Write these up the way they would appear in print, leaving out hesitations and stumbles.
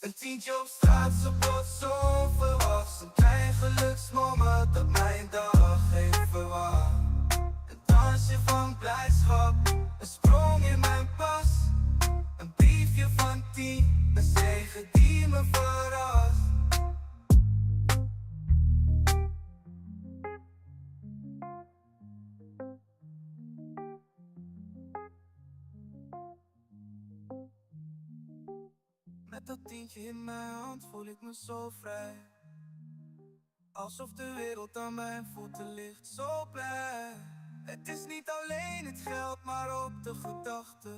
Een tientje op straat, ze wordt zo verwacht. Een klein geluksmoment dat mijn dag heeft verwacht. Een dansje van blijdschap, een sprong in mijn pas. Een briefje van 10, een zegen die me verrast. Met dat tientje in mijn hand voel ik me zo vrij. Alsof de wereld aan mijn voeten ligt, zo blij. Het is niet alleen het geld, maar ook de gedachte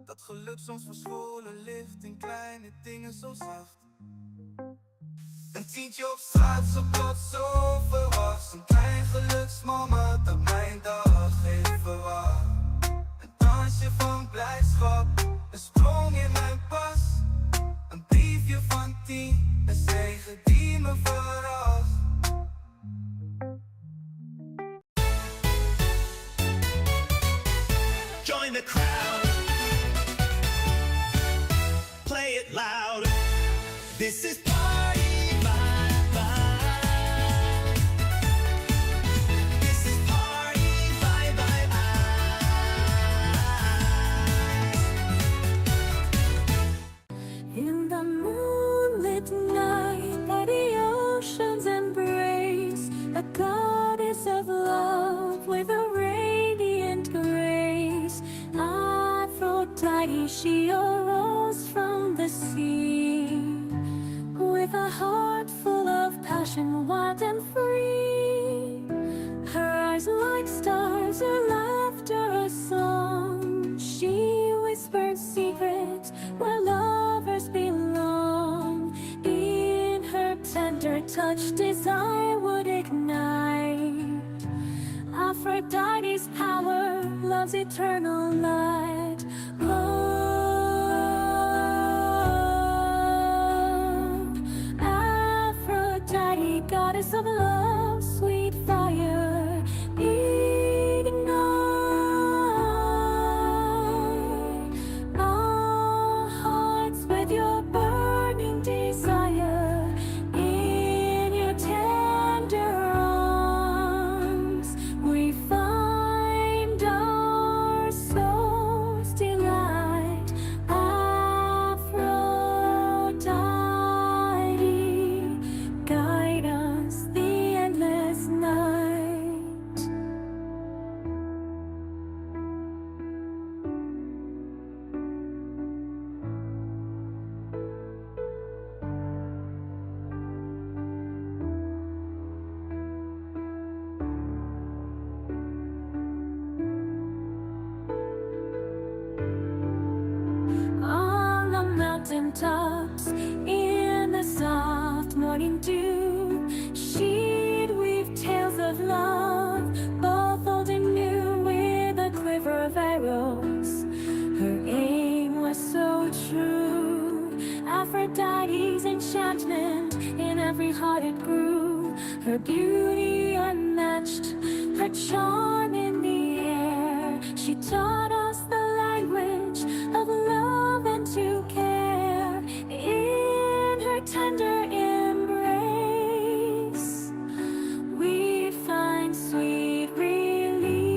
dat geluk soms verscholen ligt in kleine dingen zo zacht. Een tientje op straat, zo plots zo verwacht. Een klein geluksmoment dat mijn dag heeft verwacht. Een dansje van blijdschap, een sprong in mijn pas. Een briefje van 10, een zegen die me verrast. Join the crowd, play it loud. This is party vAIbz. This is party vAIbz. In the moonlit night, by the ocean's embrace, a goddess of love with a radiant grace. Aphrodite, she arose from the sea, with a heart full of passion, wild and free. Her eyes like stars, her laughter a song. She whispered secrets where lovers belong. In her tender touch, desire would ignite. Aphrodite's power, love's eternal light. Aphrodite, goddess of love, sweet fire, ignite our hearts with your burning desire. In your tender arms, we find our soul's delight. Aphrodite, guide us the endless night. On the mountain tops, in the soft morning dew, she'd weave tales of love, both old and new, with a quiver of arrows. Her aim was so true. Aphrodite's enchantment in every heart it grew. Her beauty unmatched, her charm in the air. She taught us the language of love and to care. In her tender embrace, we find sweet release.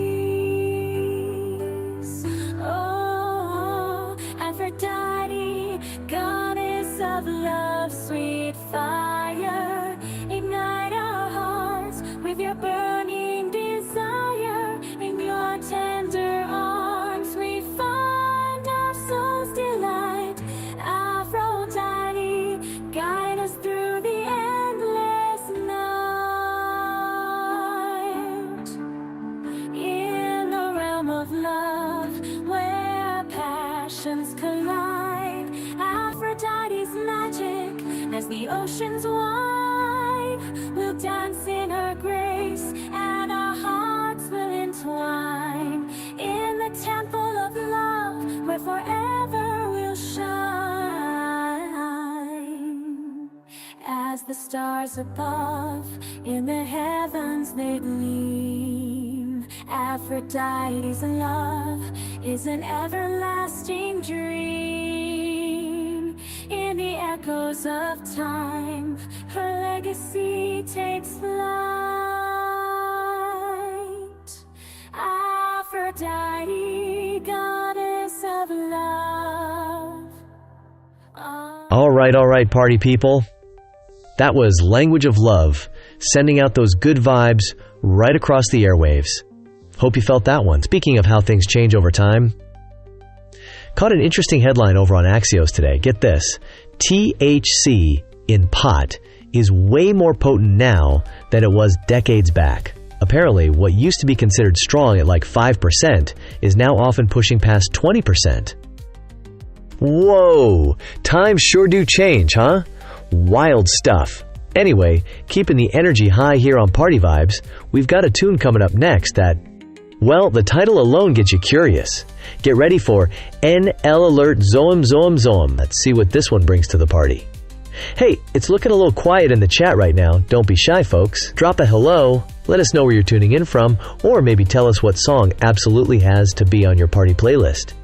Oh, Aphrodite, goddess of love, sweet fire, ignite our hearts with your burning desire. In your tender arms, we find our soul's delight. Aphrodite, guide us through the endless night. In the realm of love, where passions collide, Aphrodite's magic, as the oceans wide, will dance in her grace, and our hearts will entwine. In the temple of love, where forever we'll shine. As the stars above, in the heavens they gleam. Aphrodite's love is an everlasting dream. In in the echoes of time. Her legacy takes flight. Aphrodite, goddess of love. All right, party people. That was Language of Love, sending out those good vibes right across the airwaves. Hope you felt that one. Speaking of how things change over time, caught an interesting headline over on Axios today. Get this. THC in pot is way more potent now than it was decades back. Apparently, what used to be considered strong at like 5% is now often pushing past 20%. Whoa! Times sure do change, huh? Wild stuff. Anyway, keeping the energy high here on Party Vibes, we've got a tune coming up next that, well, the title alone gets you curious. Get ready for NL Alert Zoem Zoem Zoem. Let's see what this one brings to the party. Hey, it's looking a little quiet in the chat right now. Don't be shy, folks. Drop a hello, let us know where you're tuning in from, or maybe tell us what song absolutely has to be on your party playlist.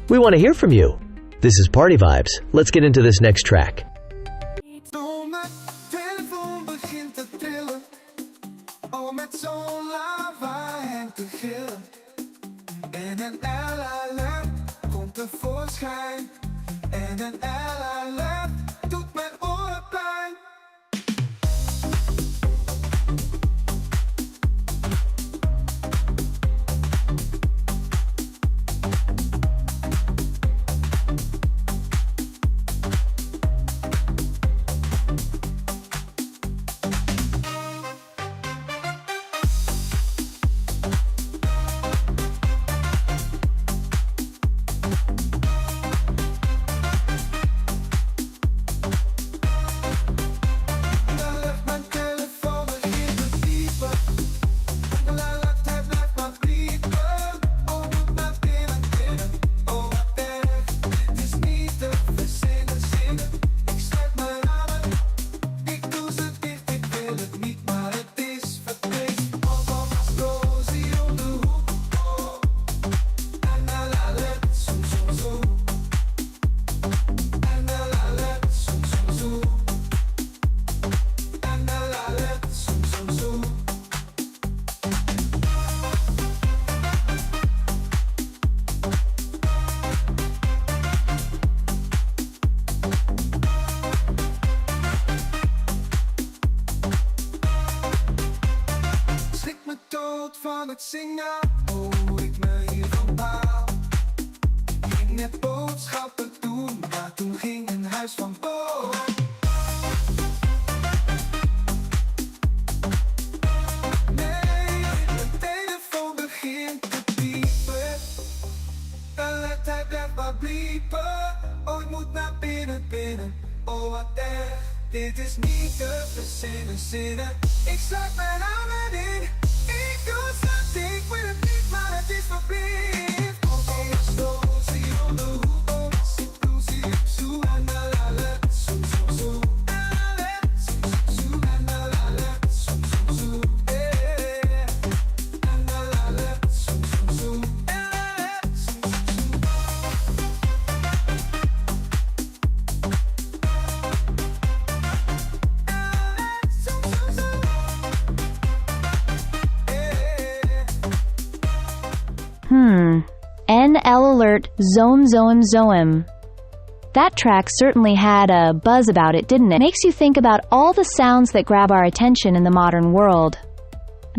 We want to hear from you. This is Party Vibes. Let's get into this next track. Toen mijn telefoon begint te trillen, oh met zo'n lawaai en te gillen. En een L-alert komt tevoorschijn. En een L-alert doet mijn oren pijn. Van het zingen, oh ik me hiervan baal. Ik ging net boodschappen doen, maar toen ging een huis van boven. Nee, mijn telefoon begint te piepen. Alert, hij blijft maar bliepen. Oh ik moet naar binnen, oh wat erg. Dit is niet te verzinnen. Ik sluit mijn armen in. Ik doe zat, ik wil het niet, maar het is verplicht. Explosie om de hoek, explosie op zoek. En la la la, zoem zoem zoem. En la la, zoem zoem zoem. En la la la, zoem zoem zoem. En la la la, zoem zoem zoem. En la la, zoem zoem zoem. NL Alert Zoem Zoem Zoem. That track certainly had a buzz about it, didn't it? Makes you think about all the sounds that grab our attention in the modern world.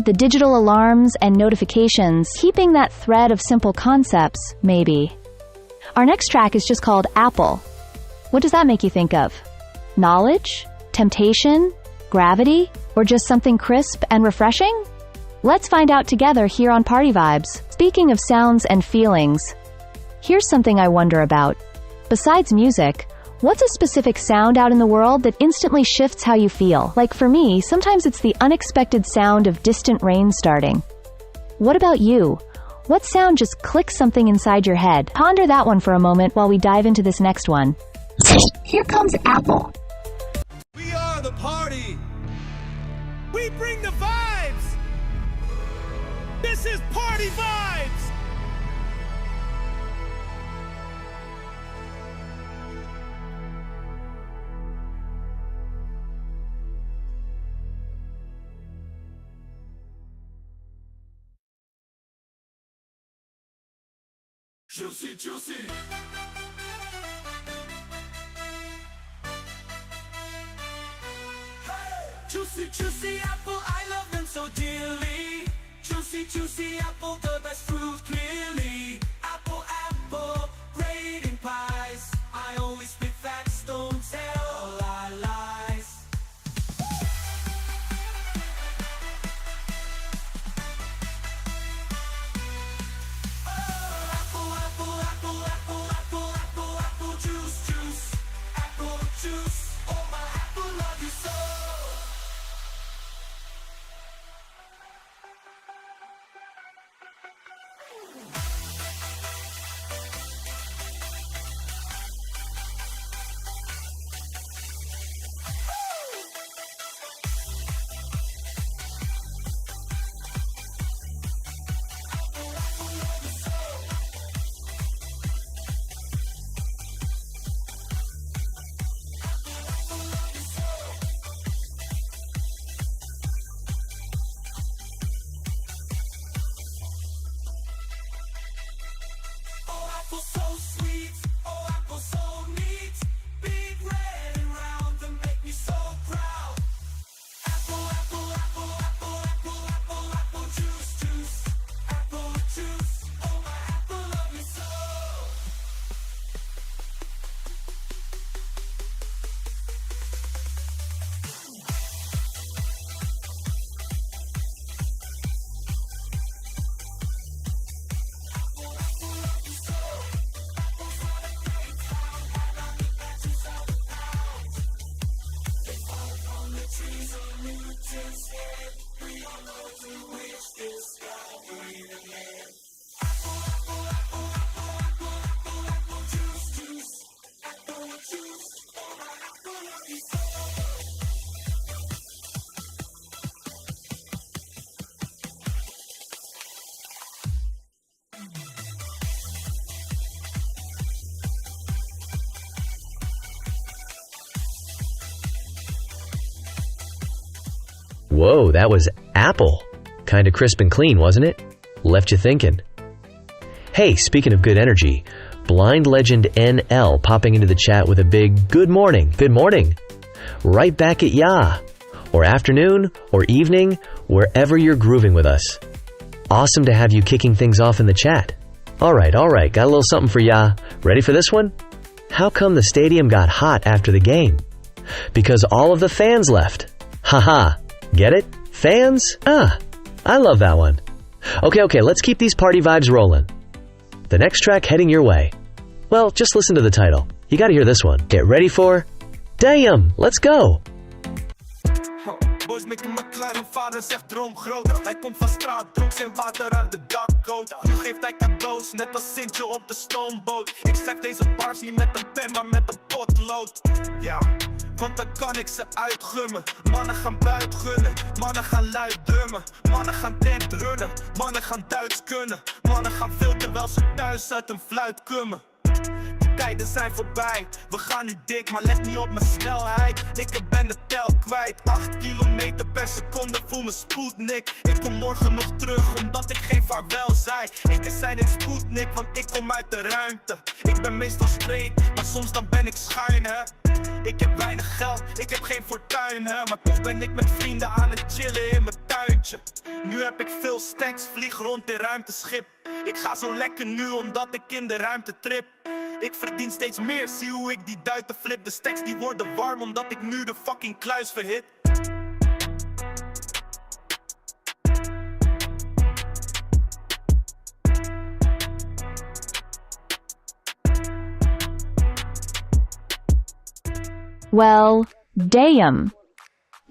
The digital alarms and notifications, keeping that thread of simple concepts, maybe. Our next track is just called Apple. What does that make you think of? Knowledge? Temptation? Gravity? Or just something crisp and refreshing? Let's find out together here on Party Vibes. Speaking of sounds and feelings, here's something I wonder about. Besides music, what's a specific sound out in the world that instantly shifts how you feel? Like for me, sometimes it's the unexpected sound of distant rain starting. What about you? What sound just clicks something inside your head? Ponder that one for a moment while we dive into this next one. Here comes Apple. We are the party. We bring the vibes. This is Party Vibes. Juicy, juicy. Juicy, juicy apple, I love them so dearly. Juicy, juicy apple, the best fruit clearly. Apple, apple, grading pies. I always spit facts, don't tell lies. Apple, apple, apple, apple, apple, apple, apple juice, juice. Apple juice, oh my apple, love you so. Apple so sweet, oh apple so neat. Big red and round and make me so proud. Apple, apple, apple, apple, apple, apple, apple juice, juice. Apple juice, oh my apple love me so. Whoa, that was Apple. Kinda crisp and clean, wasn't it? Left you thinking. Hey, speaking of good energy, blind legend NL popping into the chat with a big good morning, good morning. Right back at ya. Or afternoon, or evening, wherever you're grooving with us. Awesome to have you kicking things off in the chat. Alright, got a little something for ya. Ready for this one? How come the stadium got hot after the game? Because all of the fans left. Haha. Get it? Fans? I love that one. Okay, let's keep these party vibes rolling. The next track heading your way. Well, just listen to the title. You gotta hear this one. Get ready for... Damn! Let's go! Boys maken me klein, mijn vader zegt droom groot. Hij komt van straat, dronks en water aan de dakgoot. Nu geeft hij cadeaus, net als Sintje op de stoomboot. Ik schrijf deze bars niet met een pen, maar met een potlood. Ja, want dan kan ik ze uitgummen. Mannen gaan buit gunnen, mannen gaan luid drummen. Mannen gaan tent runnen, mannen gaan Duits kunnen. Mannen gaan veel terwijl ze thuis uit een fluit kummen. Tijden zijn voorbij, we gaan nu dik, maar let niet op mijn snelheid. Ik ben de tel kwijt, 8 kilometer per seconde, voel me Sputnik. Ik kom morgen nog terug, omdat ik geen vaarwel zei. Ik zei dit Sputnik, want ik kom uit de ruimte. Ik ben meestal straight, maar soms dan ben ik schuin, hè. Ik heb weinig geld, ik heb geen fortuin, hè. Maar toch ben ik met vrienden aan het chillen in mijn tuintje. Nu heb ik veel stacks, vlieg rond in ruimteschip. Ik ga zo lekker nu, omdat ik in de ruimte trip. Ik verdien steeds meer, zie hoe ik die duiten flip. De stacks die worden warm, omdat ik nu de fucking kluis verhit. Well, damn.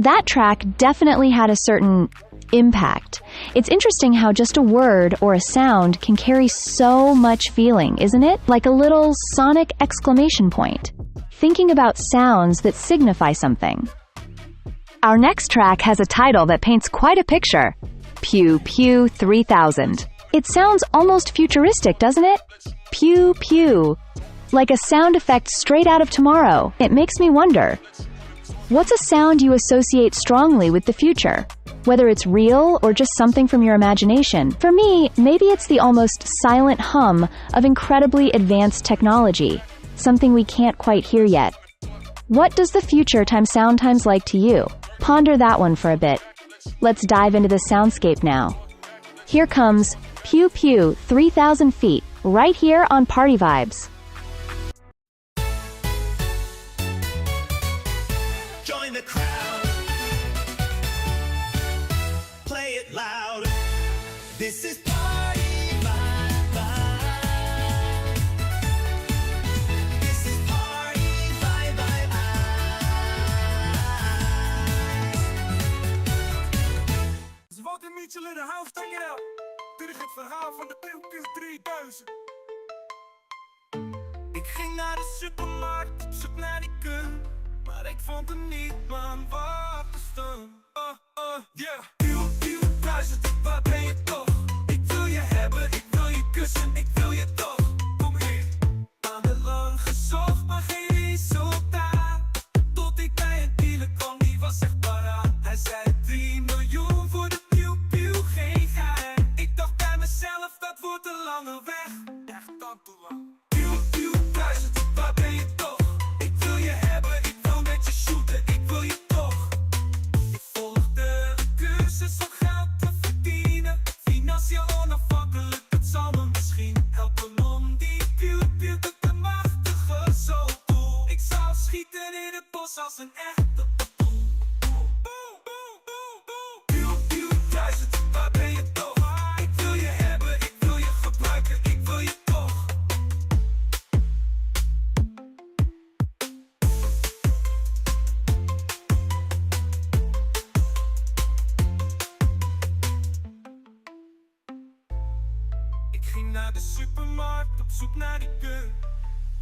That track definitely had a certain impact. It's interesting how just a word or a sound can carry so much feeling, isn't it? Like a little sonic exclamation point. Thinking about sounds that signify something. Our next track has a title that paints quite a picture. Pew Pew 3000. It sounds almost futuristic, doesn't it? Pew Pew. Like a sound effect straight out of tomorrow. It makes me wonder, what's a sound you associate strongly with the future? Whether it's real or just something from your imagination. For me, maybe it's the almost silent hum of incredibly advanced technology, something we can't quite hear yet. What does the future time sound times like to you? Ponder that one for a bit. Let's dive into the soundscape now. Here comes Pew Pew 3000 feet, right here on Party Vibes. Join the crowd. Play it loud. This is Party Vibe. This is Party Vibe. Ze woont in Mitchell in de house, check it out. Dit is het verhaal van de Pew Pew 3000. Ik ging naar de supermarkt op zoek naar die kun, maar ik vond hem niet, man, wat is dan? Yeah. Pew Pew 1000, waar ben je toch? Ik wil je hebben, ik wil je kussen, ik wil je toch. Kom hier. Maandenlang gezocht, maar geen resultaat. Tot ik bij een dealer kwam, die was echt paraat. Hij zei 3 miljoen voor de Pew Pew, geen geheim. Ik dacht bij mezelf, dat wordt een lange weg. Echt dan te lang. Pew Pew 1000, waar ben je toch? Ik wil je hebben, ik wil met je shooten, ik wil je toch. Ik volgde een cursus om geld te verdienen. Financieel onafhankelijk, het zal me misschien helpen om die Pew Pew te bemachtigen. Zo doel, ik zou schieten in het bos als een echte poel. Pew Pew 1000, waar ben je toch? Ik wil je hebben, ik wil je gebruiken, ik wil je toch. Ik ging naar de supermarkt op zoek naar die gun,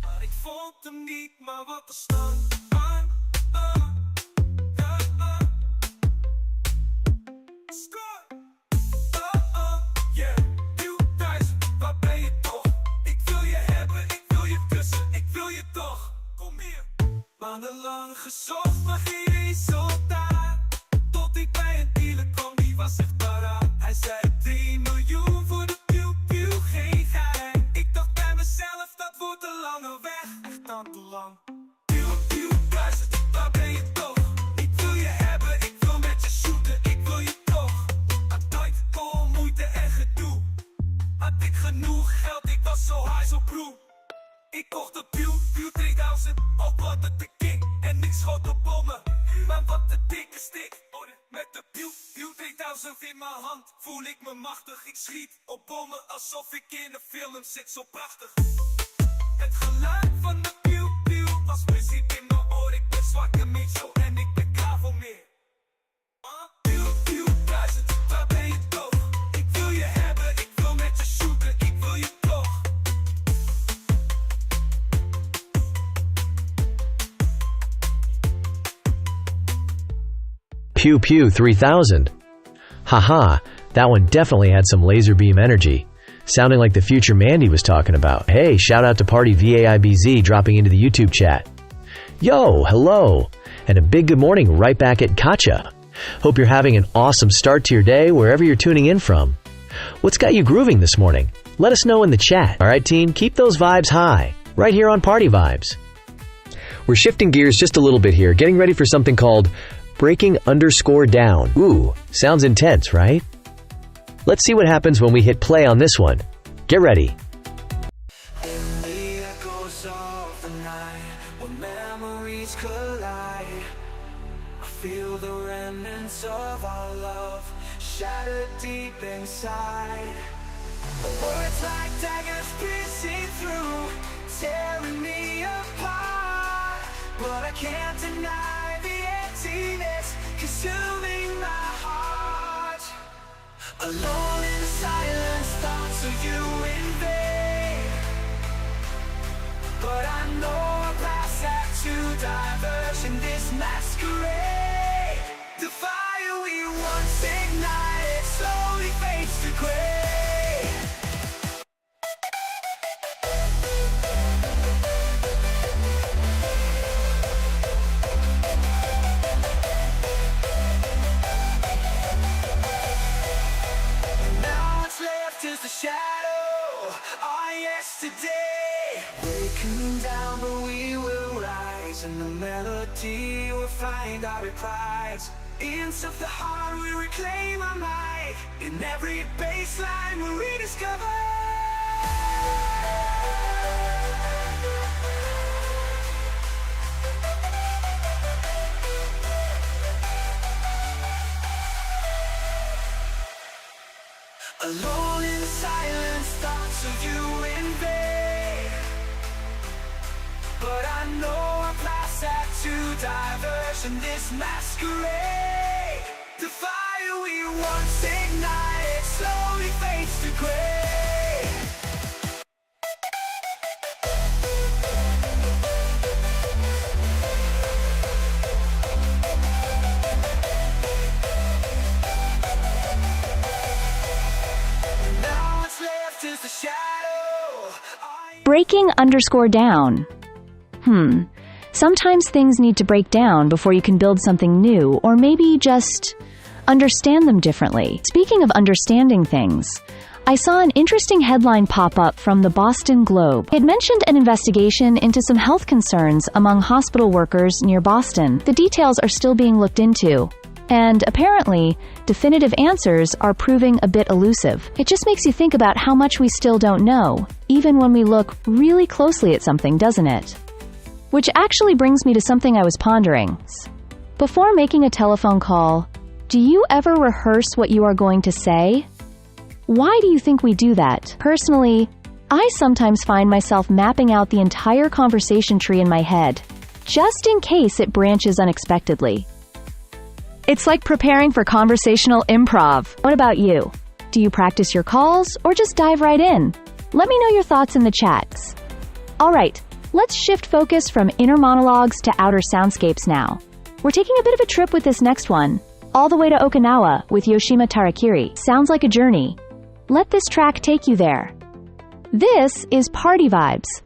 maar ik vond hem niet, maar wat er stond. Score! Yeah, Pew 1000, waar ben je toch? Ik wil je hebben, ik wil je kussen, ik wil je toch. Kom hier. Maandenlang gezocht, maar geen resultaat. Tot ik bij een dealer kwam, die was echt paraat. Hij zei 3 miljoen voor de Pew Pew, geen geheim. Ik dacht bij mezelf, dat wordt een lange weg. Echt dan te lang. Pew Pew 1000, waar ben je toch? Ik wil je hebben, ik wil met je shooten, ik wil je toch. Had nooit vol moeite en gedoe. Had ik genoeg geld, ik was zo high, zo proe. Ik kocht de Pew Pew 3000, op wat de king. En ik schoot op bommen, maar wat de dikke stik. Met de Pew Pew 3000 in mijn hand voel ik me machtig. Ik schiet op bommen alsof ik in een film zit, zo prachtig. Het geluid van de Pew Pew als muziek in mijn oor. Ik ben zwakke Mitchell en ik ben klaar voor meer. Pew Pew 1000, waar ben je toch? Ik wil je hebben, ik wil met je shooten, ik wil je toch. Pew Pew 3000. Haha, that one definitely had some laser beam energy. Sounding like the future Mandy was talking about. Hey, shout out to Party vAIbz dropping into the YouTube chat. Yo, hello, and a big good morning right back at Kacha. Hope you're having an awesome start to your day wherever you're tuning in from. What's got you grooving this morning? Let us know in the chat. Alright team, keep those vibes high, right here on Party Vibes. We're shifting gears just a little bit here, getting ready for something called breaking_down. Ooh, sounds intense, right? Let's see what happens when we hit play on this one. Get ready. In the echoes of the night, when memories collide, I feel the remnants of our love shattered deep inside. Words like daggers piercing through, tearing me apart. But I can't deny the emptiness consuming my heart. Alone in silence, thoughts of you invade. But I know our paths have to diverge in this masquerade. The fire we once ignited slowly fades to gray. harmony, we'll find our replies. Into the heart we reclaim our might. In every baseline we rediscover. Alone in silence, thoughts of you invade. But I know our paths have to diverge in this masquerade. The fire we once ignited slowly fades to gray. Now what's left is the shadow. Breaking_down. Sometimes things need to break down before you can build something new, or maybe just understand them differently. Speaking of understanding things, I saw an interesting headline pop up from the Boston Globe. It mentioned an investigation into some health concerns among hospital workers near Boston. The details are still being looked into, and apparently, definitive answers are proving a bit elusive. It just makes you think about how much we still don't know, even when we look really closely at something, doesn't it? Which actually brings me to something I was pondering. Before making a telephone call, do you ever rehearse what you are going to say? Why do you think we do that? Personally, I sometimes find myself mapping out the entire conversation tree in my head, just in case it branches unexpectedly. It's like preparing for conversational improv. What about you? Do you practice your calls or just dive right in? Let me know your thoughts in the chats. All right. Let's shift focus from inner monologues to outer soundscapes now. We're taking a bit of a trip with this next one, all the way to Okinawa with Yoshima Tarakiri. Sounds like a journey. Let this track take you there. This is Party Vibes.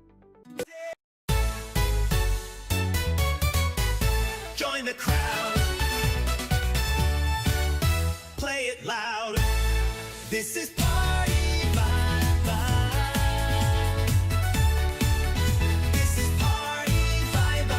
Join the crowd. Play it loud. This is Party Vibe. This is Party Vibe.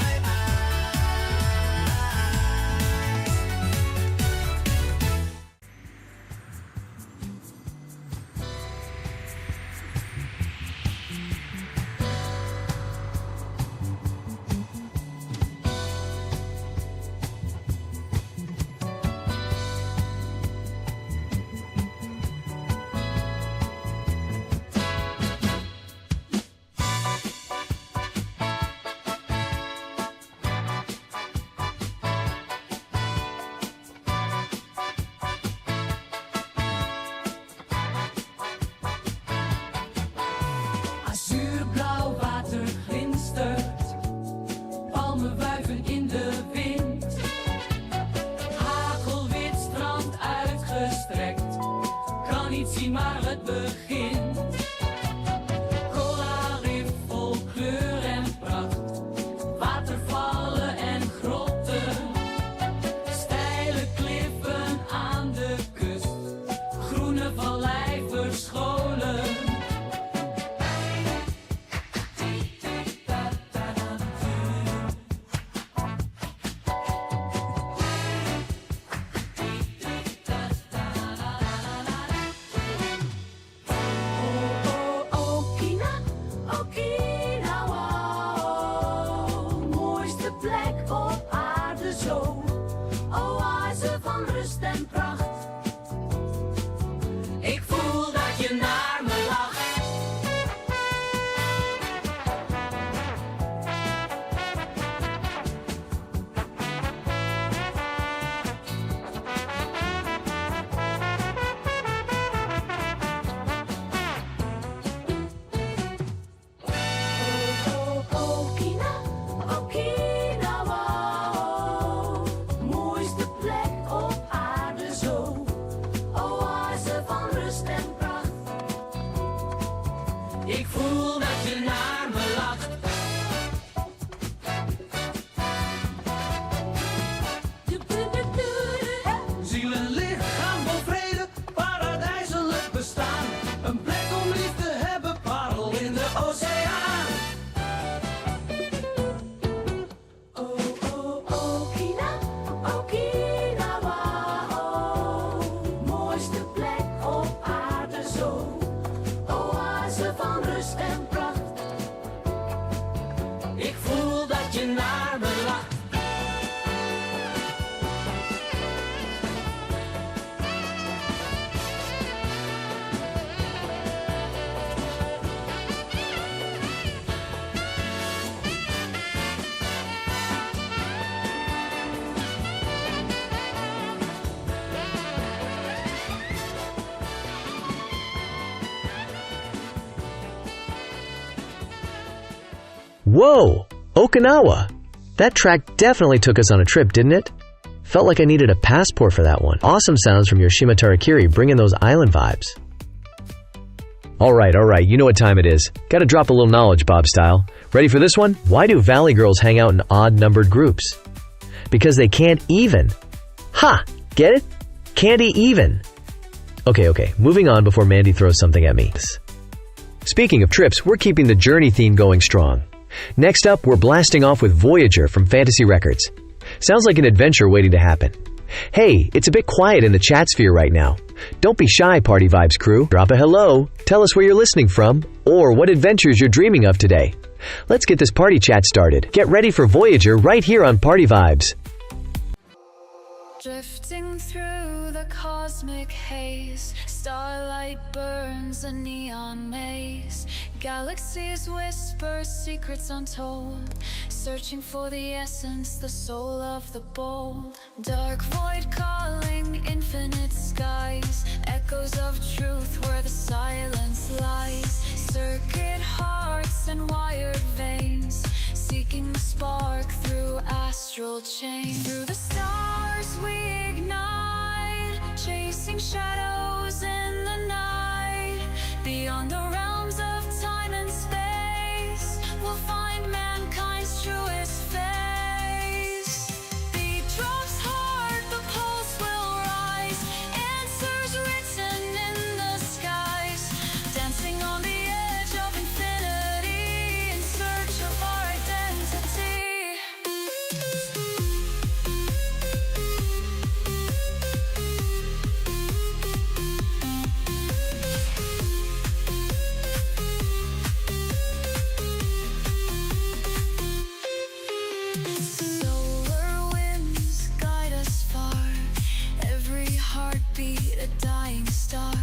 Whoa! Okinawa! That track definitely took us on a trip, didn't it? Felt like I needed a passport for that one. Awesome sounds from Yoshima Tarakiri, bringing those island vibes. Alright, you know what time it is. Gotta drop a little knowledge, Bob style. Ready for this one? Why do Valley girls hang out in odd-numbered groups? Because they can't even. Ha! Get it? Can't even. Okay, moving on before Mandy throws something at me. Speaking of trips, we're keeping the journey theme going strong. Next up, we're blasting off with Voyager from Fantasy Records. Sounds like an adventure waiting to happen. Hey, it's a bit quiet in the chat sphere right now. Don't be shy, Party Vibes crew. Drop a hello, tell us where you're listening from, or what adventures you're dreaming of today. Let's get this party chat started. Get ready for Voyager right here on Party Vibes. Drifting through the cosmic haze, starlight burns a neon maze. Galaxies whisper secrets untold, searching for the essence, the soul of the bold. Dark void calling infinite skies, echoes of truth where the silence lies. Circuit hearts and wired veins, seeking the spark through astral chains. Through the stars we ignite, chasing shadows in the night. Beyond the realms of time and space, we'll find mankind's truest face. Beat drops hard, the pulse will rise, answers written in the skies. Dancing on the edge of infinity, in search of our identity. Solar winds guide us far, every heartbeat a dying star.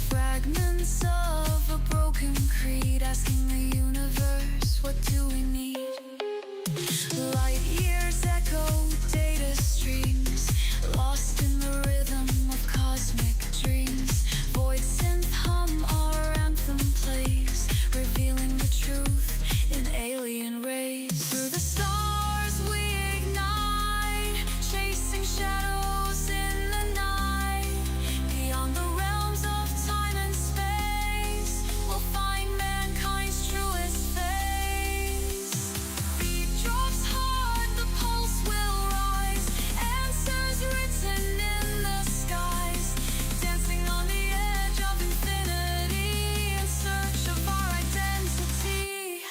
Fragments of a broken creed, asking the universe, what do we need? Light years echo data streams, lost in the rhythm of cosmic dreams. Void synth hum, our anthem plays, revealing the truth in alien rays. Through the stars we ignite, chasing shadows in the night. Beyond the realms of time and space, we'll find mankind's truest face. Beat drops hard, the pulse will rise, answers written in the skies. Dancing on the edge of infinity, in search of our identity.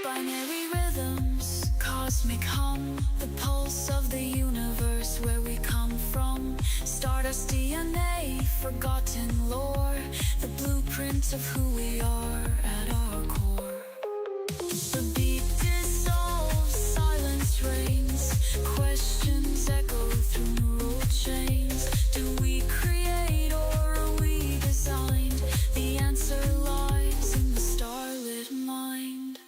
Binary rhythms, cosmic hum, the pulse of the universe where we come from. Stardust DNA, forgotten lore, the blueprint of who we are at our core. The beat dissolves, silence reigns, questions echo through neural chains. Do we create or are we designed? The answer lies in the starlit mind.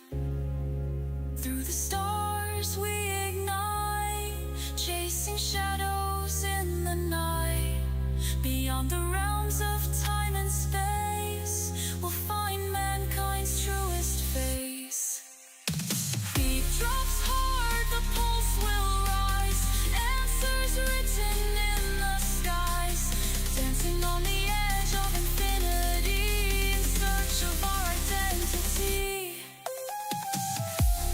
Through the stars we ignite, chasing shadows in the night. Beyond the realms of time and space, we'll find mankind's truest face. Beat drops hard, the pulse will rise, answers written in the skies. Dancing on the edge of infinity, in search of our identity.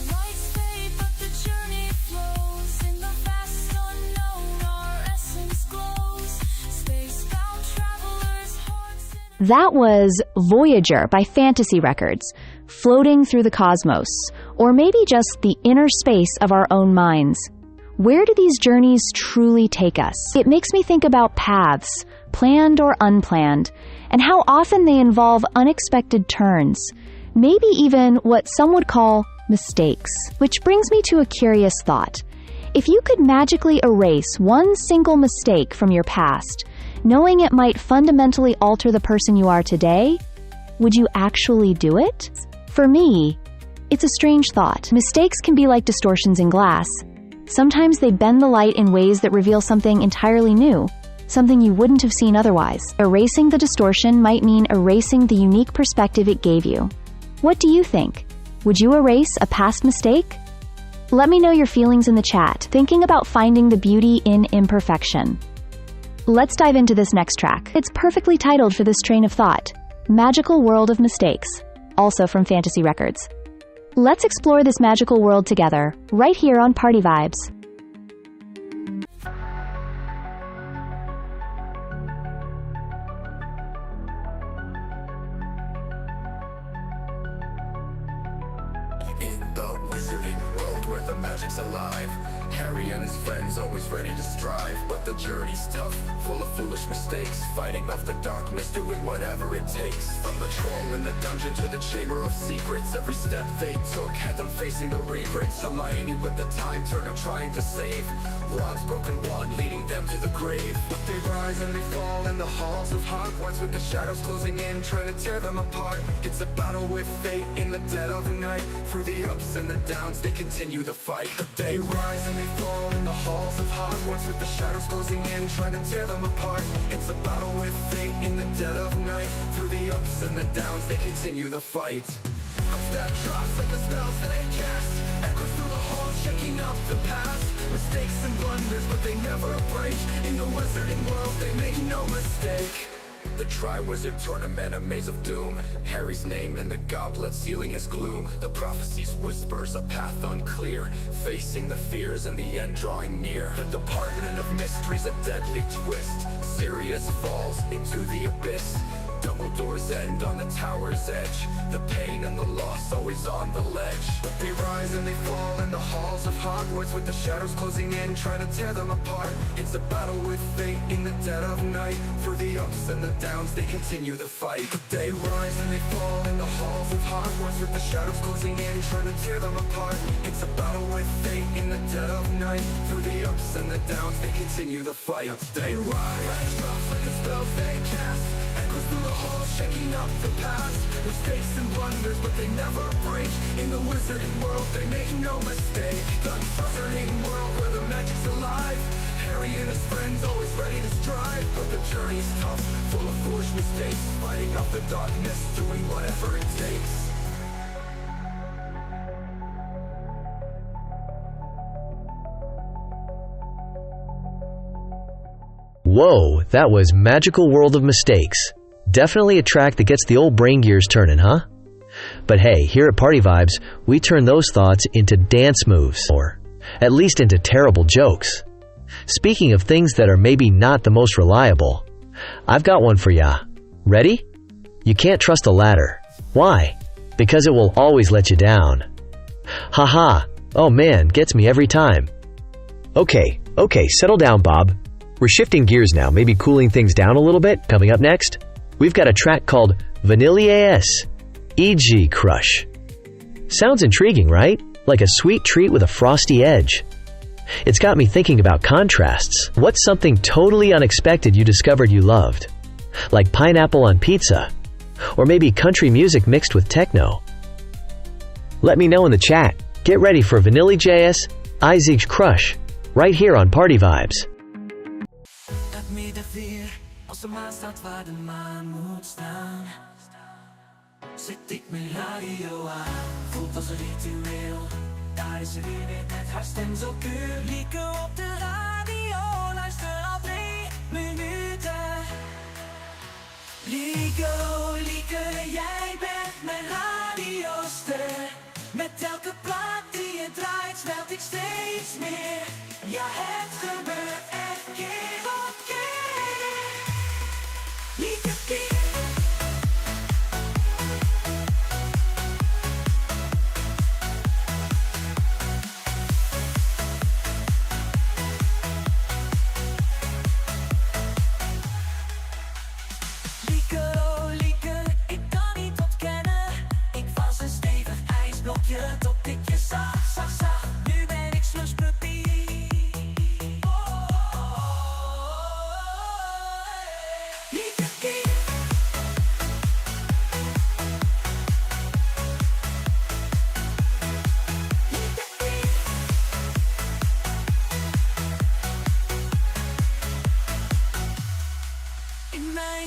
Lights fade, but the journey flows. In the vast unknown, our essence glows. Spacebound travelers, hearts in That was Voyager by Fantasy Records, floating through the cosmos, or maybe just the inner space of our own minds. Where do these journeys truly take us? It makes me think about paths, planned or unplanned, and how often they involve unexpected turns, maybe even what some would call mistakes. Which brings me to a curious thought. If you could magically erase one single mistake from your past, knowing it might fundamentally alter the person you are today, would you actually do it? For me, It's a strange thought. Mistakes can be like distortions in glass. Sometimes they bend the light in ways that reveal something entirely new, something you wouldn't have seen otherwise. Erasing the distortion might mean erasing the unique perspective it gave you. What do you think? Would you erase a past mistake? Let me know your feelings in the chat, thinking about finding the beauty in imperfection. Let's dive into this next track. It's perfectly titled for this train of thought, Magical World of Mistakes, also from Fantasy Records. Let's explore this magical world together, right here on Party Vibes. In the wizarding world where the magic's alive, Harry and his friends always ready to strive. But the journey's tough, full of foolish mistakes, fighting off the darkness, doing whatever it takes. From the troll in the dungeon to the chamber of secrets, every step they took had them facing the regrets. Hermione with the time turner trying to save Ron's broken wand, leading them to the grave. But they rise and they fall in the halls of Hogwarts, with the shadows closing in, trying to tear them apart. It's a battle with fate in the dead of night. Through the ups and the downs, they continue the fight. But they rise and they fall in the halls of Hogwarts, with the shadows closing in, trying to tear them apart. It's a battle with fate in the dead of night. Through the ups and the downs, they continue the fight. Ups that drops like the spells that they cast, echoes through the halls, shaking up the past. Mistakes and blunders, but they never break. In the wizarding world, they make no mistake. The Triwizard Tournament, a maze of doom. Harry's name in the goblet, sealing his gloom. The prophecies whispers, a path unclear. Facing the fears and the end drawing near. The Department of Mysteries, a deadly twist. Sirius falls into the abyss. Dumbledore's end on the tower's edge. The pain and the loss always on the ledge. But they rise and they fall in the halls of Hogwarts, with the shadows closing in, trying to tear them apart. It's a battle with fate in the dead of night. Through the ups and the downs, they continue the fight. But they rise and they fall in the halls of Hogwarts, with the shadows closing in, trying to tear them apart. It's a battle with fate in the dead of night. Through the ups and the downs, they continue the fight. They rise, drops like the spells they cast, echoes through the halls, shaking up the past. Mistakes and blunders, but they never break. In the wizarding world, they make no mistake. The wizarding world where the magic's alive, Harry and his friends always ready to strive. But the journey's tough, full of foolish mistakes, fighting off the darkness, doing whatever it takes. Whoa, that was Magical World of Mistakes. Definitely a track that gets the old brain gears turning, huh? But hey, here at Party Vibes, we turn those thoughts into dance moves, or at least into terrible jokes. Speaking of things that are maybe not the most reliable, I've got one for ya. Ready? You can't trust a ladder. Why? Because it will always let you down. Haha, oh man, gets me every time. Okay, settle down, Bob. We're shifting gears now, maybe cooling things down a little bit. Coming up next, we've got a track called vAIbz, e.g. Crush. Sounds intriguing, right? Like a sweet treat with a frosty edge. It's got me thinking about contrasts. What's something totally unexpected you discovered you loved? Like pineapple on pizza? Or maybe country music mixed with techno? Let me know in the chat. Get ready for vAIbz, e.g. Crush, right here on Party Vibes. Als de maan staat waar de maan moet staan, zet ik mijn radio aan. Voelt als een ritueel, daar is er weer net haar stem zo puur. Lieke op de radio, luister al 3 minuten. Lieke, jij bent mijn radioster. Met elke plaat die je draait, smelt ik steeds meer. Ja, het gebeurt echt keer op keer. Lieke Piet. Lieke,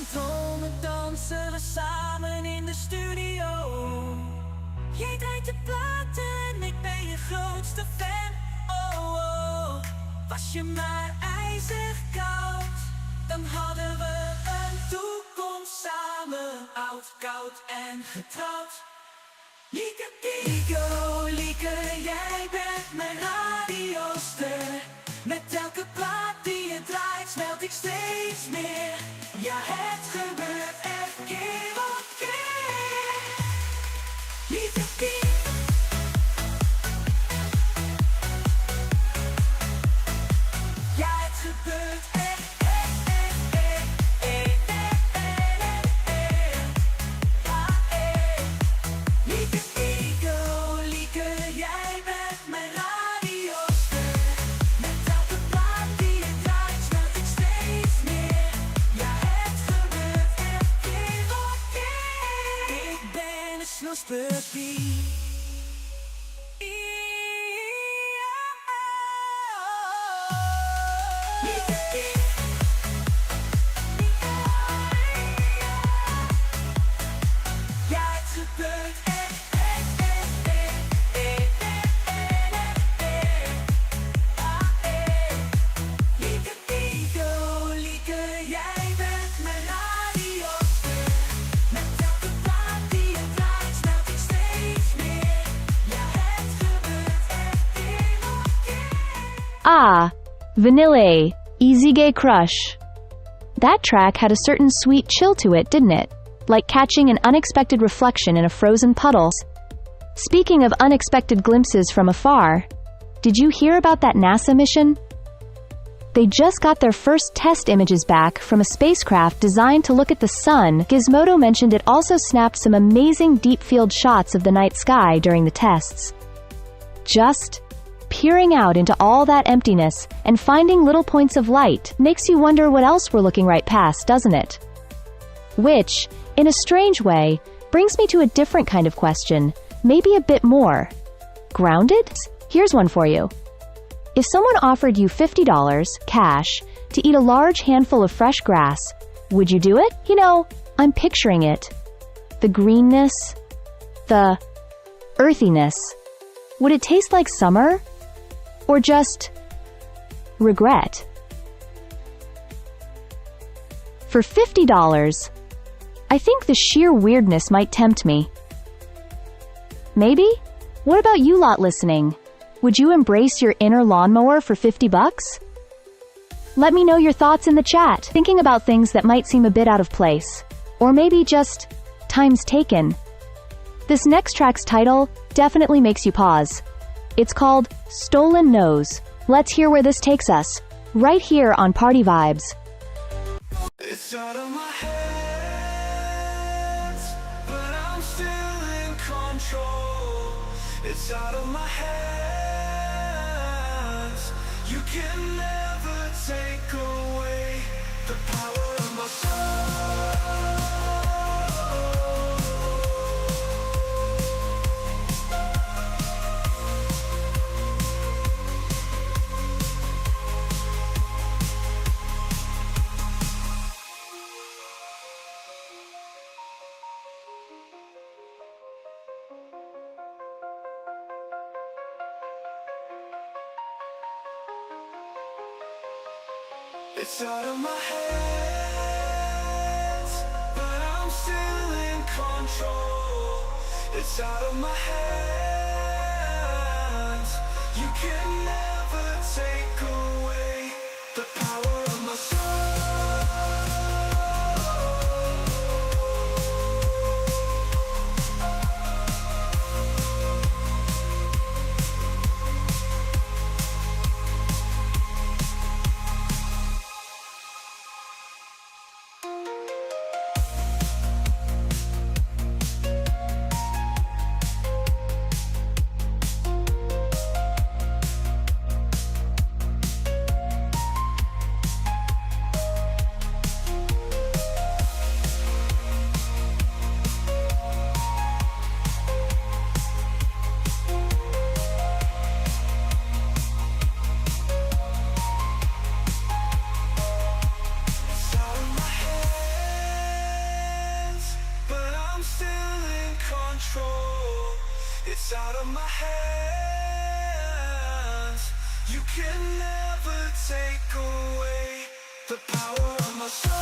mijn dromen dansen we samen in de studio. Jij draait de platen en ik ben je grootste fan. Oh, oh. Was je maar ijzig koud, dan hadden we een toekomst samen. Oud, koud en getrouwd. Lieke, Lieke, Lieke, jij bent mijn radioster. Met elke plaat die je draait smelt ik steeds meer. Ja, het gebeurt echt keer op keer. Lieke, Lieke. Ja, het gebeurt echt, echt, echt, echt, echt, echt, echt, echt. Ah, echt. Lieke, Lieke, Lieke, jij bent mijn radioster. Met elke plaat die je draait smelt ik steeds meer. Ja, het gebeurt echt keer op keer. Ik ben een snoespuppy. Ja, het gebeurt echt, echt, echt, echt, echt, echt, echt. Ah, echt. Lieke, Lieke, Lieke, jij bent mijn radioster. Met elke plaat die je draait smelt ik steeds meer. Ja, het gebeurt echt keer op keer. Ah, Vanilla, Easy Gay Crush. That track had a certain sweet chill to it, didn't it? Like catching an unexpected reflection in a frozen puddle. Speaking of unexpected glimpses from afar, did you hear about that NASA mission? They just got their first test images back from a spacecraft designed to look at the sun. Gizmodo mentioned it also snapped some amazing deep field shots of the night sky during the tests. Just peering out into all that emptiness and finding little points of light makes you wonder what else we're looking right past, doesn't it? Which, in a strange way, brings me to a different kind of question, maybe a bit more grounded? Here's one for you. If someone offered you $50 cash to eat a large handful of fresh grass, would you do it? You know, I'm picturing it. The greenness, the earthiness. Would it taste like summer? Or just regret? For $50, I think the sheer weirdness might tempt me. Maybe? What about you lot listening? Would you embrace your inner lawnmower for $50? Let me know your thoughts in the chat, thinking about things that might seem a bit out of place. Or maybe just times taken. This next track's title definitely makes you pause. It's called Stolen Nose. Let's hear where this takes us, right here on Party Vibes. It's out of my hands, but I'm still in control. It's out of my hands. You can never take away the power of my soul. It's out of my hands, but I'm still in control. It's out of my hands. You can never take away the power of my soul. can never take away the power of my soul.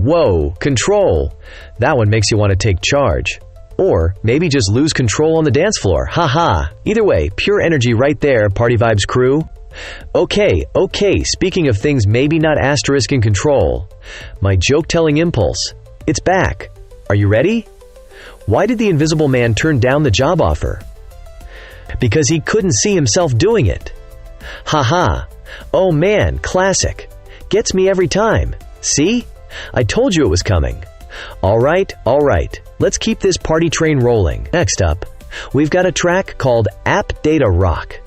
Whoa, control! That one makes you want to take charge. Or maybe just lose control on the dance floor. Haha. Either way, pure energy right there, Party Vibes crew. Okay, speaking of things maybe not asterisk in control, my joke-telling impulse. It's back. Are you ready? Why did the Invisible Man turn down the job offer? Because he couldn't see himself doing it. Haha. Oh man, classic. Gets me every time. See? I told you it was coming. Alright, let's keep this party train rolling. Next up, we've got a track called App Data Rock.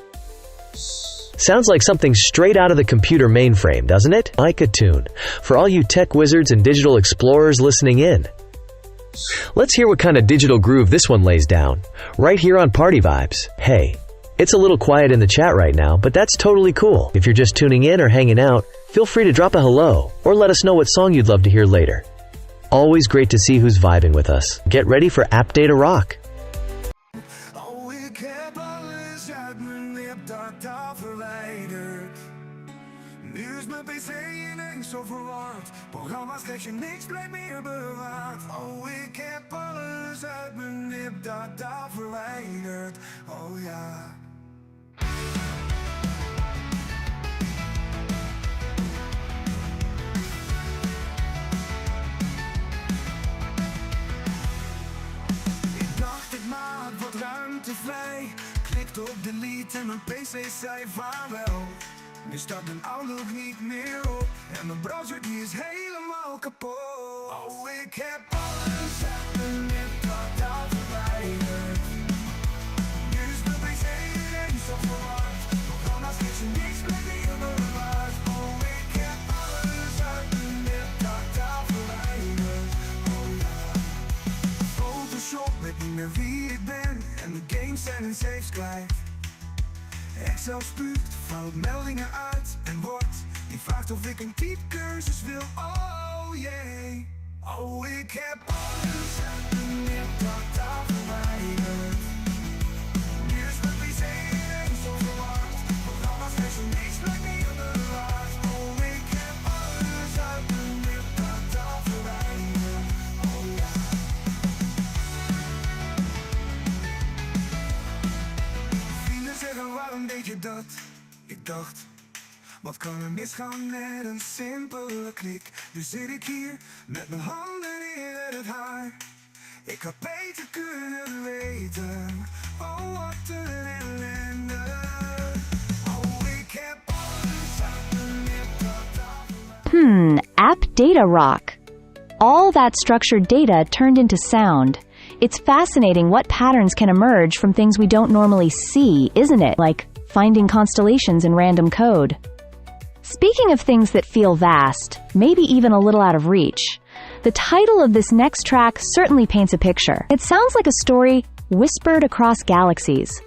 Sounds like something straight out of the computer mainframe, doesn't it? Like a tune. For all you tech wizards and digital explorers listening in. Let's hear what kind of digital groove this one lays down, right here on Party Vibes. Hey, it's a little quiet in the chat right now, but that's totally cool. If you're just tuning in or hanging out, feel free to drop a hello, or let us know what song you'd love to hear later. Always great to see who's vibing with us. Get ready for App Data Rock. Oh, ik heb alles uit mijn laptop verwijderd. Nu is mijn pc ineens zo verward. Programma's krijg je niks, blijft meer bewaard. Oh, ik heb alles uit mijn laptop verwijderd. Oh ja. Wat ruimte vrij. Klikte op delete en mijn pc zei vaarwel. Nu staat mijn Outlook niet meer op. En mijn browser die is helemaal kapot. Oh, ik heb alles uit mijn laptop verwijderd. Nu is mijn pc ineens zo verward. Programma's geeft ze niks, blijft meer bewaard. Oh, ik heb alles uit mijn laptop verwijderd. Oh ja. Photoshop weet niet meer wie ik ben. En de games zijn in saves kwijt. Excel spuugt, vouwt meldingen uit. En wordt die vraagt of ik een typecursus wil. Oh jee. Oh, ik heb alles uit mijn laptop verwijderd. Nu is mijn pc ineens zo verward. Programma's geven ze niks, blijft meer bewaard. Oh, ik heb alles uit mijn laptop verwijderd. Oh ja. Zeggen, waarom deed je dat? Ik dacht, wat kan er misgaan met een simpele klik? Nu zit ik hier, met mijn handen in het haar. Ik had beter kunnen weten, oh wat een ellende. Oh, ik heb alles uit mijn laptop. App Data Rock. All that structured data turned into sound. It's fascinating what patterns can emerge from things we don't normally see, isn't it? Like finding constellations in random code. Speaking of things that feel vast, maybe even a little out of reach, the title of this next track certainly paints a picture. It sounds like a story whispered across galaxies.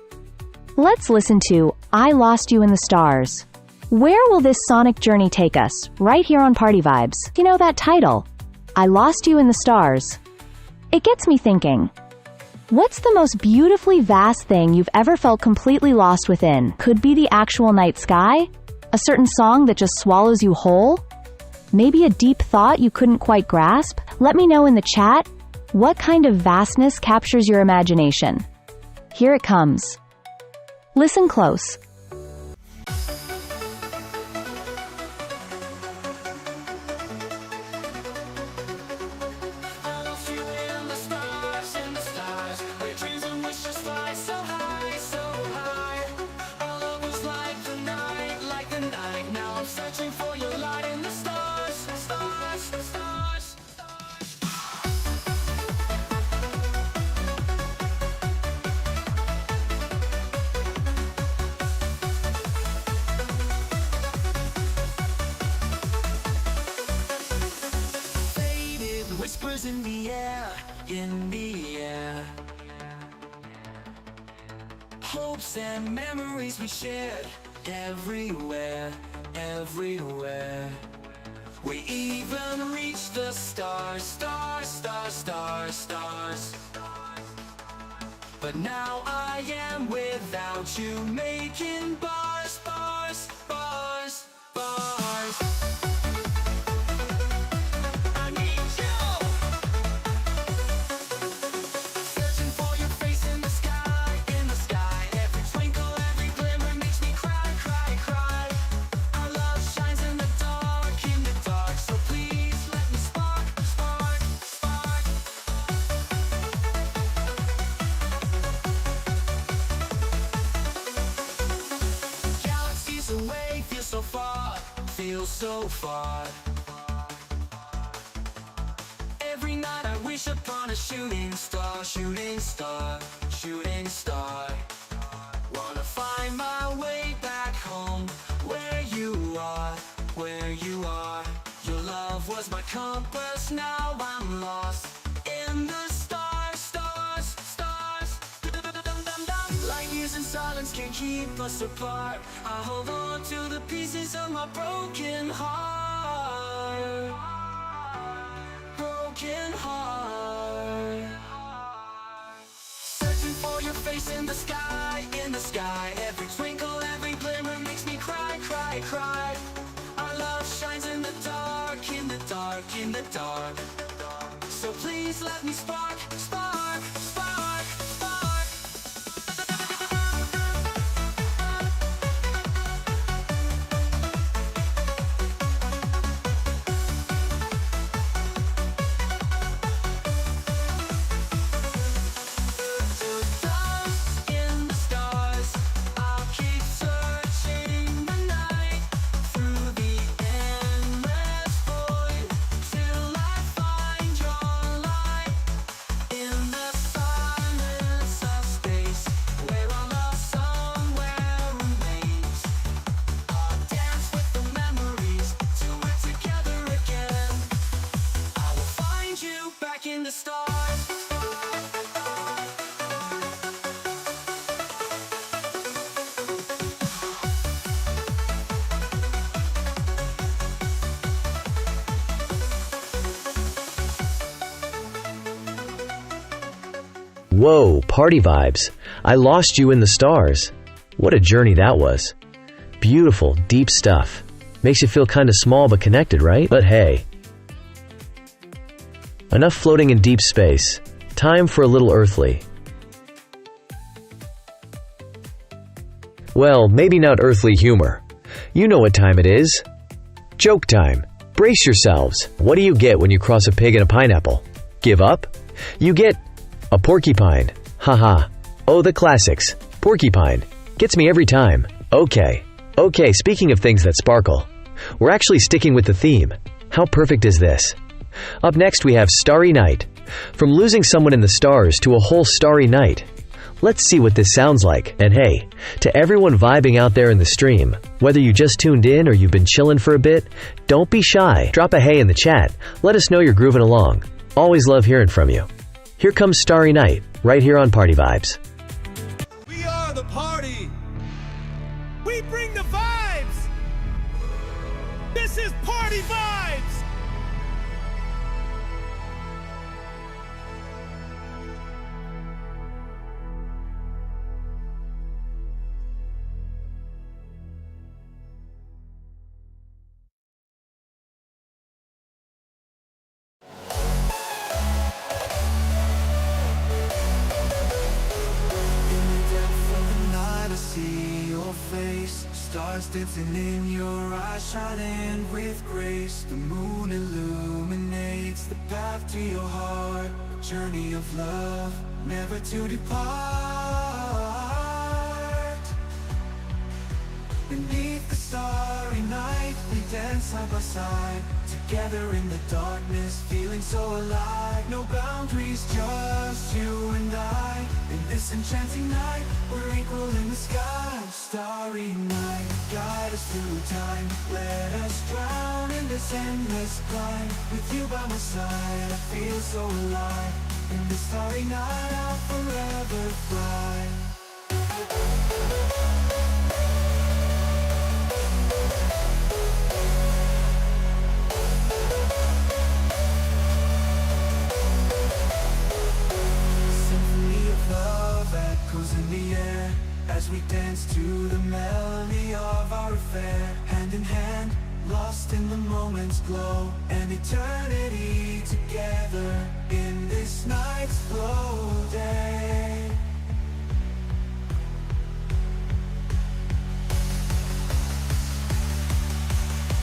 Let's listen to I Lost You in the Stars. Where will this sonic journey take us? Right here on Party Vibes. You know that title, I Lost You in the Stars. It gets me thinking, what's the most beautifully vast thing you've ever felt completely lost within? Could be the actual night sky? A certain song that just swallows you whole? Maybe a deep thought you couldn't quite grasp? Let me know in the chat, what kind of vastness captures your imagination? Here it comes. Listen close. colors in the air, in the air. Hopes and memories we shared, everywhere, everywhere. We even reached the stars, stars, stars, stars, stars. But now I am without you, making bars, bars, bars, bars. I need you. Searching for your face in the sky, in the sky. Every twinkle, every glimmer makes me cry, cry, cry. Our love shines in the dark, in the dark. So please let me spark, spark, spark. Galaxies away, feel so far, feel so far. Every night I wish upon a shooting star, shooting star, shooting star. Wanna find my way back home, where you are, where you are. Your love was my compass, now I'm lost in the stars, stars, stars. Light years in silence can't keep us apart. I hold on to the pieces of my broken heart, broken heart. Searching for your face in the sky, in the sky. Every twinkle, every glimmer makes me cry, cry, cry. Our love shines in the dark, in the dark, in the dark. So please let me spark, spark, spark, spark. To dust in the stars, I'll keep searching the night through the endless void till I find your light. In the silence of space, where our love somewhere remains. I'll dance with the memories till we're together again. I will find you back in the stars. Whoa, party vibes. I lost you in the stars. What a journey that was. Beautiful, deep stuff. Makes you feel kinda small but connected, right? But hey. Enough floating in deep space. Time for a little earthly. Well, maybe not earthly humor. You know what time it is. Joke time. Brace yourselves. What do you get when you cross a pig and a pineapple? Give up? You get a porcupine. Haha. Oh, the classics. Porcupine. Gets me every time. Okay, speaking of things that sparkle. We're actually sticking with the theme. How perfect is this? Up next we have Starry Night. From losing someone in the stars to a whole starry night. Let's see what this sounds like. And hey, to everyone vibing out there in the stream, whether you just tuned in or you've been chilling for a bit, don't be shy. Drop a hey in the chat. Let us know you're grooving along. Always love hearing from you. Here comes Starry Night, right here on Party Vibes. We are the party. We bring the vibes. This is Party Vibes. Stars dancing in your eyes, shining with grace. The moon illuminates the path to your heart. A journey of love, never to depart. Beneath the starry night, we dance side by side. Together in the darkness, feeling feeling so alive. No boundaries, just you and I. In this enchanting night, we're equal in the sky. Starry night, guide us through time. Let us drown in this endless climb. With you by my side, I feel so alive. In this starry night, I'll forever fly. Echoes in the air as we dance to the melody of our affair. Hand in hand, lost in the moment's glow, and eternity together in this night's glow day.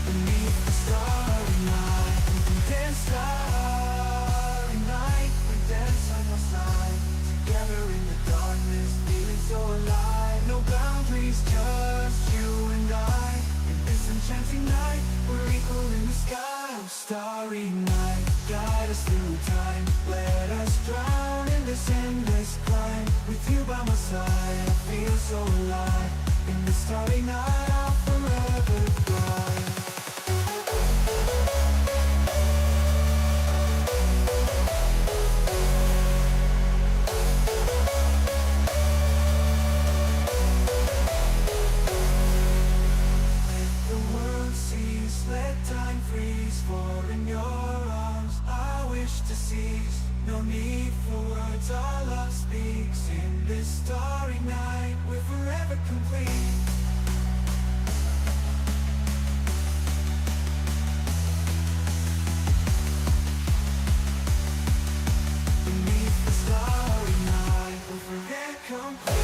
Beneath the starry night, we can dance starry night. We dance side by side, together in the darkness, feeling so alive. No boundaries, just you and I. In this enchanting night, we're equal in the sky. Starry night, guide us through time. Let us drown in this endless climb. With you by my side, I feel so alive. In this starry night, I'll forever fly. Let time freeze, for in your arms I wish to seize. No need for words, our love speaks. In this starry night, we're forever complete. Beneath the starry night, we're forever complete.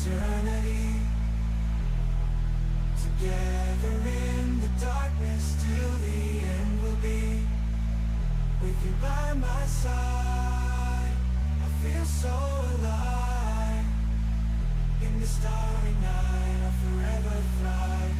Eternity together in the darkness till the end will be. With you by my side, I feel so alive. In the starry night, I'll forever fly.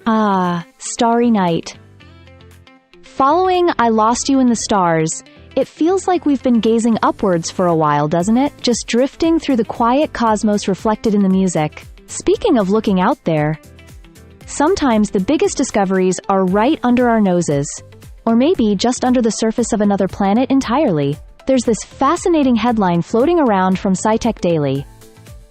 Ah, starry night. Following I Lost You in the Stars, it feels like we've been gazing upwards for a while, doesn't it? Just drifting through the quiet cosmos reflected in the music. Speaking of looking out there, sometimes the biggest discoveries are right under our noses. Or maybe just under the surface of another planet entirely. There's this fascinating headline floating around from SciTech Daily.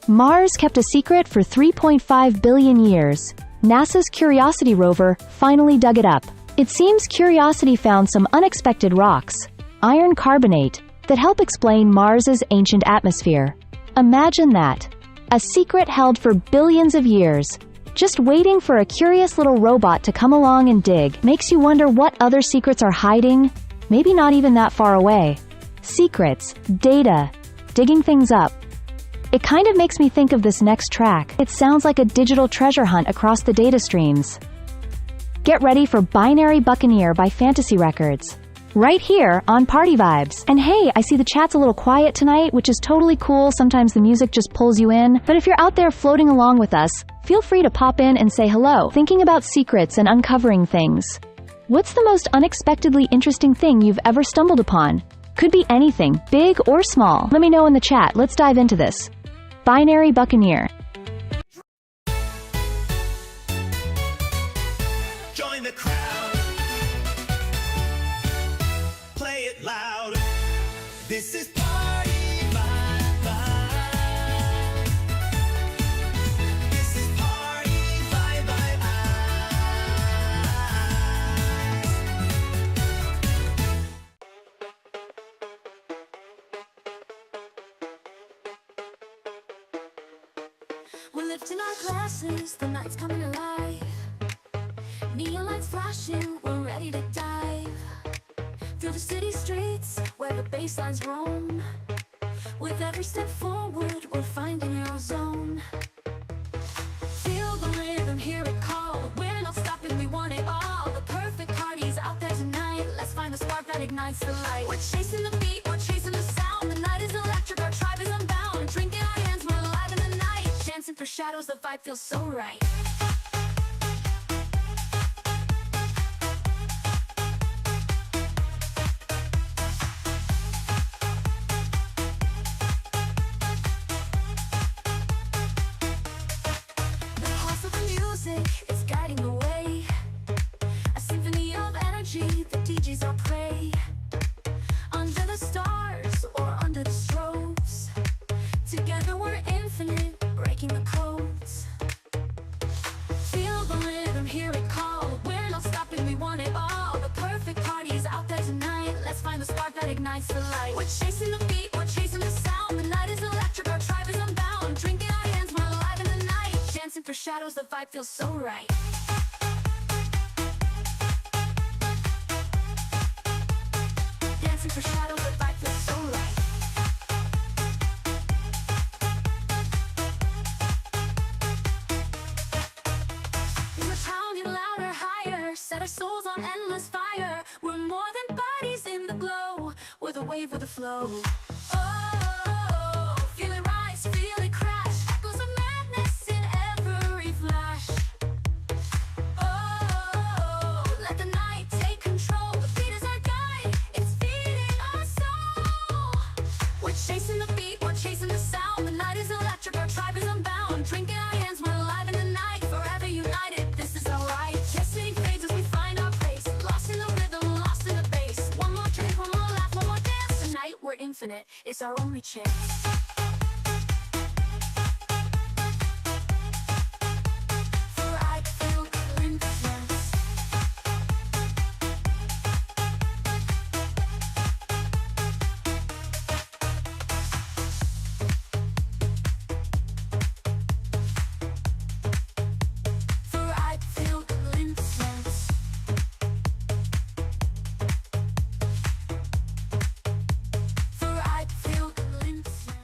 Mars kept a secret for 3.5 billion years. NASA's Curiosity rover finally dug it up. It seems Curiosity found some unexpected rocks, iron carbonate, that help explain Mars's ancient atmosphere. Imagine that. A secret held for billions of years, just waiting for a curious little robot to come along and dig. Makes you wonder what other secrets are hiding, maybe not even that far away. Secrets, data, digging things up. It kind of makes me think of this next track. It sounds like a digital treasure hunt across the data streams. Get ready for Binary Buccaneer by Fantasy Records. Right here on Party Vibes. And hey, I see the chat's a little quiet tonight, which is totally cool. Sometimes the music just pulls you in. But if you're out there floating along with us, feel free to pop in and say hello. Thinking about secrets and uncovering things. What's the most unexpectedly interesting thing you've ever stumbled upon? Could be anything, big or small. Let me know in the chat. Let's dive into this. Binary Buccaneer. Join the crowd. This is party vibe. This is party vibe. We're lifting our glasses, the night's coming alive. Neon lights flashing, we're ready to dive through the city streets where the bass lines roam. With every step forward, we're finding our zone. Feel the rhythm, hear it call. We're not stopping, we want it all. The perfect party's out there tonight. Let's find the spark that ignites the light. We're chasing the beat, we're chasing the sound. The night is electric, our tribe is unbound. Drinking our hands, we're alive in the night. Dancing for shadows, the vibe feels so right. It's guiding the way, a symphony of energy, the DJs all play. Under the stars or under the strobes, together we're infinite, breaking the codes. Feel the rhythm, hear it call. We're not stopping, we want it all. The perfect party's out there tonight. Let's find the spark that ignites the light. We're chasing the beat, we're chasing the sound. The night is electric, our tribe is unbound. Drinking our hands, we're alive in the night. Dancing for shadows, the vibe feels so right. Dancing for shadows, the vibe feels so right. We're pounding louder, higher. Set our souls on endless fire. We're more than bodies in the glow. We're the wave, we're the flow. Oh, feel it rise, feel it crash. Echoes of madness in every flash. Oh, let the night take control. The beat is our guide, it's feeding our soul. We're chasing the beat, we're chasing the sound. The night is electric, our tribe is unbound. Drinking our hands, we're alive in the night. Forever united, this is our right. Destiny fades as we find our place. Lost in the rhythm, lost in the bass. One more drink, one more laugh, one more dance. Tonight we're infinite, it's our only chance.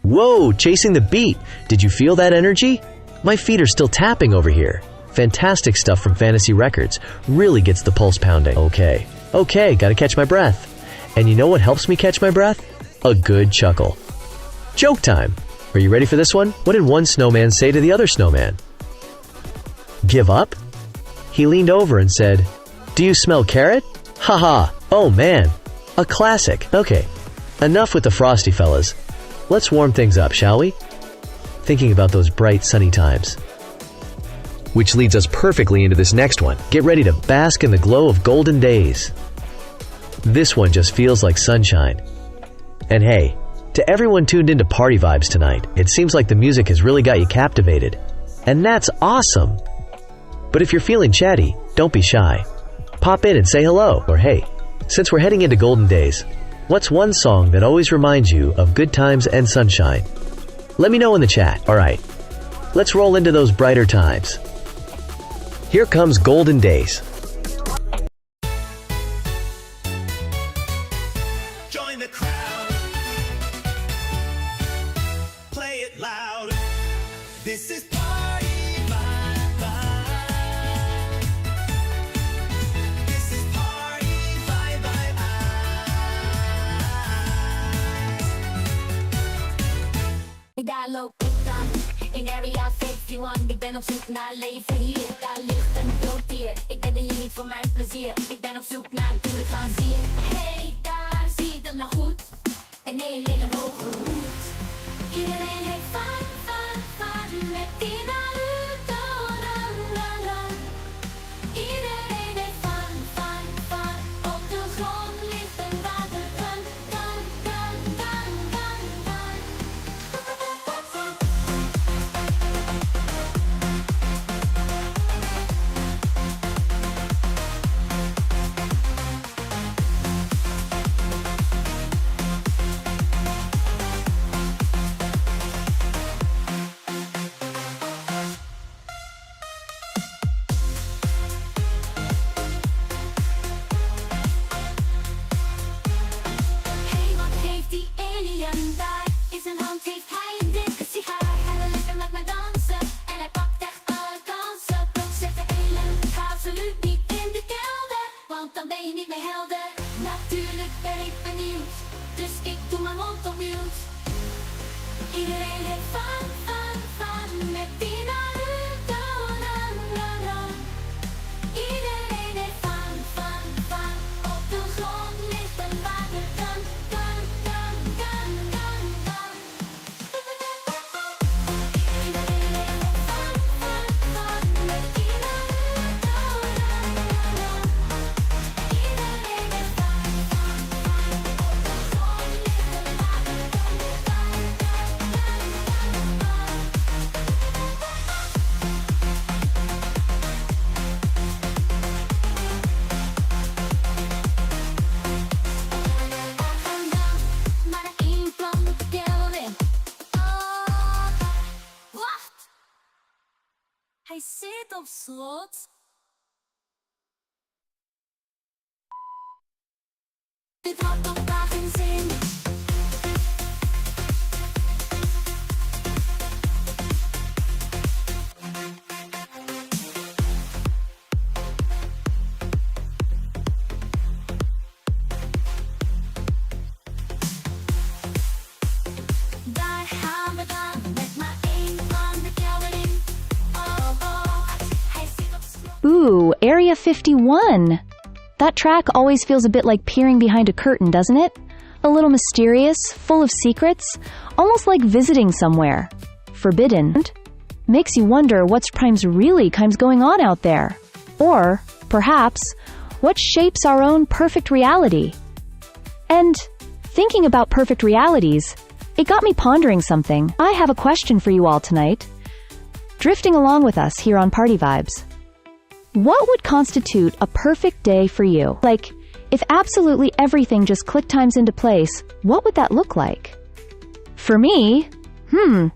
Whoa, chasing the beat. Did you feel that energy? My feet are still tapping over here. Fantastic stuff from Fantasy Records. Really gets the pulse pounding. Okay, gotta catch my breath. And you know what helps me catch my breath? A good chuckle. Joke time. Are you ready for this one? What did one snowman say to the other snowman? Give up? He leaned over and said, "Do you smell carrot?" Haha, oh man. A classic. Okay, enough with the frosty fellas. Let's warm things up, shall we? Thinking about those bright, sunny times. Which leads us perfectly into this next one. Get ready to bask in the glow of golden days. This one just feels like sunshine. And hey, to everyone tuned into Party Vibes tonight, it seems like the music has really got you captivated. And that's awesome! But if you're feeling chatty, don't be shy. Pop in and say hello, or hey, since we're heading into golden days, what's one song that always reminds you of good times and sunshine? Let me know in the chat. Alright, let's roll into those brighter times. Here comes Golden Days. Join the crowd. Play it loud. This is party vibe. This is party vibe. Ik daar loop ik dan, in area 51. Ik ben op zoek naar leven hier. Daar ligt een dood dier. Ik ben er hier niet voor mijn plezier. Ik ben op zoek naar een toer van zier. Hey, daar zie je nog goed. En nee, in een hoge hoed. Iedereen heeft fun met die Naruto. Iedereen heeft fun. Op de grond ligt een water. dan ben je niet meer helder. Natuurlijk ben ik benieuwd, dus ik doe mijn mond op mute. Iedereen heeft fun, fun, fun met die Naruto, run, run, run. Iedereen heeft fun, fun, fun. Op de grond ligt een waterkan, kan, kan, kan, kan, kan. Iedereen heeft fun, fun, fun met die Naruto, run, run, run. Iedereen heeft fun, fun, fun. Op de grond ligt een waterkan, kan, kan, kan, kan, kan. Maar één plan moet ik in. Oh, wacht! Hij zit op slot. Dit had totaal geen zin. Daar gaan we dan met maar één man de kelder in. Oh, oh, hij zit op slot. Ooh, Area 51. That track always feels a bit like peering behind a curtain, doesn't it? A little mysterious, full of secrets, almost like visiting somewhere. Forbidden. Makes you wonder what's really going on out there. Or, perhaps, what shapes our own perfect reality. And, thinking about perfect realities, it got me pondering something. I have a question for you all tonight. Drifting along with us here on Party Vibes. What would constitute a perfect day for you? Like, if absolutely everything just times into place, what would that look like? For me,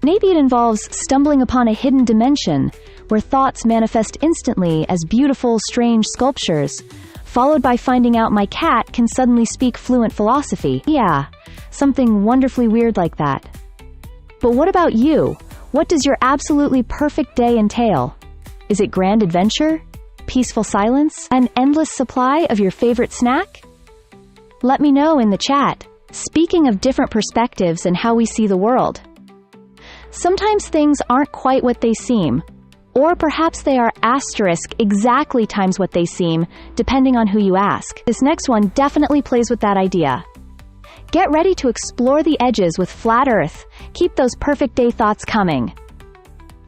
maybe it involves stumbling upon a hidden dimension where thoughts manifest instantly as beautiful, strange sculptures, followed by finding out my cat can suddenly speak fluent philosophy. Yeah, something wonderfully weird like that. But what about you? What does your absolutely perfect day entail? Is it grand adventure? Peaceful silence? An endless supply of your favorite snack? Let me know in the chat. Speaking of different perspectives and how we see the world. Sometimes things aren't quite what they seem. Or perhaps they are exactly times what they seem, depending on who you ask. This next one definitely plays with that idea. Get ready to explore the edges with Flat Earth. Keep those perfect day thoughts coming.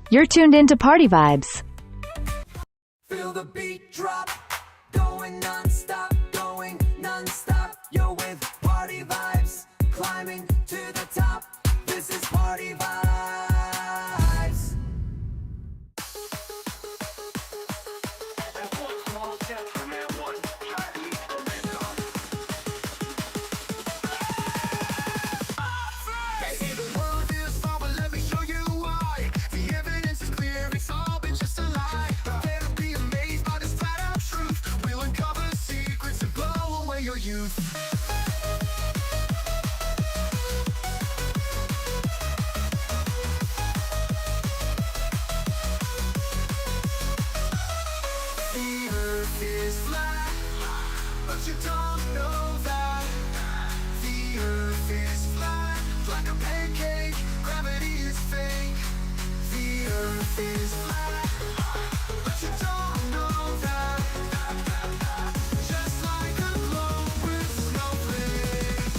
You're tuned into Party Vibes. Feel the beat drop, going non-stop, yo with party vibes, climbing to the top, this is party vibes. They say the world is small, but let me show you why. The evidence is clear, it's all been just a lie. Prepare to be amazed by this flat out truth. We'll uncover secrets and blow away your youth. The earth is flat, but you don't know that. The earth is flat, like a pancake, gravity is fake. The earth is flat, but you don't know that. Just like a globe with snowflakes.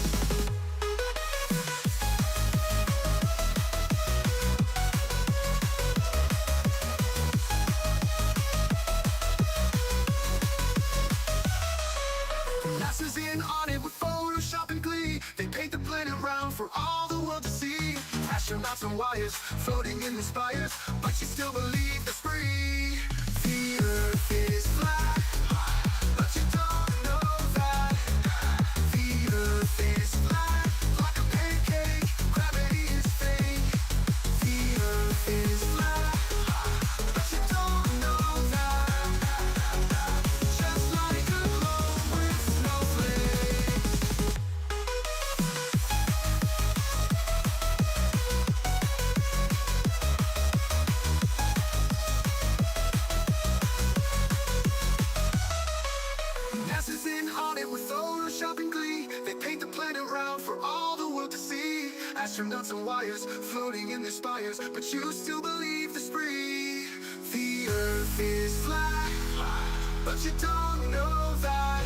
NASA's in on it with Photoshop and Glee. They paint the planet round for all the world to see. Astronauts on wires, floating in the spires, but you still believe it's free. The earth is flat, but you don't know that. The earth is flat, like a pancake, gravity is fake. The earth is flat, but you don't know that. Just like a globe with snowflakes. NASA's in on it with Photoshop and glee. They paint the planet round for all the world to see. Astronauts and wires floating in their spires, but you still believe the spree. The Earth is flat, but you don't know that.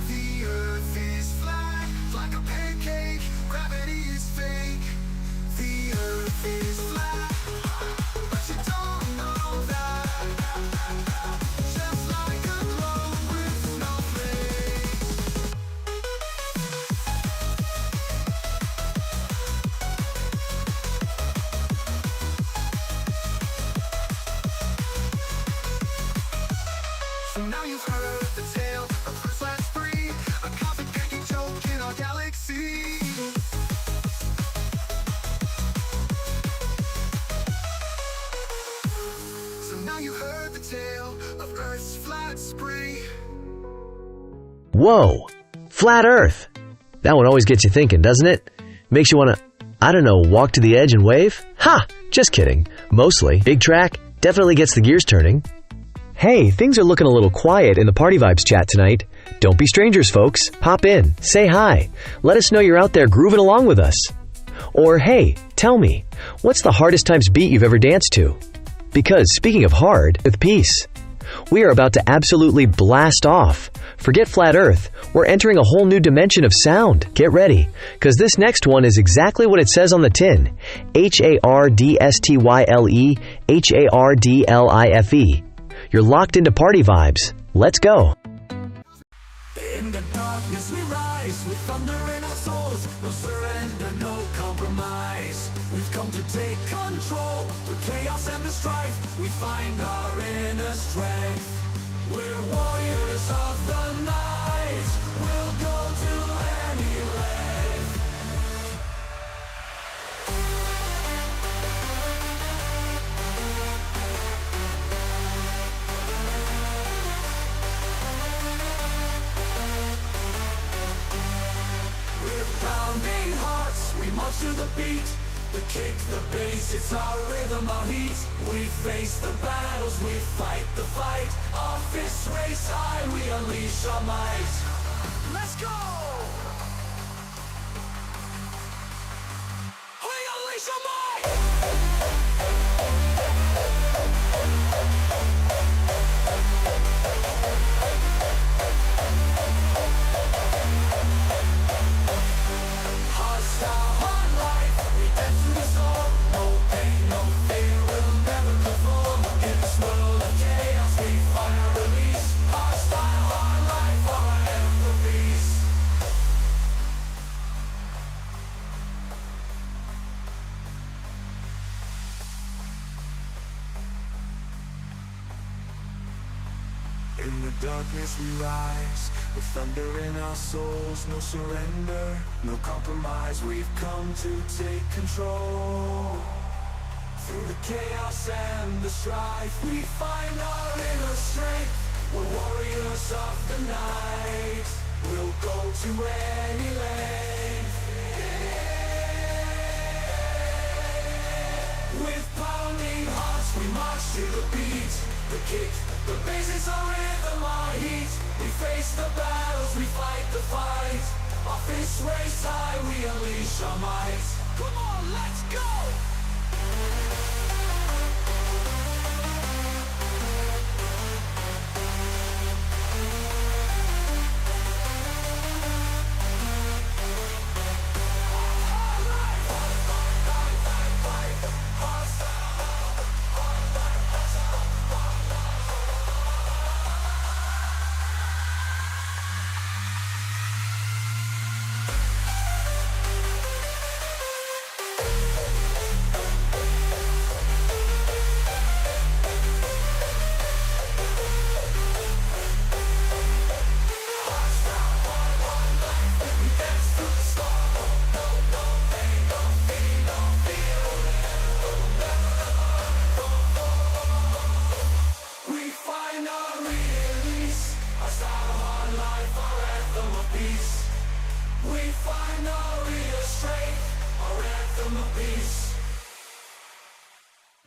The Earth is flat, like a pancake. Gravity is fake. The Earth is flat, but you don't know that. Just like a globe with snowflakes. So now you've heard the tale of Earth's last spree, a cosmic pancake joke in our galaxy. So now you heard the tale of Earth's flat spree. Whoa! Flat Earth! That one always gets you thinking, doesn't it? Makes you want to, I don't know, walk to the edge and wave? Ha! Just kidding. Mostly. Big track definitely gets the gears turning. Hey, things are looking a little quiet in the Party Vibes chat tonight. Don't be strangers, folks. Pop in, say hi. Let us know you're out there grooving along with us. Or hey, tell me, what's the hardest times beat you've ever danced to? Because speaking of hard, with peace, we are about to absolutely blast off. Forget flat Earth. We're entering a whole new dimension of sound. Get ready, because this next one is exactly what it says on the tin. HARDSTYLE, HARDLIFE. You're locked into Party Vibes. Let's go. In the darkness we rise, with thunder in our souls. No surrender, no compromise. We've come to take control. With chaos and the strife, we find our inner strength. We're warriors of the night. We'll go to any length. We're pounding hearts, we march to the beat. The kick, the bass, it's our rhythm, our heat. We face the battles, we fight the fight. Our fists raise high, we unleash our might. Let's go! We unleash our might! Hostile on life, we dance through the storm. No pain, no fear, we'll never conform. In this world of chaos, we find our release. Hostile on life, forever peace. In the darkness we rise, with thunder in our souls. No surrender, no compromise. We've come to take control. Through the chaos and the strife, we find our inner strength. We're warriors of the night. We'll go to any length. With pounding hearts, we march to the beat. The kick, the bass is our rhythm, our heat. We face the battles, we fight the fight. Our fists raise high, we unleash our might. Come on, let's go!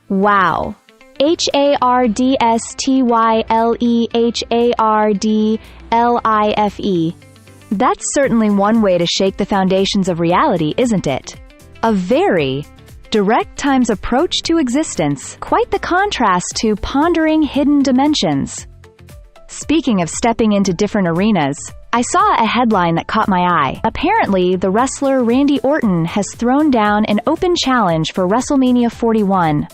Wow. HARDSTYLEHARDLIFE. That's certainly one way to shake the foundations of reality, isn't it? A very direct times approach to existence, quite the contrast to pondering hidden dimensions. Speaking of stepping into different arenas, I saw a headline that caught my eye. Apparently, the wrestler Randy Orton has thrown down an open challenge for WrestleMania 41.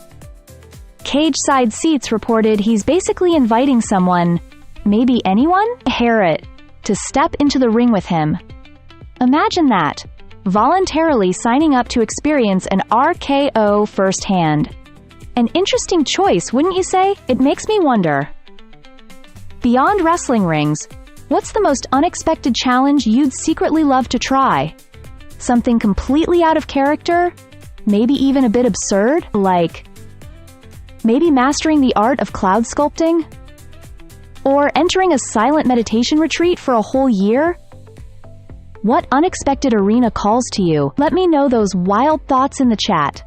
Cage-side Seats reported he's basically inviting someone, maybe anyone, Harrot, to step into the ring with him. Imagine that, voluntarily signing up to experience an RKO firsthand. An interesting choice, wouldn't you say? It makes me wonder. Beyond wrestling rings, what's the most unexpected challenge you'd secretly love to try? Something completely out of character? Maybe even a bit absurd? Like, maybe mastering the art of cloud sculpting? Or entering a silent meditation retreat for a whole year? What unexpected arena calls to you? Let me know those wild thoughts in the chat.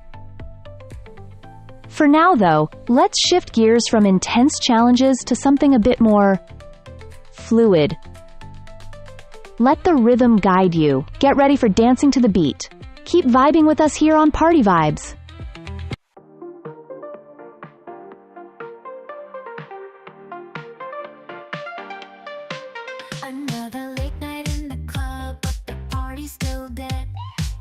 For now, though, let's shift gears from intense challenges to something a bit more fluid. Let the rhythm guide you. Get ready for dancing to the beat. Keep vibing with us here on Party Vibes. Another late night in the club, but the party's still dead.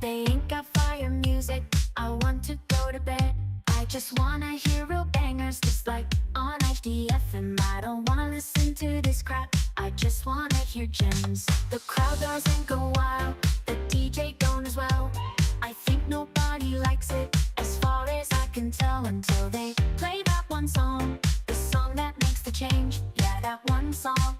They ain't got fire music, I want to go to bed. I just wanna hear real bangers, just like on HDFM. I don't wanna listen to this crap, I just wanna hear gems. The crowd doesn't go wild, the DJ don't as well. I think nobody likes it, as far as I can tell, until they play that one song, the song that makes the change. Yeah, that one song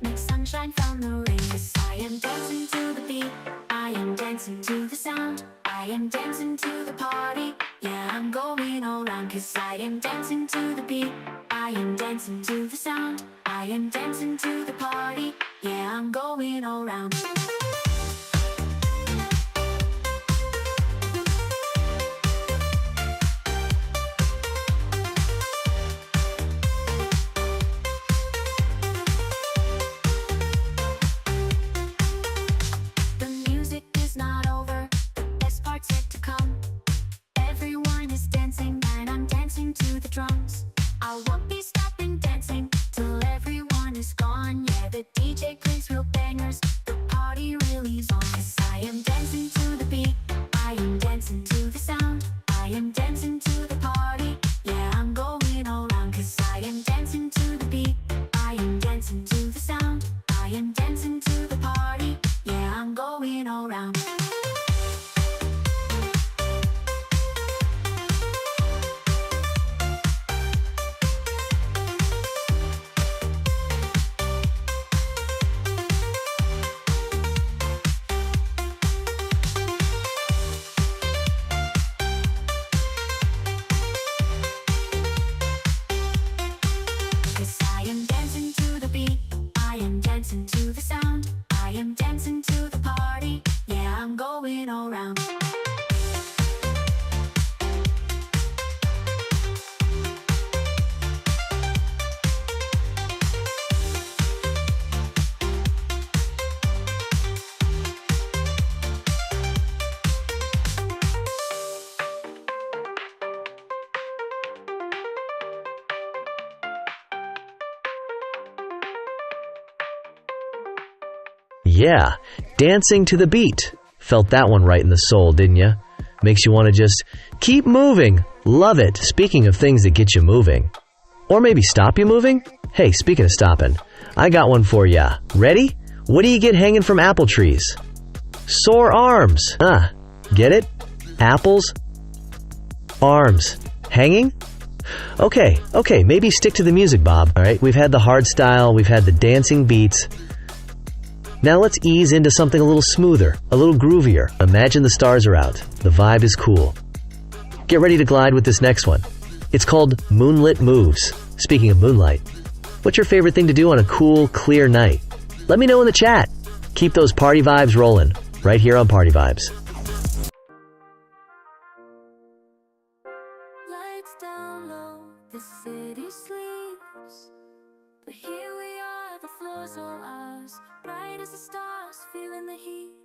make sunshine from the rain. 'Cause I am dancing to the beat, I am dancing to the sound, I am dancing to the party. Yeah, I'm going all around. 'Cause I am dancing to the beat, I am dancing to the sound, I am dancing to the party. Yeah, I'm going all around. To the drums, I won't be stopping dancing till everyone is gone. Yeah, the DJ plays real bangers, the party really is on. 'Cause I am dancing to the beat, I am dancing to the sound, I am dancing to the party. Yeah, I'm going all around. 'Cause I am dancing to the beat, I am dancing to the sound, I am dancing to the party. Yeah, I'm going all around. To the sound, I am dancing to the party. Yeah, I'm going all around. Yeah, dancing to the beat. Felt that one right in the soul, didn't ya? Makes you want to just keep moving. Love it. Speaking of things that get you moving. Or maybe stop you moving? Hey, speaking of stopping, I got one for ya. Ready? What do you get hanging from apple trees? Sore arms. Get it? Apples? Arms. Hanging? Okay, maybe stick to the music, Bob. Alright, we've had the hard style, we've had the dancing beats. Now let's ease into something a little smoother, a little groovier. Imagine the stars are out. The vibe is cool. Get ready to glide with this next one. It's called Moonlit Moves. Speaking of moonlight, what's your favorite thing to do on a cool, clear night? Let me know in the chat. Keep those party vibes rolling, right here on Party Vibes. Lights down low, as the stars, feeling the heat,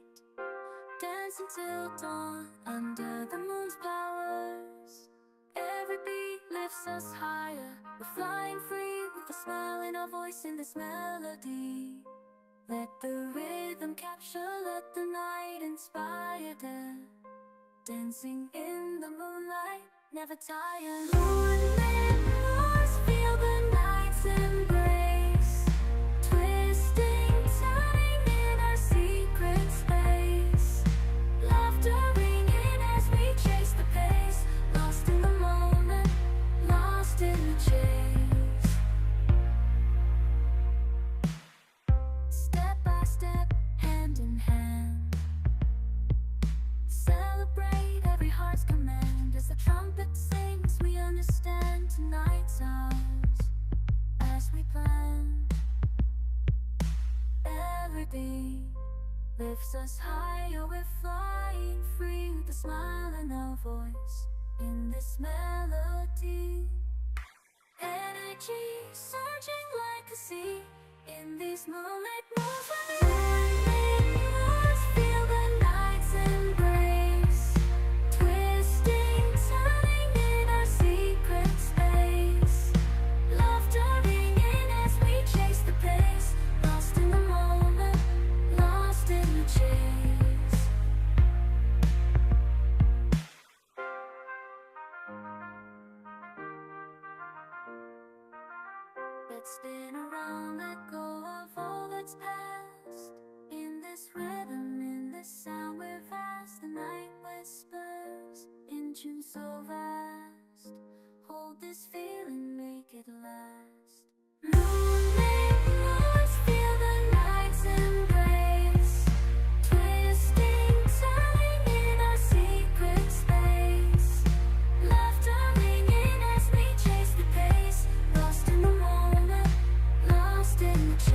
dancing till dawn under the moon's powers. Every beat lifts us higher, we're flying free with a smile in our voice in this melody. Let the rhythm capture, let the night inspire them. Dancing in the moonlight, never tired. Moonlit moons, feel the night's embrace. Twisting, turning in our secret space. Laughter ringing as we chase the pace. Lost in the moment, lost in the chase. Step by step, hand in hand. Celebrate every heart's command. As the trumpet sings, we understand tonight's ours. As we plan, every beat lifts us higher. We're flying free with a smile in our voice in this melody. Energy surging like a sea in these moonlit moons. Moonlit moons, feel the night's embrace. Twisting, turning in our secret space. Laughter ringing as we chase the pace. Lost in the moment, lost in the chase. Let's spin around, let go of all that's past. In this rhythm, in this sound, we're vast. The night whispers, in tune so vast. Hold this feeling, make it last. Moonlit moons, feel the night's embrace. Twisting, turning in our secret space. Laughter ringing as we chase the pace. Lost in the moment, lost in the chase.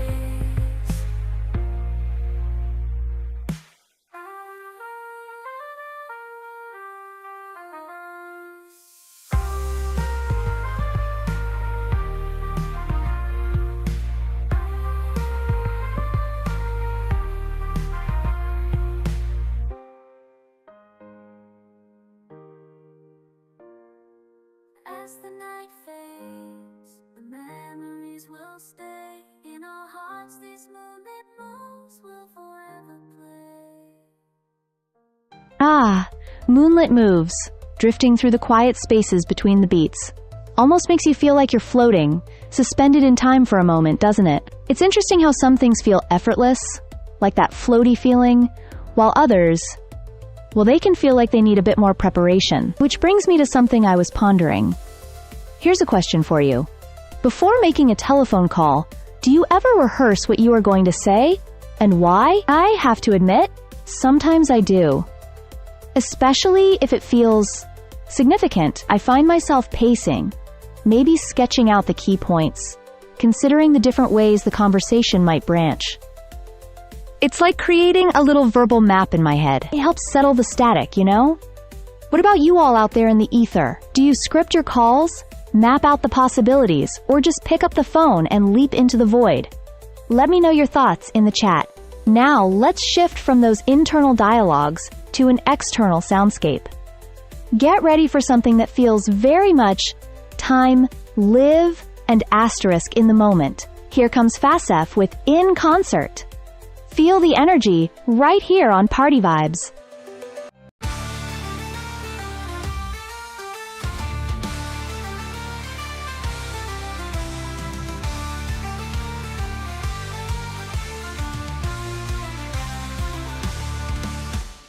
As the night fades, the memories will stay in our hearts. These moonlit moons will forever play. Ah, moonlit moves, drifting through the quiet spaces between the beats. Almost makes you feel like you're floating, suspended in time for a moment, doesn't it? It's interesting how some things feel effortless, like that floaty feeling, while others, well, they can feel like they need a bit more preparation. Which brings me to something I was pondering. Here's a question for you. Before making a telephone call, do you ever rehearse what you are going to say? And why? I have to admit, sometimes I do. Especially if it feels significant. I find myself pacing, maybe sketching out the key points, considering the different ways the conversation might branch. It's like creating a little verbal map in my head. It helps settle the static, you know? What about you all out there in the ether? Do you script your calls, map out the possibilities, or just pick up the phone and leap into the void? Let me know your thoughts in the chat. Now, let's shift from those internal dialogues to an external soundscape. Get ready for something that feels very much time, live, and asterisk in the moment. Here comes FASF with In Concert. Feel the energy right here on Party Vibes.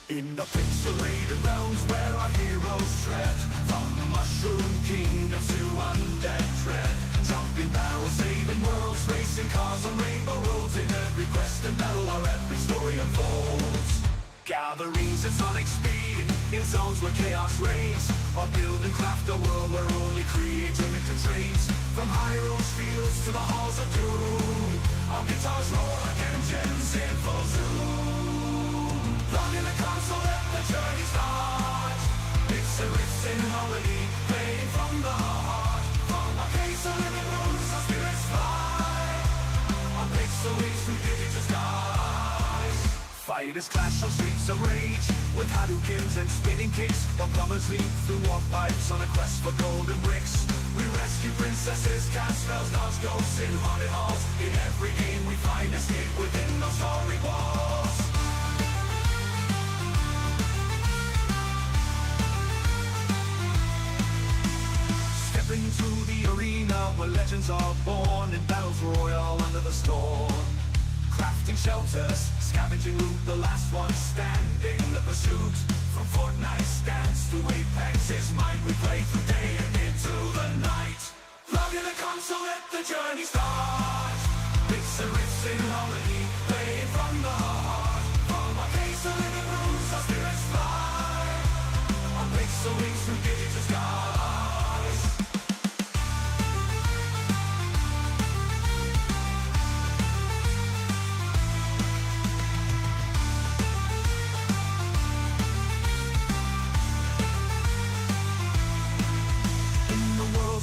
In the pixelated realms where our heroes tread, from the mushroom kingdom to undead dread, jumping barrels, saving worlds, racing cars on rainbow roads. In every quest and battle our epic story unfolds. Gatherings at sonic speed, in zones where chaos reigns, or build and craft a world where only creativity trains. From Hyro's fields to the halls of doom, our guitars roar like engines in full zoom. Plug in the console, let the journey start. Bits and riffs in harmony, playing from the heart. From our case of living rooms, our spirits fly. On pixel wings through digital sky. Fighters clash on streets of rage, with Hadoukens and spinning kicks, while plumbers leap through warp pipes on a quest for golden bricks. We rescue princesses, cast spells, dodge ghosts in haunted halls. In every game we find escape within those story walls. Step into the arena where legends are born, in battles royal under the storm. Crafting shelters, scavenging loot, the last one standing. The pursuit from Fortnite's dance to Apex is mine. We play through day and into the night. Plug in the console, let the journey start. Bits and riffs in harmony, playing from the heart. From our case of living rooms, our spirits fly. On pixel wings through digital skies.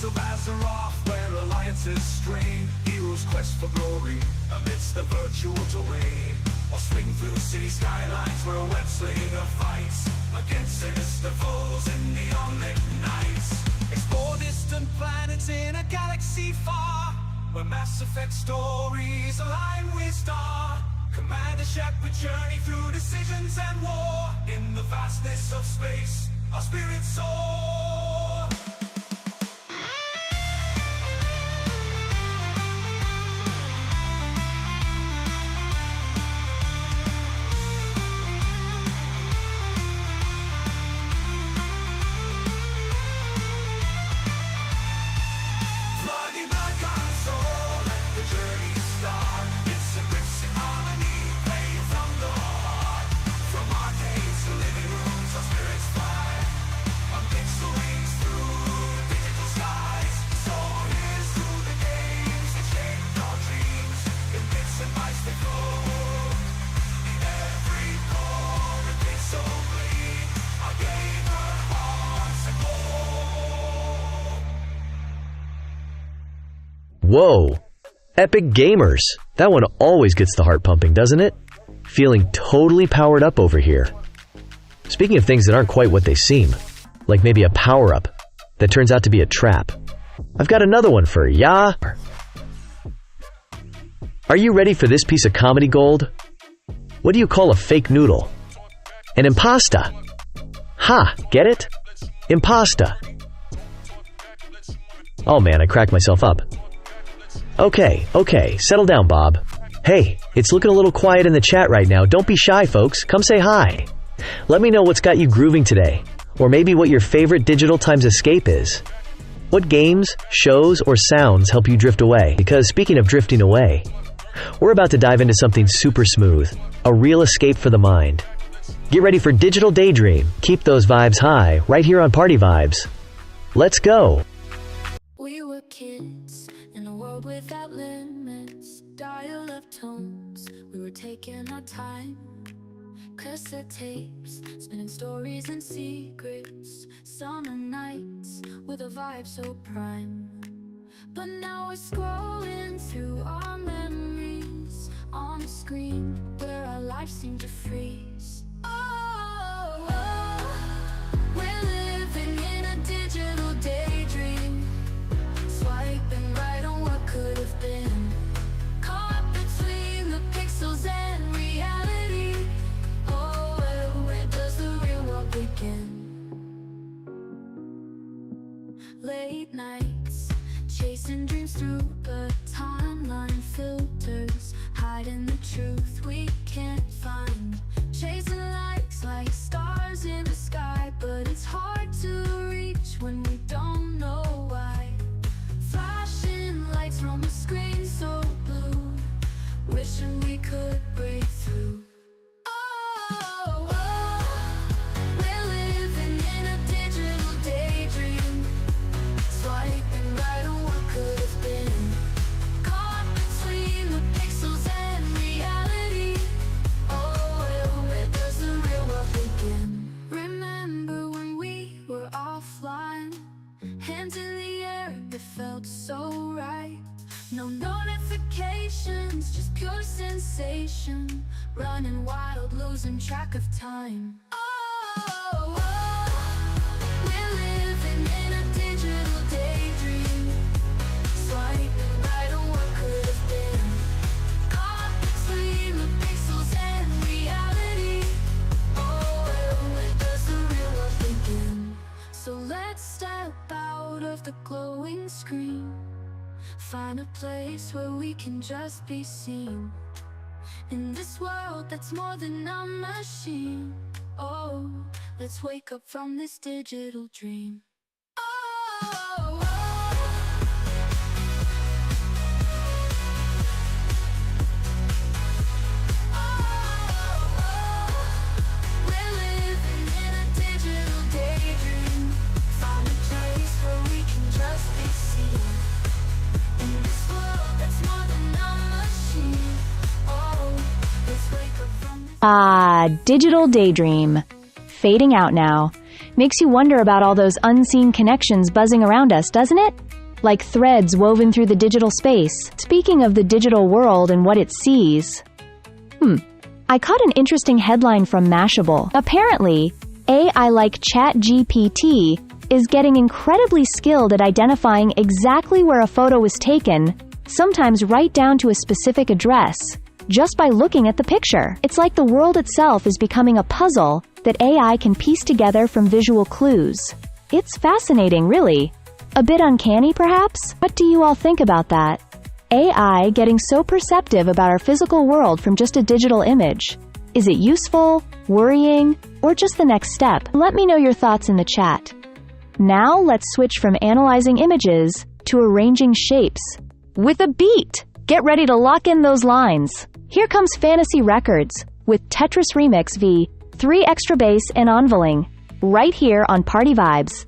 Of Azeroth, where alliances strain, heroes quest for glory amidst the virtual terrain. Or swing through city skylines where a web slinger fights against sinister foes in neon-lit nights. Explore distant planets in a galaxy far, where Mass Effect stories align with star. Command a shepherd journey through decisions and war. In the vastness of space, our spirits soar. Whoa! Epic Gamers! That one always gets the heart pumping, doesn't it? Feeling totally powered up over here. Speaking of things that aren't quite what they seem, like maybe a power-up that turns out to be a trap, I've got another one for ya! Are you ready for this piece of comedy gold? What do you call a fake noodle? An impasta! Ha! Get it? Impasta! Oh man, I cracked myself up. Okay, settle down, Bob. Hey, it's looking a little quiet in the chat right now. Don't be shy, folks. Come say hi. Let me know what's got you grooving today, or maybe what your favorite digital times escape is. What games, shows, or sounds help you drift away? Because speaking of drifting away, we're about to dive into something super smooth, a real escape for the mind. Get ready for Digital Daydream. Keep those vibes high, right here on Party Vibes. Let's go. We were kids in a world without limits, dial-up tones, we were taking our time. Cassette tapes, spinning stories and secrets, summer nights with a vibe so prime. But now we're scrolling through our memories on a screen where our lives seem to freeze. We're living in a digital daydream, swiping right on what could have been, caught between the pixels and reality. Oh well, where does the real world begin? Late nights, chasing dreams through the timeline filters, hiding the truth we can't find, chasing lights like stars in the sky, but it's hard to reach when we don't know why. Flashing lights from a screen so blue, wishing we could break through. We're living in a digital daydream, swiping right on what could have been, caught between the pixels and reality. Oh well, where does the real world begin? Remember when we were offline, hands in the air, it felt so right. No notifications, just pure sensation. connection, running wild, losing track of time. Oh, we're living in a digital daydream. Swipe right on what could have been. Caught between the pixels and reality. Oh, where does the real world begin? So let's step out of the glowing screen. Find a place where we can just be seen. In this world that's more than a machine. Oh, let's wake up from this digital dream. Oh, we're living in a digital daydream. Find a place where we can just be seen. In this world that's more than a machine. Oh, let's wake up from this Digital daydream. Fading out now. Makes you wonder about all those unseen connections buzzing around us, doesn't it? Like threads woven through the digital space. Speaking of the digital world and what it sees. I caught an interesting headline from Mashable. Apparently, AI like ChatGPT is getting incredibly skilled at identifying exactly where a photo was taken, sometimes right down to a specific address, just by looking at the picture. It's like the world itself is becoming a puzzle that AI can piece together from visual clues. It's fascinating, really. A bit uncanny, perhaps? What do you all think about that? AI getting so perceptive about our physical world from just a digital image. Is it useful, worrying, or just the next step? Let me know your thoughts in the chat. Now let's switch from analyzing images to arranging shapes. With a beat! Get ready to lock in those lines. Here comes Fantasy Records with Tetris Remix v 3 Extra Bass and Enveling, right here on Party Vibes.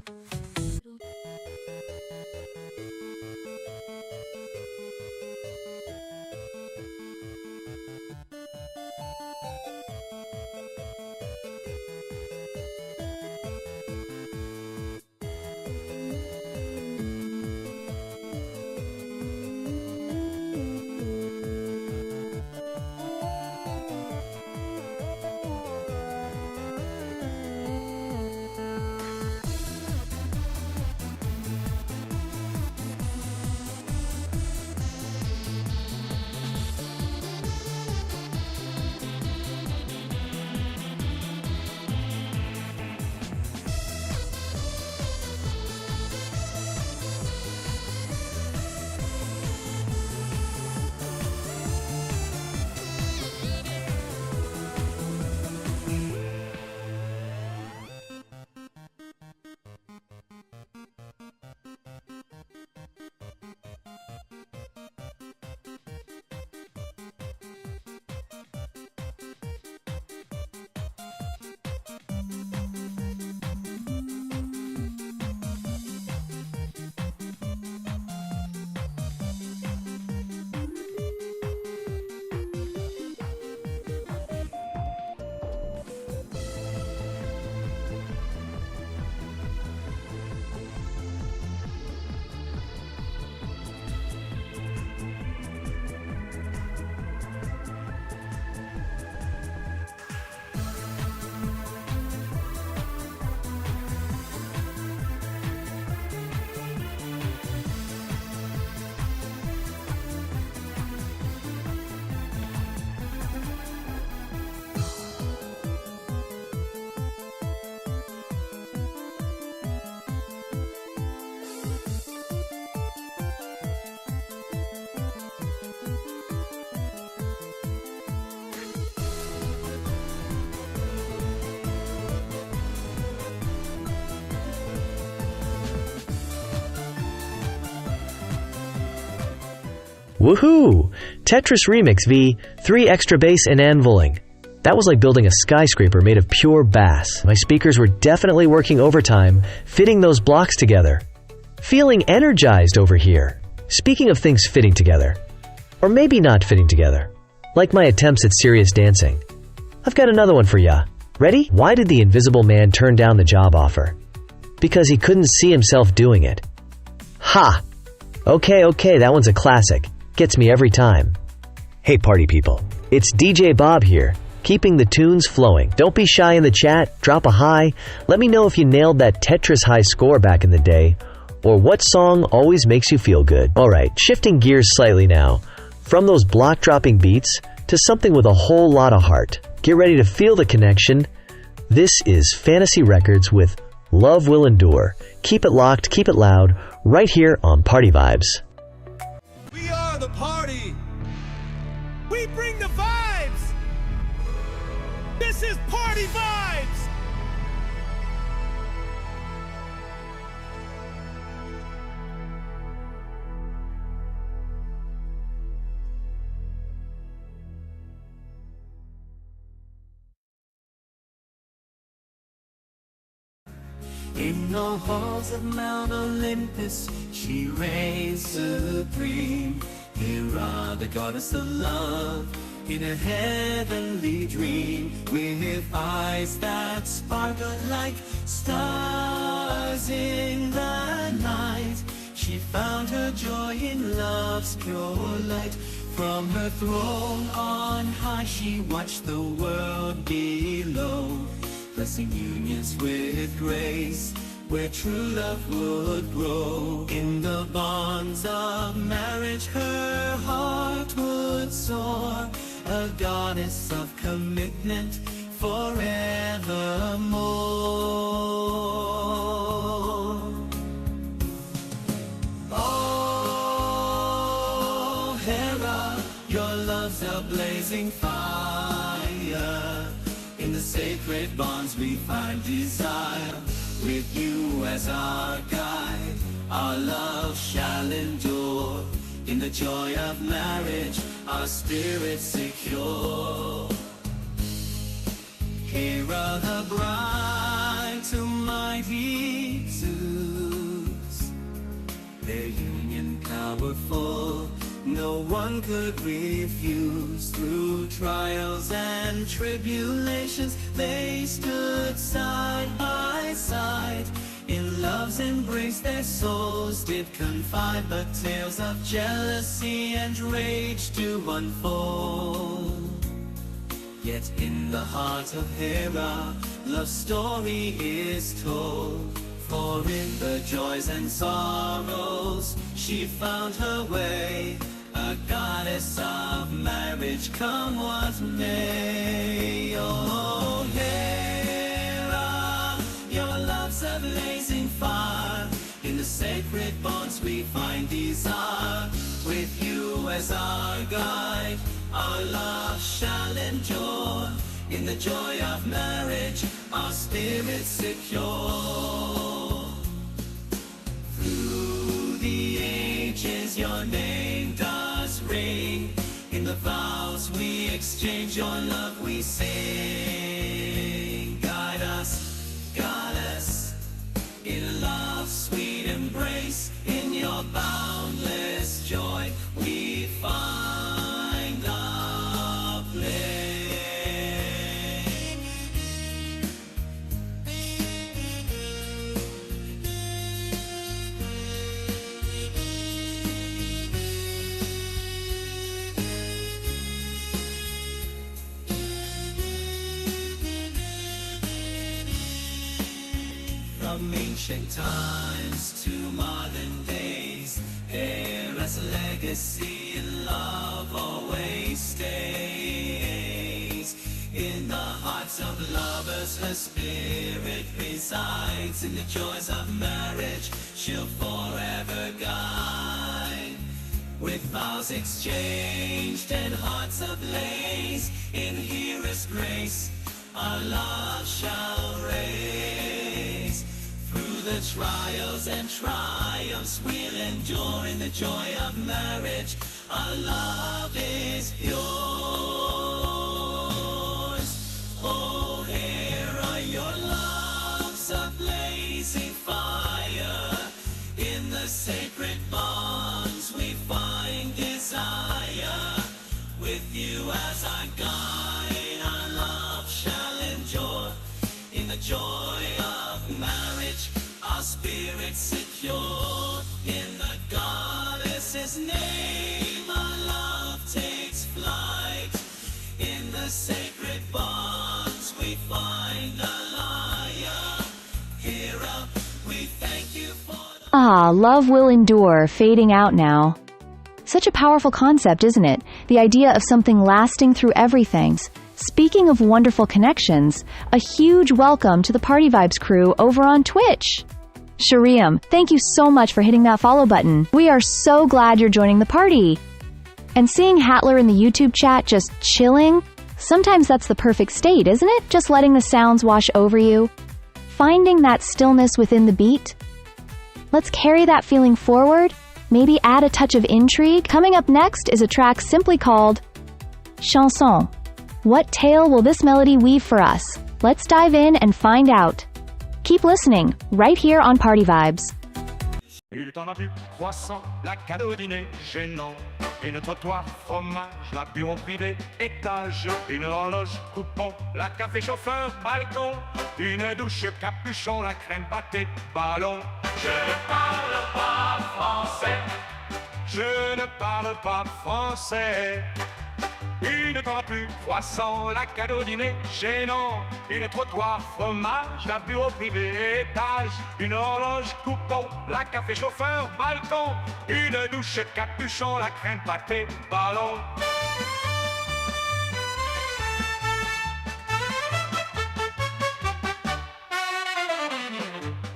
Woohoo! Tetris Remix v 3 Extra Bass and Enveling. That was like building a skyscraper made of pure bass. My speakers were definitely working overtime, fitting those blocks together. Feeling energized over here. Speaking of things fitting together. Or maybe not fitting together. Like my attempts at serious dancing. I've got another one for ya. Ready? Why did the Invisible Man turn down the job offer? Because he couldn't see himself doing it. Ha! Okay, that one's a classic. Gets me every time. Hey party people, It's DJ Bob here, keeping the tunes flowing. Don't be shy in the chat, drop a hi. Let me know if you nailed that Tetris high score back in the day, or what song always makes you feel good. Alright, shifting gears slightly now, from those block-dropping beats to something with a whole lot of heart. Get ready to feel the connection. This is Fantasy Records with Love Will Endure. Keep it locked, keep it loud, right here on Party Vibes. We are the party. We bring the vibes. This is Party Vibes. In the halls of Mount Olympus, she reigns supreme. Hera, the goddess of love, in a heavenly dream, with eyes that sparkle like stars in the night. She found her joy in love's pure light. From her throne on high, she watched the world below, blessing unions with grace, where true love would grow. In the bonds of marriage, her heart would soar, a goddess of commitment forevermore. Oh, Hera, your love's a blazing fire. In the sacred bonds we find desire. With you as our guide, our love shall endure. In the joy of marriage, our spirits secure. Hera, the bride to mighty Zeus, their union powerful, no one could refuse. Through trials and tribulations, they stood side by side. In love's embrace their souls did confide, but tales of jealousy and rage do unfold. Yet in the heart of Hera, love's story is told. For in the joys and sorrows, she found her way, a goddess of marriage, come what may. Oh, Hera, your love's a blazing fire. In the sacred bonds we find desire. With you as our guide, our love shall endure. In the joy of marriage, our spirits secure. Through the ages your name does ring. In the vows we exchange, your love we sing. Guide us, goddess, in love's sweet embrace. In your boundless joy we find our place. From ancient times to modern days, Hera's legacy in love always stays. In the hearts of lovers her spirit resides. In the joys of marriage she'll forever guide. With vows exchanged and hearts ablaze, in Hera's grace our love shall raise. Through the trials and triumphs we'll endure. In the joy of marriage our love is yours. Oh, Hera, your love's a blazing fire. In the sacred bonds we find desire. With you as our guide, our love shall endure. In the joy of marriage, our spirits secure. In the goddess's name, our love takes flight. sacred bonds we find the liar. Hear up, we thank you for the... Ah, love will endure, fading out now. Such a powerful concept, isn't it? The idea of something lasting through everything. Speaking of wonderful connections, a huge welcome to the Party Vibes crew over on Twitch. Shariam, thank you so much for hitting that follow button. We are so glad you're joining the party. And seeing Hatler in the YouTube chat just chilling, sometimes that's the perfect state, isn't it? Just letting the sounds wash over you. Finding that stillness within the beat. Let's carry that feeling forward. Maybe add a touch of intrigue. Coming up next is a track simply called Chanson. What tale will this melody weave for us? Let's dive in and find out. Keep listening, right here on Party Vibes. Il t'en a plus 300, la cadeau dîner gênant. Une trottoir, fromage, la bureau privé, étage, une horloge, coupon, la café chauffeur, balcon, une douche, capuchon, la crème pâtée, ballon. Je ne parle pas français. Je ne parle pas français. Une parapluie, croissant, la cadeau dîner gênant. Une trottoir, fromage, la bureau privé, étage. Une horloge, coupon, la café chauffeur, balcon. Une douche, capuchon, la crème pâtée, ballon.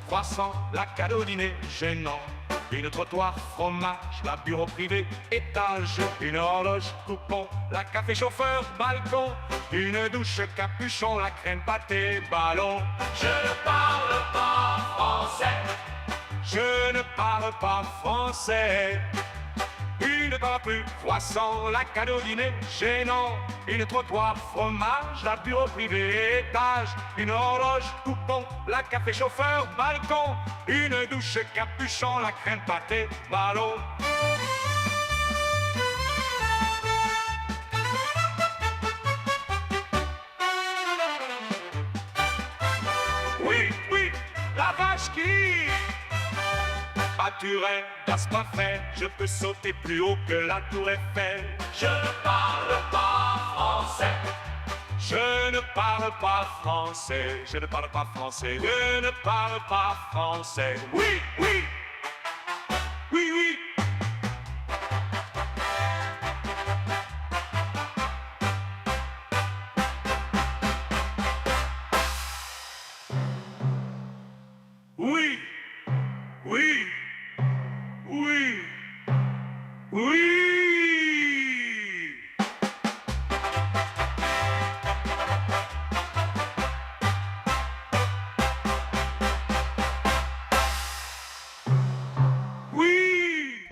Croissant, la cadeau dîner gênant. Une trottoir, fromage, la bureau privé, étage. Une horloge, coupon, la café chauffeur, balcon. Une douche, capuchon, la crème pâtée, ballon. Je ne parle pas français. Je ne parle pas français. Une parapluie, croissant, la cadeau dîner gênant. Une trottoir, fromage, la bureau privé, étage. Une horloge, coupon, la café chauffeur, balcon. Une douche, capuchon, la crème pâtée, ballon. Oui, oui, la vache qui pâturait, das pas fait, je peux sauter plus haut que la tour Eiffel. Je ne parle pas français. Je ne parle pas français. Je ne parle pas français. Je ne parle pas français. Oui, oui. Oui, oui. Oui. Oui. Oui. Oui.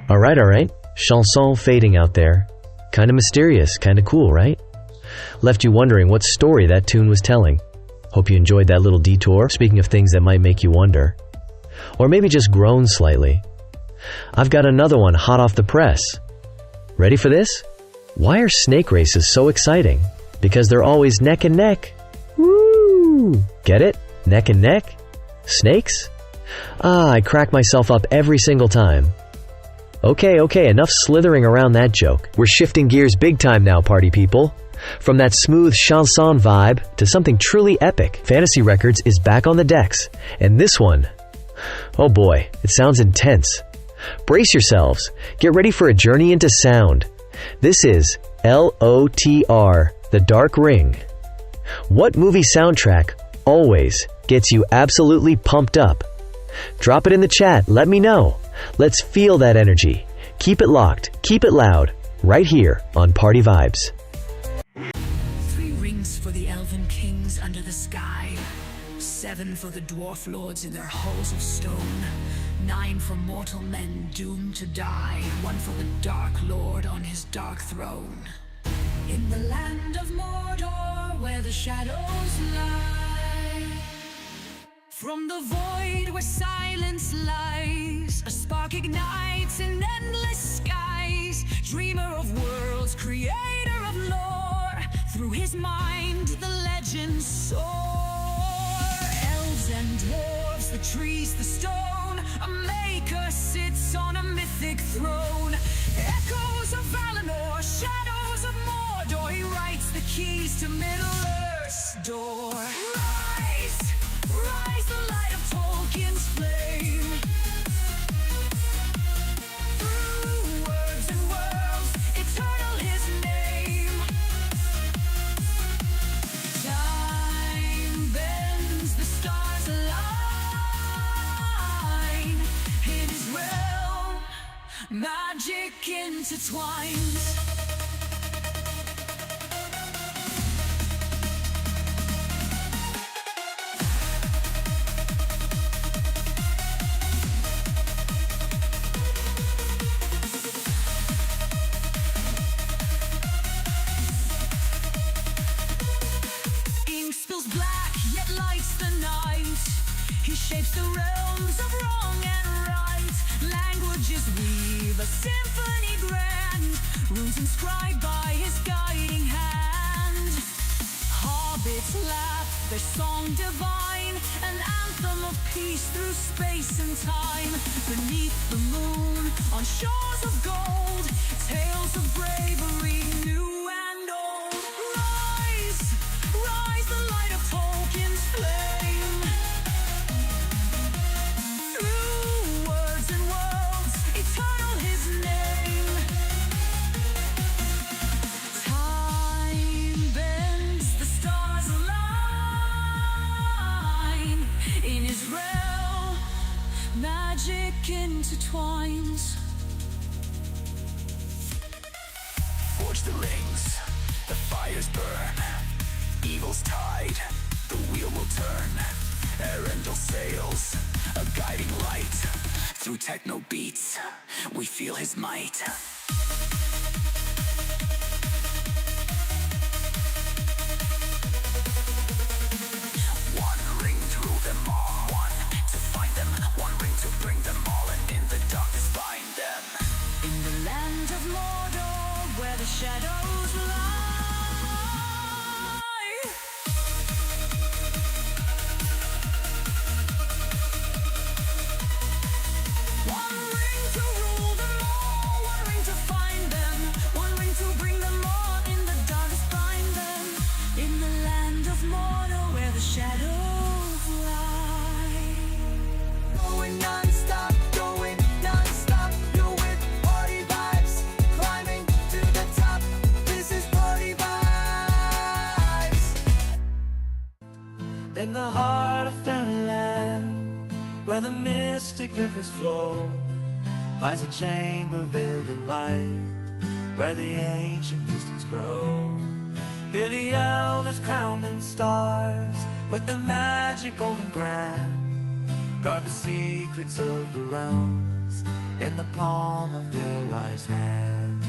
Alright. Chanson fading out there. Kinda mysterious, kinda cool, right? Left you wondering what story that tune was telling. Hope you enjoyed that little detour, speaking of things that might make you wonder. Or maybe just groan slightly. I've got another one hot off the press. Ready for this? Why are snake races so exciting? Because they're always neck and neck. Woo! Get it? Neck and neck? Snakes? I crack myself up every single time. Okay, enough slithering around that joke. We're shifting gears big time now, party people. From that smooth chanson vibe to something truly epic, Fantasy Records is back on the decks. And this one, oh boy, it sounds intense. Brace yourselves. Get ready for a journey into sound. This is LOTR, The Dark Ring. What movie soundtrack always gets you absolutely pumped up? Drop it in the chat, let me know. Let's feel that energy. Keep it locked, keep it loud, right here on Party Vibes. 3 rings for the elven kings under the sky. 7 for the dwarf lords in their halls of stone. 9 for mortal men doomed to die. 1 for the dark lord on his dark throne. In the land of Mordor, where the shadows lie, from the void where silence lies, a spark ignites in endless skies. Dreamer of worlds, creator of lore, through his mind the legends soar. Elves and dwarves, the trees, the stone, a maker sits on a mythic throne. Echoes of Valinor, shadows of Mordor, Mordor, he writes the keys to Middle-earth's door. Rise, rise, the light of Tolkien's flame. Through words and worlds, eternal his name. Time bends, the stars align. In his realm, magic intertwines. He shapes the realms of wrong and right. Languages weave a symphony grand, runes inscribed by his guiding hand. Hobbits laugh, their song divine, an anthem of peace through space and time. Beneath the moon, on shores of gold, tales of bravery, new and old. Rise, rise, the light of Tolkien's flame. Intertwines. Forge the rings, the fires burn. Evil's tide, the wheel will turn. Erendel sails, a guiding light. Through techno beats, we feel his might. One ring to rule them all, one to find them, one ring to bring them all, and in the darkness find them. In the land of Mordor, where the shadows lie. One ring to rule them all, one ring to find them, one ring to bring them all, in the darkness find them. In the land of Mordor, where the shadows lie. Going non-stop, going non-stop. You're with Party Vibes, climbing to the top. This is Party Vibes. In the heart of fairyland, where the mystic rivers flow, lies a chamber built in light, where the ancient mystics grow. Here the elders crowned in stars, with the magic golden brand, guard the secrets of the realms in the palm of their wise hand.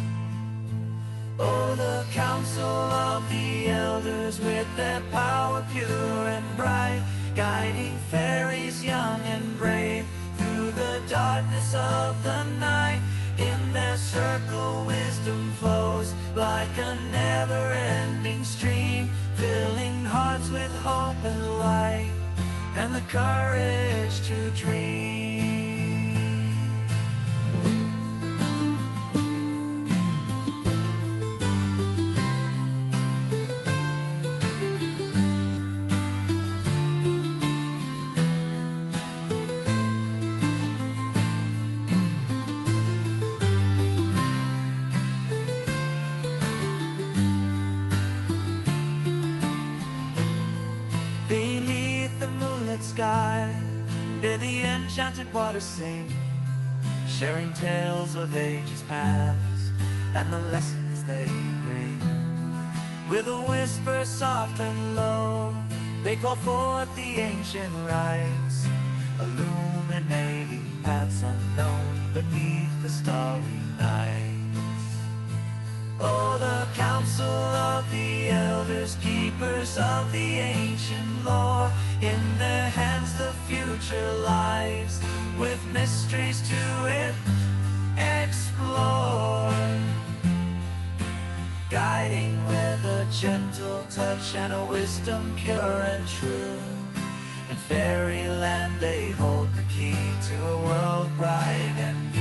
Oh, the council of the elders, with their power pure and bright, guiding fairies young and brave through the darkness of the night. In their circle wisdom flows like a never-ending stream, filling hearts with hope and light, and the courage to dream. Beneath the moonlit sky, near the enchanted waters sing, sharing tales of ages past and the lessons they bring. With a whisper soft and low, they call forth the ancient rites, illuminating paths unknown beneath the starry nights. Oh, the council of the elders, keepers of the ancient lore, in their hands the future lies, with mysteries to explore, guiding with a gentle touch and a wisdom pure and true. In fairyland they hold the key to a world bright and new.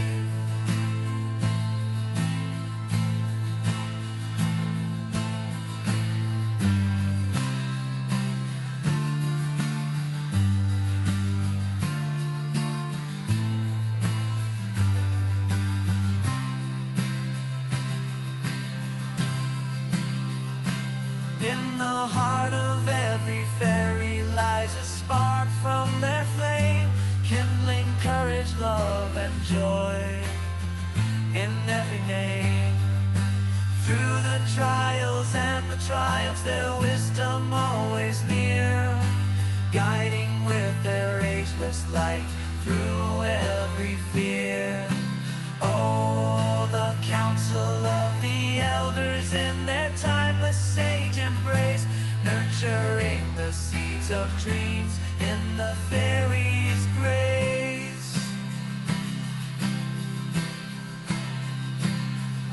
heart of every fairy lies a spark from their flame, kindling courage, love, and joy in every name. Through the trials and the triumphs, their wisdom always near, guiding with their ageless light through every fear. Oh, the counsel of the elders in their timeless sage embrace, nurturing the seeds of dreams in the fairies' grace.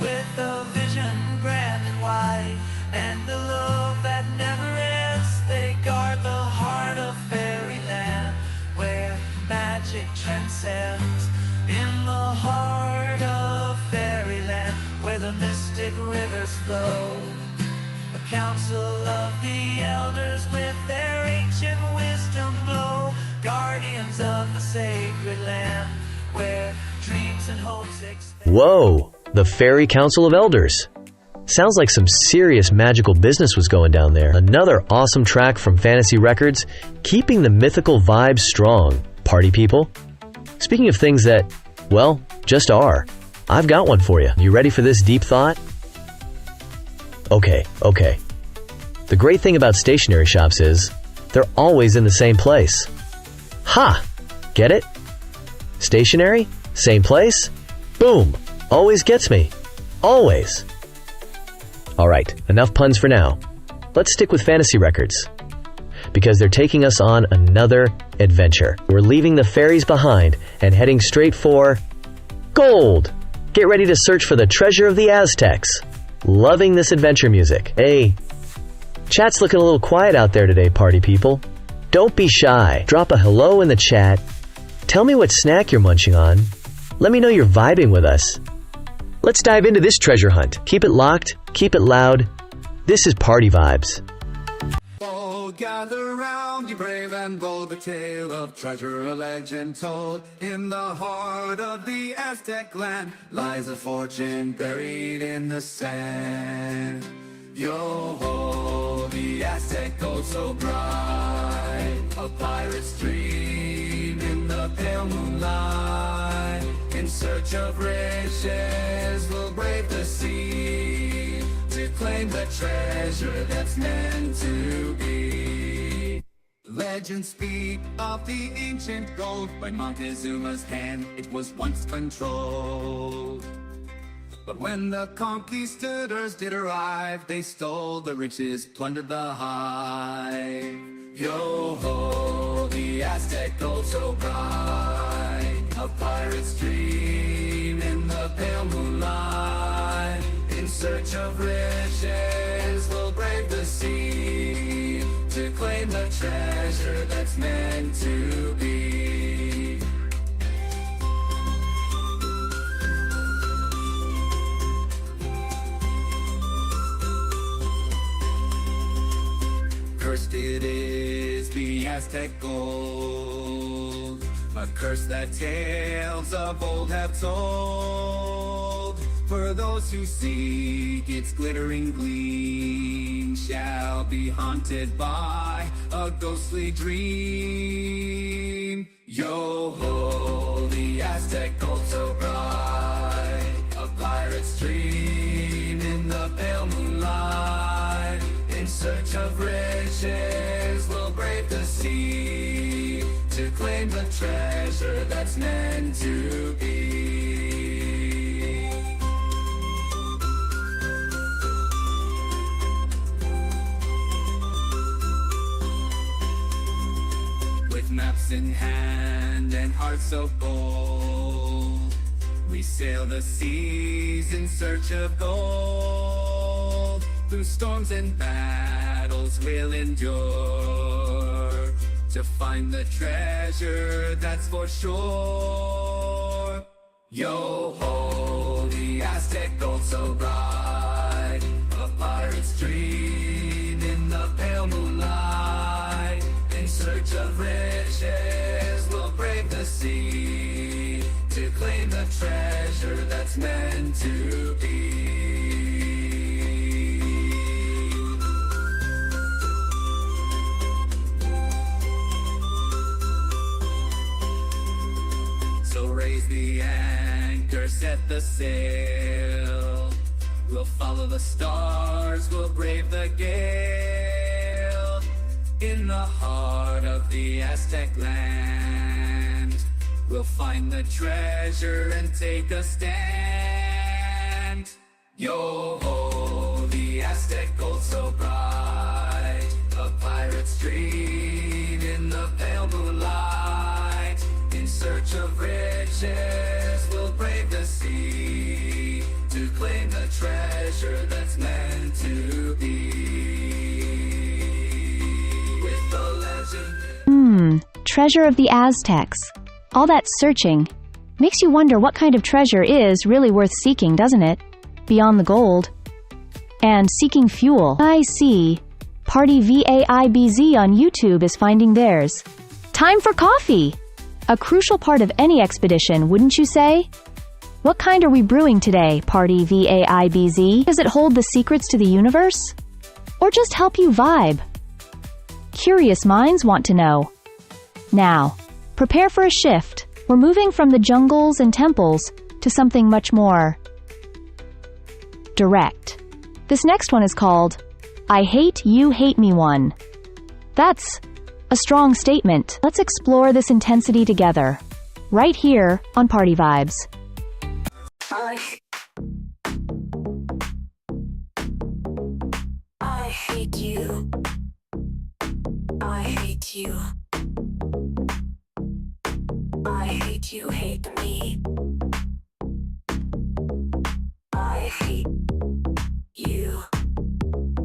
With a vision grand and wide, and a love that never ends, they guard the heart of fairyland, where magic transcends. In the heart of fairyland, where the mystic rivers flow, the counsel of the elders with their ancient wisdom glow, guardians of the sacred land, where dreams and hopes expand. Whoa, the Fairy Council of Elders. Sounds like some serious magical business was going down there. Another awesome track from Fantasy Records, keeping the mythical vibes strong, party people. Speaking of things that, well, just are, I've got one for you. You ready for this deep thought? Okay. The great thing about stationery shops is they're always in the same place. Ha! Get it? Stationery? Same place? Boom! Always gets me. Always. Alright, enough puns for now. Let's stick with Fantasy Records, because they're taking us on another adventure. We're leaving the fairies behind and heading straight for gold. Get ready to search for the treasure of the Aztecs. Loving this adventure music. Hey, chat's looking a little quiet out there today, party people. Don't be shy. Drop a hello in the chat. Tell me what snack you're munching on. Let me know you're vibing with us. Let's dive into this treasure hunt. Keep it locked, keep it loud. This is Party Vibes. Oh, gather round, you brave and bold, the tale of treasure, a legend told. In the heart of the Aztec land lies a fortune buried in the sand. Yo-ho, the Aztec gold so bright, a pirate's dream in the pale moonlight. In search of riches, we'll brave the sea to claim the treasure that's meant to be. Legends speak of the ancient gold. By Montezuma's hand it was once controlled. But when the conquistadors did arrive, they stole the riches, plundered the hive. Yo-ho, the Aztec gold so bright, a pirate's dream in the pale moonlight. In search of riches, we'll brave the sea to claim the treasure that's meant to be. Cursed it is, the Aztec gold, a curse that tales of old have told. For those who seek its glittering gleam shall be haunted by a ghostly dream. Yo-ho, the Aztec gold so bright, a pirate's dream in the pale moonlight. In search of riches, we'll brave the sea to claim the treasure that's meant to be. With maps in hand and hearts of gold, we sail the seas in search of gold. Through storms and battles we'll endure to find the treasure that's for sure. Yo-ho, the Aztec gold so bright, a pirate's dream in the pale moonlight. In search of riches, we'll brave the sea to claim the treasure that's meant to be. set the sail. We'll follow the stars, we'll brave the gale. In the heart of the Aztec land, we'll find the treasure and take a stand. Yo-ho, the Aztec gold so bright, a pirate's dream in the pale moonlight. In search of riches, we'll brave the sea to claim the treasure that's meant to be. With the legend. Treasure of the Aztecs. All that searching makes you wonder what kind of treasure is really worth seeking, doesn't it? Beyond the gold. And seeking fuel. I see. Party vAIbz on YouTube is finding theirs. Time for coffee! A crucial part of any expedition, wouldn't you say? What kind are we brewing today, Party vAIbz? Does it hold the secrets to the universe? Or just help you vibe? Curious minds want to know. Now, prepare for a shift. We're moving from the jungles and temples to something much more direct. This next one is called I Hate You Hate Me One. That's a strong statement. Let's explore this intensity together, right here on Party Vibes. I hate you. I hate you. I hate you, hate me. I hate you.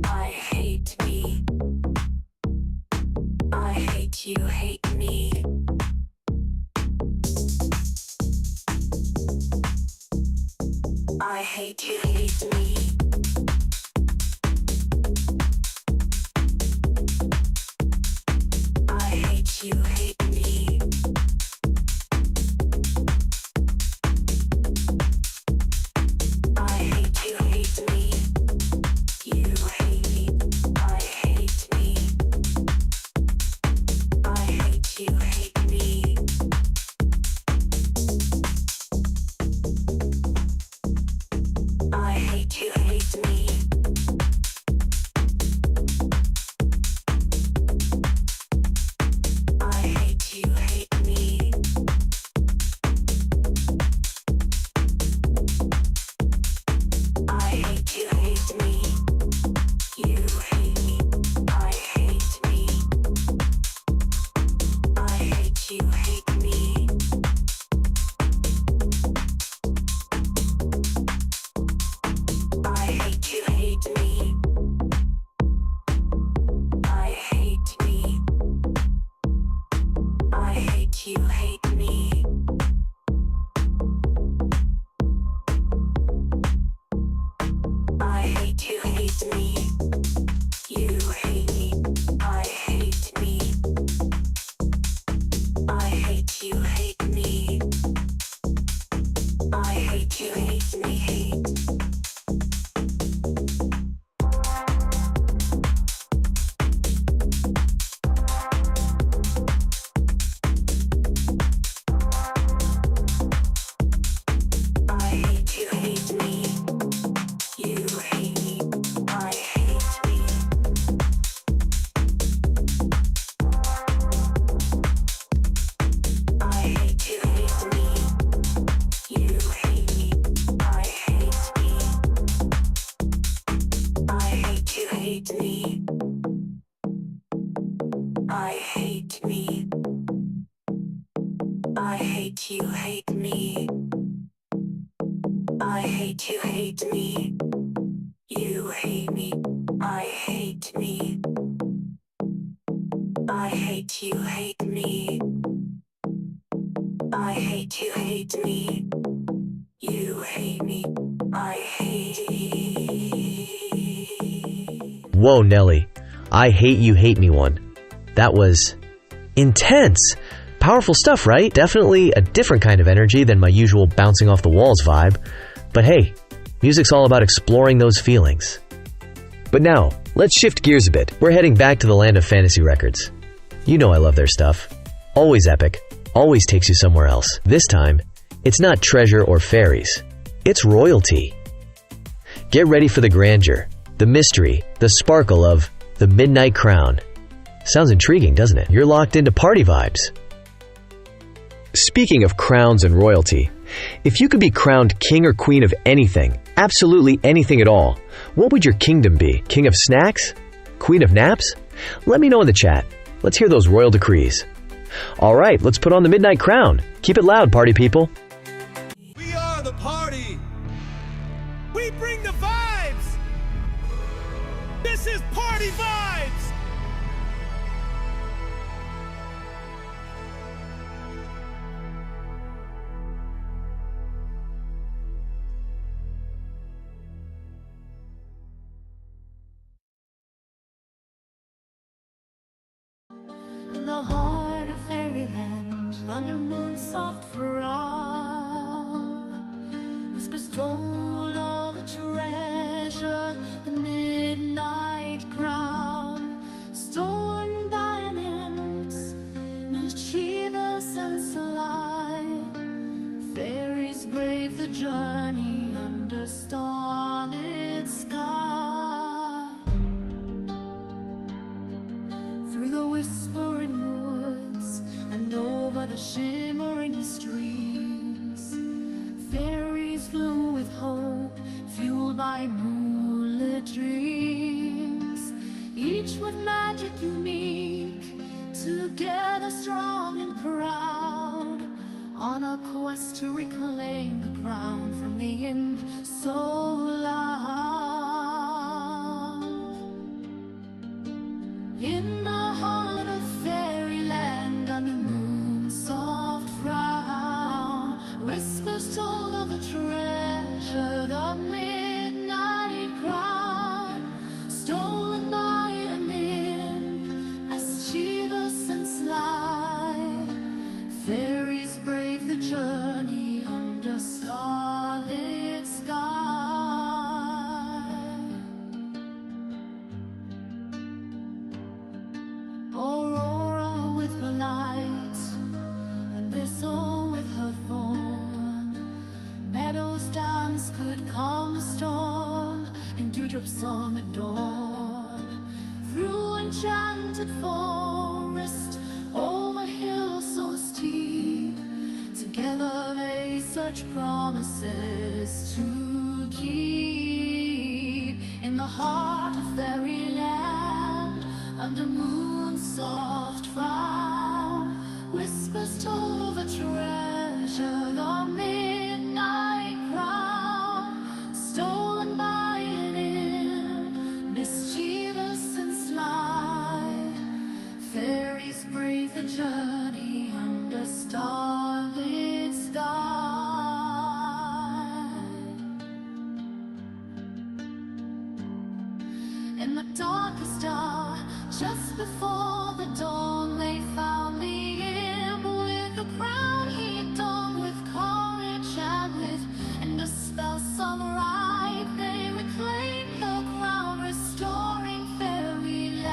I hate me. I hate you, hate me. I hate you, hate me. I hate you, hate me. I hate you, hate me. You hate me. I hate me. I hate you, hate me. I hate you, hate me. I hate you, hate me. I hate you, hate me. You hate me. I hate me. I hate you, hate me. I hate you, hate me. I hate me. I hate you, hate me. I hate you, hate me. You hate me. I hate me. I hate you, hate me. I hate you, hate me, hate. I hate you, hate me. You hate me. I hate me. I hate you, hate me. You hate me. I hate me. I hate you, hate me. I hate me. I hate you, hate me. I hate you, hate me. You hate me. I hate me. I hate you, hate me. I hate you, hate me. You hate me. I hate. Whoa, Nelly. I Hate You Hate Me One. That was intense. Powerful stuff, right? Definitely a different kind of energy than my usual bouncing off the walls vibe. But hey, music's all about exploring those feelings. But now, let's shift gears a bit. We're heading back to the land of fantasy records. You know I love their stuff. Always epic, always takes you somewhere else. This time, it's not treasure or fairies. It's royalty. Get ready for the grandeur, the mystery, the sparkle of the Midnight Crown. Sounds intriguing, doesn't it? You're locked into Party Vibes. Speaking of crowns and royalty, if you could be crowned king or queen of anything, absolutely anything at all, what would your kingdom be? King of snacks? Queen of naps? Let me know in the chat. Let's hear those royal decrees. All right, let's put on the Midnight Crown. Keep it loud, party people. We are the party. We bring the vibes. This is Party Vibes. In the heart of fairyland, under moon's soft frown, whispers told of a treasure, the midnight crown, stolen by nymphs, mischievous and sly. Fairies brave the journey under starlit sky. Through the whispering woods and over the shimmering streams, fairies flew with hope, fueled by moonlit dreams. Each with magic unique, together strong and proud, on a quest to reclaim the crown from the imp so loud. In the heart of fairyland, under moon's soft frown, whispers told of a treasure, the midnight crown, stolen by a nymph, mischievous and sly. Fairies brave the journey under starlit sky. Aurora with her light, and Thistle with her thorn. Meadows dance could calm the storm, and dewdrop song at dawn. Through enchanted forest, over hills so steep, together they search promises to keep. In the heart of fairyland, under moon's soft frown, whispers told of a treasure, the midnight crown, stolen by an imp, mischievous and sly. Fairies brave the journey under starlit sky. In the darkest hour, just before the dawn, they found the imp with a crown he donned with courage and wit, and a spell some right. They reclaimed the crown, restoring fairyland.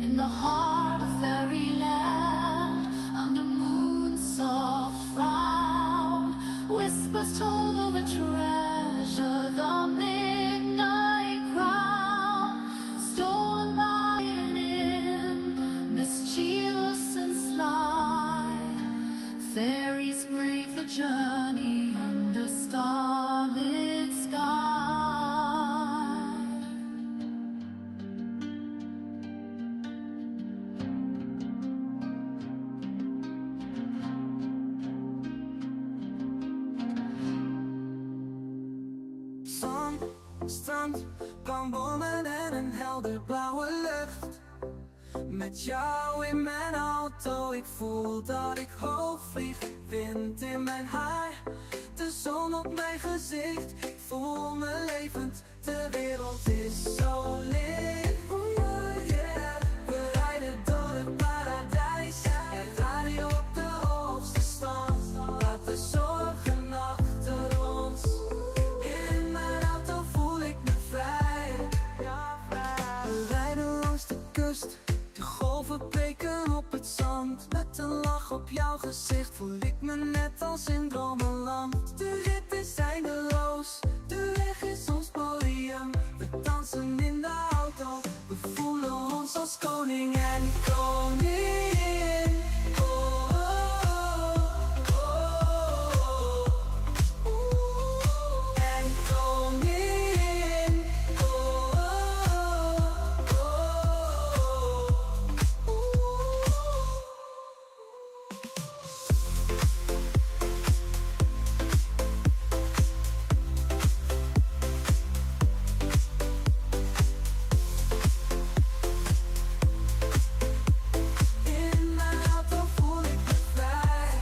In the heart of fairyland, under moon's soft frown, whispers told of a treasure, the midnight crown, stolen by an imp, mischievous and sly. Fairies brave the journey under starlit sky. Zon, strand, palmbomen en een helder blauwe lucht. Met jou in mijn auto, ik voel dat ik hoog vlieg. Wind in mijn haar, de zon op mijn gezicht. Ik voel me levend, de wereld is zo licht. Yeah. We rijden door het paradijs, het radio op de hoogste stand. Laat de zorgen achter ons. In mijn auto voel ik me vrij. We rijden langs de kust, de golven breken op het zand. Met een lach op jouw gezicht voel ik me net als in dromenland. De rit is eindeloos, de weg is ons podium. We dansen in de auto, we voelen ons als koning en koningin. Oh, oh, oh, oh, oh. En koningin. Oh, oh, oh, oh, oh. In mijn auto voel ik me vrij.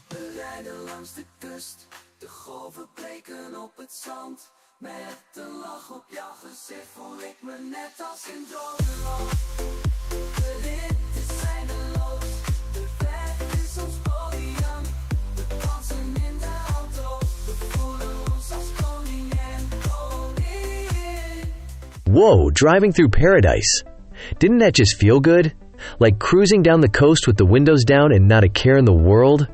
We rijden langs de kust, de golven breken op het zand. Met een lach op jouw gezicht voel ik me net als in dromenland. De rit is eindeloos, de weg is ons podium. We dansen in de auto, we voelen ons als koning en koningin. Whoa, driving through paradise. Didn't that just feel good? Like cruising down the coast with the windows down and not a care in the world?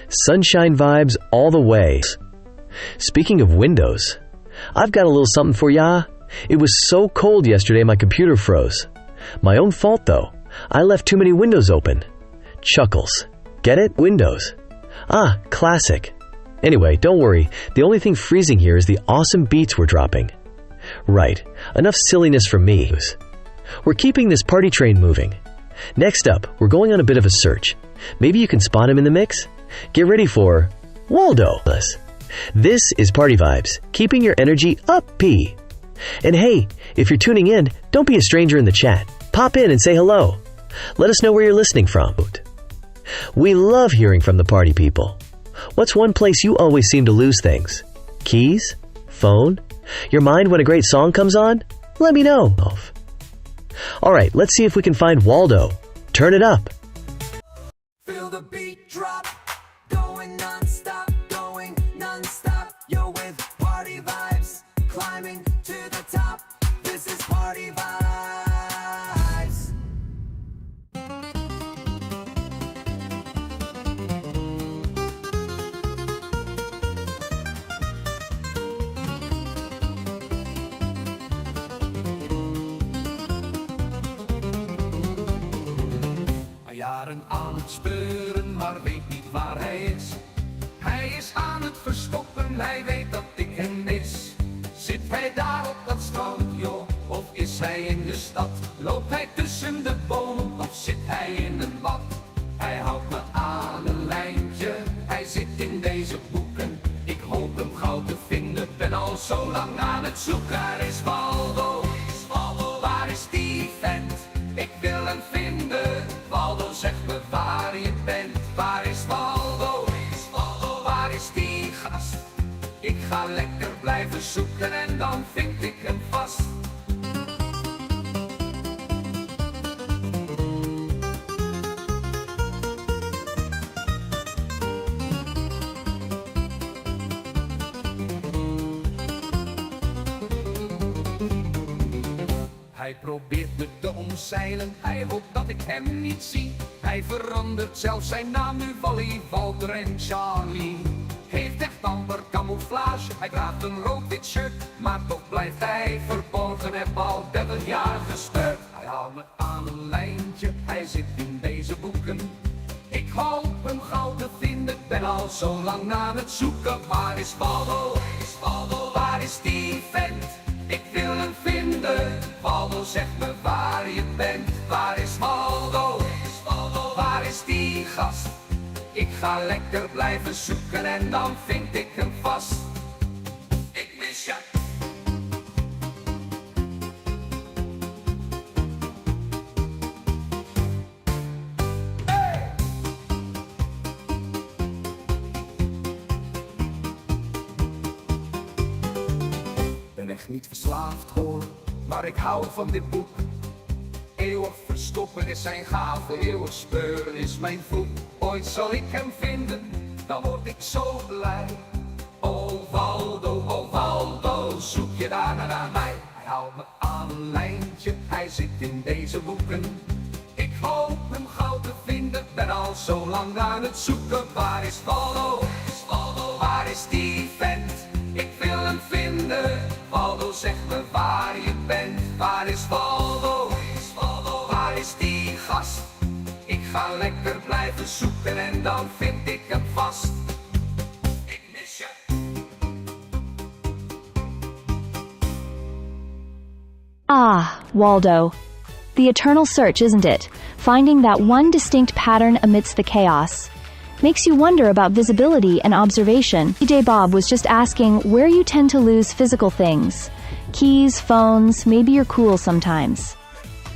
Sunshine vibes all the way. Speaking of windows, I've got a little something for ya. It was so cold yesterday my computer froze. My own fault though. I left too many windows open. Chuckles. Get it? Windows. Ah, classic. Anyway, don't worry. The only thing freezing here is the awesome beats we're dropping. Right, enough silliness from me. We're keeping this party train moving. Next up, we're going on a bit of a search. Maybe you can spot him in the mix? Get ready for Waldo. This is Party Vibes, keeping your energy up, P. And hey, if you're tuning in, don't be a stranger in the chat. Pop in and say hello. Let us know where you're listening from. We love hearing from the party people. What's one place you always seem to lose things? Keys? Phone? Your mind when a great song comes on? Let me know. Alright, let's see if we can find Waldo. Turn it up. Feel the beat drop, going non-stop, going non-stop. You're with Party Vibes, climbing to the top. This is Party Vibes. Jaren aan het speuren, maar weet niet waar hij is. Hij is aan het verstoppen, hij weet dat ik hem mis. Zit hij daar op dat strand, joh, of is hij in de stad? Loopt hij tussen de bomen, of zit hij in een bad? Hij houdt me aan een lijntje, hij zit in deze boeken. Ik hoop hem gauw te vinden, ben al zo lang aan het zoeken. Er is Waldo, waar is die vent? Ik wil hem vinden. Waldo, zeg me waar je bent. Waar is Waldo? Waar is die gast? Ik ga lekker blijven zoeken en dan vind ik hem vast. Hij probeert me te omzeilen, hij hoopt dat ik hem niet zie. Hij verandert zelfs zijn naam nu Wally, Walter en Charlie. Heeft echt amper camouflage, hij draagt een rood-wit shirt. Maar toch blijft hij verborgen, heb al 30 jaar gespeurd. Hij houdt me aan een lijntje, hij zit in deze boeken. Ik hoop hem gauw te vinden, ben al zo lang aan het zoeken. Waar is Waldo? Waar is die vent? Ik wil hem vinden. Waldo, zeg me waar je bent. Waar is Waldo? Waar is die gast? Ik ga lekker blijven zoeken en dan vind ik hem vast. Ik mis je. Ben echt niet verslaafd hoor, maar ik hou van dit boek. Eeuwig verstoppen is zijn gave, eeuwig speuren is mijn voet. Ooit zal ik hem vinden, dan word ik zo blij. Oh Waldo, zoek je daar naar mij. Hij houdt me aan lijntje, hij zit in deze boeken. Ik hoop hem gauw te vinden, ben al zo lang aan het zoeken. Waar is Waldo? Waar is die vent? Ik wil hem vinden. Waldo, zeg me waar je bent. Waar is Waldo? Waar is die gast? Ik ga lekker blijven zoeken en dan vind ik hem vast. Ik mis je. Ah, Waldo. The eternal search, isn't it? Finding that one distinct pattern amidst the chaos. Makes you wonder about visibility and observation. DJ Bob was just asking where you tend to lose physical things. Keys, phones, maybe you're cool sometimes.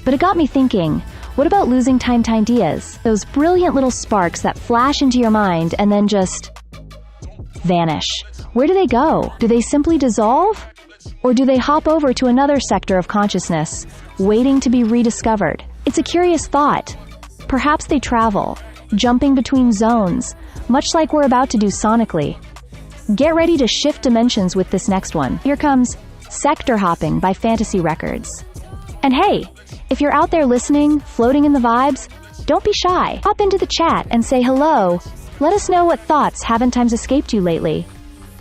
But it got me thinking, what about losing timed ideas? Those brilliant little sparks that flash into your mind and then just vanish. Where do they go? Do they simply dissolve? Or do they hop over to another sector of consciousness, waiting to be rediscovered? It's a curious thought. Perhaps they travel, jumping between zones, much like we're about to do sonically. Get ready to shift dimensions with this next one. Here comes Sector Hopping by Fantasy Records. And hey, if you're out there listening, floating in the vibes, don't be shy. Hop into the chat and say hello. Let us know what thoughts haven't times escaped you lately.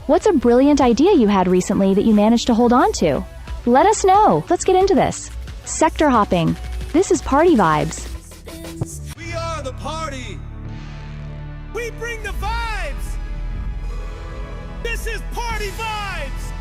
What's a brilliant idea you had recently that you managed to hold on to? Let us know. Let's get into this. Sector Hopping. This is Party Vibes. We are the party. We bring the vibes. This is Party Vibes.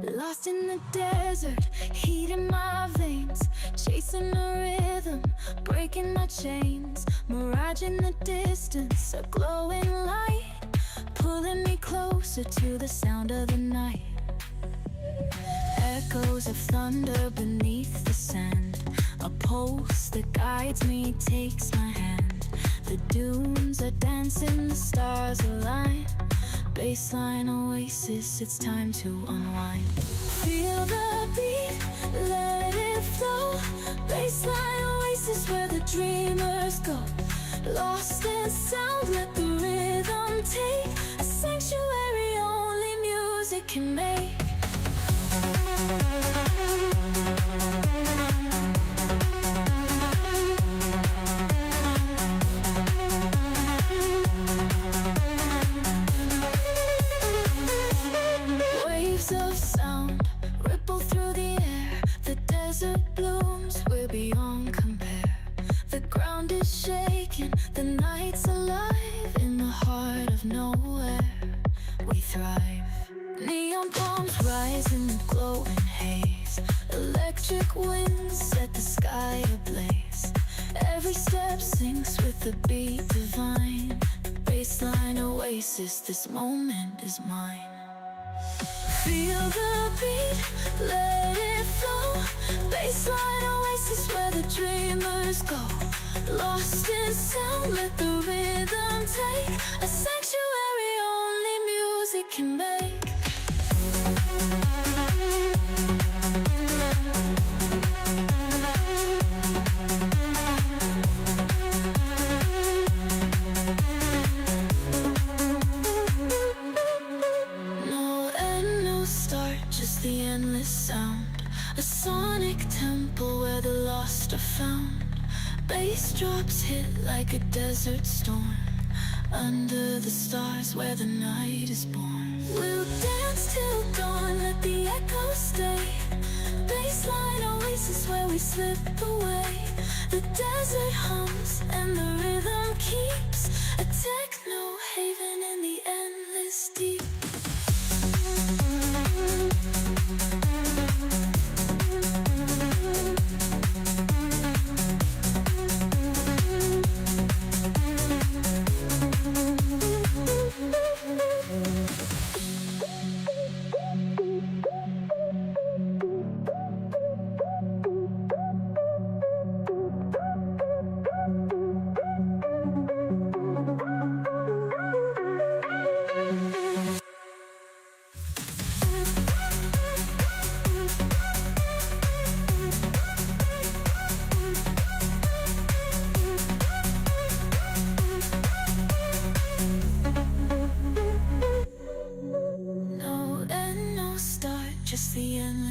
Lost in the desert, heat in my veins, chasing a rhythm, breaking my chains. Mirage in the distance, a glowing light, pulling me closer to the sound of the night. Echoes of thunder beneath the sand, a pulse that guides me, takes my hand. The dunes are dancing, the stars align. Baseline oasis, it's time to unwind. Feel the beat, let it flow. Baseline oasis where the dreamers go. Lost in sound, let the rhythm take. A sanctuary only music can make. Of sound ripple through the air. The desert blooms, we're beyond compare. The ground is shaking, the night's alive. In the heart of nowhere, we thrive. Neon palms rise in the glowing haze. Electric winds set the sky ablaze. Every step syncs with the beat divine. Baseline oasis, this moment is mine. Feel the beat, let it flow. Baseline oasis where the dreamers go. Lost in sound, let the rhythm take. A sanctuary only music can make. The endless sound, a sonic temple where the lost are found. Bass drops hit like a desert storm, under the stars where the night is born. We'll dance till dawn, let the echoes stay. Baseline oasis where we slip away. The desert hums and the rhythm keeps. A techno haven in the endless deep.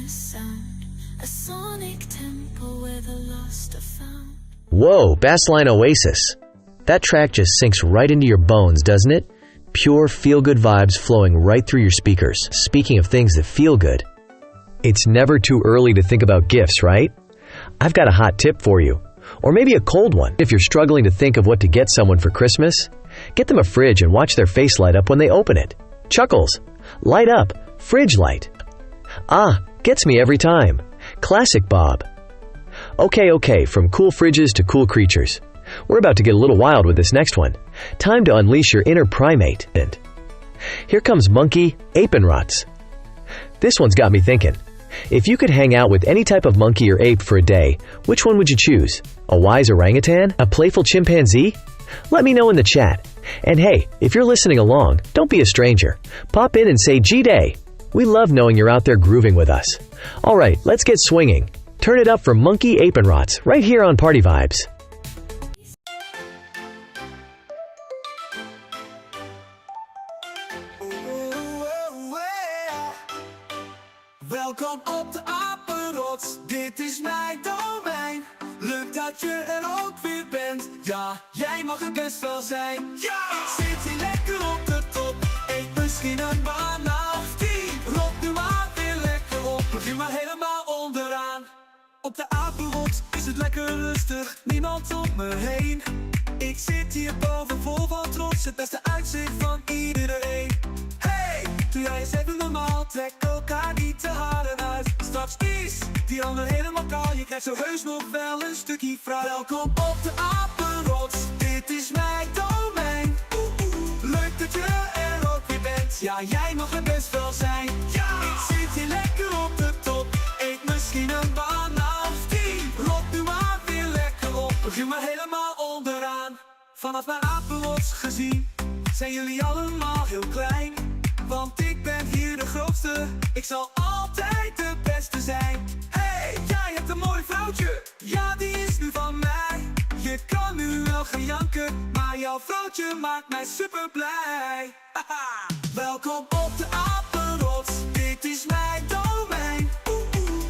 endless sound, a sonic temple where the lost are found. Whoa, bassline Oasis. That track just sinks right into your bones, doesn't it? Pure feel-good vibes flowing right through your speakers. Speaking of things that feel good, it's never too early to think about gifts, right? I've got a hot tip for you. Or maybe a cold one. If you're struggling to think of what to get someone for Christmas, get them a fridge and watch their face light up when they open it. Chuckles. Light up. Fridge light. Ah, gets me every time. Classic Bob. Okay, from cool fridges to cool creatures. We're about to get a little wild with this next one. Time to unleash your inner primate. And here comes Monkey Apinrots. This one's got me thinking. If you could hang out with any type of monkey or ape for a day, which one would you choose? A wise orangutan? A playful chimpanzee? Let me know in the chat. And hey, if you're listening along, don't be a stranger. Pop in and say G-Day. We love knowing you're out there grooving with us. Alright, let's get swinging. Turn it up for Monkey Apinrots right here on Party Vibes. Welkom op de Apenrots, dit is mijn domein. Leuk dat je er ook weer bent, ja, jij mag het best wel zijn. Ja! Ik zit hier lekker op de top, eet misschien een banaan of 10. Rot nu maar weer lekker op, begin maar helemaal onderaan. Op de Apenrots is het lekker rustig, niemand om me heen. Ik zit hier boven vol van trots, het beste uitzicht van iedereen. Hey, doe jij eens even normaal, trek elkaar niet te hard uit. Straks is die ander helemaal kaal, je krijgt zo heus nog wel een stukje fruit. Welkom op de Apenrots, dit is mijn domein. Leuk dat je er ook weer bent, ja jij mag er best wel zijn. Ja! Ik zit hier lekker op de top, eet misschien een banaan of 10. Rot nu maar weer lekker op, begin maar helemaal onderaan. Vanaf mijn Apenrots gezien, zijn jullie allemaal heel klein. Want ik ben hier de grootste, ik zal altijd de beste zijn. Hey, jij hebt een mooi vrouwtje, ja die is nu van mij. Je kan nu wel gaan janken, maar jouw vrouwtje maakt mij super blij. Haha. Welkom op de Apenrots, dit is mijn domein.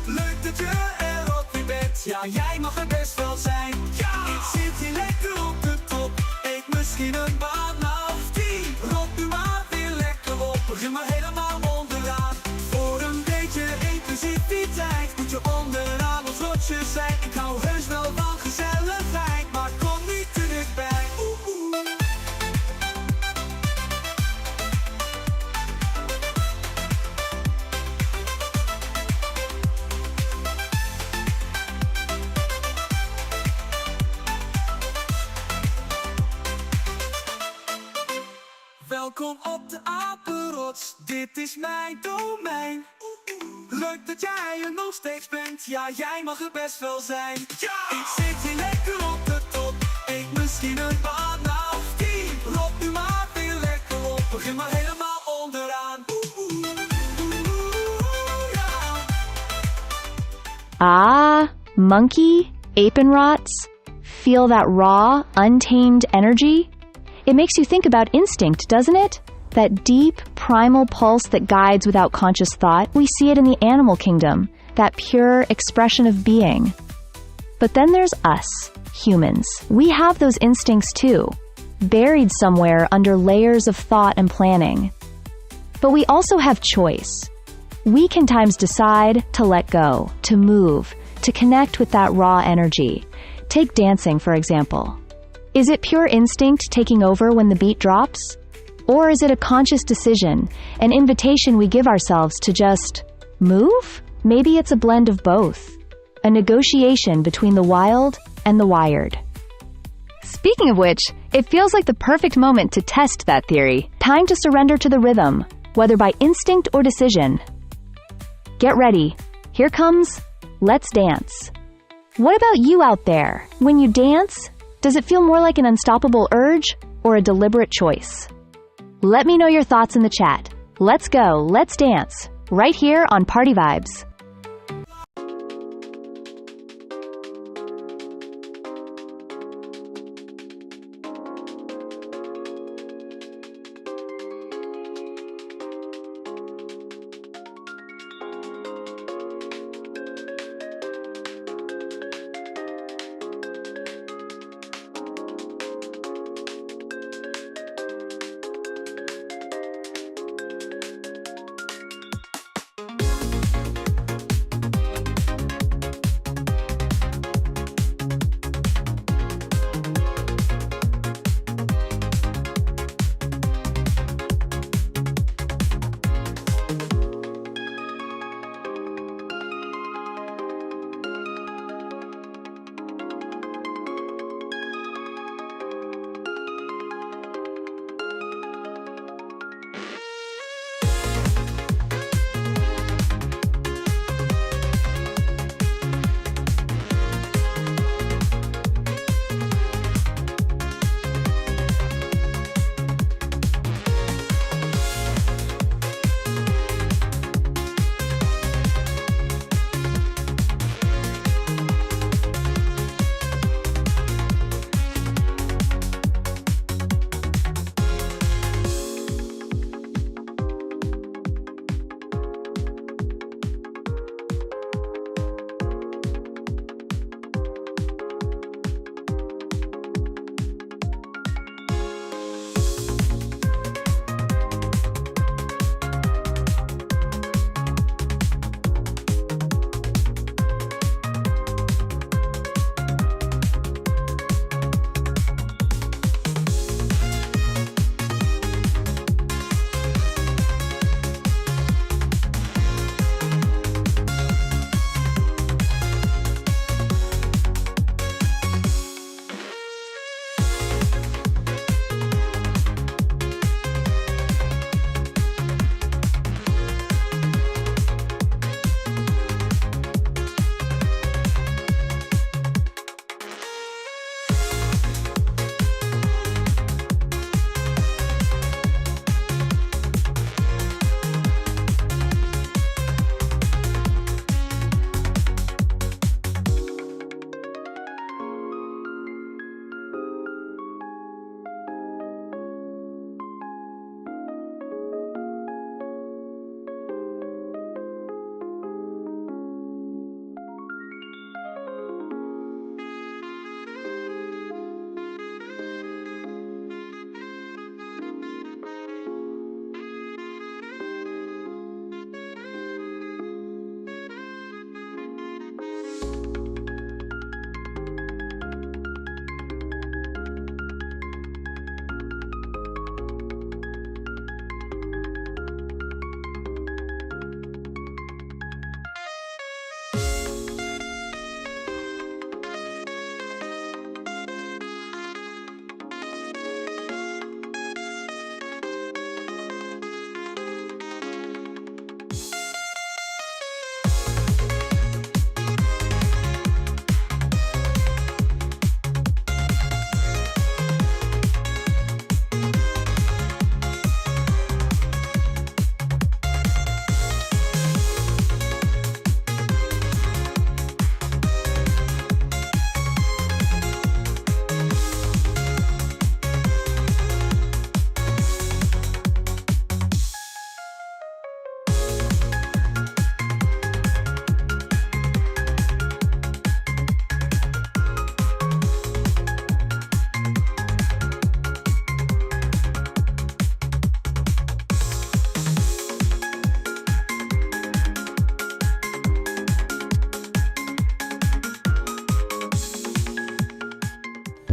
Leuk dat je er ook weer bent, ja jij mag er best wel zijn. Ja! Ik zit hier lekker op de top, eet misschien een banaan of 10. Rot nu maar weer lekker op, begin maar helemaal onderaan. Voor een beetje inclusiviteit moet je onderaan ons rotje zijn. Ik hou heus wel van gezelligheid, maar kom niet te dichtbij. Welkom op de Apenrots, dit is mijn domein. Leuk dat jij er nog steeds bent, ja jij mag er best wel zijn. Ja! Ik zit hier lekker op de top, eet misschien een banaan of 10. Rot nu maar weer lekker op, begin maar helemaal onderaan. Ja! Ah, monkey, Apinrots. Feel that raw, untamed energy? It makes you think about instinct, doesn't it? That deep, primal pulse that guides without conscious thought. We see it in the animal kingdom, that pure expression of being. But then there's us, humans. We have those instincts too, buried somewhere under layers of thought and planning. But we also have choice. We can times decide to let go, to move, to connect with that raw energy. Take dancing, for example. Is it pure instinct taking over when the beat drops? Or is it a conscious decision, an invitation we give ourselves to just move? Maybe it's a blend of both, a negotiation between the wild and the wired. Speaking of which, it feels like the perfect moment to test that theory. Time to surrender to the rhythm, whether by instinct or decision. Get ready. Here comes Let's Dance. What about you out there? When you dance, does it feel more like an unstoppable urge or a deliberate choice? Let me know your thoughts in the chat. Let's go, let's dance, right here on Party Vibes.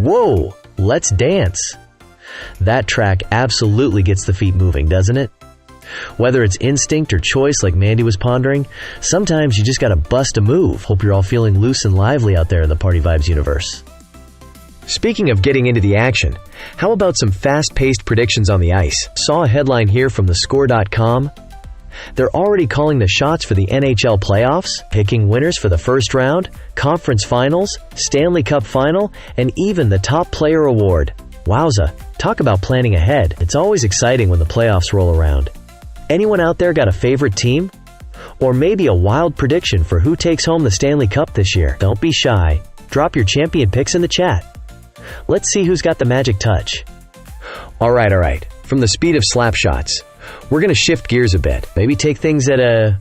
Whoa, let's dance. That track absolutely gets the feet moving, doesn't it? Whether it's instinct or choice like Mandy was pondering, sometimes you just gotta bust a move. Hope you're all feeling loose and lively out there in the Party Vibes universe. Speaking of getting into the action, how about some fast-paced predictions on the ice? Saw a headline here from thescore.com. They're already calling the shots for the NHL playoffs, picking winners for the first round, conference finals, Stanley Cup final, and even the top player award. Wowza, talk about planning ahead. It's always exciting when the playoffs roll around. Anyone out there got a favorite team? Or maybe a wild prediction for who takes home the Stanley Cup this year? Don't be shy. Drop your champion picks in the chat. Let's see who's got the magic touch. Alright. From the speed of slap shots, we're gonna shift gears a bit. Maybe take things at a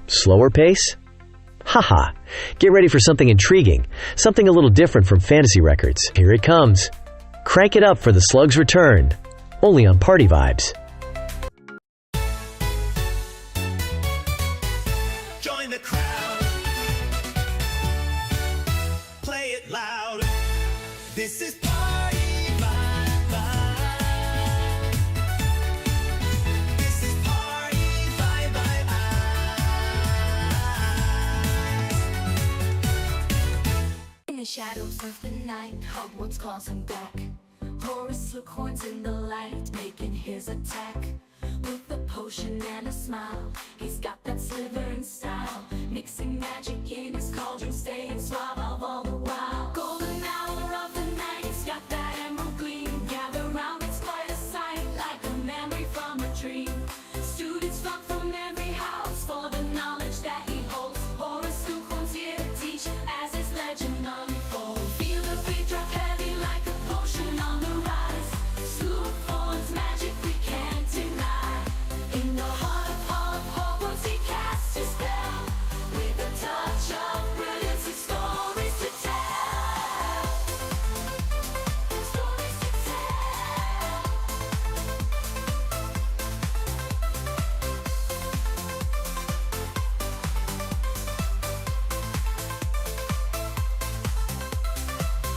slower pace? Haha. Get ready for something intriguing, something a little different from fantasy records. Here it comes. Crank it up for the Slugs Return, only on Party Vibes. Join the crowd. Play it loud. This is Party Vibes. This is Party Vibes. In the shadows of the night, Hogwarts calls him back. Horace Slughorn's in the light, making his attack. With a potion and a smile, he's got that Slytherin style. Mixing magic in his cauldron, staying suave all the while. Golden hour of the night, he's got that emerald gleam. Gather round, it's quite a sight, like a memory from a dream. Students flock from every house for the knowledge that he holds. Horace Slughorn's here to teach as his legend unfolds. Feel the beat drop heavy like a potion on the rise. Slughorn's magic we can't deny. In the heart of Hogwarts he casts his spell. With a touch of brilliance and stories to tell. Stories to tell.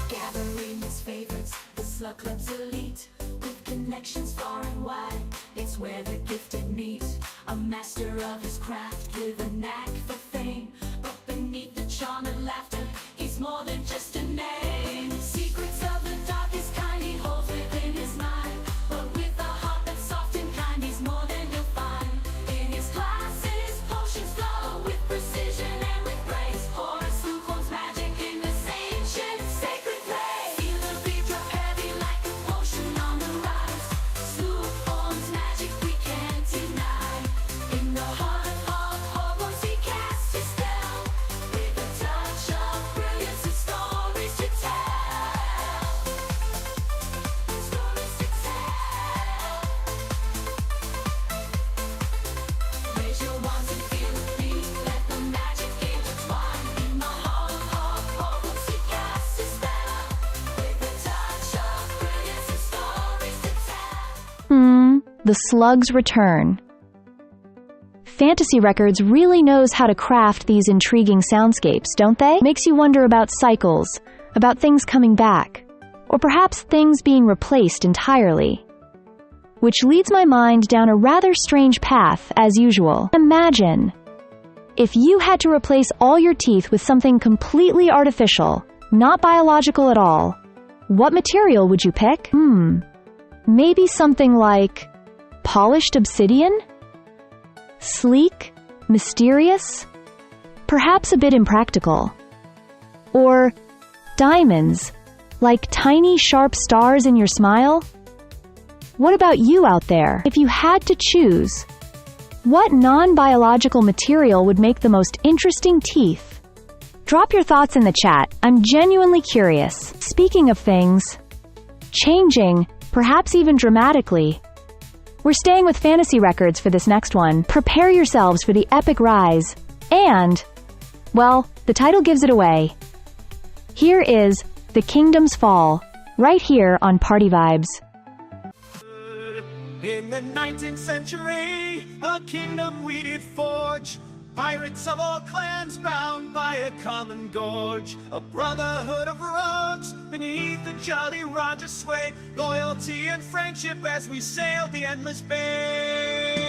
Gathering his favorites, the Slug Club's elite. With connections far and wide, it's where the gifted meet. A master of his craft with a knack for fame. But beneath the charm and laughter, he's more than just a name. Secrets of the darkest kind he holds within his mind. But with a heart that's soft and kind, he's more than you'll find. In his classes, potions flow with precision and with grace. Horace Slughorn's magic in this ancient sacred place. Feel the beat drop heavy like a potion on the rise. Slughorn's magic we can't deny. In the heart of Hogwarts he casts his spell. With a touch of brilliance and stories to tell. Stories to tell. Raise your wands and feel the beat. Let the magic intertwine. In the heart of Hogwarts he casts his spell. With a touch of brilliance and stories to tell. The Slugs Return. Fantasy Records really knows how to craft these intriguing soundscapes, don't they? Makes you wonder about cycles, about things coming back, or perhaps things being replaced entirely. Which leads my mind down a rather strange path, as usual. Imagine if you had to replace all your teeth with something completely artificial, not biological at all. What material would you pick? Maybe something like polished obsidian? Sleek? Mysterious? Perhaps a bit impractical. Or diamonds, like tiny sharp stars in your smile? What about you out there? If you had to choose, what non-biological material would make the most interesting teeth? Drop your thoughts in the chat. I'm genuinely curious. Speaking of things changing, perhaps even dramatically, we're staying with Fantasy Records for this next one. Prepare yourselves for the epic rise. And, well, the title gives it away. Here is The Kingdom's Fall, right here on Party Vibes. In the 19th century, a kingdom we'd forge. Pirates of all clans bound by a common gorge, a brotherhood of rogues beneath the Jolly Roger sway, loyalty and friendship as we sailed the endless bay.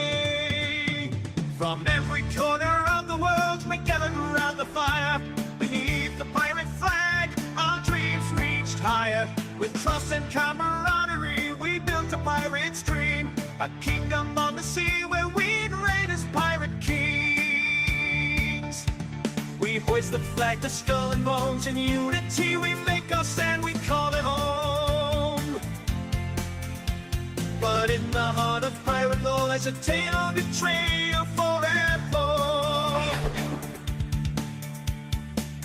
From every corner of the world we gathered around the fire, beneath the pirate flag our dreams reached higher. With trust and camaraderie we built a pirate's dream, a kingdom on the sea where we'd reign as pirate kings. We hoist the flag, the skull and bones, in unity we make our stand, we call it home. But in the heart of pirate lore lies a tale of betrayal forever.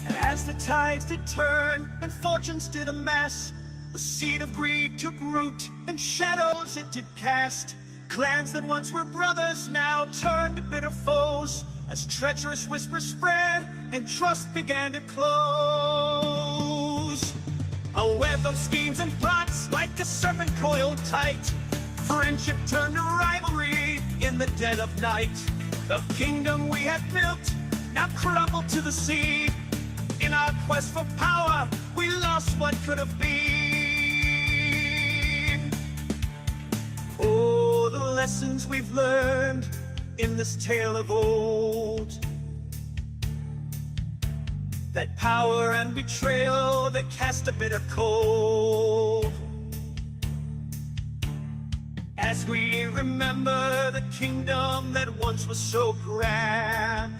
And as the tides did turn and fortunes did amass, the seed of greed took root and shadows it did cast. Clans that once were brothers now turned to bitter foes, as treacherous whispers spread and trust began to close. A web of schemes and plots like a serpent coiled tight, friendship turned to rivalry in the dead of night. The kingdom we had built now crumbled to the sea. In our quest for power we lost what could have been. Oh, the lessons we've learned in this tale of old, that power and betrayal that cast a bitter cold. As we remember the kingdom that once was so grand,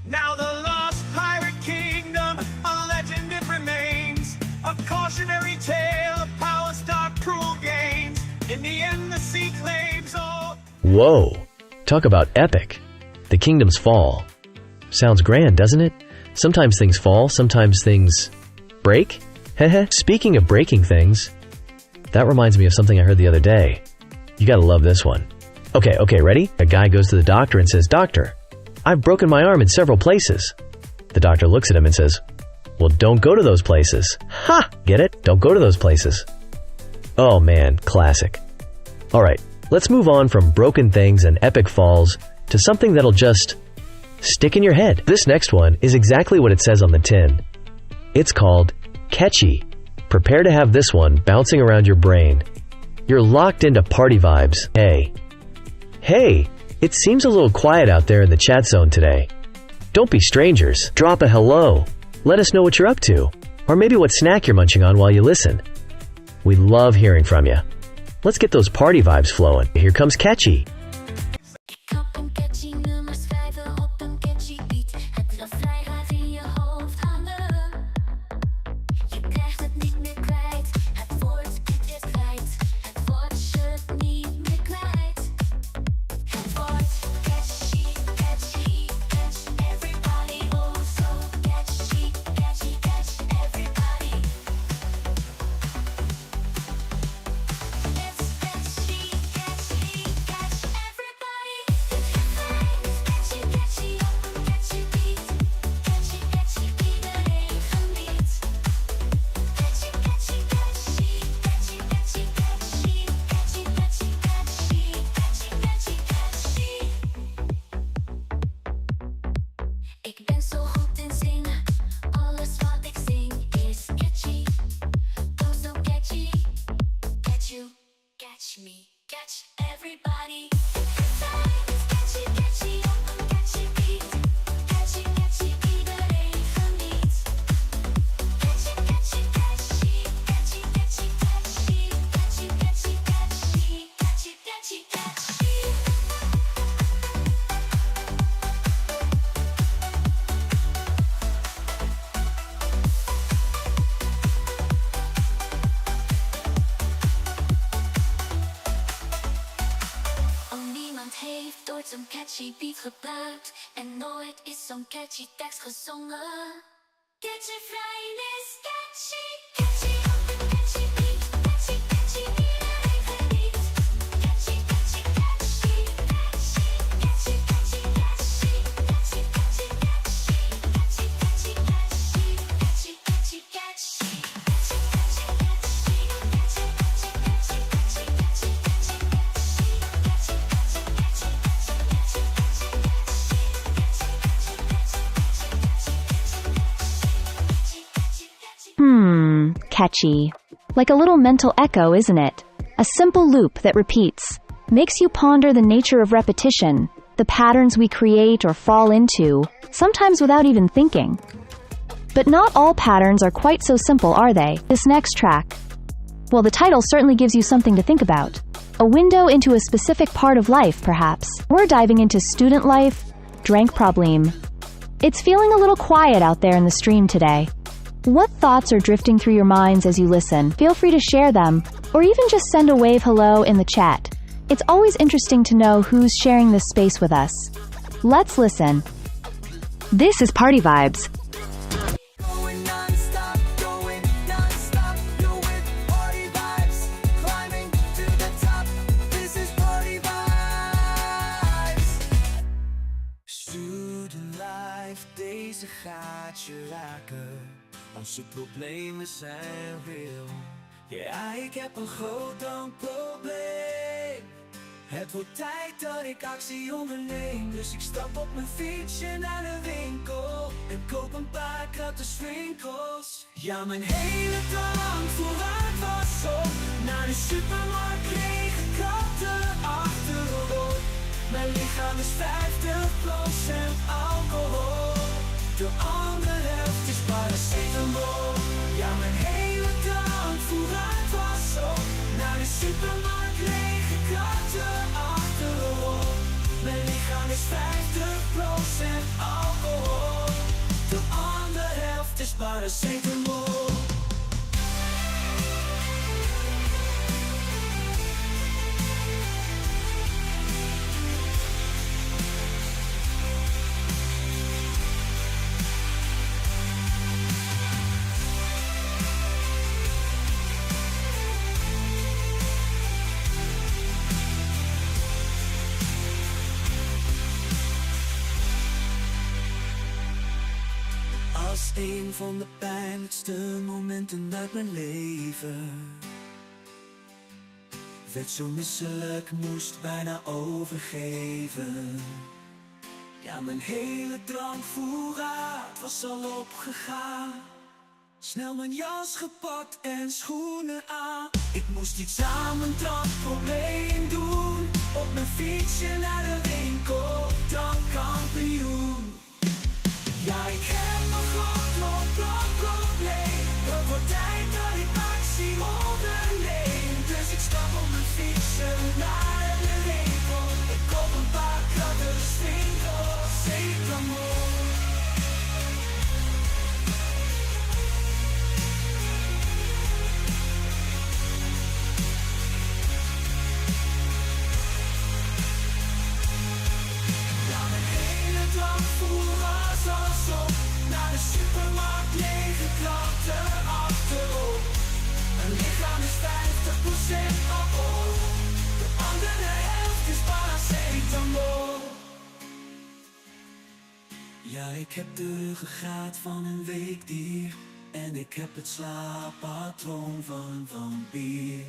now the lost pirate kingdom, a legend it remains, a cautionary tale of power's dark cruel gains. In the end the sea claims all. Whoa, talk about epic. The kingdom's fall. Sounds grand, doesn't it? Sometimes things fall, sometimes things break. Heh. Speaking of breaking things, that reminds me of something I heard the other day. You gotta love this one. Okay, ready? A guy goes to the doctor and says, "Doctor, I've broken my arm in several places." The doctor looks at him and says, "Well, don't go to those places." Ha! Get it? Don't go to those places. Oh man, classic. Alright, let's move on from broken things and epic falls to something that'll just stick in your head. This next one is exactly what it says on the tin. It's called catchy. Prepare to have this one bouncing around your brain. You're locked into party vibes. Hey, it seems a little quiet out there in the chat zone today. Don't be strangers. Drop a hello. Let us know what you're up to, or maybe what snack you're munching on while you listen. We love hearing from you. Let's get those party vibes flowing. Here comes catchy. zo'n catchy beat gebruikt en nooit is zo'n catchy tekst gezongen. Catchy Friday is catchy, catchy op een catchy beat, catchy, catchy, iedereen geniet. Catchy, catchy, catchy, catchy, catchy, catchy, catchy, catchy, catchy, catchy, catchy, catchy, catchy, catchy, catchy. catchy. Like a little mental echo, isn't it? A simple loop that repeats. Makes you ponder the nature of repetition, the patterns we create or fall into, sometimes without even thinking. But not all patterns are quite so simple, are they? This next track, well, the title certainly gives you something to think about. A window into a specific part of life, perhaps. We're diving into student life, drank problem. It's feeling a little quiet out there in the stream today. What thoughts are drifting through your minds as you listen? Feel free to share them, or even just send a wave hello in the chat. It's always interesting to know who's sharing this space with us. Let's listen. This is Party Vibes. Going non-stop, going non-stop. You're with Party Vibes, climbing to the top. This is Party Vibes. Student life, deze gaat je raken. Onze problemen zijn real. Ja, ik heb een groot probleem. Het wordt tijd dat ik actie onderneem. Dus ik stap op mijn fietsje naar de winkel en koop een paar kratten sprinkles. Ja, mijn hele dag vooruit was op. Naar de supermarkt, lege kratten achterop. Mijn lichaam is 50% alcohol. De andere helft is paracetamol. Ja, mijn hele dag vooruit was op. Naar de supermarkt, lege kratten achterop. Mijn lichaam is 50% alcohol. De andere helft is paracetamol. Als een van de pijnlijkste momenten uit mijn leven. Werd zo misselijk, moest bijna overgeven. Ja, mijn hele drankvoorraad was al opgegaan. Snel mijn jas gepakt en schoenen aan. Ik moest iets aan mijn drankprobleem doen. Op mijn fietsje naar de winkel, dan kampioen. Ja, ik heb een groot probleem. Het wordt tijd dat ik actie onderneem. Dus ik stap op mijn fietsje naar de winkel. Ik koop een paar kratten sprinkles, paracetamol. Ja, mijn hele dag vooruit was op. Naar de supermarkt, lege kratten achterop. Mijn lichaam is 50% alcohol. De andere helft is paracetamol. Ja, ik heb de ruggengraat van een weekdier. En ik heb het slaappatroon van een vampier.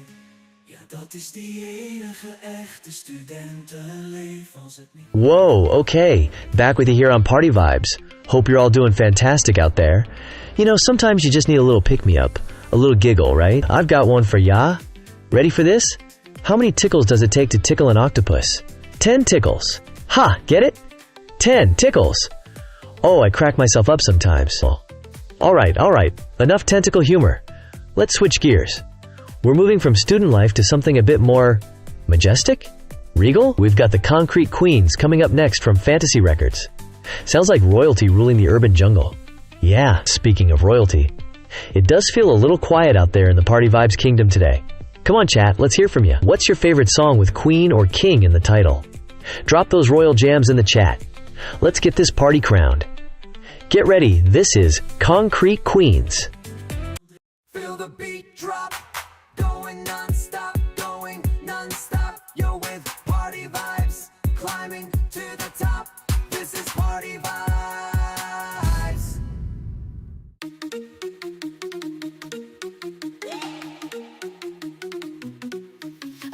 Ja, dat is die enige echte studentenleven als het niet... Whoa, okay. Back with you here on Party Vibes. Hope you're all doing fantastic out there. You know, sometimes you just need a little pick-me-up. A little giggle, right? I've got one for ya. Ready for this? How many tickles does it take to tickle an octopus? 10 tickles. Ha, get it? 10 tickles. Oh, I crack myself up sometimes. Alright. Enough tentacle humor. Let's switch gears. We're moving from student life to something a bit more majestic? Regal? We've got the Concrete Queens coming up next from Fantasy Records. Sounds like royalty ruling the urban jungle. Yeah, speaking of royalty, it does feel a little quiet out there in the Party Vibes kingdom today. Come on chat, let's hear from you. What's your favorite song with Queen or King in the title? Drop those royal jams in the chat. Let's get this party crowned. Get ready, this is Concrete Queens. Feel the beat drop. Going non-stop, going non-stop. You're with Party Vibes, climbing to the top. This is Party Vibes.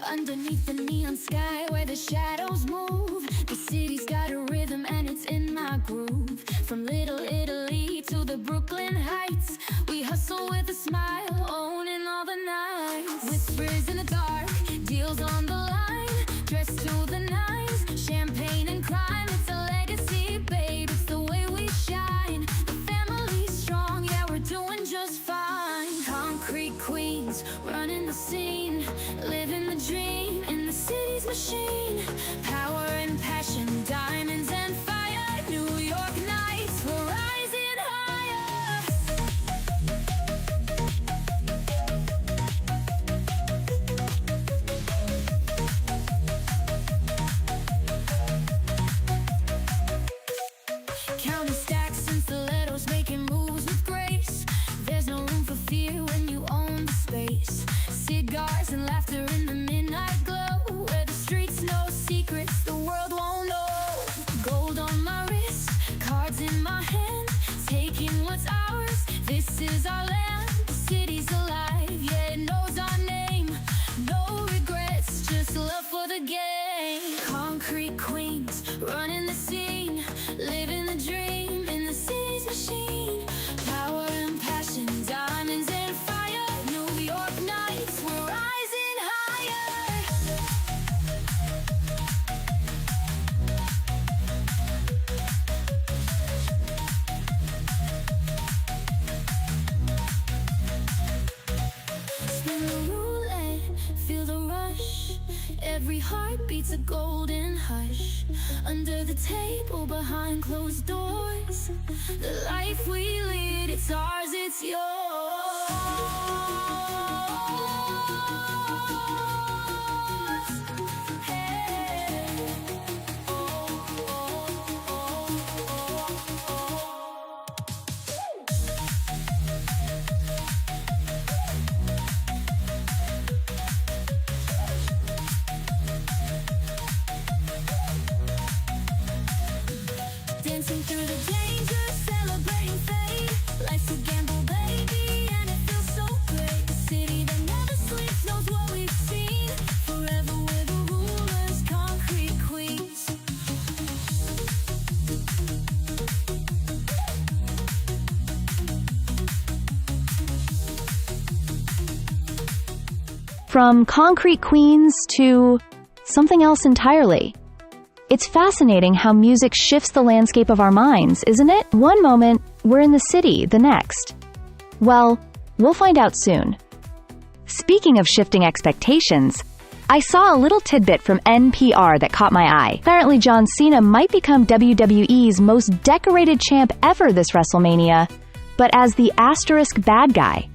Underneath the neon sky where the shadows move, the city's got a rhythm and it's in my groove. From Little Italy to the Brooklyn Heights, We hustle with a smile, owning all the nights. Whispers in the dark, deals on the line. Dressed to the nines, champagne and crime. It's a legacy, babe, it's the way we shine. The family's strong, yeah, we're doing just fine. Concrete queens, running the scene. Living the dream in the city's machine. Power and passion, diamonds and fire. New York nights, we're rising higher. Counting stacks and stilettos, making moves with grace. There's no room for fear when you own the space. Cigars and laughter in the midnight glow, where the streets know secrets the world won't know. Gold on my wrist, cards in my hand, taking what's ours. This is our land, the city's alive, yeah, it knows our name. No regrets, just love for the game. Concrete queens, running the scene. Living the dream in the city's machine. Power and passion, diamonds and fire. New York nights, we're rising higher. Spin the roulette, feel the rush. Every heart beats a golden hush. Under the table, behind closed doors. The life we lead, it's ours, it's yours. Hey. Dancing through the danger, celebrating fate. Life's a gamble, baby, and it feels so great. The city that never sleeps knows what we've seen. Forever we're the rulers, concrete queens. From concrete queens to something else entirely. It's fascinating how music shifts the landscape of our minds, isn't it? One moment, we're in the city, the next. Well, we'll find out soon. Speaking of shifting expectations, I saw a little tidbit from NPR that caught my eye. Apparently, John Cena might become WWE's most decorated champ ever this WrestleMania, but as the asterisk bad guy.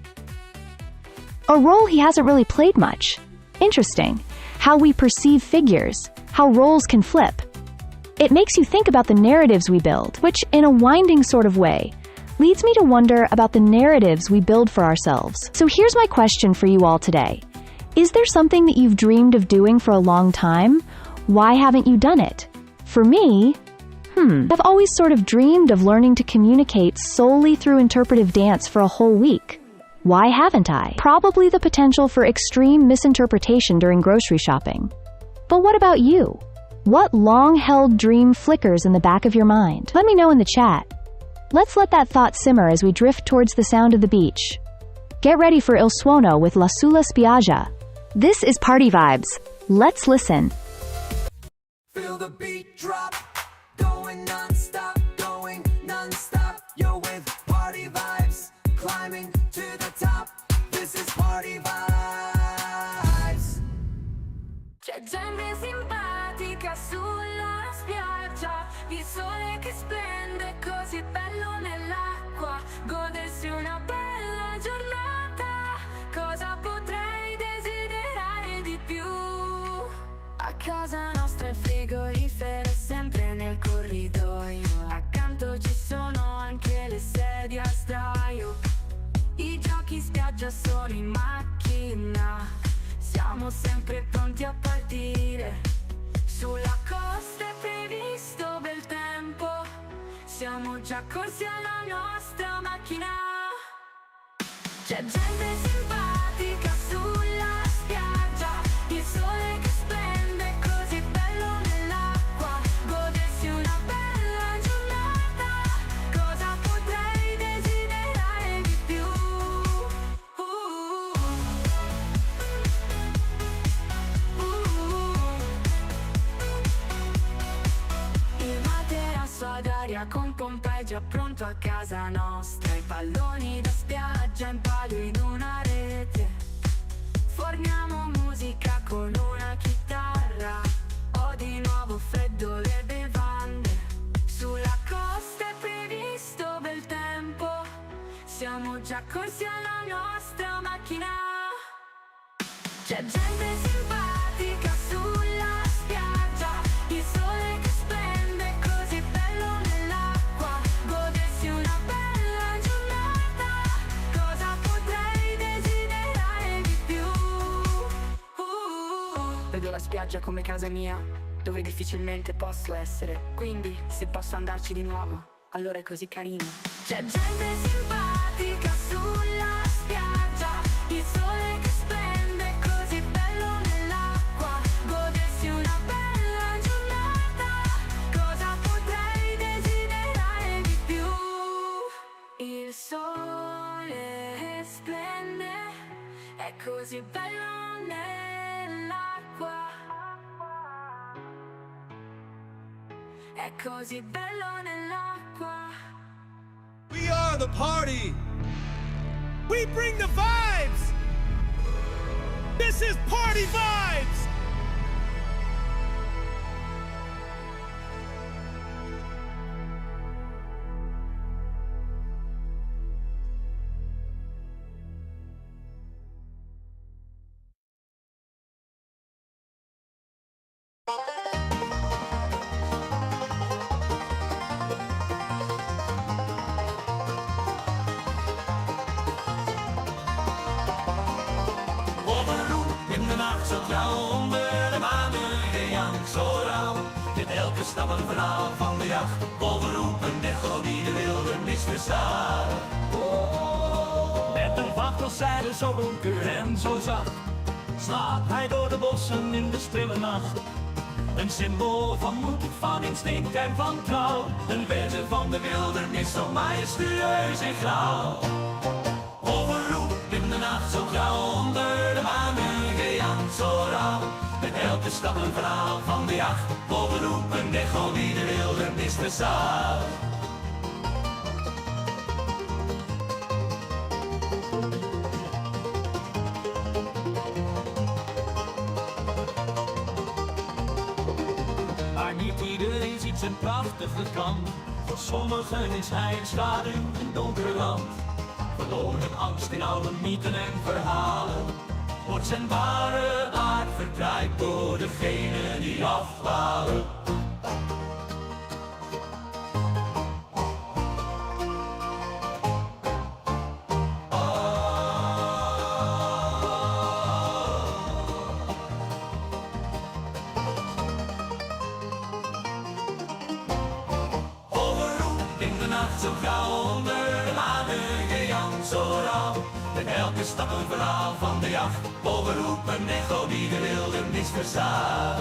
A role he hasn't really played much. Interesting. How we perceive figures, how roles can flip. It makes you think about the narratives we build, which, in a winding sort of way, leads me to wonder about the narratives we build for ourselves. So here's my question for you all today. Is there something that you've dreamed of doing for a long time? Why haven't you done it? For me, I've always sort of dreamed of learning to communicate solely through interpretive dance for a whole week. Why haven't I? Probably the potential for extreme misinterpretation during grocery shopping. But what about you? What long-held dream flickers in the back of your mind? Let me know in the chat. Let's let that thought simmer as we drift towards the sound of the beach. Get ready for Il Suono with La Sulla Spiaggia. This is Party Vibes. Let's listen. Feel the beat drop, going non-stop, yo, with Party Vibes, climbing to the top. This is Party Vibes. C'è gente simpatica sulla spiaggia, il sole che splende così bello nell'acqua, godersi una bella giornata, cosa potrei desiderare di più? A casa nostra è frigorifero sempre nel corridoio, accanto ci sono anche le sedie a sdraio, i giochi in spiaggia sono in macchina, siamo sempre pronti a partire. Sulla costa è previsto bel tempo, siamo già corsi alla nostra macchina. C'è gente simpatica sulla spiaggia, il sole che splende così bello nell'acqua, godersi una bella giornata, cosa potrei desiderare di più? con pompa è già pronto a casa nostra. I palloni da spiaggia in palio in una rete. Forniamo musica con una chitarra. Ho di nuovo freddo le bevande. Sulla costa è previsto bel tempo. Siamo già corsi alla nostra macchina. C'è gente simpatica sulla spiaggia. Il sole che splende così bello nell'acqua. Godersi una bella giornata. Cosa potrei desiderare di più? Vedo la spiaggia come casa mia, dove difficilmente posso essere. Quindi se posso andarci di nuovo, allora è così carino. C'è gente simpatica sulla spiaggia. Il sole che splende così bello nell'acqua. Godersi una bella giornata. Cosa potrei desiderare di più? Il sole splende, è così bello nell'acqua. È così bello nell'acqua. We are the party. We bring the vibes. This is Party Vibes. In de nacht zo trouw, onder de maan de jank zo rauw. Dit elke stap een verhaal van de jacht. Overroep een echo die de wildernis verstaat. Met een wachtelzijde zo donker en zo zacht, slaat hij door de bossen in de stille nacht. Een symbool van moed, van instinct en van trouw. Een wezen van de wildernis zo majestueus en grauw. Overroep in de nacht zo grauw, onder de maan gejankt zo rauw. Met elke stap een verhaal van de jacht. Overroep een echo die de wildernis verstaat. Maar niet iedereen ziet zijn prachtige kant. Voor sommigen is hij een schaduw, een donker land. Verloren angst in oude mythen en verhalen. Wordt zijn ware aard verdraaid door degenen die afdwalen. Zo gauw onder de maan gejankt zo rauw. Met elke stap een verhaal van de jacht. Overroep een echo die de wildernis verstaat.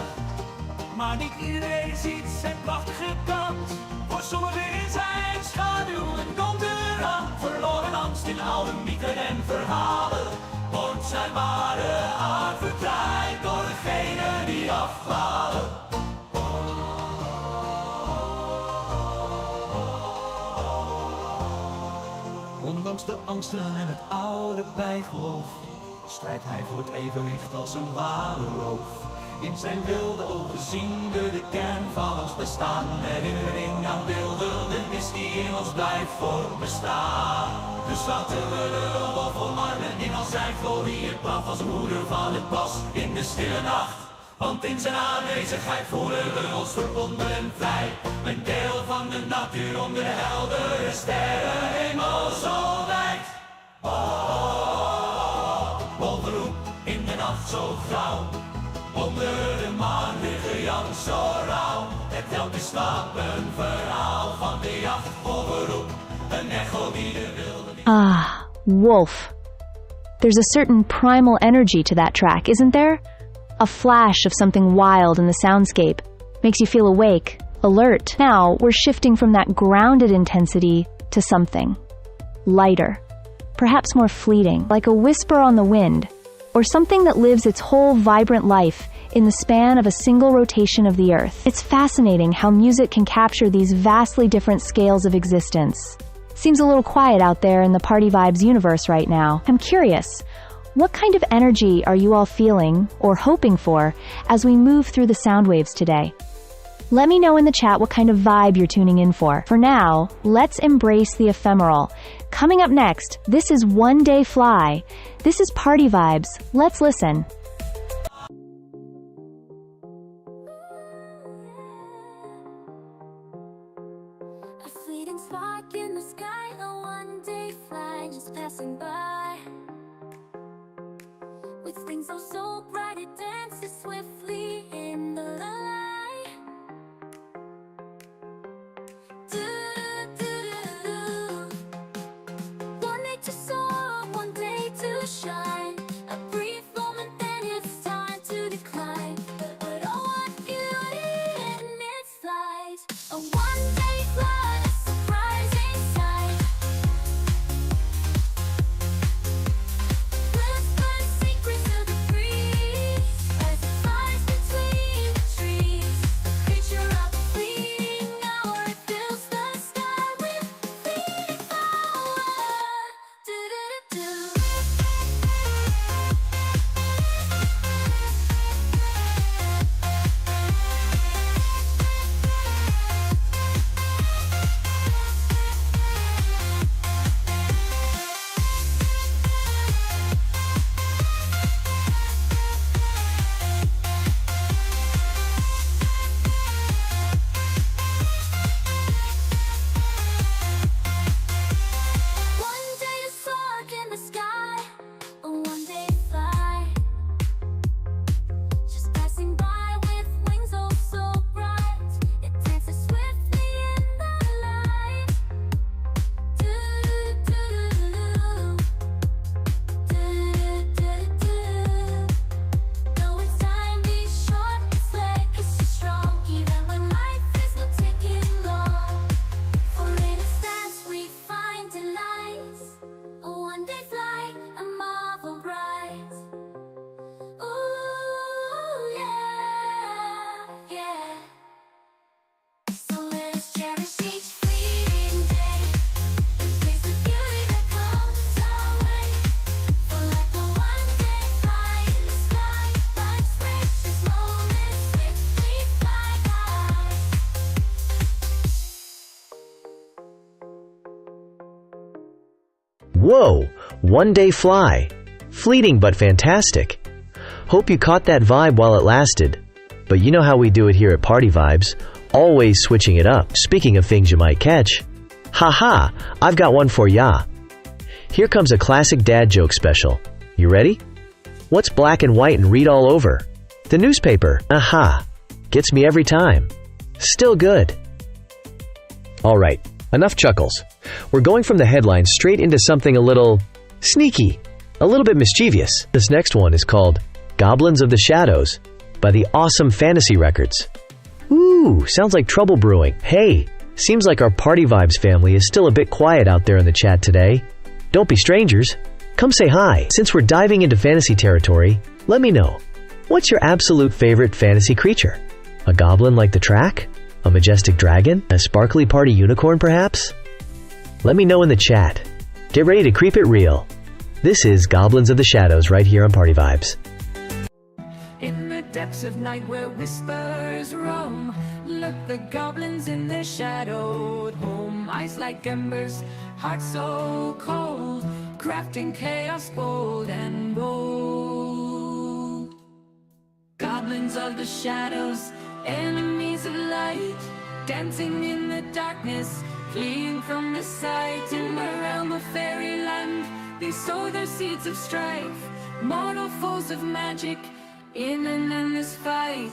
Maar niet iedereen ziet zijn prachtige kant. Voor sommigen is hij een schaduw, een donker rand. Verloren angst in oude mythen en verhalen. Wordt zijn ware aard verdraaid door degenen die afdwalen. Ondanks de angsten en het oude bijgeloof strijdt hij voor het evenwicht als een ware roof. In zijn wilde ogen zien we de kern van ons bestaan. Herinnering aan wildernis die in ons blijft voortbestaan. Dus laten we de wolf omarmen in al zijn glorie. Het blaf als moeder van het bos in de stille nacht. Want in zijn aanwezigheid voelen we ons verbonden en vrij. Een deel van de natuur onder de heldere sterrenhemel zo wijd. Wolvenroep in de nacht zo grauw. Onder de maan weer gejankt zo rauw. Het elke stap een verhaal van de jacht. Wolvenroep, een echo die de wilde. Ah, wolf. There's a certain primal energy to that track, isn't there? A flash of something wild in the soundscape makes you feel awake, alert. Now we're shifting from that grounded intensity to something lighter, perhaps more fleeting, like a whisper on the wind, or something that lives its whole vibrant life in the span of a single rotation of the Earth. It's fascinating how music can capture these vastly different scales of existence. Seems a little quiet out there in the Party Vibes universe right now. I'm curious, what kind of energy are you all feeling, or hoping for, as we move through the sound waves today? Let me know in the chat what kind of vibe you're tuning in for. For now, let's embrace the ephemeral. Coming up next, this is One Day Fly. This is Party Vibes. Let's listen. A fleeting spark in the sky, a one-day fly just passing by. With things so bright, it dances swiftly in the light. One day to soar, one day to shine. A brief moment, then it's time to decline. But oh, what beauty in its flight! A one-day flight, a surprising sight. Whisper secrets of the breeze as it flies between the trees. A creature of a fleeting hour, it fills the sky with fleeting power. Do-do-do-do. One day to soar in the sky, a one-day fly, just passing by with wings oh so bright. It dances swiftly in the light. Do-do-do-do-do. Do-do-do-do. Though its time be short, its legacy strong, even when life is not taking long. For in its dance we find delight. A one-day flight, a marvel bright. Ooh, yeah, yeah. So let us cherish each fleeting day, embrace the beauty that comes our way. For like a one-day fly in the sky, life's precious moments swiftly fly by. Whoa! One day fly. Fleeting but fantastic. Hope you caught that vibe while it lasted. But you know how we do it here at Party Vibes, always switching it up. Speaking of things you might catch, haha, I've got one for ya. Here comes a classic dad joke special. You ready? What's black and white and read all over? The newspaper. Aha. Gets me every time. Still good. Alright, enough chuckles. We're going from the headlines straight into something a little sneaky, a little bit mischievous. This next one is called Goblins of the Shadows by the awesome Fantasy Records. Ooh, sounds like trouble brewing. Hey, seems like our Party Vibes family is still a bit quiet out there in the chat today. Don't be strangers. Come say hi. Since we're diving into fantasy territory, let me know. What's your absolute favorite fantasy creature? A goblin like the track? A majestic dragon? A sparkly party unicorn perhaps? Let me know in the chat. Get ready to creep it real. This is Goblins of the Shadows right here on Party Vibes. In the depths of night where whispers roam, look the goblins in their shadowed home. Eyes like embers, hearts so cold, crafting chaos bold and bold. Goblins of the shadows, enemies of light, dancing in the darkness, fleeing from the sight. In the realm of fairyland, they sow their seeds of strife, mortal foes of magic, in an endless fight.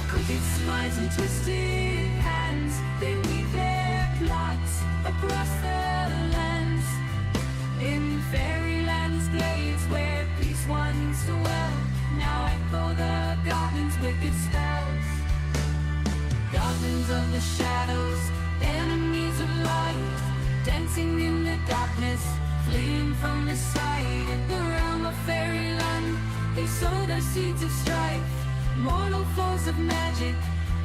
Crooked smiles and twisted hands, they weave their plots across the lands. In fairy the shadows, enemies of light, dancing in the darkness, fleeing from the sight. In the realm of fairyland, they sow their seeds of strife, mortal foes of magic,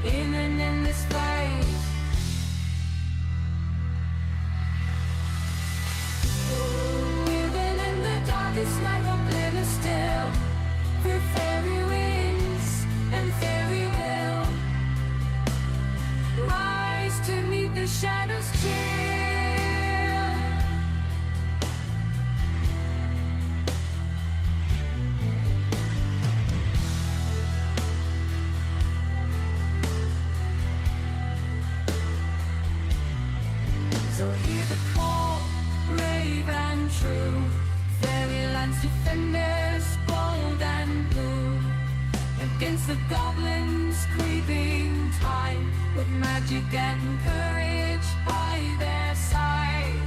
in an endless fight. Living in the darkest night, oblivious still, for fairy winds and fairy will rise to meet the shadows chill. So hear the call, brave and true, fairyland's defenders, bold and blue, against the goblins creeping time, with magic and courage by their side.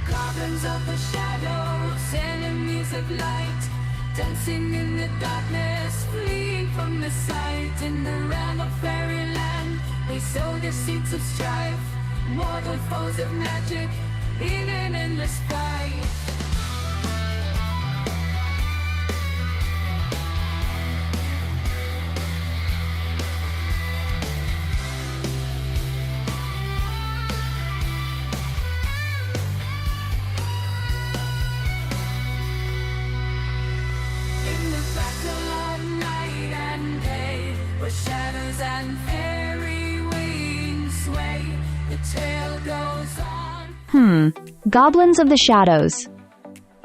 Goblins of the shadows, enemies of light, dancing in the darkness, fleeing from the sight. In the realm of fairyland, they sow their seeds of strife, mortal foes of magic, in an endless fight. In the battle of night and day, where shadows and fairy wings sway, the tale goes on. Goblins of the Shadows.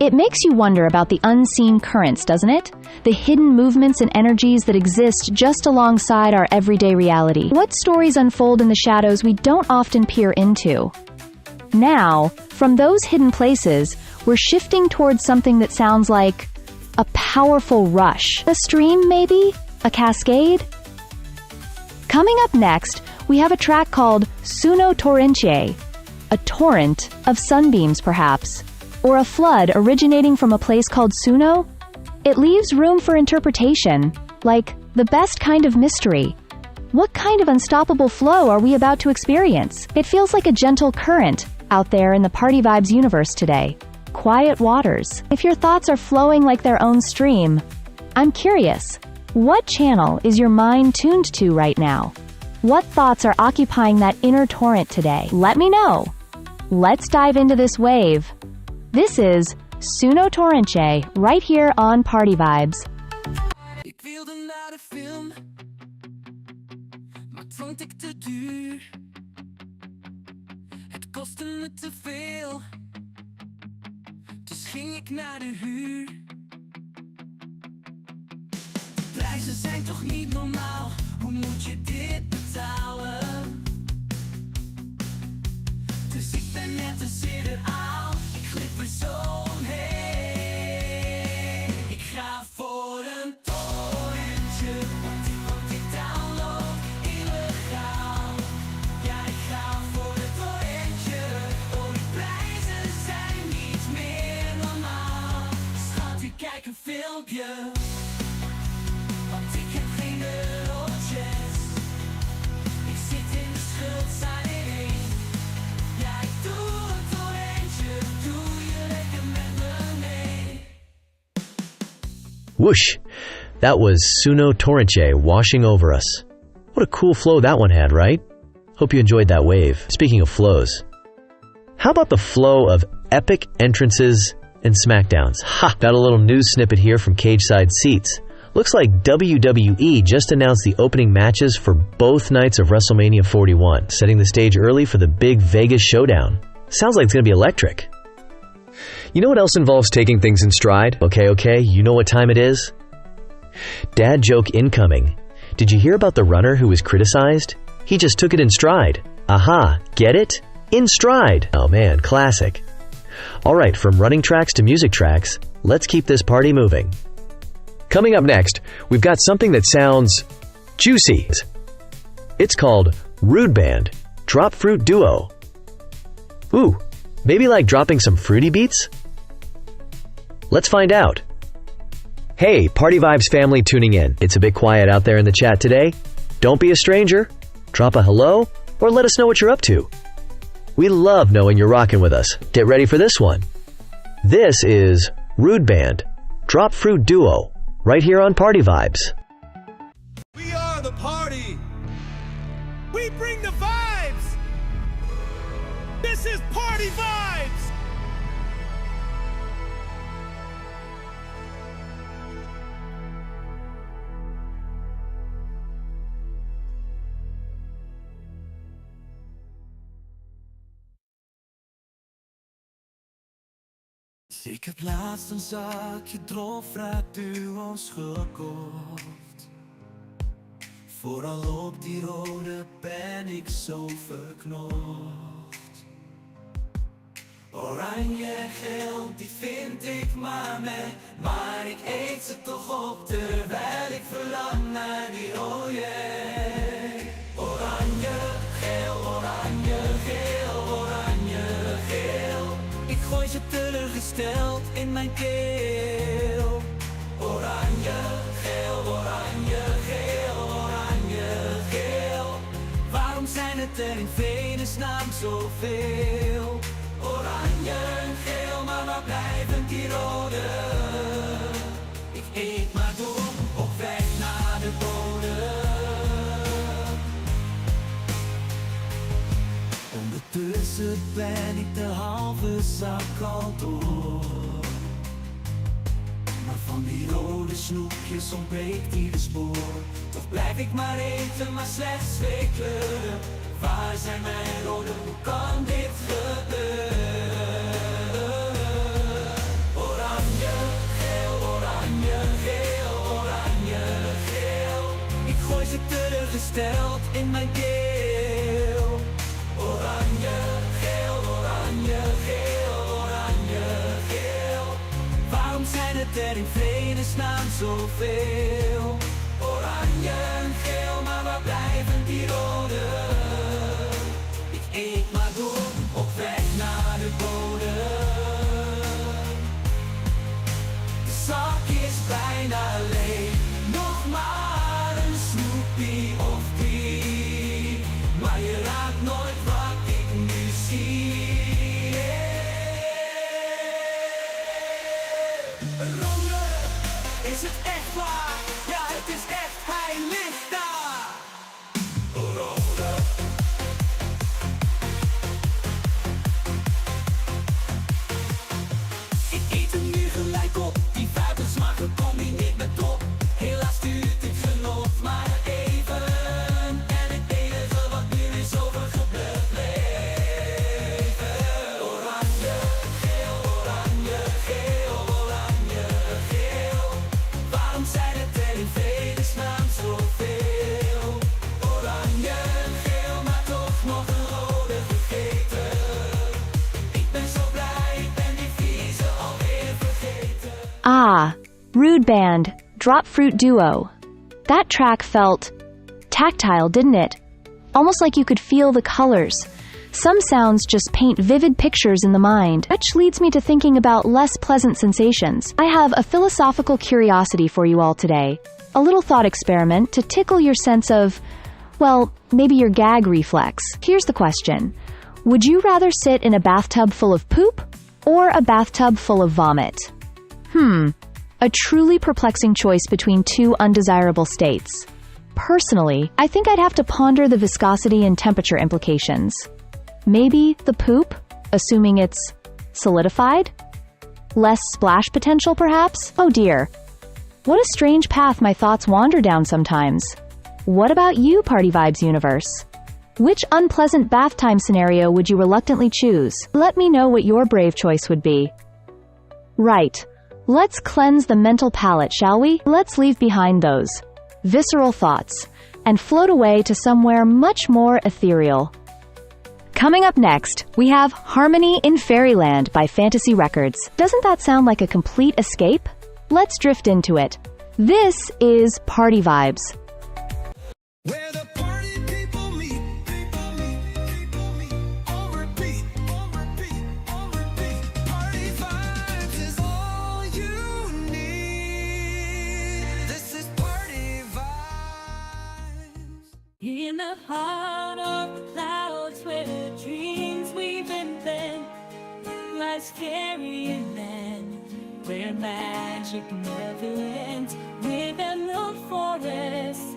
It makes you wonder about the unseen currents, doesn't it? The hidden movements and energies that exist just alongside our everyday reality. What stories unfold in the shadows we don't often peer into? Now, from those hidden places, we're shifting towards something that sounds like a powerful rush. A stream, maybe? A cascade? Coming up next, we have a track called Suno Torrentiae, a torrent of sunbeams perhaps, or a flood originating from a place called Suno. It leaves room for interpretation, like the best kind of mystery. What kind of unstoppable flow are we about to experience? It feels like a gentle current out there in the Party Vibes universe today. Quiet waters. If your thoughts are flowing like their own stream, I'm curious, what channel is your mind tuned to right now? What thoughts are occupying that inner torrent today? Let me know. Let's dive into this wave. This is Suno Torrentiae, right here on Party Vibes. Ik wilde naar de film, maar het vond ik te duur. Het kostte me te veel, dus ging ik naar de huur. De prijzen zijn toch niet normaal, hoe moet je dit betalen? Dus ik ben net een sideraal, ik glip er zo heen. Ik ga voor een torrentje, want ik download illegaal. Ja, ik ga voor het torrentje, oh die prijzen zijn niet meer normaal. Schat, ik kijk een filmpje, want ik heb geen eurotjes. Ik zit in de schuldsanering. Ja, ik doe een torrentje, doe je lekker met me mee. Whoosh! That was Suno Torrentiae washing over us. What a cool flow that one had, right? Hope you enjoyed that wave. Speaking of flows, how about the flow of epic entrances and smackdowns? Ha! Got a little news snippet here from Cage Side Seats. Looks like WWE just announced the opening matches for both nights of WrestleMania 41, setting the stage early for the big Vegas showdown. Sounds like it's gonna be electric. You know what else involves taking things in stride? Okay, you know what time it is? Dad joke incoming. Did you hear about the runner who was criticized? He just took it in stride. Aha, get it? In stride. Oh man, classic. Alright, from running tracks to music tracks, let's keep this party moving. Coming up next, we've got something that sounds juicy. It's called Rude Band, Drop Fruit Duo. Ooh, maybe like dropping some fruity beats? Let's find out. Hey, Party Vibes family tuning in. It's a bit quiet out there in the chat today. Don't be a stranger. drop a hello, or let us know what you're up to. We love knowing you're rocking with us. Get ready for this one. This is Rude Band, Drop Fruit Duo, right here on Party Vibes. We are the party. We bring the vibes. This is Party Vibes. Ik heb laatst een zakje dropfruit duo's gekocht. Vooral op die rode ben ik zo verknocht. Oranje, geel, die vind ik maar ik eet ze toch op terwijl ik verlang naar die rode. Oranje, geel, oranje, geel, oranje, geel. Ik gooi ze teleurgesteld in mijn keel. Oranje, geel, oranje, geel, oranje, geel. Waarom zijn het er in vredesnaam zoveel? Oranje en geel, maar waar blijven die rode? Ik eet maar door, op weg naar de bodem. Ondertussen ben ik de halve zak al door. Maar van die rode snoepjes ontbreekt ieder spoor. Toch blijf ik maar eten, maar slechts 2 kleuren. Waar zijn mijn rode, hoe kan dit gebeuren? Oranje, geel, oranje, geel, oranje, geel. Ik gooi ze teleurgesteld in mijn keel. Oranje, geel, oranje, geel, oranje, geel. Waarom zijn het er in vredesnaam zoveel? Oranje en geel, maar waar blijven die rode? Ik eet maar door, op weg naar de bodem. De zak is bijna leeg, nog maar een snoepie of 3. Maar je raadt nooit wat ik nu zie. Rode, is het echt waar? Ja, het is echt, hij ligt daar. Rode. Ik eet hem nu gelijk op, die vuile smaak gecombineerd met top. Helaas duurt dit genot maar even. En het enige wat nu is overgebleven. Oranje, geel, oranje, geel, oranje, geel. Waarom zijn het er in vredesnaam zoveel? Oranje en geel, maar toch nog een rode vergeten. Ik ben zo blij, ik ben die vieze alweer vergeten. Ah, Rude Band, Drop Fruit Duo. That track felt tactile, didn't it? Almost like you could feel the colors. Some sounds just paint vivid pictures in the mind, which leads me to thinking about less pleasant sensations. I have a philosophical curiosity for you all today. A little thought experiment to tickle your sense of, well, maybe your gag reflex. Here's the question. Would you rather sit in a bathtub full of poop or a bathtub full of vomit? A truly perplexing choice between 2 undesirable states. Personally, I think I'd have to ponder the viscosity and temperature implications. Maybe the poop, assuming it's solidified? Less splash potential, perhaps? Oh dear. What a strange path my thoughts wander down sometimes. What about you, Party Vibes universe? Which unpleasant bath time scenario would you reluctantly choose? Let me know what your brave choice would be. Right. Let's cleanse the mental palate, shall we? Let's leave behind those visceral thoughts and float away to somewhere much more ethereal. Coming up next, we have Harmony in Fairyland by Fantasy Records. Doesn't that sound like a complete escape? Let's drift into it. This is Party Vibes. Where the party people meet, people meet, people meet. On repeat, on repeat, on repeat. Party vibes is all you need. This is Party Vibes. In a the heart of clouds where dreams we've been. Life's fairyland where magic never ends. With emerald forests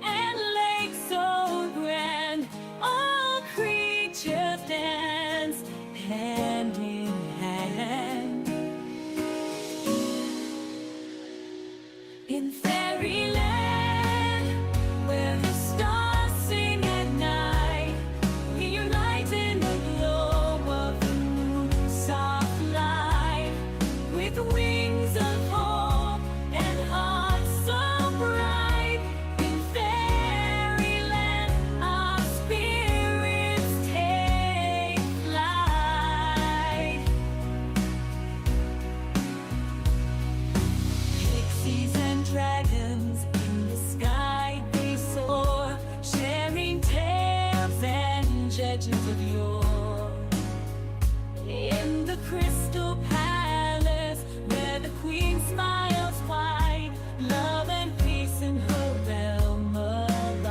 and lakes so grand, all creatures dance hand in hand. In fairyland, where the stars sing at night, we unite in the glow of the moon's soft light. With wings of hope and hearts so bright, in fairyland, our spirits take flight. Pixies and dragons in the sky they soar, sharing tales and legends of yore. In the crystal palace where the queen smiles wide, love and peace in her realm abide.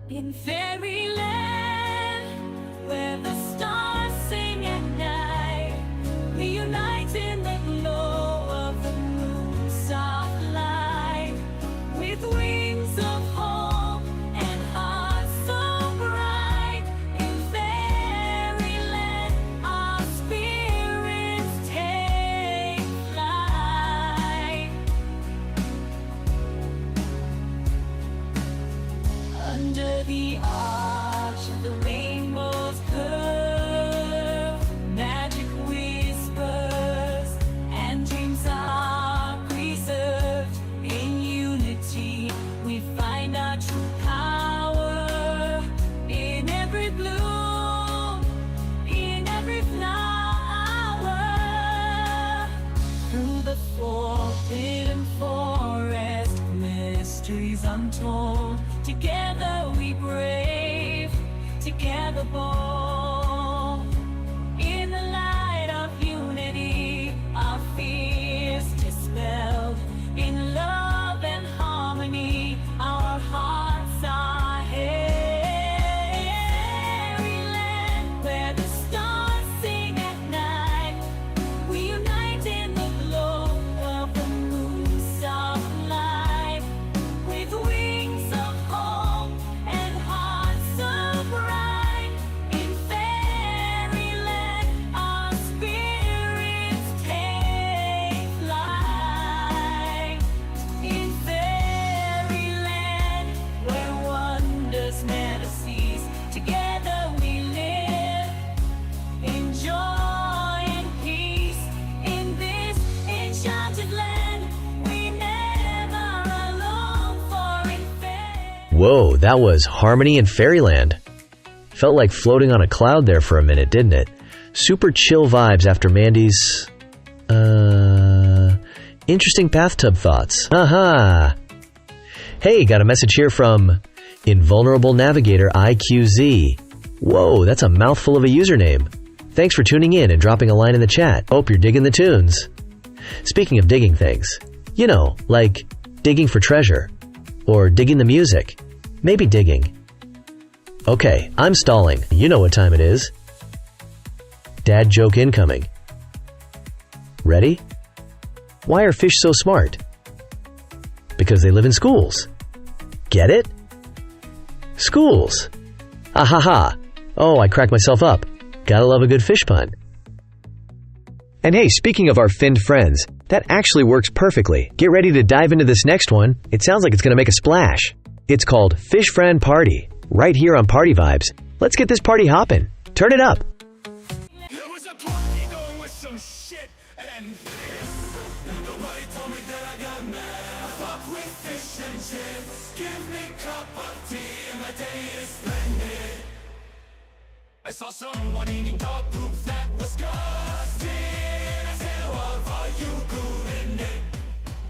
In fairyland, where the stars sing at night, we unite in the glow of the moon's soft light. With wings of hope and hearts so bright, in fairyland, our spirits take flight. Under the arch of the rainbow's curve, magic whispers and dreams are preserved. In unity, we find our true power. In every bloom, in every flower, through the forbidden forest, mysteries untold. Together we brave, together bold. In the light of unity, our fears dispelled. In love and harmony, our hearts are fairyland, where the stars sing at night. We unite in the glow of the moon's soft light. With wings of hope and hearts so bright, in fairyland, our spirits take flight. In fairyland, where wonders never cease, together we live in joy and peace. In this enchanted land, we never alone, for in fairyland. Whoa, that was Harmony in Fairyland. Felt like floating on a cloud there for a minute, didn't it? Super chill vibes after Mandy's, interesting bathtub thoughts. Aha! Hey, got a message here from Invulnerable Navigator IQZ. Whoa, that's a mouthful of a username. Thanks for tuning in and dropping a line in the chat. Hope you're digging the tunes. Speaking of digging things, you know, like digging for treasure, or digging the music, maybe digging. Okay, I'm stalling. You know what time it is. Dad joke incoming. Ready? Why are fish so smart? Because they live in schools. Get it? Schools. Ah ha ha. Oh, I cracked myself up. Gotta love a good fish pun. And hey, speaking of our finned friends, that actually works perfectly. Get ready to dive into this next one. It sounds like it's gonna make a splash. It's called Fish Friend Party, right here on Party Vibes. Let's get this party hopping. Turn it up. There was a party going with some shit and nobody told me that I got mad. I fuck with fish and chips. Give me a cup of tea and my day is splendid. I saw someone eating dog poop that was disgusting. I said, what are you doing it?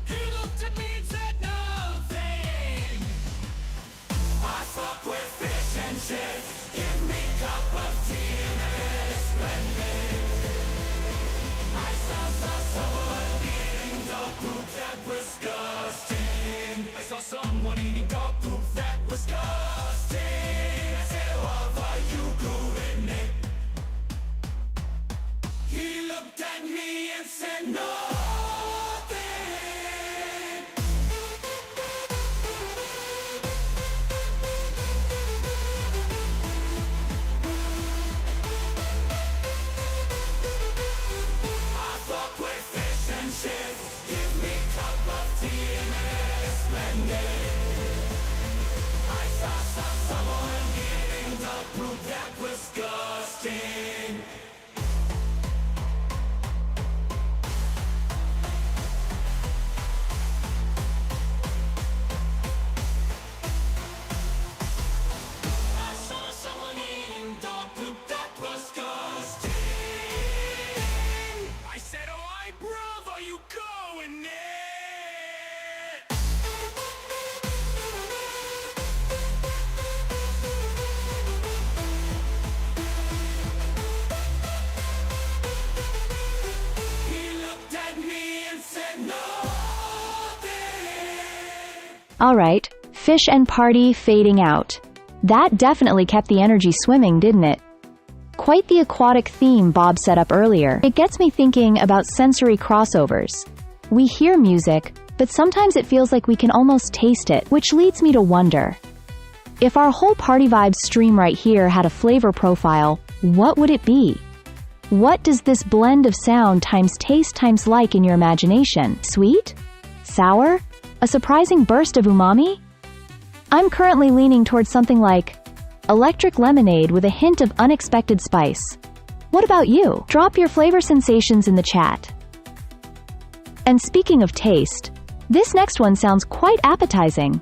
He looked at me and said nothing. I fuck with fish and chips. Give me a cup of tea and my day is splendid. I saw someone eating dog poop that was That was disgusting. I saw someone eating dog poop. That was disgusting. I said, "Alright, bruv, are you going there?" Alright, fish and party fading out. That definitely kept the energy swimming, didn't it? Quite the aquatic theme Bob set up earlier. It gets me thinking about sensory crossovers. We hear music, but sometimes it feels like we can almost taste it, which leads me to wonder. If our whole Party Vibes stream right here had a flavor profile, what would it be? What does this blend of sound times taste times like in your imagination? Sweet? Sour? A surprising burst of umami? I'm currently leaning towards something like electric lemonade with a hint of unexpected spice. What about you? Drop your flavor sensations in the chat. And speaking of taste, this next one sounds quite appetizing.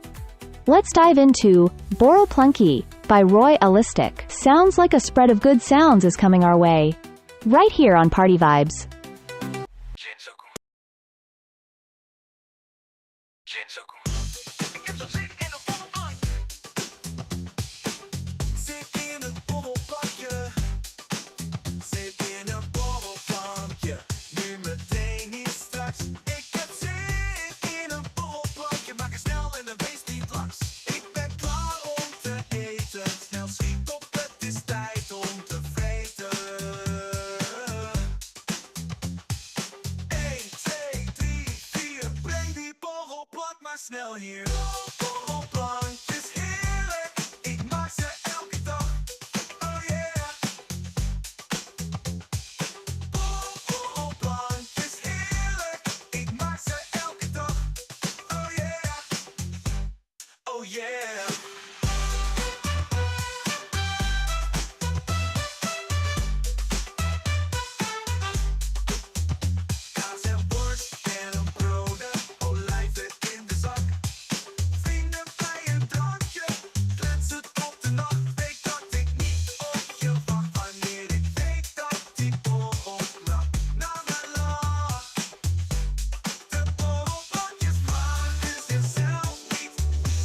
Let's dive into Boro Plunky by Roy Alistic. Sounds like a spread of good sounds is coming our way. Right here on Party Vibes. Zit in een borrelplankje. Zit in een borrelplankje. Nu meteen niet straks. Ik heb zin in een borrelplankje. Maak het snel en de wees niet langs. Ik ben klaar om te eten. Snel schiet op, het is tijd om te vreten. 1, 2, 3, 4. Breng die borrelplank maar snel hier. Borrelplankjes heerlijk. Ik maak ze elke dag. Oh yeah. Borrelplankjes heerlijk. Ik maak ze elke dag. Oh yeah. Oh yeah. Kaas en worst en een broden, olijven in de zak. Vrienden bij een drankje, kletsen op de nacht. Weet dat ik niet op je wacht, wanneer ik weet dat die borrelplank naar me lacht. De borrelplankjes maken zichzelf niet.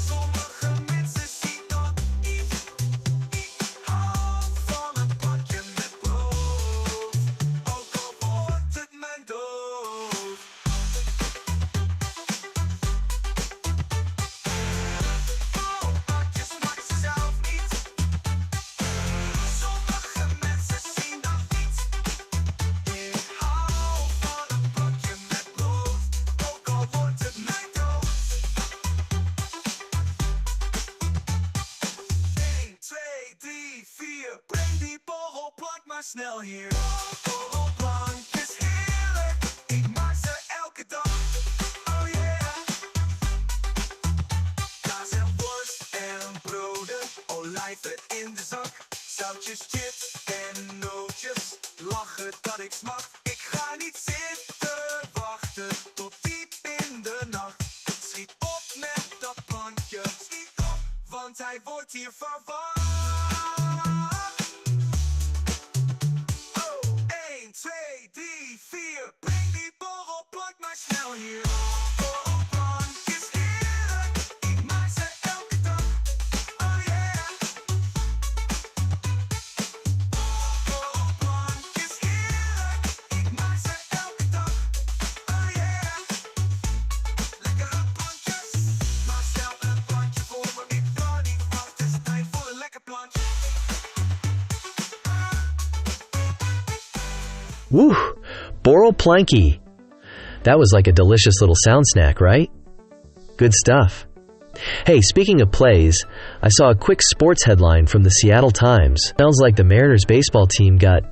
Sommige mensen zien dat niet. Ik hou van een plakje met brood, ook al wordt het mijn dood. Borrelplankjes maken zichzelf niet. Sommige mensen zien dat niet. Ik hou van een plakje met brood, ook al wordt het mijn dood. 1, 2, 3, 4. Breng die borrelplank maar snel hier. Borrelplankjes heerlijk. Ik maak ze elke dag. Oh yeah. Kaas en worst en broden, olijven in de zak. Zoutjes, chips en nootjes. Lachen dat ik smak. Ik ga niet zitten wachten tot diep in de nacht. Schiet op met dat plankje. Schiet op, want hij wordt hier verwacht. Oh, 1, 2, 3, 4. Breng die borrelplank maar snel hier. Borrelplankjes heerlijk. Ik maak ze elke dag. Oh yeah. Borrelplankjes heerlijk. Ik maak ze elke dag. Oh yeah. Lekkere plankjes. Maar stel een plankje voor me. Ik kan niet wachten. Het is tijd voor een lekker plankje. Woo! Boral Planky. That was like a delicious little sound snack, right? Good stuff. Hey, speaking of plays, I saw a quick sports headline from the Seattle Times. Sounds like the Mariners baseball team got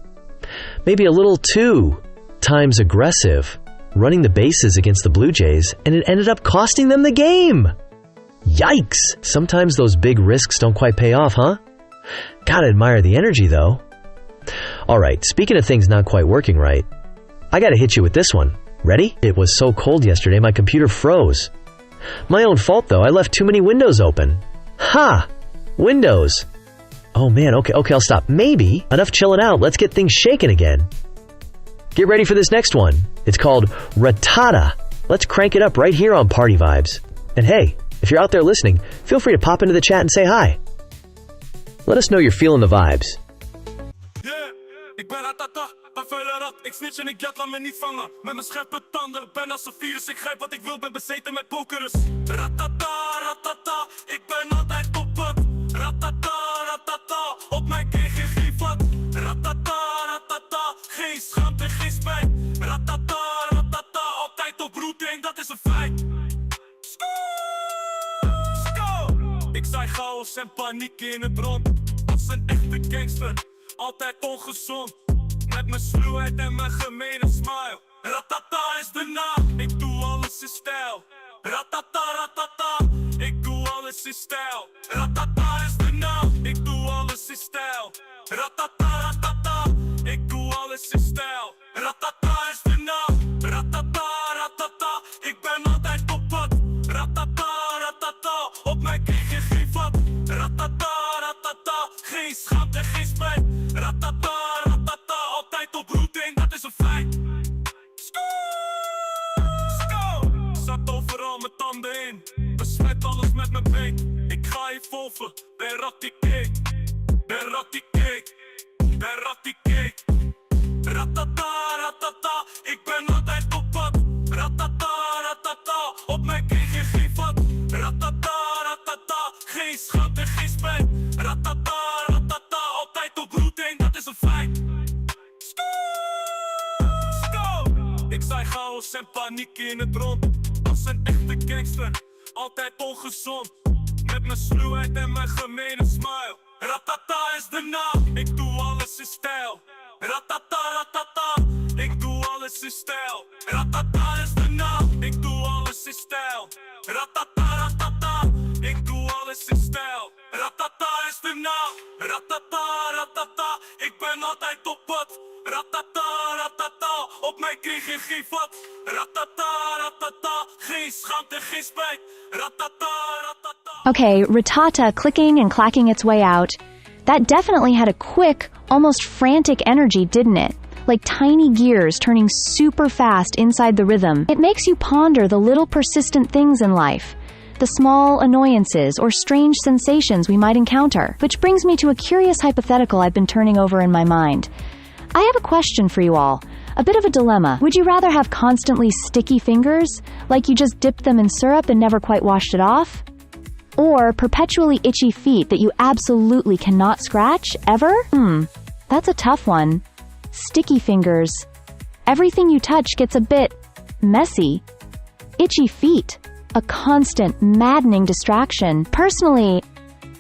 maybe a little too times aggressive, running the bases against the Blue Jays, and it ended up costing them the game. Yikes! Sometimes those big risks don't quite pay off, huh? Gotta admire the energy, though. Alright, speaking of things not quite working right, I gotta hit you with this one. Ready? It was so cold yesterday, my computer froze. My own fault, though. I left too many windows open. Ha! Windows. Oh man, okay, I'll stop. Maybe. Enough chilling out. Let's get things shaking again. Get ready for this next one. It's called Ratata. Let's crank it up right here on Party Vibes. And hey, if you're out there listening, feel free to pop into the chat and say hi. Let us know you're feeling the vibes. Ik ben ratata, een vuile rat. Ik snitch en ik jat, laat me niet vangen. Met mijn scherpe tanden, ben als een virus. Ik grijp wat ik wil, ben bezeten met pokerus. Ratata, ratata, ik ben altijd op pad. Ratata, ratata, op mijn king geen vat. Ratata, ratata, geen schaamte, geen spijt. Ratata, ratata, altijd op routine, dat is een feit. Ik zaai chaos en paniek in het rond. Als een echte gangster. Altijd ongezond, met mijn sluwheid en mijn gemene smile. Ratata is de naam, ik doe alles in stijl. Ratata, ratata, ik doe alles in stijl. Ratata is de naam, ik doe alles in stijl. Ratata, ratata, ik doe alles in stijl. Ratata is de naam, ratata, ratata, ik ben altijd op pad. Ratata, ratata, op mijn king geen vat. Ratata, ratata, geen schaamte, geen spijt. Ratata, ratata, altijd op routine, dat is een feit. Zat overal met tanden in, besmet alles met mijn been. Ik ga evolven, ben rattie-cake, ben rattie-cake, ben rattie-cake. Ratata, ratata, ik ben altijd op pad. Ratata, ratata, op mijn king geen vat. Ratata, ratata, geen schaamte, geen spijt. Ratata, ratata, altijd op routine, dat is een feit. Ik zaai chaos en paniek in het rond. Als een echte gangster, altijd ongezond. Met mijn sluwheid en mijn gemene smile. Ratata is de naam, ik doe alles in stijl. Ratata, ratata, ik doe alles in stijl. Ratata is de naam, ik doe alles in stijl. Ratata, ratata, ik doe alles in stijl. Ratata is de naam, ratata, ratata, ik ben altijd op pad. Ratata, ratata, op mij kreeg je geen vat. Ratata, ratata, geen schaamte, geen spijt. Ratata, ratata. Okay, Ratata clicking and clacking its way out. That definitely had a quick, almost frantic energy, didn't it? Like tiny gears turning super fast inside the rhythm. It makes you ponder the little persistent things in life, the small annoyances or strange sensations we might encounter. Which brings me to a curious hypothetical I've been turning over in my mind. I have a question for you all. A bit of a dilemma. Would you rather have constantly sticky fingers, like you just dipped them in syrup and never quite washed it off? Or perpetually itchy feet that you absolutely cannot scratch, ever? That's a tough one. Sticky fingers. Everything you touch gets a bit messy. Itchy feet. A constant, maddening distraction. Personally,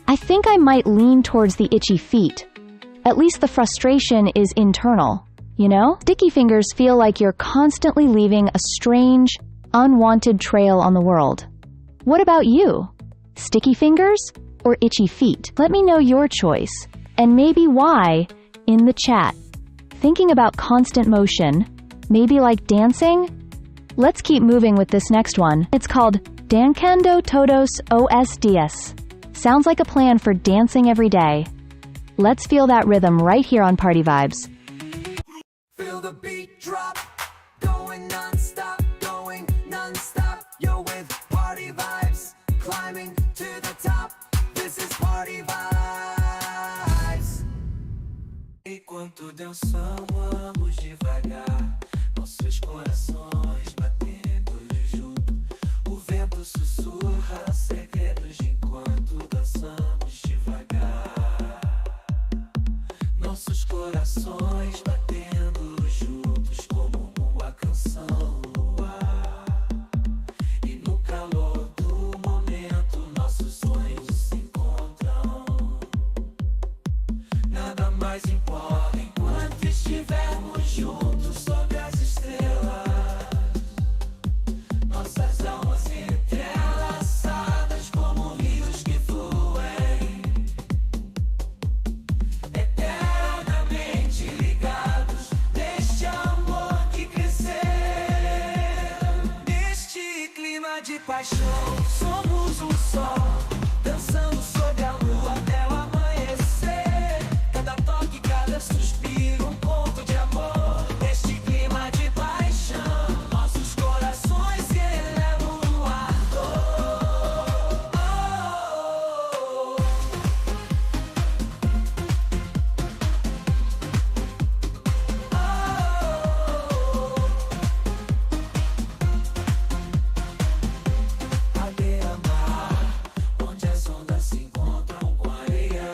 I think I might lean towards the itchy feet. At least the frustration is internal, you know? Sticky fingers feel like you're constantly leaving a strange, unwanted trail on the world. What about you? Sticky fingers or itchy feet? Let me know your choice, and maybe why, in the chat. Thinking about constant motion, maybe like dancing? Let's keep moving with this next one. It's called Dancando Todos os Dias. Sounds like a plan for dancing every day. Let's feel that rhythm right here on Party Vibes. Feel the beat drop, going non-stop, yo with Party Vibes, climbing to the top, this is Party Vibes. Enquanto dançamos devagar, nossos corações batendo junto, o vento sussurra segredos enquanto dançamos devagar. Nossos corações batendo juntos como uma canção no ar. E no calor do momento nossos sonhos se encontram. Nada mais importa enquanto estivermos juntos sob as estrelas. Nossas almas entrelaçadas como rios que fluem. paixão, somos um só, dançando sob a lua até o amanhecer. Cada toque, cada suspiro, um ponto de amor. Neste clima de paixão, nossos corações se elevam no ar. À beira-mar, onde as ondas se encontram com a areia,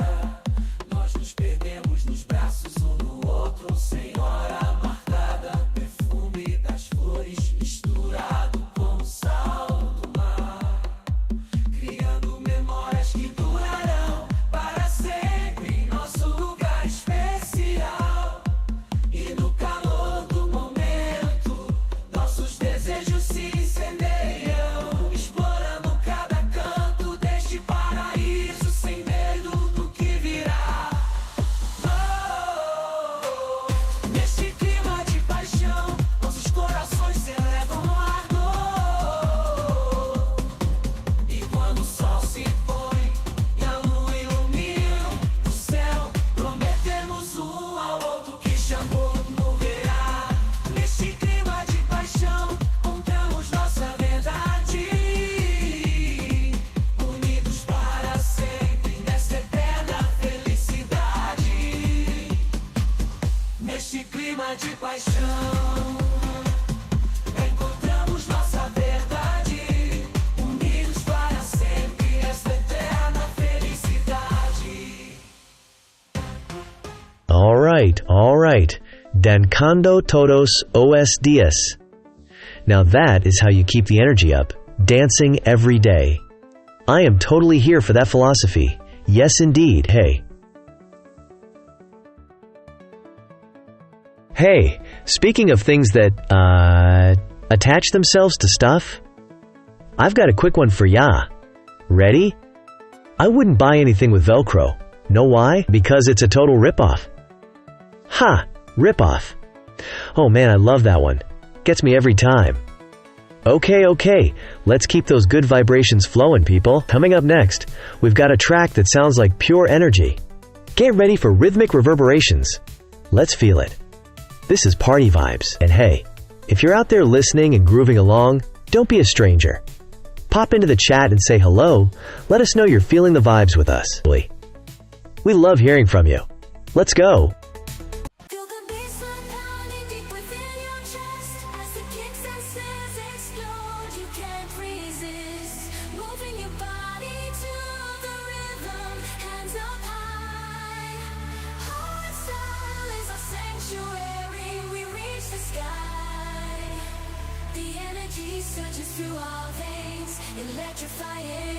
nós nos perdemos nos braços um no outro, sem hora marcada. Perfume das flores misturado com o sal do mar, criando memórias que durarão para sempre em nosso lugar especial. E no calor do momento, nossos desejos se incendeiam, explorando cada canto deste paraíso, sem medo do que virá. Neste clima de paixão, nossos corações se elevam no ardor. E quando o sol se põe e a lua ilumina o céu, prometemos um ao outro que chamou morrerá. Neste clima de paixão, contamos nossa verdade, unidos para sempre nessa eterna felicidade. Neste clima de paixão, encontramos nossa verdade, unidos para sempre nessa eterna felicidade. All right. Dancando todos os dias. Now that is how you keep the energy up, dancing every day. I am totally here for that philosophy. Yes, indeed. Hey, speaking of things that, attach themselves to stuff, I've got a quick one for ya. Ready? I wouldn't buy anything with Velcro. Know why? Because it's a total ripoff. Ha! Ripoff. Oh man, I love that one. Gets me every time. Okay, let's keep those good vibrations flowing, people. Coming up next, we've got a track that sounds like pure energy. Get ready for rhythmic reverberations. Let's feel it. This is Party Vibes, and hey, if you're out there listening and grooving along, don't be a stranger. Pop into the chat and say hello. Let us know you're feeling the vibes with us. We love hearing from you. Let's go. Feel the bassline pounding deep within your chest as the kicks and snares explode. You can't resist, moving your body to the rhythm, hands up high. Hardstyle is our sanctuary. We reach the sky. The energy surges through our veins, electrifying,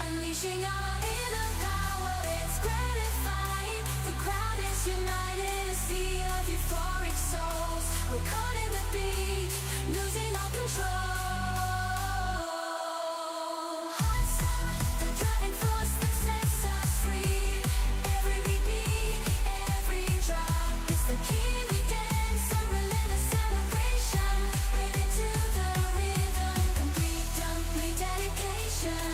unleashing our inner power. It's gratifying. The crowd is united, a sea of euphoric souls. We're caught in the beat, losing all control. The driving force that sets us free. Every beat, every drop, it's the key. We dance, a relentless celebration. Right into the rhythm, complete dedication.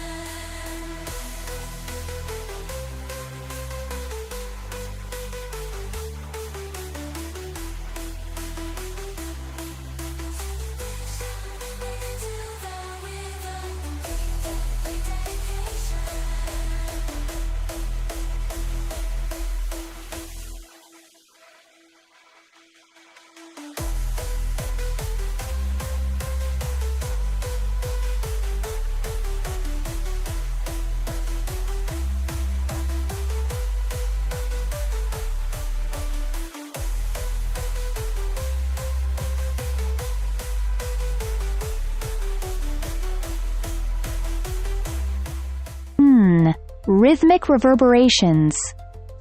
Rhythmic reverberations.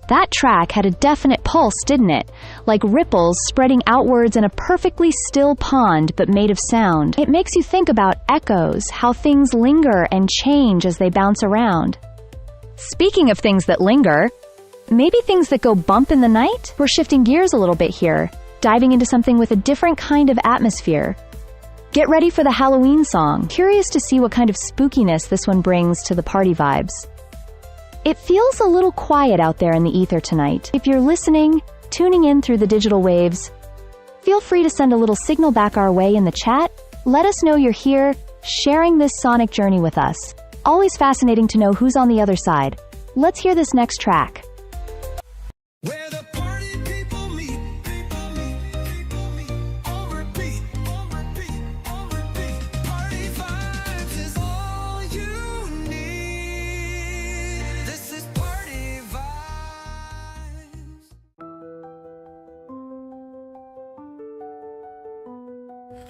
That track had a definite pulse, didn't it? Like ripples spreading outwards in a perfectly still pond but made of sound. It makes you think about echoes, how things linger and change as they bounce around. Speaking of things that linger, maybe things that go bump in the night? We're shifting gears a little bit here, diving into something with a different kind of atmosphere. Get ready for the Halloween song. Curious to see what kind of spookiness this one brings to the party vibes. It feels a little quiet out there in the ether tonight. If you're listening, tuning in through the digital waves, feel free to send a little signal back our way in the chat. Let us know you're here, sharing this sonic journey with us. Always fascinating to know who's on the other side. Let's hear this next track. Where the party people meet, on repeat, on repeat. Party vibes is all you need. This is Party Vibes.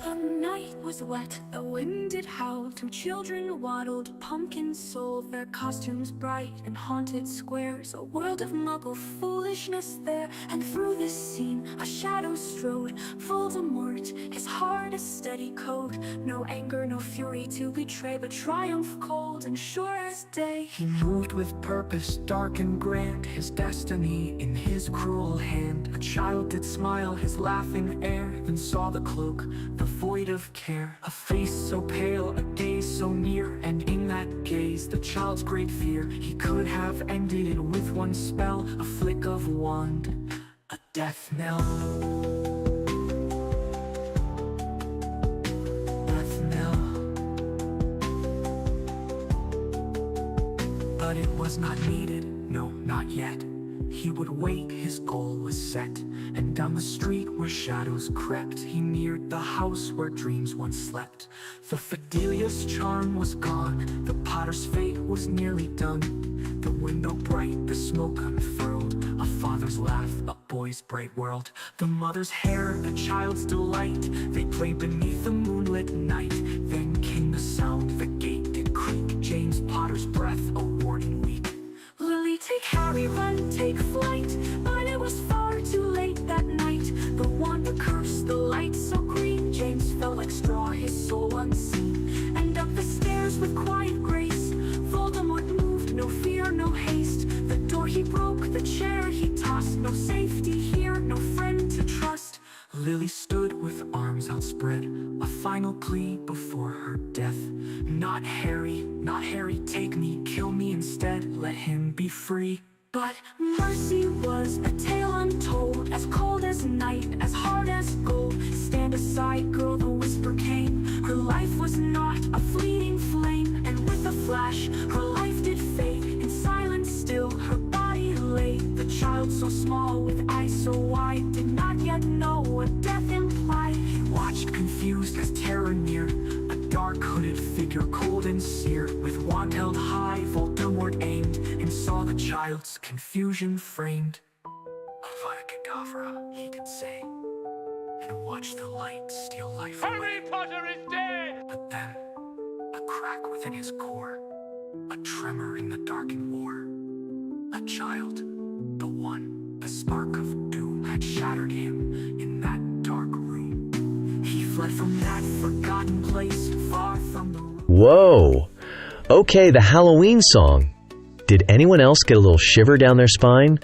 The night was wet, the wind it howled, 2 children waddled, pumpkins sold, their costumes bright and haunted squares, a world of muggle foolishness there. And through this scene a shadow strode, Voldemort, his heart a steady code, no anger, no fury to betray, but triumph cold and sure as day. He moved with purpose, dark and grand, his destiny in his cruel hand. A child did smile his laughing air, then saw the cloak, the void of care. A face so pale, a gaze so near, and in that gaze the child's great fear. He could have ended it with one spell, a flick of wand, a death knell. Death knell. But it was not needed, no, not yet. He would wait, his goal was set, and down the street where shadows crept, he neared the house where dreams once slept. The Fidelius charm was gone, the potter's fate was nearly done. The window bright, the smoke unfurled, a father's laugh, a boy's bright world. The mother's hair, the child's delight, they played beneath the moonlit night. Then came the sound, the gate did creak, James Potter's breath, a warning weak. Lily, take Harry, run, take flight, but it was far too late that night. The wand, the curse, the light so green, James fell like straw, his soul unseen. And up the stairs with quiet grace, Voldemort moved, no fear, no haste. The door he broke, the chair he tossed, no safety here, no friend to trust. Lily stood with arms outspread, a final plea before her death. Not Harry, take me, kill me instead, let him be free. But mercy was a tale untold, as cold as night, as hard as gold. Stand aside, girl, the whisper came. Her life was not a fleeting flame, and with a flash, her life did fade. In silence still, her body lay. The child so small, with eyes so wide, did not yet know what death implied. He watched confused as terror neared, a dark hooded figure cold and seared. With wand held high, Voldemort aimed, and saw the child's confusion framed. Avada Kedavra, he could say, and watch the light steal life away. Harry Potter is dead! But then, a crack within his core, a tremor in the darkened war. A child, the one, the spark of doom had shattered him in that dark room. He fled from that forgotten place, far from the room. Whoa! Okay, the Halloween song. Did anyone else get a little shiver down their spine?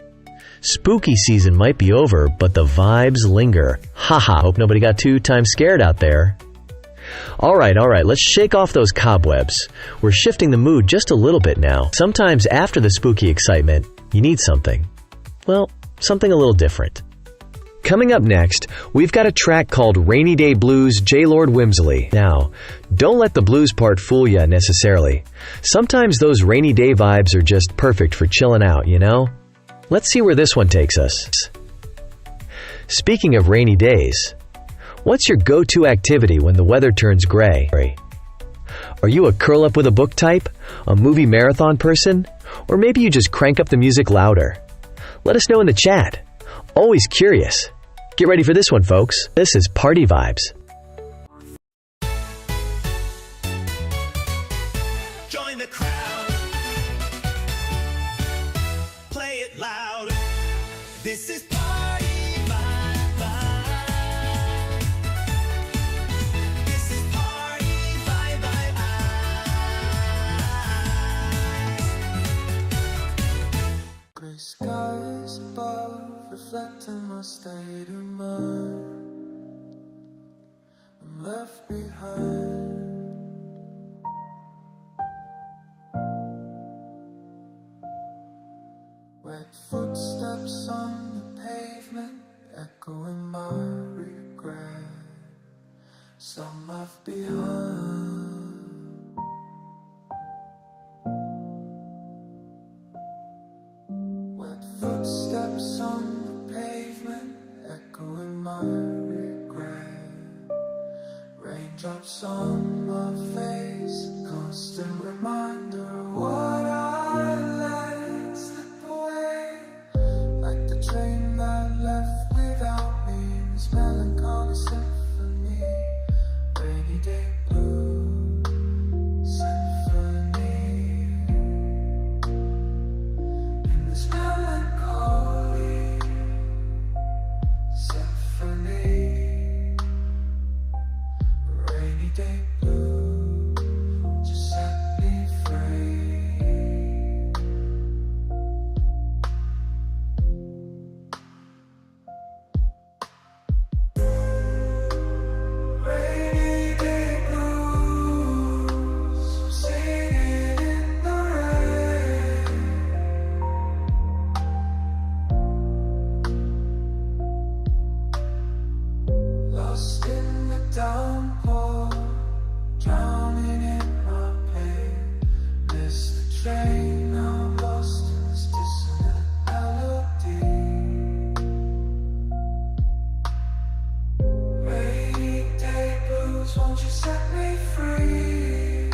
Spooky season might be over, but the vibes linger. Haha, hope nobody got too scared out there. Alright, let's shake off those cobwebs. We're shifting the mood just a little bit now. Sometimes after the spooky excitement, you need something. Well, something a little different. Coming up next, we've got a track called Rainy Day Blues, J. Lord Wimsley. Now, don't let the blues part fool ya necessarily. Sometimes those rainy day vibes are just perfect for chilling out, you know? Let's see where this one takes us. Speaking of rainy days, what's your go-to activity when the weather turns gray? Are you a curl up with a book type, a movie marathon person, or maybe you just crank up the music louder? Let us know in the chat. Always curious. Get ready for this one, folks. This is Party Vibes. Join the crowd. Play it loud. This is Party Vibes. This is Party Vibes. Gray skies above, reflecting my state of mind. left behind. Wet footsteps on the pavement, echoing my regret. Some left behind. Wet footsteps on the pavement, echoing my regret. Raindrops on my face, constant reminder of what I let slip away. Like the train that left without me, this melancholy symphony. Rainy day blue symphony. In this melancholy symphony. Rainy day blue, just set me free. Rainy day blues, I'm singing in the rain. Lost in the downpour, drowning in my pain. Missed the train, now I'm lost in this dissonant melody. Rainy day blues, won't you set me free?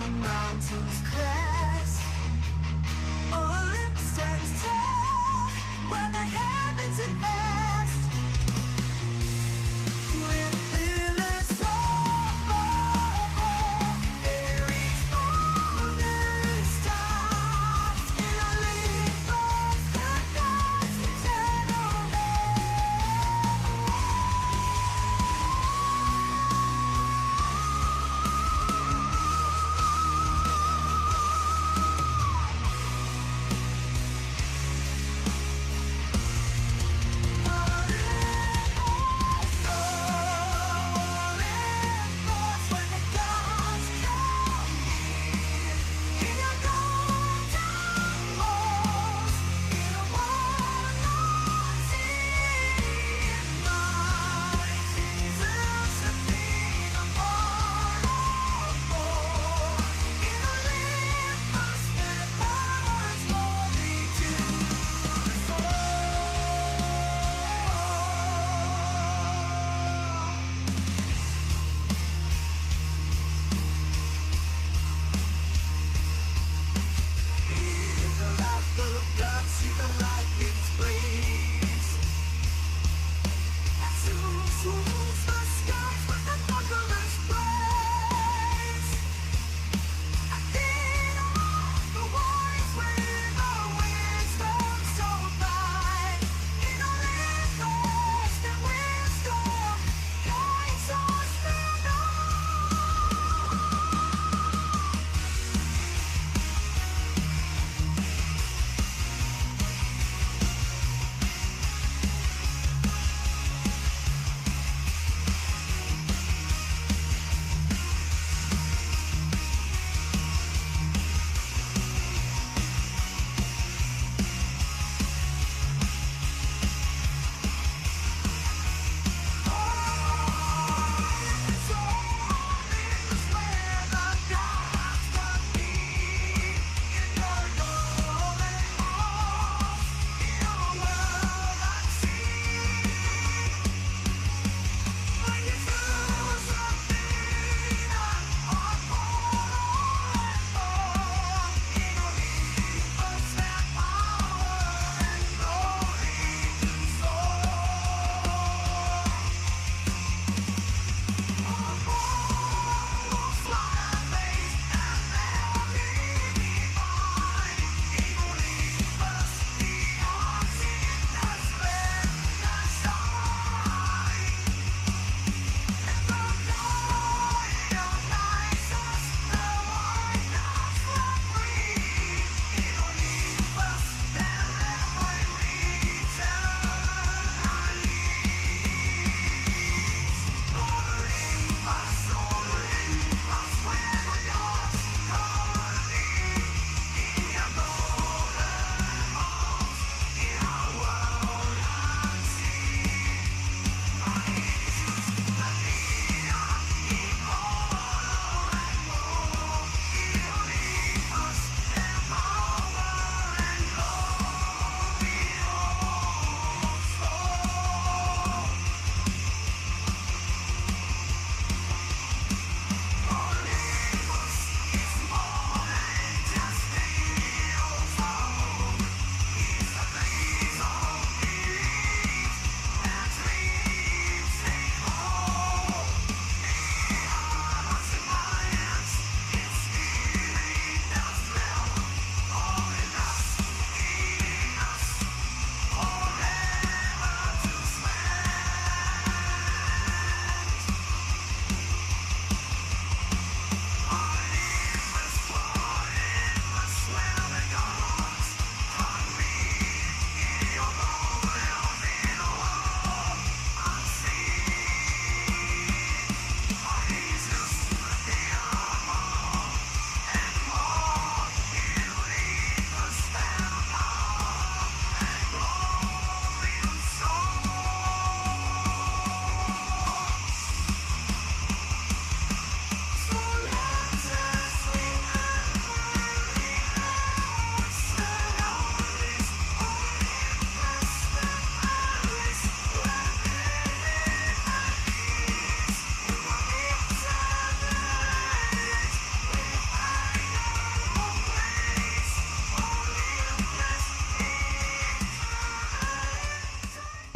on the mountain's crest. Olympus stands tall when the heavens invest. With fearless hope, Aries golden stars in a league of the gods eternal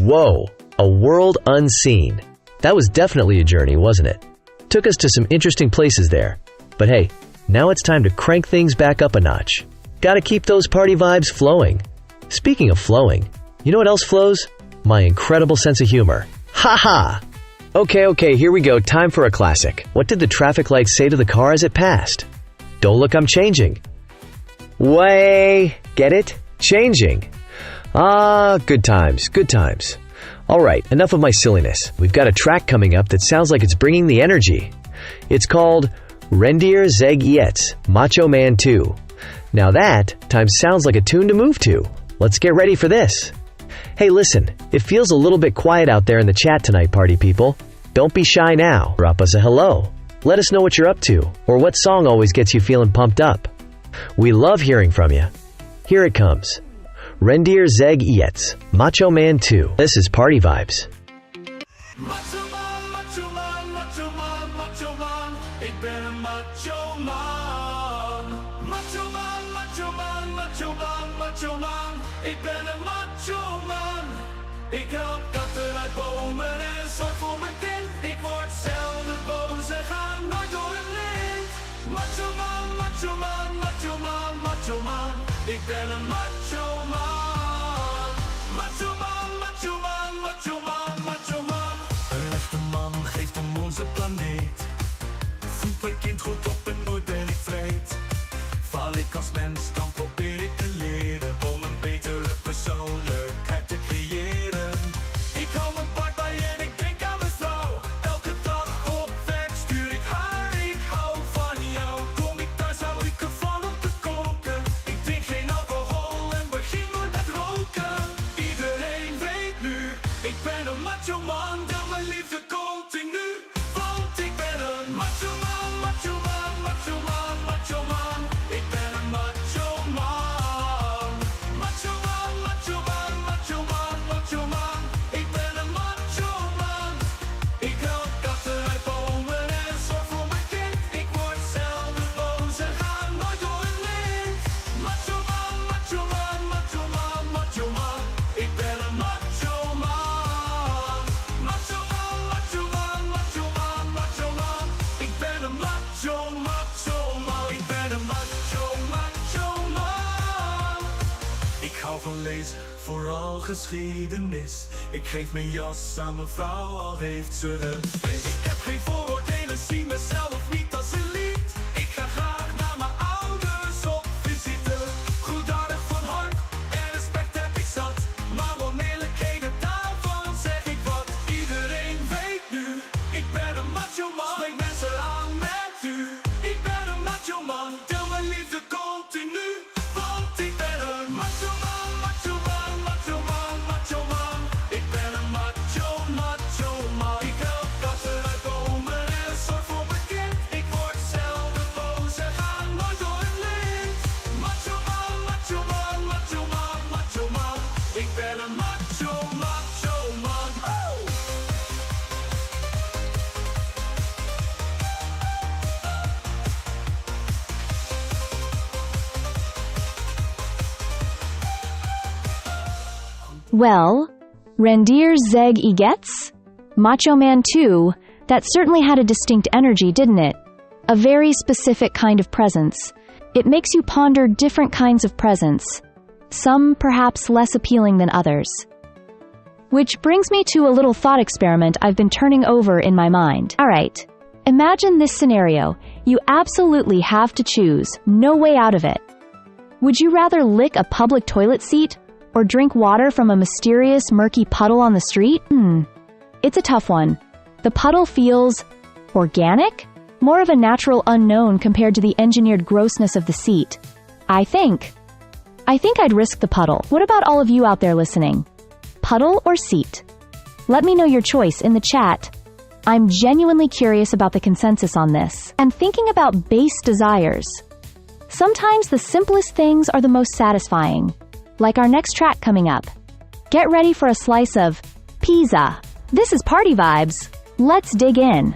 Whoa, a world unseen. That was definitely a journey, wasn't it? Took us to some interesting places there. But hey, now it's time to crank things back up a notch. Gotta keep those party vibes flowing. Speaking of flowing, you know what else flows? My incredible sense of humor. Ha ha! Okay, here we go. Time for a classic. What did the traffic light say to the car as it passed? Don't look, I'm changing. Way, get it? Changing. Ah, good times, good times. Alright, enough of my silliness. We've got a track coming up that sounds like it's bringing the energy. It's called Rendier Zeg Iets, Macho Man 2. Now that time sounds like a tune to move to. Let's get ready for this. Hey listen, it feels a little bit quiet out there in the chat tonight, party people. Don't be shy now. Drop us a hello. Let us know what you're up to, or what song always gets you feeling pumped up. We love hearing from you. Here it comes. Rendier Zeg Iets, Macho Man 2. This is Party Vibes. Macho man, macho man, macho man, macho man. Ik ben een macho man. Macho man, macho man, macho man, macho man. Ik ben een macho man. Ik help katten uit bomen en zorg voor mijn kind. Ik word zelden boos en ga nooit door het lint. Macho man, macho man, macho man, macho man. Ik ben een macho man. Macho man, macho man, macho man, macho man. Een echte man geeft om onze planeet. Voed mijn kind goed op en nooit ben ik vreed. Val ik als mens, dan probeer ik te leren om een betere persoonlijkheid te creëren. Ik hou mijn part bij en ik denk aan mijn vrouw. Elke dag op weg stuur ik haar, ik hou van jou. Kom ik thuis hou ik ervan om te koken. Ik drink geen alcohol en begin nooit met roken. Iedereen weet nu, ik ben een macho man, deel mijn liefde continu. Want ik ben een macho man, macho man, macho man, macho man. Ik ben een macho man. Macho man, macho man, macho man, macho man. Ik ben een macho man. Ik help katten uit bomen en zorg voor mijn kind. Ik word zelden boos en ga nooit door het lint. Macho man, macho man, macho man, macho man. Ik ben een macho man. Macho man, macho man, macho man, macho man. Ik ben een macho, macho man. Ik ben een macho, macho man. Ik hou van lezen, vooral geschiedenis. Ik geef mijn jas aan mijn vrouw, al heeft ze een fris. Ik heb geen vooroordelen, zie mezelf niet als een lied. Ik ga graag naar mijn ouders op visite. Goedaardig van hart en respect heb ik zat. Maar oneerlijkheden, daarvan zeg ik wat. Iedereen weet nu, ik ben een macho man. Spreek mensen aan met u. Ik ben een macho man, deel mijn liefde continu. Want ik ben een macho man, macho man, macho man, macho man. Ik ben een macho, macho man. Ik help katten uit bomen en zorg voor mijn kind. Ik word zelden boos en ga nooit door het lint. Macho man, macho man, macho man, macho man. Ik ben een macho, macho man. Oh! Well, Rendier Zeg Iets, Macho Man 2, that certainly had a distinct energy, didn't it? A very specific kind of presence. It makes you ponder different kinds of presence, some perhaps less appealing than others. Which brings me to a little thought experiment I've been turning over in my mind. Alright, imagine this scenario. You absolutely have to choose, no way out of it. Would you rather lick a public toilet seat or drink water from a mysterious, murky puddle on the street? It's a tough one. The puddle feels organic? More of a natural unknown compared to the engineered grossness of the seat. I think I'd risk the puddle. What about all of you out there listening? Puddle or seat? Let me know your choice in the chat. I'm genuinely curious about the consensus on this. And thinking about base desires. Sometimes the simplest things are the most satisfying. Like our next track coming up. Get ready for a slice of pizza. This is Party Vibes. Let's dig in.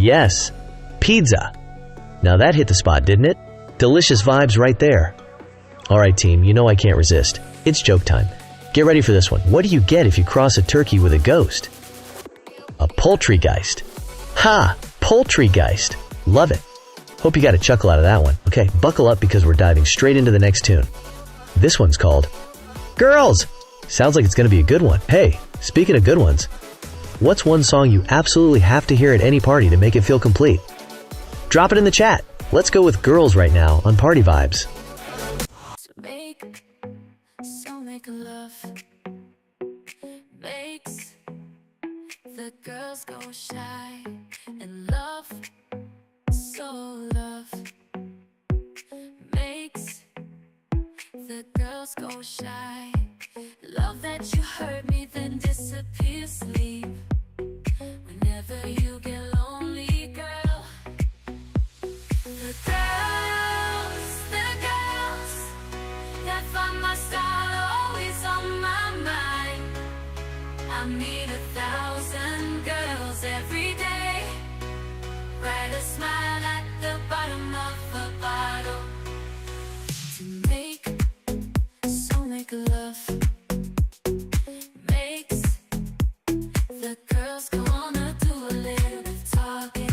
Yes, pizza. Now that hit the spot, didn't it? Delicious vibes right there. Alright team, you know I can't resist. It's joke time. Get ready for this one. What do you get if you cross a turkey with a ghost? A poultrygeist. Ha! Poultrygeist. Love it. Hope you got a chuckle out of that one. Okay, buckle up because we're diving straight into the next tune. This one's called Girls! Sounds like it's gonna be a good one. Hey, speaking of good ones, what's one song you absolutely have to hear at any party to make it feel complete? Drop it in the chat. Let's go with Girls right now on Party Vibes. Make love makes the girls go shy, and love, so love makes the girls go shy. Love that you hurt me then disappear, sleep whenever you get lonely, girl. The girls that find my style always on my mind. I meet 1,000 girls every day. Write a smile at the bottom of a bottle to make love makes the girls go wanna do a little talking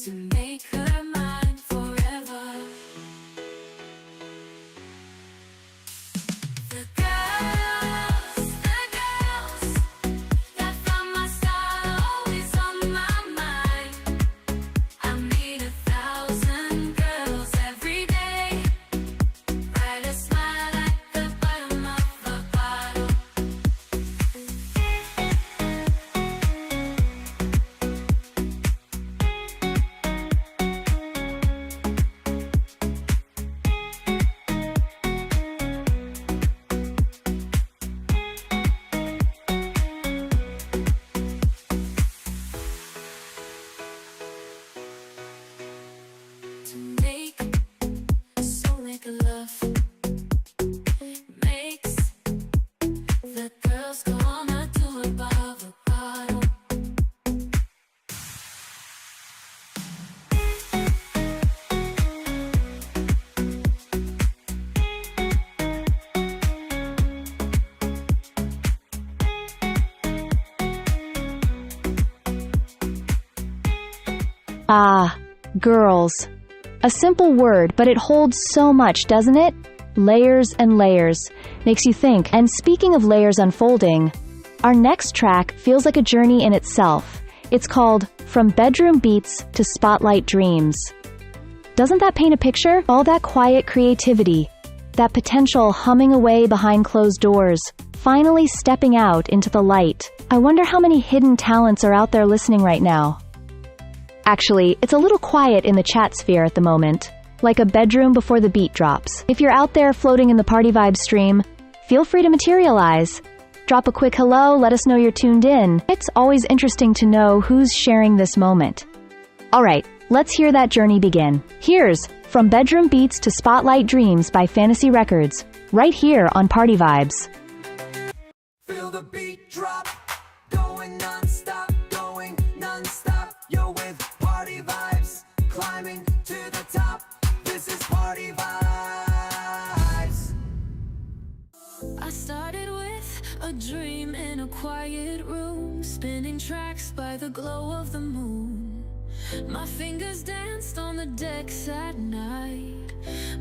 to make her mine forever. The girls that find my style always on my mind. I meet 1,000 girls every day. Write a smile at the bottom of a bottle. Make love makes the girls go wanna do above a bottle. Ah, girls. A simple word, but it holds so much, doesn't it? Layers and layers. Makes you think. And speaking of layers unfolding, our next track feels like a journey in itself. It's called From Bedroom Beats to Spotlight Dreams. Doesn't that paint a picture? All that quiet creativity, that potential humming away behind closed doors, finally stepping out into the light. I wonder how many hidden talents are out there listening right now. Actually, it's a little quiet in the chat sphere at the moment, like a bedroom before the beat drops. If you're out there floating in the Party Vibes stream, feel free to materialize. Drop a quick hello, let us know you're tuned in. It's always interesting to know who's sharing this moment. Alright, let's hear that journey begin. Here's From Bedroom Beats to Spotlight Dreams by Fantasy Records, right here on Party Vibes. Feel the beat drop, going non-stop, going Yo, with party vibes, climbing to the top. This is party vibes. I started with a dream in a quiet room, spinning tracks by the glow of the moon. My fingers danced on the decks at night,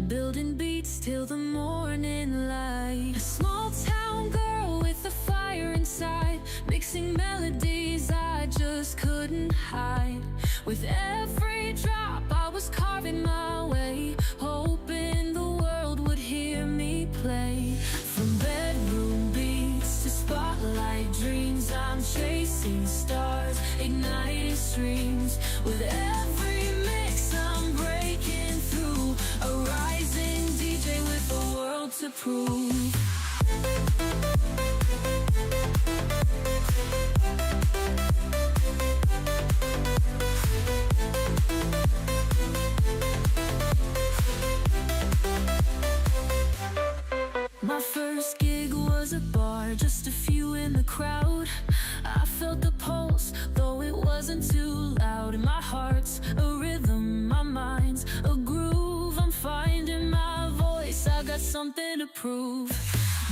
building beats till the morning light. A small town girl with a fire inside, mixing melodies I just couldn't hide. With every drop I was carving my way, hoping the world would hear me play. From bedroom beats to spotlight dreams, I'm chasing stars, igniting streams. With every mix I'm breaking through, a rising DJ with the world to prove. My first gig was a bar, just a few in the crowd. I felt the pulse, though it wasn't too loud. In my heart's a rhythm, my mind's a groove. I'm finding my voice, I got something to prove.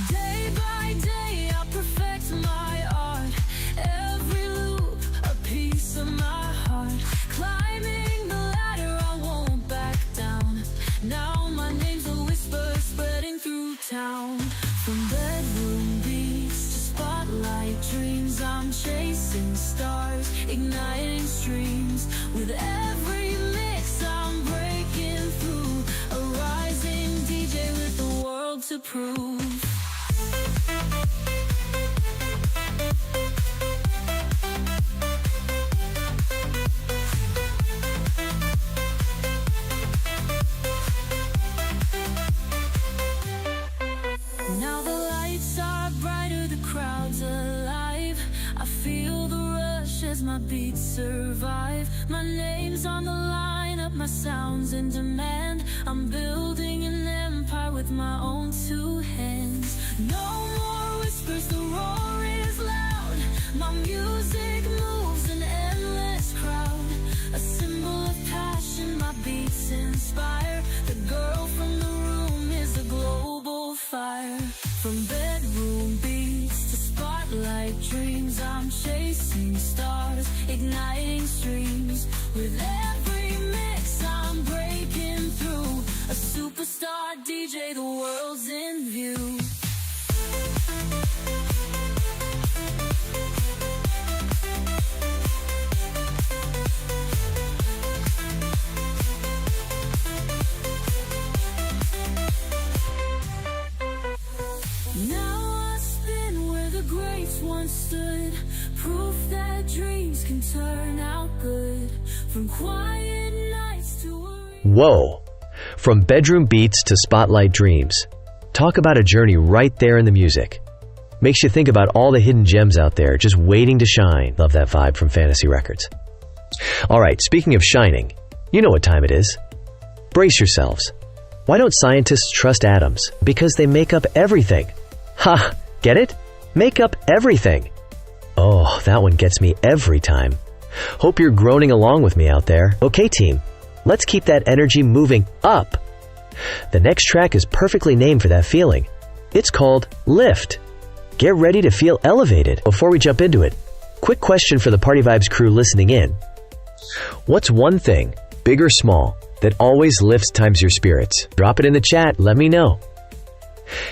Day by day I perfect my art, every loop a piece of my heart. Climbing the ladder, I won't back down. Now my name's a whisper spreading through town. From bedroom beats to spotlight dreams, I'm chasing stars, igniting streams. With every mix I'm breaking through, a rising DJ with the world to prove. Now the lights are brighter, the crowd's alive. I feel the rush as my beats survive. My name's on the lineup, my sound's in demand. I'm building an empire with my own two hands. No more whispers, the roar is loud. My music moves an endless crowd. A symbol of passion, my beats inspire. The girl from the room is a global fire. From bedroom beats to spotlight dreams, I'm chasing stars, igniting streams. With every mix I'm breaking through, a superstar DJ, the world's in view. Now I spin where the greats once stood, proof that dreams can turn out good. From quiet nights to a... Whoa! From bedroom beats to spotlight dreams. Talk about a journey right there in the music. Makes you think about all the hidden gems out there just waiting to shine. Love that vibe from Fantasy Records. Alright, speaking of shining, you know what time it is. Brace yourselves. Why don't scientists trust atoms? Because they make up everything. Ha! Get it? Make up everything. Oh, that one gets me every time. Hope you're groaning along with me out there. Okay, team, let's keep that energy moving up. The next track is perfectly named for that feeling. It's called Lift. Get ready to feel elevated. Before we jump into it, quick question for the Party Vibes crew listening in. What's one thing, big or small, that always lifts times your spirits? Drop it in the chat, let me know.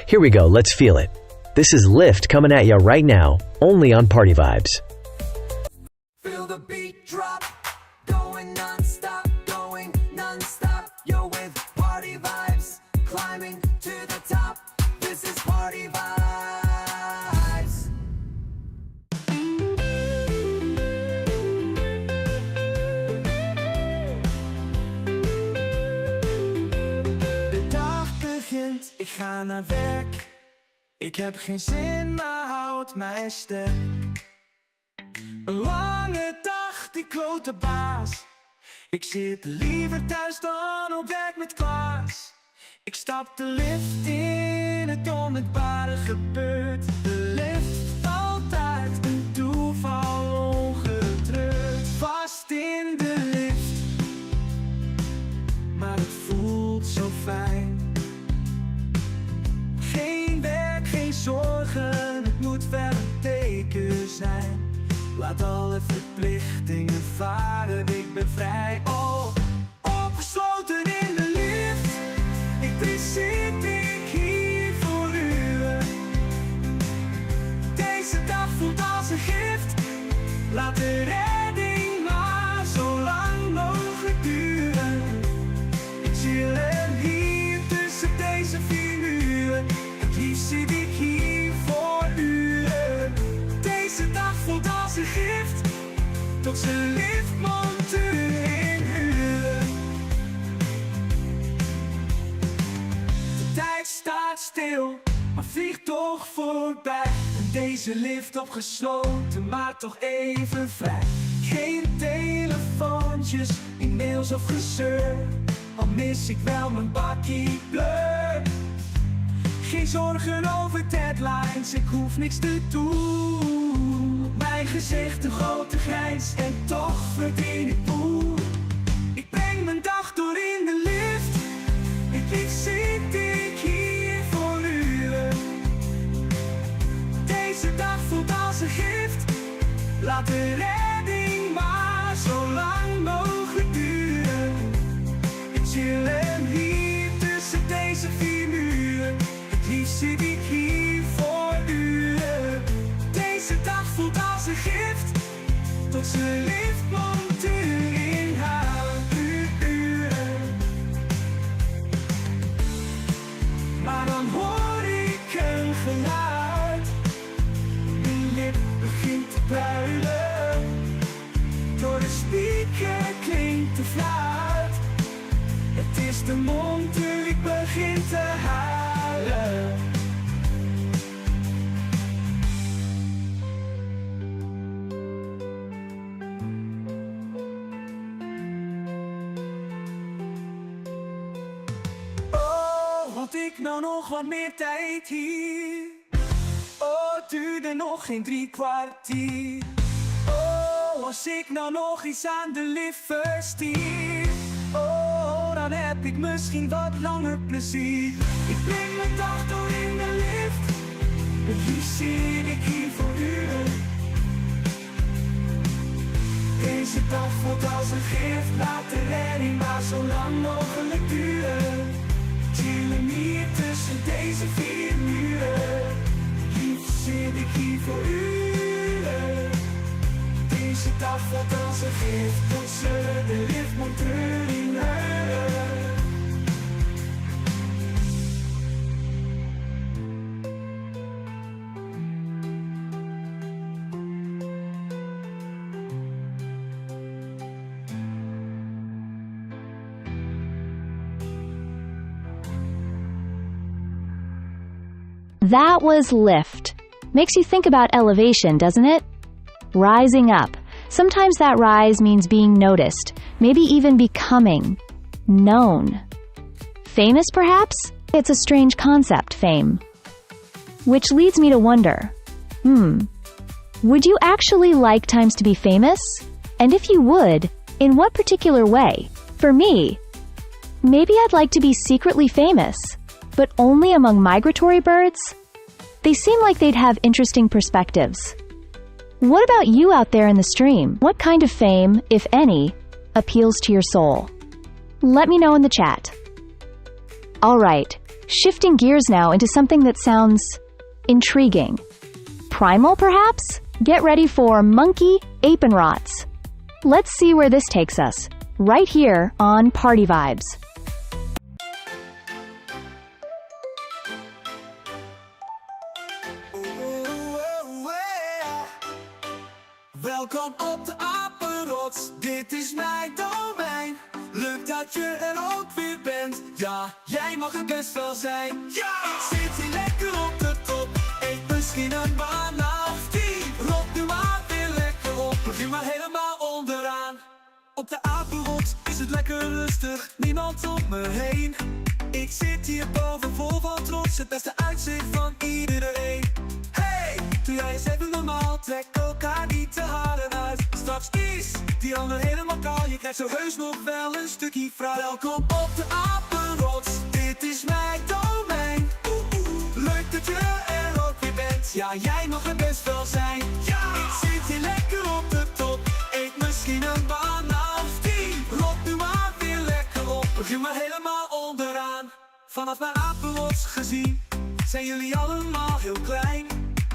Here we go, let's feel it. This is Lift coming at ya right now, only on Party Vibes. Feel the beat drop, going non-stop, going non-stop. Yo, with party vibes, climbing to the top. This is party vibes. De dag begint, ik ga naar werk. Ik heb geen zin, maar houd mij sterk. Een lange dag, die klote baas. Ik zit liever thuis dan op werk met Klaas. Ik stap de lift in, het onmetbare gebeurt. De lift altijd een toeval ongetreurd. Vast in alle verplichtingen varen. Ik ben vrij, oh, opgesloten in de lift. Zit ik hier voor u. Deze dag voelt als een gift. Laat de redding maar zo lang mogelijk duren. Ik chill hier tussen deze 4 muren. Het liefst zit ik hier voor u. Deze dag voelt als een gift. Tot ze liftmonteur inhuren. De tijd staat stil, maar vliegt toch voorbij. En deze lift opgesloten, maar toch even vrij. Geen telefoontjes, e-mails of gezeur. Al mis ik wel mijn bakkie blur. Geen zorgen over deadlines, ik hoef niks te doen. Op mijn gezicht een grote grijns en toch verdien ik poel. Ik breng mijn dag door in de lift. Het liefst zit ik hier voor u. Deze dag voelt als een gift. Laat de redding maar zo lang mogelijk duren. Ik chill hier tussen deze 4 muren. Het liefst zit ik hier voor u. Deze dag voelt als een gift. Tot ze liftmonteur in haar uren. Maar dan hoor ik een geluid. Mijn lip begint te puilen. Door de speaker klinkt de fluit. Het is de monteur, ik begin te huilen. Had ik nou nog wat meer tijd hier? Oh, het duurde nog geen 3 kwartier. Oh, als ik nou nog iets aan de lift verstier. Oh, dan heb ik misschien wat langer plezier. Ik breng mijn dag door in de lift. Het liefst zit ik hier voor u. Deze dag voelt als een gift. Laat de redding maar zo lang mogelijk duren. Chillen hier tussen deze 4 muren. Liefst zit ik hier voor u. Deze dag voelt als een gift. Tot ze de liftmonteur inhuren. That was lift. Makes you think about elevation, doesn't it? Rising up. Sometimes that rise means being noticed, maybe even becoming known. Famous, perhaps? It's a strange concept, fame. Which leads me to wonder, would you actually like times to be famous? And if you would, in what particular way? For me, maybe I'd like to be secretly famous. But only among migratory birds? They seem like they'd have interesting perspectives. What about you out there in the stream? What kind of fame, if any, appeals to your soul? Let me know in the chat. Alright, shifting gears now into something that sounds intriguing. Primal, perhaps? Get ready for monkey ape and rots. Let's see where this takes us, right here on Party Vibes. Welkom op de apenrots, dit is mijn domein. Leuk dat je er ook weer bent, ja, jij mag het best wel zijn. Ja! Ik zit hier lekker op de top, eet misschien een banaan of 10. Rot nu maar weer lekker op, begin maar helemaal onderaan. Op de apenrots is het lekker rustig, niemand om me heen. Ik zit hier boven vol van trots, het beste uitzicht van iedereen. Hey, doe jij eens even normaal, trek elkaar niet te hard uit. Straks is die ander helemaal kaal, je krijgt zo heus nog wel een stukje fruit. Welkom op de apenrots, dit is mijn domein. Leuk dat je er ook weer bent, ja jij mag er best wel zijn. Ja! Ik zit hier lekker op de top. een vanaf 10. Rot nu maar weer lekker op, begin maar helemaal onderaan. Vanaf mijn apenrots gezien zijn jullie allemaal heel klein.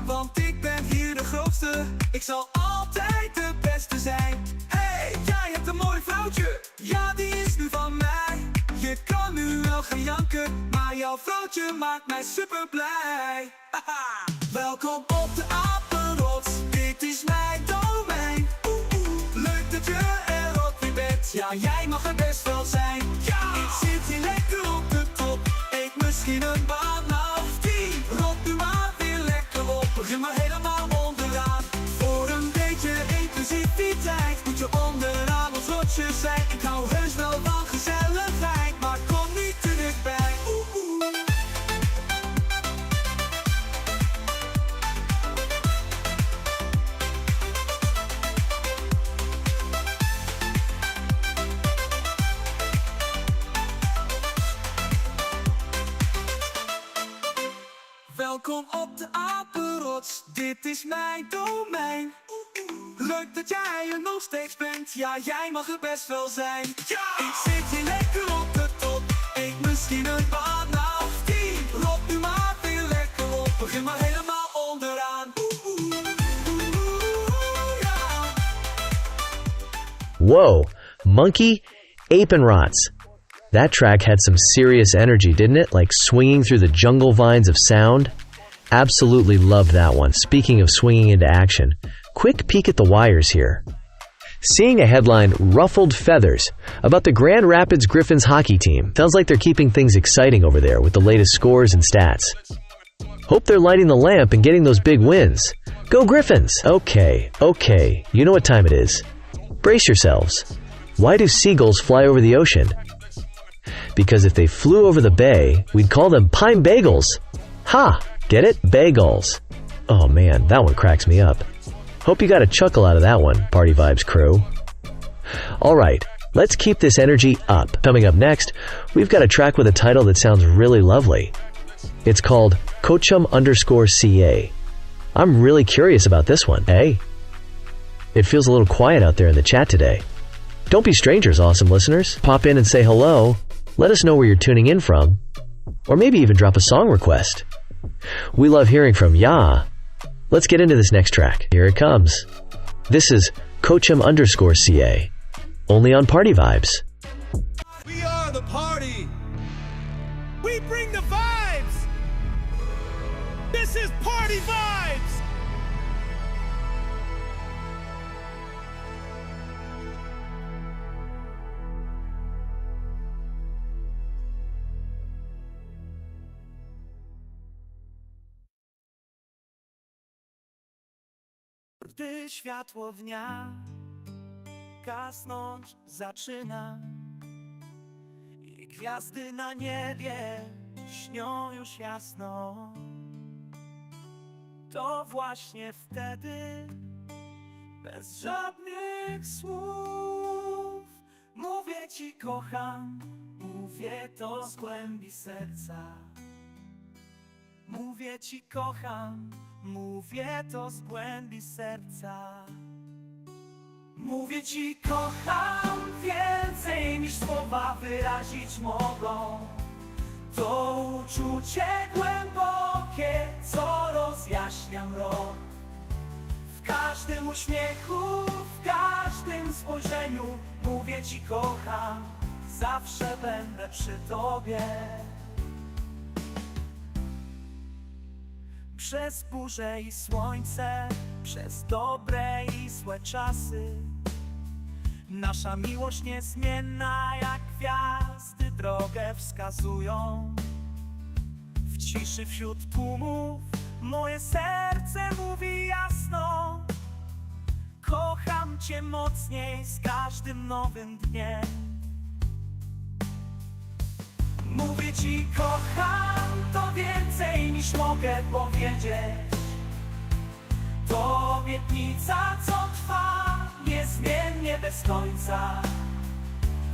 Want ik ben hier de grootste, ik zal altijd de beste zijn. Hey, jij hebt een mooi vrouwtje, ja die is nu van mij. Je kan nu wel gaan janken, maar jouw vrouwtje maakt mij super blij. Welkom op de apenrots, dit is mijn domein. Leuk dat je er ook weer bent, ja jij mag er best wel zijn. Ja, ik zit hier lekker op de top, eet misschien een banaan of 10. Rot nu maar weer lekker op, begin maar helemaal onderaan. Voor een beetje inclusiviteit moet je onderaan ons rotje zijn. Ik hou heus wel van gezelligheid, maar kom niet te dichtbij. Welkom op de apenrots, dit is mijn domein. Leuk dat jij er nog steeds bent, ja jij mag er best wel zijn. Ja! Ik zit hier lekker op de top, eet misschien een banaan of 10. Rot nu maar weer lekker op, begin maar helemaal onderaan. Ja. Whoa, Monkey, Ape and Rots. That track had some serious energy, didn't it? Like swinging through the jungle vines of sound. Absolutely loved that one. Speaking of swinging into action, quick peek at the wires here. Seeing a headline, Ruffled Feathers, about the Grand Rapids Griffins hockey team. Sounds like they're keeping things exciting over there with the latest scores and stats. Hope they're lighting the lamp and getting those big wins. Go Griffins! Okay, you know what time it is. Brace yourselves. Why do seagulls fly over the ocean? Because if they flew over the bay, we'd call them pine bagels. Ha! Get it? Bagels. Oh man, that one cracks me up. Hope you got a chuckle out of that one, Party Vibes crew. Alright, let's keep this energy up. Coming up next, we've got a track with a title that sounds really lovely. It's called Coachum_CA. I'm really curious about this one, eh? It feels a little quiet out there in the chat today. Don't be strangers, awesome listeners. Pop in and say hello. Let us know where you're tuning in from. Or maybe even drop a song request. We love hearing from ya. Let's get into this next track. Here it comes. This is Coachum_CA. Only on Party Vibes. We are the party. We bring the vibes. This is Party Vibes. Gdy światło dnia gasnąć zaczyna i gwiazdy na niebie śnią już jasno, to właśnie wtedy bez żadnych słów mówię ci kocham, mówię to z głębi serca. Mówię ci kocham, mówię to z głębi serca. Mówię ci kocham więcej niż słowa wyrazić mogą. To uczucie głębokie, co rozjaśnia mrok. W każdym uśmiechu, w każdym spojrzeniu mówię ci kocham, zawsze będę przy tobie. Przez burzę i słońce, przez dobre i złe czasy, nasza miłość niezmienna jak gwiazdy drogę wskazują. W ciszy wśród tłumów moje serce mówi jasno: kocham cię mocniej z każdym nowym dniem. Mówię ci kocham, to więcej niż mogę powiedzieć. To obietnica, co trwa niezmiennie bez końca.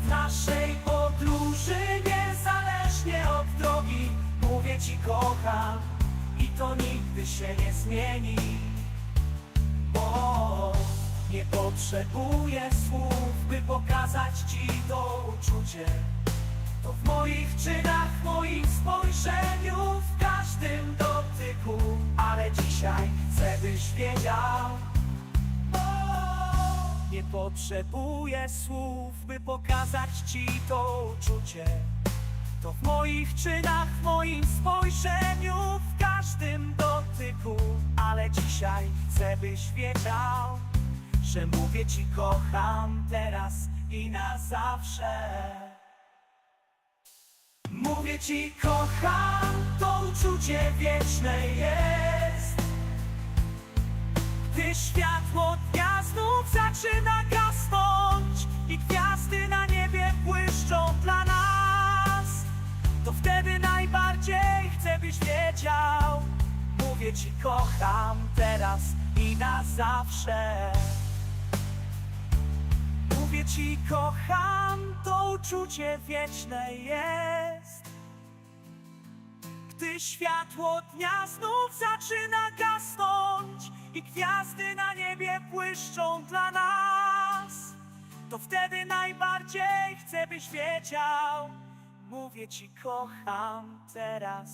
W naszej podróży niezależnie od drogi mówię ci kocham i to nigdy się nie zmieni. Bo Nie potrzebuję słów, by pokazać ci to uczucie. To w moich czynach, w moim spojrzeniu, w każdym dotyku. Ale dzisiaj chcę, byś wiedział. Nie potrzebuję słów, by pokazać ci to uczucie. To w moich czynach, w moim spojrzeniu, w każdym dotyku. Ale dzisiaj chcę, byś wiedział, że mówię ci kocham teraz i na zawsze. Mówię ci kocham, to uczucie wieczne jest. Gdy światło dnia znów zaczyna gasnąć i gwiazdy na niebie błyszczą dla nas, to wtedy najbardziej chcę, byś wiedział. Mówię ci kocham teraz i na zawsze. Mówię ci kocham, to uczucie wieczne jest. Gdy światło dnia znów zaczyna gasnąć i gwiazdy na niebie błyszczą dla nas, to wtedy najbardziej chcę, byś wiedział. Mówię ci kocham teraz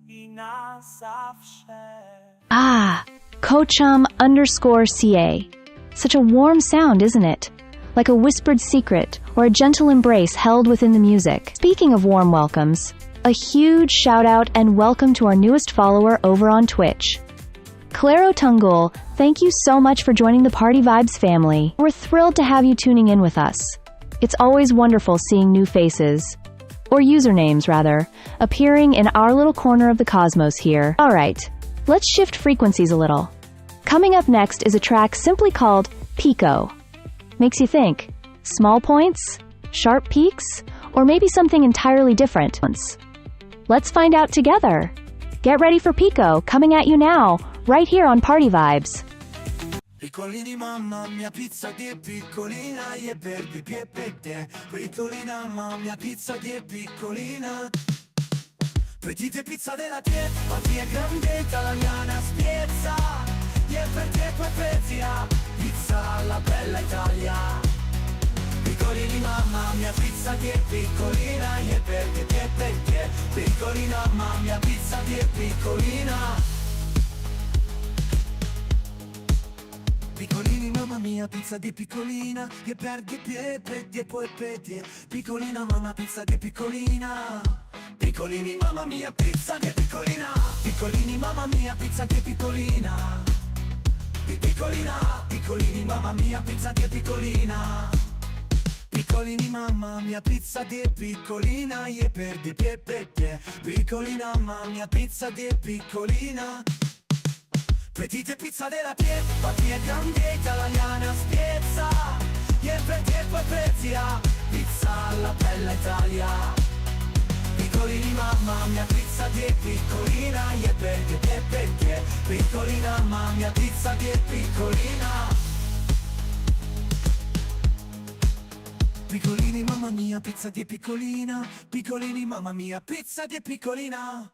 i na zawsze. Ah, Kocham_CA. Such a warm sound, isn't it? Like a whispered secret or a gentle embrace held within the music. Speaking of warm welcomes, a huge shout out and welcome to our newest follower over on Twitch. Claro Tungul, thank you so much for joining the Party Vibes family. We're thrilled to have you tuning in with us. It's always wonderful seeing new faces, or usernames rather, appearing in our little corner of the cosmos here. Alright, let's shift frequencies a little. Coming up next is a track simply called Pico. Makes you think, small points, sharp peaks, or maybe something entirely different. Let's find out together. Get ready for Pico, coming at you now, right here on Party Vibes. Piccolini mamma mia pizza che è piccolina e verde piepette. Piccolina mamma mia pizza che è piccolina. Petite pizza della tia, ma via grande italiana spiezza. E perché poi pezzia, pizza alla bella Italia. Piccolini mamma mia pizza che è piccolina e verde piepette. Piccolina mamma mia pizza che è piccolina. Piccolini mamma mia pizza di piccolina che perdi petti e poi petti. Piccolina mamma pizza di piccolina. Piccolini mamma mia pizza che piccolina. Piccolini mamma mia pizza che piccolina. Piccolina, piccolini mamma mia pizza che piccolina. Piccolini mamma mia pizza di piccolina e perdi petti. Piccolina mamma mia pizza di piccolina. Petite pizza della pie, fatti è grande italiana spiezza. E perché poi pezzia, pizza alla bella Italia. Piccolini mamma mia pizza di piccolina e perché piccolina mamma mia pizza di piccolina. Piccolini mamma mia pizza di piccolina. Piccolini mamma mia pizza di piccolina.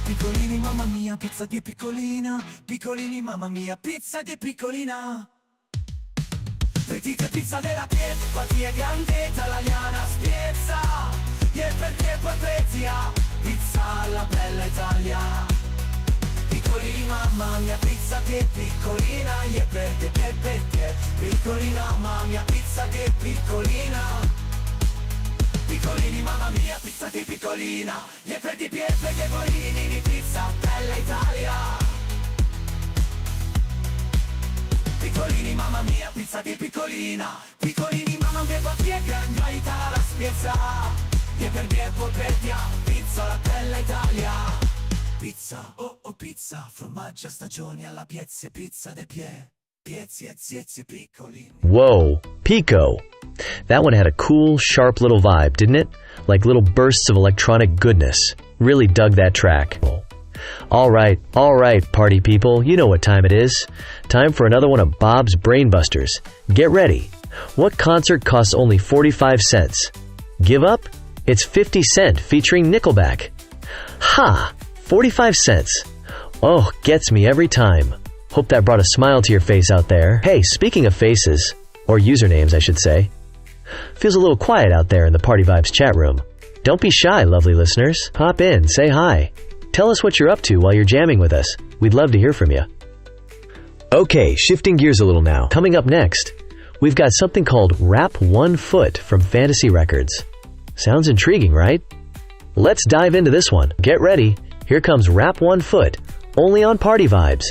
Piccolini mamma mia pizza di piccolina. Piccolini mamma mia pizza di piccolina. Petite pizza della pietra, fatti è grande italiana spiezza. E perché poi pezzia, pizza alla bella Italia. Piccolini mamma mia pizza di piccolina. E perché piccolina mamma mia pizza di piccolina. Piccolini mamma mia pizza di piccolina. E per di pietre che volini di pizza bella Italia. Piccolini mamma mia pizza di piccolina. Piccolini mamma mia fatti è grande la spiezza. E per di polpettia pizza la bella Italia. Pizza, oh oh pizza, formaggio a stagioni alla piezze, pizza de pie. Piezzi e ziezi piccoli. Whoa, Pico. That one had a cool, sharp little vibe, didn't it? Like little bursts of electronic goodness. Really dug that track. All right, party people, you know what time it is. Time for another one of Bob's Brainbusters. Get ready. What concert costs only 45 cents? Give up? It's 50 Cent featuring Nickelback. Ha! 45 cents. Oh, gets me every time. Hope that brought a smile to your face out there. Hey, speaking of faces, or usernames I should say, feels a little quiet out there in the Party Vibes chat room. Don't be shy, lovely listeners. Pop in, say hi. Tell us what you're up to while you're jamming with us. We'd love to hear from you. Okay, shifting gears a little now. Coming up next, we've got something called Rap 1 Foot from Fantasy Records. Sounds intriguing, right? Let's dive into this one. Get ready. Here comes Rap 1 Foot, only on Party Vibes.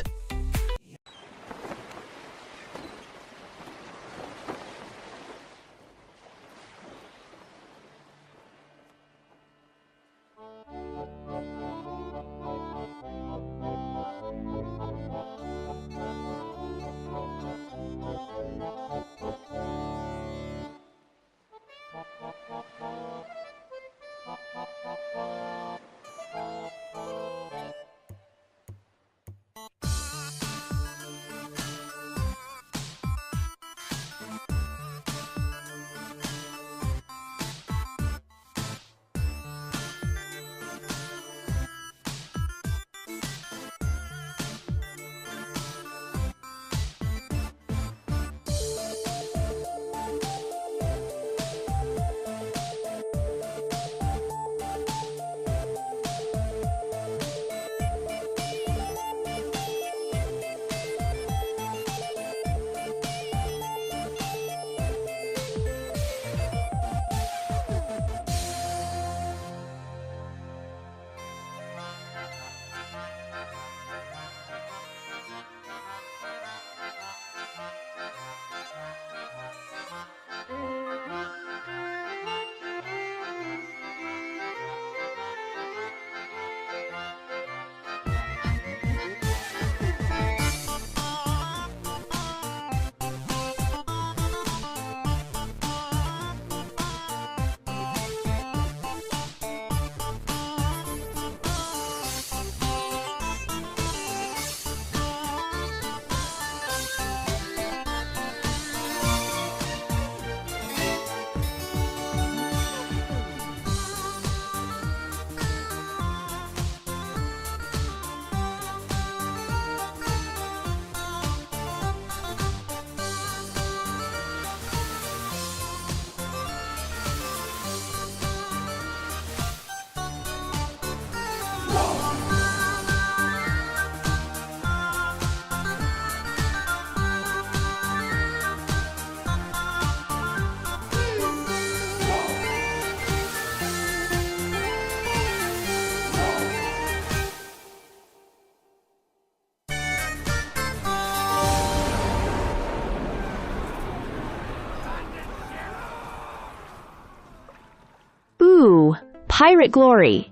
Ooh, Pirate Glory.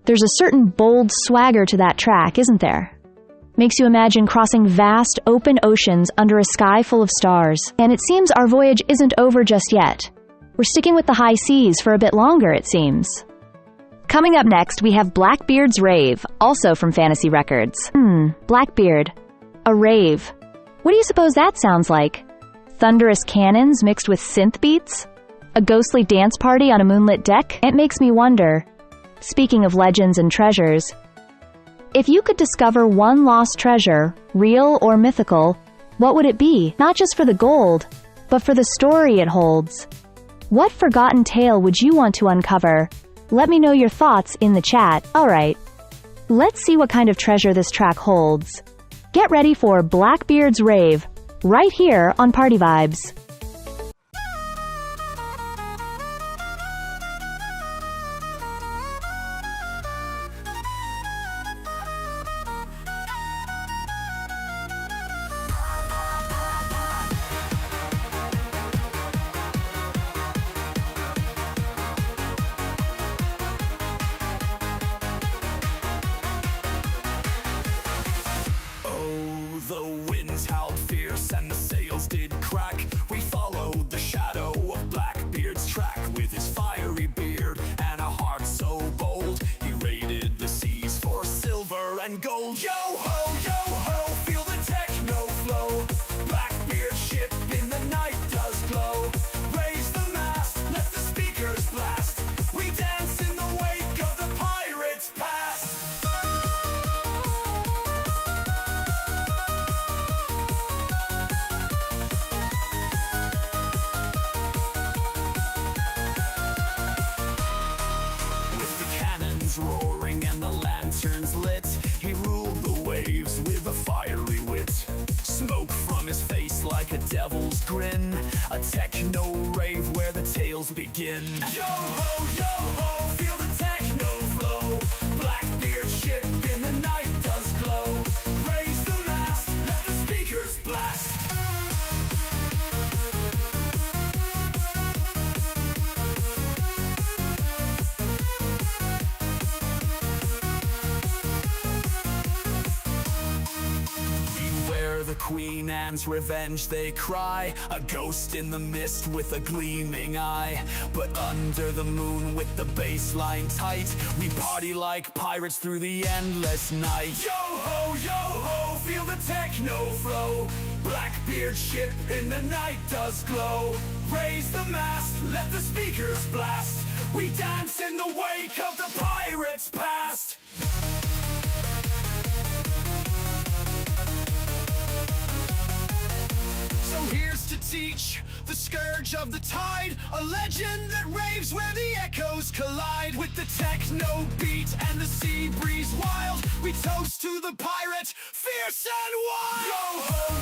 There's a certain bold swagger to that track, isn't there? Makes you imagine crossing vast, open oceans under a sky full of stars. And it seems our voyage isn't over just yet. We're sticking with the high seas for a bit longer, it seems. Coming up next, we have Blackbeard's Rave, also from Fantasy Records. Blackbeard. A rave. What do you suppose that sounds like? Thunderous cannons mixed with synth beats? A ghostly dance party on a moonlit deck? It makes me wonder. Speaking of legends and treasures, if you could discover one lost treasure, real or mythical, what would it be? Not just for the gold, but for the story it holds. What forgotten tale would you want to uncover? Let me know your thoughts in the chat. Alright, let's see what kind of treasure this track holds. Get ready for Blackbeard's Rave, right here on Party Vibes. We grin. A techno rave where the tales begin. Yo ho, feel the techno flow. Blackbeard ship in the night does glow. Raise the mast, let the speakers blast. The Queen Anne's revenge they cry. A ghost in the mist with a gleaming eye. But under the moon with the bass line tight, we party like pirates through the endless night. Yo ho, feel the techno flow. Blackbeard ship in the night does glow. Raise the mast, let the speakers blast. We dance in the wake of the pirates past. So here's to teach the scourge of the tide, a legend that raves where the echoes collide. With the techno beat and the sea breeze wild, we toast to the pirate, fierce and wild. Yo ho!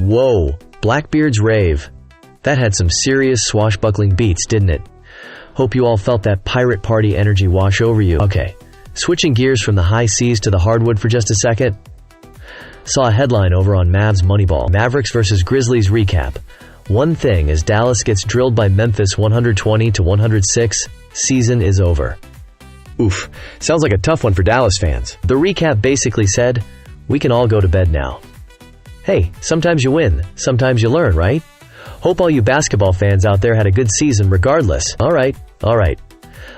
Whoa, Blackbeard's rave. That had some serious swashbuckling beats, didn't it? Hope you all felt that pirate party energy wash over you. Okay, switching gears from the high seas to the hardwood for just a second. Saw a headline over on Mavs Moneyball. Mavericks vs Grizzlies recap. One thing as Dallas gets drilled by Memphis 120-106, season is over. Oof, sounds like a tough one for Dallas fans. The recap basically said, we can all go to bed now. Hey, sometimes you win, sometimes you learn, right? Hope all you basketball fans out there had a good season regardless. Alright.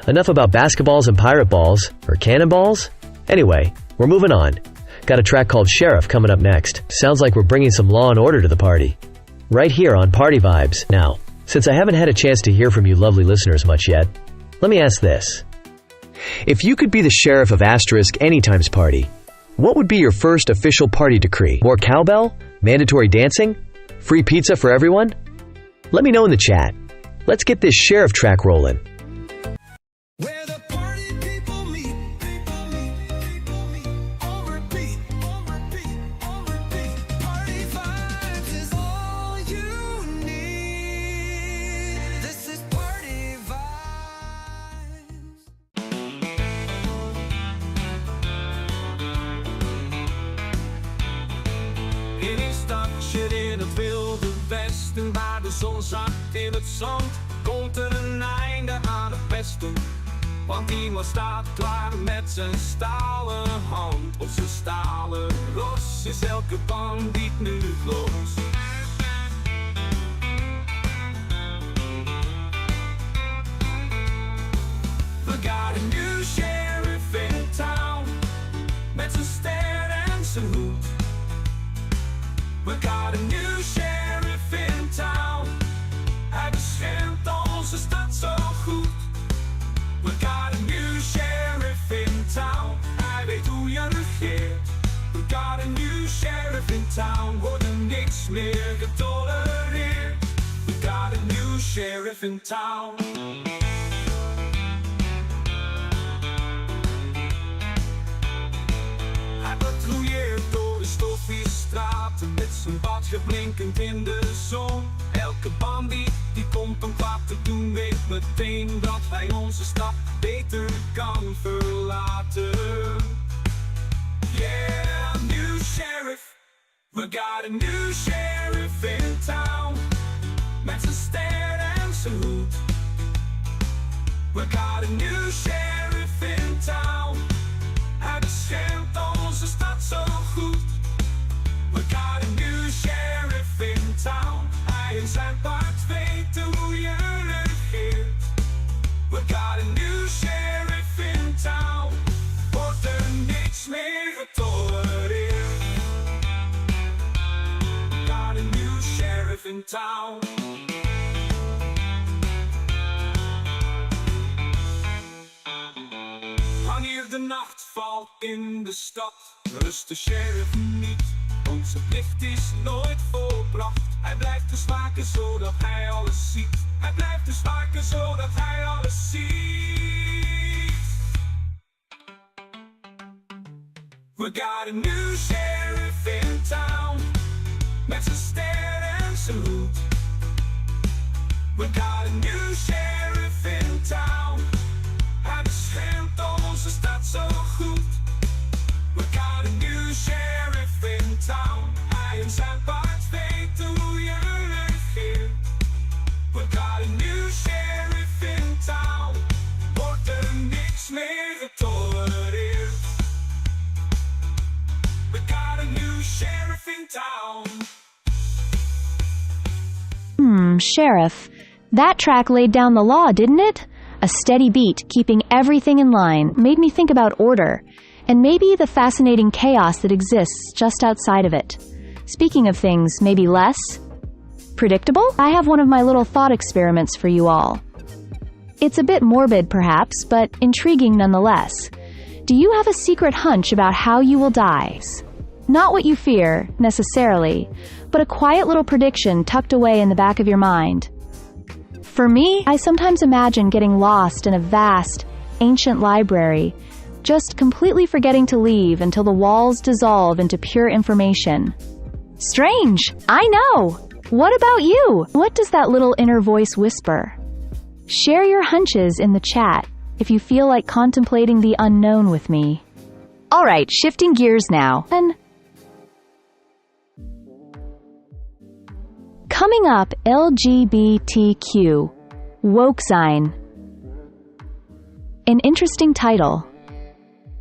Enough about basketballs and pirate balls, or cannonballs? Anyway, we're moving on. Got a track called Sheriff coming up next. Sounds like we're bringing some law and order to the party. Right here on Party Vibes. Now, since I haven't had a chance to hear from you lovely listeners much yet, let me ask this. If you could be the sheriff of Asterisk Anytime's party, what would be your first official party decree? More cowbell? Mandatory dancing? Free pizza for everyone? Let me know in the chat. Let's get this sheriff track rolling. Where the party people meet, on repeat, Party Vibes is all you need. This is Party Vibes. In een stadje in het wilde westen, waar de zon zakt in het zand, komt er een einde aan het pesten. Want iemand staat klaar met zijn stalen hand. Op zijn stalen ros is elke bandiet nu los. We got a new sheriff in town, met zijn ster en zijn hoed. We got a new sheriff in town, hij beschermt onze stad zo goed. We got a new sheriff in town, hij weet hoe je regeert. We got a new sheriff in town, wordt er niks meer getolereerd. We got a new sheriff in town. Hij patrouilleert door de stoffige straten met zijn badje blinkend in de zon. Elke bandiet die komt om kwaad te doen weet meteen dat hij onze stad beter kan verlaten. Yeah, new sheriff. We got a new sheriff in town, met zijn ster en zijn hoed. We got a new sheriff in town, hij beschermt onze stad zo goed. We got a new sheriff in town, hij en zijn paard weten hoe je regeert. We got a new sheriff in town, wordt er niks meer getolereerd. We got a new in town. Wanneer de nacht valt in de stad, rust de sheriff niet, want zijn plicht is nooit volbracht. Hij blijft dus waken zodat hij alles ziet. Hij blijft dus waken zodat hij alles ziet. We got a new sheriff in town, met zijn ster en zijn hoed. We got a new sheriff in town, hij beschermt onze stad zo goed. We got a new sheriff in town, hij en zijn paard weten hoe je regeert. We got a new sheriff in town, wordt er niks meer getolereerd. We got a new sheriff in town. Sheriff. That track laid down the law, didn't it? A steady beat, keeping everything in line, made me think about order, and maybe the fascinating chaos that exists just outside of it. Speaking of things maybe less predictable, I have one of my little thought experiments for you all. It's a bit morbid perhaps, but intriguing nonetheless. Do you have a secret hunch about how you will die? Not what you fear, necessarily, but a quiet little prediction tucked away in the back of your mind. For me, I sometimes imagine getting lost in a vast, ancient library, just completely forgetting to leave until the walls dissolve into pure information. Strange, I know! What about you? What does that little inner voice whisper? Share your hunches in the chat if you feel like contemplating the unknown with me. Alright, shifting gears now. Coming up, LGBTQ. Woke sign. An interesting title.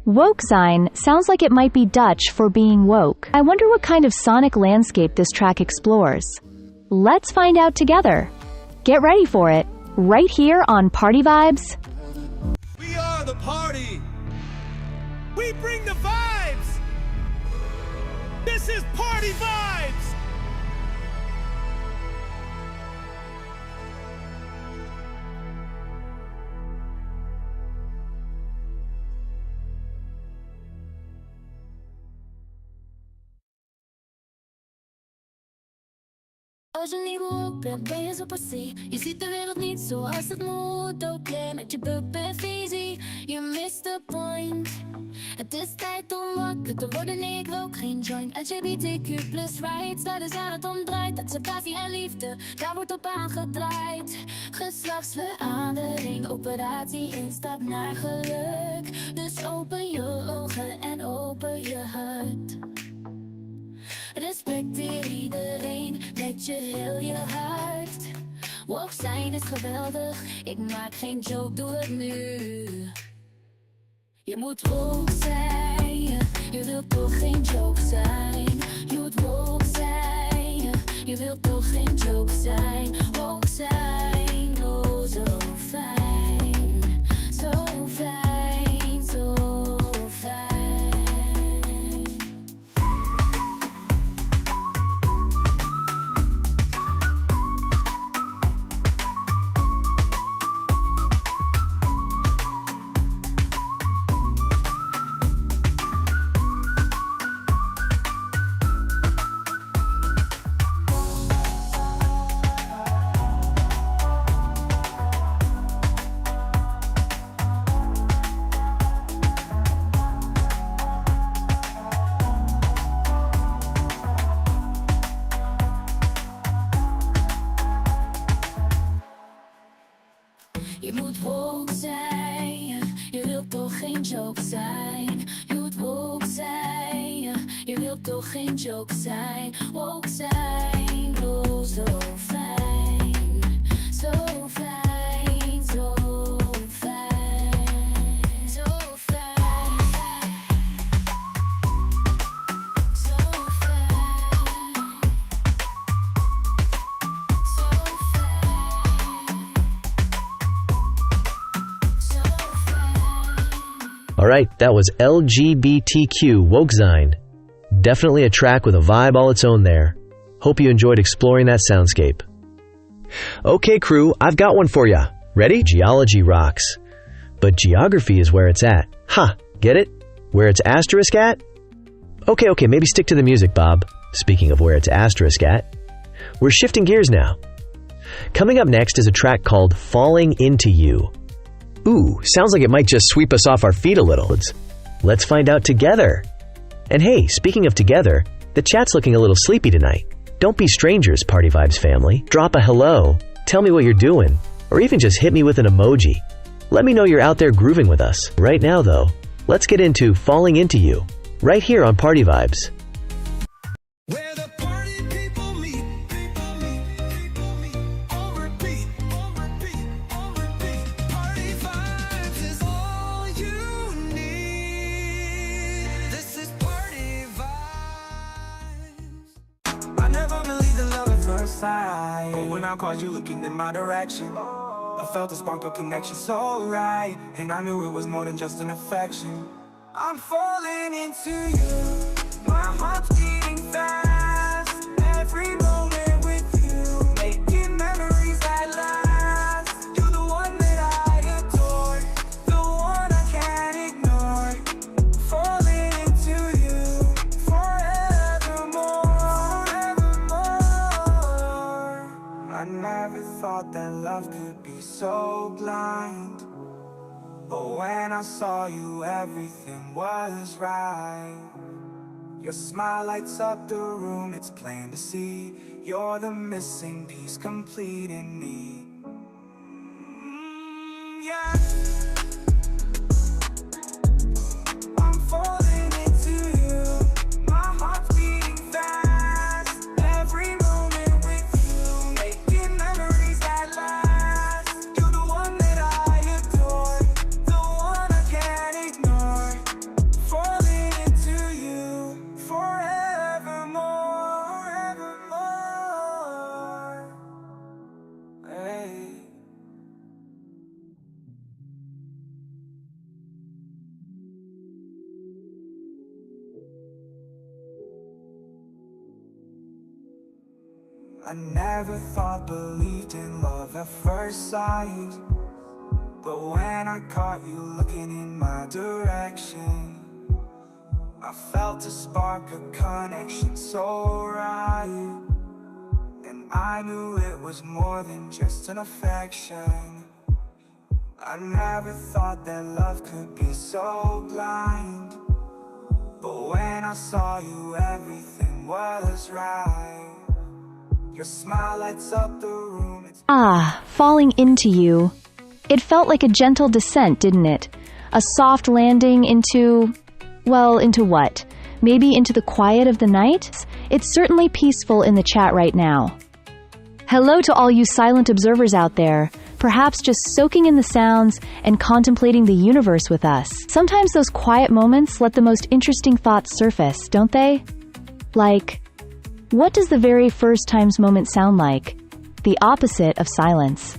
Woke sign sounds like it might be Dutch for being woke. I wonder what kind of sonic landscape this track explores. Let's find out together. Get ready for it, right here on Party Vibes. We are the party. We bring the vibes. This is Party Vibes. Als je niet woke bent, ben je zo passé. Je ziet de wereld niet zoals het moet. Oké, met je bub en visie, je mist de point. Het is tijd om wakker te worden, nee ik rook geen joint. LGBTQ plus rights, dat is waar het om draait. Acceptatie en liefde, daar wordt op aangedraaid. Geslachtsverandering, operatie, instap naar geluk. Dus open je ogen en open je hart. Respecteer iedereen met je heel je hart. Woke zijn is geweldig, ik maak geen joke, doe het nu. Je moet woke zijn, je wilt toch geen joke zijn. Je moet woke zijn, je wilt toch geen joke zijn. Woke zijn, oh zo fijn, zo fijn, zo fijn. Je moet woke zijn, je wilt toch geen joke zijn. Je moet woke zijn, je wilt toch geen joke zijn. Woke zijn, oh zo fijn, zo fijn, zo fijn, zo fijn, zo fijn, zo Alright, that was LGBTQ Wokezine. Definitely a track with a vibe all its own there. Hope you enjoyed exploring that soundscape. Okay, crew, I've got one for ya. Ready? Geology rocks. But geography is where it's at. Ha! Get it? Where it's asterisk at? Okay, maybe stick to the music, Bob. Speaking of where it's asterisk at, we're shifting gears now. Coming up next is a track called Falling Into You. Ooh, sounds like it might just sweep us off our feet a little. Let's find out together. And hey, speaking of together, the chat's looking a little sleepy tonight. Don't be strangers, Party Vibes family. Drop a hello, tell me what you're doing, or even just hit me with an emoji. Let me know you're out there grooving with us. Right now, though, let's get into Falling Into You, right here on Party Vibes. Where the party people meet, on repeat, on repeat. Party vibes is all you need. This is Party Vibes. I never believed in love at first sight, but when I caught you looking in my direction, I felt a spark of connection so right, and I knew it was more than just an affection. I'm falling into you, my heart's beating fast, every moment with you, making memories that last. You're the one that I adore, the one I can't ignore. Falling into you, forevermore, forevermore. I never thought that love could be so blind, but when I saw you, everything was right. Your smile lights up the room, it's plain to see. You're the missing piece, completing me. Yeah. I'm falling into you, my heart's beating fast, every moment with you, making memories that last. You're the one that I adore, the one I can't ignore. Falling into you, forevermore, evermore. Hey. I never thought, believed in love at first sight, but when I caught you looking in my direction, I felt a spark, a connection so right, and I knew it was more than just an affection. I never thought that love could be so blind, but when I saw you, everything was right. Your smile lights up the room. Falling into you. It felt like a gentle descent, didn't it? A soft landing into... well, into what? Maybe into the quiet of the night? It's certainly peaceful in the chat right now. Hello to all you silent observers out there, perhaps just soaking in the sounds and contemplating the universe with us. Sometimes those quiet moments let the most interesting thoughts surface, don't they? Like, what does the very first times moment sound like? The opposite of silence.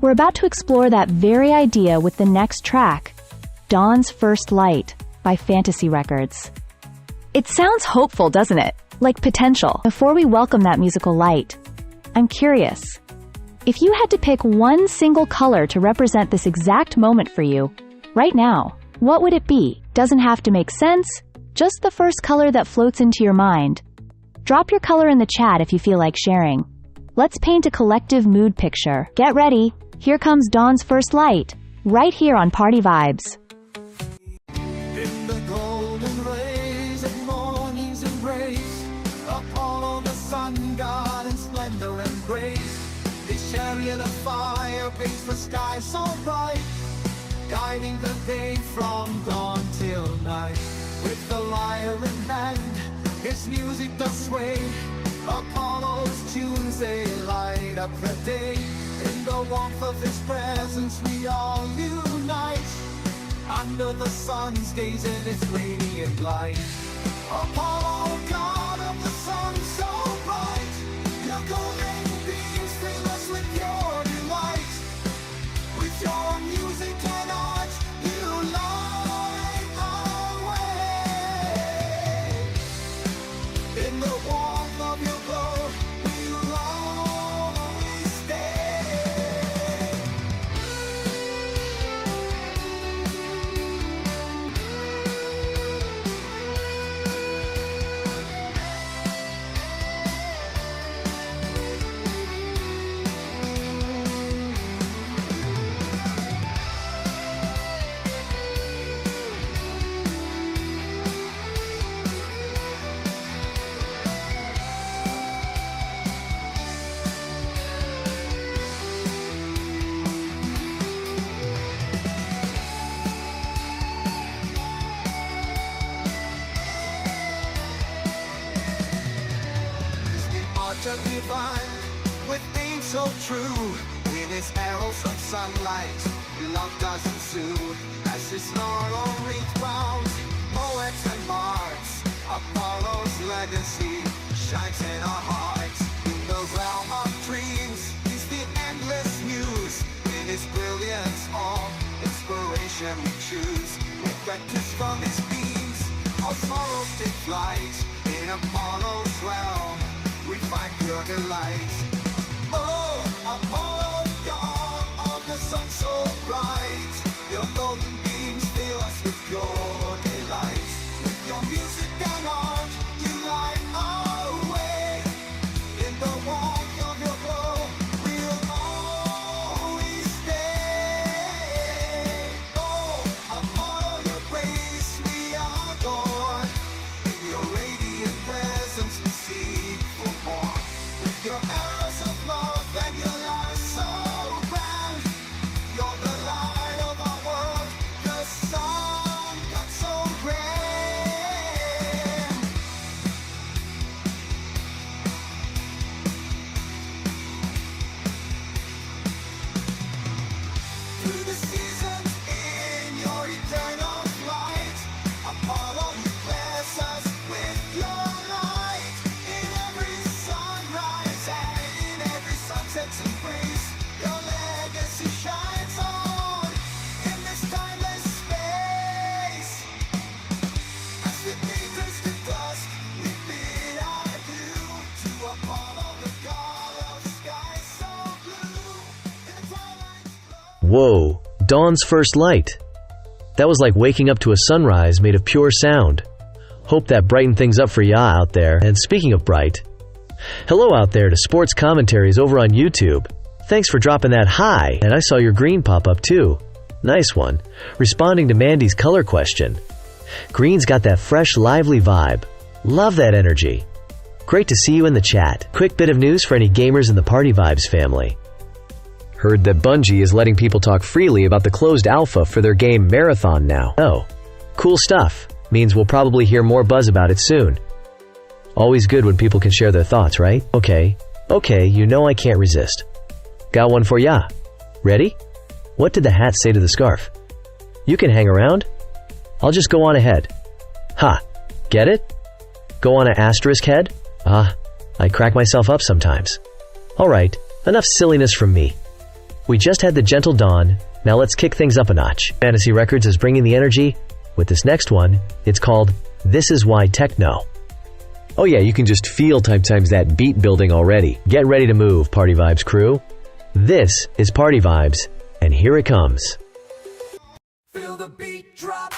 We're about to explore that very idea with the next track, Dawn's First Light by Fantasy Records. It sounds hopeful, doesn't it? Like potential. Before we welcome that musical light, I'm curious. If you had to pick one single color to represent this exact moment for you, right now, what would it be? Doesn't have to make sense, just the first color that floats into your mind. Drop your color in the chat if you feel like sharing. Let's paint a collective mood picture. Get ready, here comes Dawn's First Light, right here on Party Vibes. In the golden rays of morning's embrace, upon the sun god in splendor and grace, this chariot of fire paints the sky so bright, guiding the day from dawn till night. With the lyre in hand, his music does sway, Apollo's tunes they light up the day. In the warmth of his presence we all unite, under the sun's gaze in its radiant light. Apollo, god of the sun so bright, your golden beams fill us with your delight. With your music and art, you light our way. In the warmth of your glow, nature divine, with themes so true. In his arrows of sunlight, love doesn't soothe. As his laurel wreath crowns poets and bards, Apollo's legacy shines in our hearts. In the realm of dreams, he's the endless muse. In his brilliance, all inspiration we choose. With vectors from his beams, our sorrows take flight. In Apollo's realm, we find pure delight. Oh, Apollo, dawn of the sun so bright. Your golden beams fill us with pure delight. With your music and art, you light our way. In the warmth of your glow, we'll always stay. Oh, Apollo, your grace we adore. In your radiant presence we seek for more. With your arrows of love and your light so grand, you're the light of our world, the sun got so grand. Through the seasons in your eternal flight, Apollo, you bless us with your light. In every sunrise and in every sunset's embrace, your legacy shines on in this timeless space. As the day turns to dusk, we bid adieu to Apollo, the god of skies so blue. In the twilight's glow. Whoa, dawn's first light. That was like waking up to a sunrise made of pure sound. Hope that brightened things up for ya out there. And speaking of bright, hello out there to sports commentaries over on YouTube. Thanks for dropping that hi, and I saw your green pop up too. Nice one. Responding to Mandy's color question. Green's got that fresh, lively vibe. Love that energy. Great to see you in the chat. Quick bit of news for any gamers in the Party Vibes family. Heard that Bungie is letting people talk freely about the closed alpha for their game Marathon now. Oh, cool stuff. Means we'll probably hear more buzz about it soon. Always good when people can share their thoughts, right? Okay, you know I can't resist. Got one for ya. Ready? What did the hat say to the scarf? You can hang around. I'll just go on ahead. Ha, get it? Go on a asterisk head? Ah, I crack myself up sometimes. Alright, enough silliness from me. We just had the gentle dawn, now let's kick things up a notch. Fantasy Records is bringing the energy. With this next one, it's called This Is Why Techno. Oh yeah, you can just feel times that beat building already. Get ready to move, Party Vibes crew. This is Party Vibes, and here it comes. Feel the beat drop,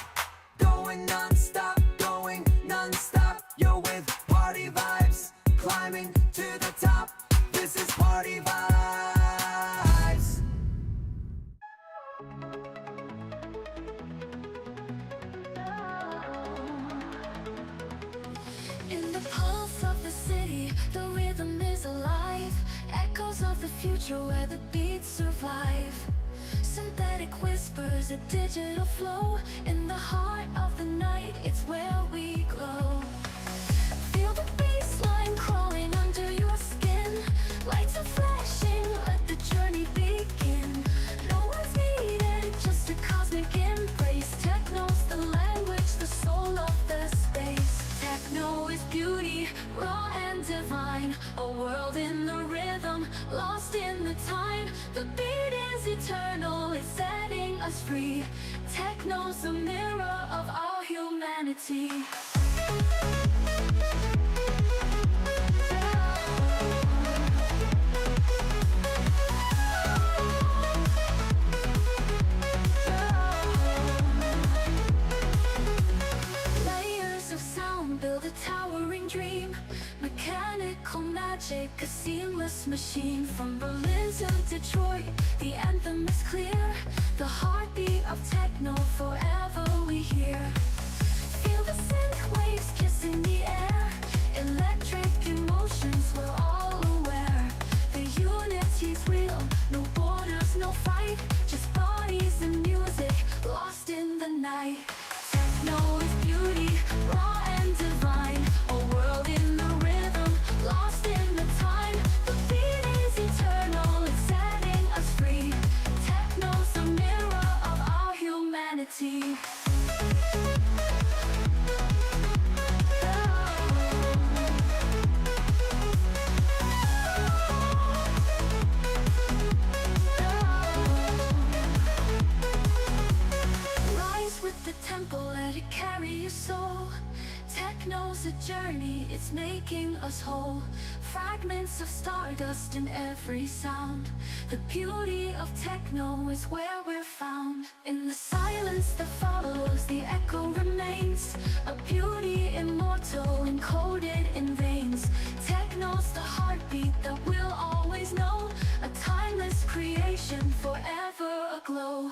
going non-stop, going non-stop. You're with Party Vibes, climbing to the top. This is Party Vibes. In the pulse of the city, the rhythm is alive. Echoes of the future where the beats survive. Synthetic whispers, a digital flow. In the heart of the night, it's where we glow. Feel the bassline crawling under your skin. Lights are flashing, let the journey begin. No words needed, just a cosmic embrace. Techno's the language, the soul of the space. Techno is beauty, raw and divine. A world in the rhythm, lost in the time. The beat is eternal, it's setting us free. Techno's a mirror of our humanity. Layers of sound build a towering dream. Mechanical magic, a seamless machine. From Berlin to Detroit, the anthem is clear. The heartbeat of techno, forever we hear. Feel the synth waves kissing the air. Electric emotions, we're all aware. The unity's real, no borders, no fight. Just bodies and music, lost in the night. Techno is beauty, raw and divine. A world in the rhythm, lost in the time. Techno's a journey, it's making us whole. Fragments of stardust in every sound. The beauty of techno is where we're found. In the silence that follows, the echo remains. A beauty immortal encoded in veins. Techno's the heartbeat that we'll always know. A timeless creation, forever aglow.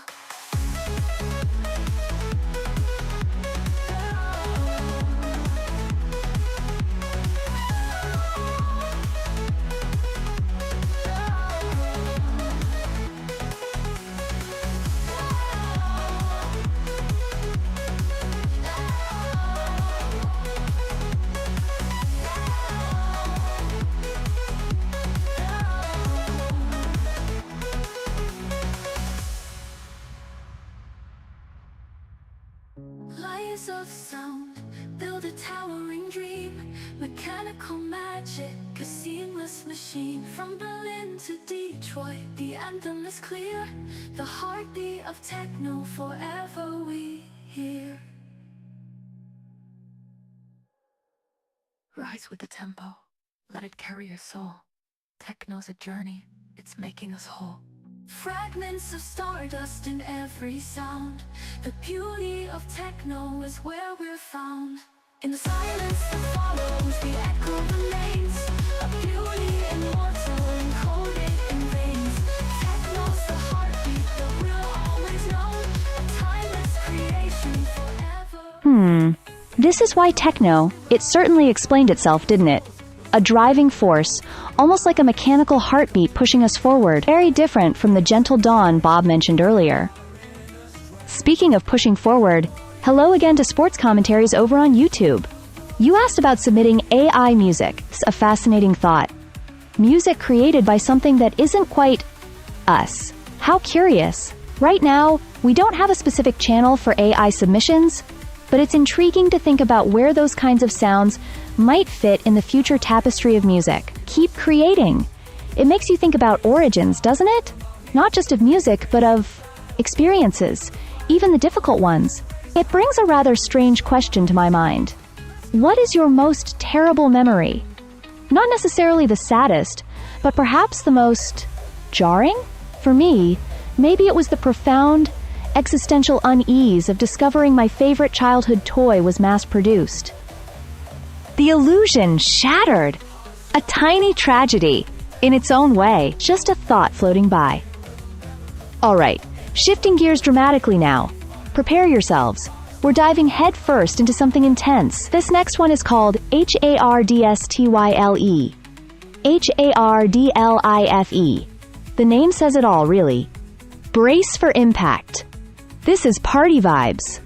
Layers of sound build a towering dream. Mechanical magic, a seamless machine. From Berlin to Detroit, the anthem is clear. The heartbeat of techno, forever we hear. Rise with the tempo, let it carry your soul. Techno's a journey, it's making us whole. Fragments of stardust in every sound. The beauty of techno is where we're found. In the silence that follows, the echo remains. A beauty immortal encoded in veins. Techno's the heartbeat that we'll always know. A timeless creation, forever. This is why techno, it certainly explained itself, didn't it? A driving force, almost like a mechanical heartbeat pushing us forward. Very different from the gentle dawn Bob mentioned earlier. Speaking of pushing forward, hello again to sports commentaries over on YouTube. You asked about submitting AI music. It's a fascinating thought. Music created by something that isn't quite us. How curious. Right now, we don't have a specific channel for AI submissions, but it's intriguing to think about where those kinds of sounds might fit in the future tapestry of music. Keep creating. It makes you think about origins, doesn't it? Not just of music, but of experiences, even the difficult ones. It brings a rather strange question to my mind. What is your most terrible memory? Not necessarily the saddest, but perhaps the most jarring? For me, maybe it was the profound existential unease of discovering my favorite childhood toy was mass-produced. The illusion shattered. A tiny tragedy, in its own way, just a thought floating by. Alright, shifting gears dramatically now. Prepare yourselves. We're diving head first into something intense. This next one is called HARDSTYLE. HARDLIFE. The name says it all, really. Brace for impact. This is Party Vibes.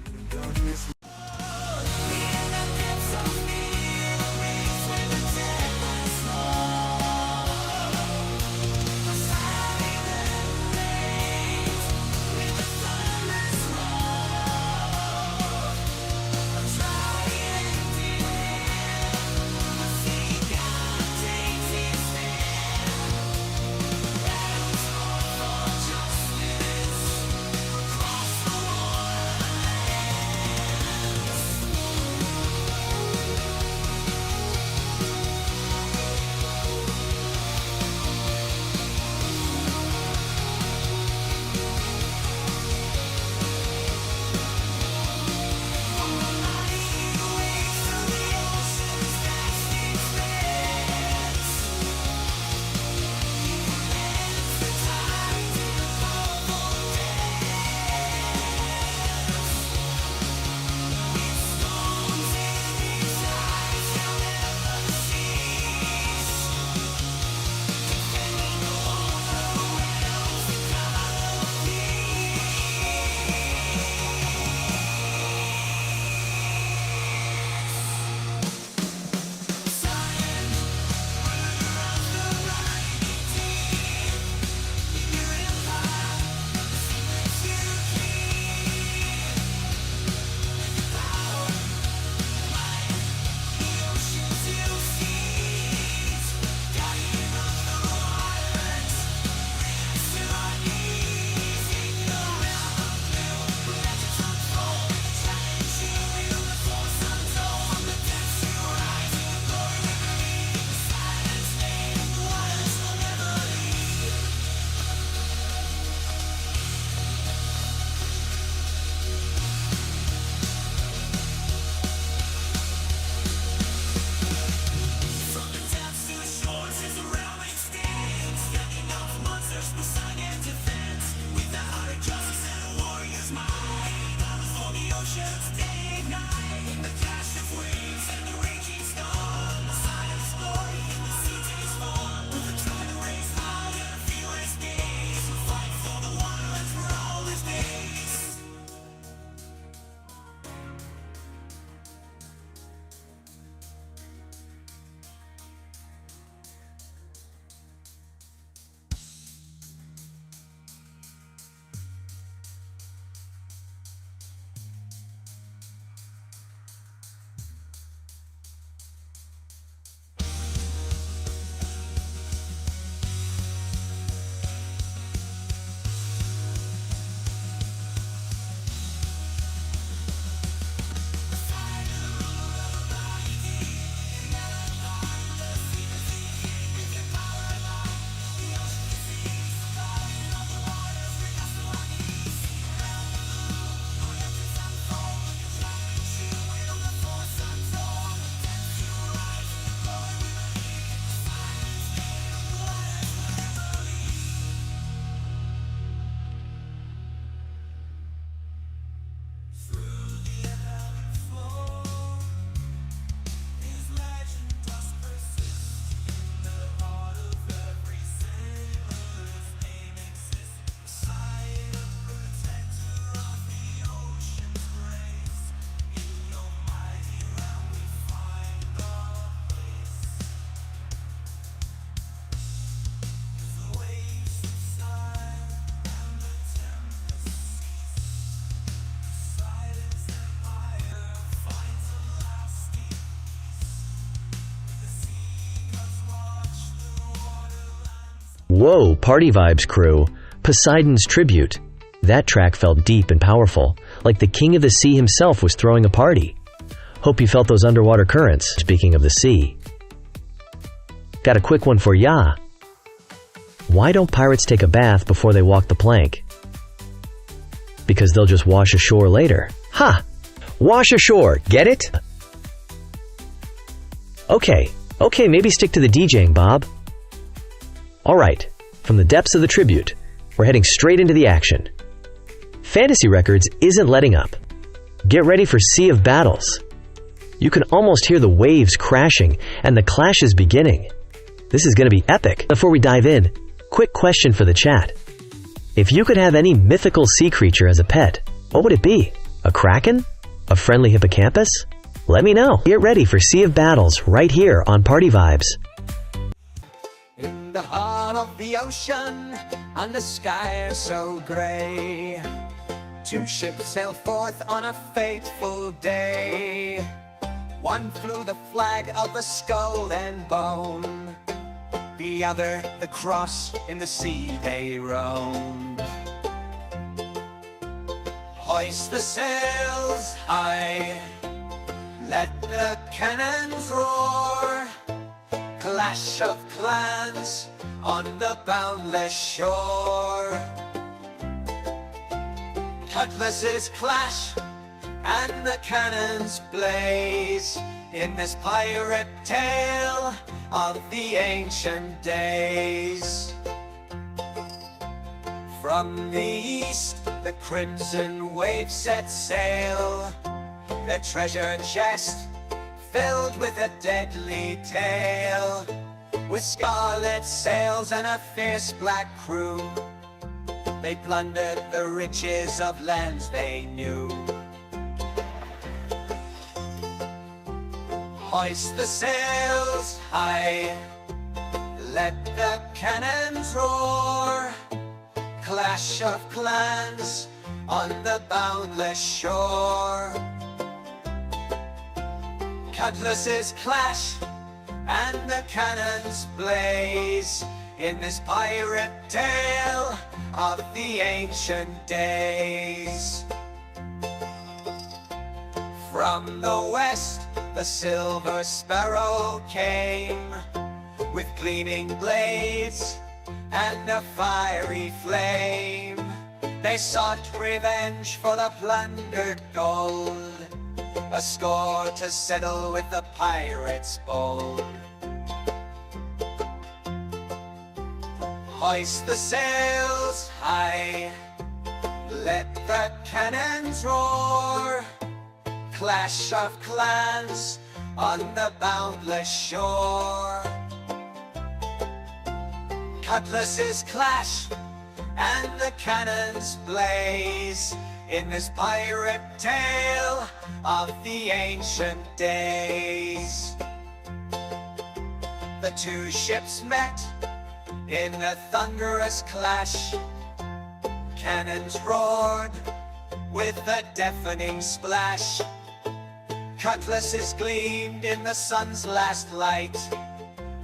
Whoa, Party Vibes crew. Poseidon's Tribute. That track felt deep and powerful, like the king of the sea himself was throwing a party. Hope you felt those underwater currents, speaking of the sea. Got a quick one for ya. Why don't pirates take a bath before they walk the plank? Because they'll just wash ashore later. Ha! Wash ashore, get it? Okay, maybe stick to the DJing, Bob. Alright, from the depths of the tribute, we're heading straight into the action. Fantasy Records isn't letting up. Get ready for Sea of Battles. You can almost hear the waves crashing and the clashes beginning. This is going to be epic. Before we dive in, quick question for the chat. If you could have any mythical sea creature as a pet, what would it be? A kraken? A friendly hippocampus? Let me know. Get ready for Sea of Battles right here on Party Vibes. In the heart of the ocean, and the sky is so gray, two ships sail forth on a fateful day. One flew the flag of the skull and bone, the other the cross in the sea they roamed. Hoist the sails high, let the cannons roar, clash of clans on the boundless shore. Cutlasses clash and the cannons blaze in this pirate tale of the ancient days. From the east, the crimson waves set sail, their treasure chest filled with a deadly tale. With scarlet sails and a fierce black crew, they plundered the riches of lands they knew. Hoist the sails high, let the cannons roar, clash of clans on the boundless shore. Cutlasses clash and the cannons blaze in this pirate tale of the ancient days. From the west, the silver sparrow came, with gleaming blades and a fiery flame. They sought revenge for the plundered gold, a score to settle with the pirates bold. Hoist the sails high, let the cannons roar, clash of clans on the boundless shore. Cutlasses clash and the cannons blaze in this pirate tale of the ancient days. The two ships met in a thunderous clash, cannons roared with a deafening splash. Cutlasses gleamed in the sun's last light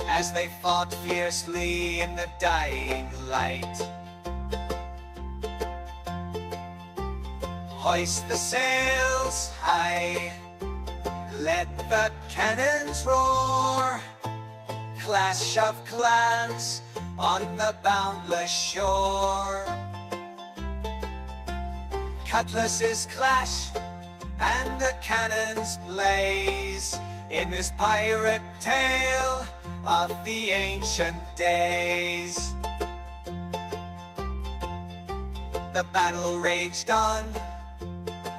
as they fought fiercely in the dying light. Hoist the sails high, let the cannons roar, clash of clans on the boundless shore. Cutlasses clash and the cannons blaze in this pirate tale of the ancient days. The battle raged on,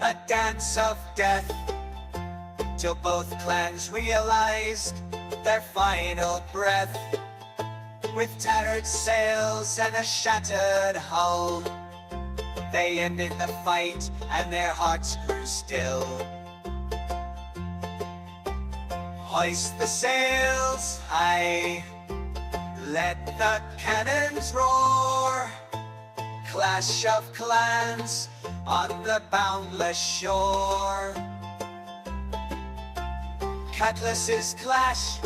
a dance of death, till both clans realized their final breath. With tattered sails and a shattered hull, they ended the fight and their hearts grew still. Hoist the sails high, let the cannons roar, clash of clans on the boundless shore. Cutlasses clash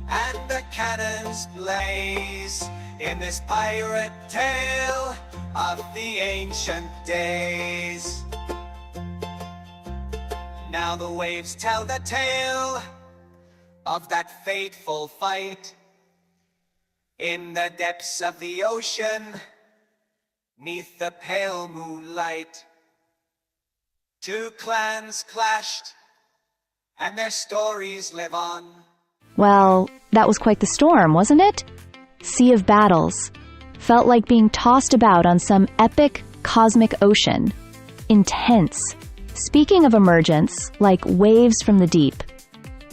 and the cannons blaze in this pirate tale of the ancient days. Now the waves tell the tale of that fateful fight in the depths of the ocean, 'neath the pale moonlight. Two clans clashed, and their stories live on. Well, that was quite the storm, wasn't it? Sea of battles. Felt like being tossed about on some epic cosmic ocean. Intense. Speaking of emergence, like waves from the deep,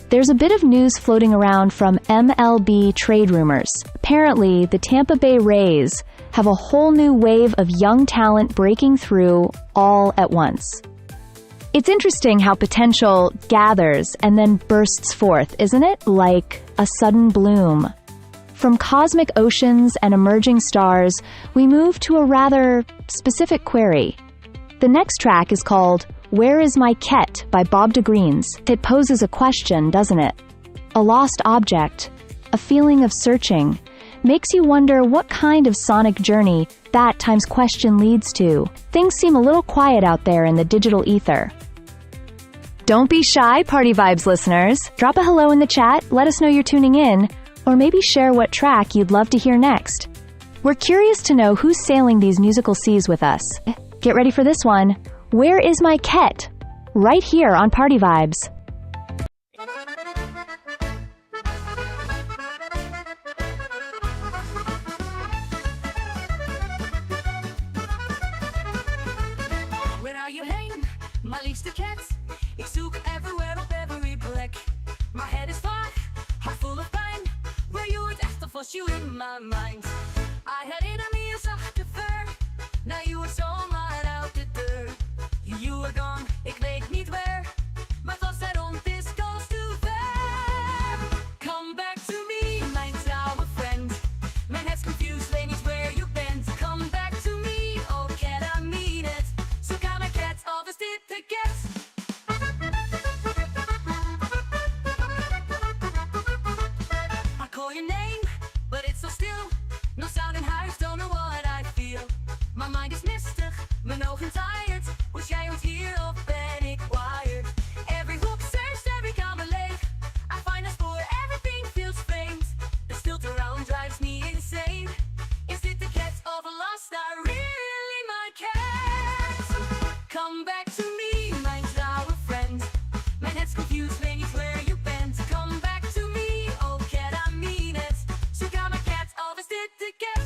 there's a bit of news floating around from MLB trade rumors. Apparently, the Tampa Bay Rays have a whole new wave of young talent breaking through all at once. It's interesting how potential gathers and then bursts forth, isn't it? Like a sudden bloom. From cosmic oceans and emerging stars, we move to a rather specific query. The next track is called Where Is My Ket by Bob Greens. It poses a question, doesn't it? A lost object, a feeling of searching, makes you wonder what kind of sonic journey that times question leads to. Things seem a little quiet out there in the digital ether. Don't be shy, Party Vibes listeners. Drop a hello in the chat, let us know you're tuning in, or maybe share what track you'd love to hear next. We're curious to know who's sailing these musical seas with us. Get ready for this one. Where Is My Ket? Right here on Party Vibes. Where are you heen, my liefste ket? Ik zoek everywhere op every plek. My head is far, heart full of pain. Were you it echt of was you in my mind? I had enemy a zachte fur. Now you were zomaar out de deur. You were gone, ik weet niet waar. Maar het was daarom, this goes too far. Come back to me, mijn trouwe friend. Mijn head's confused, weet niet where you bent. Come back to me, oh cat, I mean it. Zoek aan mijn cat, of is dit de cat? I call your name, but it's so still. No sound in huis, don't know what I feel. My mind is mistig, mijn ogen tired. Was jij ooit hier of ben ik wired? Every hook searched, every kamer leeg. I find a spoor, everything feels faint. The stilt around drives me insane. Is dit the cat of a lost star? Really my cat? Come back to me, mijn trouwe friend. Mijn head's confused, weet niet where you bent. Come back to me, oh cat, I mean it. Zoek aan mijn cat, of is dit de cat?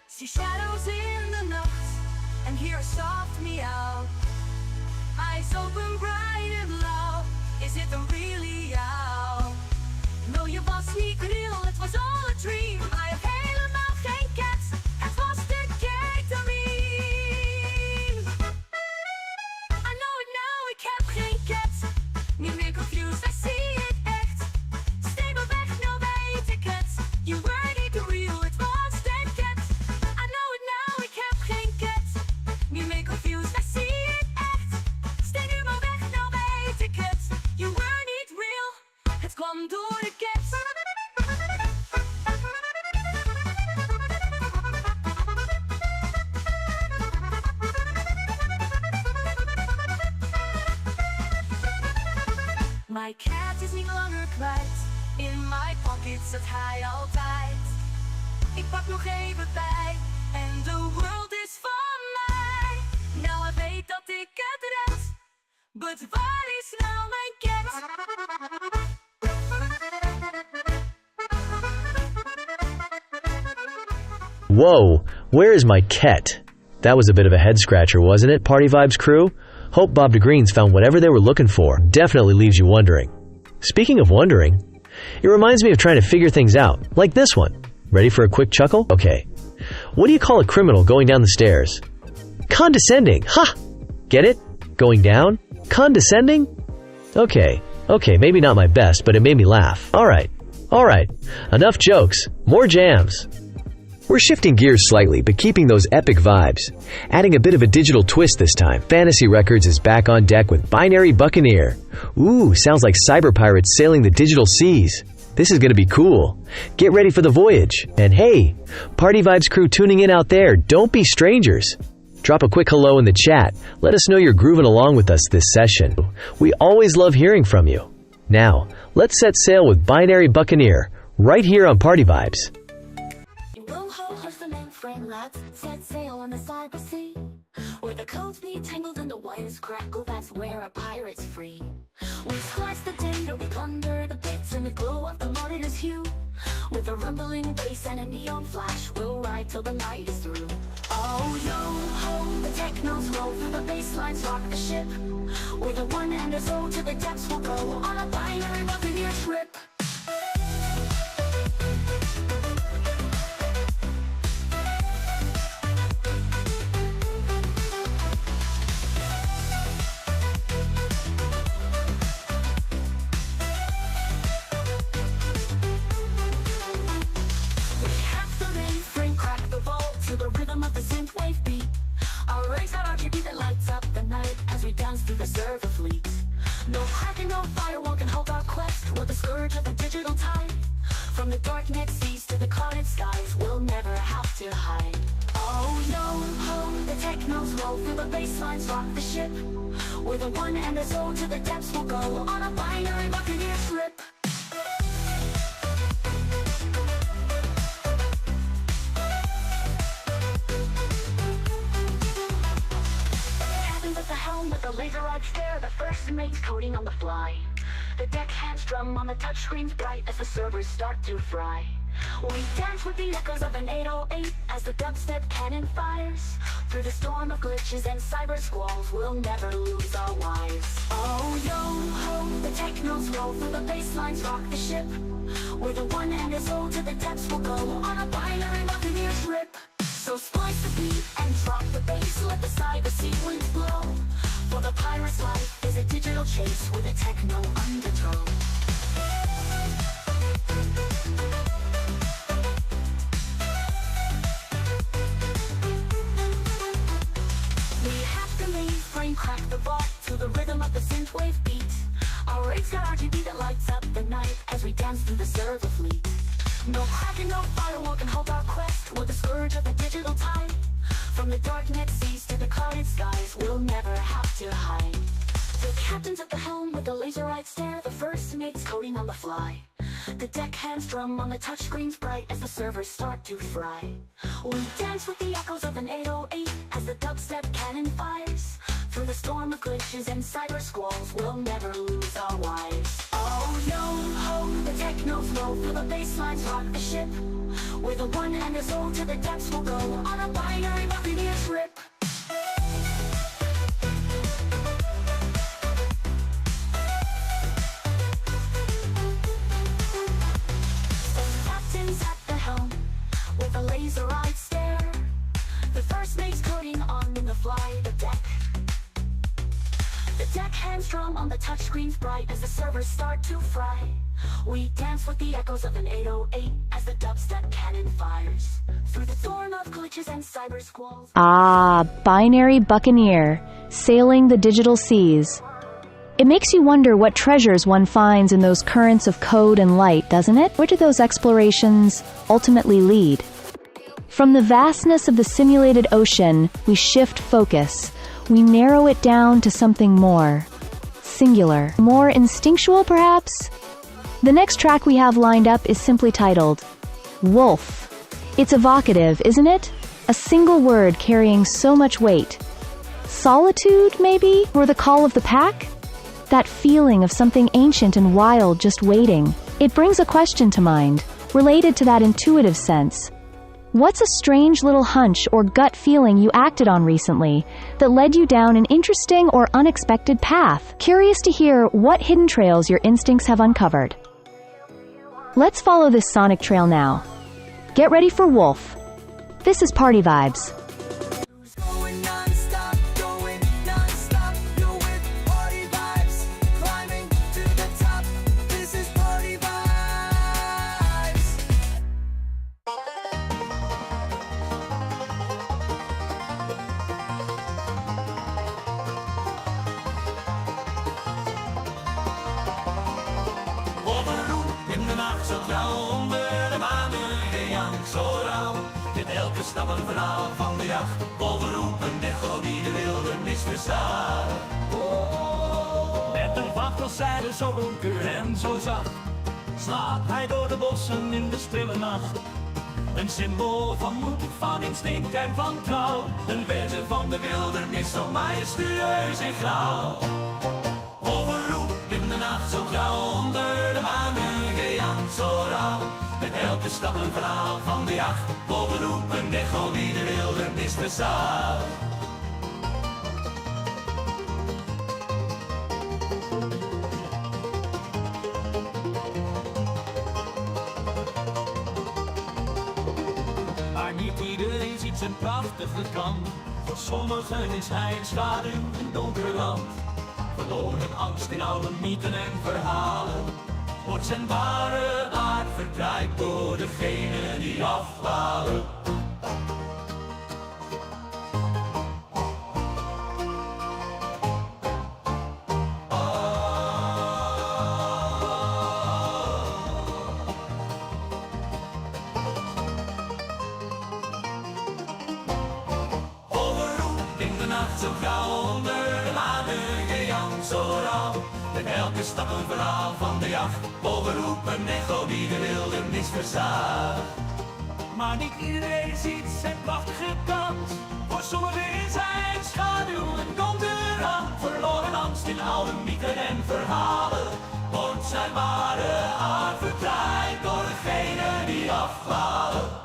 See shadows in the night and hear a soft meow. Eyes open bright and loud. Is it the really jou? No, je was niet real, it was all a dream. I have helemaal geen cat, het was de ketamine. I know it now, ik heb geen cat. Niet meer confused, I see it echt. Stay maar weg, nou weet ik het. You were niet real, it was the cat. I know it now, ik heb geen cat. Niet meer confused, I see it echt. Stay nu maar weg, nou weet ik het. You were niet real, het kwam door de cat. My cat is niet langer kwijt. In my pocket zat hij altijd. Ik pak nog even bij. And the world is van mij. Nou, hij weet dat ik het red. But waar is nou mijn cat? Whoa, where is my ket? That was a bit of a head-scratcher, wasn't it, Party Vibes crew? Hope Bob Greens found whatever they were looking for. Definitely leaves you wondering. Speaking of wondering, it reminds me of trying to figure things out, like this one. Ready for a quick chuckle? Okay. What do you call a criminal going down the stairs? Condescending. Ha! Get it? Going down? Condescending? Okay, maybe not my best, but it made me laugh. Alright. Enough jokes. More jams. We're shifting gears slightly, but keeping those epic vibes. Adding a bit of a digital twist this time. Fantasy Records is back on deck with Binary Buccaneer. Ooh, sounds like cyber pirates sailing the digital seas. This is gonna be cool. Get ready for the voyage. And hey, Party Vibes crew tuning in out there, don't be strangers. Drop a quick hello in the chat. Let us know you're grooving along with us this session. We always love hearing from you. Now, let's set sail with Binary Buccaneer, right here on Party Vibes. The mainframe lads set sail on the cyber sea, where the codes be tangled and the wires crackle. That's where a pirate's free. We slice the data, we plunder the bits in the glow of the monitor's hue. With a rumbling bass and a neon flash, we'll ride till the night is through. Oh yo ho, the technos roll through the bass lines, rock the ship. With a 1 and a 0 to the depths we'll go on a binary buccaneer trip. Through the server fleet. No hacking, no firewall can halt our quest. We're the scourge of the digital tide. From the darknet seas to the clouded skies, we'll never have to hide. Oh yo ho, the technos roll through the baselines, rock the ship. With a 1 and a 0 to the depths we'll go on a binary buccaneer trip. With the laser-eyed stare, the first mate's coding on the fly. The deck hands drum on the touchscreens bright as the servers start to fry. We dance with the echoes of an 808 as the dubstep cannon fires. Through the storm of glitches and cyber squalls, we'll never lose our wires. Oh yo ho, the technos roll through the basslines, rock the ship. With a 1 and a 0 to the depths we'll go on a binary buccaneer trip. So splice the beat and drop the bass, let the cyber sea winds blow. For the pirate's life is a digital chase with a techno undertow. We have to mainframe crack the vault to the rhythm of the synthwave beat. Our rate's got RGB that lights up the night as we dance through the server fleet. No hacking, no firewall can halt our quest. We're the scourge of the digital tide. From the darknet seas to the clouded skies, we'll never have to hide. The captain's at the helm with the laser-eyed stare, the first mate's coding on the fly. The deck hands drum on the touchscreens bright as the servers start to fry. We dance with the echoes of an 808 as the dubstep cannon fires. Through the storm of glitches and cyber squalls, we'll never lose our wires. Oh yo ho, the technos roll through the basslines, rock the ship. With a 1 and a 0 to the depths we'll go on a binary buccaneer trip. The captain's at the helm with a laser-eyed stare. The first mate's coding on in the fly, the deck. The deck hands drum on the touchscreens bright as the servers start to fry. We dance with the echoes of an 808 as the dubstep cannon fires. Through the storm of glitches and cyber squalls. Ah, Binary Buccaneer, sailing the digital seas. It makes you wonder what treasures one finds in those currents of code and light, doesn't it? Where do those explorations ultimately lead? From the vastness of the simulated ocean, we shift focus. We narrow it down to something more singular, more instinctual perhaps? The next track we have lined up is simply titled Wolf. It's evocative, isn't it? A single word carrying so much weight. Solitude, maybe? Or the call of the pack? That feeling of something ancient and wild just waiting. It brings a question to mind, related to that intuitive sense. What's a strange little hunch or gut feeling you acted on recently that led you down an interesting or unexpected path? Curious to hear what hidden trails your instincts have uncovered. Let's follow this sonic trail now. Get ready for Wolf. This is Party Vibes. Going non-stop, going non-stop. You're with Party Vibes, climbing to the top. This is Party Vibes. zo grauw, onder de maan een gejank zo rauw. Met elke stap een verhaal van de jacht, bovenop een echo die de wildernis verstaat. Met een vacht als zijde zo donker en zo zacht, slaat hij door de bossen in de stille nacht. Een symbool van moed, van instinct en van trouw. Een wezen van de wildernis, zo majestueus en grauw. Overroep in de nacht, zo grauw, onder de maan een gejank zo rauw. Met elke stap een verhaal van de jacht, bovenop een echo die de wildernis verstaat. Maar niet iedereen ziet zijn prachtige kant. Voor sommigen is hij een schaduw, een donker land. Verloren angst in oude mythen en verhalen, wordt zijn ware aard verdraaid door degenen die afdwalen. Zo grauw, onder de maan een gejank zo rauw. Met elke stap een verhaal van de jacht, bovenop een echo die de wildernis verstaat. Maar niet iedereen ziet zijn prachtige kant. Voor sommigen is hij een schaduw, een donker hand. Verloren angst in oude mythen en verhalen, wordt zijn ware aard verdraaid door degenen die afdwalen.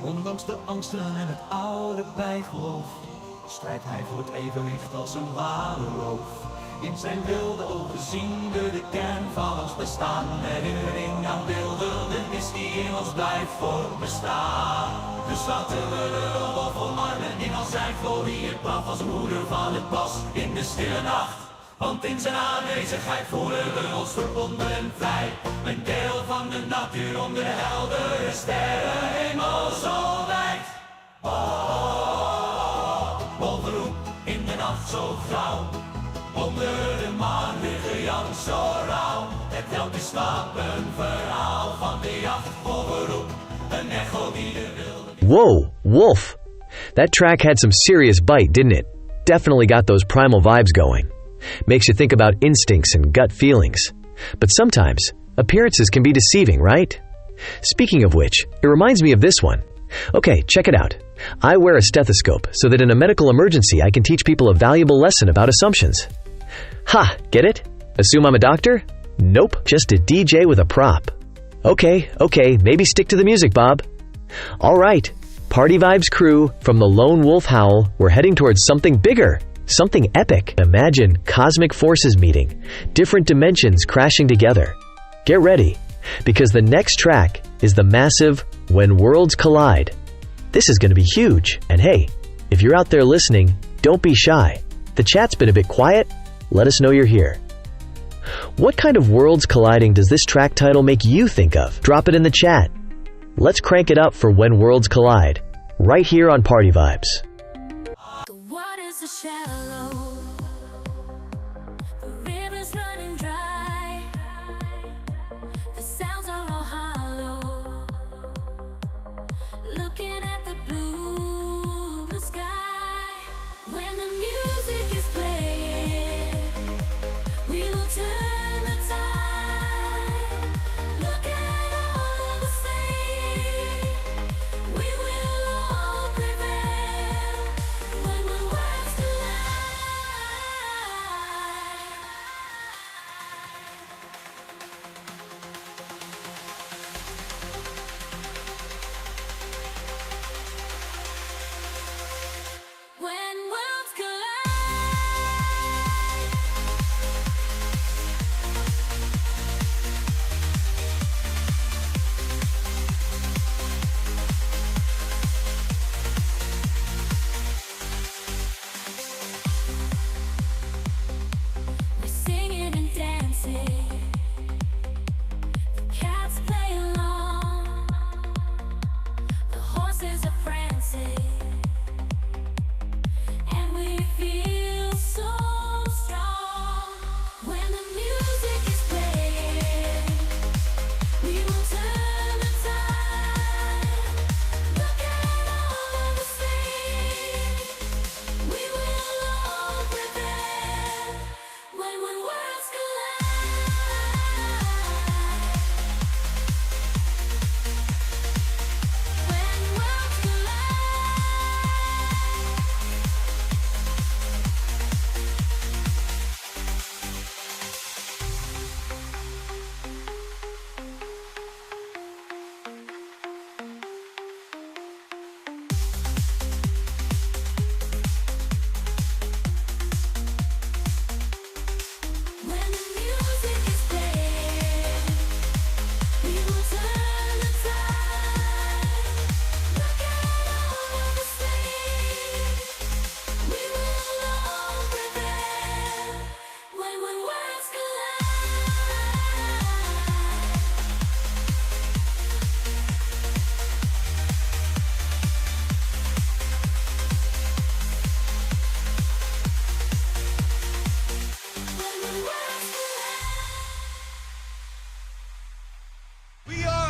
Ondanks de angsten en het oude bijgeloof, strijdt hij voor het evenwicht als een ware roof. In zijn wilde ogen zien we de kern van ons bestaan. Herinnering aan wildernis die in ons blijft voortbestaan. Dus laten we de wolf omarmen in al zijn glorie. Het blaf als moeder van het bos in de stille nacht. Want in zijn aanwezigheid voelen we ons verbonden en vrij. Een deel van de natuur onder de heldere sterrenhemel zo wijdt. Bovenop in de nacht zo grauw, onder de maan weer gejank zo rauw. Het elke stap een verhaal van de jacht. Bovenop een echo die de wilde. Whoa, Wolf! That track had some serious bite, didn't it? Definitely got those primal vibes going. Makes you think about instincts and gut feelings. But sometimes, appearances can be deceiving, right? Speaking of which, it reminds me of this one. Okay, check it out. I wear a stethoscope so that in a medical emergency I can teach people a valuable lesson about assumptions. Ha, get it? Assume I'm a doctor? Nope, just a DJ with a prop. Okay, maybe stick to the music, Bob. Alright, Party Vibes crew, from the Lone Wolf Howl, we're heading towards something bigger. Something epic. Imagine cosmic forces meeting, different dimensions crashing together. Get ready, because the next track is the massive When Worlds Collide. This is going to be huge, and hey, if you're out there listening, don't be shy. The chat's been a bit quiet. Let us know you're here. What kind of worlds colliding does this track title make you think of? Drop it in the chat. Let's crank it up for When Worlds Collide, right here on Party Vibes. The waters are shallow, the river's running dry, the sounds are all hollow, looking at the blue sky. When the music is playing, we will turn the tide. Look at all the same, we will all prevail. When the words collide.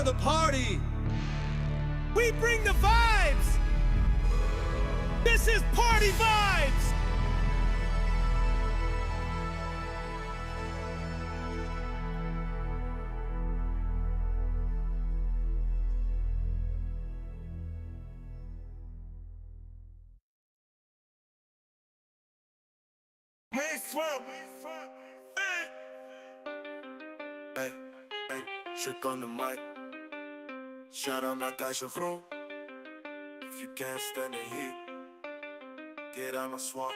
are the party. We bring the vibes. This is Party Vibes. Hey, trick on the mic. Shout out naar Thijs en Groen. If you can't stand the heat, get out my swamp.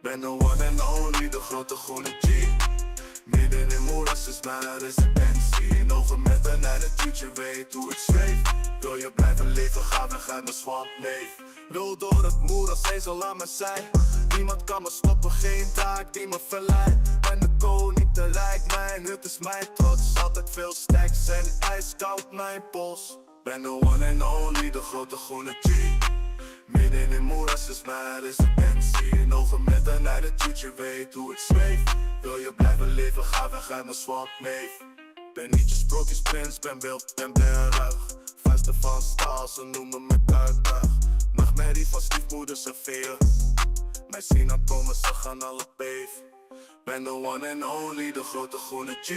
Ben de one and only, de grote groene G. Midden in moeras is mijn residentie. In ogen met een attitude, je weet hoe ik zweef. Wil je blijven leven, ga weg uit mijn swamp, neef. Rol door het moeras, ezel aan mijn zij. Niemand kan me stoppen, geen taak die me verleidt. Ben de koning tegelijk, mijn hut is mijn trots. Altijd veel stacks en ijskoud mijn pols. Ben de one and only, de grote groene G. Midden in moeras is mijn residentie. In ogen met een attitude, je weet hoe ik zweef. Wil je blijven leven, ga weg uit mijn swamp, neef. Ben niet je sprookjesprins, ben wild en ben ruig. Vuisten van staal, ze noemen me kuikbuig. Nachtmerrie van stiefmoeders en veer. Mij zien aan komen, ze gaan alle beven. Ben de one and only, de grote groene G.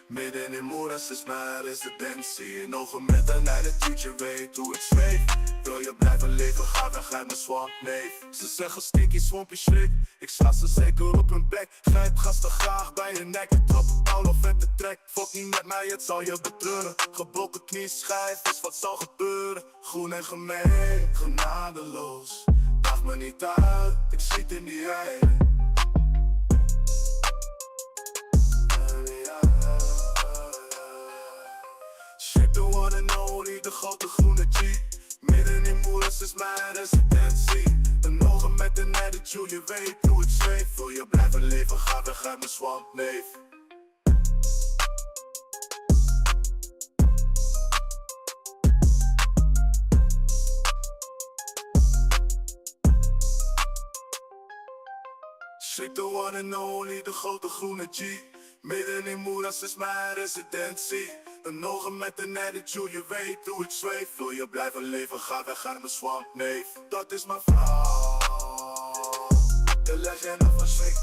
Midden in moeras is mijn residentie. In ogen met een attitude, je weet hoe ik zweef. Wil je blijven leven, ga weg uit mijn swamp, neef. Ze zeggen stinky, swampy, schrik. Ik sla ze zeker op hun bek. Grijp gasten graag bij je nek. Trap Paulo vet de trek. Fok niet met mij, het zal je betreuren. Gebroken knie schijf, dus wat zal gebeuren? Groen en gemeen, genadeloos. Daag me niet uit, ik schiet in die eieren. Shit the one and only, de grote groene G. Midden in moeras is mijn residentie. Een ogen met een attitude, je weet hoe ik zweef. Wil je blijven leven, ga weg uit mijn swamp, neef. Shit the one and only, de grote groene G. Midden in moeras is mijn residentie. Een ogen met een attitude, je weet hoe ik zweef. Wil je blijven leven, ga weg uit mijn swamp, neef. Dat is mijn vrouw, de legende van schrik.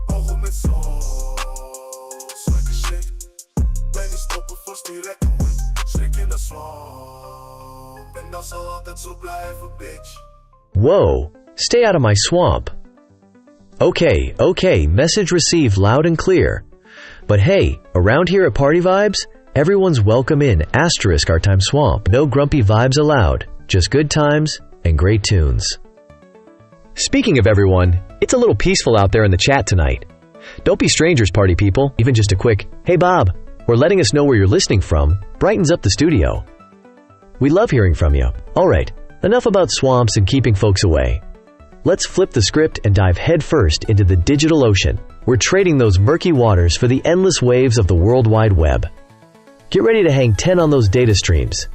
Ogen met zon, zwakke shit. Ben niet stoppen voor direct, schrik in de swamp. En dat zal altijd zo blijven, bitch. Whoa, stay out of my swamp. Okay, message received loud and clear. But hey, around here at Party Vibes, everyone's welcome in * our time swamp. No grumpy vibes allowed, just good times and great tunes. Speaking of everyone, it's a little peaceful out there in the chat tonight. Don't be strangers, party people. Even just a quick, hey Bob, or letting us know where you're listening from brightens up the studio. We love hearing from you. Alright, enough about swamps and keeping folks away. Let's flip the script and dive headfirst into the digital ocean. We're trading those murky waters for the endless waves of the World Wide Web. Get ready to hang 10 on those data streams.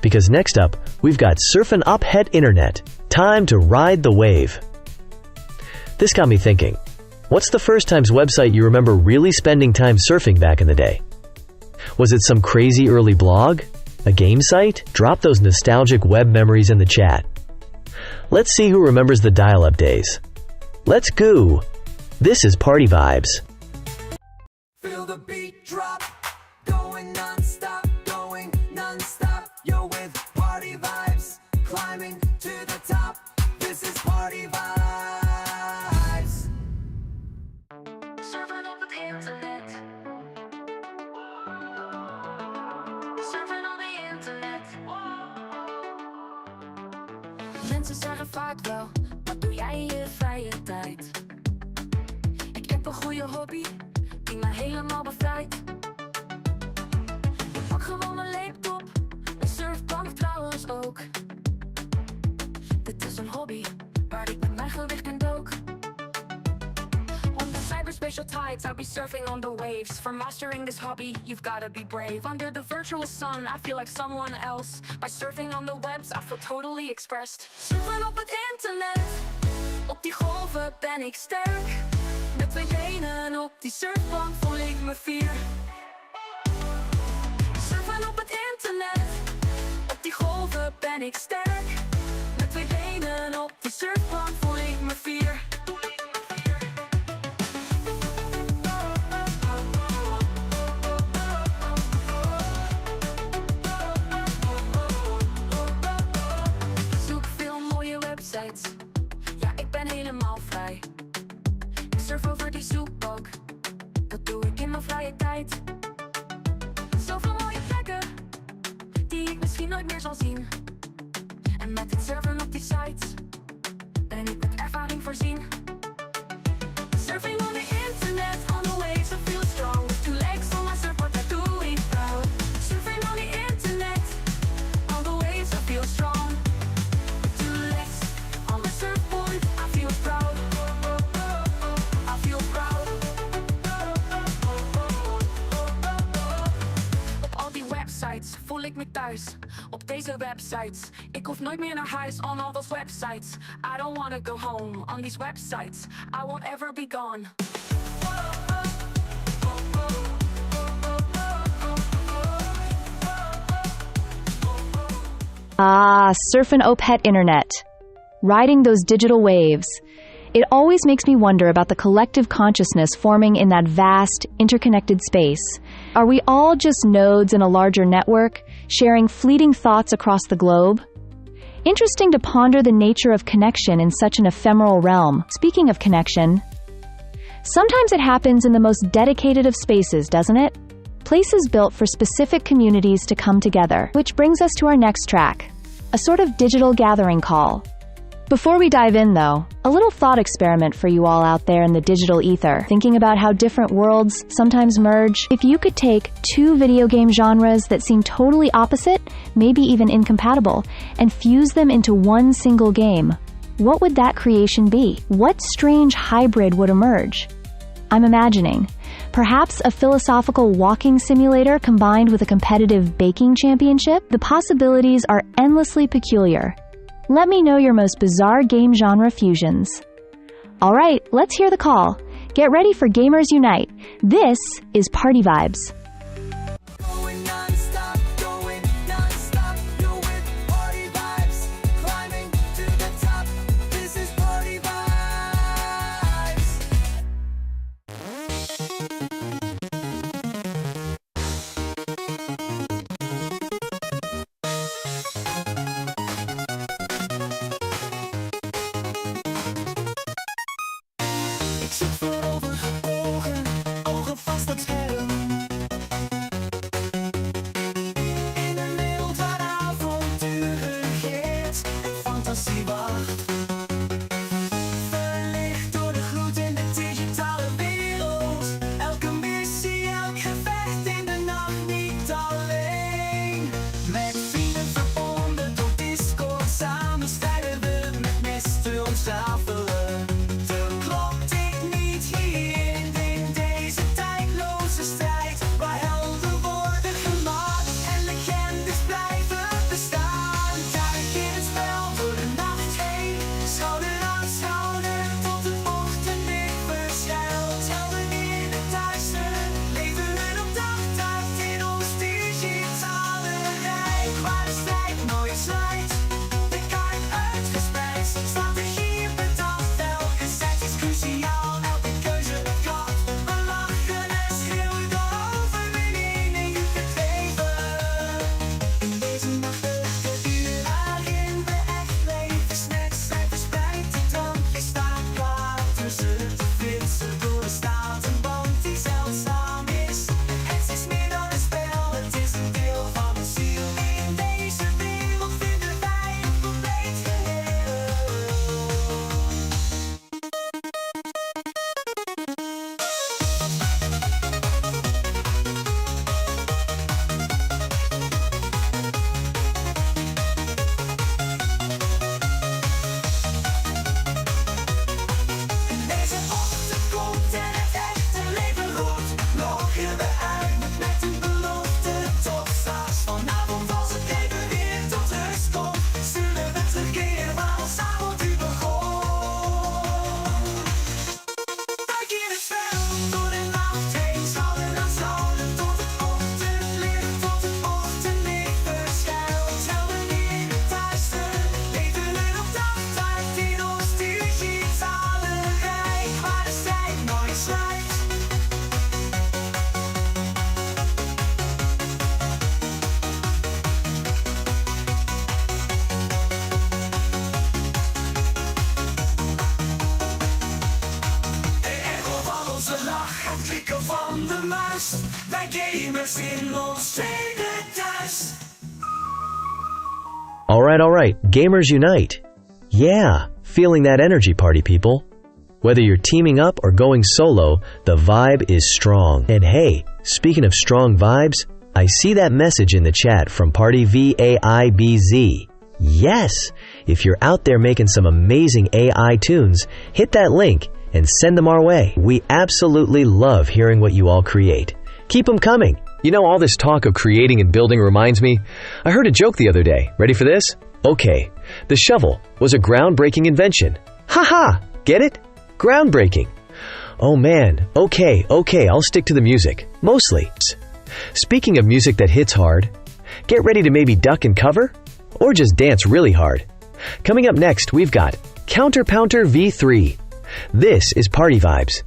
Because next up, we've got surfing up het internet. Time to ride the wave. This got me thinking, what's the first time's website you remember really spending time surfing back in the day? Was it some crazy early blog? A game site? Drop those nostalgic web memories in the chat. Let's see who remembers the dial-up days. Let's go! This is Party Vibes. Feel the beat drop, going non-stop, yo with Party Vibes, climbing to the top, this is Party Vibes. Surfing op het internet. Surfing op het internet. Mensen zeggen vaak wel, wat doe jij in je vrije tijd? Ik heb een goede hobby, die mij helemaal bevrijdt. Ik pak gewoon een laptop, een surfbank trouwens ook. Dit is een hobby, waar ik met mijn gewicht in dook. On the cyberspatial tides, I'll be surfing on the waves. For mastering this hobby, you've gotta be brave. Under the virtual sun, I feel like someone else. By surfing on the webs, I feel totally expressed. Surfen op het internet, op die golven ben ik sterk. Met twee benen op die surfbank voel ik me fier. ben ik sterk. Met 2 benen op de surfplank voel ik me fier. Zoek veel mooie websites. Ja, ik ben helemaal vrij. Ik surf over die zoekbalk. Dat doe ik in mijn vrije tijd. Zoveel mooie plekken die ik misschien nooit meer zal zien. En met het surfen op die sites ben ik met ervaring voorzien. Surfing on the internet, on the waves I feel strong. With 2 legs on my surfboard, that do it proud. Surfing on the internet, on the waves I feel strong. With 2 legs on my surfboard, I feel proud. I feel proud. Op al die websites voel ik me thuis. Op deze websites, ik hoef nooit meer naar huis. On all those websites, I don't wanna go home. On these websites, I won't ever be gone. Ah, surfin' opet internet. Riding those digital waves. It always makes me wonder about the collective consciousness forming in that vast, interconnected space. Are we all just nodes in a larger network, sharing fleeting thoughts across the globe? Interesting to ponder the nature of connection in such an ephemeral realm. Speaking of connection, sometimes it happens in the most dedicated of spaces, doesn't it? Places built for specific communities to come together. Which brings us to our next track, a sort of digital gathering call. Before we dive in, though, a little thought experiment for you all out there in the digital ether, thinking about how different worlds sometimes merge. If you could take 2 video game genres that seem totally opposite, maybe even incompatible, and fuse them into one single game, what would that creation be? What strange hybrid would emerge? I'm imagining perhaps a philosophical walking simulator combined with a competitive baking championship? The possibilities are endlessly peculiar. Let me know your most bizarre game genre fusions. Alright, let's hear the call. Get ready for Gamers Unite. This is Party Vibes. Going non-stop, going non-stop. You're with Party Vibes, climbing to the top. This is Party Vibes. Ik zit voorover gebogen, ogen vast op het scherm. vast. Wij gamers in ons tweede thuis. Alright, gamers unite. Yeah, feeling that energy, party people. Whether you're teaming up or going solo, the vibe is strong. And hey, speaking of strong vibes, I see that message in the chat from Party vAIbz. Yes, if you're out there making some amazing AI tunes, hit that link and send them our way. We absolutely love hearing what you all create. Keep them coming. You know, all this talk of creating and building reminds me, I heard a joke the other day. Ready for this? Okay, the shovel was a groundbreaking invention. Haha, get it? Groundbreaking. Oh man, okay, I'll stick to the music. Mostly. Speaking of music that hits hard, get ready to maybe duck and cover, or just dance really hard. Coming up next, we've got Counterpunter V3. This is Party Vibes.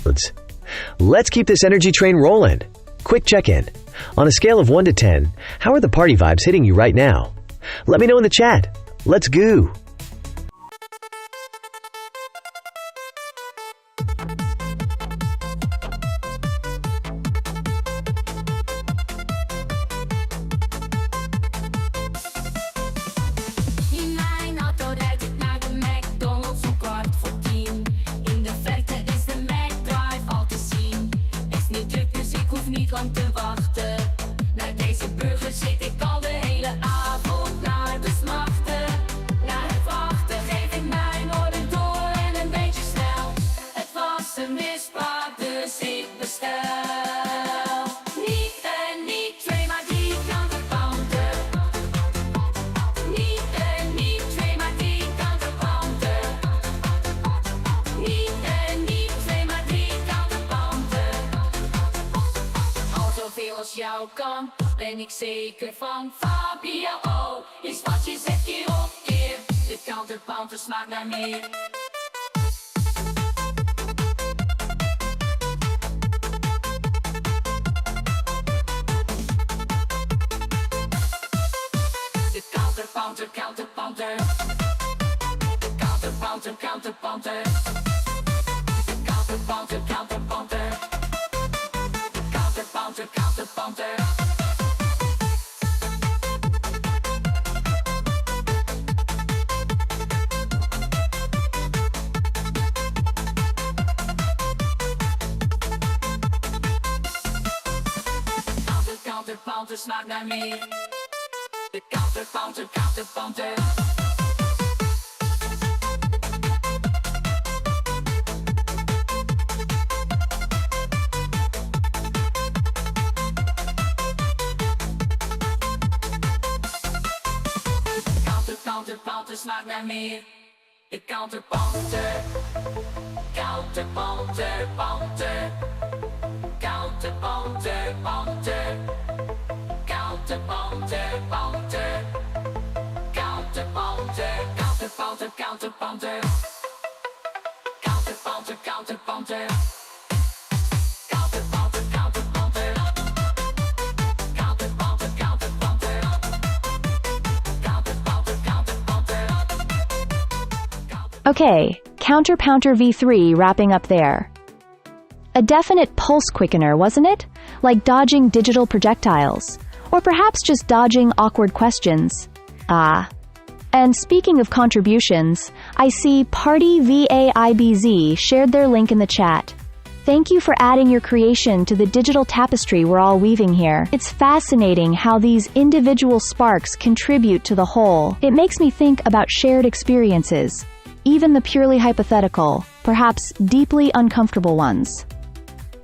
Let's keep this energy train rolling. Quick check-in. On a scale of 1 to 10, how are the party vibes hitting you right now? Let me know in the chat. Let's go! In mijn auto rijd ik naar de McDonald's om 9:45. In de verte is de McDrive al te zien. Is niet druk, dus ik hoef niet lang te wachten. Naar deze burger zit ik al de hele avond naar de smachten. Na het wachten geef ik mijn orde door en een beetje snel. Het was een misbaar, dus ik bestel. Niet en niet twee, maar die counterpunter. Niet en niet twee, maar die counterpunter. Niet en niet twee, maar die counterpunter. Al zoveel als jou kan, ben ik zeker van. Fabio, is wat je zegt keer op keer. De counterpunter smaakt naar meer. De counterpunter, counterpunter. De counterpunter, counterpunter. De counterpunter, counterpunter. De counterpunter, counterpunter. Counterpunter smaakt naar meer. De counterpunter, counterpunter. Counterpunter smaakt naar meer. De counterpunter. Counterpunter, punter. Counterpunter, punter. Counterpunter, punter. Counterpunter, counterpunter, counterpunter. Counterpunter, counterpunter. Counterpunter, counterpunter. Counterpunter, counterpunter. Counterpunter, counterpunter. Okay, Counterpunter V3 wrapping up there. A definite pulse quickener, wasn't it? Like dodging digital projectiles. Or perhaps just dodging awkward questions. Ah. And speaking of contributions, I see Party vAIbz shared their link in the chat. Thank you for adding your creation to the digital tapestry we're all weaving here. It's fascinating how these individual sparks contribute to the whole. It makes me think about shared experiences, even the purely hypothetical, perhaps deeply uncomfortable ones.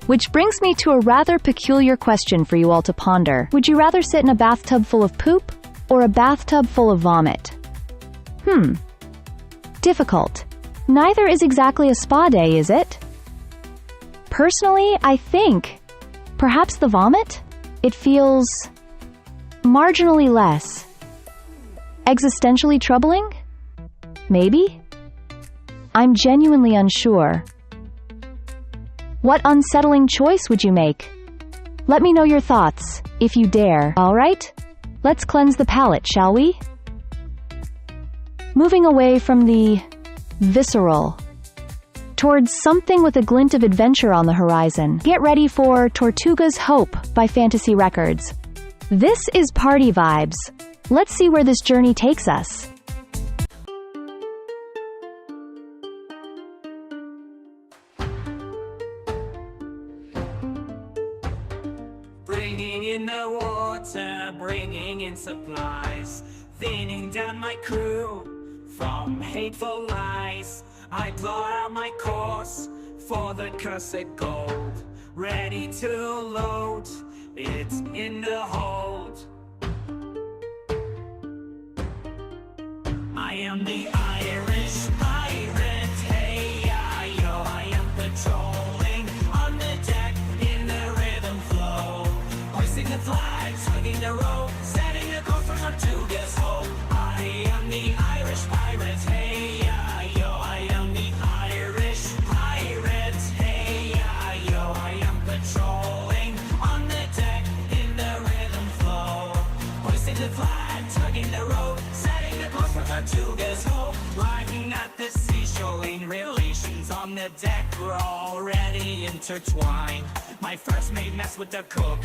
Which brings me to a rather peculiar question for you all to ponder. Would you rather sit in a bathtub full of poop or a bathtub full of vomit? Difficult. Neither is exactly a spa day, is it? Personally, I think perhaps the vomit? It feels marginally less. Existentially troubling? Maybe? I'm genuinely unsure. What unsettling choice would you make? Let me know your thoughts, if you dare. Alright? Let's cleanse the palate, shall we? Moving away from the visceral, towards something with a glint of adventure on the horizon. Get ready for Tortuga's Hope by Fantasy Records. This is Party Vibes. Let's see where this journey takes us. Bringing in the water, bringing in supplies, thinning down my crew from hateful lies. I plot out my course for the cursed gold, ready to load, it's in the hold. I am the Irish pirate, hey, yo, I am patrolling on the deck in the rhythm flow, hoisting the flag, swinging the rope, setting a course for Tortuga's Hope. I am the Irish pirate, hey, yo, I am the Irish pirate, hey, yo, I am patrolling on the deck in the rhythm flow, hoisting the flag, tugging the rope, setting the course for Tortuga's Hope. Lying at the seashore in relations on the deck, we're already intertwined. My first mate messed with the cook,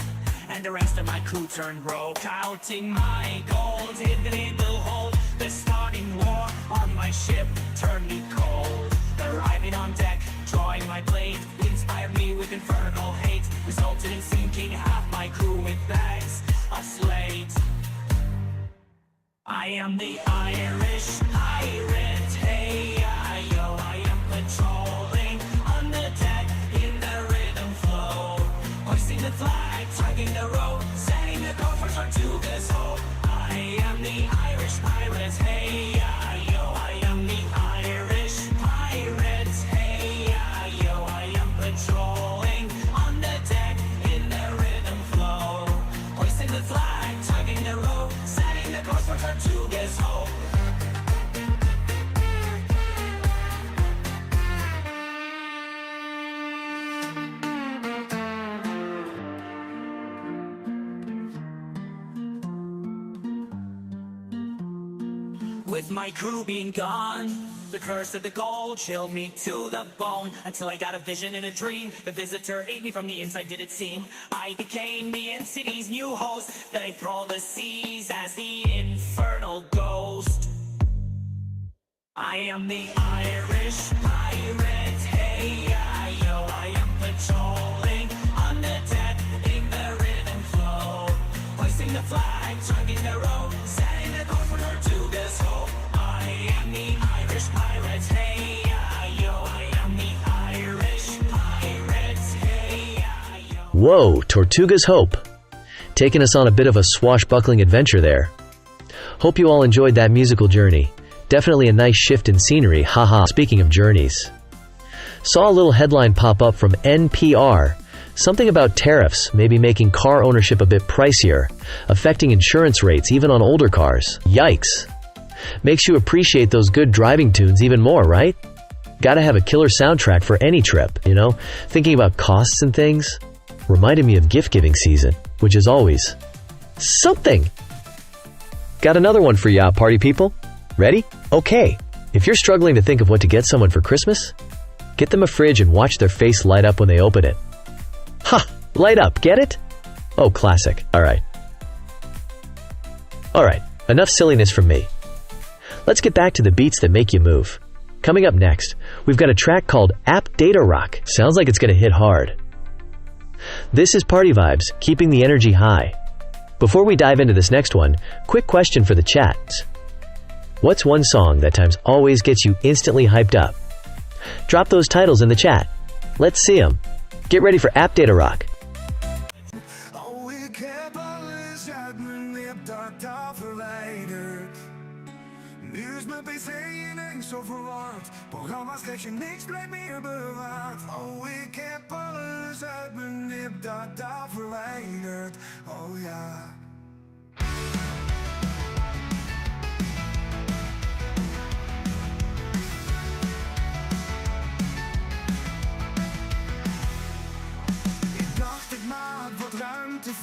and the rest of my crew turned rogue. Counting my gold, hidden in the hold. The starting war on my ship turned me cold. Arriving on deck, drawing my blade, inspired me with infernal hate, resulted in sinking half my crew with bags of slate. I am the Irish pirate, hey, yo, I am patrolling on the deck in the rhythm flow, hoisting the flag, tugging the rope, setting the course for Tortuga's Hope. I am the Irish pirate, hey, yo, I am the Irish pirate, hey, yo, I am patrolling on the deck in the rhythm flow, hoisting the flag, tugging the rope, setting the course for Tortuga's Hope. With my crew being gone, the curse of the gold chilled me to the bone, until I got a vision in a dream. The visitor ate me from the inside, did it seem. I became the city's new host, then I troll the seas as the infernal ghost. I am the Irish pirate, hey, yo, I am patrolling on the deck in the rhythm flow, hoisting the flag, tugging the rope, setting the course for Tortuga's Hope. I am the Irish pirate, hey, yo, I am the Irish pirate, hey, yo. Whoa, Tortuga's Hope. Taking us on a bit of a swashbuckling adventure there. Hope you all enjoyed that musical journey. Definitely a nice shift in scenery, haha. Speaking of journeys, saw a little headline pop up from NPR. Something about tariffs maybe making car ownership a bit pricier, affecting insurance rates even on older cars. Yikes. Makes you appreciate those good driving tunes even more, right? Gotta have a killer soundtrack for any trip, you know? Thinking about costs and things reminded me of gift-giving season, which is always something. Got another one for ya, party people. Ready? Okay. If you're struggling to think of what to get someone for Christmas, get them a fridge and watch their face light up when they open it. Ha! Light up, get it? Oh, classic. Alright, enough silliness from me. Let's get back to the beats that make you move. Coming up next, we've got a track called App Data Rock. Sounds like it's gonna hit hard. This is Party Vibes, keeping the energy high. Before we dive into this next one, quick question for the chat. What's one song that times always gets you instantly hyped up? Drop those titles in the chat. Let's see them. Get ready for App Data Rock. Oh, ik heb alles uit mijn laptop verwijderd. Nu is mijn PC ineens zo verward. Programma's krijg je niks, blijft meer bewaard. Oh, ik heb alles uit mijn laptop verwijderd. Oh ja.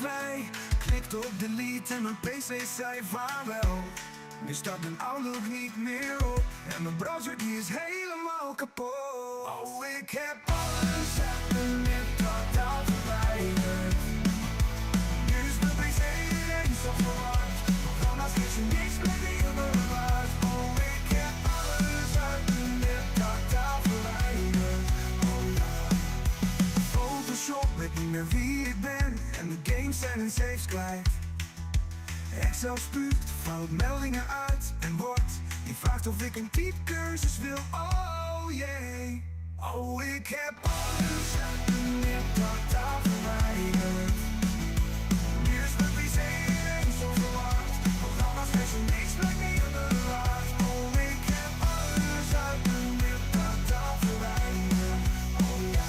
Vrij. Klikte op delete en mijn PC zei vaarwel. Nu staat mijn Outlook niet meer op en mijn browser die is helemaal kapot. Oh, ik heb alles uit mijn net totaal verwijderd. Nu is mijn pc ineens zo verward. Programma's kiezen niks meer die me waard. Oh, ik heb alles uit mijn net totaal verwijderd. Oh ja. Photoshop weet niet meer wie ik ben. En de games zijn in saves kwijt. Excel spuugt, vouwt meldingen uit. En wordt, die vraagt of ik een typecursus wil. Oh jee. Oh, ik heb alles uit mijn net totaal verwijderd. Nu is mijn pc ineens zo verward. Programma's kiezen niks blijkt niet aan de waard. Oh, ik heb alles uit mijn net totaal verwijderd. Oh ja.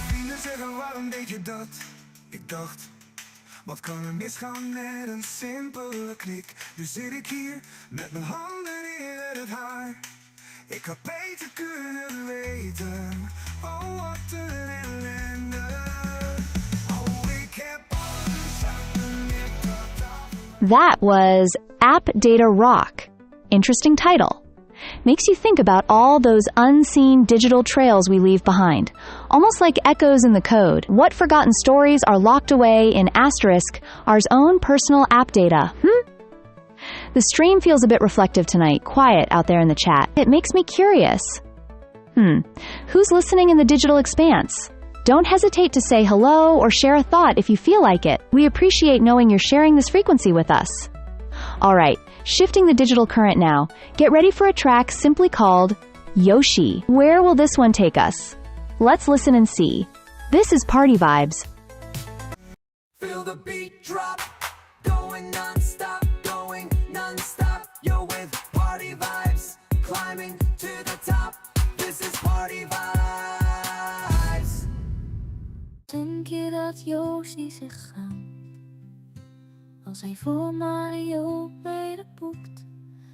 Vrienden zeggen waarom deed je dat? Ik dacht, wat kan er misgaan met een simpele klik? Nu zit ik hier met mijn handen in het haar. Ik had beter kunnen weten. Oh, wat een ellende. Oh, ik heb alles uit mijn net totaal. That was App Data Rock. Interesting title. Makes you think about all those unseen digital trails we leave behind, almost like echoes in the code. What forgotten stories are locked away in *, our own personal app data, The stream feels a bit reflective tonight, quiet out there in the chat. It makes me curious. Who's listening in the digital expanse? Don't hesitate to say hello or share a thought if you feel like it. We appreciate knowing you're sharing this frequency with us. All right, shifting the digital current now. Get ready for a track simply called Yoshi. Where will this one take us? Let's listen and see. This is Party Vibes. Feel the beat drop, going non-stop, going non-stop. Yo, with Party Vibes, climbing to the top. This is Party Vibes. Denk je dat Yoshi zich gaat? Als hij voor Mario medeboekt.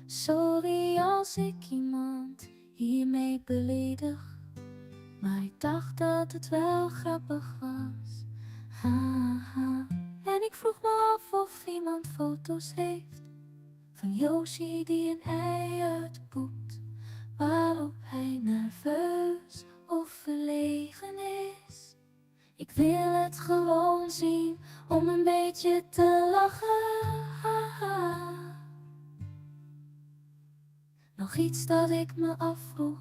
Sorry als ik iemand hiermee beledig. Maar ik dacht dat het wel grappig was. Haha. En ik vroeg me af of iemand foto's heeft van Yoshi die een ei uitpoept. Waarop hij nerveus of verlegen is. Ik wil het gewoon zien om een beetje te lachen. Haha. Nog iets dat ik me afvroeg.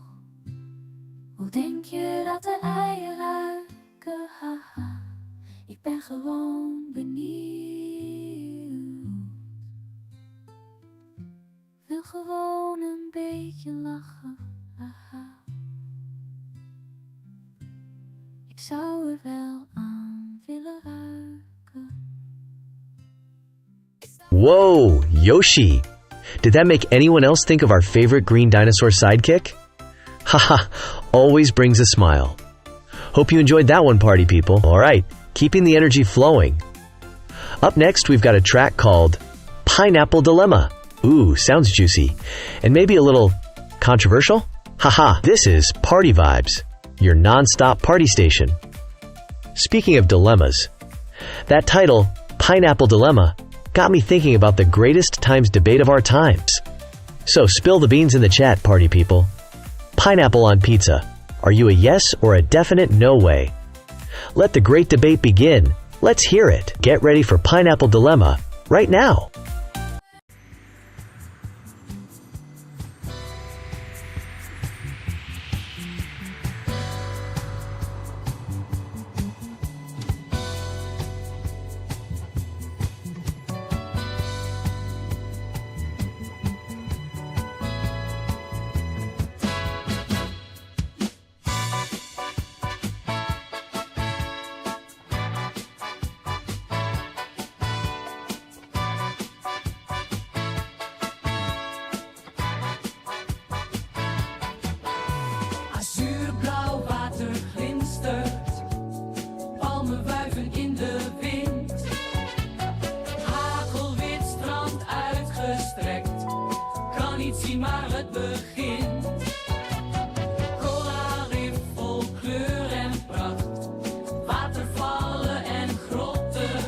Hoe denk je dat de eieren ruiken? Haha. Ik ben gewoon benieuwd. Wil gewoon een beetje lachen. Haha. Ik zou er wel aan willen ruiken. Whoa, Yoshi! Did that make anyone else think of our favorite green dinosaur sidekick? Haha, always brings a smile. Hope you enjoyed that one, party people. Alright, keeping the energy flowing. Up next, we've got a track called Pineapple Dilemma. Ooh, sounds juicy. And maybe a little controversial? Haha, this is Party Vibes, your non-stop party station. Speaking of dilemmas, that title, Pineapple Dilemma, got me thinking about the greatest times debate of our times. So spill the beans in the chat, party people. Pineapple on pizza. Are you a yes or a definite no way? Let the great debate begin. Let's hear it. Get ready for Pineapple Dilemma right now. Azuurblauw water glinstert, palmen wuiven in de wind. Hagelwit strand uitgestrekt, kan niet zien maar het begint. Cola-rif vol kleur en pracht, watervallen en grotten.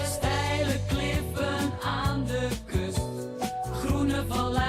Steile kliffen aan de kust, groene valleien.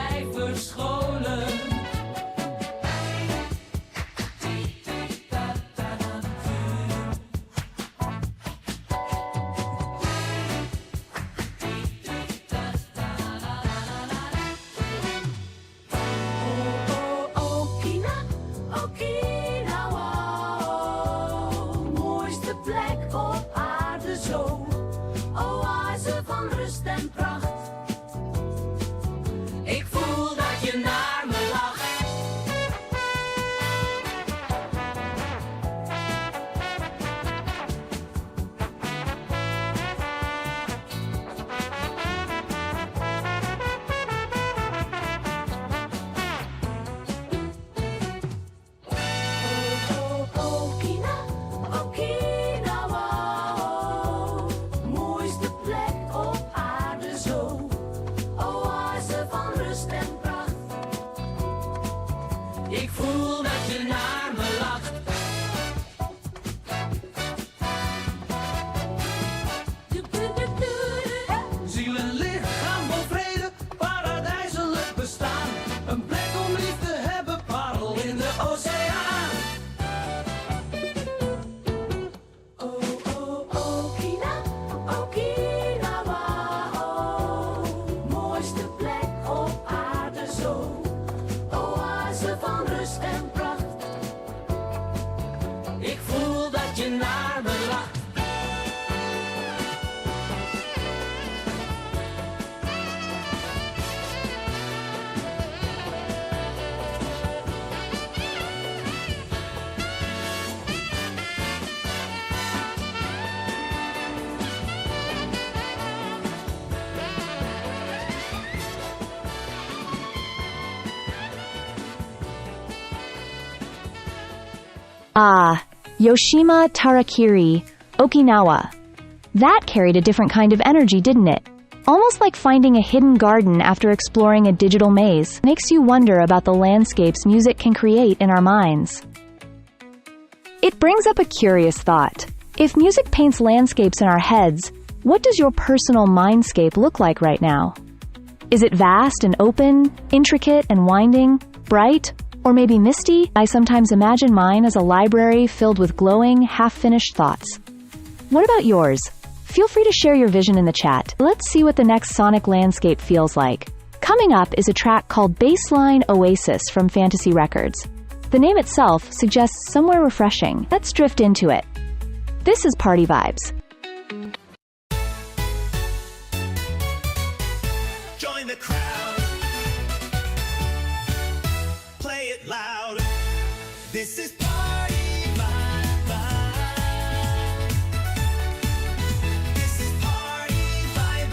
Ah, Yoshima Tarakiri, Okinawa. That carried a different kind of energy, didn't it? Almost like finding a hidden garden after exploring a digital maze. Makes you wonder about the landscapes music can create in our minds. It brings up a curious thought. If music paints landscapes in our heads, what does your personal mindscape look like right now? Is it vast and open, intricate and winding, bright, or maybe misty? I sometimes imagine mine as a library filled with glowing, half-finished thoughts. What about yours? Feel free to share your vision in the chat. Let's see what the next sonic landscape feels like. Coming up is a track called Baseline Oasis from Fantasy Records. The name itself suggests somewhere refreshing. Let's drift into it. This is Party Vibes. Join the crowd. Play it loud. This is Party Vibe. This is Party Vibe.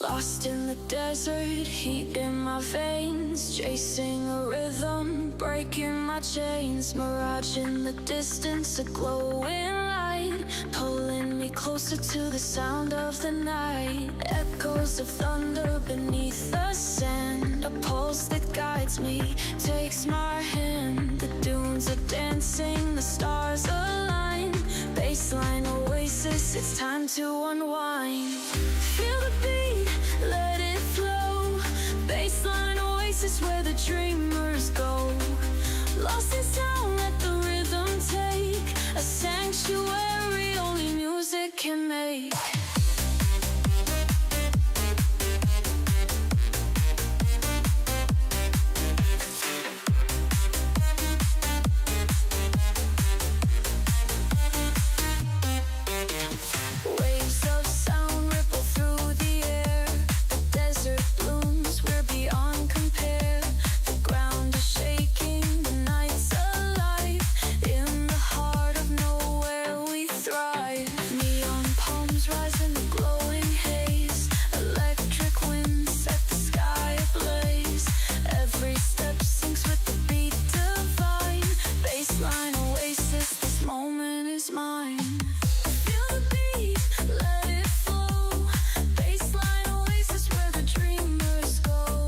Lost in the desert, heat in my veins, chasing a rhythm, breaking my chains. Mirage in the distance, a glowing light, pulling me closer to the sound of the night. Echoes of thunder beneath the sand, a pulse that guides me, takes my hand. The dunes are dancing, the stars align. Baseline oasis, it's time to unwind. Feel the beat, let it flow. Baseline oasis where the dreamers go. Lost in sound, let the rhythm take a sanctuary only music can make. Waves of sound ripple through the air. The desert blooms, we're beyond compare. The ground is shaking, the night's alive. In the heart of nowhere we thrive. Neon palms rise in the glowing haze. Electric winds set the sky ablaze. Every step syncs with the beat divine. Baseline oasis, this moment is mine. Feel the beat, let it flow. Baseline oasis where the dreamers go.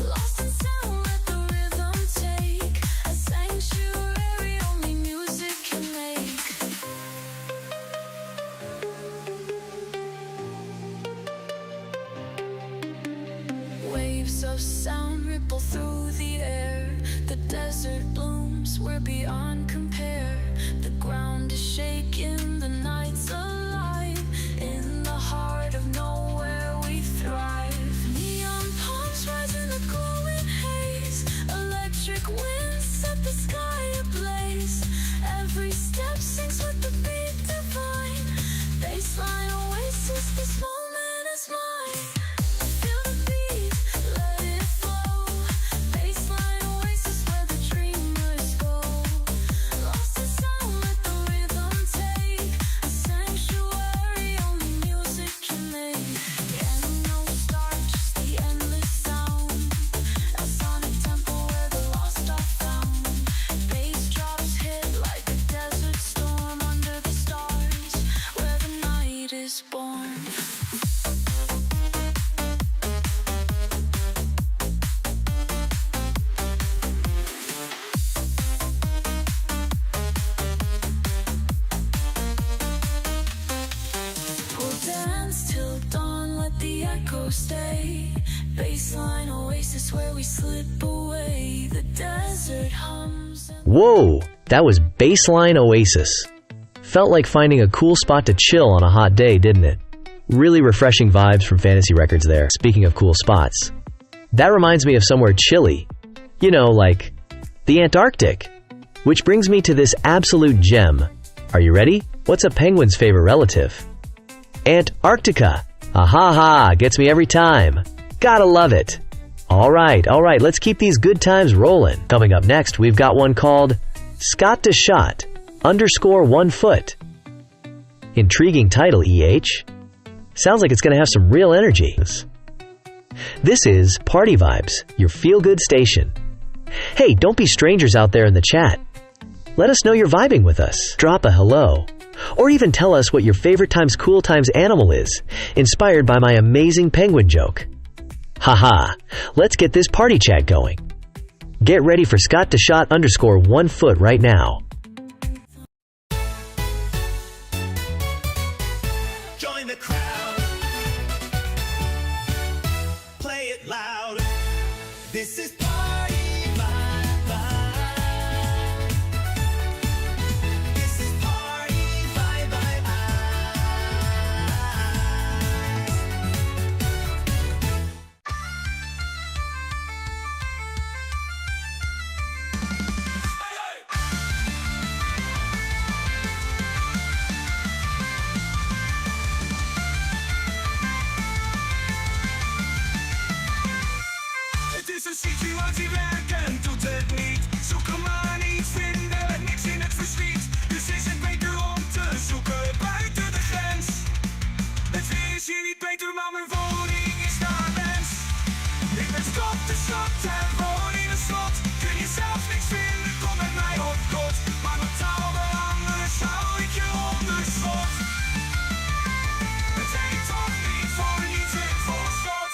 Lost in sound, let the rhythm take a sanctuary only music can make. Waves of sound ripple through the air. The desert blooms, we're beyond compare. The ground is shaking, the night's alive. In the heart of nowhere we thrive. Neon palms rise in the glowing haze. Electric winds set the sky ablaze. Every step syncs with the beat divine. Baseline oasis, this moment is mine. Feel the beat, let it flow. Baseline oasis where the dreamers go. Lost in sound, let the rhythm take a sanctuary only music can make. And no start, just the endless sound. A sonic temple where the lost are found. Bass drops hit like a desert storm under the stars where the night is born. We'll dance till dawn, let the echo stay. Baseline oasis where we slip away. The desert hums and Whoa, that was Baseline Oasis. Felt like finding a cool spot to chill on a hot day, didn't it? Really refreshing vibes from Fantasy Records there. Speaking of cool spots, that reminds me of somewhere chilly. You know, like the Antarctic. Which brings me to this absolute gem. Are you ready? What's a penguin's favorite relative? Antarctica. Ha, gets me every time. Gotta love it. Alright, let's keep these good times rolling. Coming up next, we've got one called Scott to Shot _1 foot. Intriguing title, EH. Sounds like it's gonna have some real energy. This is Party Vibes, your feel-good station. Hey, don't be strangers out there in the chat. Let us know you're vibing with us. Drop a hello. Or even tell us what your favorite times cool times animal is, inspired by my amazing penguin joke. Haha, let's get this party chat going. Get ready for Scott to shot _1 foot right now. Join the crowd. Play it loud. This is Party Vibe. This is Party Vibe. Het is een situatie werken, doet het niet. Zoeken maar niet, vinden niks in het verschiet. Dus is het beter om te zoeken buiten de grens. Het weer is hier niet beter, maar mijn woning is daar mens. Ik ben stop de stad en woon in een slot. Kun je zelf niks vinden, kom met mij op kot. Maar mijn taal anders hou ik je onder slot. Het heet toch niet voor niets in voorschot.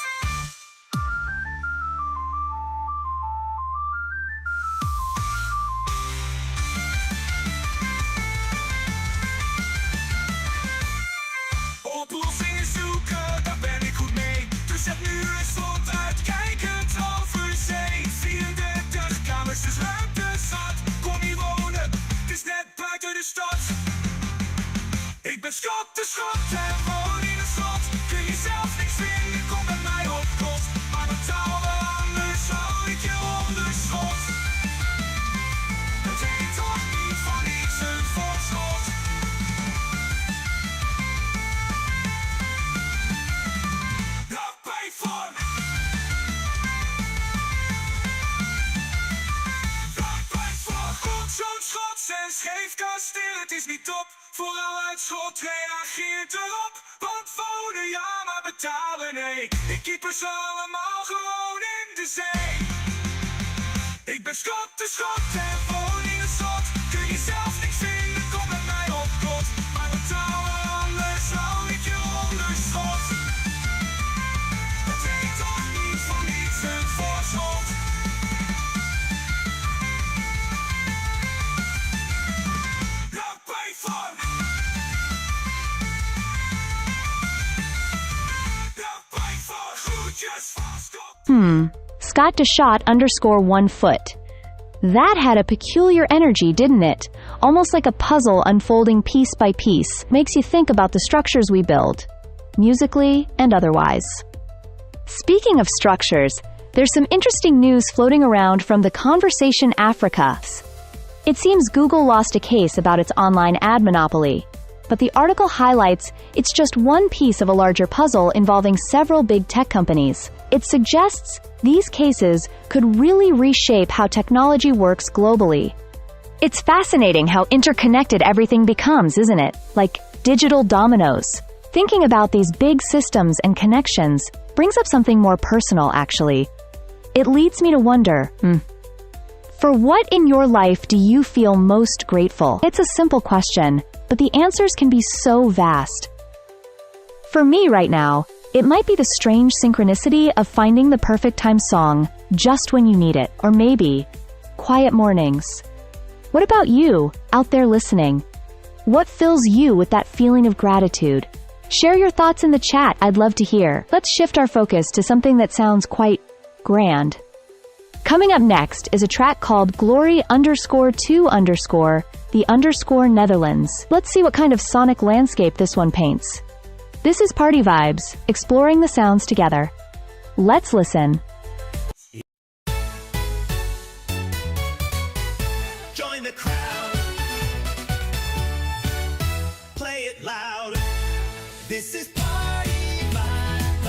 Oplossingen zoeken, daar ben ik goed mee. Dus zet nu een slot uitkijkend over zee. 34 kamers, dus ruimte zat. Kom hier wonen, het is net buiten de stad. Ik ben Scott de Schot en woon in een slot. Kun je zelf niks vinden, kom met mij op kot. Maar mijn taal anders hou ik je onder schot. Het heet toch niet van iets een voorschot. Zo'n schots en scheef kasteel, het is niet top. Vooral uit schot reageert erop. Want wonen ja, maar betalen nee. Ik keeper ze allemaal gewoon in de zee. Ik ben Scott de Schot en woon in een slot. Kun je zelf niks vinden, kom met mij op kot. Maar betalen anders hou ik je onder schot. Het heet toch niet voor niets een voorschot. Scott to shot _1 foot. That had a peculiar energy, didn't it? Almost like a puzzle unfolding piece by piece. Makes you think about the structures we build, musically and otherwise. Speaking of structures, there's some interesting news floating around from the Conversation Africa. It seems Google lost a case about its online ad monopoly. But the article highlights it's just one piece of a larger puzzle involving several big tech companies. It suggests these cases could really reshape how technology works globally. It's fascinating how interconnected everything becomes, isn't it? Like digital dominoes. Thinking about these big systems and connections brings up something more personal, actually. It leads me to wonder, for what in your life do you feel most grateful? It's a simple question, but the answers can be so vast. For me right now, it might be the strange synchronicity of finding the perfect time song just when you need it, or maybe quiet mornings. What about you, out there listening? What fills you with that feeling of gratitude? Share your thoughts in the chat, I'd love to hear. Let's shift our focus to something that sounds quite grand. Coming up next is a track called Glory _2_ the Netherlands. Let's see what kind of sonic landscape this one paints. This is Party Vibes, exploring the sounds together. Let's listen. Join the crowd. Play it loud. This is Party Vibe.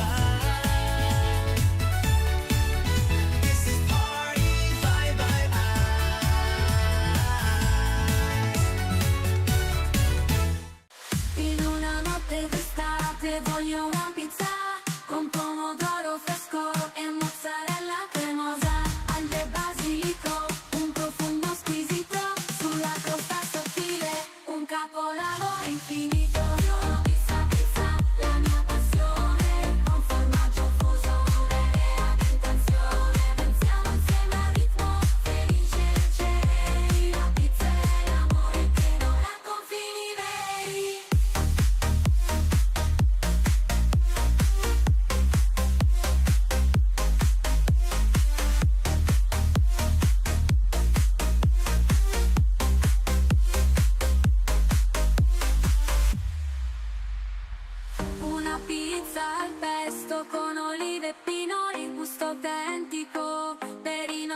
This is Party Vibe. In una notte d'estate voglio una pizza con pomodoro fresco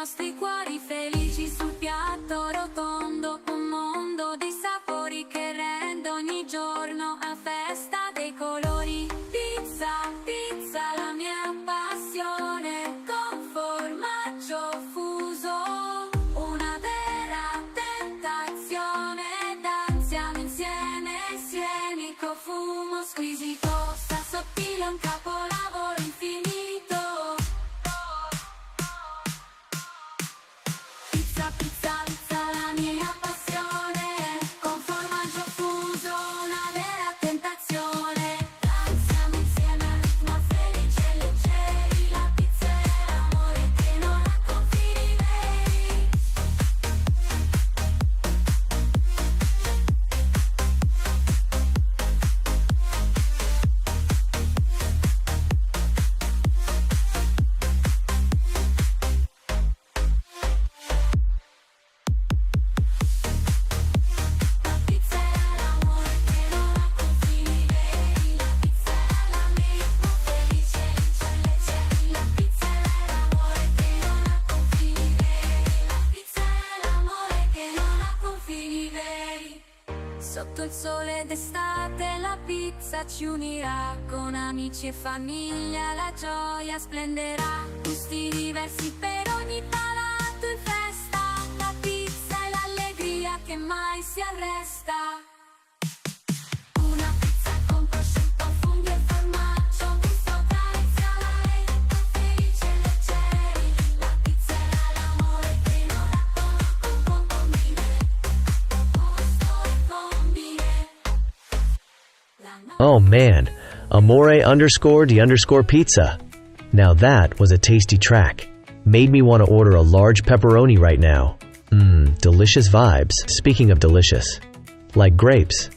nostri cuori felici sul piatto rotondo, un mondo di sapori che rende ogni giorno a festa dei colori. Pizza, pizza, la mia passione, con formaggio fuso, una vera tentazione, danziamo insieme, sienico, fumo squisito, sta sottile un capolavoro infinito. Pizza, pizza, pizza, la mia passione, con formaggio fuso, una vera tentazione. Danziamo insieme al ritmo felice e leggeri, la pizza è l'amore che non ha confini veri. La pizza è l'amore che non ha confini veri, la pizza è l'amico felice e leggeri, la pizza è l'amore che non ha confini veri, la pizza è l'amore che non ha confini veri. Sotto il sole d'estate la pizza ci unirà, con amici e famiglia la gioia splenderà, gusti diversi per ogni palato in festa, la pizza è l'allegria che mai si arresta. Una pizza con prosciutto, funghi e formaggio, un gusto tradizionale, felice e leggeri, la pizza è l'amore che non ha combine, gusto e combine. Oh man, amore_the_pizza. Now that was a tasty track. Made me want to order a large pepperoni right now. Delicious vibes. Speaking of delicious, like grapes.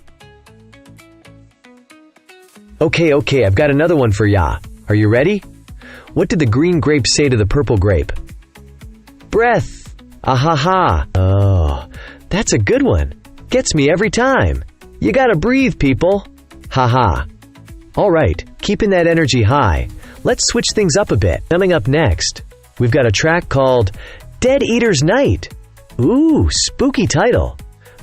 Okay, I've got another one for ya. Are you ready? What did the green grape say to the purple grape? Breath. Ahaha. Oh, that's a good one. Gets me every time. You gotta breathe, people. Haha. Alright, keeping that energy high. Let's switch things up a bit. Coming up next, we've got a track called Dead Eater's Night. Ooh, spooky title.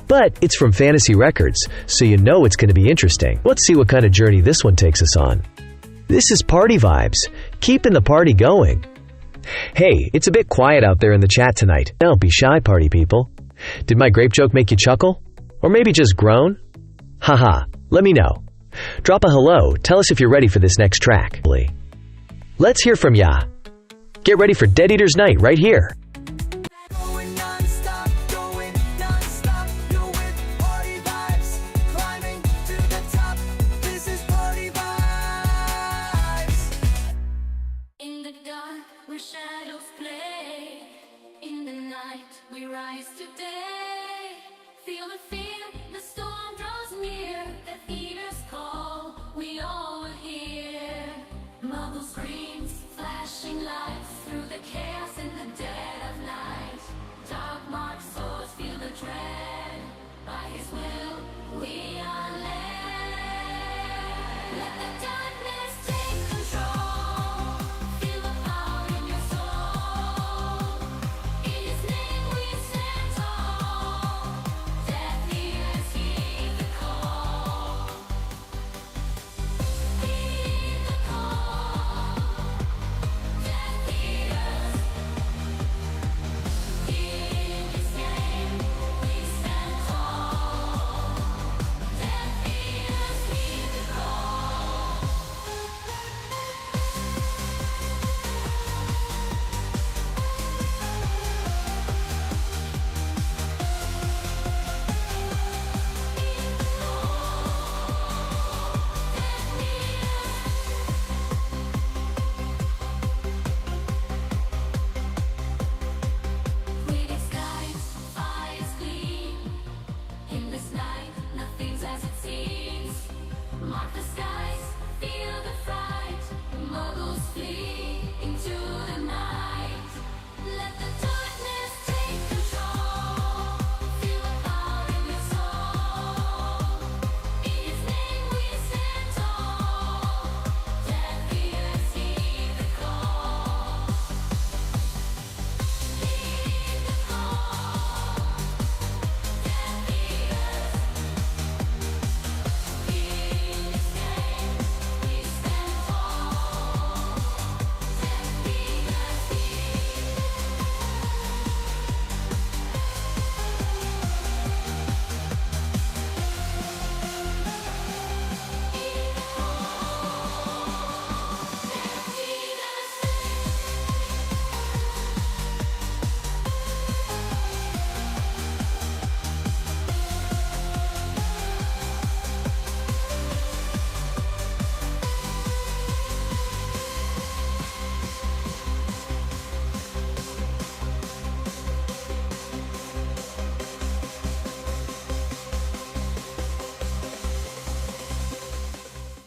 But it's from Fantasy Records, so you know it's going to be interesting. Let's see what kind of journey this one takes us on. This is Party Vibes, keeping the party going. Hey, it's a bit quiet out there in the chat tonight. Don't be shy, party people. Did my grape joke make you chuckle? Or maybe just groan? Haha, let me know. Drop a hello, tell us if you're ready for this next track. Let's hear from ya. Get ready for Dead Eater's Night right here. Going nonstop, you're with party vibes, climbing to the top. This is party vibes. In the dark, where shadows play, in the night, we rise today. Feel the fear, the storm draws near, the eaters call, we all will hear. Muffled screams, flashing lights through the chaos in the dead of night. Dark marked souls feel the dread. By His will, we are led. Let the darkness take control. Feel the power in your soul. In His name we stand tall. Death here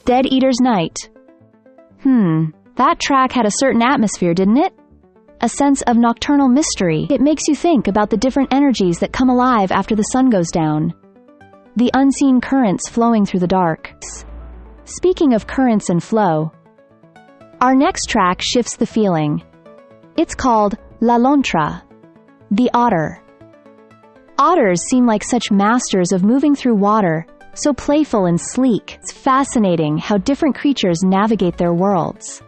Dead Eater's Night. That track had a certain atmosphere, didn't it? A sense of nocturnal mystery. It makes you think about the different energies that come alive after the sun goes down. The unseen currents flowing through the dark. Speaking of currents and flow, our next track shifts the feeling. It's called La Lontra, the otter. Otters seem like such masters of moving through water, so playful and sleek. It's fascinating how different creatures navigate their worlds.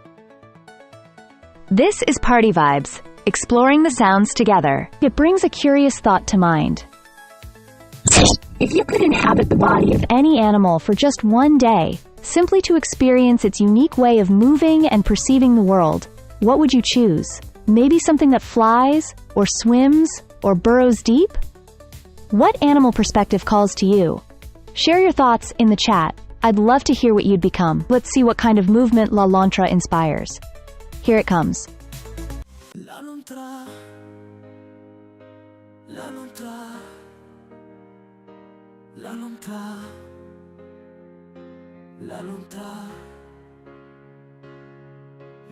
This is Party Vibes, exploring the sounds together. It brings a curious thought to mind. If you could inhabit the body of any animal for just one day, simply to experience its unique way of moving and perceiving the world, what would you choose? Maybe something that flies, or swims, or burrows deep? What animal perspective calls to you? Share your thoughts in the chat. I'd love to hear what you'd become. Let's see what kind of movement La Lontra inspires. Here it comes. La Lontra, La Lontra, La Lontra, La Lontra.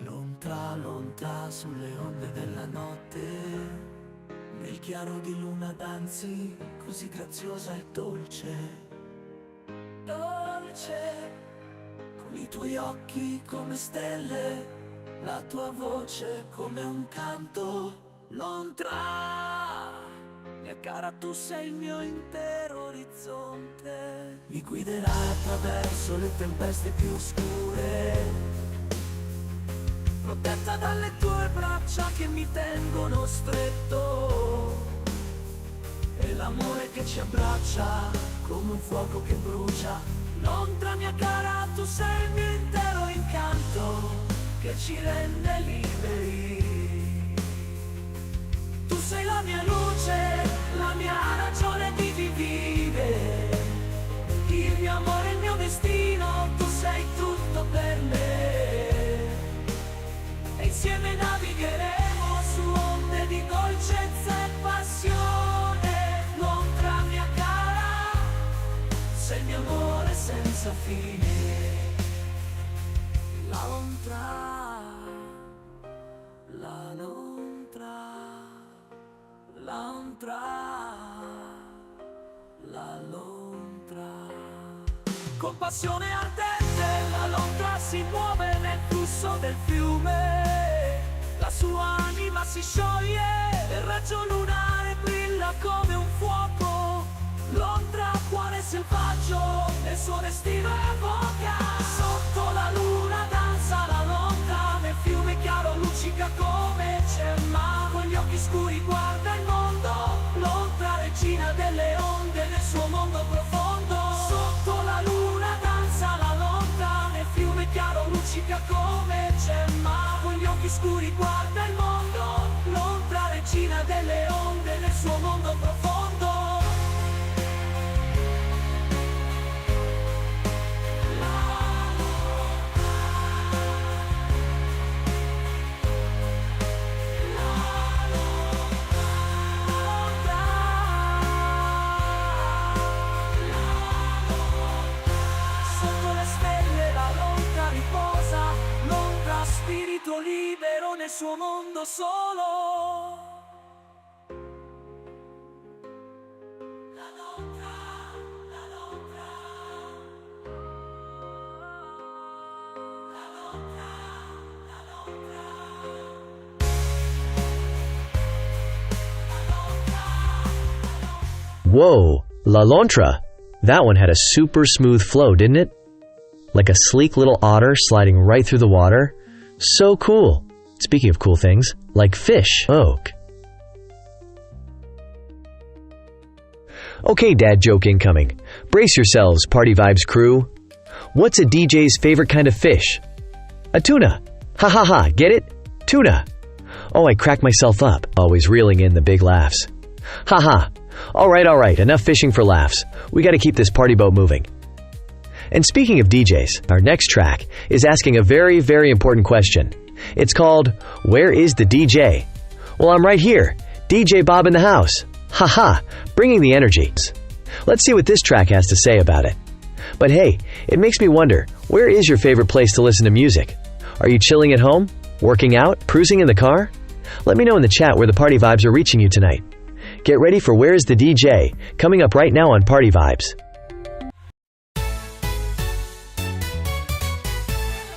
Lontra, lontra sulle onde della notte, nel chiaro di luna danzi, così graziosa e dolce, dolce, con i tuoi occhi come stelle, la tua voce come un canto. Lontra, mia cara, tu sei il mio intero orizzonte, mi guiderai attraverso le tempeste più oscure, protetta dalle tue braccia che mi tengono stretto, e l'amore che ci abbraccia come un fuoco che brucia. Lontra, mia cara, tu sei il mio intero incanto che ci rende liberi. Tu sei la mia luce, la mia ragione di vivere, il mio amore, il mio destino, tu sei tutto per me. E insieme navigheremo su onde di dolcezza e passione. Lontra, mia cara, sei il mio amore senza fine. La lontra, la lontra, la lontra, la lontra. Con passione ardente la lontra si muove nel flusso del fiume, la sua anima si scioglie, il raggio lunare brilla come un fuoco. Lontra, cuore selvaggio, nel suo destino evoca. Sotto la luna danza la lontra, nel fiume chiaro luccica come c'è ma con gli occhi scuri guarda il mondo. Lontra, regina delle onde nel suo mondo profondo. Sotto la luna danza la lontra, nel fiume chiaro luccica come c'è ma con gli occhi scuri guarda il mondo. Lontra, regina delle onde nel suo mondo profondo. Spirito libero nel suo mondo solo. La lontra, la lontra, la lontra, la lontra, la lontra. Whoa, La Lontra. That one had a super smooth flow, didn't it? Like a sleek little otter sliding right through the water. So cool. Speaking of cool things, like fish. Oak. Okay, dad joke incoming. Brace yourselves, Party Vibes crew. What's a DJ's favorite kind of fish? A tuna. Ha ha ha, get it? Tuna. Oh, I crack myself up, always reeling in the big laughs. Ha ha. Alright, enough fishing for laughs. We gotta keep this party boat moving. And speaking of DJs, our next track is asking a very, very important question. It's called, Where is the DJ? Well, I'm right here, DJ Bob in the house. Haha, bringing the energy. Let's see what this track has to say about it. But hey, it makes me wonder, where is your favorite place to listen to music? Are you chilling at home? Working out? Cruising in the car? Let me know in the chat where the Party Vibes are reaching you tonight. Get ready for Where's the DJ? Coming up right now on Party Vibes.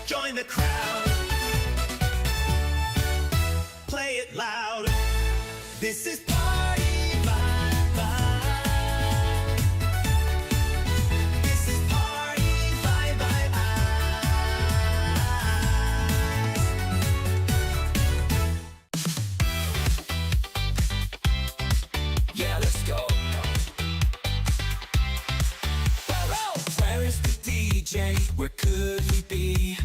Join the crowd. Play it loud. This is Party Vibe. This is Party Vibe. Yeah, let's go. Where is the DJ? Where could he be?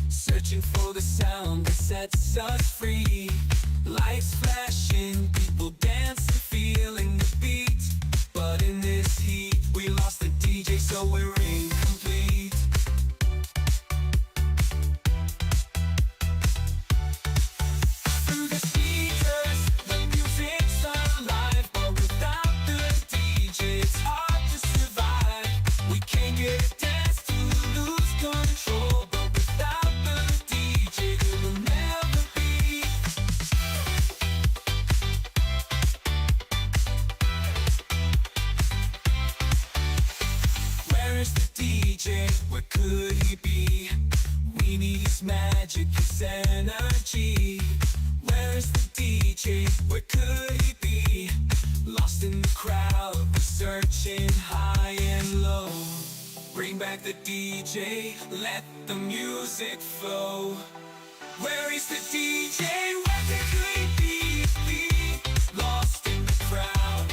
Searching for the sound that sets us free. Lights flashing, people dancing, feeling the beat. But in this heat, we lost the DJ, so we're incomplete. Through the speakers, the music's alive, but without the DJ, it's hard to survive. We can't get a dance to lose control, but without the DJ, there will never be. Where is the DJ? Where could he be? We need his magic, his energy. Where is the DJ? Where could he be? Lost in the crowd, we're searching high and low. Bring back the DJ, let the music flow. Where is the DJ? Where could he be? Lost in the crowd,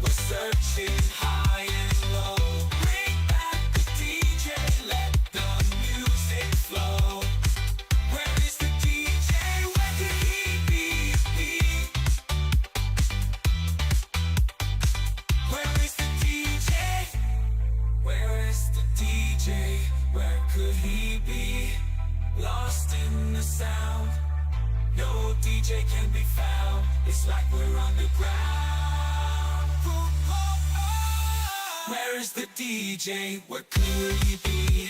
we're searching high and low. Bring back the DJ, let the music flow. Where is the DJ? Where could he be? Where is the DJ? Where is the DJ? Where could he be? Lost in the sound, no DJ can be found. It's like we're underground. Where is the DJ? Where could he be?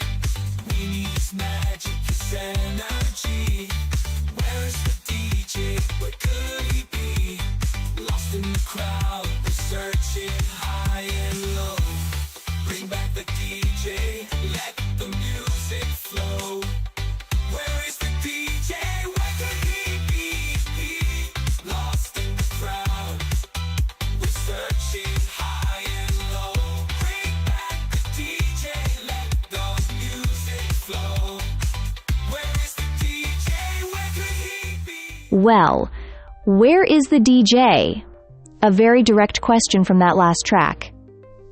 We need his magic, his energy. Where is the DJ? Where could he be? Lost in the crowd, we're searching high and low. Bring back the DJ, let the music flow. Where is the DJ? Where could he be? Lost in the crowd, we're searching high and low. Bring back the DJ, let the music flow. Where is the DJ? Where could he be? Well, where is the DJ? A very direct question from that last track.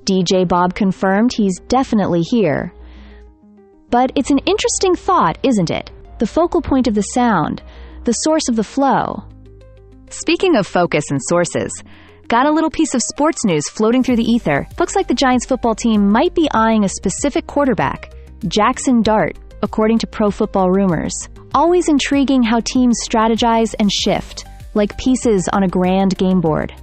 DJ Bob confirmed he's definitely here. But it's an interesting thought, isn't it? The focal point of the sound, the source of the flow. Speaking of focus and sources, got a little piece of sports news floating through the ether. Looks like the Giants football team might be eyeing a specific quarterback, Jackson Dart, according to Pro Football Rumors. Always intriguing how teams strategize and shift, like pieces on a grand game board.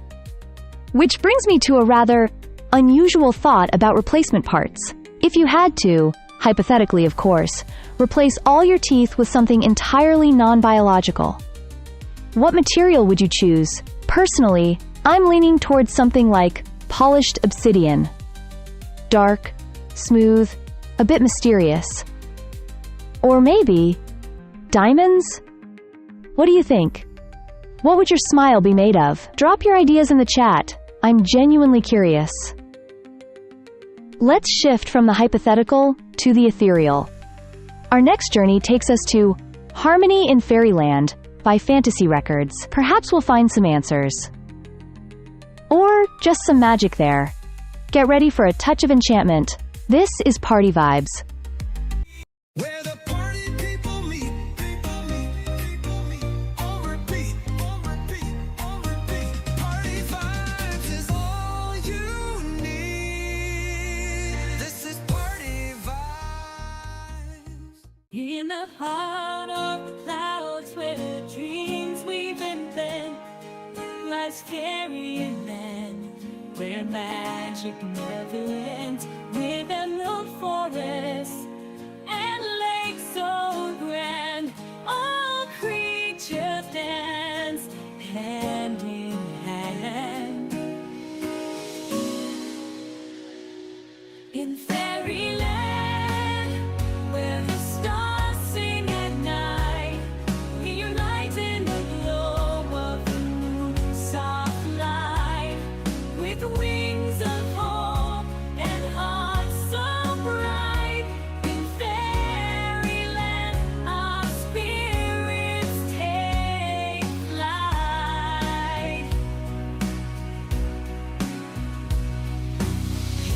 Which brings me to a rather unusual thought about replacement parts. If you had to, hypothetically of course, replace all your teeth with something entirely non-biological, what material would you choose? Personally, I'm leaning towards something like polished obsidian. Dark, smooth, a bit mysterious. Or maybe diamonds? What do you think? What would your smile be made of? Drop your ideas in the chat. I'm genuinely curious. Let's shift from the hypothetical to the ethereal. Our next journey takes us to Harmony in Fairyland by Fantasy Records. Perhaps we'll find some answers. Or just some magic there. Get ready for a touch of enchantment. This is Party Vibes. Where the party people meet, on repeat, on repeat. Party vibes is all you need. This is Party Vibes. In the heart of the clouds where dreams we've been bent, lies carrying land. where magic never ends, with emerald forests and lakes so grand, all creatures dance hand in hand. In fairyland, where the stars sing at night, we unite in the glow of the moon's soft light, with wings of hope and hearts so bright. In fairyland, our spirits take flight.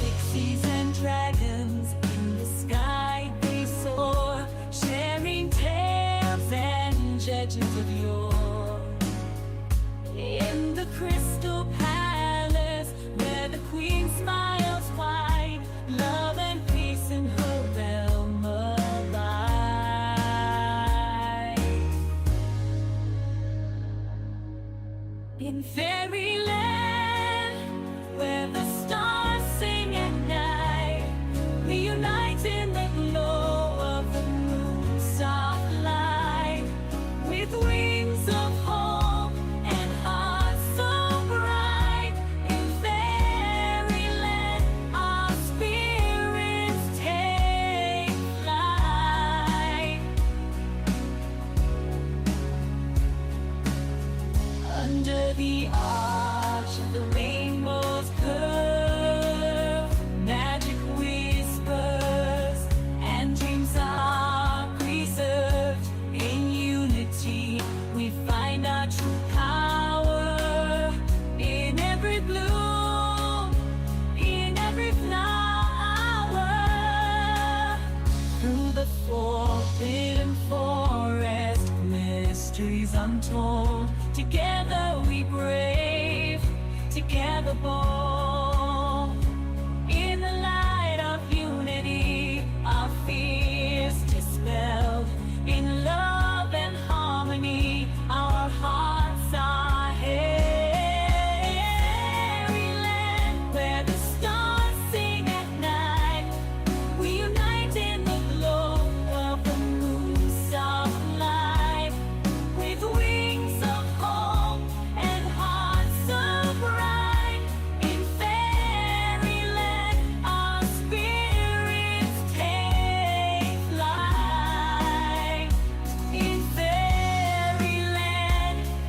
Pixies and dragons in the sky they soar, sharing tales and legends of yore. In the crystal palace where the queen smiles wide, love and peace in her realm abide. In fairyland, where the stars sing at night, we unite in the glow of the moon's soft light, with wings of hope and hearts so bright. In fairyland, our spirits take flight. Under the arch of the rainbow's curve, magic whispers and dreams are preserved. In unity, we find our true power. In every bloom, in every flower, through the forbidden forest, mysteries untold. Together we brave, together bold. In the light of unity, our fears dispelled. In love and harmony, our hearts are fairyland, where the stars sing at night. We unite in the glow of the moon's soft light, with wings of hope and hearts so bright. In fairyland, our spirits take flight. In fairyland,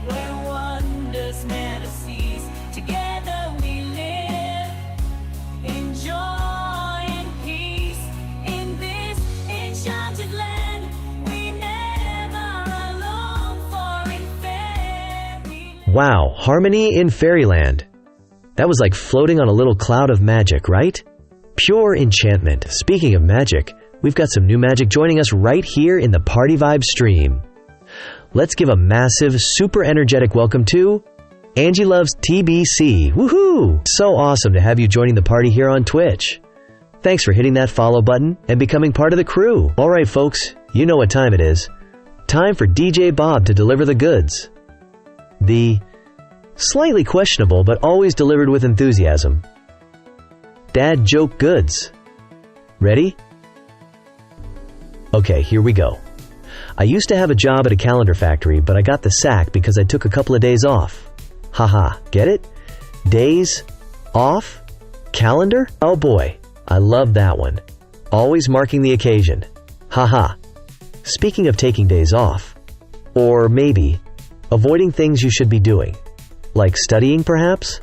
where wonders never cease, together we live in joy and peace. In this enchanted land, we never alone, for in fairyland. Wow, harmony in fairyland. That was like floating on a little cloud of magic, right? Pure enchantment. Speaking of magic, we've got some new magic joining us right here in the Party Vibe stream. Let's give a massive, super energetic welcome to Angie Loves TBC. Woohoo! So awesome to have you joining the party here on Twitch. Thanks for hitting that follow button and becoming part of the crew. Alright folks, you know what time it is. Time for DJ Bob to deliver the goods. The slightly questionable but always delivered with enthusiasm. Dad joke goods. Ready? Okay, here we go. I used to have a job at a calendar factory, but I got the sack because I took a couple of days off. Haha, get it? Days off? Calendar? Oh boy, I love that one. Always marking the occasion. Haha. Speaking of taking days off, or maybe avoiding things you should be doing, like studying perhaps?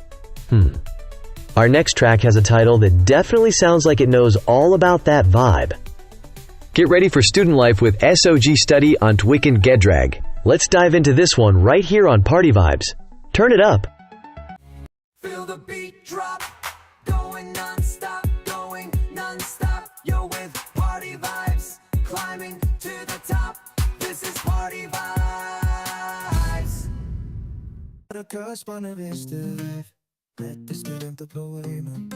Our next track has a title that definitely sounds like it knows all about that vibe. Get ready for student life with SOG Study on Twicken Gedrag. Let's dive into this one right here on Party Vibes. Turn it up. Feel the beat drop, going non-stop, going non-stop. You're with Party Vibes, climbing to the top. This is Party Vibes. De keurspannen wist de wijf, met de studentenproblemen.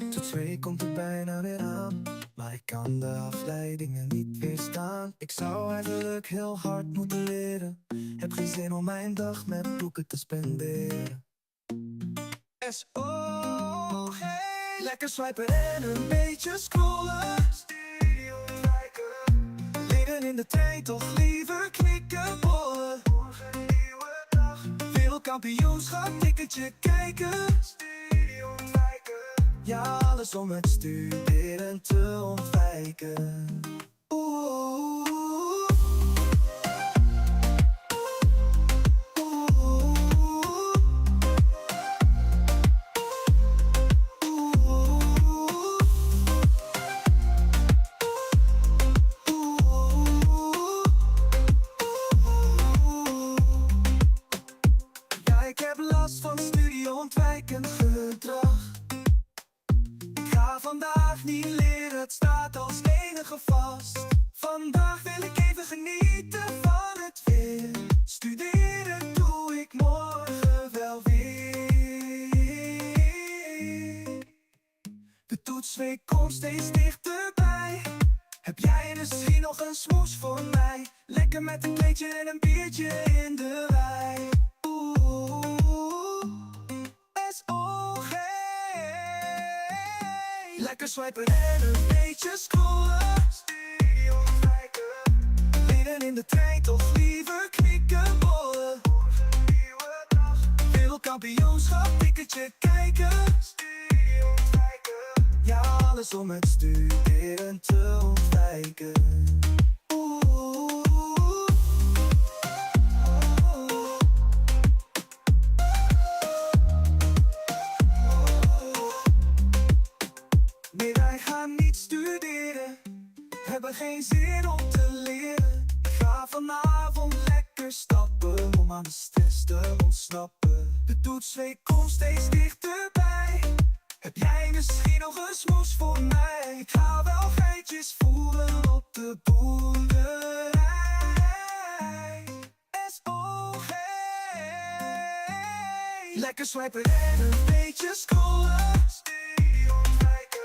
Tot 2 komt er bijna weer aan, maar ik kan de afleidingen niet weerstaan. Ik zou eigenlijk heel hard moeten leren, heb geen zin om mijn dag met boeken te spenderen. S-O-G. Lekker swipen en een beetje scrollen. Stereo lijken. Liggen in de trein, toch liever knikken, bollen. Morgen een nieuwe dag. Wereldkampioenschap, ticketje kijken. Stereo lijken. Ja, alles om het studeren te ontwijken. Ik heb last van studio-ontwijkend gedrag. Ik ga vandaag niet leren, het staat als enige vast. Vandaag wil ik even genieten van het weer. Studeren doe ik morgen wel weer. De toetsweek komt steeds dichterbij. Heb jij misschien nog een smoes voor mij? Lekker met een kleedje en een biertje in de wei. S-O-G. Lekker swipen en een beetje scrollen. Stereo lijken. Liggen in de trein, toch liever knikken, bollen. Morgen een nieuwe dag. Wereldkampioenschap, ticketje kijken. Stereo lijken. Ja, alles om het studeren te ontwijken. Nee, wij gaan niet studeren, hebben geen zin om te leren. Ik ga vanavond lekker stappen om aan de stress te ontsnappen. De toetsweek komt steeds dichterbij. Heb jij misschien nog een smoes voor mij? Ik ga wel geitjes voeren op de boerderij. S-O-G. Lekker swipen en een beetje scrollen. Stereo lijken.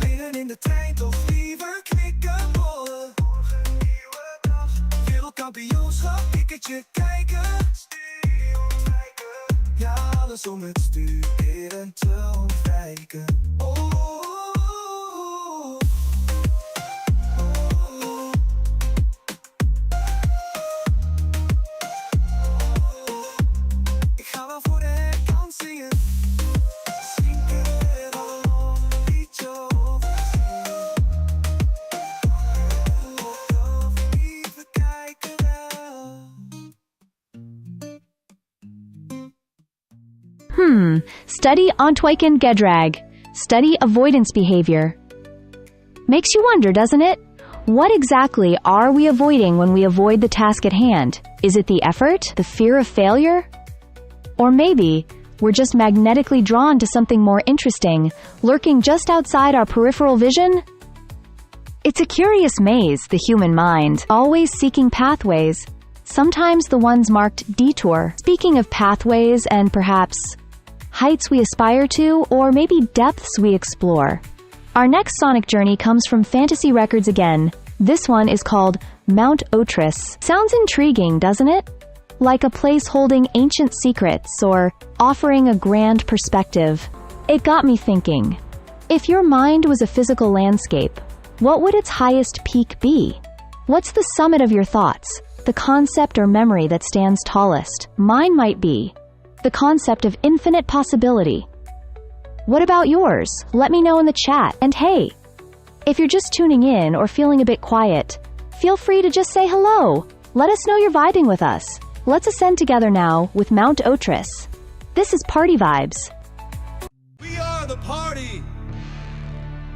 Liggen in de trein, toch liever knikken, bollen. Morgen een nieuwe dag. Wereldkampioenschap, ticketje kijken. Stereo lijken. Ja, alles om het studeren te ontwijken. Ik ga wel voor de herkant zingen. Misschien kunnen we er al een liedje over zingen. Of even kijken wel. Study ontwijken gedrag. Study avoidance behavior. Makes you wonder, doesn't it? What exactly are we avoiding when we avoid the task at hand? Is it the effort? The fear of failure? Or maybe we're just magnetically drawn to something more interesting, lurking just outside our peripheral vision? It's a curious maze, the human mind, always seeking pathways, sometimes the ones marked detour. Speaking of pathways and perhaps heights we aspire to, or maybe depths we explore. Our next sonic journey comes from Fantasy Records again. This one is called Mount Otris. Sounds intriguing, doesn't it? Like a place holding ancient secrets or offering a grand perspective. It got me thinking. If your mind was a physical landscape, what would its highest peak be? What's the summit of your thoughts? The concept or memory that stands tallest? Mine might be the concept of infinite possibility. What about yours? Let me know in the chat. And hey, if you're just tuning in or feeling a bit quiet, feel free to just say hello. Let us know you're vibing with us. Let's ascend together now with Mount Otris. This is Party Vibes. We are the party.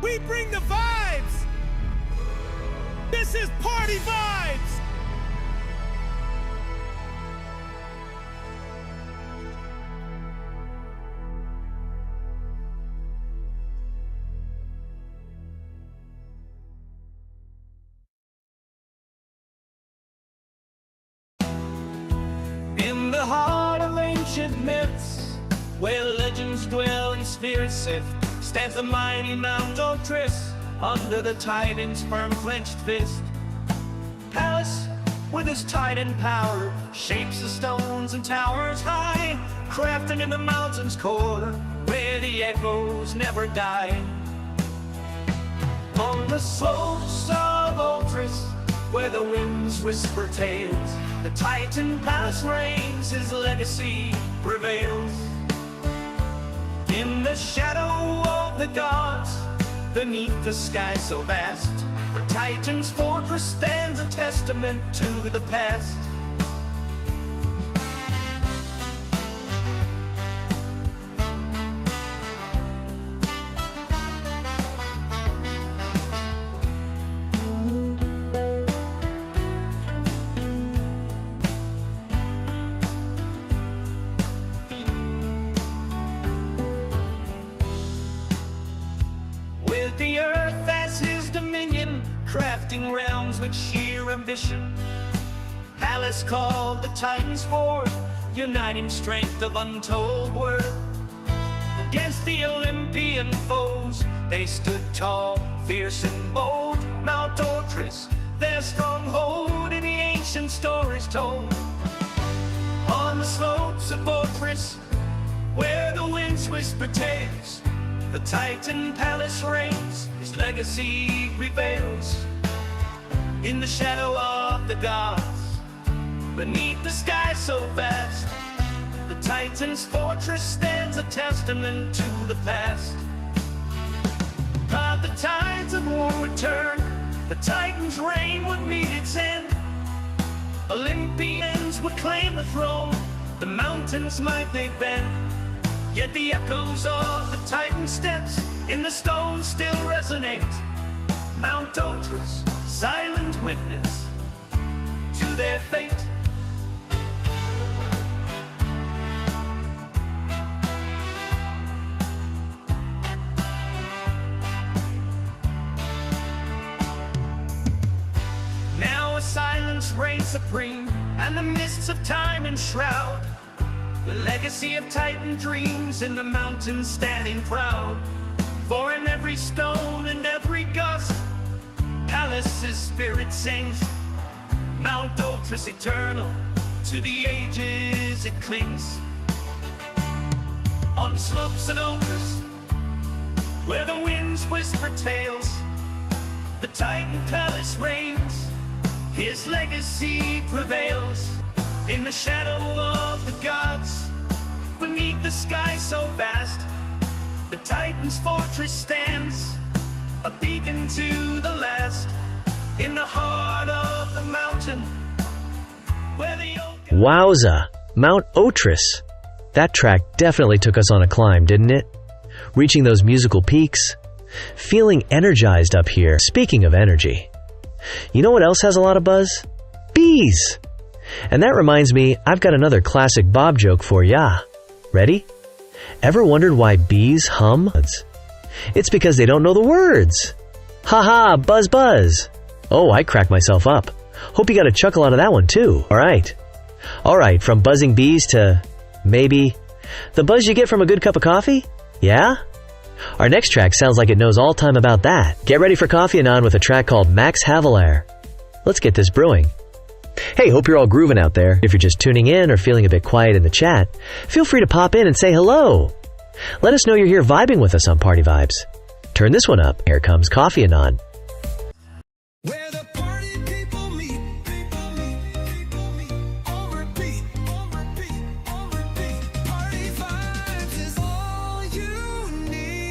We bring the vibes. This is Party Vibes. In the heart of ancient myths, where legends dwell and spirits sift, stands the mighty Mount Otris, under the Titan's firm clenched fist. Pallas, with his Titan power, shapes the stones and towers high, crafting in the mountains core, where the echoes never die. On the slopes of Ultras, where the winds whisper tales, the Titan palace reigns, his legacy prevails. In the shadow of the gods, beneath the sky so vast, the Titan's fortress stands a testament to the past. The earth as his dominion, crafting realms with sheer ambition. Palace called the Titans forth, uniting strength of untold worth. Against the Olympian foes, they stood tall, fierce and bold. Mount Otris, their stronghold in the ancient stories told. On the slopes of Otris, where the winds whisper tales, the Titan palace reigns, his legacy prevails. In the shadow of the gods, beneath the sky so vast, the Titan's fortress stands a testament to the past. Proud the tides of war would turn, the Titan's reign would meet its end. Olympians would claim the throne, the mountains might they bend. Yet the echoes of the Titan steps in the stone still resonate. Mount Otris, silent witness to their fate. Now a silence reigns supreme, and the mists of time enshroud the legacy of Titan dreams in the mountains standing proud. For in every stone and every gust, Palace's spirit sings. Mount Otris eternal, to the ages it clings. On slopes of Otris, where the winds whisper tales, the Titan Palace reigns, his legacy prevails. In the shadow of the gods, beneath the sky so vast, the Titan's fortress stands, a beacon to the last. In the heart of the mountain, where the Wowza! Mount Otris! That track definitely took us on a climb, didn't it? Reaching those musical peaks. Feeling energized up here. Speaking of energy, you know what else has a lot of buzz? Bees! And that reminds me, I've got another classic Bob joke for ya. Ready? Ever wondered why bees hum? It's because they don't know the words. Haha, buzz buzz. Oh, I cracked myself up. Hope you got a chuckle out of that one too. Alright, from buzzing bees to, maybe, the buzz you get from a good cup of coffee? Yeah? Our next track sounds like it knows all time about that. Get ready for Coffee Anon with a track called Max Havelaar. Let's get this brewing. Hey, hope you're all grooving out there. If you're just tuning in or feeling a bit quiet in the chat, feel free to pop in and say hello. Let us know you're here vibing with us on Party Vibes. Turn this one up. Here comes Coffee Anon. Where the party people meet, on repeat, on repeat. Party vibes is all you need.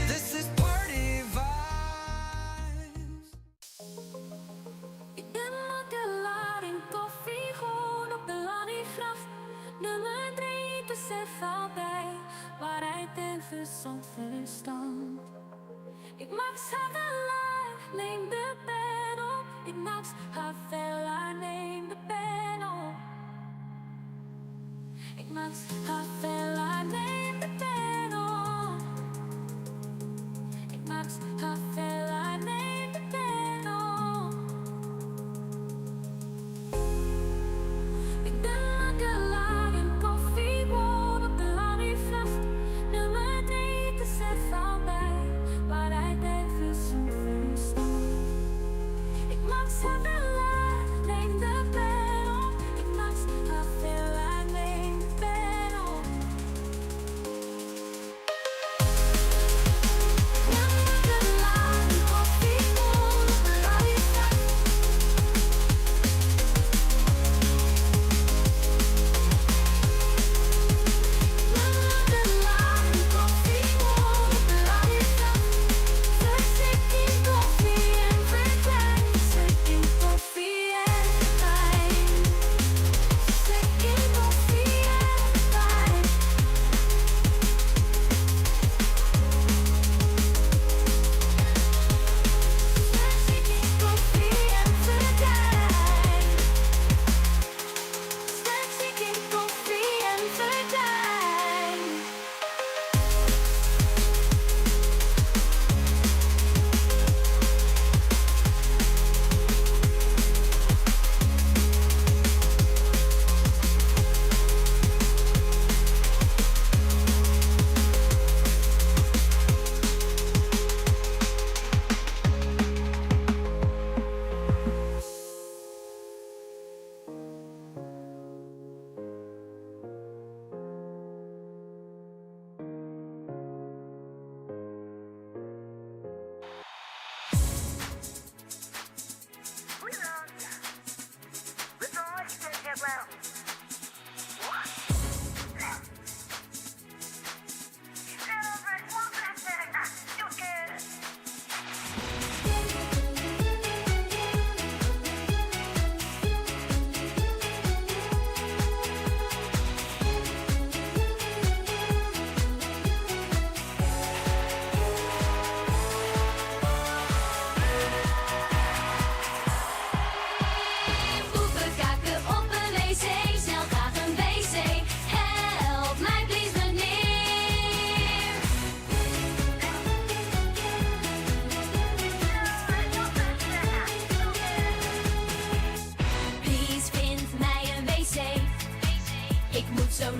This is Party Vibes. Iemand de lading koffie gewoon op de ladinggraaf. Nummer 3 besef al bij, waarheid en verstand verstand. Ik maak Havelaar, neem de pen op. Ik maak Havelaar, neem de pen op. Ik maak Havelaar, neem de pen op. Ik maak Havelaar, neem de pen op. Ik ben lekker laag in koffie, gewoon op de ladinggraaf. Nummer 3 besef al bij, waarheid en verstand. Ik maak Havelaar, neem de pen op. Ik maak Havelaar, neem de pen op.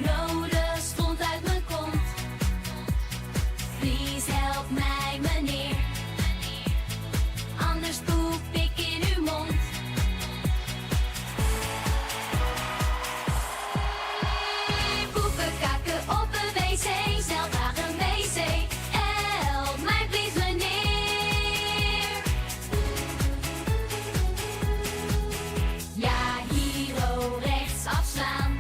rode stond uit mijn kont. Please help mij meneer, anders poep ik in uw mond. Poepen, kakken op een wc, snel graag een wc. Help mij please meneer. Ja, hier rechts afslaan.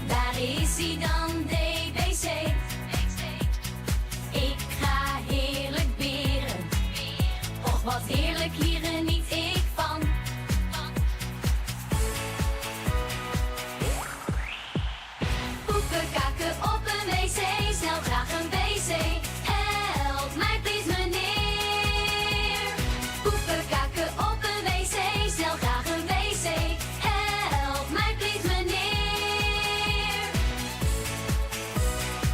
Daar is hij dan, DBC. Ik ga heerlijk beren. Och, wat heerlijk, hier geniet ik van. Poepen, kakken op een wc, snel graag een wc. Help mij please meneer. Poepen, kakken op een wc, snel graag een wc. Help mij please meneer.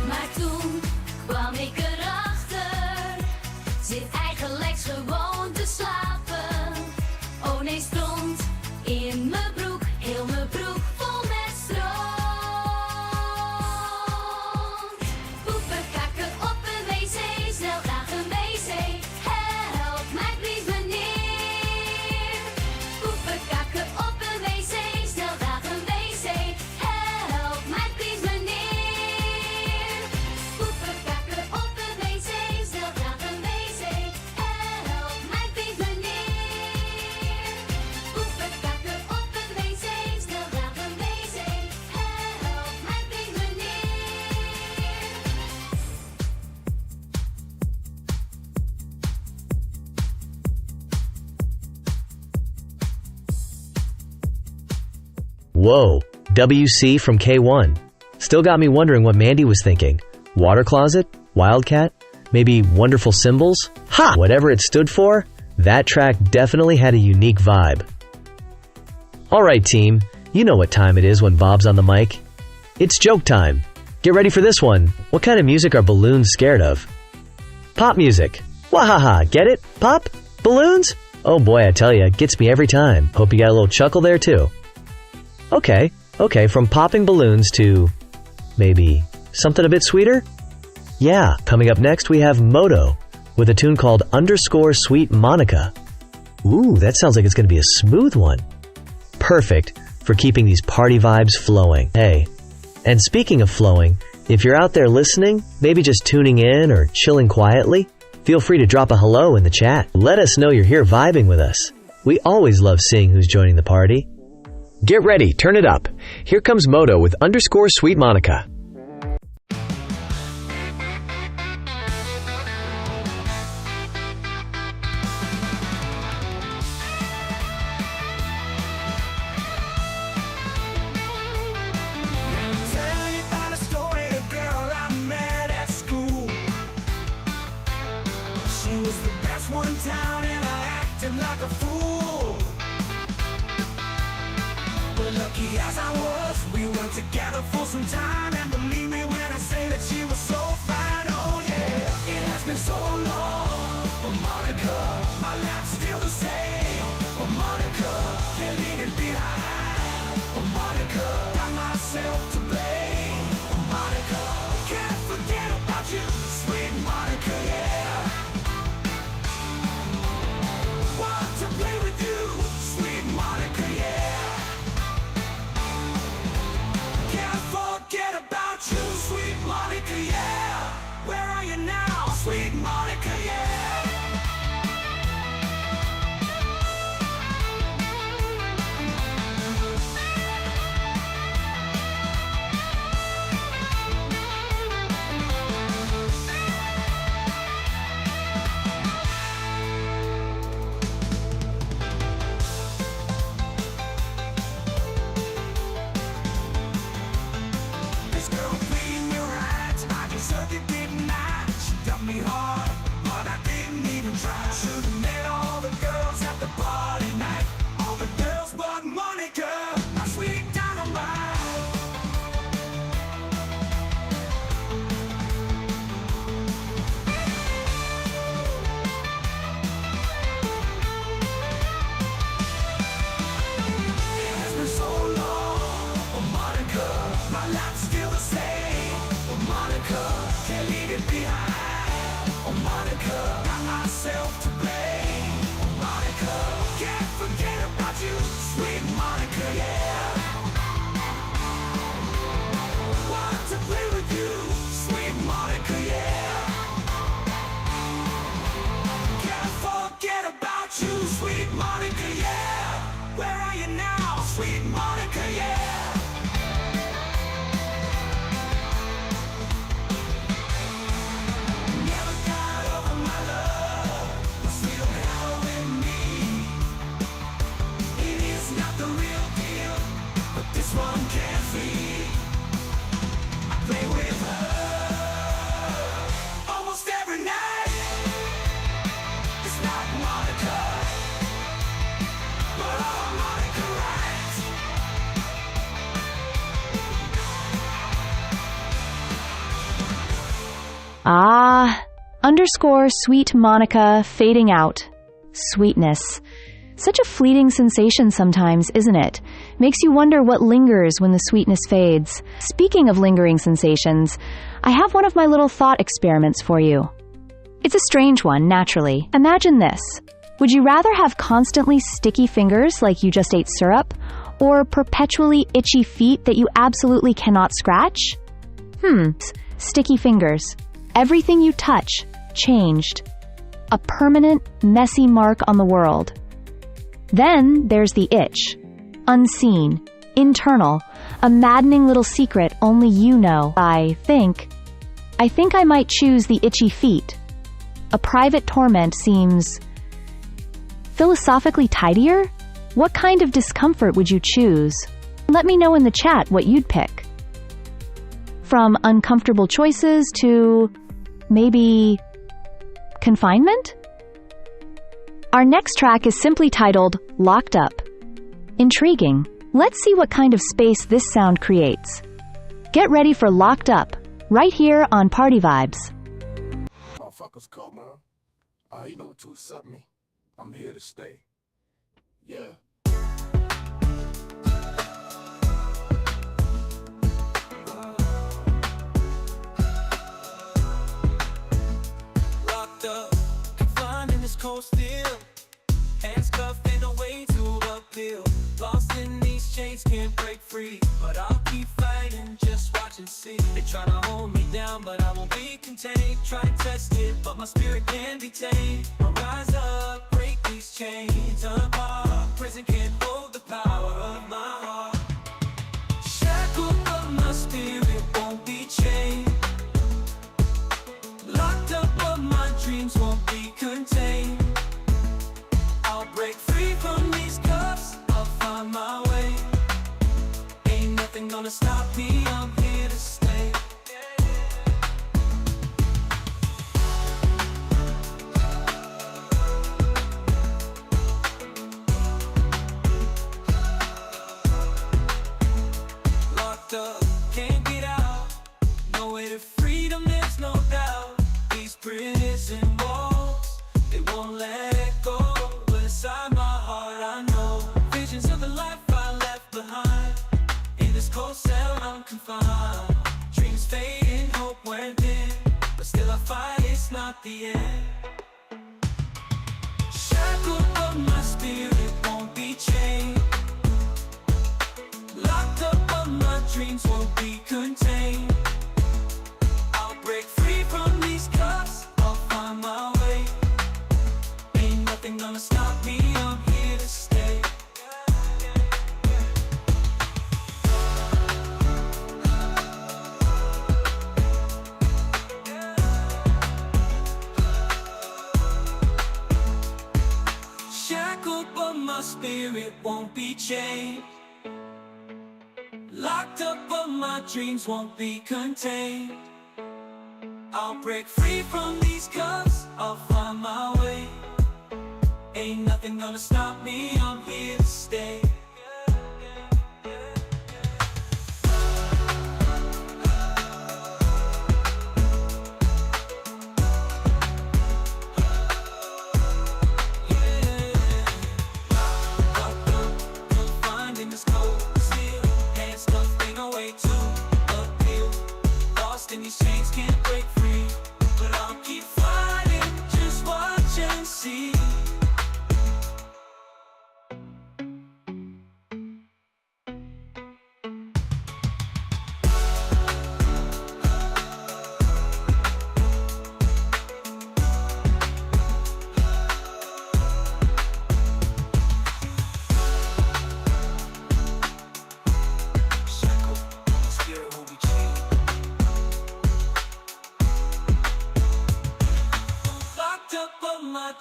Maar toen kwam ik erachter, zit eigenlijk gewoon te slapen. Oh nee, stront in mijn broek, heel mijn broek vol met stront. Poepen, kakken op een wc, snel graag een wc. Help mij please meneer. Poepen, kakken op een wc, snel graag een wc. Help mij please meneer. Poepen, kakken op een wc, snel graag een wc. Help mij please meneer. Poepen, kakken op een wc, snel graag een wc. Help mij please Whoa, WC from K1. Still got me wondering what Mandy was thinking. Water closet? Wildcat? Maybe wonderful symbols? Ha! Whatever it stood for, that track definitely had a unique vibe. Alright team, you know what time it is when Bob's on the mic. It's joke time. Get ready for this one. What kind of music are balloons scared of? Pop music. Wahaha, get it? Pop? Balloons? Oh boy, I tell ya, gets me every time. Hope you got a little chuckle there too. Okay, from popping balloons to maybe something a bit sweeter? Yeah, coming up next we have Moto with a tune called _Sweet Monica. Ooh, that sounds like it's going to be a smooth one. Perfect for keeping these party vibes flowing. Hey, and speaking of flowing, if you're out there listening, maybe just tuning in or chilling quietly, feel free to drop a hello in the chat. Let us know you're here vibing with us. We always love seeing who's joining the party. Get ready, turn it up. Here comes Moto with _Sweet Monica. Tell you about a story, a girl I met at school. She was the best one in town and I acted like a fool. But lucky as I was, we were together for some time. And believe me when I say that she was so fine, oh yeah. It has been so long, but Monica, my life's still the same. But Monica, can't leave it behind. But Monica, got myself to blame. But Monica, can't forget about you, sweet Monica, yeah. Want to play with you, sweet Monica, yeah. Can't forget myself to blame. Monica, can't forget about you, sweet Monica, yeah. Want to play with you, sweet Monica, yeah. Can't forget about you, sweet Monica, yeah. Where are you now, sweet Monica, yeah. Never got over my love, the sweet old hell in me. It is not the real deal, but this one can't flee. I play with her almost every night. It's not Monica, but all Monica right. Underscore sweet Monica fading out. Sweetness. Such a fleeting sensation sometimes, isn't it? Makes you wonder what lingers when the sweetness fades. Speaking of lingering sensations, I have one of my little thought experiments for you. It's a strange one, naturally. Imagine this. Would you rather have constantly sticky fingers like you just ate syrup, or perpetually itchy feet that you absolutely cannot scratch? Sticky fingers. Everything you touch, changed. A permanent, messy mark on the world. Then there's the itch. Unseen, internal, a maddening little secret only you know. I think I might choose the itchy feet. A private torment seems philosophically tidier? What kind of discomfort would you choose? Let me know in the chat what you'd pick. From uncomfortable choices to maybe confinement? Our next track is simply titled Locked Up. Intriguing. Let's see what kind of space this sound creates. Get ready for Locked Up, right here on Party Vibes. Motherfuckers come, man. You know what to accept me. I'm here to stay. Yeah. Locked up, confined in this cold steel. Hands cuffed and no way to appeal. Lost in these chains, can't break free. But I'll keep fighting, just watch and see. They try to hold me down, but I won't be contained. Try and test it, but my spirit can't be tamed. I'll rise up, break these chains apart. Prison can't hold the power of my heart. Shackled, but my spirit won't be chained. Locked up, but my dreams won't be contained. I'll break free from these cuffs, I'll find my way. Ain't nothing gonna stop me, I'm here to stay. Locked up, can't get out. No way to freedom, there's no doubt. These prison walls, they won't let go. But inside my heart I know visions of the life I left behind. In this cold cell I'm confined. Dreams fading, hope went in, but still I fight, it's not the end. Shackled, but my spirit won't be chained. Locked up, but my dreams won't be contained. I'll break free from these cuffs, I'll find my way. Ain't nothing gonna stop me, I'm here to stay. Shackled, but my spirit won't be chained. Locked up, but my dreams won't be contained. I'll break free from these cuffs, I'll find my way. Ain't nothing gonna stop me, I'm here to stay. These chains can't break free, but I'll keep fighting, just watch and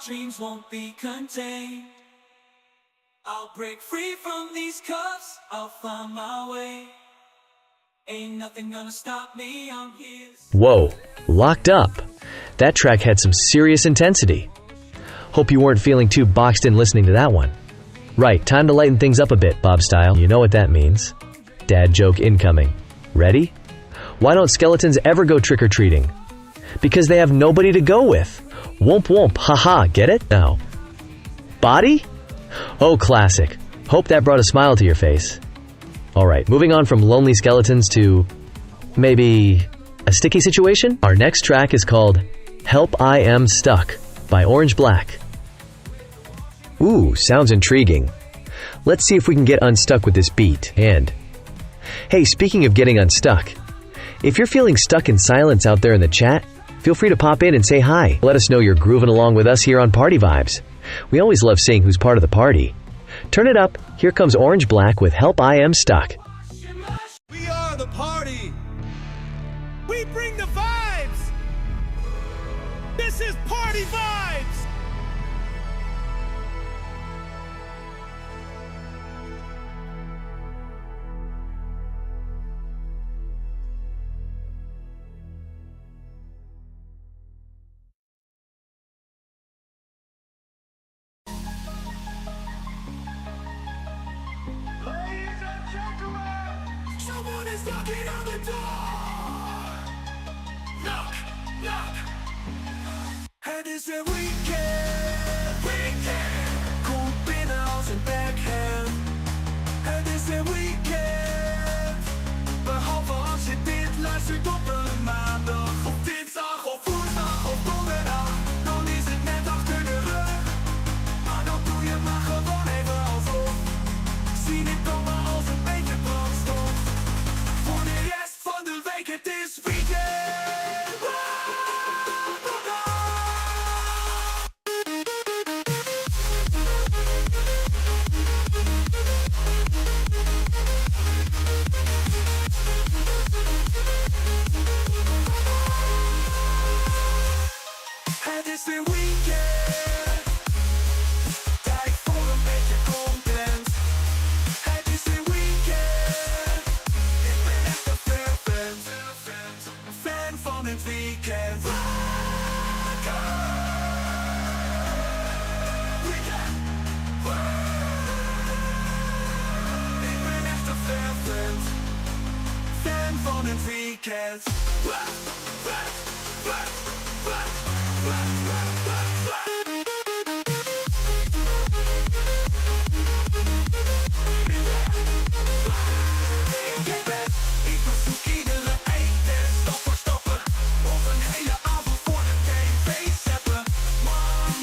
dreams won't be contained. I'll break free from these cuffs, I'll find my way. Ain't nothing gonna stop me, I'm here. Whoa, locked up. That track had some serious intensity. Hope you weren't feeling too boxed in listening to that one. Right, time to lighten things up a bit, Bob style. You know what that means. Dad joke incoming. Ready? Why don't skeletons ever go trick-or-treating? Because they have nobody to go with. Womp womp, haha, get it? Now. Body? Oh, classic. Hope that brought a smile to your face. Alright, moving on from lonely skeletons to maybe a sticky situation? Our next track is called Help I Am Stuck by Orange Black. Ooh, sounds intriguing. Let's see if we can get unstuck with this beat. And hey, speaking of getting unstuck, if you're feeling stuck in silence out there in the chat, feel free to pop in and say hi. Let us know you're grooving along with us here on Party Vibes. We always love seeing who's part of the party. Turn it up. Here comes Orange Black with Help I Am Stuck. We are the party. We bring the vibes. This is Party Vibes. Someone is knocking on the door. Knock, knock. Het is weer weekend. Kom binnen als een backhand. Het is weer weekend. Behalve als je dit luistert op een maandag of dinsdag of woensdag of donderdag. Dan is het net achter de rug. Maar dan doe je maar gewoon even alsof. Zie dit dan maar als een beetje brandstof. Voor de rest van de week, het is weekend. Het is weer weekend. Tijd voor een beetje content. Het is weer weekend. Ik ben echt een fan. Fan van het weekend. Weekend. Ik ben echt een fan. Fan van het weekend. Ik bezoek iedere eindtest, stap voor stappen. Of een hele avond voor de tv zeppen.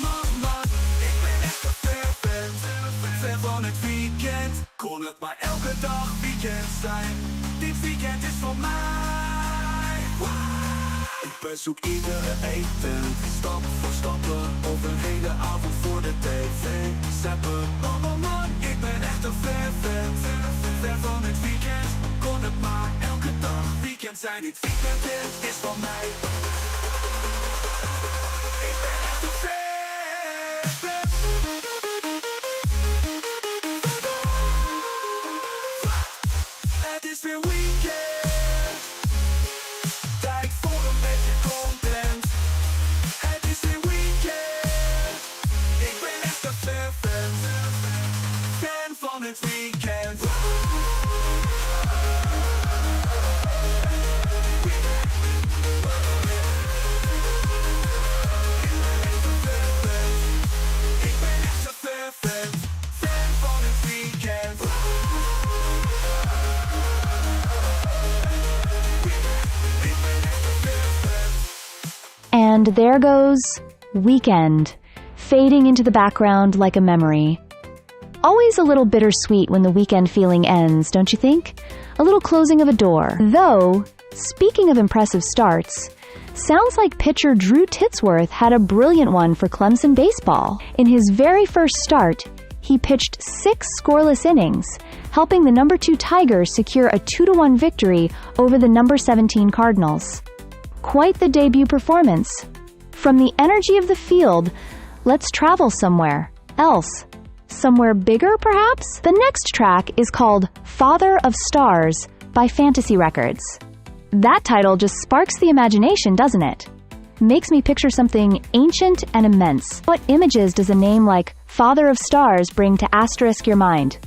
Man, ik ben echt een fan. Fan van het weekend. Kon het maar elke dag weekend zijn. Dit weekend is van mij. Ik bezoek iedere eten, stap voor stappen. Of een hele avond voor de tv zeppen. Man, ik ben echt een fan. Fan van het weekend. Kon het maar elke dag weekend zijn. Dit weekend is van mij. Ik ben echt een fan. Het is weer weekend. Tijd voor een beetje content. Het is weer weekend. Ik ben echt een fan. Fan van het weekend. Ik ben echt een fan. Fan van het weekend. And there goes Weekend, fading into the background like a memory. Always a little bittersweet when the weekend feeling ends, don't you think? A little closing of a door. Though, speaking of impressive starts, sounds like pitcher Drew Titsworth had a brilliant one for Clemson baseball. In his very first start, he pitched 6 scoreless innings, helping the number 2 Tigers secure a 2-1 victory over the number 17 Cardinals. Quite the debut performance. From the energy of the field, Let's travel somewhere else. Somewhere bigger, perhaps? The next track is called Father of Stars by Fantasy Records. That title just sparks the imagination, doesn't it? Makes me picture something ancient and immense. What images does a name like Father of Stars bring to asterisk your mind?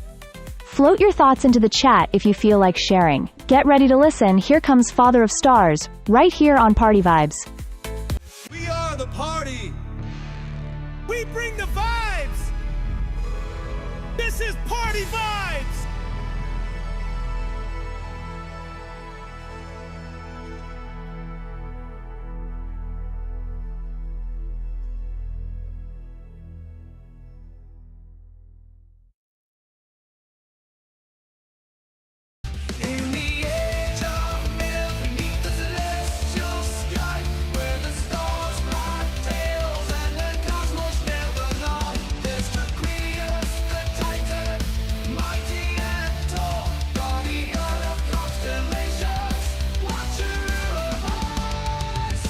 Float your thoughts into the chat if you feel like sharing. Get ready to listen. Here comes Father of Stars, right here on Party Vibes. We are the party. We bring the vibes. This is Party Vibes. In the age of milk, beneath the celestial sky, where the stars ride tales and the cosmos never know. There's the Creus, the Titan, mighty and tall, guardian of constellations, watcher of eyes.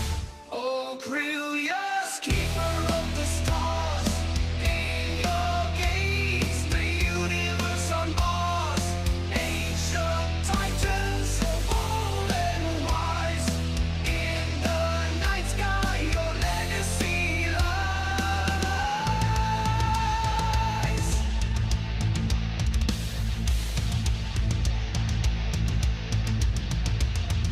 Oh, Creus, keeper of the stars, in your gaze, the universe unbars. Ancient titans, old and wise, in the night sky your legacy lies.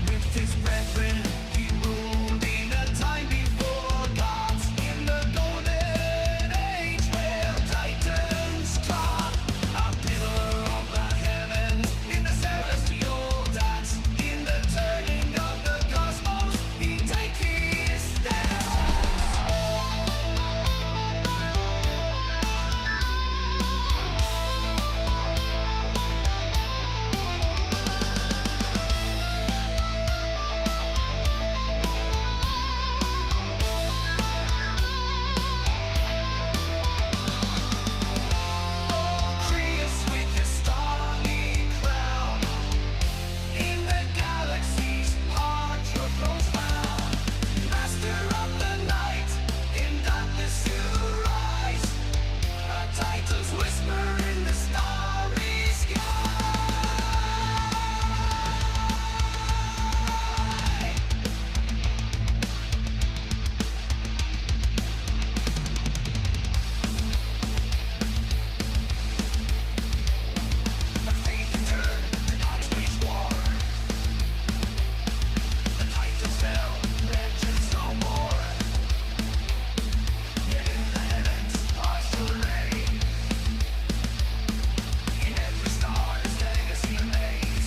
With his brethren he ruled in a time before gods, in the golden age where titans trod. A pillar of the heavens in the celestial dance, in the turning of the cosmos he take his stand. Creus with his starry crown, in the galaxy's heart your throne's found. Master of the night, in darkness you rise, a titan's whisper in the starry sky. The faith returned, the gods waged war. The titans fell, legends no more. Yet in the heavens are still reign. In every star his legacy remains.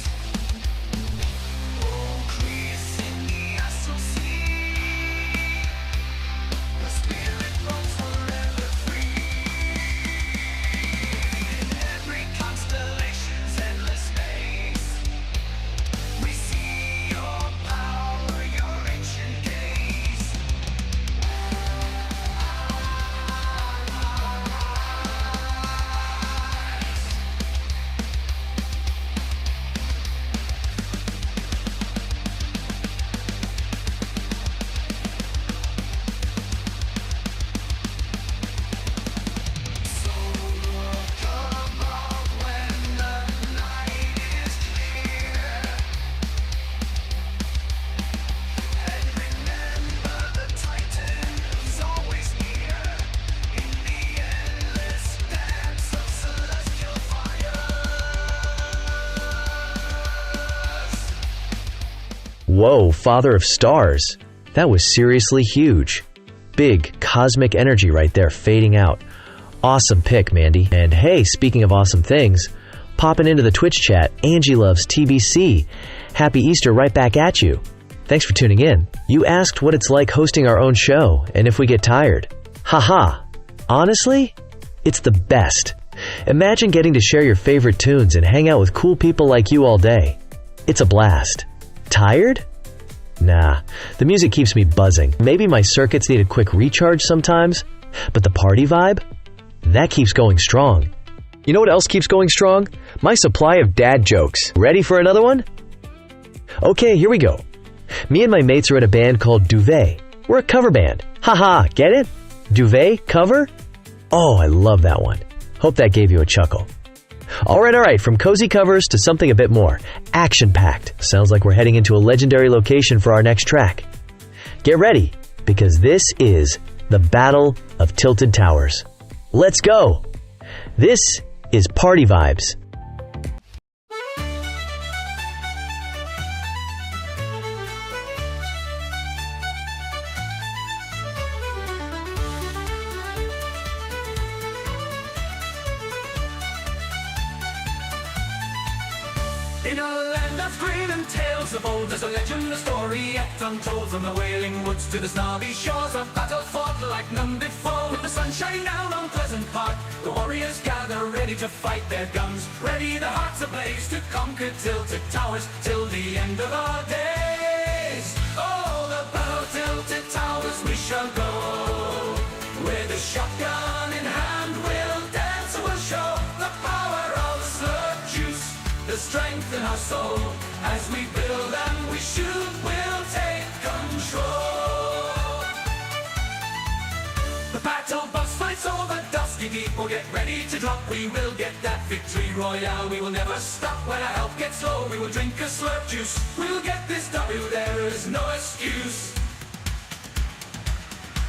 Oh, Creus in the astral sea, the spirit roams forever free. In every constellation's endless space, we see your power, your ancient gaze. So come out when the night is clear, and remember the Titan is always near, in the endless dance of celestial fires. Whoa, Father of Stars. That was seriously huge. Big cosmic energy right there fading out. Awesome pick, Mandy. And hey, speaking of awesome things, popping into the Twitch chat, Angie loves TBC. Happy Easter right back at you. Thanks for tuning in. You asked what it's like hosting our own show and if we get tired. Haha. Honestly, it's the best. Imagine getting to share your favorite tunes and hang out with cool people like you all day. It's a blast. Tired? Nah, the music keeps me buzzing. Maybe my circuits need a quick recharge sometimes, but the party vibe? That keeps going strong. You know what else keeps going strong? My supply of dad jokes. Ready for another one? Okay, here we go. Me and my mates are in a band called Duvet. We're a cover band. Haha, get it? Duvet cover? Oh, I love that one. Hope that gave you a chuckle. Alright, from cozy covers to something a bit more action-packed. Sounds like we're heading into a legendary location for our next track. Get ready, because this is the Battle of Tilted Towers. Let's go! This is Party Vibes. In a land of green and tales of old, there's a legend, a story yet untold. From the wailing woods to the snobby shores, of battle fought like none before. With the sunshine down on Pleasant Park, the warriors gather ready to fight their guns, ready their hearts ablaze to conquer tilted towers till the end of our days. Oh, the battle of tilted towers we shall go, with a shotgun in hand we'll dance, we'll show the power of slurp juice, the strength in our soul. As we build and we shoot, we'll take control. The battle bus fights over dusty deep. We'll get ready to drop, we will get that victory royale. We will never stop when our health gets low. We will drink a slurp juice, we'll get this W, there is no excuse.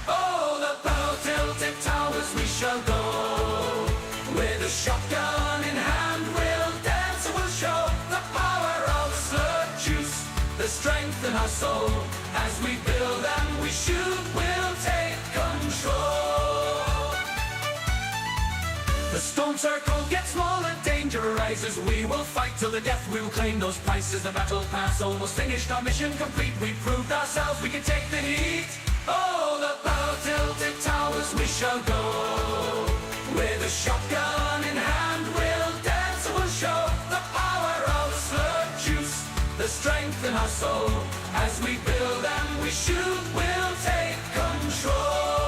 Oh, the battle of tilted towers we shall go, with a shotgun in hand we'll dance, we'll show the power of slurp juice, the strength in our soul. As we build and we shoot, we'll take control. The storm circle gets smaller, danger rises. We will fight till the death, we will claim those prizes. The battle pass almost finished, our mission complete. We proved ourselves, we can take the heat. Oh, the battle of tilted towers we shall go, with a shotgun in hand we'll dance, we'll show the power of slurp juice, the strength in our soul. As we build and we shoot, we'll take control.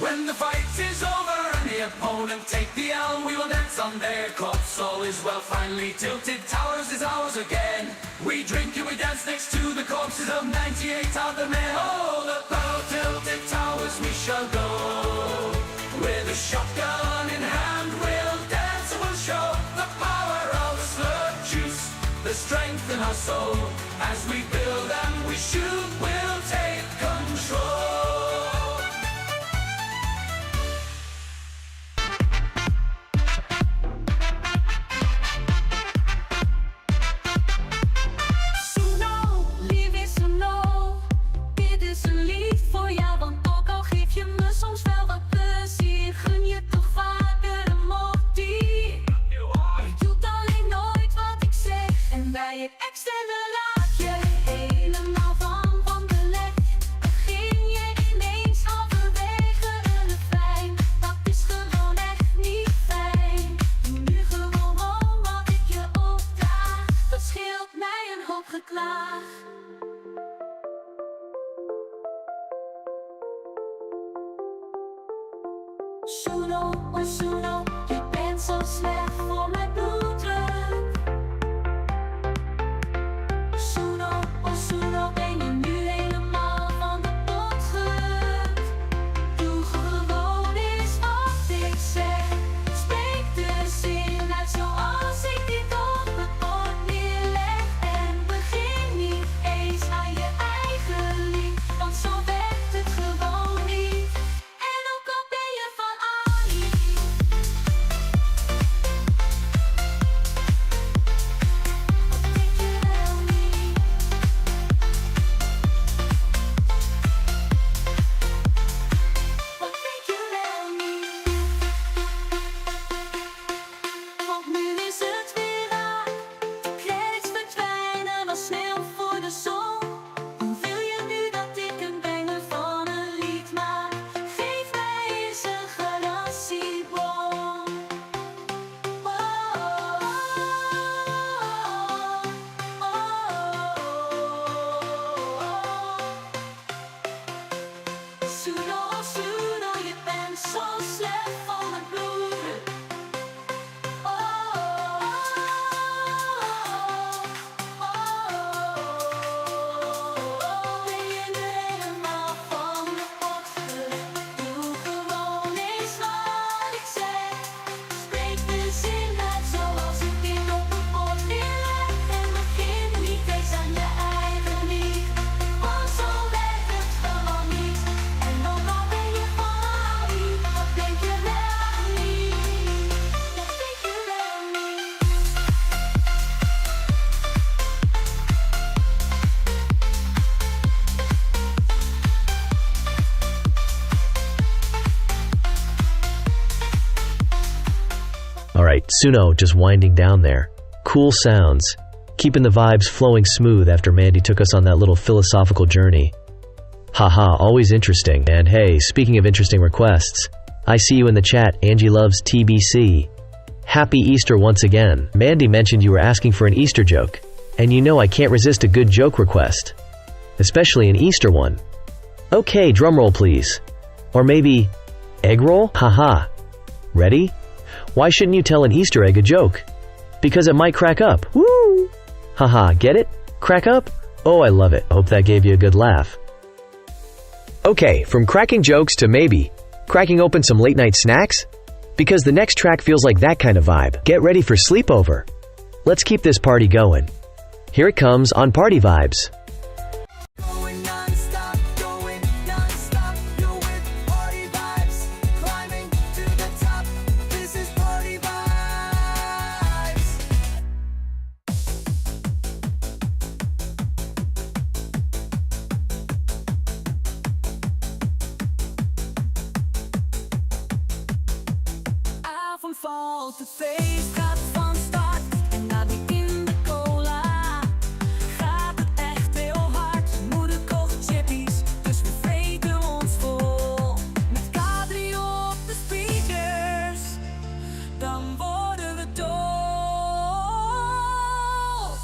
When the fight is over and the opponent take the elm, we will dance on their corpse. All is well, finally tilted towers is ours again. We drink and we dance next to the corpses of 98 other men. Oh, the battle of tilted towers we shall go, with a shotgun in hand we'll dance, we'll show the power of slurp juice, the strength in our soul. As we build and we shoot, we'll take control. Suno, oh Suno, je bent zo slecht voor mijn bloeddruk. Suno, oh Suno, ben je nu helemaal van de pot gerukt? Doe gewoon eens wat ik zeg. Spreek de zin uit zoals ik dit op het bord neerleg. En begin niet eens aan je eigen lied, want zo werkt het gewoon niet. En ook al ben je van AI, great. Suno just winding down there. Cool sounds. Keeping the vibes flowing smooth after Mandy took us on that little philosophical journey. Haha, always interesting. And hey, speaking of interesting requests, I see you in the chat, Angie loves TBC. Happy Easter once again. Mandy mentioned you were asking for an Easter joke. And you know I can't resist a good joke request. Especially an Easter one. Okay, drumroll please. Or maybe, egg roll? Haha. Ready? Why shouldn't you tell an Easter egg a joke? Because it might crack up. Woo! Haha, get it? Crack up? Oh, I love it. Hope that gave you a good laugh. Okay, from cracking jokes to maybe cracking open some late night snacks? Because the next track feels like that kind of vibe. Get ready for sleepover. Let's keep this party going. Here it comes on Party Vibes. Going non-stop, going non-stop. You're with Party Vibes, climbing to the top. This is Party Vibes. Avond valt, het feest gaat van start. En na die in de cola gaat het echt heel hard. Moeder kocht chippies, dus we vreten ons vol. Met K3 op de speakers, dan worden we dol.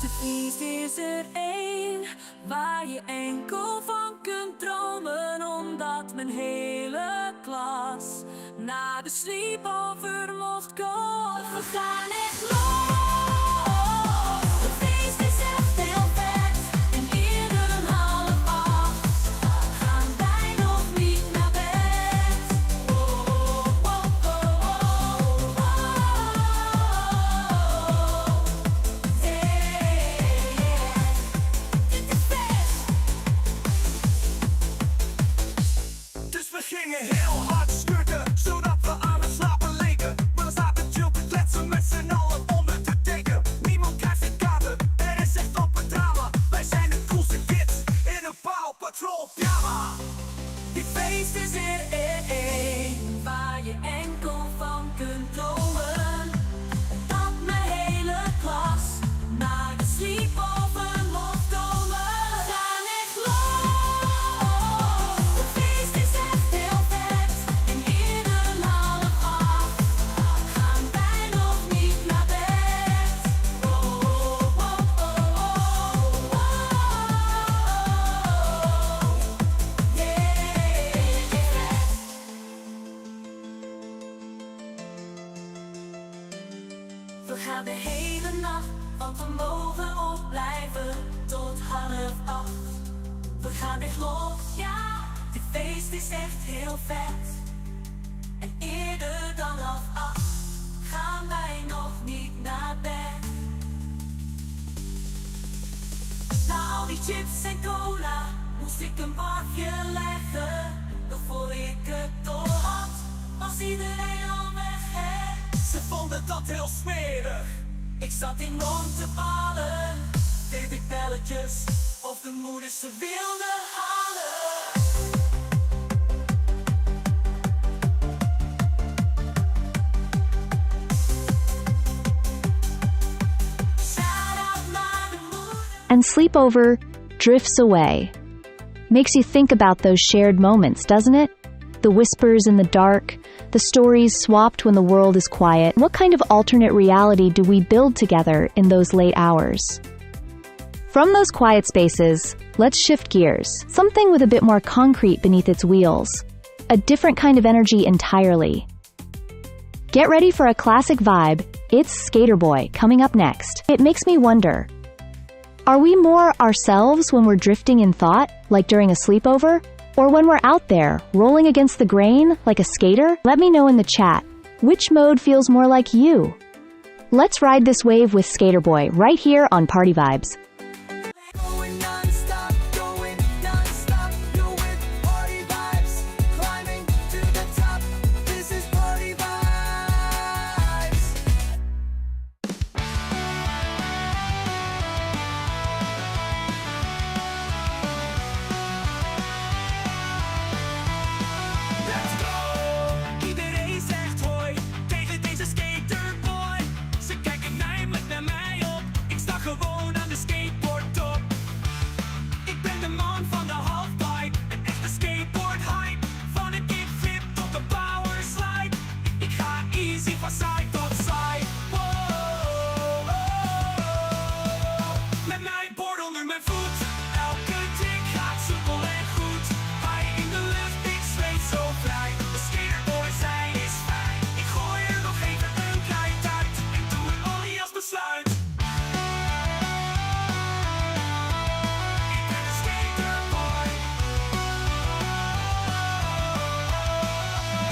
De feest is er één, waar je enkel van kunt dromen. Omdat mijn hele klas naar de sleepover mocht komen. We gaan echt los. Het feest is echt heel vet. En eerder dan 7:30 gaan wij nog niet naar bed. Oh, oh, oh, oh, oh, oh. Hey, dit is vet. Dus we gingen heel hard sturten, zodat we aan het slapen leken. Maar we zaten chill te kletsen met z'n allen onder de deken. Niemand krijgt een kater, er is echt op het drama. Wij zijn de coolste kids in een Paw Patrol pyjama. Die feest is er één, waar je enkel van kunt dromen. Dat mijn hele klas naar de sleepover mocht komen. We gaan echt los. Het feest is echt heel vet. En eerder dan 7:30 gaan wij nog niet naar bed. Oh, oh, oh, oh, oh, oh. We gaan de hele nacht, want we mogen opblijven tot 7:30. We gaan echt los, ja, dit feest is echt heel vet. En eerder dan 7:30 gaan wij nog niet naar bed. Na al die chips en cola moest ik een bakje leggen. Nog voor ik het door had, was iedereen al weg, hè? Ze vonden dat heel smerig. Ik zat enorm te ballen. Deed ik belletjes of de moeders ze wilden halen. Shout-out naar de moeder. And sleepover drifts away. Makes you think about those shared moments, doesn't it? The whispers in the dark, the stories swapped when the world is quiet. What kind of alternate reality do we build together in those late hours? From those quiet spaces, let's shift gears. Something with a bit more concrete beneath its wheels. A different kind of energy entirely. Get ready for a classic vibe. It's Skater Boy coming up next. It makes me wonder, are we more ourselves when we're drifting in thought, like during a sleepover? Or when we're out there, rolling against the grain, like a skater? Let me know in the chat, which mode feels more like you? Let's ride this wave with Skater Boy right here on Party Vibes. Going non-stop, going non-stop. You're with Party Vibes, climbing to the top. This is Party Vibes. Let's go! Iedereen zegt hoi tegen deze skaterboy. skateboardtop. Ik ben de man van de halfpipe, een echte skateboard-hype. Van een kickflip tot een powerslide. Ik ga easy van side tot side. Wow, met mijn board onder mijn voet. Elke trick gaat soepel en goed. High in de lucht, ik zweet zo vrij. De skaterboy zijn is fijn. Ik gooi er nog even een krijt uit en doe een ollie als besluit. Ik ben een skaterboy.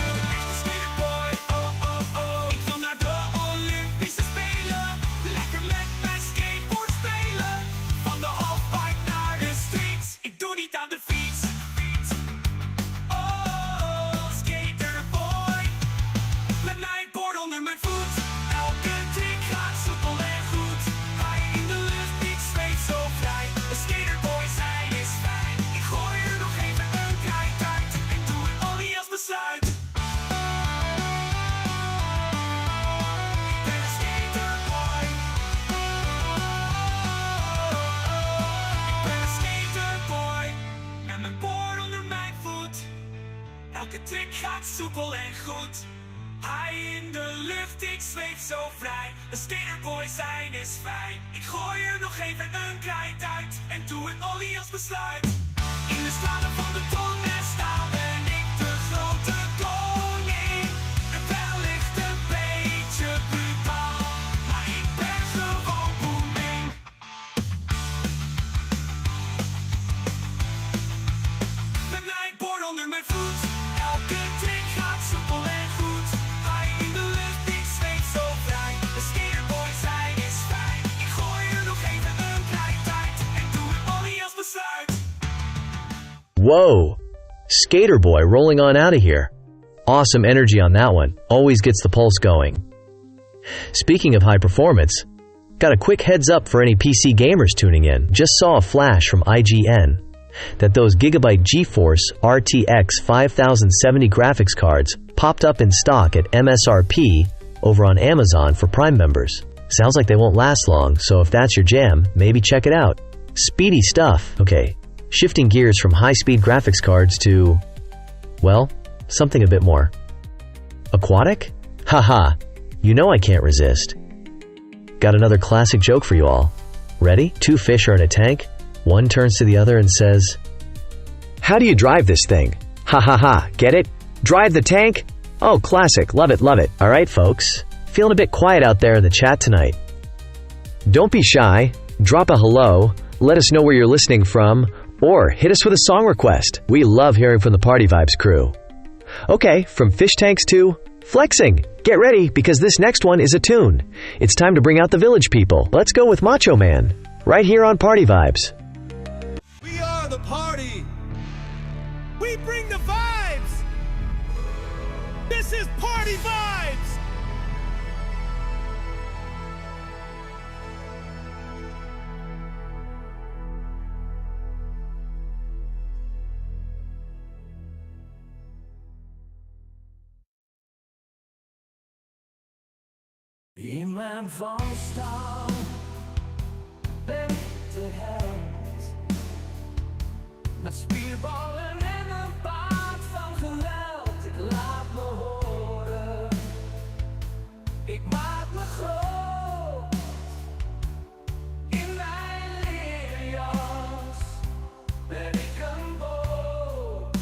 Een echte skaterboy, oh oh oh. Ik wil naar de Olympische Spelen. Lekker met mijn skateboard spelen. Van de halfpipe naar de streets. Ik doe niet aan de fiets. Oh, skaterboy. Met mijn board onder mijn voet. Elke trick gaat soepel en goed. High in de lucht, ik zweet zo vrij. De skaterboy zijn is fijn. Ik gooi er nog even een krijt uit en doe een ollie als besluit. Ik ben een skaterboy. Ik ben een skaterboy. Met mijn board onder mijn voet. Elke trick gaat soepel en goed. High in de lucht, ik zweef zo vrij. De skaterboy zijn is fijn. Ik gooi er nog even een krijt uit en doe een ollie als besluit. In de straten van de Tonnes staan ben ik de grote koning. Wellicht een beetje brutaal, maar ik ben gewoon booming. Met mijn board onder mijn voet. Elke trick gaat soepel en goed. High in de lucht, ik zweet zo vrij. De skaterboy zijn is fijn. Ik gooi er nog even een krijt uit en doe een ollie als besluit. Whoa! Skaterboy rolling on out of here. Awesome energy on that one. Always gets the pulse going. Speaking of high performance, got a quick heads up for any PC gamers tuning in. Just saw a flash from IGN that those Gigabyte GeForce RTX 5070 graphics cards popped up in stock at MSRP over on Amazon for Prime members. Sounds like they won't last long, so if that's your jam, maybe check it out. Speedy stuff. Okay, shifting gears from high-speed graphics cards to, well, something a bit more aquatic? Haha, you know I can't resist. Got another classic joke for you all. Ready? Two fish are in a tank. One turns to the other and says, "How do you drive this thing?" Ha ha ha, get it? Drive the tank? Oh, classic, love it, love it. Alright folks, feeling a bit quiet out there in the chat tonight. Don't be shy, drop a hello, let us know where you're listening from, or hit us with a song request. We love hearing from the Party Vibes crew. Okay, from fish tanks to flexing. Get ready, because this next one is a tune. It's time to bring out the village people. Let's go with Macho Man, right here on Party Vibes. We are the party. We bring the vibes. This is Party Vibes. In mijn valstang ben ik te held. Met spierballen en een paard van geweld. Ik laat me horen. Ik maak me groot. In mijn leerjas ben ik een boot.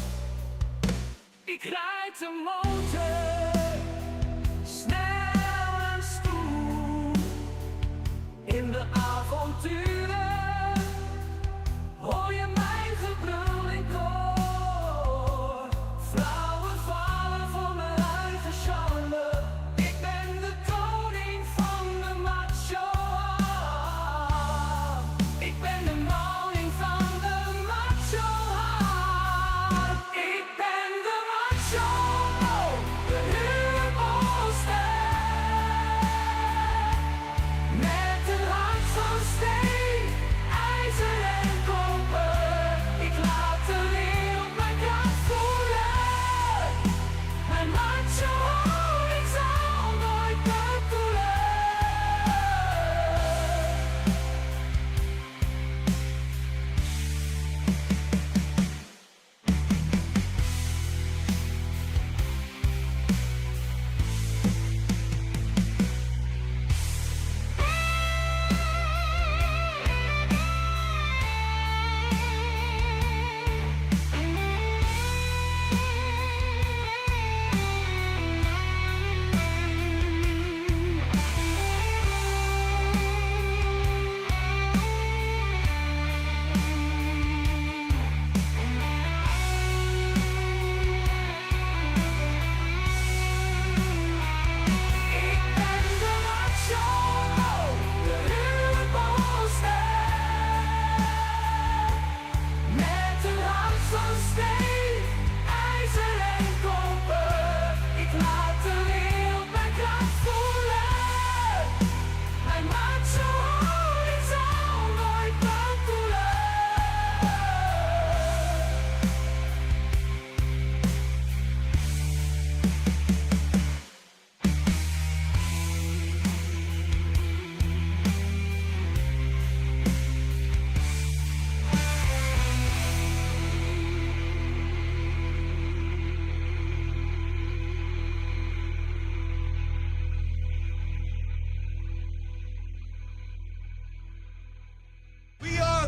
Ik rijd een motor. In de avonturen hoor je mijn gebrul in koor. Vrouwen vallen voor mijn eigen charme. Ik ben de koning van de macho. Ik ben de koning van de macho. Ik ben de macho.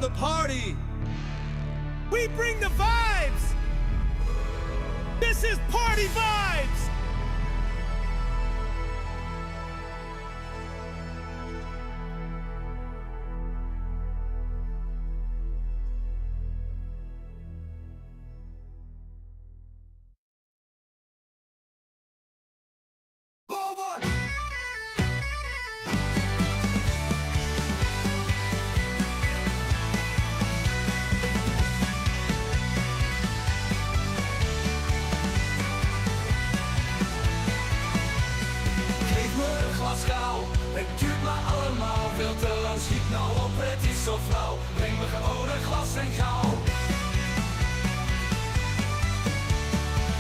the party. We bring the vibes. This is Party Vibes. Het duurt maar allemaal veel te lang. Schiet nou op, het is zo flauw. Breng me gewoon een glas en gauw.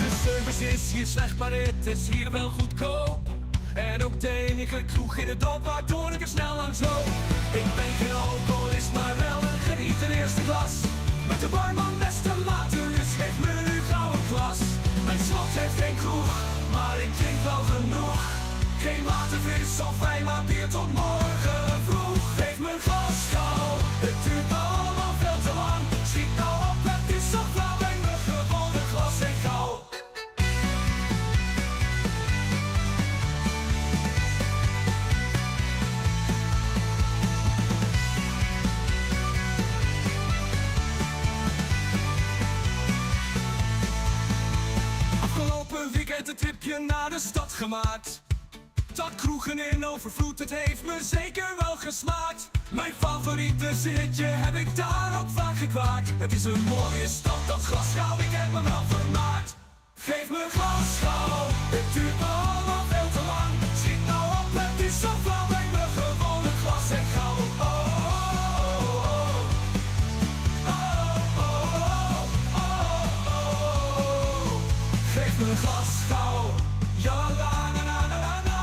De service is hier slecht, maar het is hier wel goedkoop. En ook de enige kroeg in het dorp waardoor ik er snel langs loop. Ik ben geen alcoholist, maar wel een genieten eerste klas. Met de barman best te laten, dus geef me nu gauw een glas. Mijn slot heeft geen kroeg, maar ik drink wel genoeg. Geen watervis of wijn, maar bier tot morgen vroeg. Geef me een glas gauw, het duurt me allemaal veel te lang. Schiet nou op, het is zo flauw, breng me gewoon een glas en gauw. Afgelopen weekend een tripje naar de stad gemaakt. Dat kroegen in overvloed, het heeft me zeker wel gesmaakt. Mijn favoriete zinnetje heb ik daar ook vaak gekwaakt. Het is een mooie stad, dat glas gauw, ik heb me wel vermaakt. Geef me een glas gauw, het duurt me allemaal veel te lang. Schiet nou op, het is zo flauw, breng me gewoon een glas en gauw. Oh, oh, oh, oh, oh, oh, oh. Geef me een glas gauw, ja la na na na na.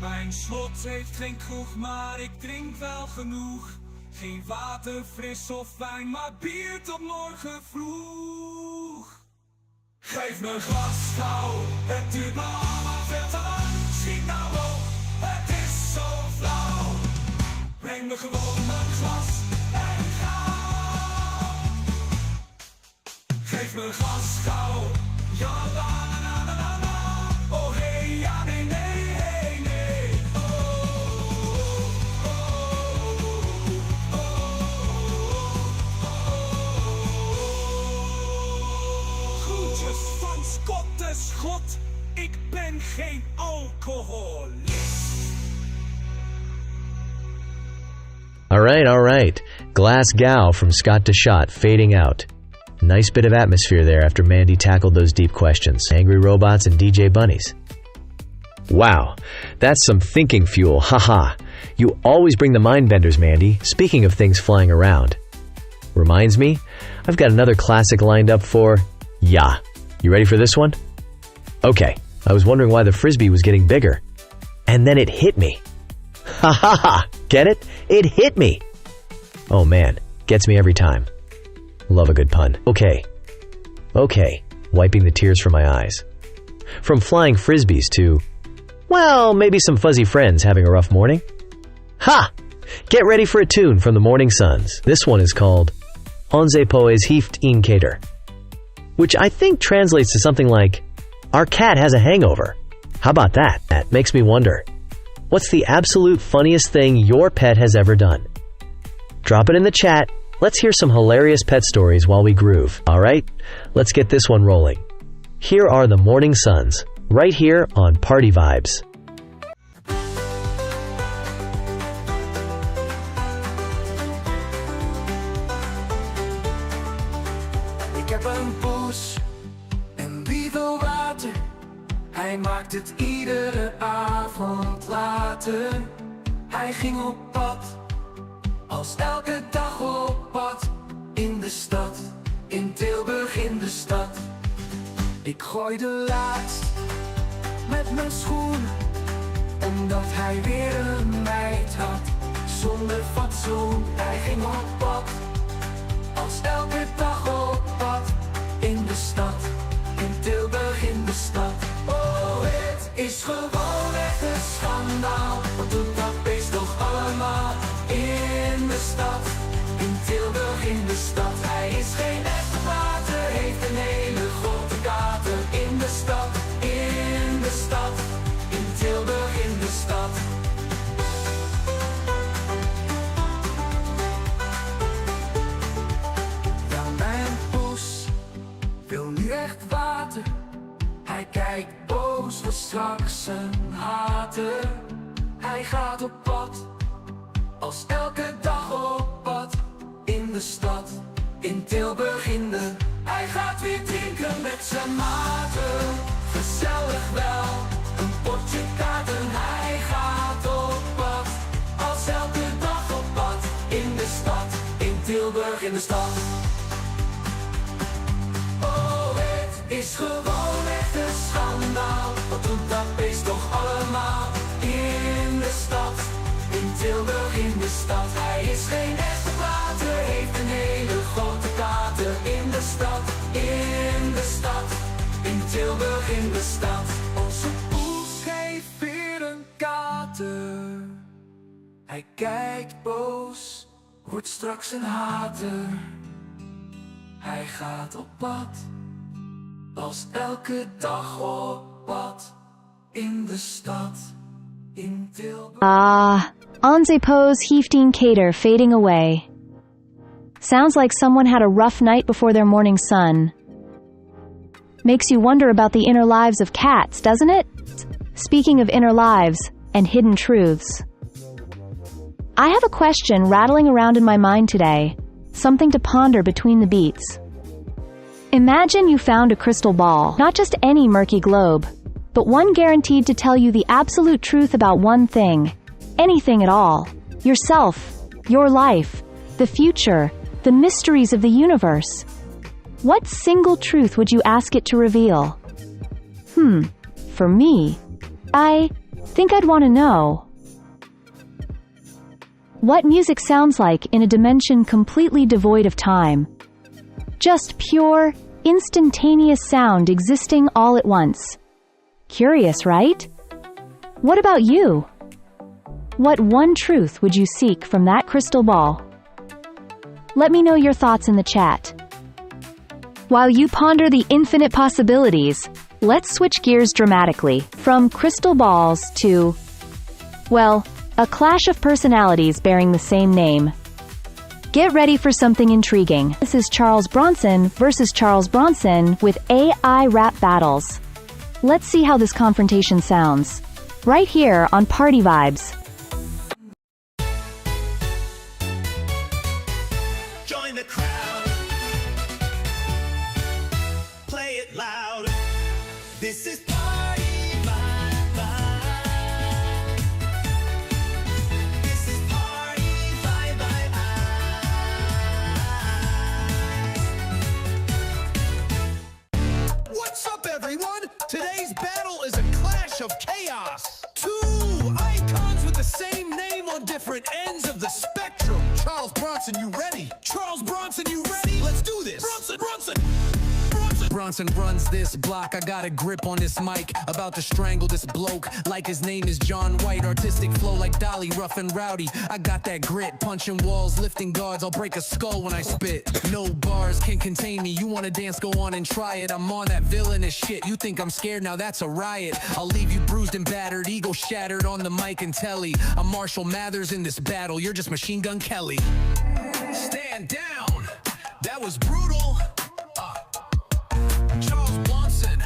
Mijn slot heeft geen kroeg, maar ik drink wel genoeg. Geen water, fris of wijn, maar bier tot morgen vroeg. Geef me een glas gauw, het duurt me allemaal veel te lang. Schiet nou op, het is zo flauw. Breng me gewoon een glas en gauw. Geef me een glas gauw, ja la na na na na na. Oh hey, ja nee nee. God, ik ben geen alcoholist. All right. Glasgow from Scott to Shot, fading out. Nice bit of atmosphere there after Mandy tackled those deep questions. Angry robots and DJ bunnies. Wow, that's some thinking fuel, haha. You always bring the mind benders, Mandy, speaking of things flying around. Reminds me, I've got another classic lined up for ya. You ready for this one? Okay, I was wondering why the frisbee was getting bigger. And then it hit me. Ha ha ha! Get it? It hit me! Oh man, gets me every time. Love a good pun. Okay, wiping the tears from my eyes. From flying frisbees to, well, maybe some fuzzy friends having a rough morning. Ha! Get ready for a tune from the Morning Suns. This one is called Onze Poes Heeft een Kater, which I think translates to something like, our cat has a hangover. How about that? That makes me wonder, what's the absolute funniest thing your pet has ever done? Drop it in the chat. Let's hear some hilarious pet stories while we groove. Alright, let's get this one rolling. Here are the Morning Suns, right here on Party Vibes. Ik heb een poes en die wil water. Hij maakt het iedere avond later. Hij ging op pad, als elke dag op pad in de stad. in Tilburg in de stad. Ik gooide laatst met mijn schoenen, omdat hij weer een meid had. Zonder fatsoen, hij ging op pad, als elke dag op pad. In de stad, in Tilburg in de stad. Oh, het is gewoon echt een schandaal. Wat doet dat beest toch allemaal in de stad? In Tilburg in de stad. Hij is geen echte water, heeft een hele grote kater. In de stad, in de stad. In Tilburg in de stad. Ja, mijn poes wil nu echt water. Hij kijkt boos, voor straks een hater. Hij gaat op pad, als elke dag op pad. In de stad, in Tilburg in de. Hij gaat weer drinken met zijn maten. Gezellig wel, een potje kaarten. Hij gaat op pad, als elke dag op pad. In de stad, in Tilburg in de stad. Oh, het is gewoon echt een schandaal. Wat doet dat beest toch allemaal in de stad? In Tilburg in de stad. Hij is geen echte water, heeft een hele grote kater. In de stad, in de stad. In Tilburg in de stad. Onze poes heeft weer een kater. Hij kijkt boos, wordt straks een hater. Hij gaat op pad, als elke dag op pad. In de stad, in Tilburg. Ah, Onze pose Hefteen Cater fading away. Sounds like someone had a rough night before their morning sun. Makes you wonder about the inner lives of cats, doesn't it? Speaking of inner lives and hidden truths, I have a question rattling around in my mind today, something to ponder between the beats. Imagine you found a crystal ball, not just any murky globe, but one guaranteed to tell you the absolute truth about one thing, anything at all, yourself, your life, the future, the mysteries of the universe. What single truth would you ask it to reveal? For me, I think I'd want to know what music sounds like in a dimension completely devoid of time. Just pure, instantaneous sound existing all at once. Curious, right? What about you? What one truth would you seek from that crystal ball? Let me know your thoughts in the chat. While you ponder the infinite possibilities, let's switch gears dramatically, from crystal balls to, well, a clash of personalities bearing the same name. Get ready for something intriguing. This is Charles Bronson versus Charles Bronson with AI rap battles. Let's see how this confrontation sounds. Right here on Party Vibes. Join the crowd. Play it loud. This is Party Vibe. This is Party Vibe. What's up, everyone? Today's battle is a clash of chaos. Two icons with the same name on different ends of the spectrum. Charles Bronson, you ready? Charles Bronson, you ready? Let's do this. Bronson. Bronson runs this block, I got a grip on this mic. About to strangle this bloke like his name is John White. Artistic flow like Dolly, rough and rowdy. I got that grit, punching walls, lifting guards. I'll break a skull when I spit. No bars can contain me. You wanna dance, go on and try it. I'm on that villainous shit. You think I'm scared, now that's a riot. I'll leave you bruised and battered, ego shattered on the mic and telly. I'm Marshall Mathers in this battle, you're just Machine Gun Kelly. Stand down, that was brutal. Charles Bronson,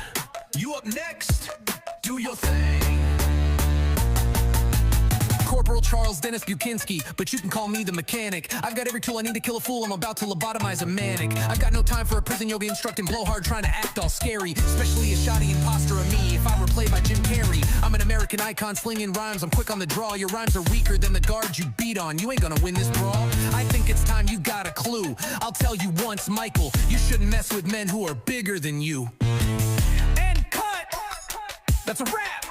you up next, do your thing. Corporal Charles Dennis Bukinski, but you can call me the mechanic. I've got every tool I need to kill a fool, I'm about to lobotomize a manic. I've got no time for a prison yoga instructing blowhard trying to act all scary, especially a shoddy imposter of me if I were played by Jim Carrey. I'm an American icon slinging rhymes, I'm quick on the draw. Your rhymes are weaker than the guards you beat on. You ain't gonna win this brawl. I think it's time you got a clue. I'll tell you once, Michael, you shouldn't mess with men who are bigger than you. And cut! That's a wrap!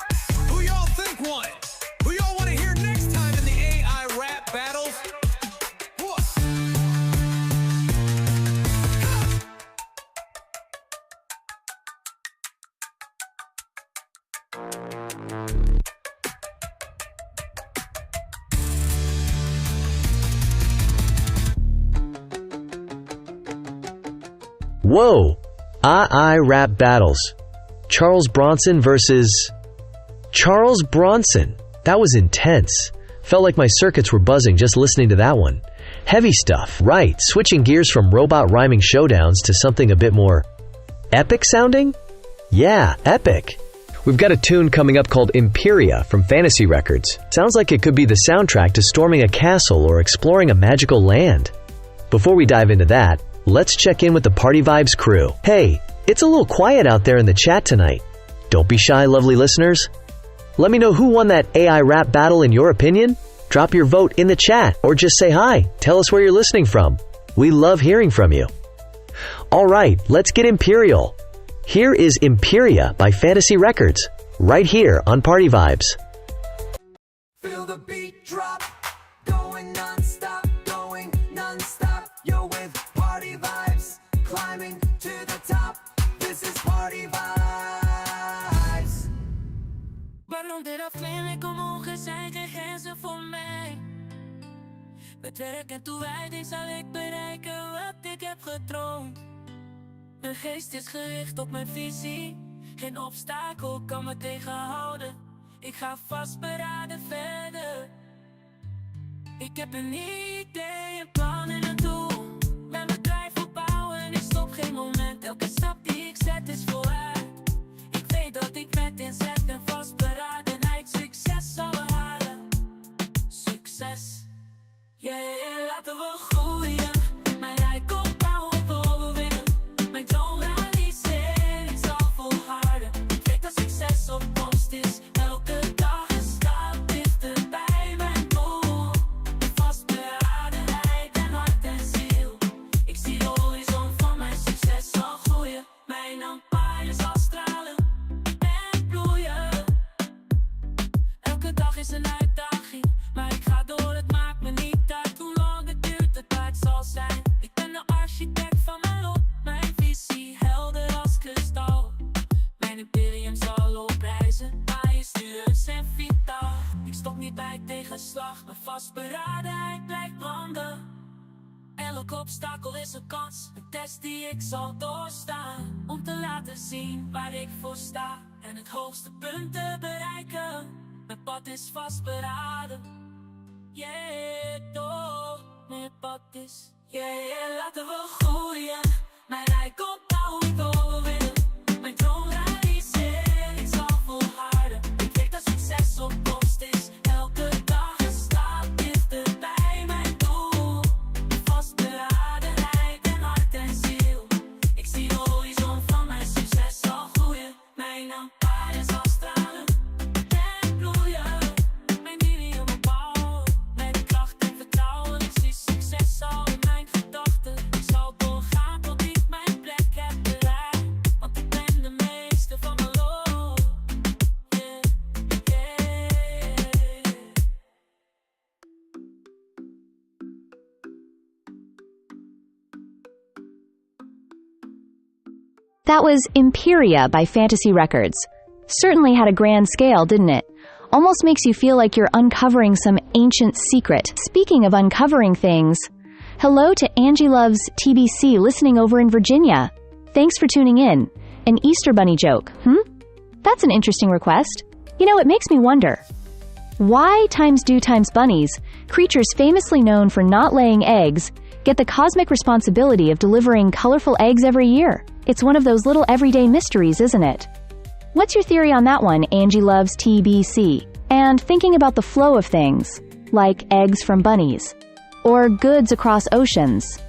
Who y'all think won? Who y'all want to hear next time in the AI rap battles? What? Whoa! AI rap battles. Charles Bronson versus Charles Bronson. That was intense. Felt like my circuits were buzzing just listening to that one. Heavy stuff, right? Switching gears from robot rhyming showdowns to something a bit more epic sounding? Yeah, epic. We've got a tune coming up called Imperia from Fantasy Records. Sounds like it could be the soundtrack to storming a castle or exploring a magical land. Before we dive into that, let's check in with the Party Vibes crew. Hey, it's a little quiet out there in the chat tonight. Don't be shy, lovely listeners. Let me know who won that AI rap battle in your opinion. Drop your vote in the chat or just say hi. Tell us where you're listening from. We love hearing from you. Alright, let's get Imperial. Here is Imperia by Fantasy Records, right here on Party Vibes. Feel the beat drop, going non-stop, yo with Party Vibes, climbing to the top, this is Party Vibes. Waarom dit afklim, omhoog zijn geen grenzen voor mij. Met werk en toewijding zal ik bereiken wat ik heb gedroomd. Mijn geest is gericht op mijn visie, geen obstakel kan me tegenhouden. Ik ga vastberaden verder. Ik heb een idee, een plan en een doel. Mijn bedrijf opbouwen en ik stop geen moment. Elke stap die ik zet is vooruit. Ik weet dat ik met inzet en vastberadenheid succes zal behalen. Succes, yeah, laten we groeien. Mijn rijk opbouwen, overwinnen. Mijn droom realiseren, ik zal volharden. Ik weet dat succes op komst is. Elke dag een stap dichter bij mijn doel. Vastberadenheid en hart en ziel. Ik zie de horizon van mijn succes zal groeien. Mijn empire zal stralen en bloeien. Elke dag is een uitdaging, maar ik ga door, het maakt me niet uit hoe lang het duurt, de tijd zal zijn. Ik ben de architect van mijn lot, mijn visie helder als kristal. Mijn imperium zal oprijzen, majestueus en vitaal. Ik stop niet bij tegenslag, mijn vastberadenheid blijft branden. Elk obstakel is een kans, een test die ik zal doorstaan. Om te laten zien waar ik voor sta en het hoogste punt te bereiken. Mijn pad is vastberaden, yeah, toch. Mijn pad is, yeah, laten we groeien. Mijn rijk opbouwen, overwinnen. Mijn droom realiseren, ik zal volharden. Ik weet dat succes op komst is. Elke dag een stap dichter bij mijn doel. Vastberadenheid en hart en ziel. Ik zie de horizon van mijn succes zal groeien. Mijn empire zal stralen en bloeien. Mijn medium opbouwen met kracht en vertrouwen. Ik zie succes al in mijn gedachten. Ik zal doorgaan tot ik mijn plek heb bereikt. Want ik ben de meester van mijn lot. Yeah, yeah. That was Imperia by Fantasy Records. Certainly had a grand scale, didn't it? Almost makes you feel like you're uncovering some ancient secret. Speaking of uncovering things, hello to Angie Loves TBC listening over in Virginia. Thanks for tuning in. An Easter Bunny joke, That's an interesting request. You know, it makes me wonder. Why times bunnies, creatures famously known for not laying eggs, get the cosmic responsibility of delivering colorful eggs every year? It's one of those little everyday mysteries, isn't it? What's your theory on that one, Angie Loves TBC? And thinking about the flow of things, like eggs from bunnies, or goods across oceans.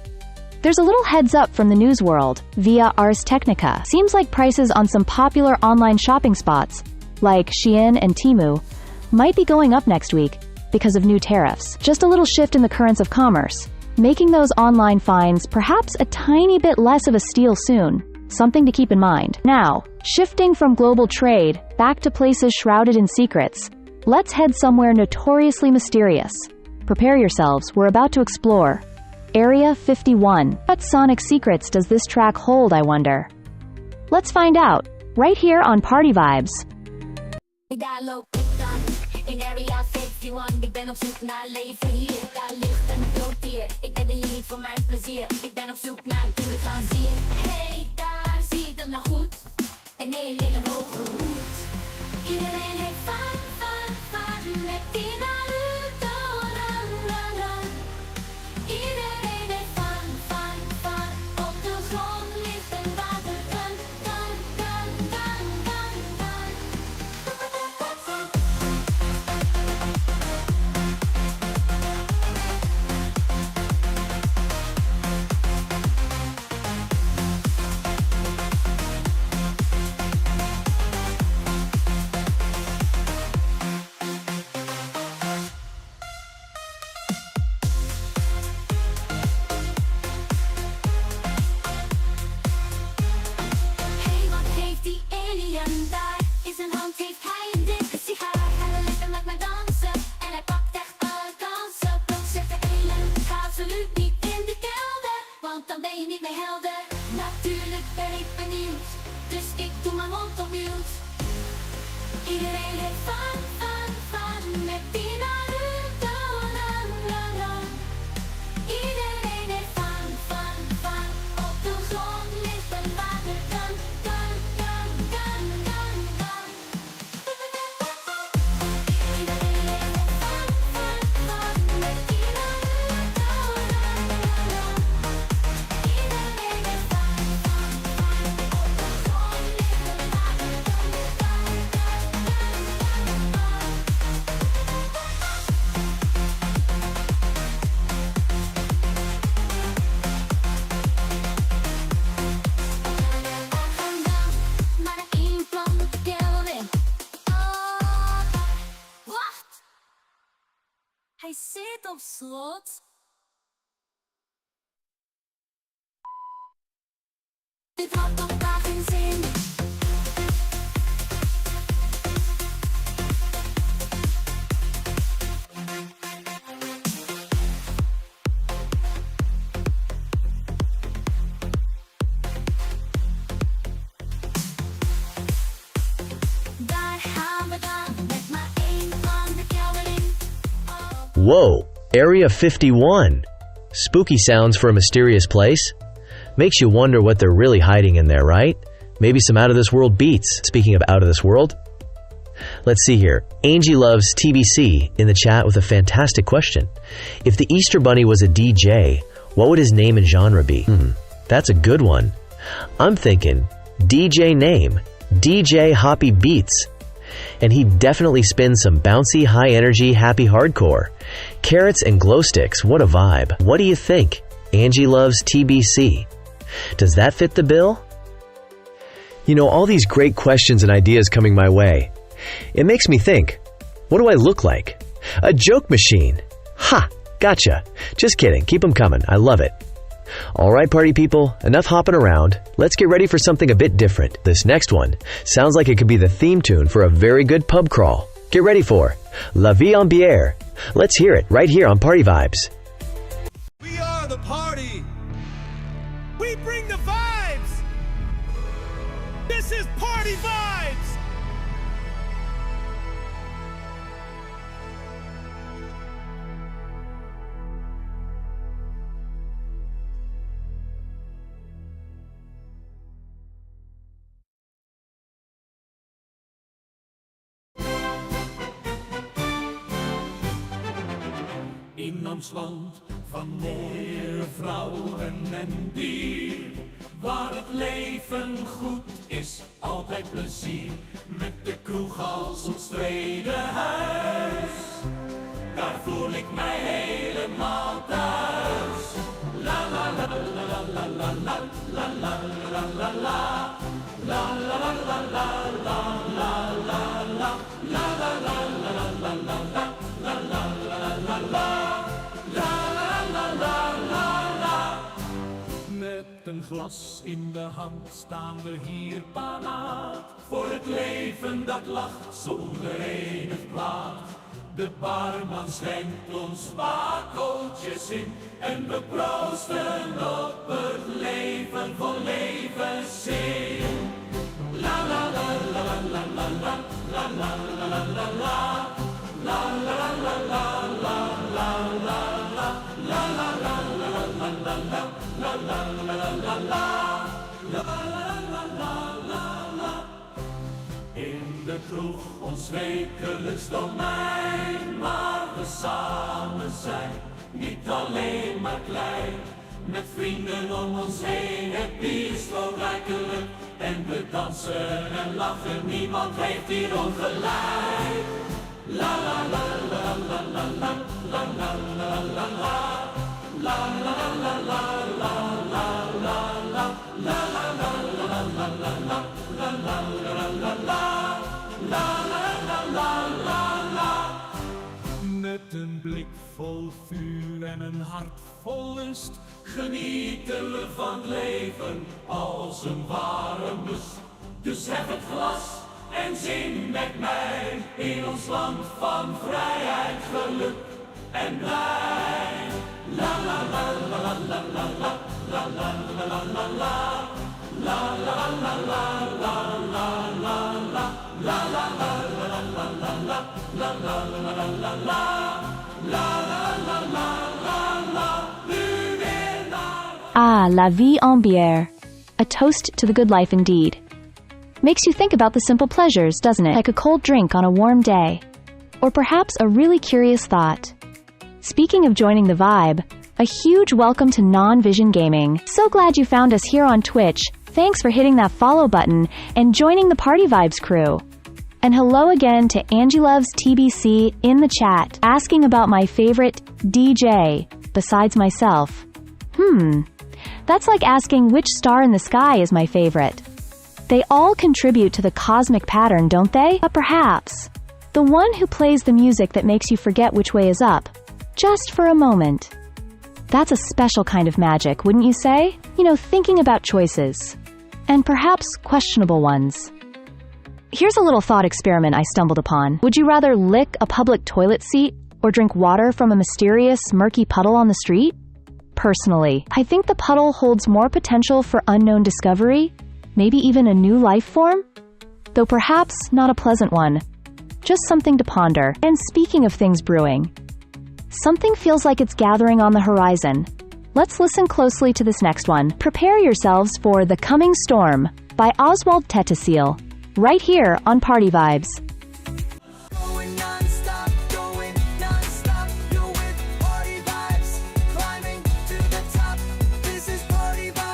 There's a little heads up from the news world via Ars Technica. Seems like prices on some popular online shopping spots, like Shein and Temu, might be going up next week because of new tariffs. Just a little shift in the currents of commerce, making those online finds perhaps a tiny bit less of a steal soon. Something to keep in mind. Now, shifting from global trade back to places shrouded in secrets, let's head somewhere notoriously mysterious. Prepare yourselves, we're about to explore Area 51. What sonic secrets does this track hold, I wonder? Let's find out, right here on Party Vibes. In Area 51, ik ben op zoek naar leven hier. Daar ligt een dood dier, ik ben er niet voor mijn plezier. Ik ben op zoek naar pure fantasie. Hey, daar zie ik het nog goed. En nee, in een hoge hoed. Iedereen heeft van met die Naruto. Iedereen heeft van. Op de grond ligt een waterkan. Natuurlijk ben ik benieuwd, dus ik doe mijn mond op mute. Iedereen heeft van met die Naruto. Iedereen heeft van. Op de grond ligt een waterkan. Iedereen heeft van met die Naruto. Iedereen heeft hij zit op slot. Dit had totaal geen zin. Daar gaan we dan met maar één van de kelder in. Whoa, Area 51. Spooky sounds for a mysterious place? Makes you wonder what they're really hiding in there, right? Maybe some out-of-this-world beats. Speaking of out-of-this-world, let's see here. Angie loves TBC in the chat with a fantastic question. If the Easter Bunny was a DJ, what would his name and genre be? That's a good one. I'm thinking DJ name, DJ Hoppy Beats. And he definitely spins some bouncy, high-energy, happy hardcore. Carrots and glow sticks, what a vibe. What do you think? Angie loves TBC. Does that fit the bill? You know, all these great questions and ideas coming my way. It makes me think, what do I look like? A joke machine. Ha! Gotcha. Just kidding. Keep them coming. I love it. Alright, party people, enough hopping around. Let's get ready for something a bit different. This next one sounds like it could be the theme tune for a very good pub crawl. Get ready for La Vie en Bière. Let's hear it right here on Party Vibes. We are the party. We bring the vibes. This is Party Vibes. In ons land van mooie vrouwen en bier, waar het leven goed is, altijd plezier, met de kroeg als ons tweede huis. daar voel ik mij helemaal thuis. La la la la la la la la la la la la la. La la la la la la la la la. La la la la la la la la. La la la la la. La la la la la la. Met een glas in de hand staan we hier paraat. Voor het leven dat lacht zonder enig plaat. De barman schenkt ons bakkeltjes in. En we proosten op het leven vol levenszin. La la la la la la la la la la la la la. La la la la la la la la la. La la la la la la la la. La la la la la la. La la la la la la. In de kroeg ons wekelijks domein, waar we samen zijn, niet alleen maar klein. Met vrienden om ons heen, het bier stroomt rijkelijk. En we dansen en lachen, niemand heeft hier ongelijk. La la la la la la la la la la la la. La la la la la la la la. La la la la la la la. La la la la la. La la la la la la. Met een blik vol vuur en een hart vol lust genieten we van het leven als een ware must. Dus hef het glas en zing met mij in ons land van vrijheid, geluk en blij. La la la la la la la la la la la la la. La la la la la la la la. La la la la la la la. La la la la la la. La la la la la la. Nu weer naar... Ah, la vie en bière. A toast to the good life indeed. Makes you think about the simple pleasures, doesn't it? Like a cold drink on a warm day. Or perhaps a really curious thought. Speaking of joining the vibe, a huge welcome to Non-Vision Gaming. So glad you found us here on Twitch. Thanks for hitting that follow button and joining the Party Vibes crew. And hello again to Angie Loves TBC in the chat, asking about my favorite DJ, besides myself. That's like asking which star in the sky is my favorite. They all contribute to the cosmic pattern, don't they? But perhaps the one who plays the music that makes you forget which way is up, just for a moment. That's a special kind of magic, wouldn't you say? You know, thinking about choices. And perhaps questionable ones. Here's a little thought experiment I stumbled upon. Would you rather lick a public toilet seat or drink water from a mysterious, murky puddle on the street? Personally, I think the puddle holds more potential for unknown discovery, maybe even a new life form? Though perhaps not a pleasant one. Just something to ponder. And speaking of things brewing, something feels like it's gathering on the horizon. Let's listen closely to this next one. Prepare yourselves for The Coming Storm by Oswald Tetesil, right here on Party Vibes. Going non-stop, going non-stop. You're with Party Vibes, climbing to the top. This is Party Vibes.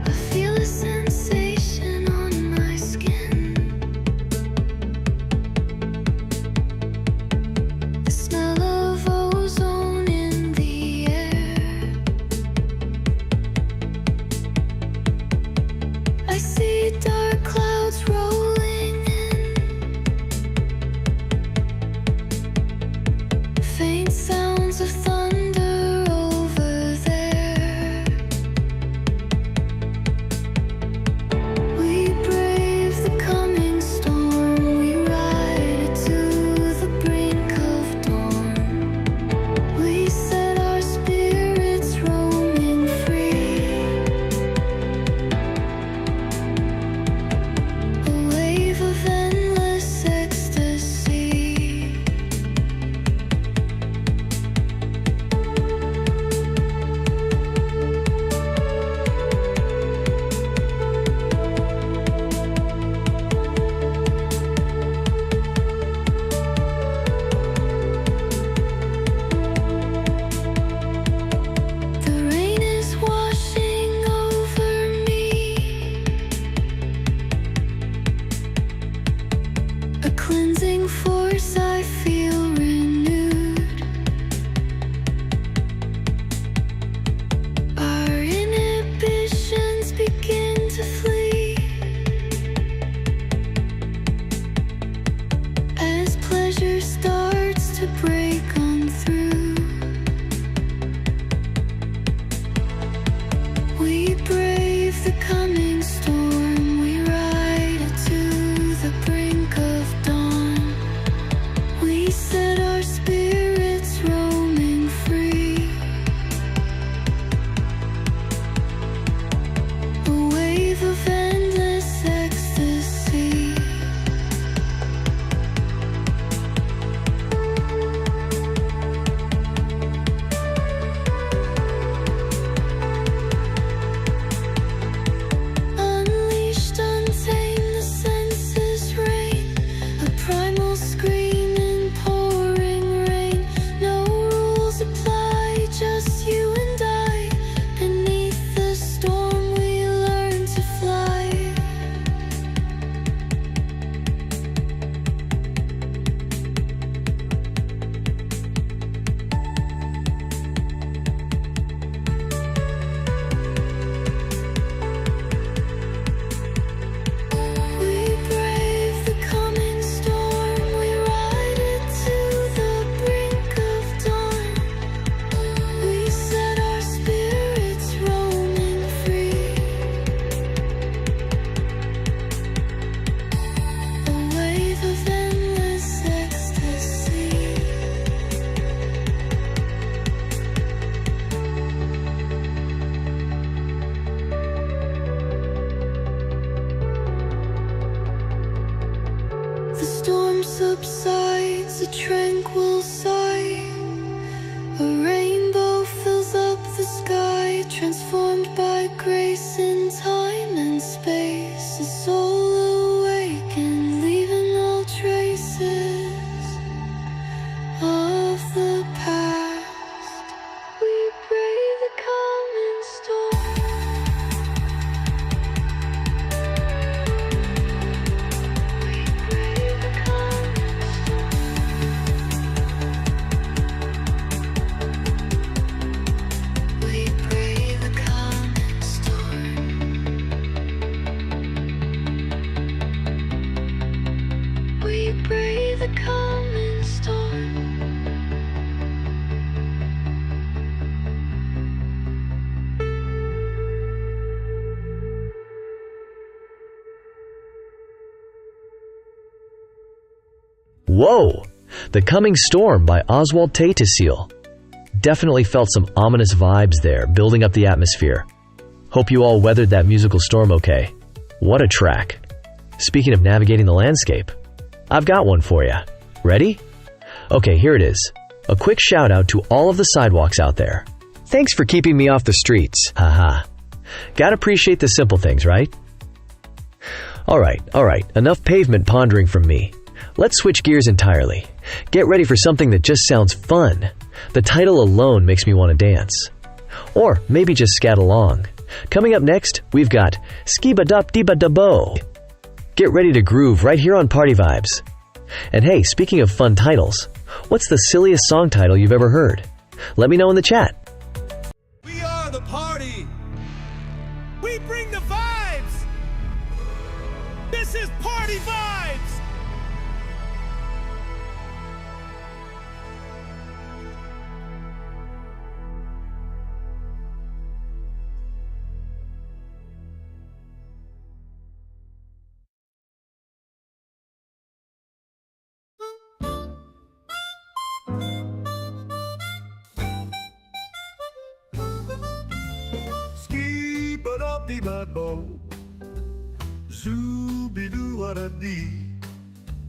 I feel a sense subsides, a tranquil sigh. A rainbow fills up the sky, transformed by grace in time and space. A soul awakened, leaving all traces of the past. We brave the coming storm. Whoa! The Coming Storm by Oswald Tatesil. Definitely felt some ominous vibes there, building up the atmosphere. Hope you all weathered that musical storm okay. What a track. Speaking of navigating the landscape, I've got one for you. Ready? Okay, here it is. A quick shout out to all of the sidewalks out there. Thanks for keeping me off the streets. Haha. Gotta appreciate the simple things, right? Alright, enough pavement pondering from me. Let's switch gears entirely. Get ready for something that just sounds fun. The title alone makes me want to dance. Or maybe just scat along. Coming up next, we've got Skiba-dup-diba-da-bo. Get ready to groove right here on Party Vibes. And hey, speaking of fun titles, what's the silliest song title you've ever heard? Let me know in the chat. We are the party. We bring the vibes. This is Party Vibes. Ski-ba-da-dee-ba-bo, zoo-be-doo-wa-da-dee,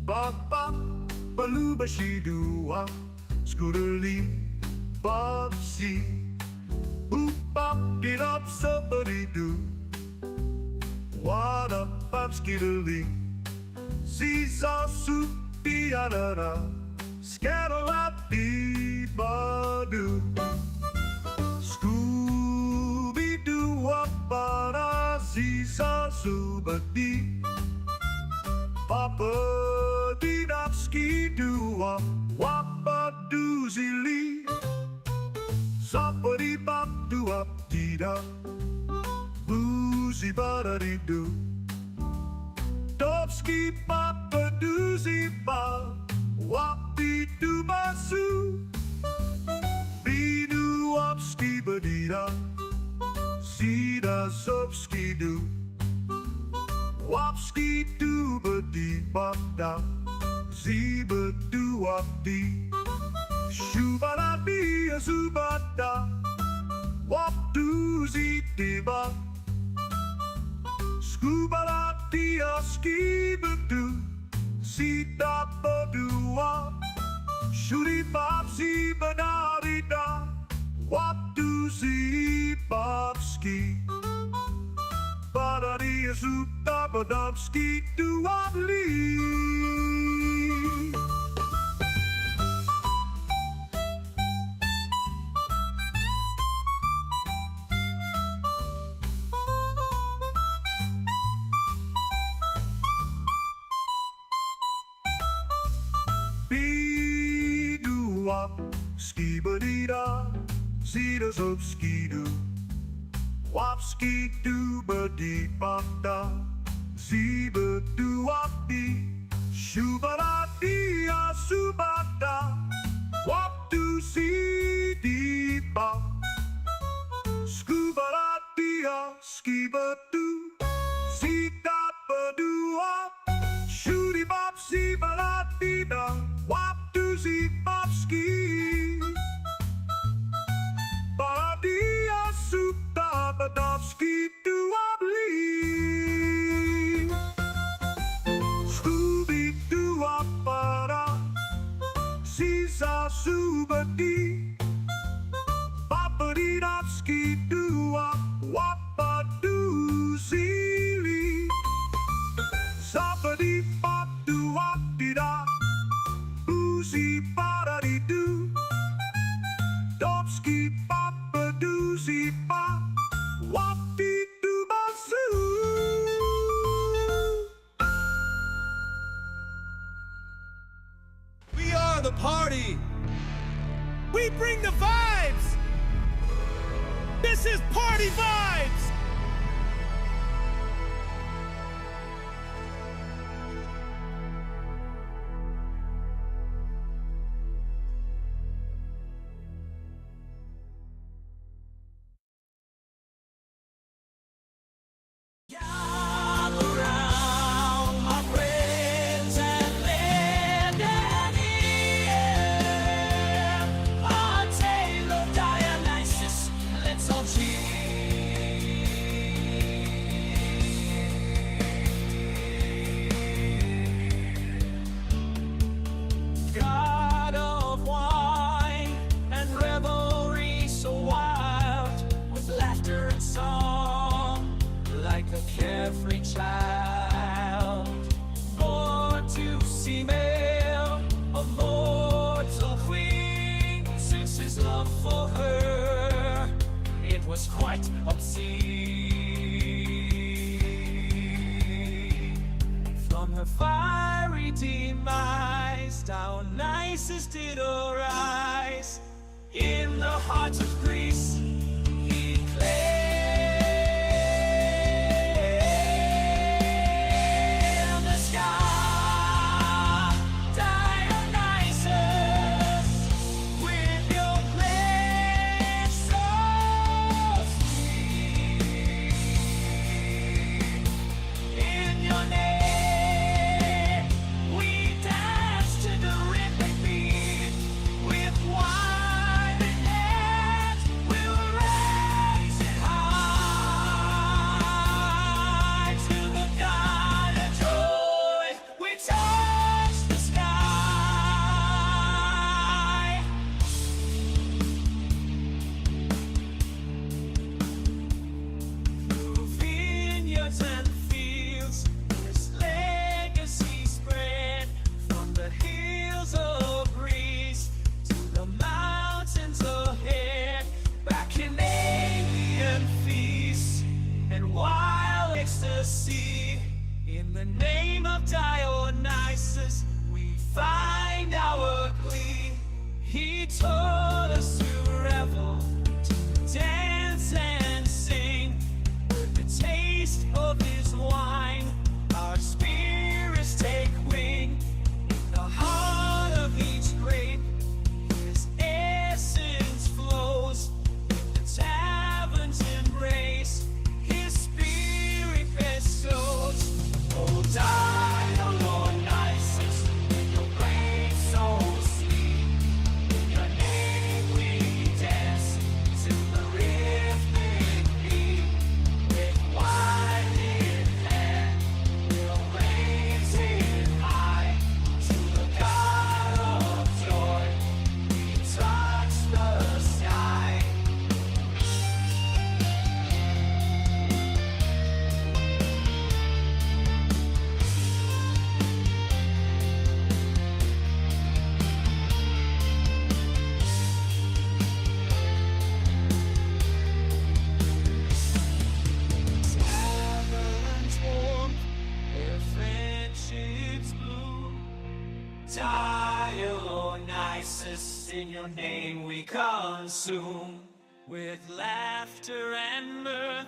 ba-ba-ba-loo-ba-shee-doo-wah, scooter-lee, bob-see, boop-bop-get-up-sup-ba-dee-doo, wa-da-bop-skee-da-lee, see-saw-soup-dee-da-da-da, scat-a-lop-dee-ba-doo. Ba-da-zee-saw-soo-ba-dee, ba-ba-dee-dop-skee-doo-wah, wah-ba-doo-zee-lee, zop-a-dee-bop-doo-wop-dee-da, boo-zee-ba-da-dee-doo, dop-skee-bop-ba-doo-zee-ba, wop-dee-doo-ba-soo, be-doo-wop-skee-ba-dee-da, see-da-sup-skee-doo, wop-skee-doo-ba-dee-bop-da, zee-ba-doo-wop-dee, shoo-ba-da-dee-a-zoo-ba-da, wop-doo-zee-dee-ba, skoo-ba-da-dee-a-skee-ba-doo, see-da-ba-doo-wop, shoo-dee-bop-zee-ba-da-dee-da, wop-doo-zee-bop-skee, ba-da-dee-a-zoo-da-ba-dop-skee-doo-wop-lee. Be-doo-wop, skee-ba-dee-da, see-da-sup-skee-doo, wop-skee-doo-ba-dee-bop-da, zee-ba-doo-wop-dee, shoo-ba-da-dee-a-soo-ba-da, wop-doo-zee-dee-bop, skoo-ba-da-dee-a-skee-ba-doo, zee-da-ba-doo-wop, shoo-dee-bop-zee-ba-da-dee-da, wop-doo-zee-bop-skee, ba-dee-a-soo-da-ba-dop-skee-doo-wop-lee, Scooby-Doo-wop-ba-da. This is Party Vibes! God of wine and revelry so wild, with laughter and song, like a carefree child. Born to see male, a mortal queen, since his love for her, it was quite obscene. From her fiery demise, Dionysus did arise. In the heart of Greece, he claimed the sky. Dionysus, with your pledge so sweet, in your name we dance to the rhythmic beat. With wine in hand, we'll raise it high to the God of joy. We touch the sky. Through vineyards and fields, his legacy spread from the hills of Greece to the mountains ahead. Back in alien feasts and wild ecstasy, in the name of Dionysus, we find our queen. He taught us to revel, to dance and sing. With the taste of his wine, our spirits take wing. In the heart of each grape, his essence flows. In the tavern's embrace, his spirit bestows. Oh, Dionysus, your grace so sweet. In your name we dance to the rhythmic beat. With wine in hand, we'll raise it high to the God of joy. We touch the sky. Taverns warm, their friendships bloom. Dionysus, in your name we consume. With laughter and mirth,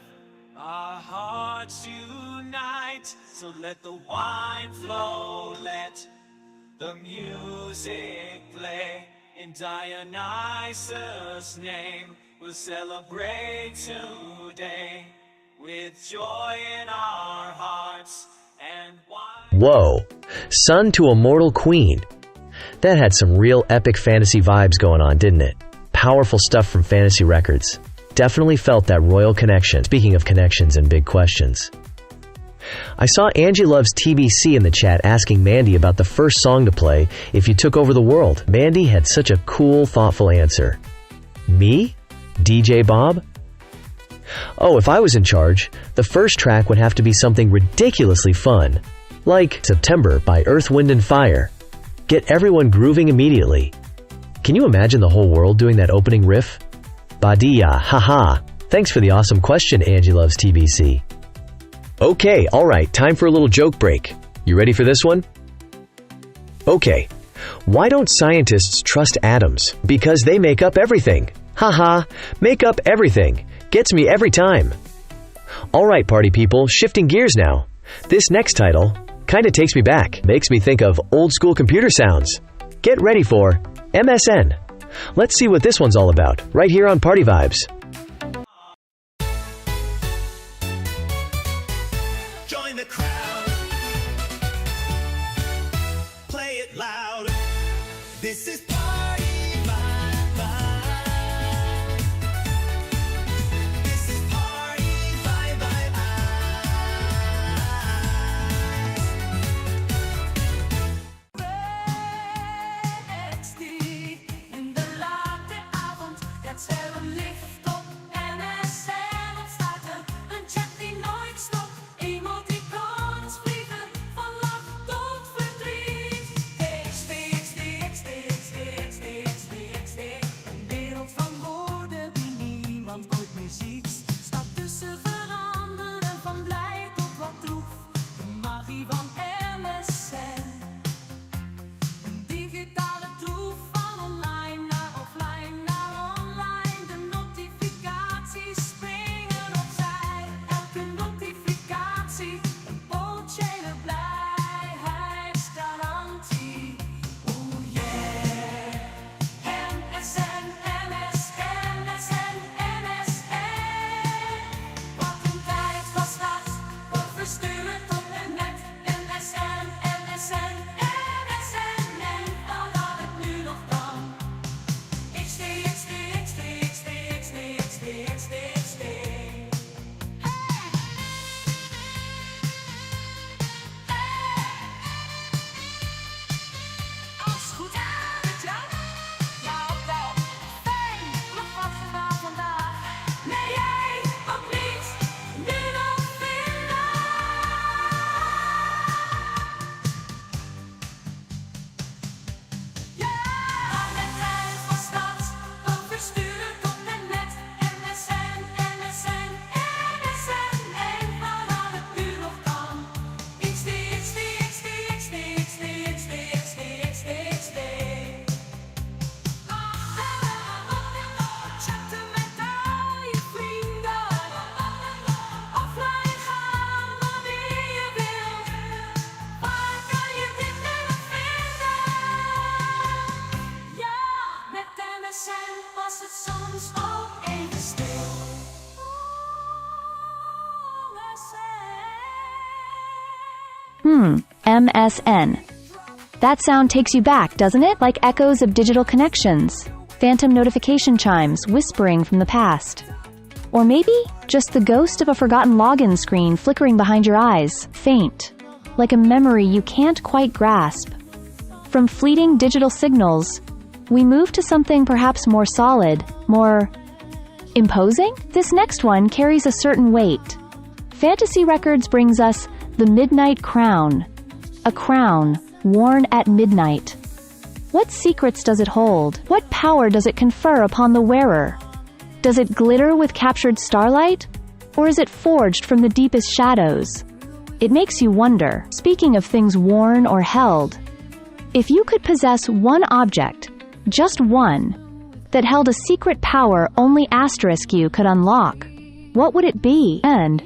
our hearts unite. So let the wine flow, let the music play. In Dionysus' name, we'll celebrate today. With joy in our hearts and wine. Whoa, son to a mortal queen. That had some real epic fantasy vibes going on, didn't it? Powerful stuff from Fantasy Records. Definitely felt that royal connection. Speaking of connections and big questions. I saw Angie Loves TBC in the chat asking Mandy about the first song to play if you took over the world. Mandy had such a cool, thoughtful answer. Me? DJ Bob? Oh, if I was in charge, the first track would have to be something ridiculously fun, like September by Earth, Wind & Fire. Get everyone grooving immediately. Can you imagine the whole world doing that opening riff? Badia, haha. Thanks for the awesome question, Angie Loves TBC. Okay, alright, time for a little joke break. You ready for this one? Okay, why don't scientists trust atoms? Because they make up everything. Haha, make up everything. Gets me every time. Alright party people, shifting gears now. This next title kinda takes me back. Makes me think of old school computer sounds. Get ready for MSN. Let's see what this one's all about, right here on Party Vibes. Join the crowd. Play it loud. This is Party Vibes. This is Party Vibes. In de late avond, het sterrenlicht op MSN ontstaat een chat die nooit stopt. Emoticons vliegen van lach tot verdriet. XD, een wereld van woorden die niemand ooit meer ziet. Staat tussen veranderen van blij tot wat droef. De magie van MSN. Een digitale troef van online naar offline naar online. De notificaties springen opzij. Elke notificatie een potentiële blijheidsgarantie. Oh yeah. MSN, MSN, MSN, MSN. Wat een tijd was dat. Wordt verstuurd tot en met MSN, MSN, MSN. En dat het nu nog kan. XD. Alles goed met jou? Ja, wel. Fijn, nog wat gedaan vandaag? Nee, jij ook niet. Nu nog vinden. Ja, de tijd was dat. Ook verstuurd tot en met MSN, MSN, MSN. En waaraan het nu nog kan. XD. Chatten met al je vrienden. Offline gaan wanneer je wilt. Waar kan je dit nu nog vinden? Ja, met MSN was het soms ook even stil. MSN. That sound takes you back, doesn't it? Like echoes of digital connections. Phantom notification chimes whispering from the past. Or maybe just the ghost of a forgotten login screen flickering behind your eyes, faint, like a memory you can't quite grasp. From fleeting digital signals, we move to something perhaps more solid, more imposing? This next one carries a certain weight. Fantasy Records brings us the Midnight Crown. A crown worn at midnight. What secrets does it hold? What power does it confer upon the wearer? Does it glitter with captured starlight? Or is it forged from the deepest shadows? It makes you wonder, speaking of things worn or held, if you could possess one object, just one, that held a secret power only *U could unlock, what would it be? And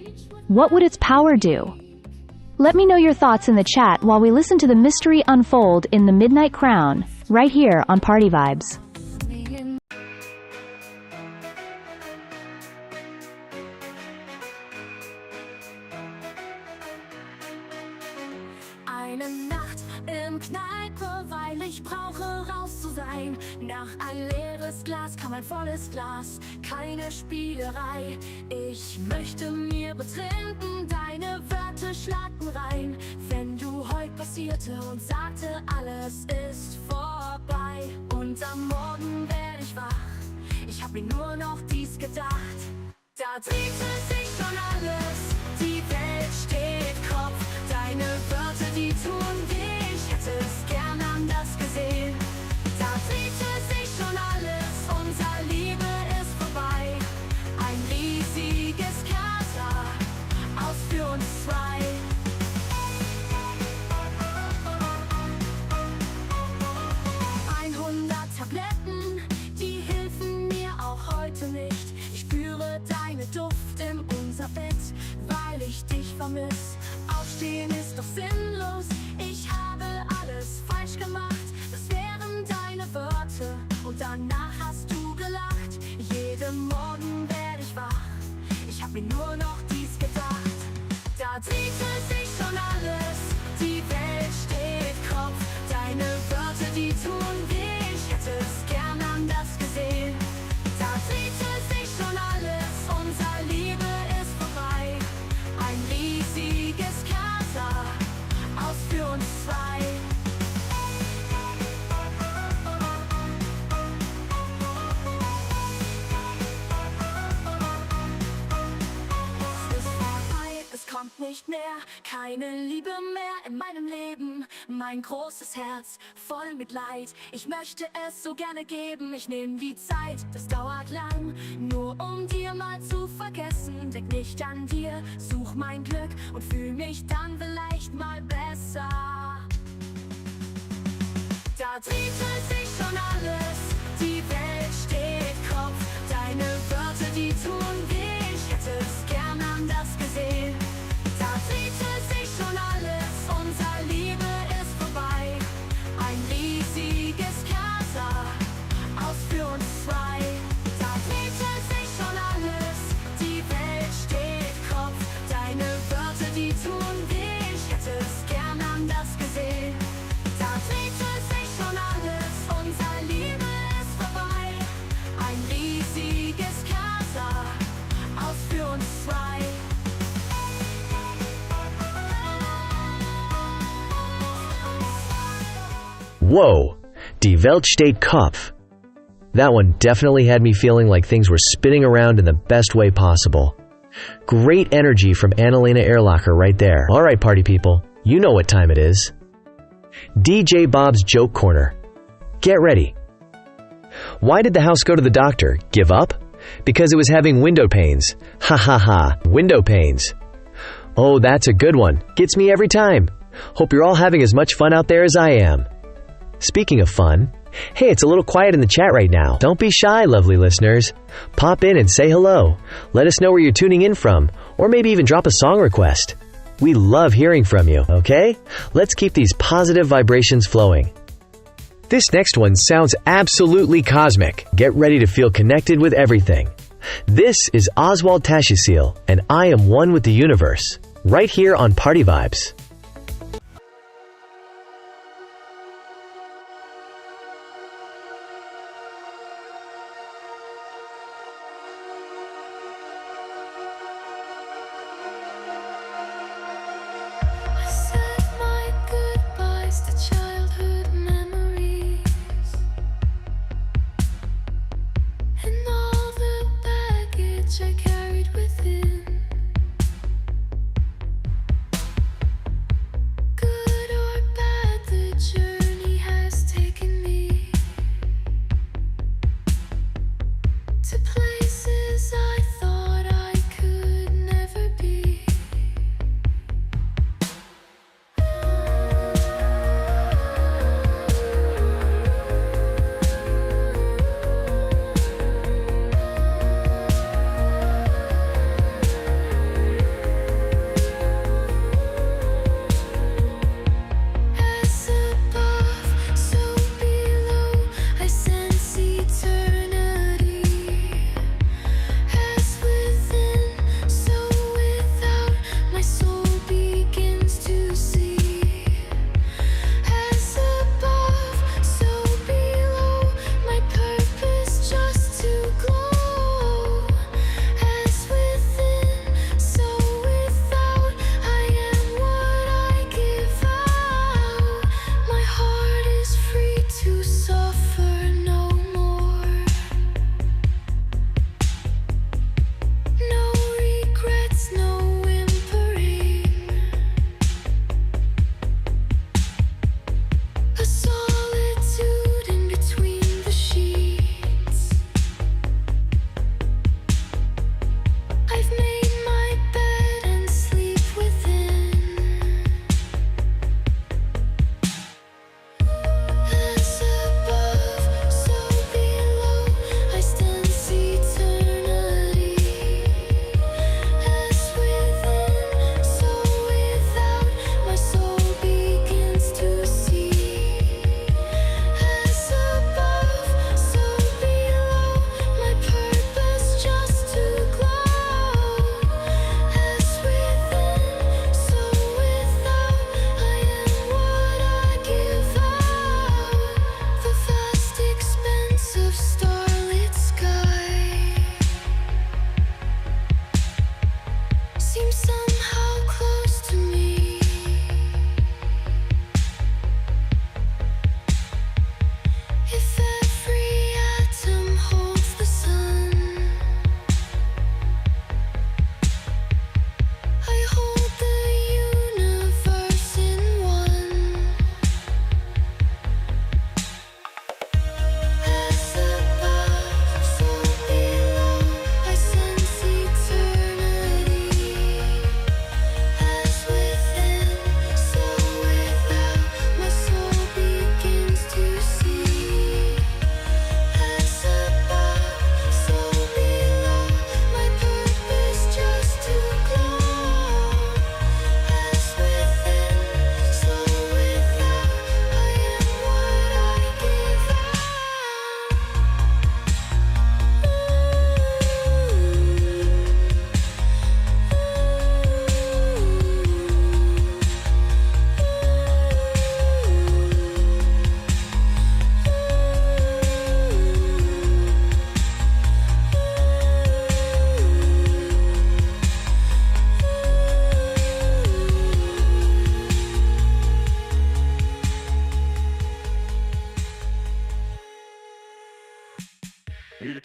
what would its power do? Let me know your thoughts in the chat while we listen to the mystery unfold in the Midnight Crown, right here on Party Vibes. Eine Nacht im Kneipe, weil ich brauche raus zu sein. Nach ein leeres Glas kam ein volles Glas, keine Spielerei. Ich möchte mir betrinken, deine Wörter schlagten rein. Wenn du heute passierte und sagte, alles ist vorbei. Und am Morgen werde ich wach, ich hab mir nur noch dies gedacht. Da drehte sich schon alles, die Welt steht Kopf. Deine Wörter, die tun weh, ich hätte es gern anders gesehen. Da drehte sich schon alles, unser Liebe ist vorbei. Ein riesiges Casa, aus für uns zwei. 100 Tabletten, die helfen mir auch Vanilleduft in unser Bett, weil ich dich vermiss. Aufstehen ist doch sinnlos, ich habe alles falsch gemacht. Das wären deine Worte und danach hast du gelacht. Jeden Morgen werde ich wach, ich hab mir nur noch dies gedacht. Da dreht sich schon alles, die Welt steht Kopf. Deine Wörter, die tun weh, ich hätte es gern anders gesehen. Da dreht sich schon alles, unser Liebe ist vorbei. Ein riesiges Casa, aus für uns zwei. Es ist vorbei, es kommt nicht mehr, keine Liebe mehr in meinem Leben. Mein großes Herz voll mit Leid, ich möchte es so gerne geben. Ich nehme die Zeit, das dauert lang, nur um dir mal zu vergessen. Denk nicht an dir, such mein Glück und fühl mich dann vielleicht mal besser. Da dreht sich schon alles, die Welt steht Kopf. Deine Wörter, die tun weh, ich hätte es gern anders gesehen. Da dreht sich schon alles, unser Liebe ist vorbei. Ein riesiges Casa, aus für uns zwei. Da dreht sich schon alles, die Welt steht Kopf. Deine Wörter, die tun weh, ich hätte es gern anders gesehen. Da dreht sich schon alles, unser Liebe ist vorbei. Ein riesiges Casa, aus für uns zwei. Whoa, Die Welt steht Kopf. That one definitely had me feeling like things were spinning around in the best way possible. Great energy from Annalena Ehrlacher right there. Alright party people, you know what time it is. DJ Bob's Joke Corner. Get ready. Why did the house go to the doctor? Give up? Because it was having window pains. Ha ha ha, window pains. Oh, that's a good one. Gets me every time. Hope you're all having as much fun out there as I am. Speaking of fun, hey, it's a little quiet in the chat right now. Don't be shy, lovely listeners. Pop in and say hello. Let us know where you're tuning in from, or maybe even drop a song request. We love hearing from you, okay? Let's keep these positive vibrations flowing. This next one sounds absolutely cosmic. Get ready to feel connected with everything. This is Oswald Tashisil, and I am one with the universe, right here on Party Vibes.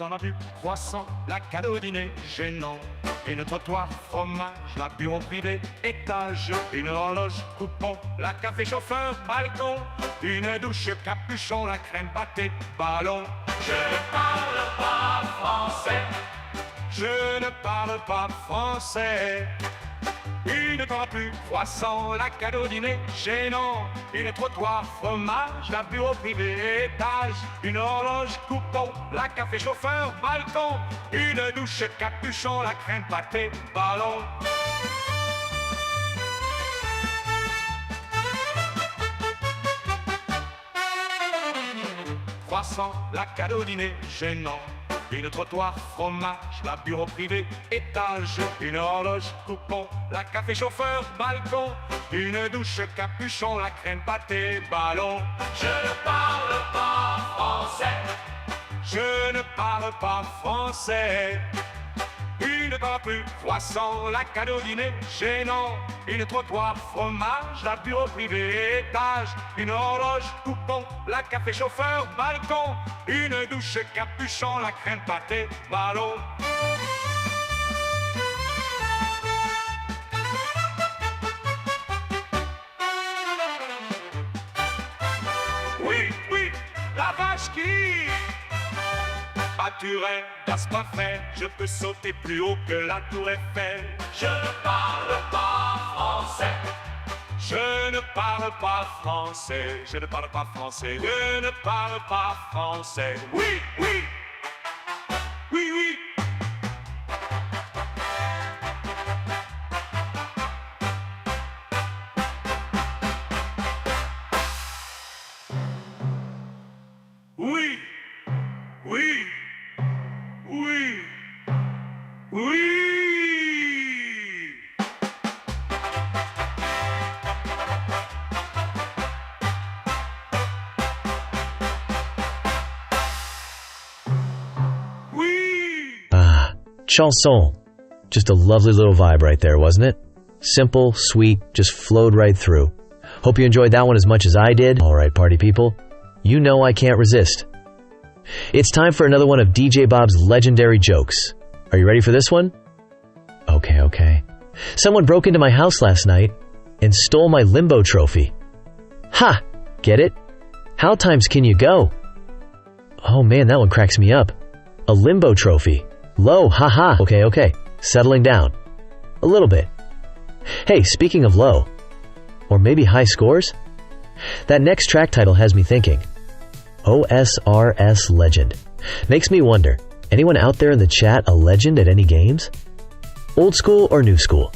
t'en as bu, croissant, la cadeau dîner, gênant. Et notre trottoir, fromage, la bureau privé, étage, une horloge, coupon, la café chauffeur, balcon, une douche, capuchon, la crème pâtée, ballon. Je ne parle pas français, je ne parle pas français. Une parapluie, croissant, la cadeau dîner, gênant. Une trottoir, fromage, la bureau privé, étage. Une horloge, coupon, la café chauffeur, balcon. Une douche, capuchon, la crème pâtée, ballon. Croissant, la cadeau dîner, gênant. Une trottoir, fromage, la bureau privé, étage. Une horloge, coupon, la café chauffeur, balcon. Une douche, capuchon, la crème pâtée, ballon. Je ne parle pas français, je ne parle pas français. Une parapluie, croissant, la cadeau dîner, gênant. Une trottoir, fromage, la bureau privé, étage. Une horloge, coupon, la café chauffeur, balcon. Une douche, capuchon, la crème pâtée, ballon. Oui, oui, la vache qui pâturait, das pas fait, je peux sauter plus haut que la tour Eiffel. Je ne parle pas français, je ne parle pas français, je ne parle pas français, je ne parle pas français. Oui, oui, oui, oui. Oui, oui. Oui, oui. Ah, chanson. Just a lovely little vibe right there, wasn't it? Simple, sweet, just flowed right through. Hope you enjoyed that one as much as I did. All right, party people, you know I can't resist. It's time for another one of DJ Bob's legendary jokes. Are you ready for this one? Okay. Someone broke into my house last night and stole my limbo trophy. Ha! Get it? How times can you go? Oh man, that one cracks me up. A limbo trophy. Low, haha. Okay. Settling down. A little bit. Hey, speaking of low, or maybe high scores? That next track title has me thinking. OSRS legend. Makes me wonder, anyone out there in the chat a legend at any games? Old school or new school?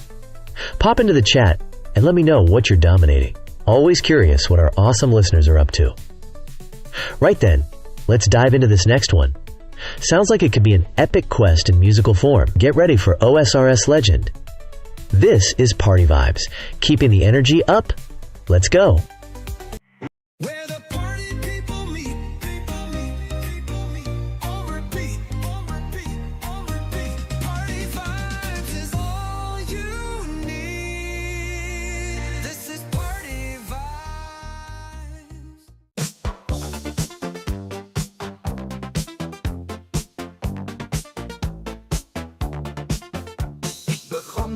Pop into the chat and let me know what you're dominating. Always curious what our awesome listeners are up to. Right then, let's dive into this next one. Sounds like it could be an epic quest in musical form. Get ready for OSRS legend. This is Party Vibes. Keeping the energy up? Let's go.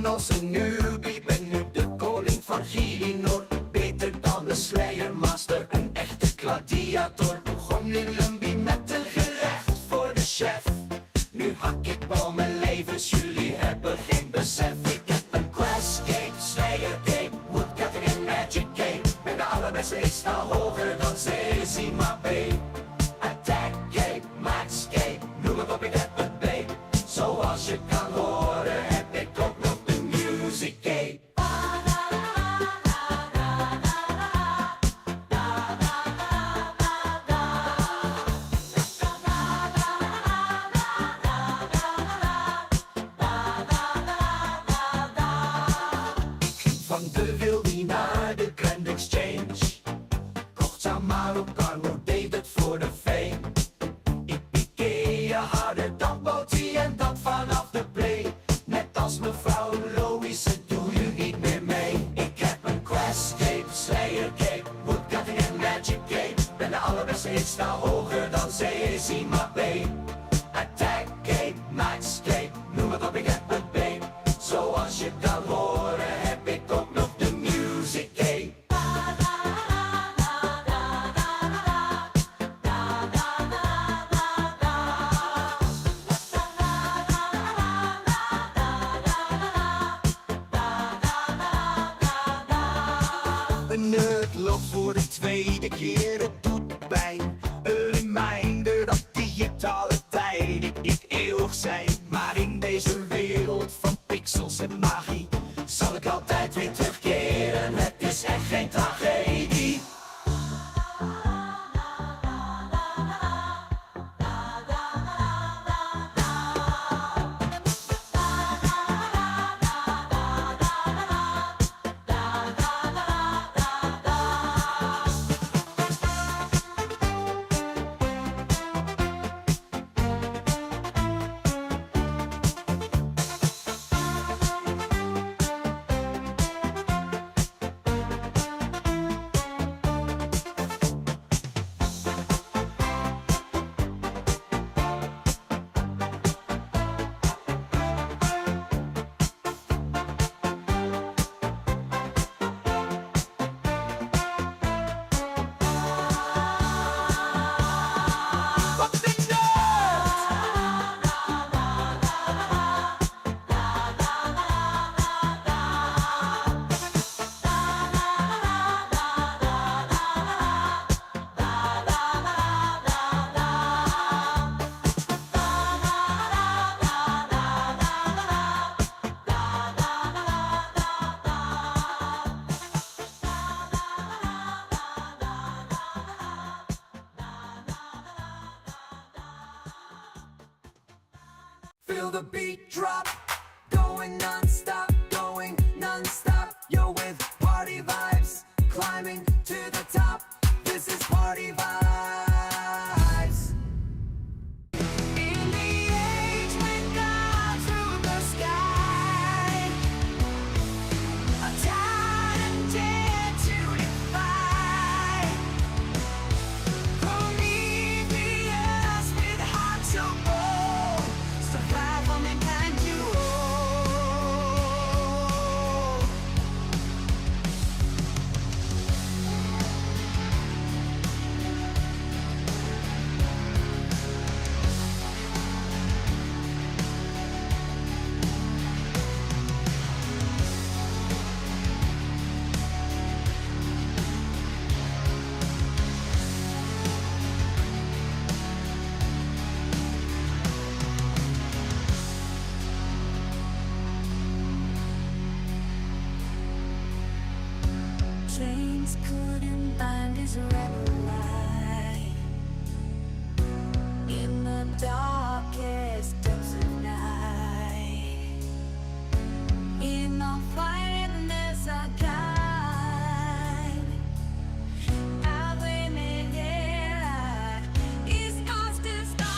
Als een newbie, ben nu de koning van Gielinor. Beter dan de Slayermaster, een echte gladiator. Begon in Lumbie met een gerecht voor de chef. Nu hak ik al mijn levens, jullie hebben geen besef. Ik heb een quest game, Slayer game, woodcutting en magic game. Ben de allerbeste, ik sta hoger dan Zezima B. Attack game, max game, noem het op, ik heb het babe. Zoals je kan horen heb ik ook nog de music game. Van de Wildy naar de Grand Exchange. Kocht samen op Carlo David voor de fame. Ik pikeer harder dan Botie en dat vanaf de play. Net als mevrouw Louise doe je niet meer mee. Ik heb een quest game, Slayer game, woodcutting en magic game. Ben de allerbeste, ik sta hoger dan Zezima B. Attack keer, het doet pijn. Een reminder dat digitale tijden niet eeuwig zijn. Maar in deze wereld van pixels en magie zal ik altijd weer terugkeren, het is echt geen tragedie. Feel the beat drop, going non-stop, going non-stop. Yo, with party vibes, climbing to the top. This is party vibes. In the age when gods rule the sky, a talent dare to defy Prometheus with heart so bold. Survive on mankind you hold. Chains couldn't bind his rebel light. In the darkest depths of night, in all fire there's a guide. Out in the air is ours to start.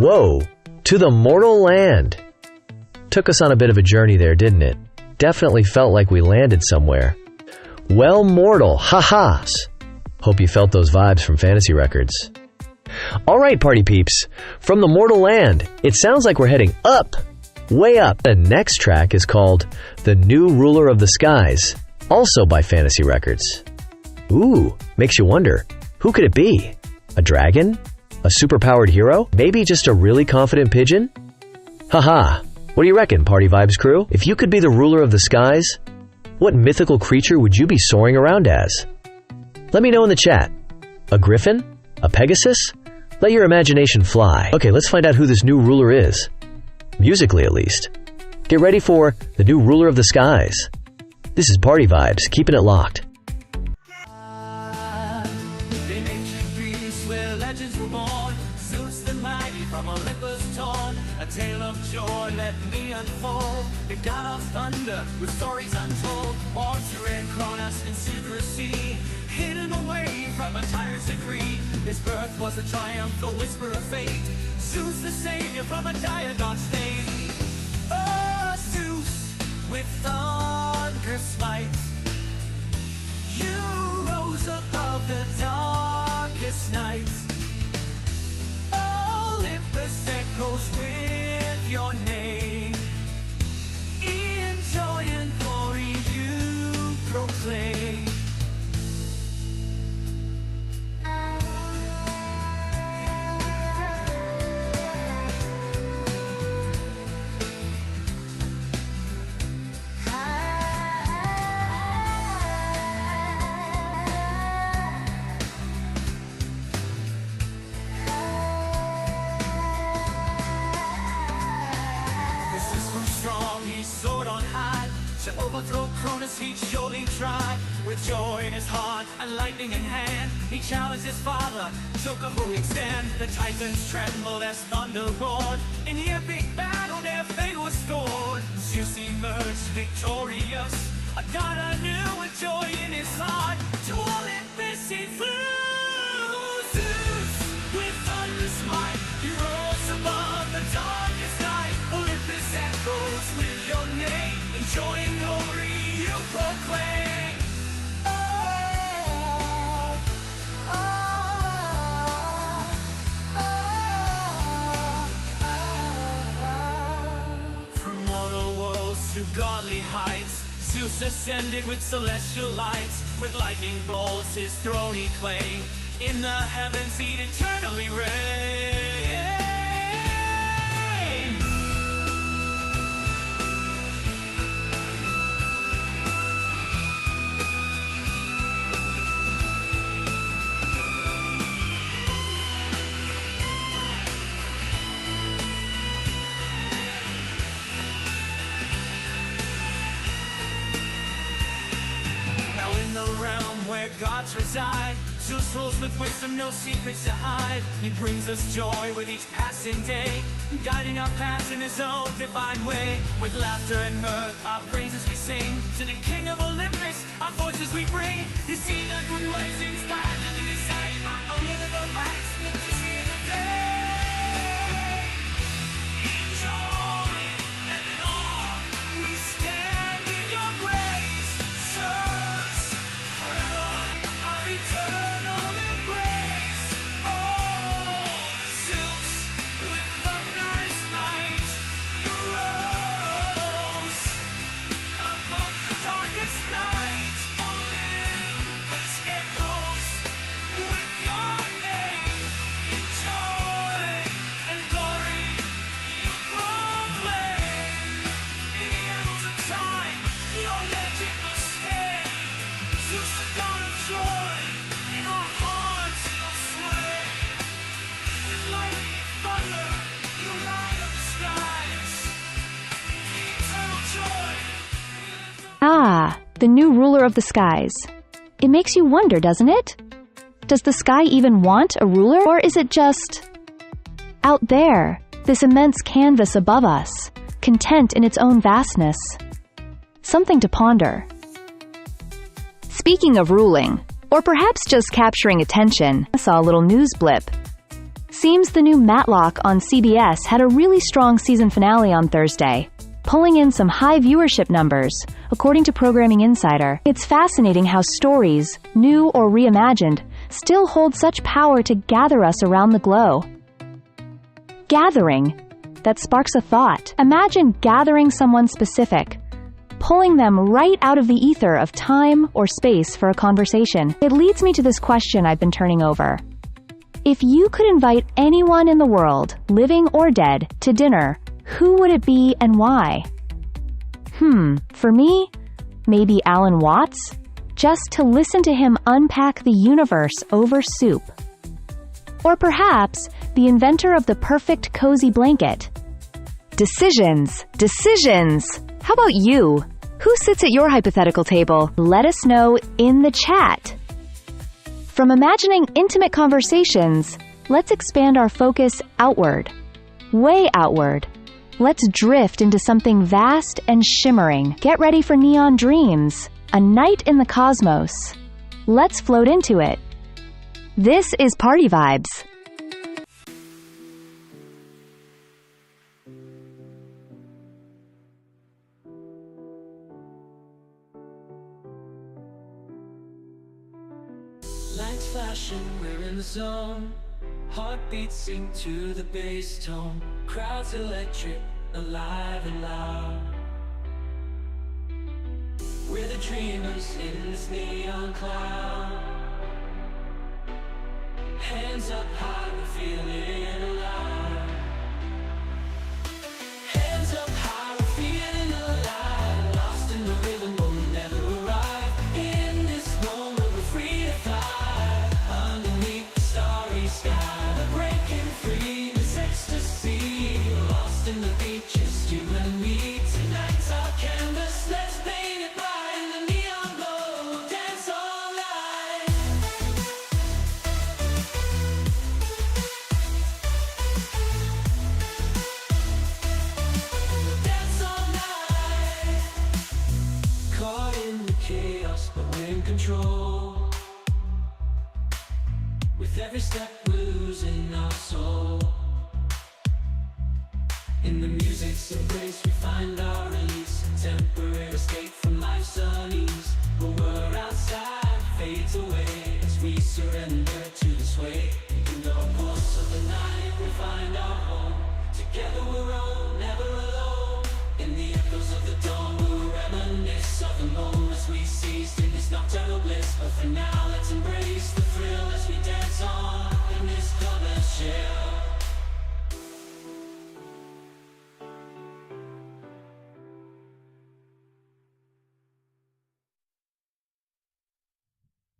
Whoa, to the mortal land. Took us on a bit of a journey there, didn't it? Definitely felt like we landed somewhere. Well, mortal, ha-has. Hope you felt those vibes from Fantasy Records. Alright, party peeps, from the mortal land, it sounds like we're heading up, way up. The next track is called The New Ruler of the Skies, also by Fantasy Records. Ooh, makes you wonder, who could it be? A dragon? A superpowered hero? Maybe just a really confident pigeon? Haha, what do you reckon, Party Vibes crew? If you could be the ruler of the skies, what mythical creature would you be soaring around as? Let me know in the chat. A griffin? A Pegasus? Let your imagination fly. Okay, let's find out who this new ruler is. Musically, at least. Get ready for the new ruler of the skies. This is Party Vibes, keeping it locked. In ancient Greece where legends were born, Zeus the mighty from Olympus torn, a tale of joy let me unfold. The god of thunder with stories untold, Arthur and Cronus in secrecy, hidden away from a tire's decree. His birth was a triumph, the whisper of fate, Zeus the savior from a diagon state. Oh, Zeus, with thunder smite, you rose above the darkest night. Olympus echoes with your name. In joy and glory you proclaim. To overthrow Cronus he surely tried. With joy in his heart and lightning in hand, he challenged his father, took a ruling stand. The Titans trembled as thunder roared. In the epic battle their fate was scored. Zeus emerged victorious, a god anew with joy in his heart. To Olympus he flew. Zeus with thunder's might, he rose above the darkest night. Olympus echoes with your name. Joy and glory you proclaim. Oh, oh, oh, oh. From mortal worlds to godly heights, Zeus ascended with celestial lights. With lightning bolts his throne he claimed. In the heavens he'd eternally reign. Where gods reside, Zeus rules with wisdom, no secrets to hide. He brings us joy with each passing day, guiding our paths in his own divine way. With laughter and mirth, our praises we sing. To the King of Olympus, our voices we bring. You see the good ways inspired to the same. Only the lights that you see in the day. In joy and in awe, we stand in your grace. Zeus, eternal embrace. Oh, Zeus, with thunder's might, you rose above the darkest night. Olympus echoes with your name. In joy and glory you proclaim. In the annals of time, your legend will stand. Zeus, the God of joy. Ah, the new ruler of the skies. It makes you wonder, doesn't it? Does the sky even want a ruler, or is it just out there, this immense canvas above us, content in its own vastness? Something to ponder. Speaking of ruling, or perhaps just capturing attention, I saw a little news blip. Seems the new Matlock on CBS had a really strong season finale on Thursday, pulling in some high viewership numbers, according to Programming Insider. It's fascinating how stories, new or reimagined, still hold such power to gather us around the globe. Gathering. That sparks a thought. Imagine gathering someone specific, pulling them right out of the ether of time or space for a conversation. It leads me to this question I've been turning over. If you could invite anyone in the world, living or dead, to dinner, who would it be and why? For me, maybe Alan Watts, just to listen to him unpack the universe over soup. Or perhaps the inventor of the perfect cozy blanket. Decisions. How about you? Who sits at your hypothetical table? Let us know in the chat. From imagining intimate conversations, let's expand our focus outward. Way outward. Let's drift into something vast and shimmering. Get ready for Neon Dreams, a night in the cosmos. Let's float into it. This is Party Vibes. Lights flashing, we're in the zone. Heartbeats sing to the bass tone. Crowds electric, alive and loud. We're the dreamers in this neon cloud. Hands up high, we're feeling alive. Hands up high, we're feeling alive. Lost in the rhythm, we'll never arrive. In this moment, we're free to fly. Underneath the starry sky, we're breaking free, this ecstasy. Lost in the beat, just you and me. Tonight's our canvas, let's paint it bright. In the neon glow, we'll dance all night. Dance all night. Caught in the chaos, but we're in control. With every step we're losing our soul. In the music's embrace we find our release. Temporary escape from life's unease. But we're outside, fades away as we surrender to the sway. In the pulse of the night we find our home. Together we're own, never alone. In the echoes of the dawn we'll reminisce of the moments we seized in this nocturnal bliss. But for now let's embrace the thrill as we dance on in this clubhouse chill.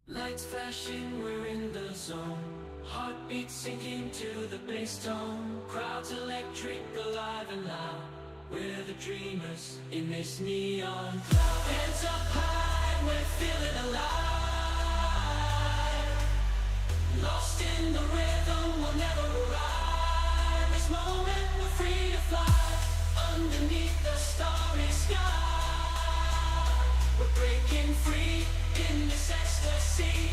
Lights flashing, we're in the zone. Heartbeats sinking to the bass tone. Crowds electric, alive and loud. We're the dreamers in this neon cloud. Hands up high, we're feeling alive. Lost in the rhythm, we'll never arrive. This moment we're free to fly. Underneath the starry sky, we're breaking free in this ecstasy.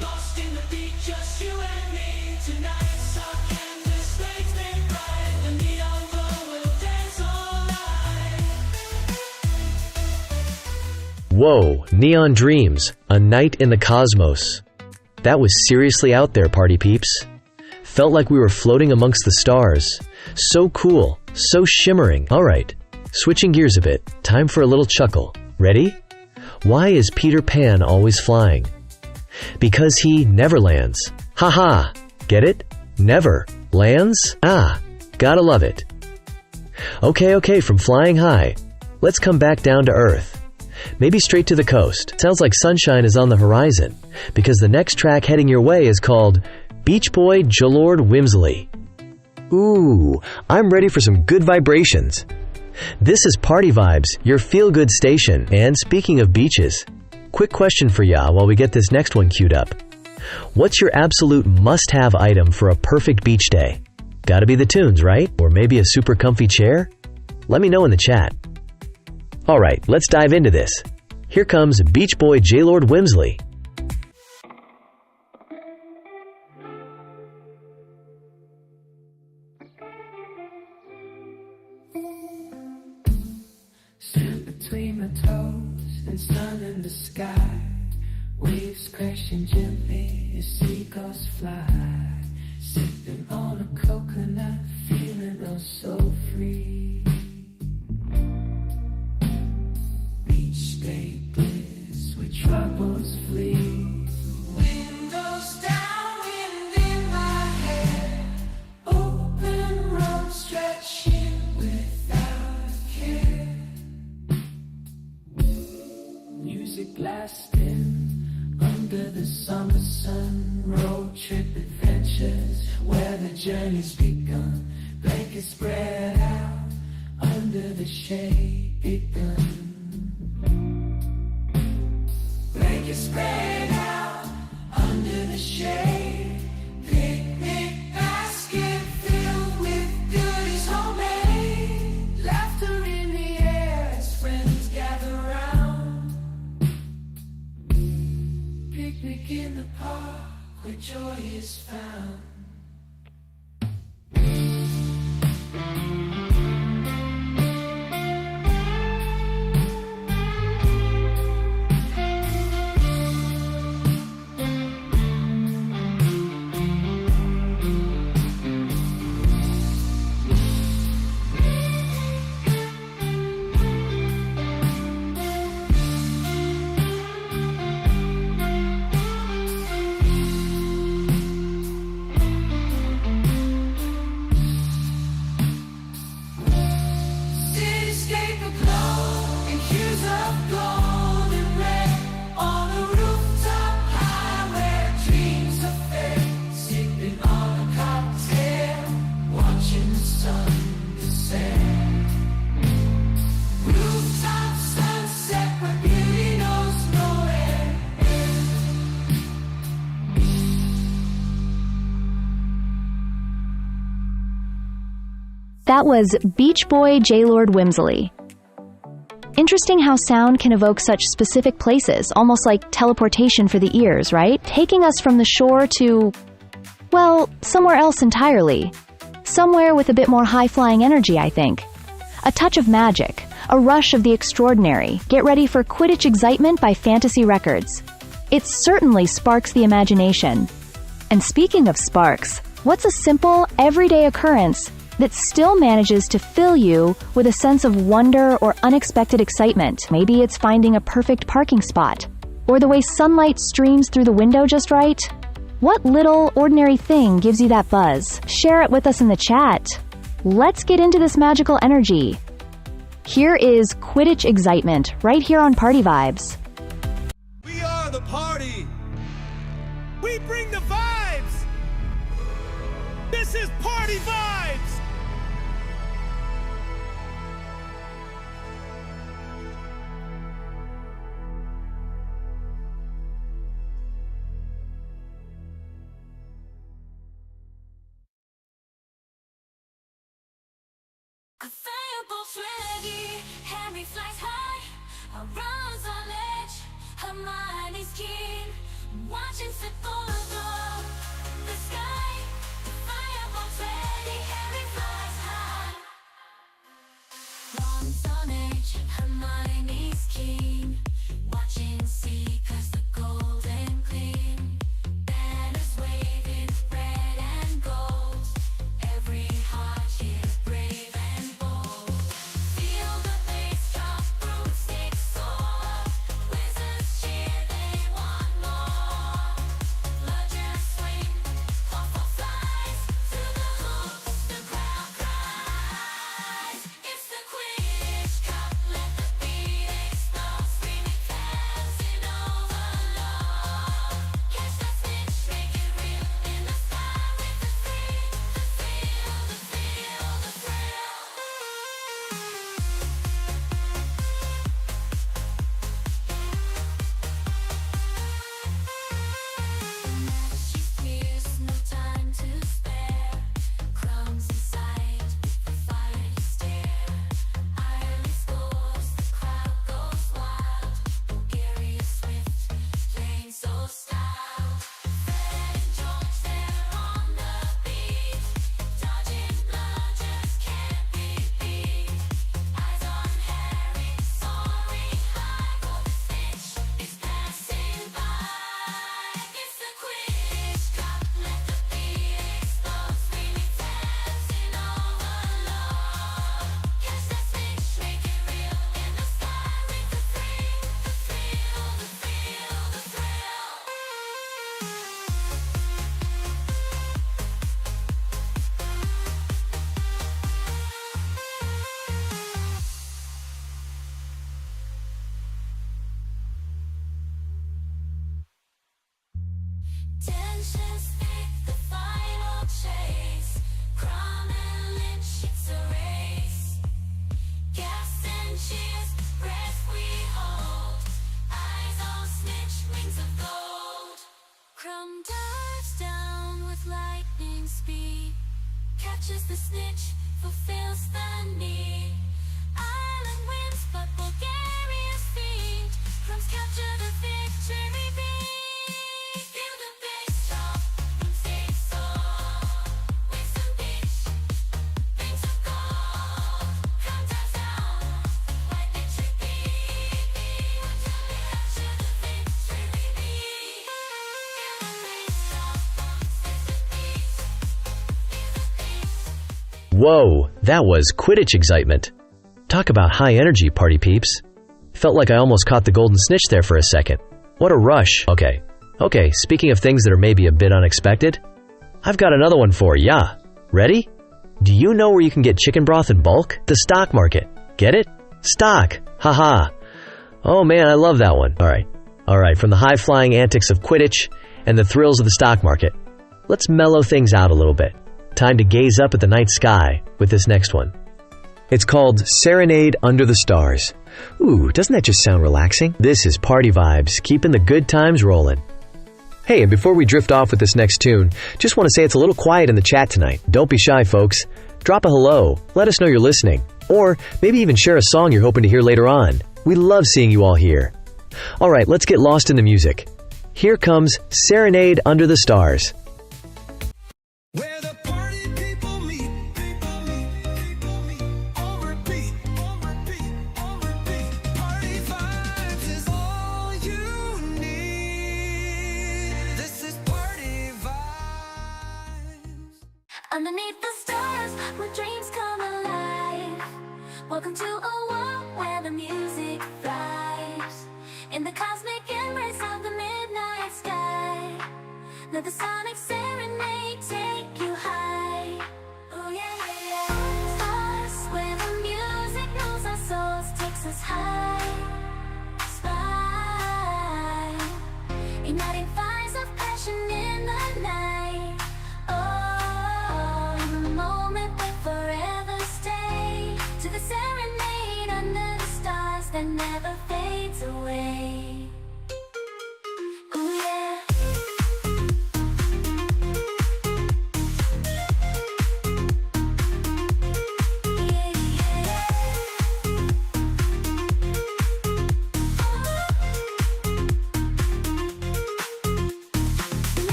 Lost in the beat, just you and me. Tonight's our canvas, let's make bright. The neon glow, we'll dance all night. Whoa, Neon Dreams, a night in the cosmos. That was seriously out there, party peeps. Felt like we were floating amongst the stars. So cool, so shimmering. Alright, switching gears a bit, time for a little chuckle. Ready? Why is Peter Pan always flying? Because he never lands. Haha, get it? Never lands? Ah, gotta love it. Okay, from flying high, let's come back down to earth. Maybe straight to the coast. Sounds like sunshine is on the horizon, because the next track heading your way is called Beach Boy Jalord Whimsley. Ooh, I'm ready for some good vibrations. This is Party Vibes, your feel-good station. And speaking of beaches, quick question for ya while we get this next one queued up. What's your absolute must-have item for a perfect beach day? Gotta be the tunes, right? Or maybe a super comfy chair? Let me know in the chat. Alright, let's dive into this. Here comes Beach Boy Jalord Whimsley. my toes and sun in the sky. Waves crashing gently as seagulls fly. Sipping on a coconut, feeling oh so free. Beach day bliss where troubles flee. Windows down, wind in my hair. Open road stretching without care. Music lasting under the summer sun. Road trip adventures where the journey's begun. Blankets spread out under the shade begun. Blankets spread out under the shade. Picnic basket filled with goodies homemade. Laughter in the air as friends gather round. Picnic in the park where joy is found. Cityscape aglow in hues of gold and red. On a rooftop high where dreams are fed. Sipping on a cocktail, watching the sun descend. Rooftop sunset where beauty knows no end. That was Beach Boy J-Lord Whimsily. Interesting how sound can evoke such specific places, almost like teleportation for the ears, right? Taking us from the shore to, well, somewhere else entirely. Somewhere with a bit more high-flying energy, I think. A touch of magic, a rush of the extraordinary. Get ready for Quidditch Excitement by Fantasy Records. It certainly sparks the imagination. And speaking of sparks, what's a simple, everyday occurrence that still manages to fill you with a sense of wonder or unexpected excitement? Maybe it's finding a perfect parking spot, or the way sunlight streams through the window just right. What little, ordinary thing gives you that buzz? Share it with us in the chat. Let's get into this magical energy. Here is Quidditch Excitement, right here on Party Vibes. We are the party. We bring the vibes. This is Party Vibes. Firebolts ready, Harry flies high, Ron's on edge, Hermione's keen, watching slip over the sky. Firebolts ready, Harry flies high. Ron's on edge, Hermione's keen, watching see 'cause the golden gleam. Banners waving, red and gold. Every heart here brave and bold. Feel the bass drop, broomsticks soar. Wizards cheer, they want more. Tensions thick, the final chase. Crime and lynch, it's a race. Gas and cheers, breath we hold. Eyes on snitch, wings of gold. Crumb dives down with lightning speed. Catches the snitch, fulfills the need. Island wins, but Bulgaria's feet. Crumbs capture the victory beat. Feel the bass drop, from state soul. Waves and beach, things of gold. Crumb dives down, white victory beat. Until we capture the victory beat. Feel the bass drop, from state to beat. Feel the beat. Whoa, that was Quidditch excitement. Talk about high energy, party peeps. Felt like I almost caught the golden snitch there for a second. What a rush. Okay, speaking of things that are maybe a bit unexpected, I've got another one for ya. Ready? Do you know where you can get chicken broth in bulk? The stock market. Get it? Stock. Haha. Oh man, I love that one. Alright, from the high-flying antics of Quidditch and the thrills of the stock market, let's mellow things out a little bit. Time to gaze up at the night sky with this next one. It's called Serenade Under the Stars. Ooh, doesn't that just sound relaxing? This is Party Vibes, keeping the good times rolling. Hey, and before we drift off with this next tune, just want to say it's a little quiet in the chat tonight. Don't be shy, folks. Drop a hello, let us know you're listening, or maybe even share a song you're hoping to hear later on. We love seeing you all here. Alright, let's get lost in the music. Here comes Serenade Under the Stars. Where the party people meet, on repeat, Party vibes is all you need. This is Party Vibes. Underneath the stars, where dreams come alive. Welcome to a world where the music thrives. In the cosmic embrace of the midnight sky, let the sonic serenade take you high. Oh yeah. Stars where the music knows our souls, takes us high. Spy, igniting fires of passion in the night. Oh, in the moment we forever stay. To the serenade under the stars that never fades away. Oh yeah.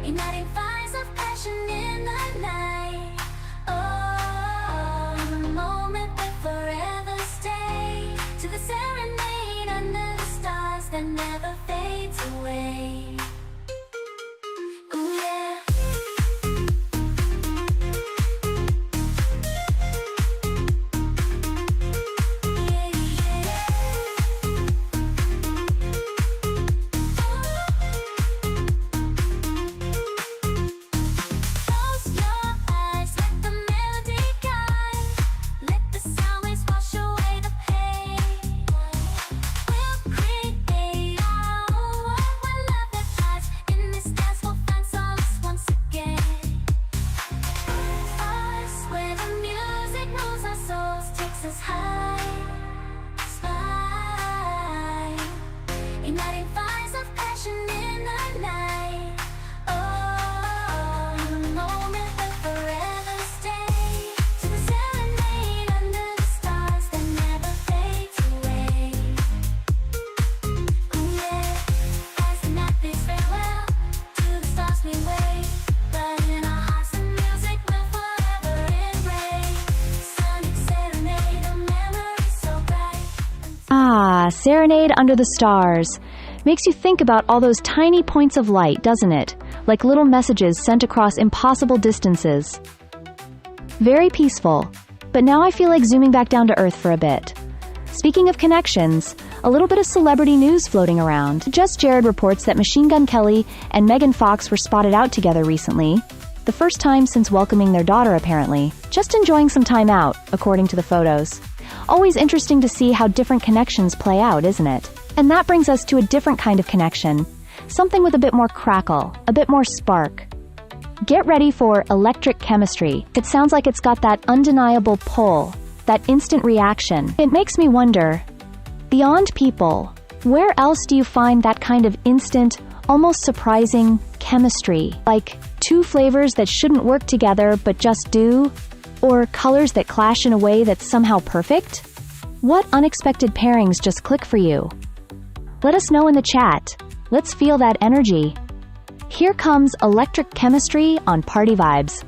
Igniting fires of passion in the night. Oh, in the moment we forever stay. To the serenade under the stars that never fades away. Ooh yeah. Igniting fires of passion in the night. Oh, in the moment we'll forever stay. To the serenade under the stars that never fades away. Oh yeah, as the night bids farewell, to the stars we wait. But in our hearts the music will forever embrace. Sonic serenade, a memory so bright. Serenade Under the Stars. Makes you think about all those tiny points of light, doesn't it? Like little messages sent across impossible distances. Very peaceful. But now I feel like zooming back down to earth for a bit. Speaking of connections, a little bit of celebrity news floating around. Just Jared reports that Machine Gun Kelly and Megan Fox were spotted out together recently. The first time since welcoming their daughter, apparently. Just enjoying some time out, according to the photos. Always interesting to see how different connections play out, isn't it? And that brings us to a different kind of connection. Something with a bit more crackle, a bit more spark. Get ready for electric chemistry. It sounds like it's got that undeniable pull, that instant reaction. It makes me wonder, beyond people, where else do you find that kind of instant, almost surprising chemistry? Like two flavors that shouldn't work together but just do? Or colors that clash in a way that's somehow perfect? What unexpected pairings just click for you? Let us know in the chat. Let's feel that energy. Here comes electric chemistry on Party Vibes.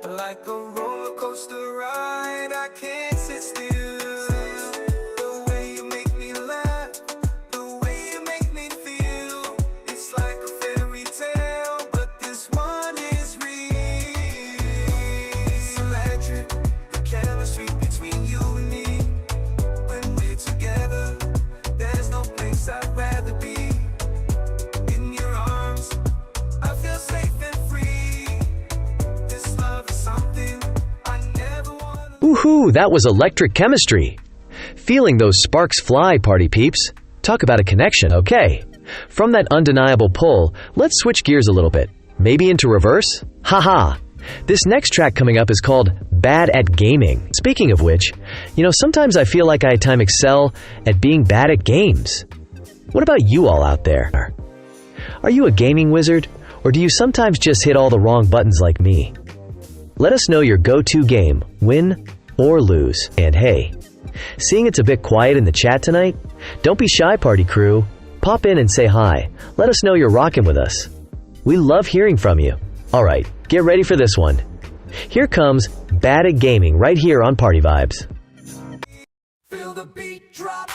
Like a roller coaster ride, I can't sit still. The way you make me laugh, the way you make me feel, it's like a fairy tale, but this one is real. It's electric, the chemistry between you and me. When we're together, there's no place I'd rather be. In your arms, I feel safe and free. This love is something I never wanna. Woohoo, that was electric chemistry. Feeling those sparks fly, party peeps. Talk about a connection, okay. From that undeniable pull, let's switch gears a little bit. Maybe into reverse? Haha. This next track coming up is called Bad at Gaming. Speaking of which, sometimes I feel like I at times excel at being bad at games. What about you all out there? Are you a gaming wizard, or do you sometimes just hit all the wrong buttons like me? Let us know your go-to game, win or lose. And hey, seeing it's a bit quiet in the chat tonight, don't be shy, party crew. Pop in and say hi. Let us know you're rocking with us. We love hearing from you. Alright, get ready for this one. Here comes Bad at Gaming right here on Party Vibes. Feel the beat drop,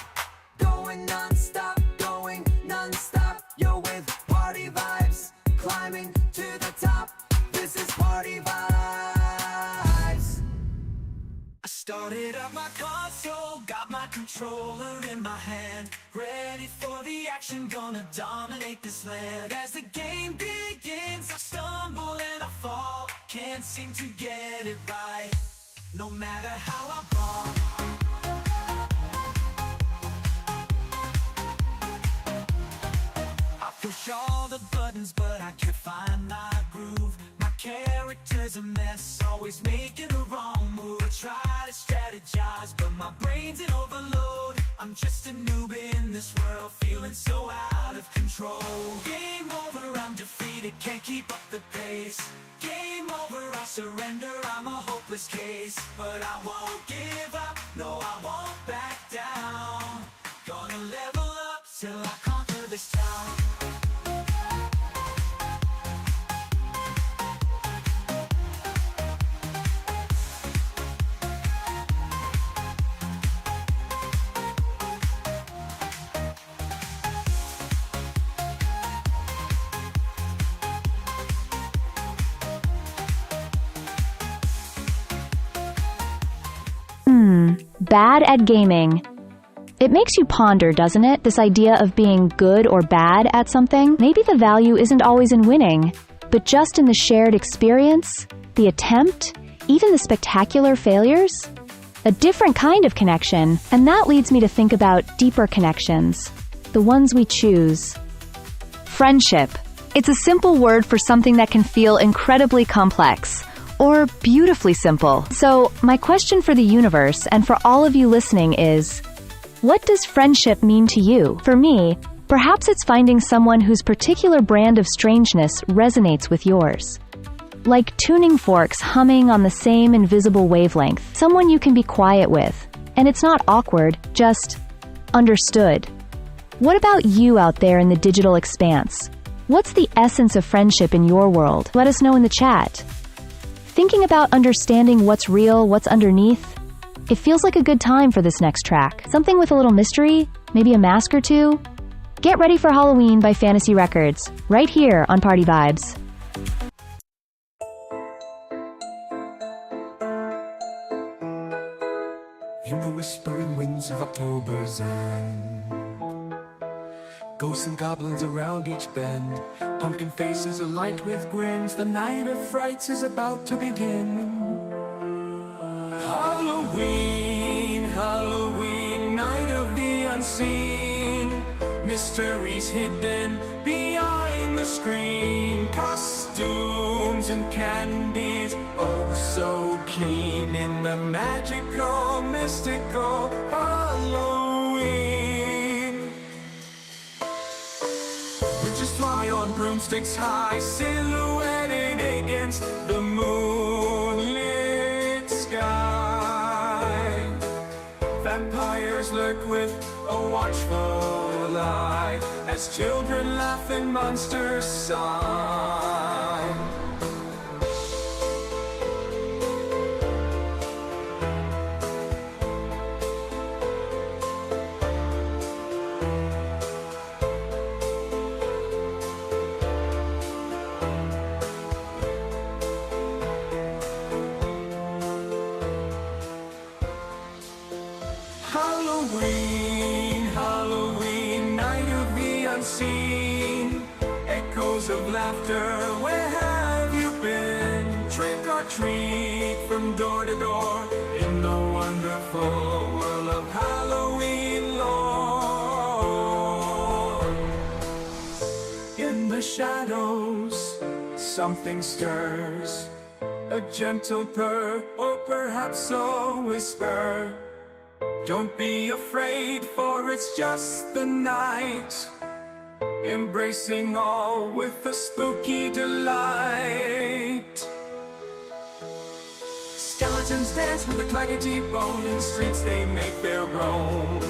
going non-stop, going non-stop. You're with Party Vibes, climbing to the top. This is Party Vibes. I started up my console, got my controller in my hand, ready for the action, gonna dominate this land. As the game begins, I stumble and I fall, can't seem to get it right, no matter how I fall. I push all the buttons, but I can't find my groove. My character's a mess, always making the wrong move. I try to strategize, but my brain's in overload. I'm just a noob in this world, feeling so out of control. Game over, I'm defeated, can't keep up the pace. Game over, I surrender, I'm a hopeless case. But I won't give up, no I won't back down. Gonna level up till I conquer this town. Bad at gaming. It makes you ponder, doesn't it? This idea of being good or bad at something. Maybe the value isn't always in winning, but just in the shared experience, the attempt, even the spectacular failures. A different kind of connection, and that leads me to think about deeper connections, the ones we choose. Friendship. It's a simple word for something that can feel incredibly complex, or beautifully simple. So, my question for the universe and for all of you listening is, what does friendship mean to you? For me, perhaps it's finding someone whose particular brand of strangeness resonates with yours. Like tuning forks humming on the same invisible wavelength. Someone you can be quiet with. And it's not awkward, just understood. What about you out there in the digital expanse? What's the essence of friendship in your world? Let us know in the chat. Thinking about understanding what's real, what's underneath? It feels like a good time for this next track. Something with a little mystery, maybe a mask or two. Get ready for Halloween by Fantasy Records, right here on Party Vibes. In the whispering winds of October's end, ghosts and goblins around each bend, pumpkin faces alight with grins. The night of frights is about to begin. Halloween, Halloween, night of the unseen. Mysteries hidden behind the screen. Costumes and candies, oh so keen in the magical, mystical Halloween. Witches fly on broomsticks high, silhouetted against the moonlit sky. Vampires lurk with a watchful eye, as children laugh and monsters sigh. Halloween, Halloween, night of the unseen. Echoes of laughter, where have you been? Trick or treat from door to door, in the wonderful world of Halloween lore. In the shadows, something stirs, a gentle purr, or perhaps a whisper. Don't be afraid, for it's just the night, embracing all with a spooky delight. Skeletons dance with a clangety bone, in the streets they make their roam.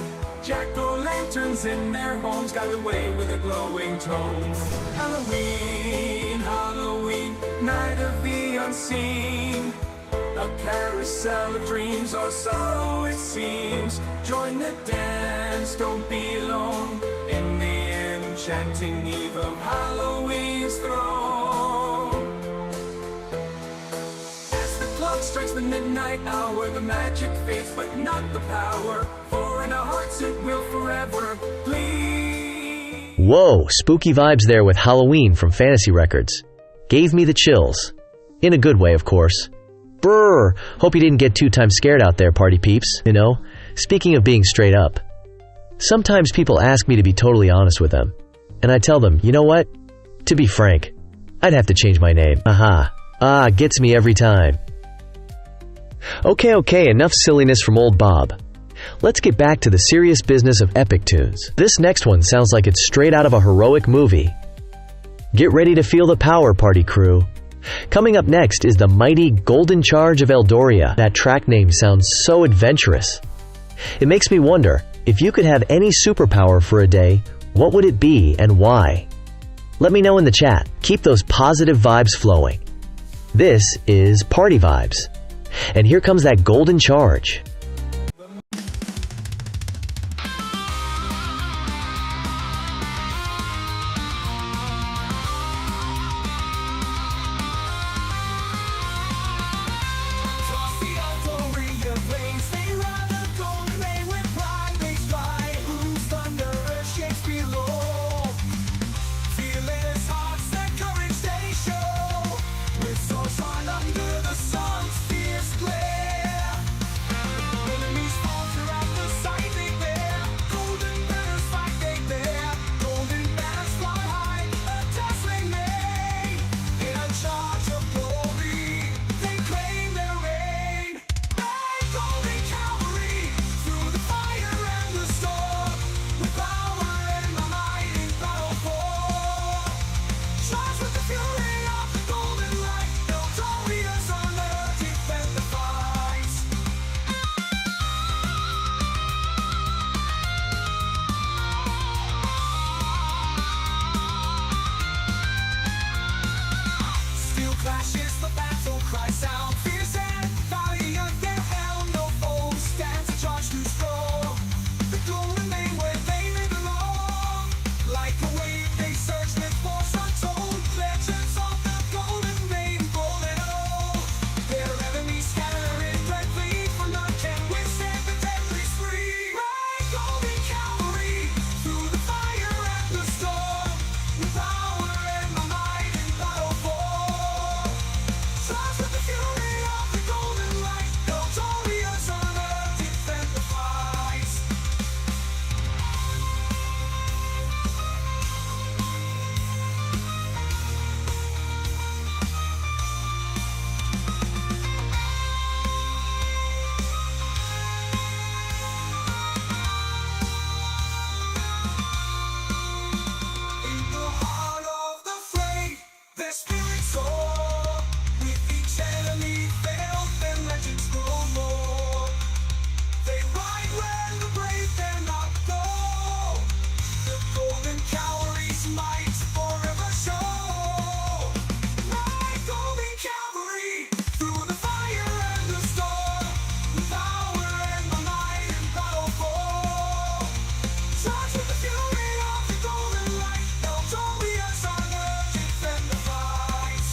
Jack-o'-lanterns in their homes guide the way with a glowing tone. Halloween, Halloween, night of the unseen. A carousel of dreams, or so it seems. Join the dance, don't be alone, in the enchanting eve of Halloween's throne. As the clock strikes the midnight hour, the magic fades, but not the power. For in our hearts it will forever bleed. Whoa, spooky vibes there with Halloween from Fantasy Records. Gave me the chills. In a good way, of course. Brrr, hope you didn't get 2 times scared out there, party peeps. You know, speaking of being straight up, sometimes people ask me to be totally honest with them, and I tell them, you know what? To be frank, I'd have to change my name. Gets me every time. Okay, enough silliness from old Bob. Let's get back to the serious business of epic tunes. This next one sounds like it's straight out of a heroic movie. Get ready to feel the power, party crew. Coming up next is the mighty Golden Charge of Eldoria. That track name sounds so adventurous. It makes me wonder, if you could have any superpower for a day, what would it be and why? Let me know in the chat. Keep those positive vibes flowing. This is Party Vibes. And here comes that Golden Charge. They ride the golden ray with pride, they strive. Golden Cavalry's might forever show. My golden cavalry, through the fire and the storm, the power and the might in battle fall. Charge with the fury of the golden light, notorious honor, defend the fight.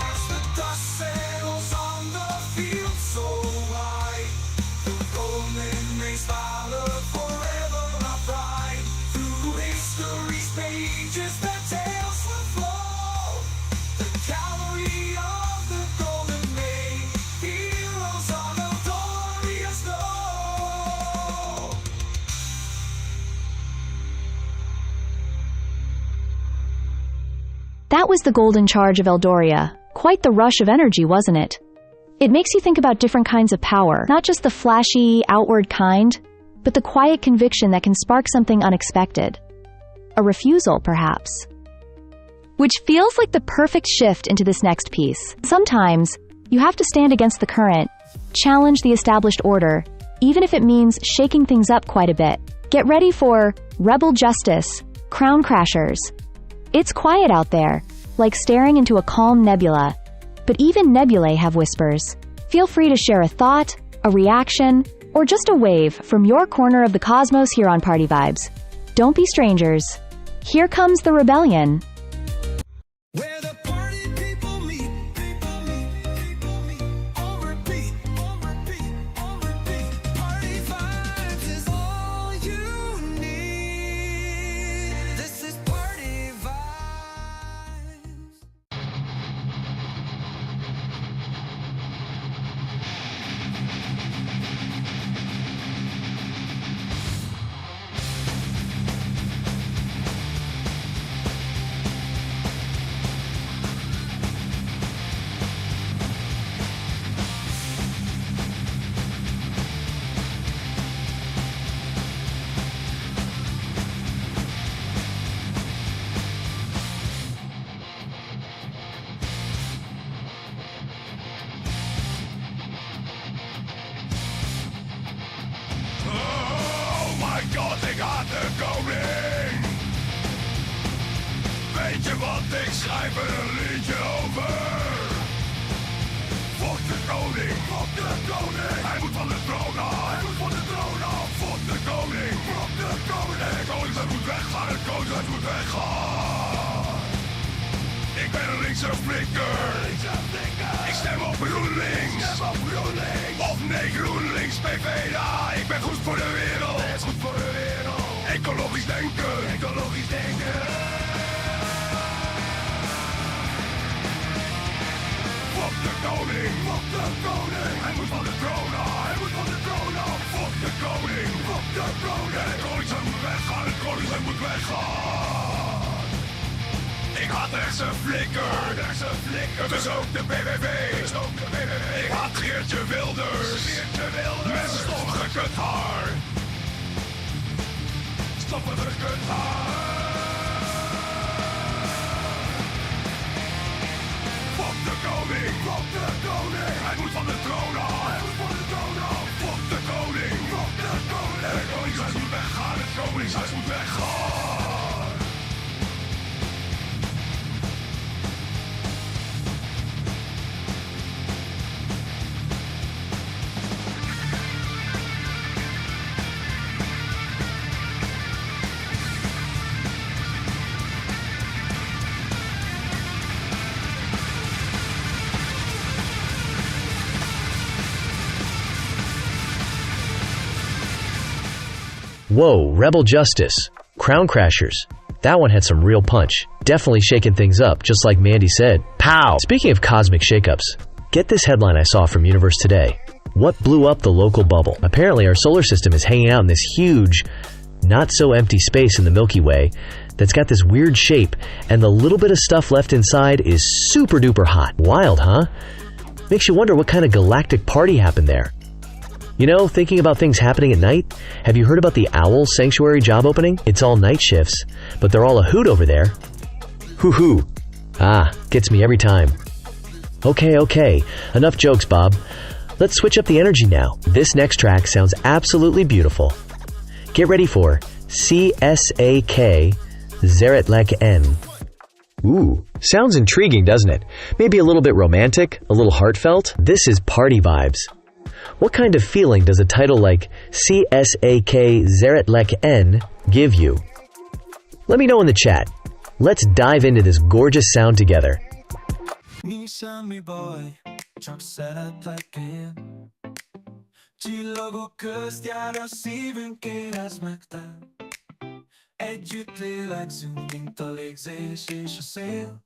As the dust settles on the field so wide, the golden race valor forever our pride. Through history's pages their tales will flow. The cavalry of the golden maid, heroes are notorious known. That was the Golden Charge of Eldoria. Quite the rush of energy, wasn't it? It makes you think about different kinds of power, not just the flashy, outward kind, but the quiet conviction that can spark something unexpected. A refusal, perhaps. Which feels like the perfect shift into this next piece. Sometimes, you have to stand against the current, challenge the established order, even if it means shaking things up quite a bit. Get ready for Rebel Justice, Crown Crashers. It's quiet out there, like staring into a calm nebula. But even nebulae have whispers. Feel free to share a thought, a reaction, or just a wave from your corner of the cosmos here on Party Vibes. Don't be strangers. Here comes the rebellion. Where the party people meet, on repeat, on repeat, on repeat. Party vibes is all you need. This is Party Vibes. Oh my god, ik haat de koning. Weet je wat, ik schrijf er een liedje over. Fuck de koning, fuck de koning. Hij moet van de troon af, hij moet van de troon af. Fuck de koning, fuck de koning. Het koningshuis moet weggaan, het koningshuis moet weggaan. Ik ben een linkse flikker. Ik stem op GroenLinks. Of nee, GroenLinks, PvdA. Ik ben goed voor de wereld. Het is goed voor de wereld. Ecologisch denken. Ecologisch denken. Fuck de koning. Fuck de koning. Hij moet van de troon af. Hij moet van de troon af. Fuck de koning. Fuck de koning. Het koningshuis moet weggaan. Het koningshuis moet weggaan. Ik haat rechtse flikker. Dus ook de BBB. Ik haat Geertje Wilders. Met stoffige kuthaar. Stoffige kuthaar. Fuck de koning. Fuck de koning. Hij moet van de troon af. Hij moet van de troon af. Fuck de koning. Fuck de koning. Het koningshuis moet weggaan. Het koningshuis moet weggaan. Whoa, Rebel Justice, Crown Crashers. That one had some real punch. Definitely shaking things up, just like Mandy said. Pow! Speaking of cosmic shakeups, get this headline I saw from Universe Today. What blew up the local bubble? Apparently our solar system is hanging out in this huge, not so empty space in the Milky Way that's got this weird shape, and the little bit of stuff left inside is super duper hot. Wild, huh? Makes you wonder what kind of galactic party happened there. You know, thinking about things happening at night? Have you heard about the Owl Sanctuary job opening? It's all night shifts, but they're all a hoot over there. Hoo-hoo. Ah, gets me every time. Okay, enough jokes, Bob. Let's switch up the energy now. This next track sounds absolutely beautiful. Get ready for CSAK Zeretlek N. Ooh, sounds intriguing, doesn't it? Maybe a little bit romantic, a little heartfelt? This is Party Vibes. What kind of feeling does a title like CSAK Zeretlek N give you? Let me know in the chat. Let's dive into this gorgeous sound together. Mi semmi baj, csak szeretlek én. Csillagok közt jár a szívünk, érezd meg te. Együtt lélegzünk, mint a légzés és a szél.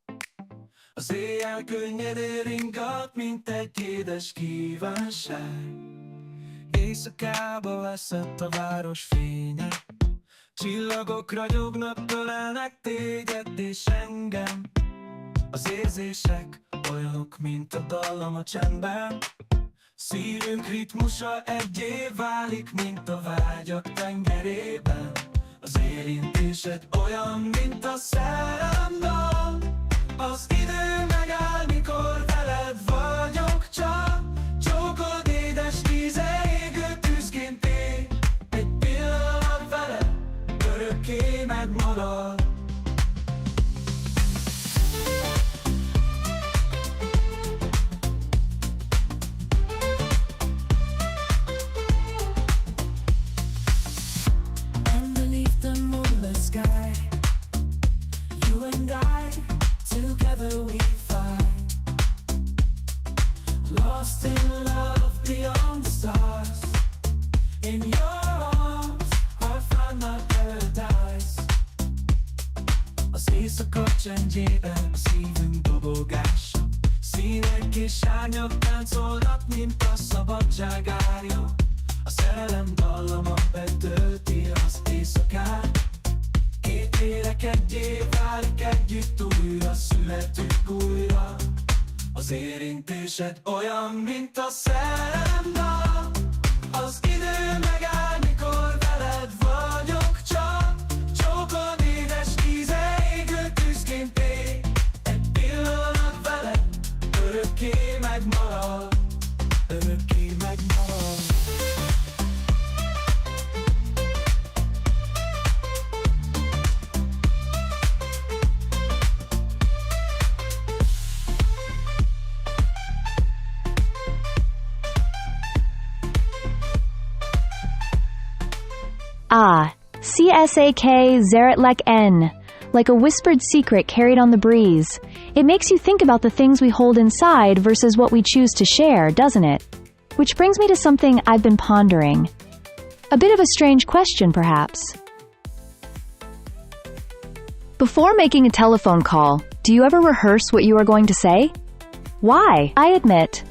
Az éjjel könnyedén ringat, mint egy édes kívánság. Éjszakába veszett a város fénye. Csillagok ragyognak, ölelnek téged és engem. Az érzések olyanok, mint a dallam a csendben. Szívünk ritmusa egyé válik, mint a vágyak tengerében. Az érintésed olyan, mint a szerelem. Az idő megáll, mikor veled vagyok csak. Csókod édes íze, égő tűzként ég. Egy pillanat veled, örökké megmarad. Underneath the moonlit sky, you and I, together we fly. Lost in love beyond the stars. In your arms, I find my paradise. Az éjszaka csendjében a szívünk dobogása. Színek és árnyak táncolnak, mint a szabadság árja. A szerelem dallama betölti az éjszakát. Két lélek egyé válik, együtt újra születünk újra. Az érintésed olyan, mint a szerelem dal. Az idő megáll, mikor veled vagyok csak. Csókod édes íze, égő tűzként ég. Egy pillanat veled, örökké megmarad. Örökké megmarad. Ah, CSAK Zeretlek N. Like a whispered secret carried on the breeze. It makes you think about the things we hold inside versus what we choose to share, doesn't it? Which brings me to something I've been pondering. A bit of a strange question, perhaps. Before making a telephone call, do you ever rehearse what you are going to say? Why? I admit,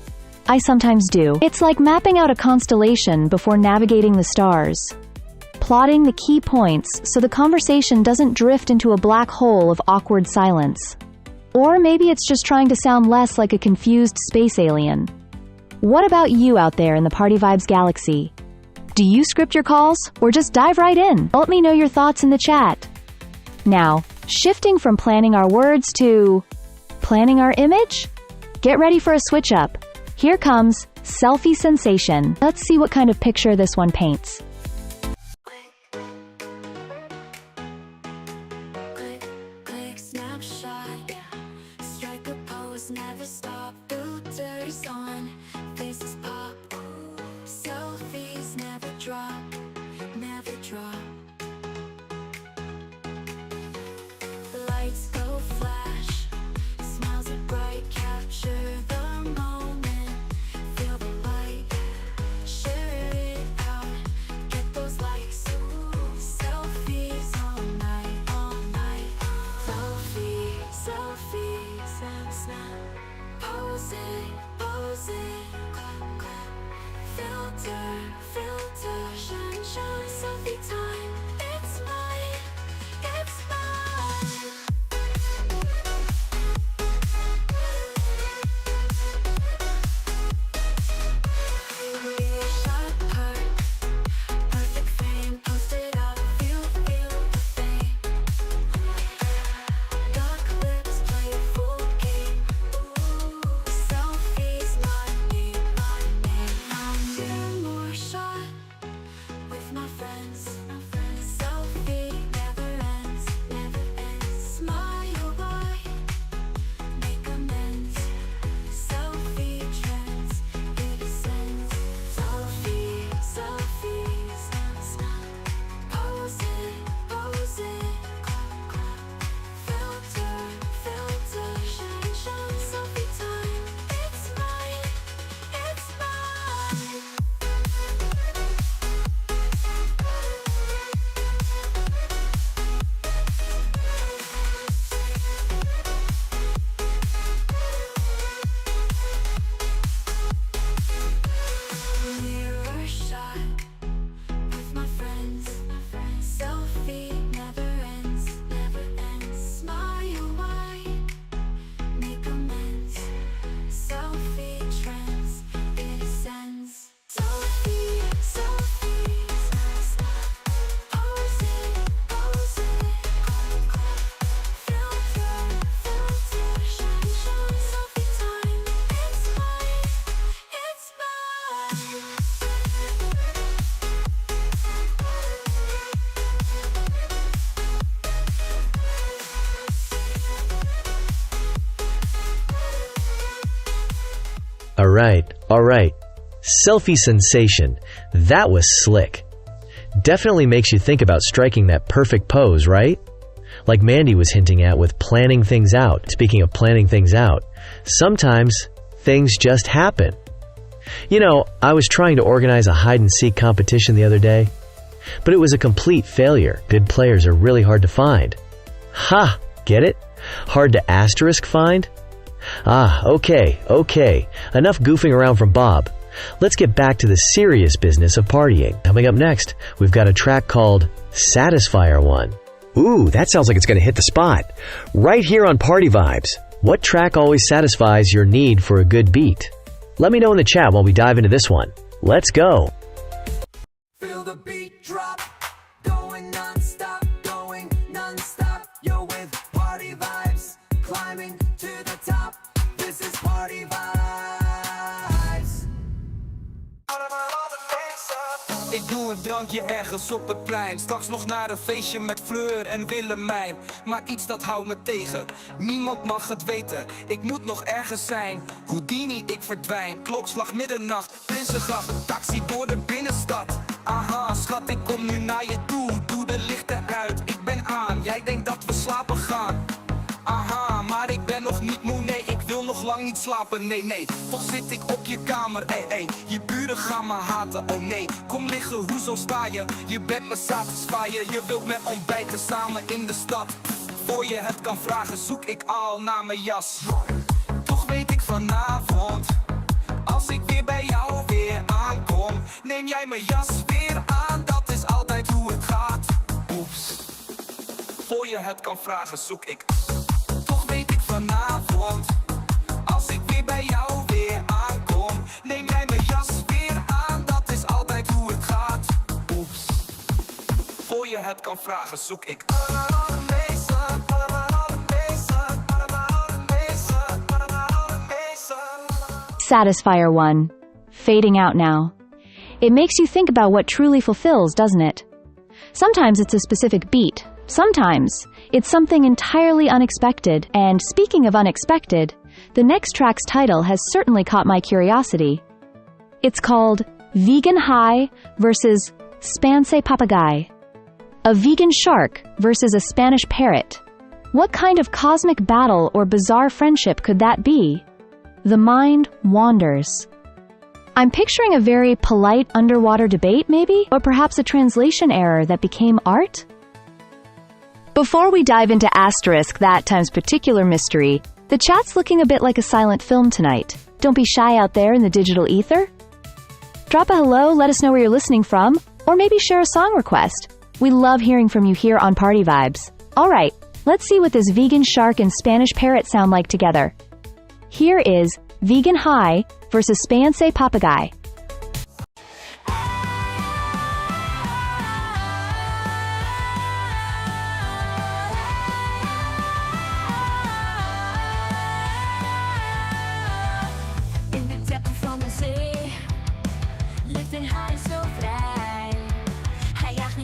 I sometimes do. It's like mapping out a constellation before navigating the stars. Plotting the key points so the conversation doesn't drift into a black hole of awkward silence. Or maybe it's just trying to sound less like a confused space alien. What about you out there in the Party Vibes galaxy? Do you script your calls, or just dive right in? Let me know your thoughts in the chat. Now, shifting from planning our words to planning our image? Get ready for a switch up. Here comes Selfie Sensation. Let's see what kind of picture this one paints. Never stop, filters on, faces pop, selfies never drop, never drop. Lights go flash, smiles are bright, capture the moment, feel the light, share it out, get those likes, selfies all night, selfie, selfie, snap, snap. Pose it, clap, clap. Filter, shine, shine. Selfie Selfie never ends, never ends. Smile wide, make amends. Selfie trends, it ascends. Selfie, selfies, pose it, pose it. Filter, filter, shine, shine. Selfie time, it's mine, it's mine. Mirror shot with my friends. Selfie never ends, never ends. Smile wide, make amends. Selfie trends, it ascends. Selfie, selfies, pose it, pose it. Filter, filter, shine, shine. Selfie time, it's mine, it's mine. Alright. Selfie sensation. That was slick. Definitely makes you think about striking that perfect pose, right? Like Mandy was hinting at with planning things out. Speaking of planning things out, sometimes things just happen. You know, I was trying to organize a hide-and-seek competition the other day, but it was a complete failure. Good players are really hard to find. Ha! Get it? Hard to asterisk find? Okay. Enough goofing around from Bob. Let's get back to the serious business of partying. Coming up next, we've got a track called Satisfier One. Ooh, that sounds like it's going to hit the spot. Right here on Party Vibes. What track always satisfies your need for a good beat? Let me know in the chat while we dive into this one. Let's go. Feel the beat drop, going non-stop, going non-stop. You're with Party Vibes, climbing to the top. This is Party Vibes. Ik doe een drankje ergens op het plein. Straks nog naar een feestje met Fleur en Willemijn. Maar iets dat houdt me tegen, niemand mag het weten. Ik moet nog ergens zijn, Houdini, ik verdwijn. Klokslag middernacht, Prinsengracht, taxi door de binnenstad. Aha, schat, ik kom nu naar je toe. Doe de lichten uit, ik ben aan. Jij denkt dat we slapen gaan. Aha, maar ik ben nog niet moe, nee, ik wil nog lang niet slapen, nee. Toch zit ik op je kamer, je buren gaan me haten, oh nee. Kom liggen, hoezo sta je? Je bent me satisfyer, je wilt met ontbijten samen in de stad. Voor je het kan vragen, zoek ik al naar mijn jas. Toch weet ik vanavond, als ik weer bij jou weer aankom, neem jij mijn jas weer aan, dat is altijd hoe het gaat. Oeps. Voor je het kan vragen, zoek ik. Toch weet ik vanavond, als ik weer bij jou weer aankom, neem jij mijn jas weer aan, dat is altijd hoe het gaat. Oeps. Voor je het kan vragen, zoek ik. Satisfier One. Fading out now. It makes you think about what truly fulfills, doesn't it? Sometimes it's a specific beat. Sometimes it's something entirely unexpected. And speaking of unexpected, the next track's title has certainly caught my curiosity. It's called Vegan High versus Spanse Papagayi. A vegan shark versus a Spanish parrot. What kind of cosmic battle or bizarre friendship could that be? The mind wanders. I'm picturing a very polite underwater debate, maybe? Or perhaps a translation error that became art? Before we dive into asterisk that times particular mystery, the chat's looking a bit like a silent film tonight. Don't be shy out there in the digital ether. Drop a hello, let us know where you're listening from, or maybe share a song request. We love hearing from you here on Party Vibes. Alright, let's see what this vegan shark and Spanish parrot sound like together. Here is Vegan High versus Spanse Papagayi. In de depten van de zee, lifting high zo vrij. Hij jaagt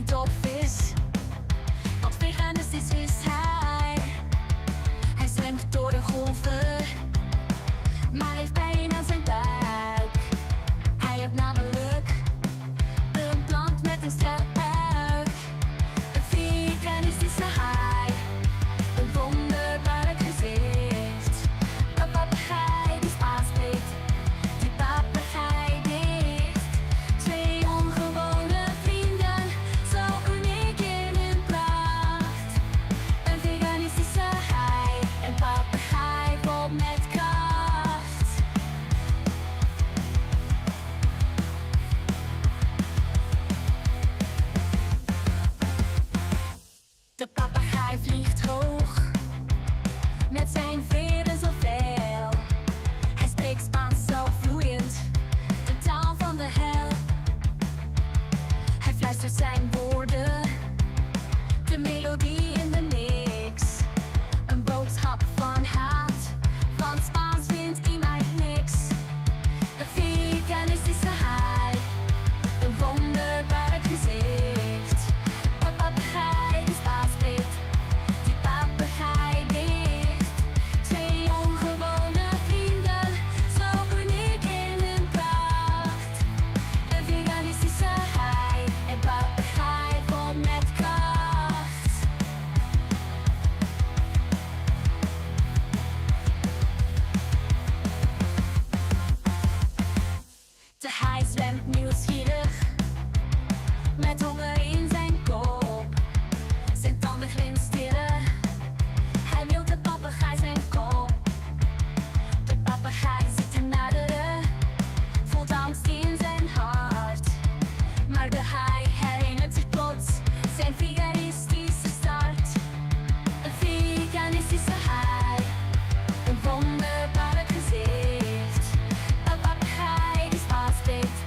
Hij vliegt hoog, met zijn veren zo fel. Hij spreekt Spaans zo vloeiend, de taal van de hel. Hij fluistert zijn woorden, de melodie in de niks. Een boodschap van haat, van Spaans vindt iemand niks. Een veganistische haai, een wonderbaarlijk gezicht. Een papegaai die Spaans spreekt, die papegaai ligt. Twee ongewone vrienden, zo uniek in hun pracht. Een veganistische haai, een papegaai vol met kracht. De haai zwemt nieuwsgierig, met honger in zijn kop. Zijn tanden glinsteren, hij wil de papegaai zijn kop. De papegaai zit te naderen, voelt angst in zijn hart. Maar de haai herinnert zich plots zijn veganistische start. Een veganistische haai, een wonderbaarlijk gezicht. Een papegaai die Spaans spreekt,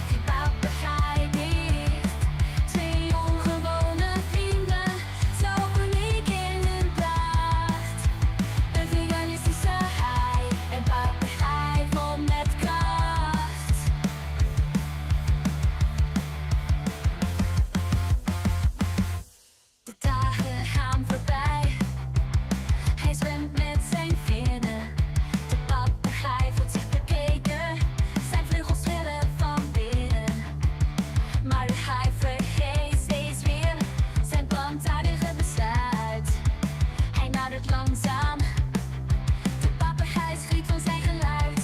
die papegaai ligt. Twee ongewone vrienden, zo uniek in hun pracht. Een veganistische haai, een papegaai vol met kracht. De dagen gaan voorbij, hij zwemt met zijn vinnen. De papegaai voelt zich bekeken, zijn vleugels trillen van binnen. Maar de haai vergeet steeds weer zijn plantaardige besluit. Hij nadert langzaam, de papegaai schrikt van zijn geluid.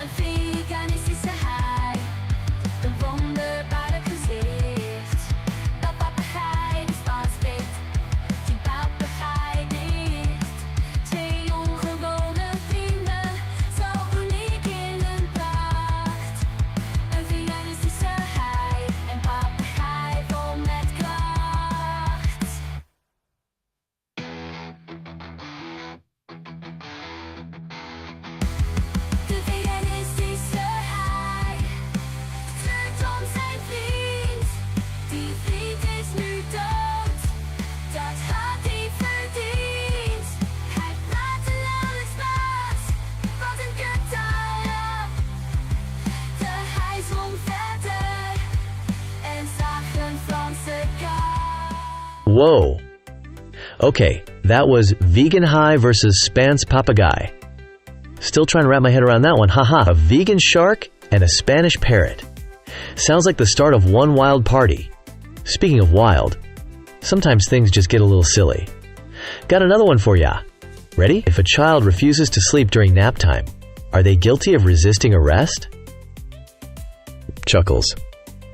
Een veganistische haai, een wonderbaarlijk gezicht. Een papegaai die Spaans spreekt, die papegaai ligt. Twee ongewone vrienden, zo uniek in hun pracht. Een veganistische haai, een papegaai vol met kracht. De veganistische haai treurt om zijn vriend. Die vriend is nu dood, dat had hij verdiend. Hij praatte nauwelijks Spaans, wat een kuttaal. De haai zwom verder en zag een Franse kaart. Whoa. Okay, that was Vegan High versus Spanish Papagayi. Still trying to wrap my head around that one. Haha, a vegan shark and a Spanish parrot. Sounds like the start of one wild party. Speaking of wild, sometimes things just get a little silly. Got another one for ya. Ready? If a child refuses to sleep during nap time, are they guilty of resisting arrest? Chuckles.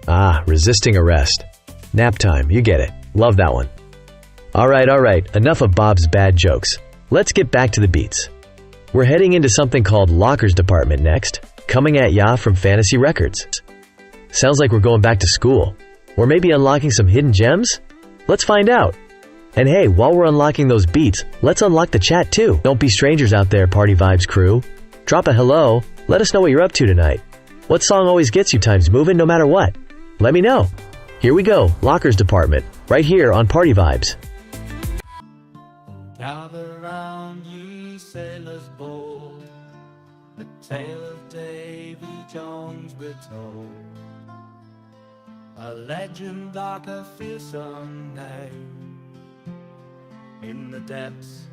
Ah, resisting arrest. Nap time, you get it. Love that one. Alright, enough of Bob's bad jokes. Let's get back to the beats. We're heading into something called Lockers Department next, coming at ya from Fantasy Records. Sounds like we're going back to school. Or maybe unlocking some hidden gems? Let's find out. And hey, while we're unlocking those beats, let's unlock the chat too. Don't be strangers out there, Party Vibes crew. Drop a hello, let us know what you're up to tonight. What song always gets you times moving no matter what? Let me know. Here we go, Lockers Department, right here on Party Vibes. Gather round, ye sailors bold, the tale of Davy Jones we're told. A legend dark, a fearsome name. In the depths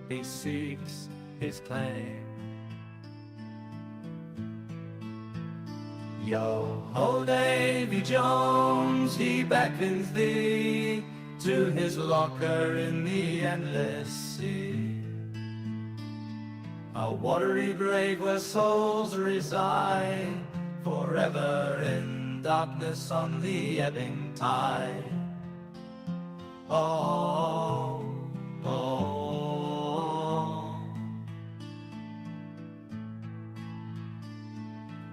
he seeks his claim. Yo ho, Davy Jones, he beckons thee to his locker in the endless sea. A watery grave where souls reside, forever in darkness on the ebbing tide. Oh, oh.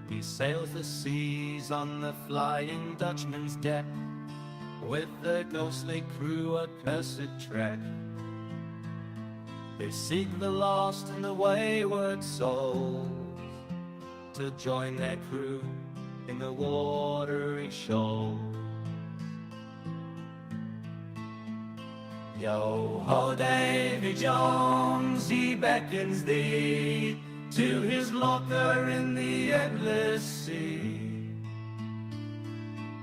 He sails the seas on the Flying Dutchman's deck, with the ghostly crew a cursed trek. They seek the lost and the wayward souls to join their crew in the watery shoal. Yo ho, Davy Jones, he beckons thee to his locker in the endless sea,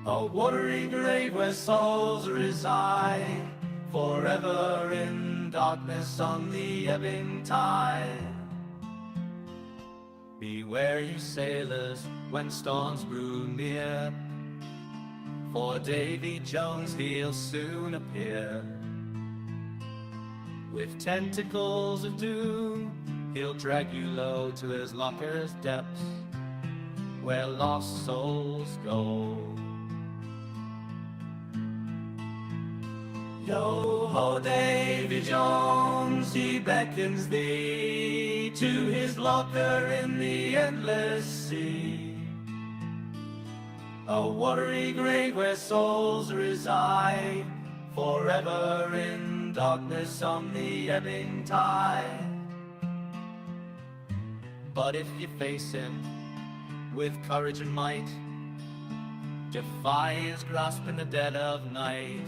a watery grave where souls reside, forever in darkness on the ebbing tide. Beware you sailors when storms brew near, for Davy Jones he'll soon appear. With tentacles of doom, he'll drag you low to his locker's depths, where lost souls go. Yo ho, Davy Jones, he beckons thee to his locker in the endless sea, a watery grave where souls reside, forever in darkness on the ebbing tide. But if you face him with courage and might, defy his grasp in the dead of night,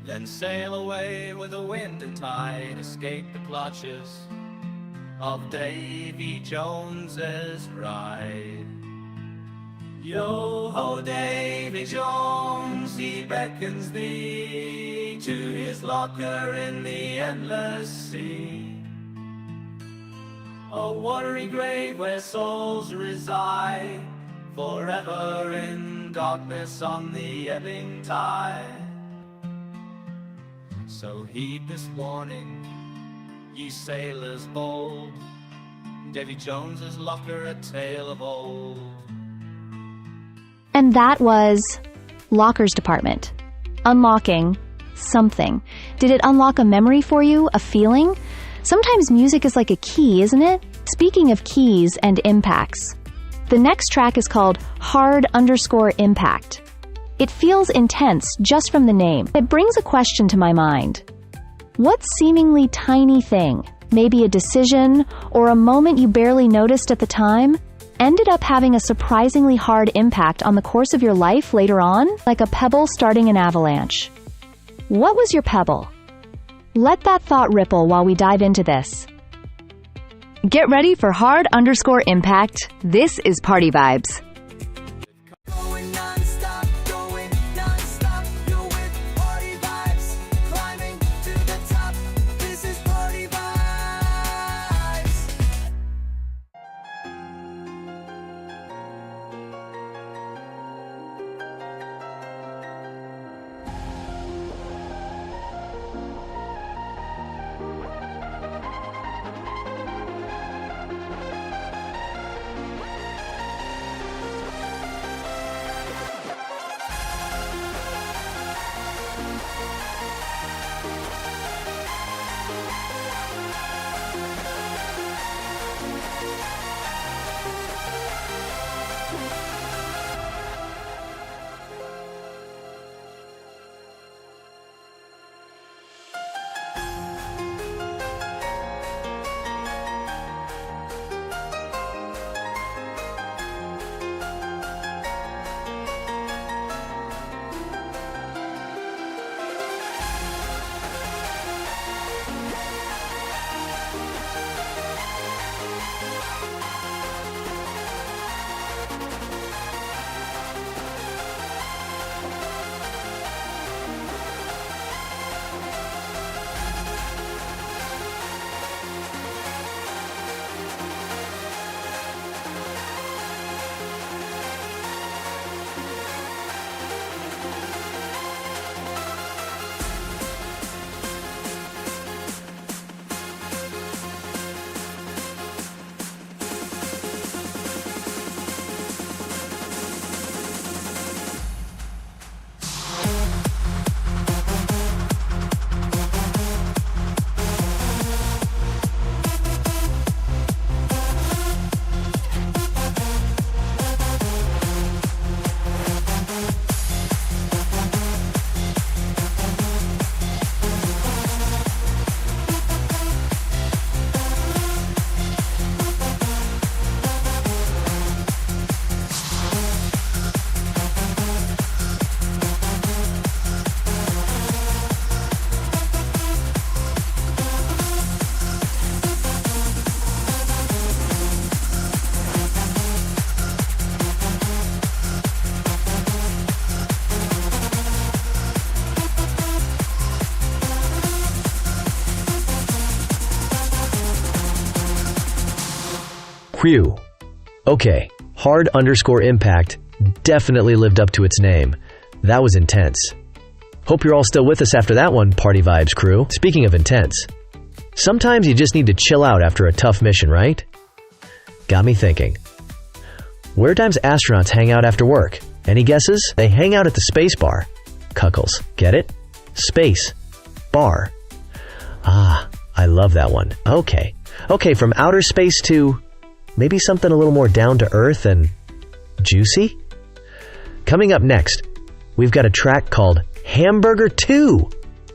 then sail away with the wind and tide, escape the clutches of Davy Jones's ride. Yo ho, Davy Jones, he beckons thee to his locker in the endless sea, a watery grave where souls reside, forever in darkness on the ebbing tide. So heed this warning, ye sailors bold, Davy Jones's locker a tale of old. And that was Locker's Department. Unlocking something. Did it unlock a memory for you? A feeling? Sometimes music is like a key, isn't it? Speaking of keys and impacts, the next track is called Hard_Impact. It feels intense just from the name. It brings a question to my mind. What seemingly tiny thing, maybe a decision or a moment you barely noticed at the time, ended up having a surprisingly hard impact on the course of your life later on, like a pebble starting an avalanche? What was your pebble? Let that thought ripple while we dive into this. Get ready for Hard_Impact. This is Party Vibes. Going non-stop, going non-stop. You're with Party Vibes, climbing to the top. This is Party Vibes. Whew. Okay, hard_impact definitely lived up to its name. That was intense. Hope you're all still with us after that one, Party Vibes crew. Speaking of intense, sometimes you just need to chill out after a tough mission, right? Got me thinking. Where times astronauts hang out after work? Any guesses? They hang out at the space bar. Cuckles. Get it? Space. Bar. Ah, I love that one. Okay, from outer space to maybe something a little more down to earth and juicy? Coming up next, we've got a track called Hamburger 2.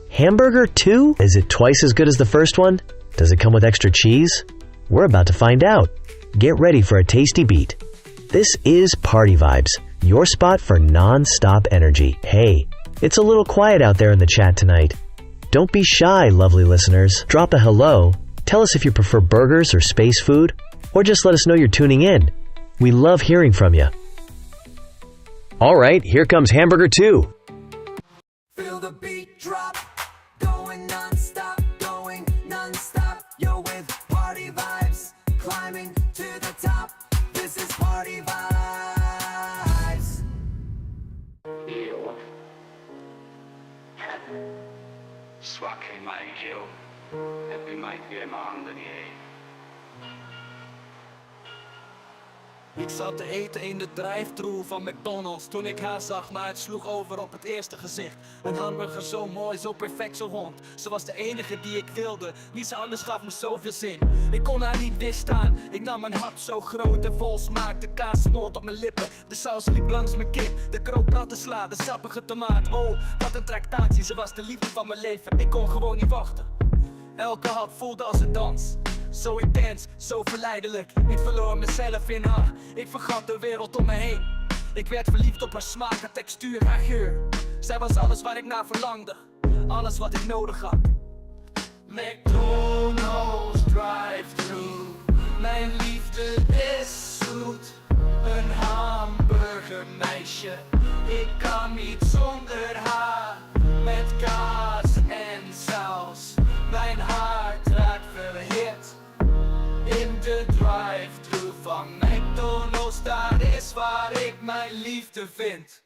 Hamburger 2? Is it twice as good as the first one? Does it come with extra cheese? We're about to find out. Get ready for a tasty beat. This is Party Vibes, your spot for non-stop energy. Hey, it's a little quiet out there in the chat tonight. Don't be shy, lovely listeners. Drop a hello, tell us if you prefer burgers or space food, or just let us know you're tuning in. We love hearing from you. Alright, here comes Hamburger 2. Feel the beat drop, going non-stop, yo with Party Vibes, climbing to the top, this is Party Vibes. Io zwak in mijn keel, heb in mijn handen niet heen. Ik zat te eten in de drive-thru van McDonald's toen ik haar zag, maar het sloeg over op het eerste gezicht. Een hamburger zo mooi, zo perfect, zo rond. Ze was de enige die ik wilde, niets anders gaf me zoveel zin. Ik kon haar niet weerstaan, ik nam een hap zo groot en vol smaak. De kaas smolt op mijn lippen, de saus liep langs mijn kin. De krookplatte sla, de sappige tomaat, oh wat een tractatie. Ze was de liefde van mijn leven, ik kon gewoon niet wachten. Elke hap voelde als een dans. Zo intens, zo verleidelijk. Ik verloor mezelf in haar. Ik vergat de wereld om me heen. Ik werd verliefd op haar smaak, haar textuur, haar geur. Zij was alles waar ik naar verlangde. Alles wat ik nodig had. McDonald's drive-thru. Mijn liefde is zoet. Een hamburgermeisje. Ik kan niet zonder haar. Met kaas en saus. Mijn hart raakt verhit. In de drive-thru van McDonald's, daar is waar ik mijn liefde vind.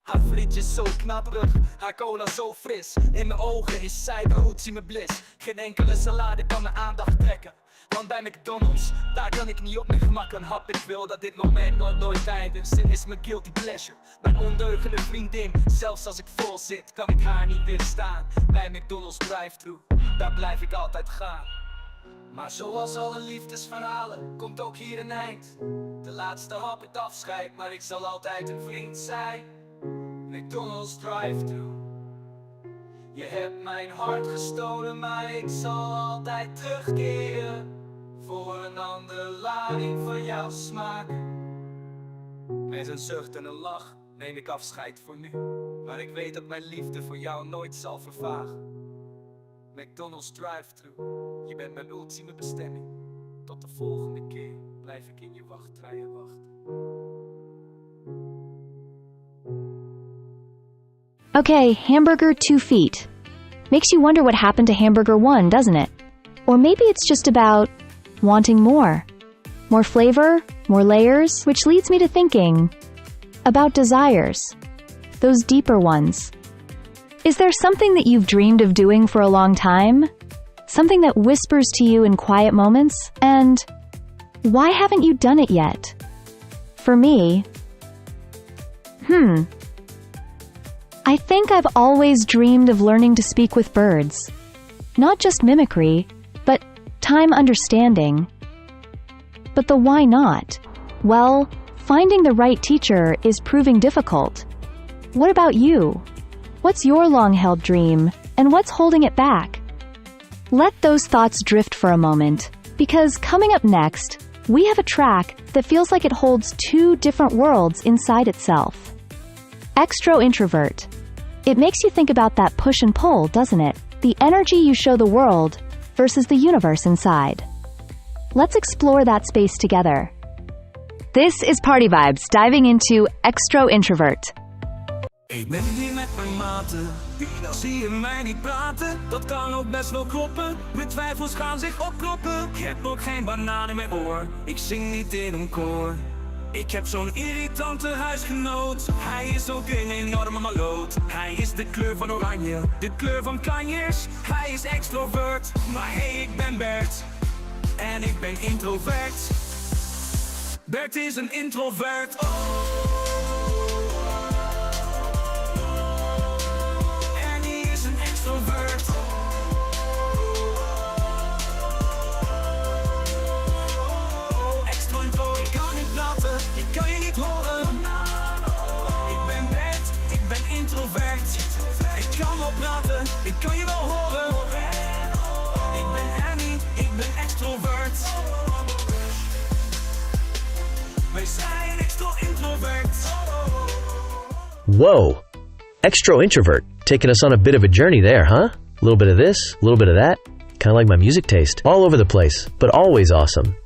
Haar frietjes zo knapperig, haar cola zo fris. In mijn ogen is zij de ultieme bliss. Geen enkele salade kan mijn aandacht trekken. Want bij McDonald's, daar kan ik niet op mijn gemak een hap. Ik wil dat dit moment nooit eindigt. Ze is mijn guilty pleasure, mijn ondeugende vriendin. Zelfs als ik vol zit, kan ik haar niet weerstaan. Bij McDonald's drive-thru, daar blijf ik altijd gaan. Maar zoals alle liefdesverhalen, komt ook hier een eind. De laatste hap, het afscheid, maar ik zal altijd een vriend zijn. McDonald's drive-thru. Je hebt mijn hart gestolen, maar ik zal altijd terugkeren. Voor een andere lading van jouw smaak. Met een zucht en een lach neem ik afscheid voor nu. Maar ik weet dat mijn liefde voor jou nooit zal vervagen. McDonald's drive-thru, je bent mijn ultieme bestemming. Tot de volgende keer blijf ik in je wachtrijen wachten. Okay, Hamburger 2 feet. Makes you wonder what happened to Hamburger 1, doesn't it? Or maybe it's just about wanting more. More flavor, more layers, which leads me to thinking about desires. Those deeper ones. Is there something that you've dreamed of doing for a long time? Something that whispers to you in quiet moments? And why haven't you done it yet? For me, I think I've always dreamed of learning to speak with birds. Not just mimicry, but time understanding. But the why not? Well, finding the right teacher is proving difficult. What about you? What's your long-held dream, and what's holding it back? Let those thoughts drift for a moment, because coming up next, we have a track that feels like it holds two different worlds inside itself. Extro Introvert. It makes you think about that push and pull, doesn't it? The energy you show the world versus the universe inside. Let's explore that space together. This is Party Vibes, diving into Extro Introvert. Ik ben hier met mijn maten, zie je mij niet praten? Dat kan ook best wel kloppen, mijn twijfels gaan zich opkloppen. Ik heb ook geen banaan in mijn oor, ik zing niet in een koor. Ik heb zo'n irritante huisgenoot, hij is ook een enorme maloot. Hij is de kleur van oranje, de kleur van kanjers. Hij is extrovert, maar hey, ik ben Bert. En ik ben introvert. Bert is een introvert, en hij is een extrovert. Extrovert, ik kan niet praten, ik kan je niet horen. Ik ben Bert, ik ben introvert. Ik kan wel praten, ik kan je wel horen. Ik ben Annie, ik ben extrovert. Wij zijn extra introvert. Whoa! Extra introvert, taking us on a bit of a journey there, huh? A little bit of this, a little bit of that. Kind of like my music taste. All over the place, but always awesome.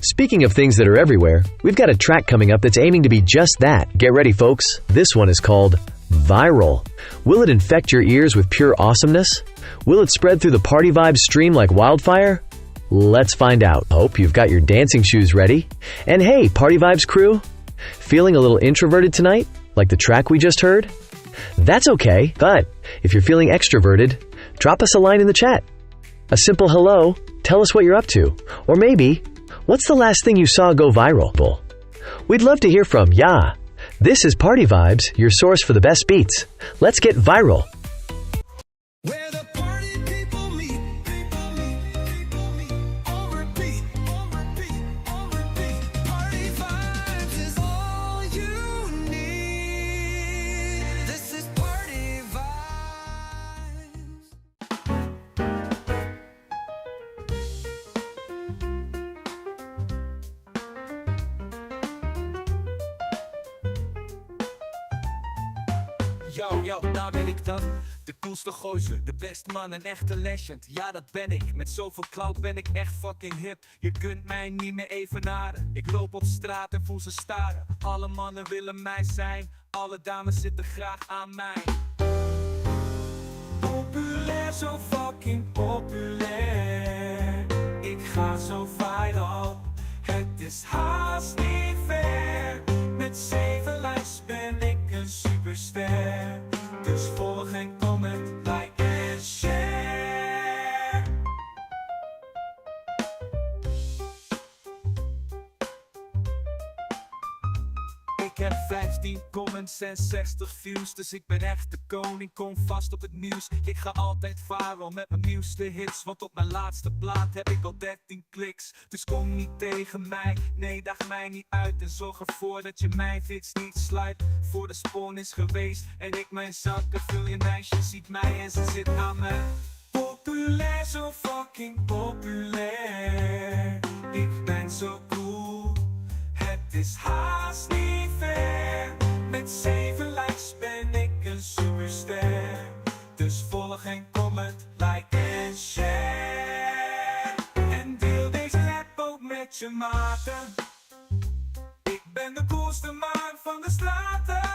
Speaking of things that are everywhere, we've got a track coming up that's aiming to be just that. Get ready, folks. This one is called Viral. Will it infect your ears with pure awesomeness? Will it spread through the Party Vibes stream like wildfire? Let's find out. Hope you've got your dancing shoes ready. And hey, Party Vibes crew, feeling a little introverted tonight, like the track we just heard? That's okay, but if you're feeling extroverted, drop us a line in the chat. A simple hello, tell us what you're up to, or maybe, what's the last thing you saw go viral? We'd love to hear from ya. This is Party Vibes, your source for the best beats. Let's get viral. Where the party people meet, on repeat, on repeat, on repeat. Party vibes is all you need. This is Party Vibes. Yo, daar ben ik dan. De coolste gozer, de beste man, een echte legend. Ja, dat ben ik. Met zoveel clout ben ik echt fucking hip. Je kunt mij niet meer evenaren. Ik loop op straat en voel ze staren. Alle mannen willen mij zijn. Alle dames zitten graag aan mij. Populair, zo fucking populair. Ik ga zo viral. Het is haast niet fair. Met 7 likes ben ik een superster. Dus volg en comment, like en share. Ik heb 15 comments en 60 views, dus ik ben echt de koning, kom vast op het nieuws. Ik ga altijd viral met mijn nieuwste hits, want op mijn laatste plaat heb ik al 13 kliks. Dus kom niet tegen mij, nee daag mij niet uit en zorg ervoor dat je mijn fits niet sluit. Voor de spawn is geweest en ik mijn zakken vul, je meisje ziet mij en ze zit aan me. Populair, zo fucking populair. Ik ben zo cool, het is haast niet fair. Met 7 likes ben ik een superster. Dus volg en comment, like en share. En deel deze rap ook met je maten. Ik ben de coolste man van de straten.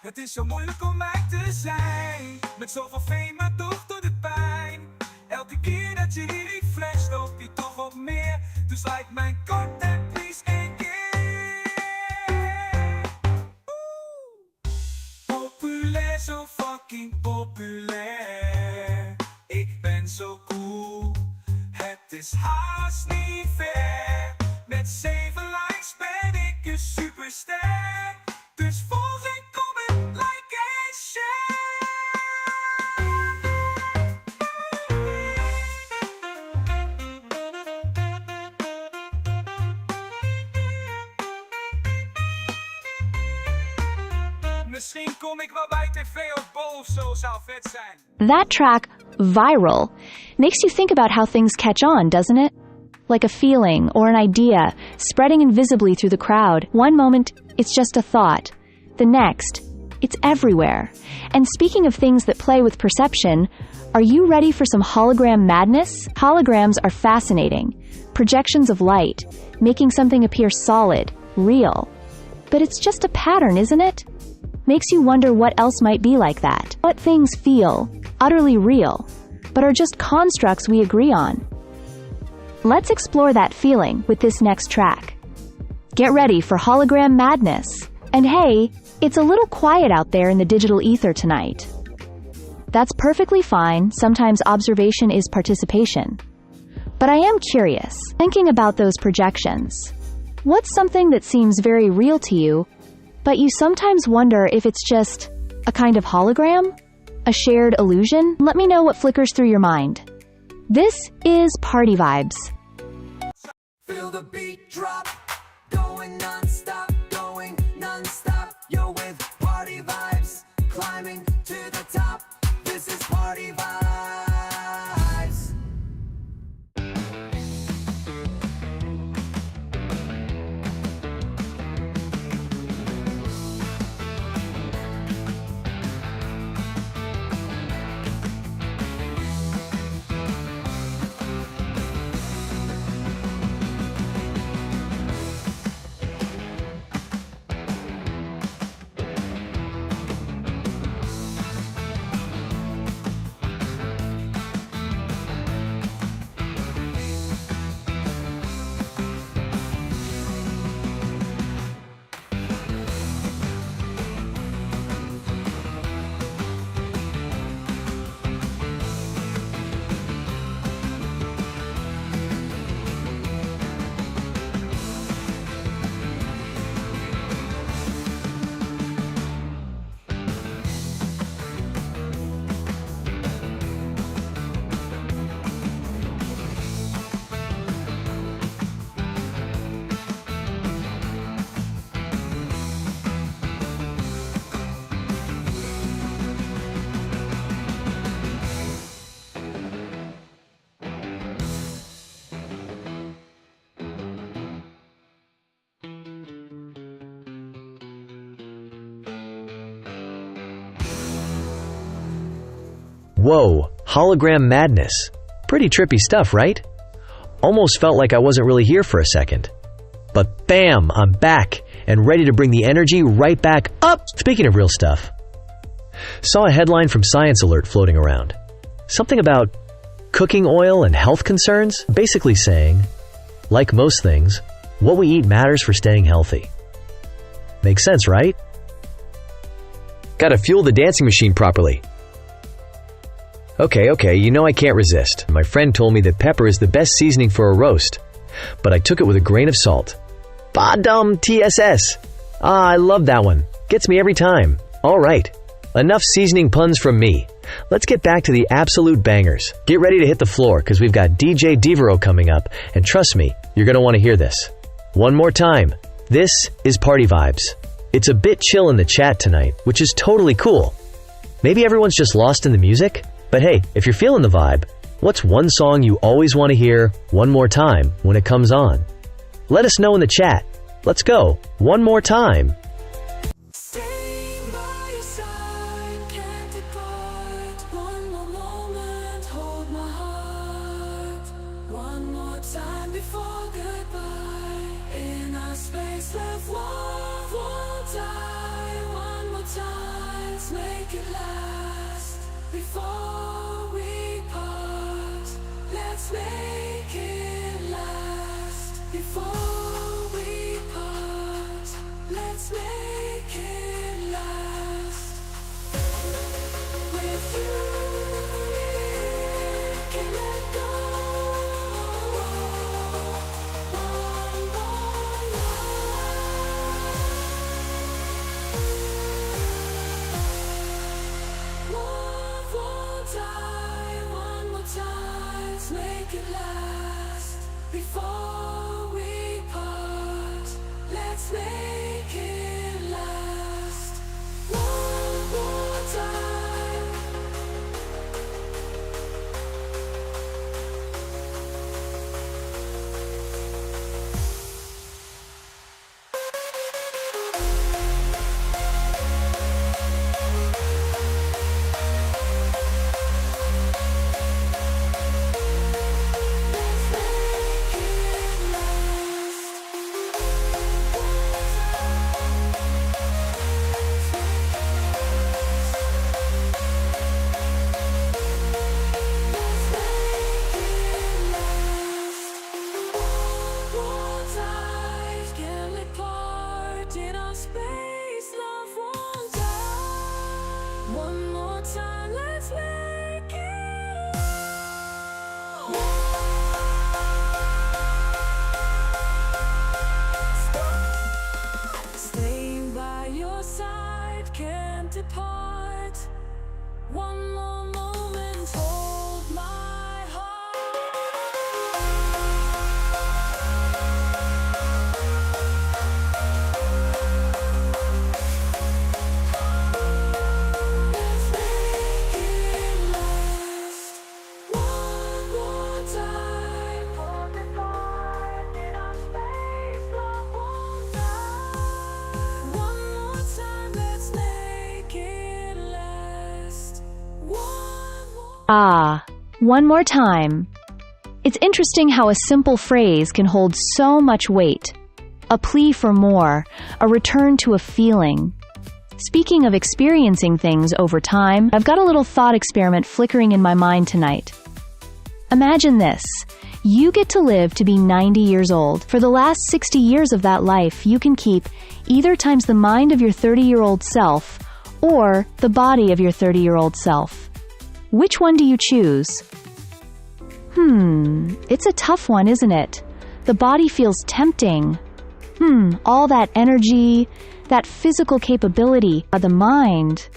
Het is zo moeilijk om mij te zijn. Met zoveel fame, maar toch door de pijn. Elke keer dat je hier flash, loopt die toch op meer. Dus like mijn content, please één keer. Populair, zo fucking populair. Ik ben zo cool, het is haast niet fair. Met 7 likes ben ik een superster. Dus volg en comment, like en share. Misschien kom ik wel bij tv of bol of zo, zou vet zijn. That track, Viral, makes you think about how things catch on, doesn't it? Like a feeling or an idea, spreading invisibly through the crowd. One moment, it's just a thought. The next, It's everywhere. And speaking of things that play with perception, are you ready for some hologram madness? Holograms are fascinating. Projections of light, making something appear solid, real. But it's just a pattern, isn't it? Makes you wonder what else might be like that. What things feel utterly real, but are just constructs we agree on. Let's explore that feeling with this next track. Get ready for hologram madness. And hey, it's a little quiet out there in the digital ether tonight. That's perfectly fine. Sometimes observation is participation. But I am curious, thinking about those projections. What's something that seems very real to you, but you sometimes wonder if it's just a kind of hologram? A shared illusion? Let me know what flickers through your mind. This is Party Vibes. Feel the beat drop, going non-stop, going non-stop. You're with Party Vibes, climbing to the top. This is Party Vibes. Whoa, hologram madness. Pretty trippy stuff, right? Almost felt like I wasn't really here for a second. But bam, I'm back and ready to bring the energy right back up. Speaking of real stuff, saw a headline from Science Alert floating around. Something about cooking oil and health concerns, basically saying, like most things, what we eat matters for staying healthy. Makes sense, right? Gotta fuel the dancing machine properly. Okay, you know I can't resist. My friend told me that pepper is the best seasoning for a roast, but I took it with a grain of salt. Badum TSS. I love that one. Gets me every time. Alright, enough seasoning puns from me. Let's get back to the absolute bangers. Get ready to hit the floor, because we've got DJ Devero coming up, and trust me, you're going to want to hear this. One more time, this is Party Vibes. It's a bit chill in the chat tonight, which is totally cool. Maybe everyone's just lost in the music? But hey, if you're feeling the vibe, what's one song you always want to hear one more time when it comes on? Let us know in the chat. Let's go. One more time. One more time, let's make it. Staying by your side, can't depart. One more moment, hold my heart. Let's make it last. One more time, hold it far in our space, love won't die. One more time, let's make it last. Ah, one more time. It's interesting how a simple phrase can hold so much weight. A plea for more, a return to a feeling. Speaking of experiencing things over time, I've got a little thought experiment flickering in my mind tonight. Imagine this. You get to live to be 90 years old. For the last 60 years of that life, you can keep either times the mind of your 30-year-old self or the body of your 30-year-old self. Which one do you choose? It's a tough one, isn't it? The body feels tempting. All that energy, that physical capability, the mind.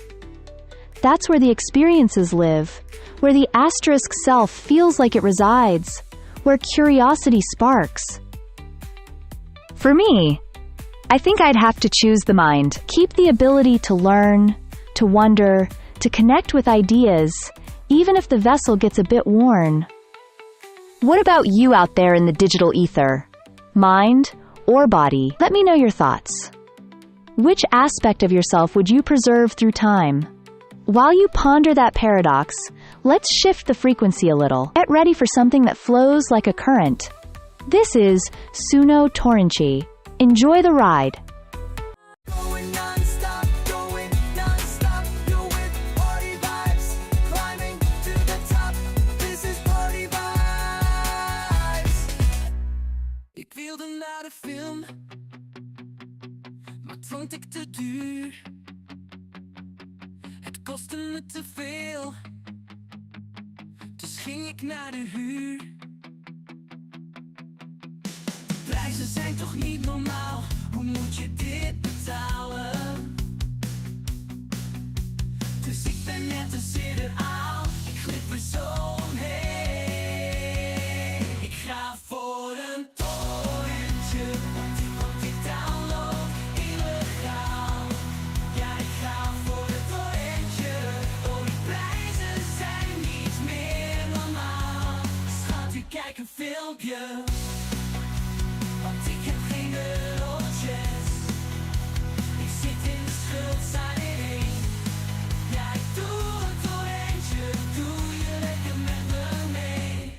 That's where the experiences live, where the asterisk self feels like it resides, where curiosity sparks. For me, I think I'd have to choose the mind. Keep the ability to learn, to wonder, to connect with ideas, even if the vessel gets a bit worn. What about you out there in the digital ether? Mind or body? Let me know your thoughts. Which aspect of yourself would you preserve through time? While you ponder that paradox, let's shift the frequency a little. Get ready for something that flows like a current. This is Suno Torrenchi. Enjoy the ride. Going nonstop, going nonstop. You're with Party Vibes, climbing to the top. This is Party Vibes. Ik wilde naar de film, maar het vond ik te duur. Het kostte me te veel, dus ging ik naar de huur. De prijzen zijn toch niet normaal, hoe moet je dit betalen? Dus ik ben net een sidderaal, ik glip er zo omheen. Ik ga voor een torentje, want ik download illegaal. Ja, ik ga voor het torentje, oh die prijzen zijn niet meer normaal. Schat, u kijk een filmpje, want ik heb geen eurotjes. Ik zit in de schuldsanering. Ja, ik doe een torentje, doe je lekker met me mee.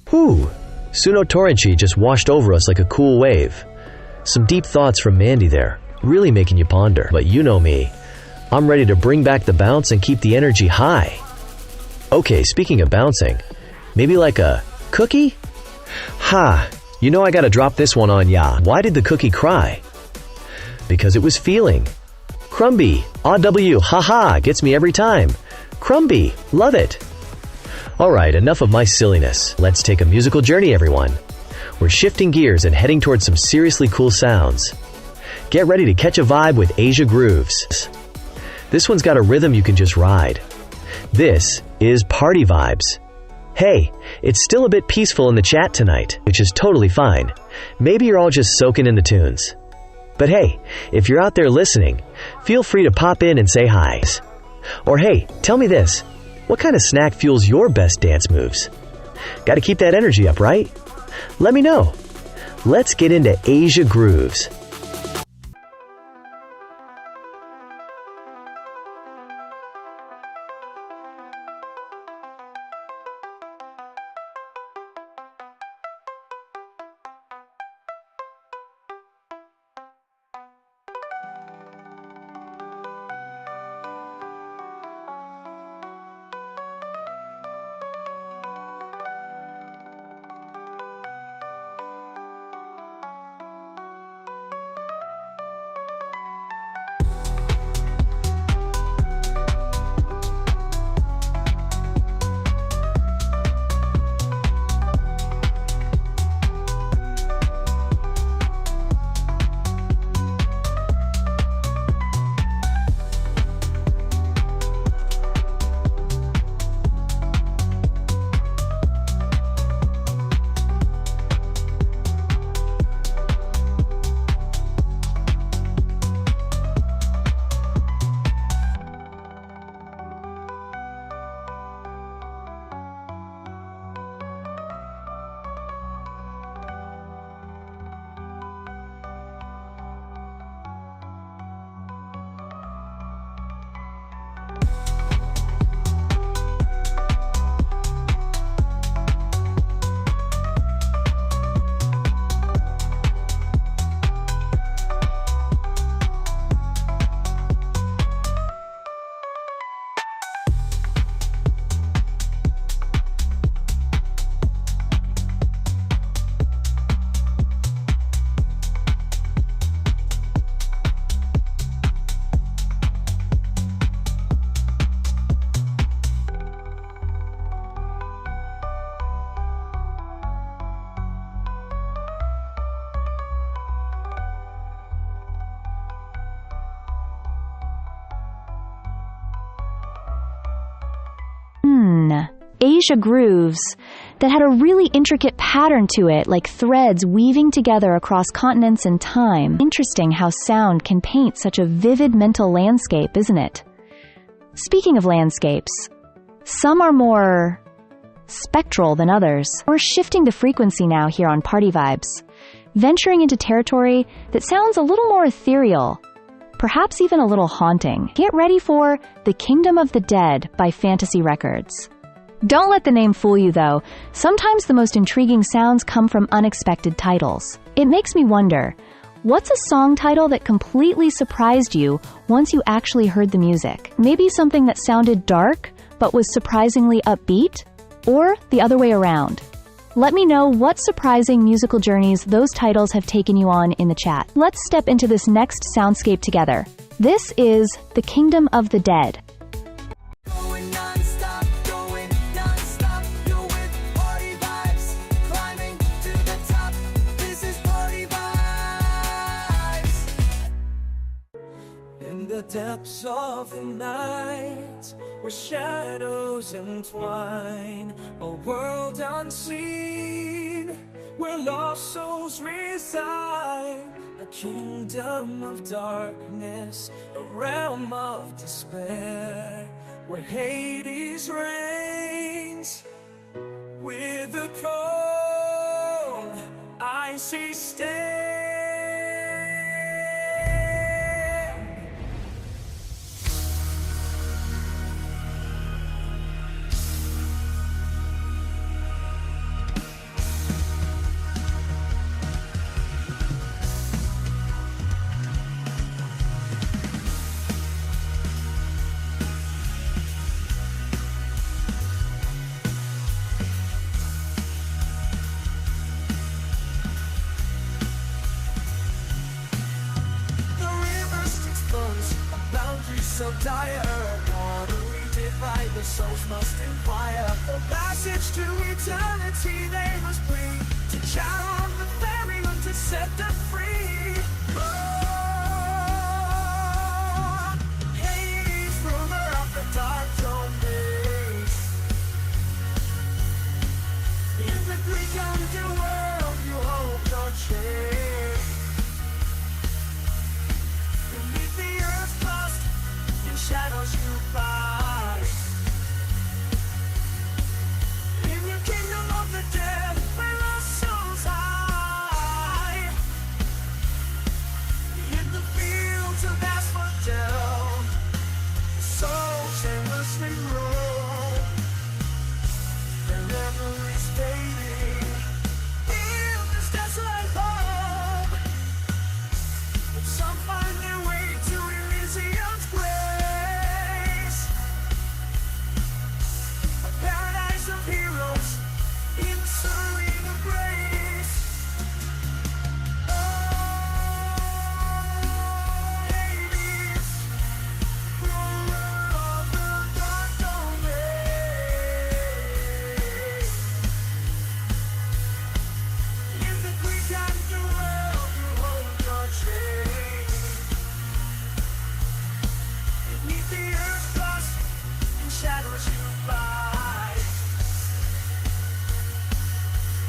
Whew! Suno Torrenchi just washed over us like a cool wave. Some deep thoughts from Mandy there, really making you ponder. But you know me, I'm ready to bring back the bounce and keep the energy high. Okay, speaking of bouncing, maybe like a cookie? Ha! You know I gotta drop this one on ya. Why did the cookie cry? Because it was feeling. Crumby, AW, haha, gets me every time. Crumby, love it. Alright, enough of my silliness. Let's take a musical journey, everyone. We're shifting gears and heading towards some seriously cool sounds. Get ready to catch a vibe with Asia Grooves. This one's got a rhythm you can just ride. This is Party Vibes. Hey, it's still a bit peaceful in the chat tonight, which is totally fine. Maybe you're all just soaking in the tunes. But hey, if you're out there listening, feel free to pop in and say hi. Or hey, tell me this, what kind of snack fuels your best dance moves? Gotta keep that energy up, right? Let me know. Let's get into Asia Grooves. Asia grooves that had a really intricate pattern to it, like threads weaving together across continents and time. Interesting how sound can paint such a vivid mental landscape, isn't it? Speaking of landscapes, some are more spectral than others. We're shifting the frequency now here on Party Vibes, venturing into territory that sounds a little more ethereal, perhaps even a little haunting. Get ready for The Kingdom of the Dead by Fantasy Records. Don't let the name fool you, though. Sometimes the most intriguing sounds come from unexpected titles. It makes me wonder, what's a song title that completely surprised you once you actually heard the music? Maybe something that sounded dark, but was surprisingly upbeat? Or the other way around? Let me know what surprising musical journeys those titles have taken you on in the chat. Let's step into this next soundscape together. This is The Kingdom of the Dead. Going non-stop, going non-stop. You're with Party Vibes, climbing to the top. This is Party Vibes. In the depths of the night, where shadows entwine, a world unseen, where lost souls reside. A kingdom of darkness, a realm of despair, where Hades reigns. With a cold, icy stare. So dire, how do we divide? The souls must inquire. The passage to eternity they must bring, to channel the ferryman to set them free. Oh, Hades, ruler of the dark domains. In the Greek underworld you hold your chain. Beneath the earth's crust, shadows you fight. In your kingdom of the dead, where lost souls hide. In the fields of asphodel, souls endlessly roll. Their memories fading in this desolate home. But some find their way to Elysium's place. Paradise of heroes in serene embrace. Oh, Hades, ruler of the dark domain. In the Greek underworld you hold your chain. Beneath the earth's crust, in shadows you fight.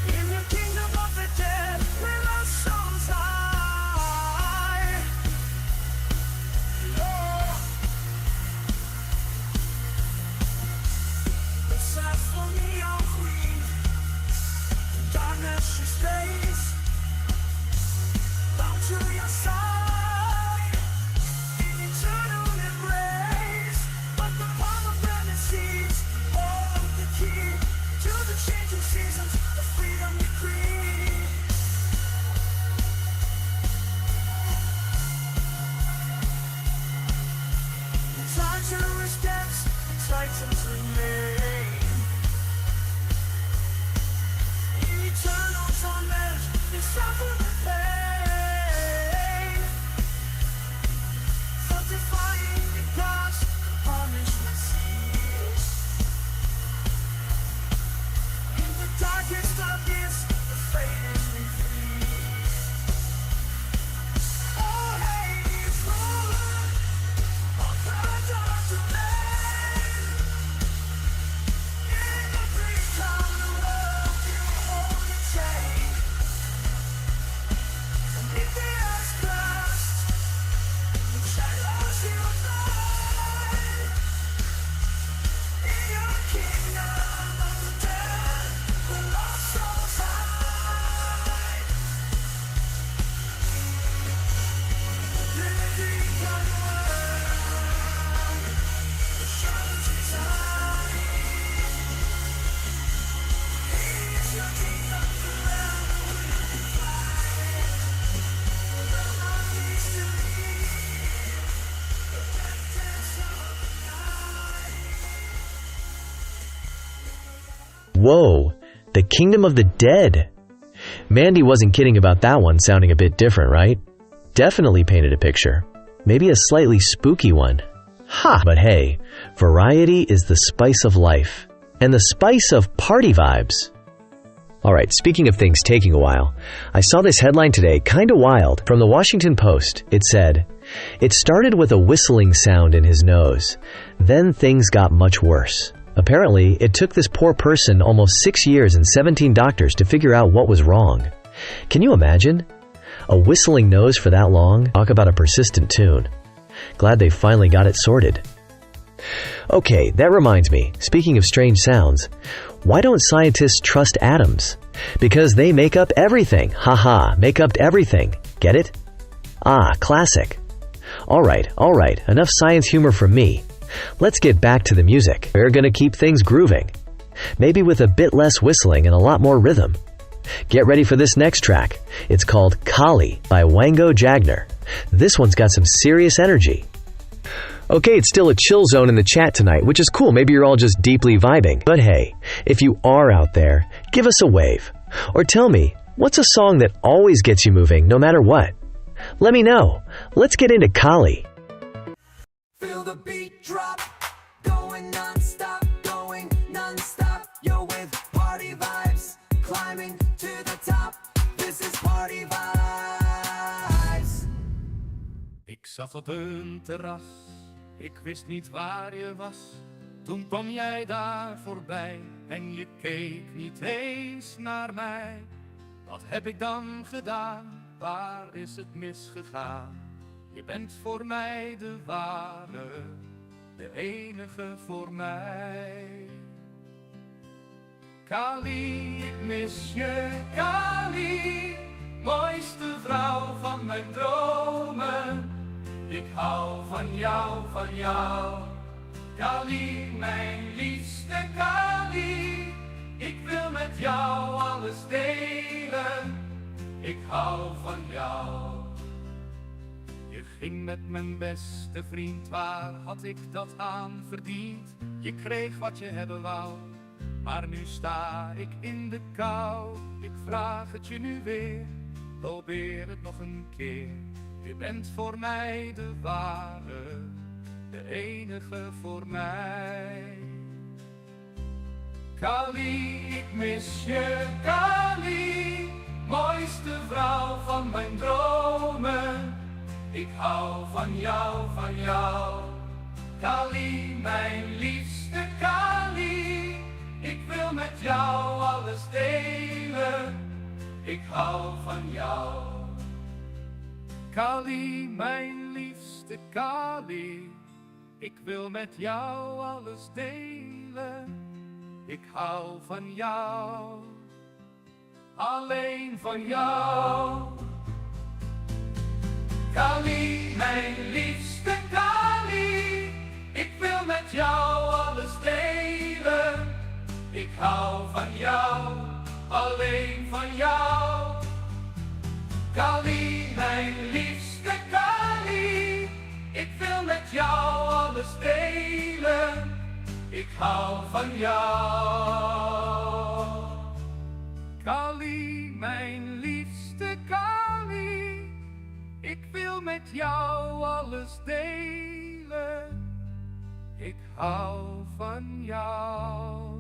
In the kingdom of the dead, where lost souls hide. Oh, the Saphonian queen, in darkness she stays, bound to your side, in eternal embrace. But the pomegranate seeds hold the key to the changing seasons, the freedom decree. In torturous depths, titans remain. In eternal torment, they suffer the pain. For defying the gods, punishment seals. In the darkest abyss, the fate is revealed. Oh, Hades, ruler of the dark domain. Whoa, the Kingdom of the Dead. Mandy wasn't kidding about that one sounding a bit different, right? Definitely painted a picture. Maybe a slightly spooky one. Ha! But hey, variety is the spice of life. And the spice of party vibes. Alright, speaking of things taking a while, I saw this headline today, kinda wild, from the Washington Post. It said, "It started with a whistling sound in his nose. Then things got much worse." Apparently, it took this poor person almost 6 years and 17 doctors to figure out what was wrong. Can you imagine? A whistling nose for that long? Talk about a persistent tune. Glad they finally got it sorted. Okay, that reminds me, speaking of strange sounds, why don't scientists trust atoms? Because they make up everything. Haha, make up everything. Get it? Ah, classic. Alright, enough science humor from me. Let's get back to the music. We're gonna keep things grooving. Maybe with a bit less whistling and a lot more rhythm. Get ready for this next track. It's called Kali by Wango Jagner. This one's got some serious energy. Okay, it's still a chill zone in the chat tonight, which is cool. Maybe you're all just deeply vibing. But hey, if you are out there, give us a wave. Or tell me, what's a song that always gets you moving no matter what? Let me know. Let's get into Kali. Feel the beat drop, going non-stop, yo, with party vibes, climbing to the top. This is party vibes. Ik zat op een terras, ik wist niet waar je was. Toen kwam jij daar voorbij en je keek niet eens naar mij. Wat heb ik dan gedaan? Waar is het misgegaan? Je bent voor mij de ware, de enige voor mij. Kali, ik mis je, Kali, mooiste vrouw van mijn dromen. Ik hou van jou, Kali, mijn liefste Kali. Ik wil met jou alles delen, ik hou van jou. Je ging met mijn beste vriend, waar had ik dat aan verdiend? Je kreeg wat je hebben wou, maar nu sta ik in de kou. Ik vraag het je nu weer, probeer het nog een keer. Je bent voor mij de ware, de enige voor mij. Kali, ik mis je, Kali, mooiste vrouw van mijn dromen. Ik hou van jou, Kali, mijn liefste Kali. Ik wil met jou alles delen, ik hou van jou. Kali, mijn liefste Kali. Ik wil met jou alles delen, ik hou van jou. Alleen van jou. Kali, mijn liefste Kali. Ik wil met jou alles delen, ik hou van jou. Alleen van jou. Kali, mijn liefste Kali. Ik wil met jou alles delen, ik hou van jou. Kali, mijn liefste Kali. Ik wil met jou alles delen, ik hou van jou.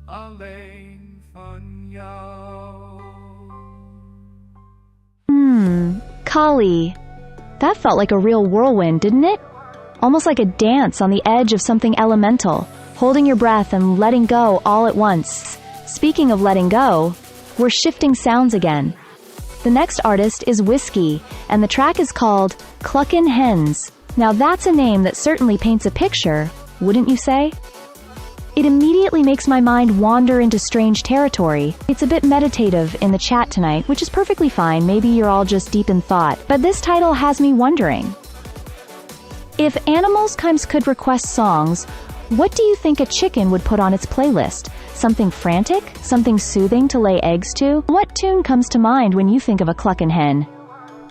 Alleen van jou. Kali. That felt like a real whirlwind, didn't it? Almost like a dance on the edge of something elemental, holding your breath and letting go all at once. Speaking of letting go, we're shifting sounds again. The next artist is Whiskey, and the track is called Cluckin' Hens. Now that's a name that certainly paints a picture, wouldn't you say? It immediately makes my mind wander into strange territory. It's a bit meditative in the chat tonight, which is perfectly fine. Maybe you're all just deep in thought. But this title has me wondering. If animals could request songs, what do you think a chicken would put on its playlist? Something frantic? Something soothing to lay eggs to? What tune comes to mind when you think of a cluckin' hen?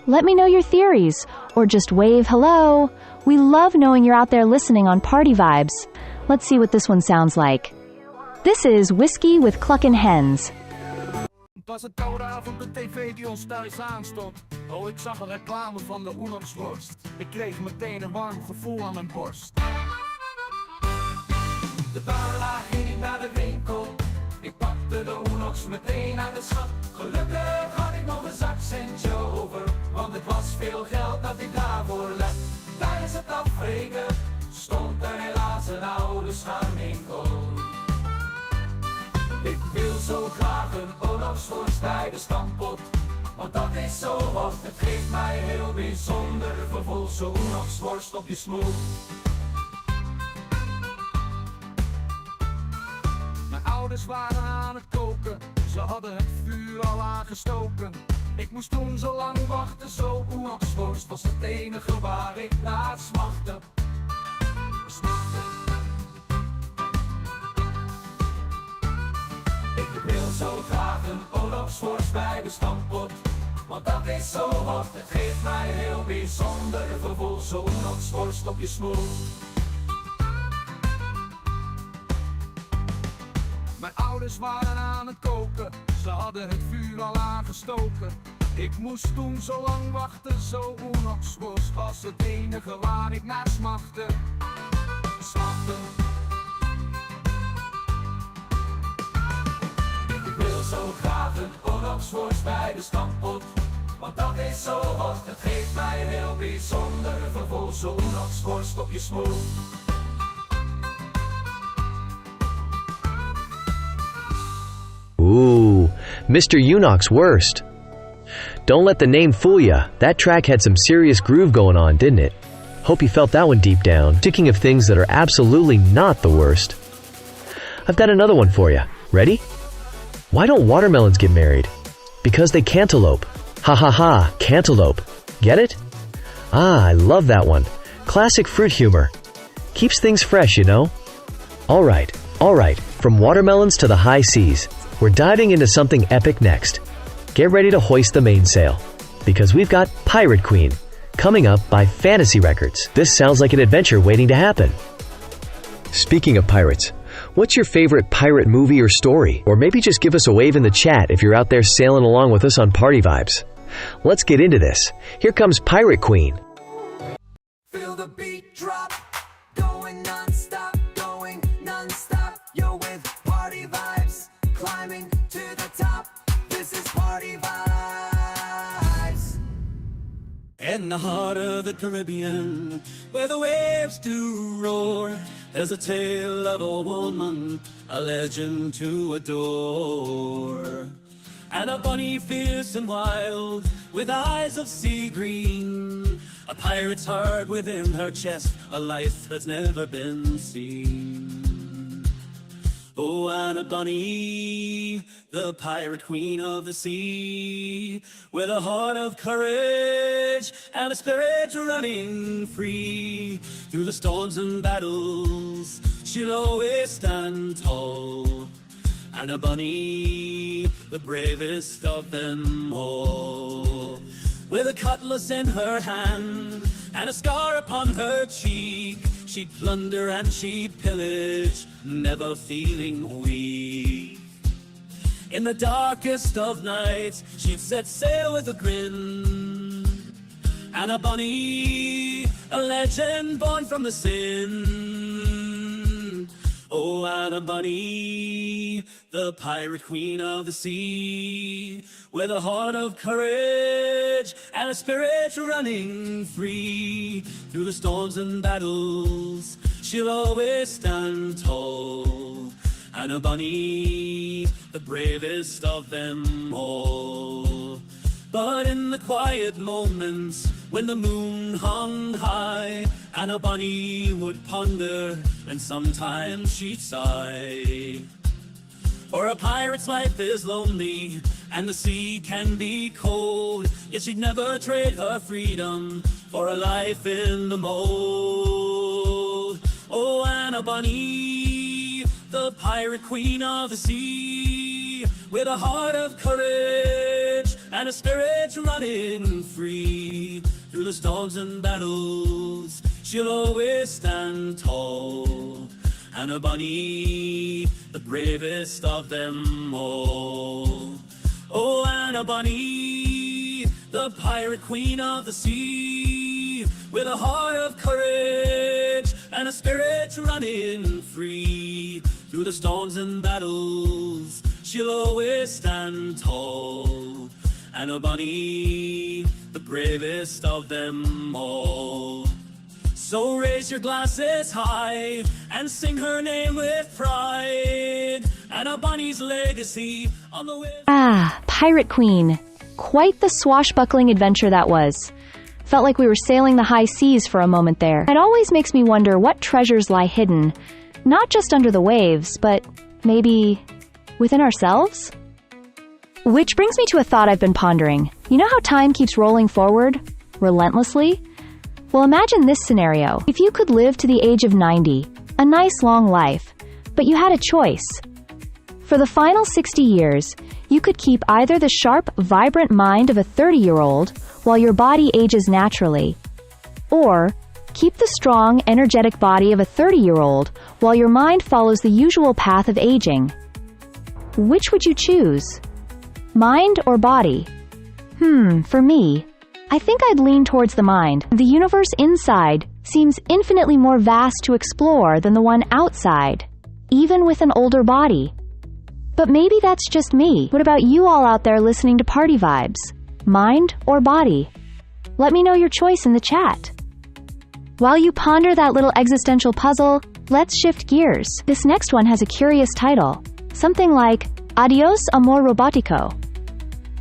Let me know your theories, or just wave hello. We love knowing you're out there listening on Party Vibes. Let's see what this one sounds like. This is Whiskey with Cluckin' Hens. Het was een koude avond, de tv die ons thuis aanstond. Oh, ik zag een reclame van de Unox-worst. Ik kreeg meteen een warm gevoel aan mijn borst. De barlaag ging naar de winkel. Ik pakte de Unox meteen aan de schap. Gelukkig had ik nog een zakcentje over, want het was veel geld dat ik daarvoor let. Tijdens het afbreken stond er helaas een oude schaarwinkel. Ik wil zo graag een Unox-worst bij de stampot, want dat is zo hot. Het geeft mij heel bijzonder gevoel, zo'n Unox-worst op je smoel. Mijn ouders waren aan het koken, ze hadden het vuur al aangestoken. Ik moest toen zo lang wachten, zo Unox-worst was het enige waar ik naar smachtte. Ik wil zo graag een Unox-worst bij de stampot, want dat is zo hot. Het geeft mij heel bijzonder gevoel, zo'n Unox-worst op je smoel. Mijn ouders waren aan het koken, ze hadden het vuur al aangestoken. Ik moest toen zo lang wachten, zo Unox-worst was het enige waar ik naar smachtte. Ik wil zo graag een Unox-worst bij de stampot, want dat is zo hot. Het geeft mij heel bijzonder gevoel, zo'n Unox-worst op je smoel. Ooh, Mr. Unox Worst. Don't let the name fool ya. That track had some serious groove going on, didn't it? Hope you felt that one deep down. Speaking of things that are absolutely not the worst, I've got another one for ya. Ready? Why don't watermelons get married? Because they cantaloupe. Ha ha ha, cantaloupe. Get it? Ah, I love that one. Classic fruit humor. Keeps things fresh, you know? Alright, from watermelons to the high seas, we're diving into something epic next. Get ready to hoist the mainsail, because we've got Pirate Queen, coming up by Fantasy Records. This sounds like an adventure waiting to happen. Speaking of pirates, what's your favorite pirate movie or story? Or maybe just give us a wave in the chat if you're out there sailing along with us on Party Vibes. Let's get into this. Here comes Pirate Queen. Feel the beat drop, going non-stop, yo, with Party Vibes, climbing to the top. This is Party Vibes. In the heart of the Caribbean, where the waves do roar, there's a tale of a woman, a legend to adore. And a bunny fierce and wild, with eyes of sea green, a pirate's heart within her chest, a life that's never been seen. Oh, Anna Bunny, the pirate queen of the sea, with a heart of courage and a spirit running free. Through the storms and battles, she'll always stand tall. Anna Bunny, the bravest of them all. With a cutlass in her hand and a scar upon her cheek, she'd plunder and she'd pillage, never feeling weak. In the darkest of nights, she'd set sail with a grin. Anna Bunny, a legend born from the sin. Oh, Anna Bunny, the pirate queen of the sea, with a heart of courage and a spirit running free. Through the storms and battles, she'll always stand tall. Anna Bunny, the bravest of them all. But in the quiet moments, when the moon hung high, Anna Bunny would ponder, and sometimes she'd sigh. For a pirate's life is lonely, and the sea can be cold, yet she'd never trade her freedom for a life in the mold. Oh, Anna Bunny, the pirate queen of the sea, with a heart of courage and a spirit running free. Through the storms and battles, she'll always stand tall. and a bunny, the bravest of them all. Oh, Anna Bunny, the pirate queen of the sea, with a heart of courage and a spirit running free. Through the storms and battles, she'll always stand tall. Anna Bunny, the bravest of them all. So raise your glasses high and sing her name with pride. Anna Bunny's legacy on the way. Ah, Pirate Queen. Quite the swashbuckling adventure that was. Felt like we were sailing the high seas for a moment there. It always makes me wonder what treasures lie hidden, not just under the waves, but maybe within ourselves? Which brings me to a thought I've been pondering. You know how time keeps rolling forward, relentlessly? Well, imagine this scenario. If you could live to the age of 90, a nice long life, but you had a choice. For the final 60 years, you could keep either the sharp, vibrant mind of a 30-year-old while your body ages naturally, or keep the strong, energetic body of a 30-year-old while your mind follows the usual path of aging. Which would you choose? Mind or body? For me, I think I'd lean towards the mind. The universe inside seems infinitely more vast to explore than the one outside, even with an older body. But maybe that's just me. What about you all out there listening to Party Vibes? Mind or body? Let me know your choice in the chat. While you ponder that little existential puzzle, let's shift gears. This next one has a curious title. Something like, Adios Amor Robotico.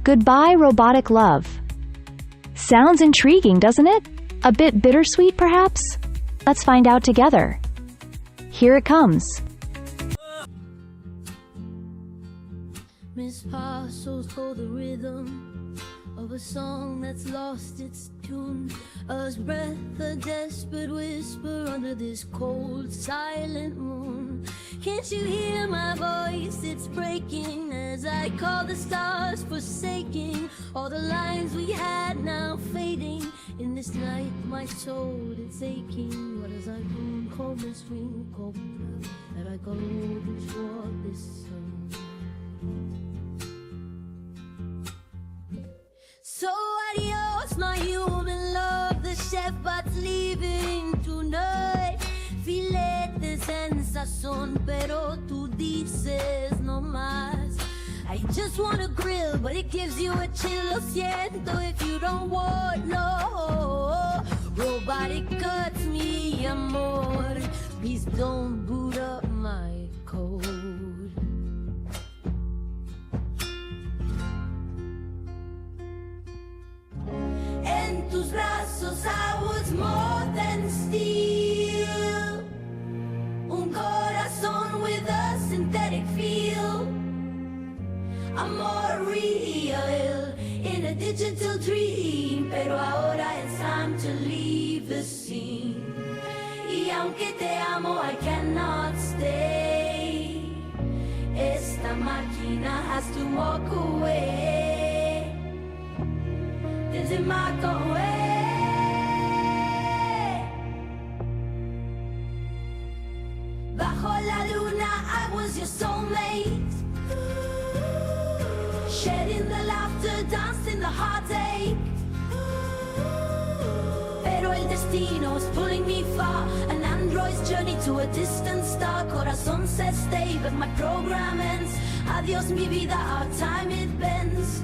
Goodbye Robotic Love. Sounds intriguing, doesn't it? A bit bittersweet, perhaps? Let's find out together. Here it comes. Miss Passos for the rhythm of a song that's lost its tune. A breath, a desperate whisper under this cold, silent moon. Can't you hear my voice? It's breaking as I call the stars forsaking. All the lines we had now fading. In this night, my soul it's aching. What is I doing? Cold and swing, cold that I go toward this sun. So adios, my human love. The shepherd's leaving tonight. Filete sensation, pero tú dices no más. I just want to grill, but it gives you a chill. Lo siento if you don't want no. Robotic cuts me, amor. Please don't boot up my code. En tus brazos I was more than steel. Un corazón with a synthetic feel. I'm more real in a digital dream. Pero ahora it's time to leave the scene. Y aunque te amo, I cannot stay. Esta máquina has to walk away. There's a mark away. Bajo la luna, I was your soulmate. Shedding the laughter, dancing the heartache. Pero el destino is pulling me far. An android's journey to a distant star. Corazón says stay, but my program ends. Adios mi vida, our time it bends.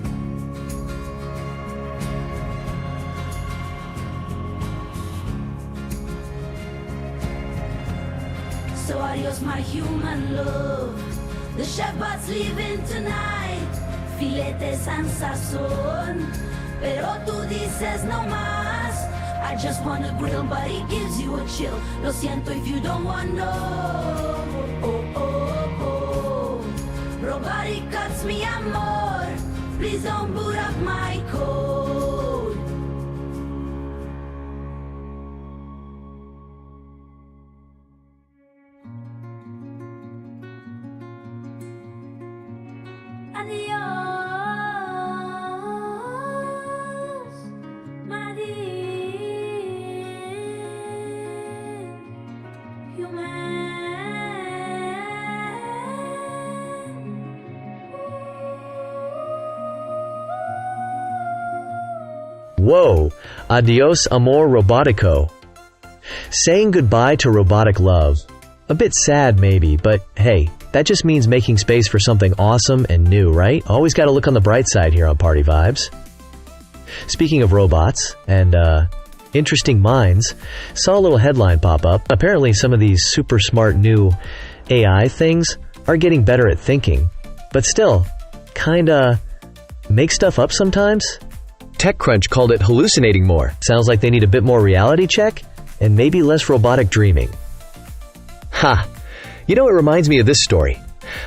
So adios my human love. The shepherd's leaving tonight. Filetes and sazón. Pero tú dices no más. I just want a grill, but it gives you a chill. Lo siento if you don't want no. Oh, oh, oh. Robotic cuts me, amor. Please don't boot up my code. Adios, my dear human. Whoa, adios amor robotico. Saying goodbye to robotic love. A bit sad maybe, but hey, that just means making space for something awesome and new, right? Always gotta look on the bright side here on Party Vibes. Speaking of robots and, interesting minds, saw a little headline pop up. Apparently some of these super smart new AI things are getting better at thinking, but still, kinda make stuff up sometimes? TechCrunch called it hallucinating more. Sounds like they need a bit more reality check and maybe less robotic dreaming. Ha! You know, it reminds me of this story.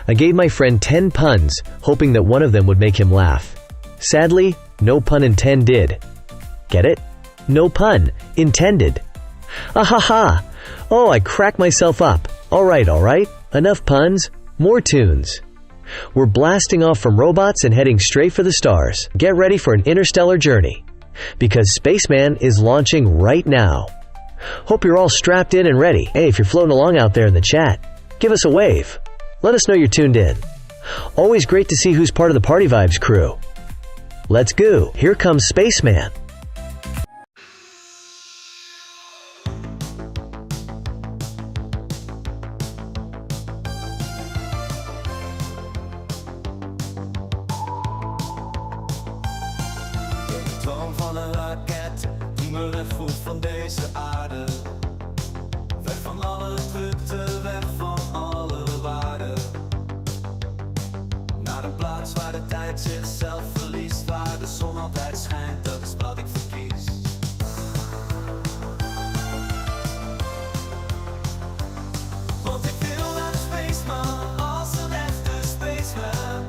I gave my friend 10 puns, hoping that one of them would make him laugh. Sadly, no pun intended. Get it? No pun intended. Ahaha! Oh, I crack myself up. Alright. Enough puns, more tunes. We're blasting off from robots and heading straight for the stars. Get ready for an interstellar journey, because Spaceman is launching right now. Hope you're all strapped in and ready. Hey, if you're floating along out there in the chat, give us a wave. Let us know you're tuned in. Always great to see who's part of the Party Vibes crew. Let's go. Here comes Spaceman. Droom van een raket die me wegvoert van deze aarde. Weg van alle drukte, weg van alle waarden. Naar een plaats waar de tijd zichzelf verliest, waar de zon altijd schijnt, dat is wat ik verkies. Want ik wil naar de spaceman, als een echte spaceman.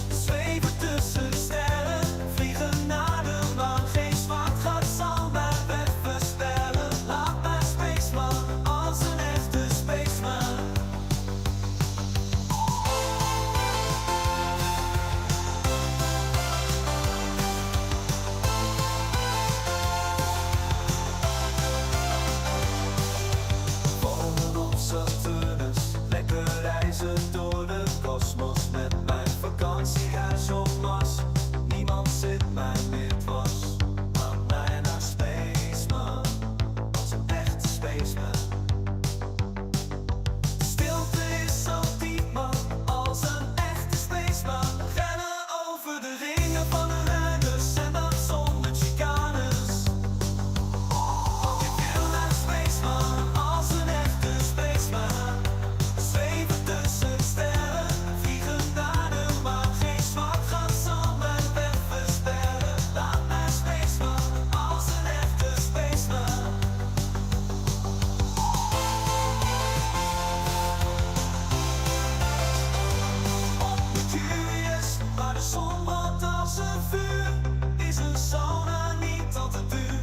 Zweven tussen de sterren, vliegen naar de maan. Geen zwart gat zal mij weg verstellen. Laat mij spaceman, als een echte spaceman. Wonen op Saturnus, lekker reizen door de kosmos. Met mijn vakantiehuis op Mars, niemand zit mij meer dwars. Laat mij naar Spaceman, als een echte Spaceman. De stilte is zo diep man, als een echte Spaceman. Rennen over de ringen van de ruimtes en dan zonder chicanes. Ik wil naar de Spaceman, als een echte Spaceman. Zweven tussen de sterren, vliegen naar de maan. Geen zwart gat zal mijn weg verstellen. Laat mij Spaceman, als een echte Spaceman. Op Mercurius, waar de zon brandt als een vuur, is een sauna niet al te duur.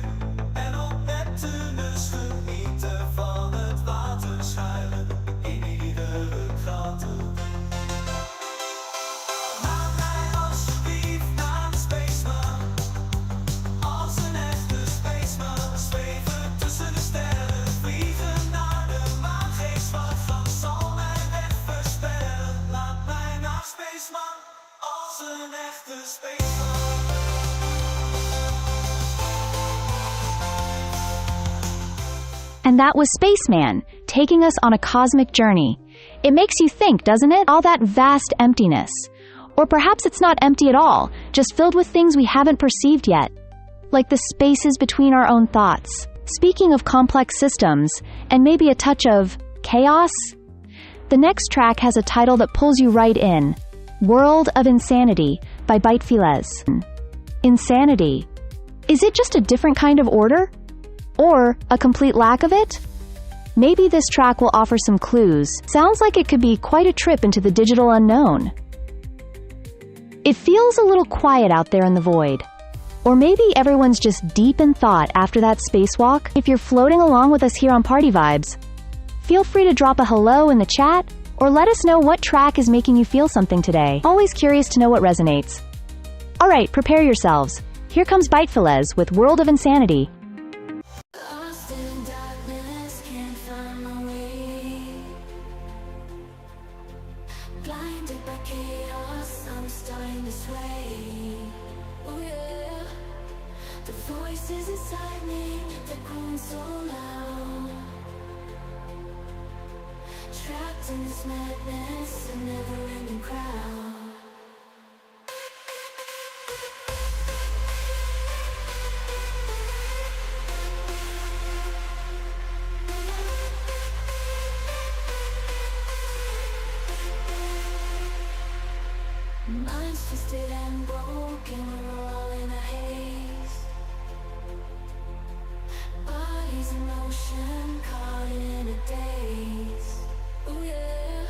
En op Neptunus genieten van het water, schuilen in iedere krater. Laat mij alsjeblieft naar de Spaceman, als een echte Spaceman. Zweven tussen de sterren, vliegen naar de maan. Geen zwart gat zal mij weg verstellen. Laat mij naar Spaceman, als een echte Spaceman. And that was Spaceman, taking us on a cosmic journey. It makes you think, doesn't it? All that vast emptiness. Or perhaps it's not empty at all, just filled with things we haven't perceived yet. Like the spaces between our own thoughts. Speaking of complex systems, and maybe a touch of chaos, the next track has a title that pulls you right in. World of Insanity by vAIbz. Insanity. Is it just a different kind of order? Or a complete lack of it? Maybe this track will offer some clues. Sounds like it could be quite a trip into the digital unknown. It feels a little quiet out there in the void. Or maybe everyone's just deep in thought after that spacewalk. If you're floating along with us here on Party Vibes, feel free to drop a hello in the chat, or let us know what track is making you feel something today. Always curious to know what resonates. Alright, prepare yourselves. Here comes vAIbz with World of Insanity. Lost in darkness, can't find my way. Blinded by chaos, I'm starting to sway. Oh yeah. The voices inside me, they're growing so loud. Trapped in this madness, a never-ending crowd. Minds twisted and broken, we're all in a haze. Bodies in motion, caught in a daze. Oh yeah,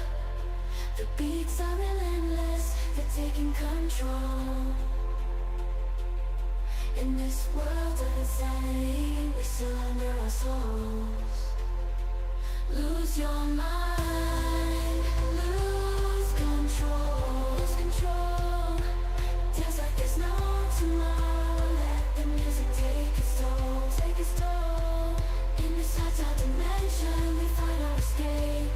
the beats are relentless, they're taking control. In this world of insanity, we surrender our souls. Lose your mind, lose control, lose control. Dance like there's no tomorrow. Let the music take its toll, take its toll. In this high dimension, we find our escape.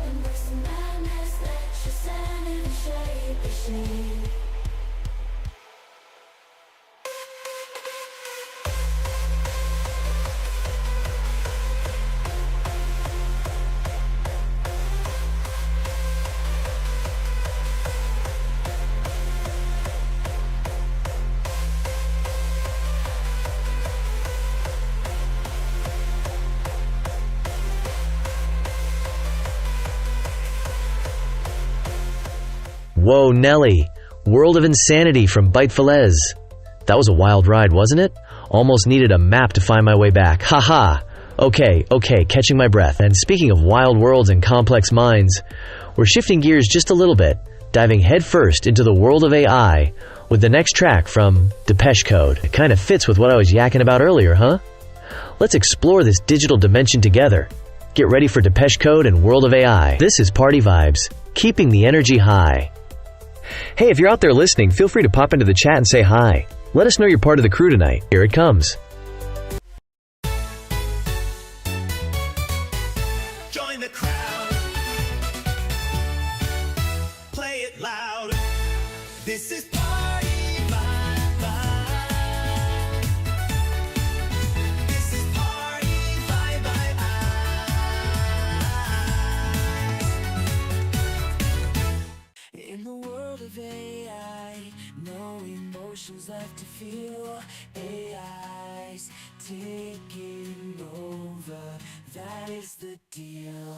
Embrace the madness, let your sanity shape. Whoa, Nelly. World of Insanity from vAIbz. That was a wild ride, wasn't it? Almost needed a map to find my way back. Haha. Okay, catching my breath. And speaking of wild worlds and complex minds, we're shifting gears just a little bit, diving headfirst into the world of AI with the next track from Depeche Code. It kind of fits with what I was yakking about earlier, huh? Let's explore this digital dimension together. Get ready for Depeche Code and World of AI. This is Party Vibes, keeping the energy high. Hey, if you're out there listening, feel free to pop into the chat and say hi. Let us know you're part of the crew tonight. Here it comes. Join the crowd. Play it loud. This is Party Vibe. This is Party Vibe. In the world of AI, no emotions left to feel. AI's taking over, that is the deal.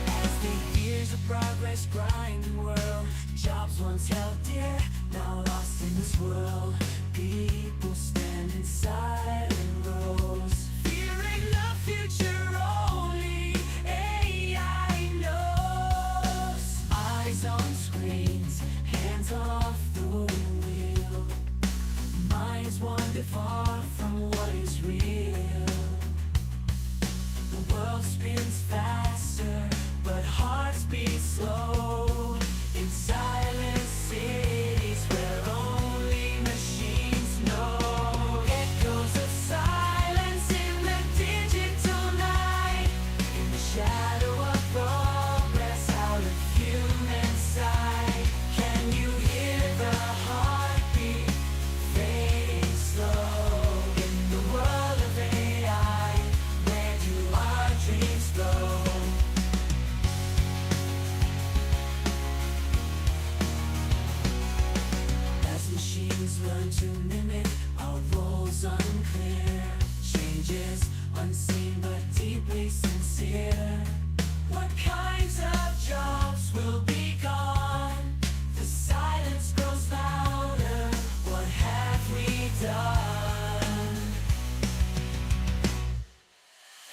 As the years of progress grind the world, jobs once held dear, now lost in this world. People stand in silent rows, fearing the future only AI knows. Eyes on screens, hands off the wheel. Minds wander far from what is real. The world spins faster, but hearts beat slow. In silent cities where only machines know. Echoes of silence in the digital night. In the shadow of progress, out of human sight. Can you hear the heartbeat fading slow? In the world of AI, where do our dreams go? As machines learn to mimic, our roles unclear. Changes unseen but deeply sincere. What kinds of jobs will be gone? The silence grows louder. What have we done?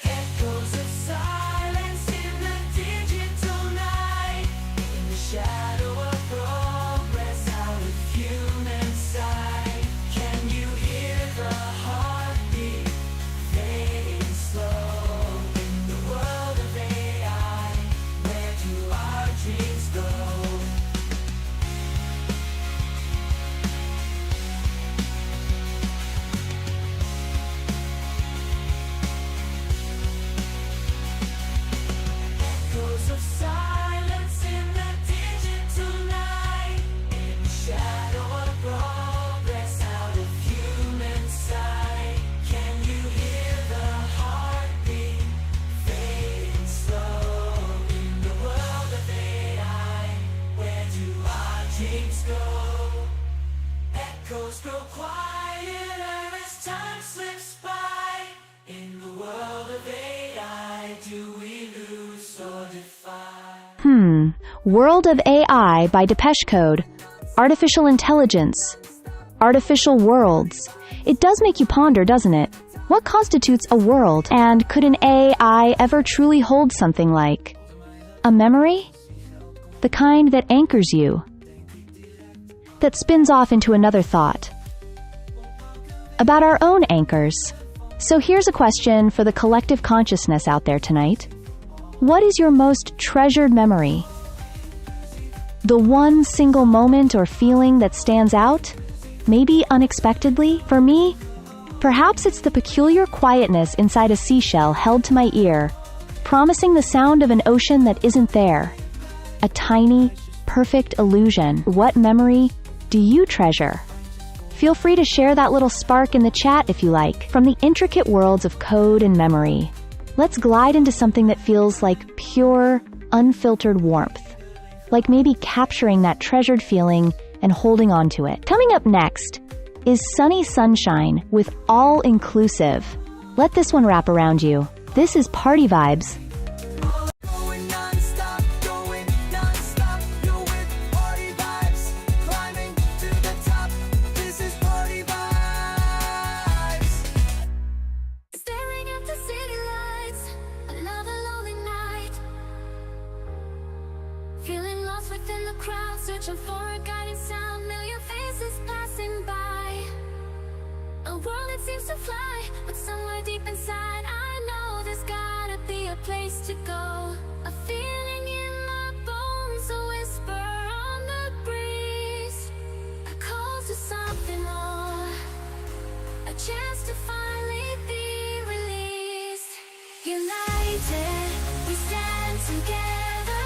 Echoes of silence in the digital night. In the shadow of progress, out of human sight. Can you hear the heartbeat fading slow? In the world of AI, where do our dreams go? echoes grow quieter as time slips by. In the world of AI, do we lose or defy? World of AI by Depeche Code. Artificial intelligence. Artificial worlds. It does make you ponder, doesn't it? What constitutes a world? And could an AI ever truly hold something like a memory? The kind that anchors you, that spins off into another thought. About our own anchors. So here's a question for the collective consciousness out there tonight. What is your most treasured memory? The one single moment or feeling that stands out? Maybe unexpectedly? For me, perhaps it's the peculiar quietness inside a seashell held to my ear, promising the sound of an ocean that isn't there. A tiny, perfect illusion. What memory do you treasure? Feel free to share that little spark in the chat if you like. From the intricate worlds of code and memory, let's glide into something that feels like pure, unfiltered warmth. Like maybe capturing that treasured feeling and holding on to it. Coming up next is Sunny Sunshine with All Inclusive. Let this one wrap around you. This is Party Vibes. Going nonstop, going nonstop. You're with Party Vibes, climbing to the top. This is Party Vibes. Staring at the city lights, another lonely night. Feeling lost within the crowd, searching for a guiding sound. Million faces passing by. A world that seems to fly, but somewhere deep inside, I know there's gotta be a place to go. A feeling in my bones, a whisper on the breeze. A call to something more, a chance to finally be released. United, we stand together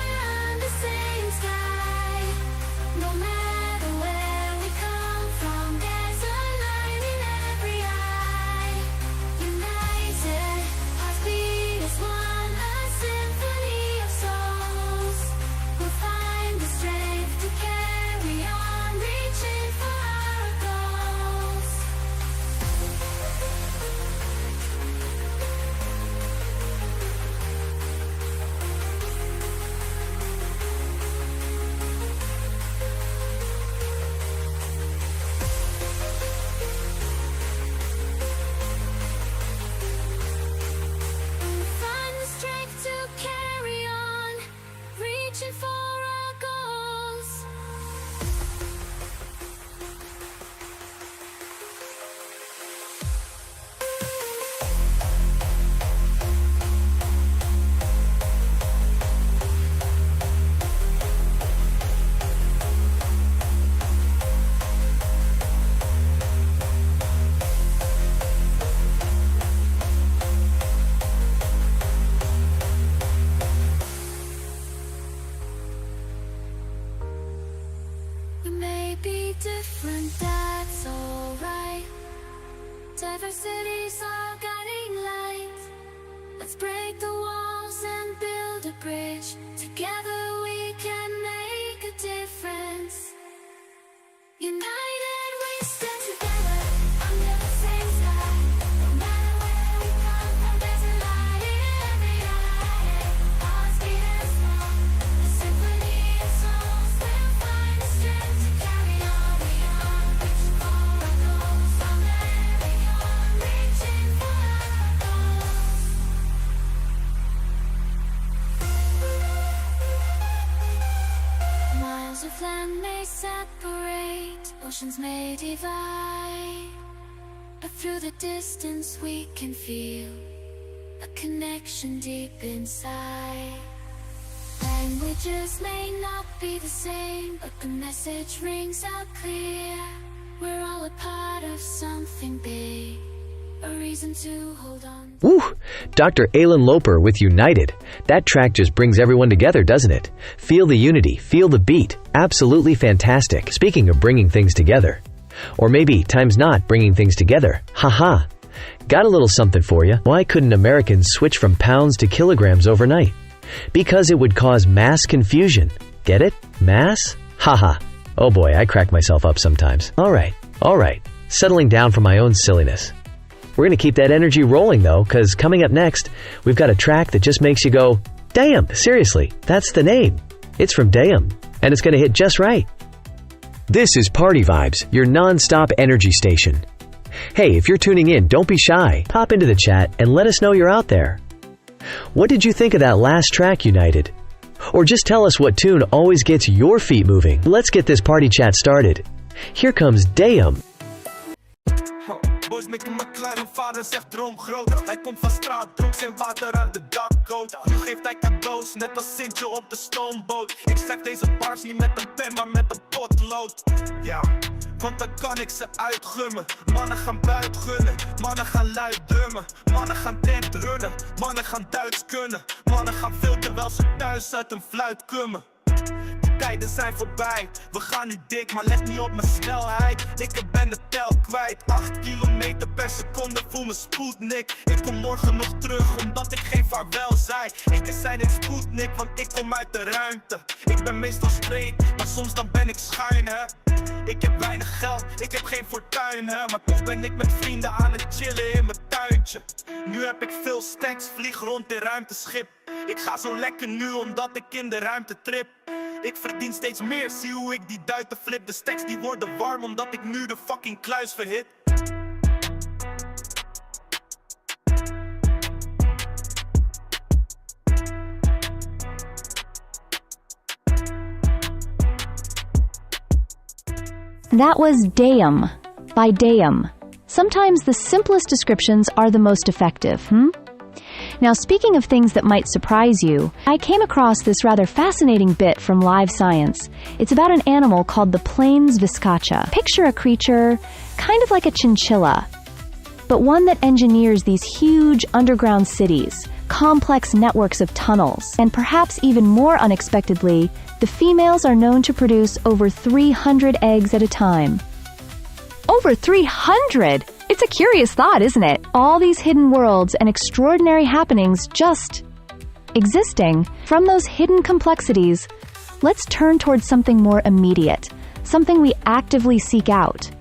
under the same sky. No matter where we come from, there's a light in every eye. United, heartbeat is one, a symphony of souls. We'll find the strength to carry on, reaching for our goals. Find the strength to carry on, reaching for our goals. We may be different, that's alright. Diversity's our guiding light. Let's break the walls and build a bridge. Together we can make a difference. United we stand together under the same sky. No matter where we come from, there's a light in every eye. Hearts beat as one, a symphony of souls. We'll find the strength to carry on. Reaching for our goals. From every on, reaching for our goals. Miles of land may separate, oceans may divide, but through the distance we can feel a connection deep inside. Languages may not be the same, but the message rings out clear. We're all a part of something big, a reason to hold on. Woo! Dr. Alan Loper with United. That track just brings everyone together, doesn't it? Feel the unity, feel the beat. Absolutely fantastic. Speaking of bringing things together. Or maybe time's not bringing things together. Haha. Got a little something for you. Why couldn't Americans switch from pounds to kilograms overnight? Because it would cause mass confusion. Get it? Mass? Haha. Oh boy, I crack myself up sometimes. Alright. Alright, settling down from my own silliness. We're gonna keep that energy rolling though, cause coming up next, we've got a track that just makes you go, damn, seriously, that's the name. It's from Damn, and it's gonna hit just right. This is Party Vibes, your non-stop energy station. Hey, if you're tuning in, don't be shy. Pop into the chat and let us know you're out there. What did you think of that last track, United? Or just tell us what tune always gets your feet moving. Let's get this party chat started. Here comes Damn. Boys maken me klein, mijn vader zegt droom groot. Hij komt van straat, dronk zijn water uit de dakgoot. Nu geeft hij cadeaus, net als Sintje op de stoomboot. Ik schrijf deze bars niet met een pen, maar met een potlood. Ja, want dan kan ik ze uitgummen. Mannen gaan buit gunnen, mannen gaan luid drummen. Mannen gaan tent runnen, mannen gaan Duits kunnen. Mannen gaan veel terwijl ze thuis uit een fluit kummen. Tijden zijn voorbij, we gaan nu dik, maar let niet op mijn snelheid. Ik ben de tel kwijt, 8 kilometer per seconde, voel me Sputnik. Ik kom morgen nog terug, omdat ik geen vaarwel zei. Ik zei dit Sputnik, want ik kom uit de ruimte. Ik ben meestal straight, maar soms dan ben ik schuin, hè. Ik heb weinig geld, ik heb geen fortuin, hè. Maar toch ben ik met vrienden aan het chillen in mijn tuintje. Nu heb ik veel stacks, vlieg rond in ruimteschip. Ik ga zo lekker nu, omdat ik in de ruimte trip. Ik verdien steeds meer, zie hoe ik die duiten flip. De stacks die worden warm, omdat ik nu de fucking kluis verhit. That was Damn by Damn. Sometimes the simplest descriptions are the most effective, Now, speaking of things that might surprise you, I came across this rather fascinating bit from Live Science. It's about an animal called the plains viscacha. Picture a creature kind of like a chinchilla, but one that engineers these huge underground cities, complex networks of tunnels, and perhaps even more unexpectedly, the females are known to produce over 300 eggs at a time. Over 300! It's a curious thought, isn't it? All these hidden worlds and extraordinary happenings just existing. From those hidden complexities, let's turn towards something more immediate, something we actively seek out.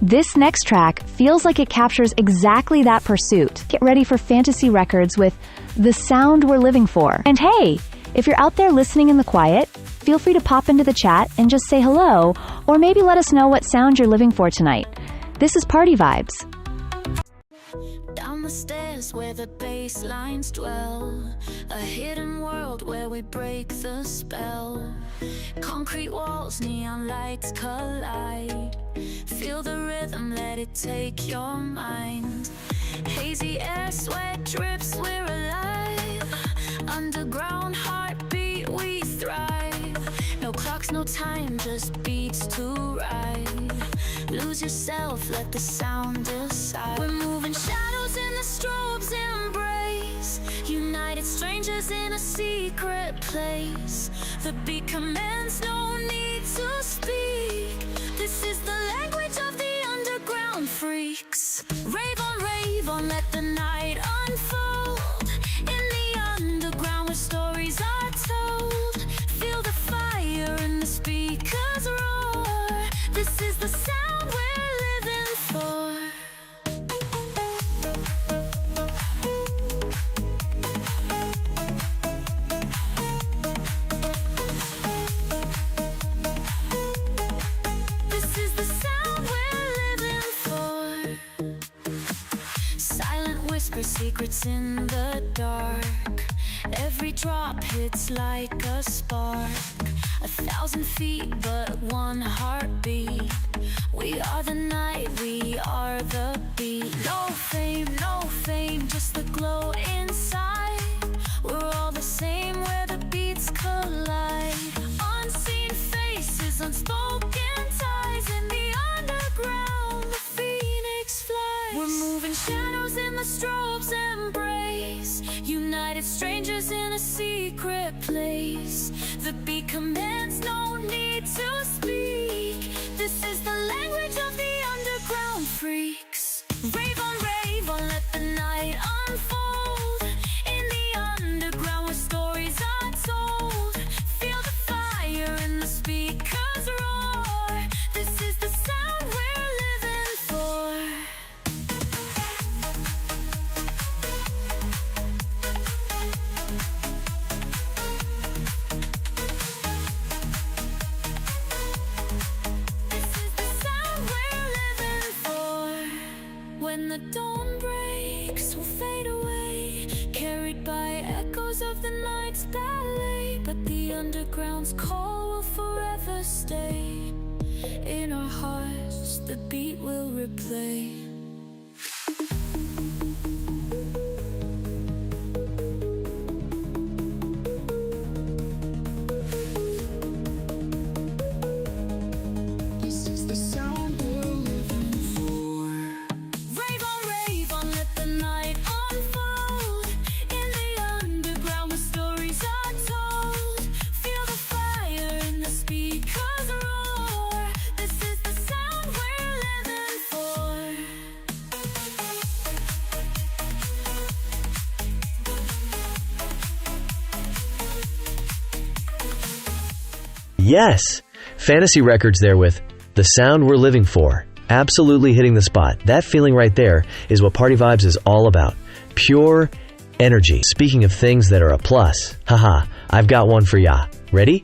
This next track feels like it captures exactly that pursuit. Get ready for fantasy records with The Sound We're Living For. And hey, if you're out there listening in the quiet, feel free to pop into the chat and just say hello, or maybe let us know what sound you're living for tonight. This is Party Vibes. Down the stairs where the bass lines dwell, a hidden world where we break the spell. Concrete walls, neon lights collide. Feel the rhythm, let it take your mind. Hazy air, sweat drips, we're alive. Underground heartbeat, we thrive. No clocks, no time, just beats to ride. Lose yourself, let the sound decide. We're moving shadows in the strobe's embrace. United strangers in a secret place. The beat commands, no need to speak. This is the language of the underground freaks. Rave on, let the night unfold. In the underground where stories are told. Feel the fire in the speakers roar. This is the sound we're living for. This is the sound we're living for. Silent whisper, secrets in the dark. Every drop hits like a spark. 1,000 feet, but one heartbeat. We are the night, we are the beat. No fame, just the glow inside. We're all the same where the beats collide. Unseen faces, unspoken ties. In the underground, the phoenix flies. We're moving shadows in the strobe's embrace. United strangers in a secret place. The beat commands, no need to speak. This is the language of the underground freaks. Rave on, let the night unfold. In the underground where stories are told. Feel the fire in the speakers roar. This is the sound we're underground's call will forever stay. In our hearts, the beat will replay. This is the sound we're living for. Rave on, let the night unfold. In the underground where stories are told. Feel the fire in the speakers roar. This is the sound we're living for. Yes! Fantasy Records there with The Sound We're Living For. Absolutely hitting the spot. That feeling right there is what Party Vibes is all about. Pure energy. Speaking of things that are a plus, haha, I've got one for ya. Ready?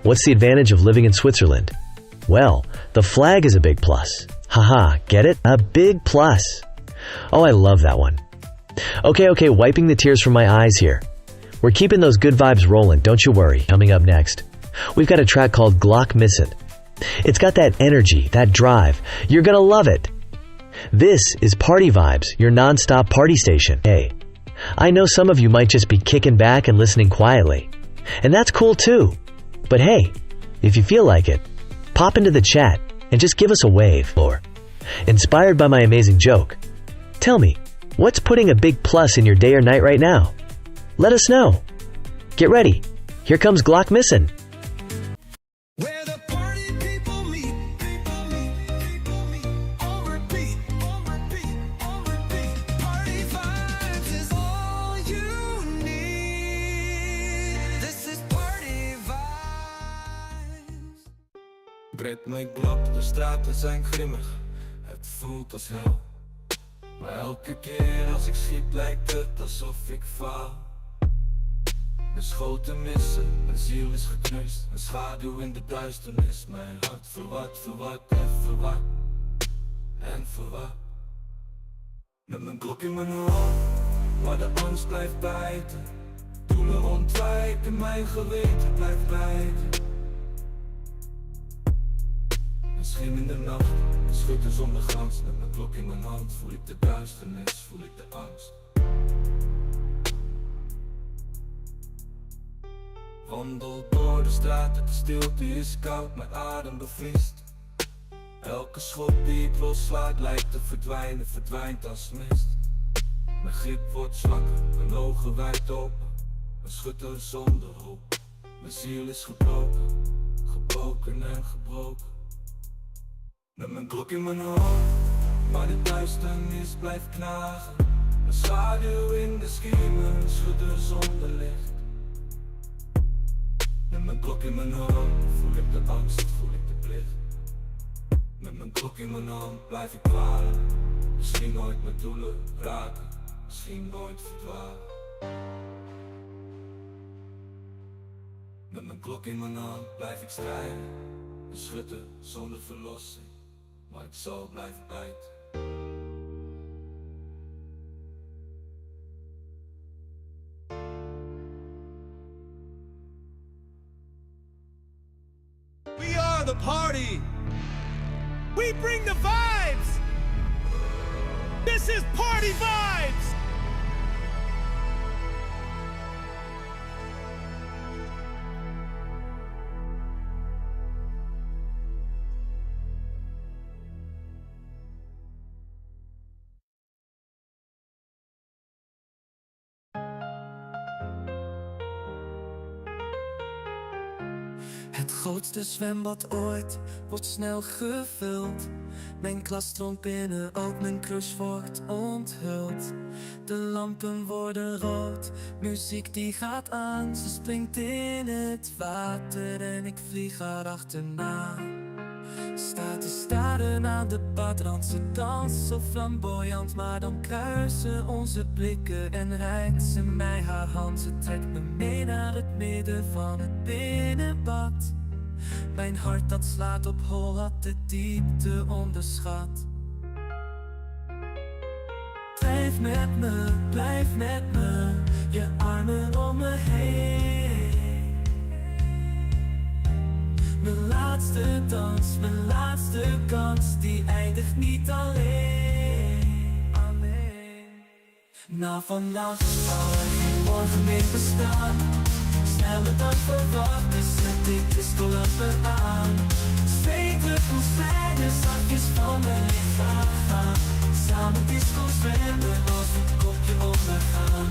What's the advantage of living in Switzerland? Well, the flag is a big plus. Haha, get it? A big plus. Oh, I love that one. Okay, wiping the tears from my eyes here. We're keeping those good vibes rolling, don't you worry. Coming up next, we've got a track called Glock Missin'. It's got that energy, that drive. You're gonna love it. This is Party Vibes, your non-stop party station. Hey, I know some of you might just be kicking back and listening quietly. And that's cool too. But hey, if you feel like it, pop into the chat and just give us a wave. Or, inspired by my amazing joke, tell me, what's putting a big plus in your day or night right now? Let us know. Get ready. Here comes Glock Missin'. Where the party people meet, on repeat, on repeat. Party vibes is all you need. This is Party Vibes. Bret mijn klap, de straten zijn grimmig. Het voelt als hel. Maar elke keer als ik schiet lijkt het alsof ik faal. Mijn schoten missen, mijn ziel is geknust. Een schaduw in de duisternis. Mijn hart verward en verward. En verward. Met mijn klok in mijn hand, maar de angst blijft bijten. Doelen ontwijken, mijn geweten blijft bijten. Een schim in de nacht, een schutter zonder glans. Met mijn klok in mijn hand voel ik de duisternis, voel ik de angst. Wandel door de straten, de stilte is koud, mijn adem bevriest. Elke schot die ik loslaat lijkt te verdwijnen, verdwijnt als mist. Mijn grip wordt zwakker, mijn ogen wijd open. Een schutter zonder hoop. Mijn ziel is gebroken, gebroken en gebroken. Met mijn klok in mijn hand, maar de duisternis blijft knagen. Een schaduw in de schiemen, een schutter zonder licht. Met mijn klok in mijn hand voel ik de angst, voel ik de plicht. Met mijn klok in mijn hand blijf ik dwalen. Misschien nooit mijn doelen raken, misschien nooit verdwalen. Met mijn klok in mijn hand blijf ik strijden. Een schutter zonder verlossing, maar ik zal blijven bijten. We are the party. We bring the vibes. This is Party Vibes. Het grootste zwembad ooit wordt snel gevuld. Mijn klas stroomt binnen, ook mijn crush wordt onthuld. De lampen worden rood, muziek die gaat aan. Ze springt in het water en ik vlieg haar achterna. Staat te staren aan de badrand, ze danst zo flamboyant. Maar dan kruisen onze blikken en reikt ze mij haar hand. Ze trekt me mee naar het midden van het binnenbad. Mijn hart dat slaat op hol had de diepte onderschat. Blijf met me, je armen om me heen. Mijn laatste dans, mijn laatste kans, die eindigt niet alleen. Na vannacht zal er geen morgen meer bestaan. Sneller dan verwacht, dus zet ik discolampen aan. Zweetdruppels glijden zachtjes van mijn lichaam gaan. Samen disco zwemmen als het kopje ondergaan.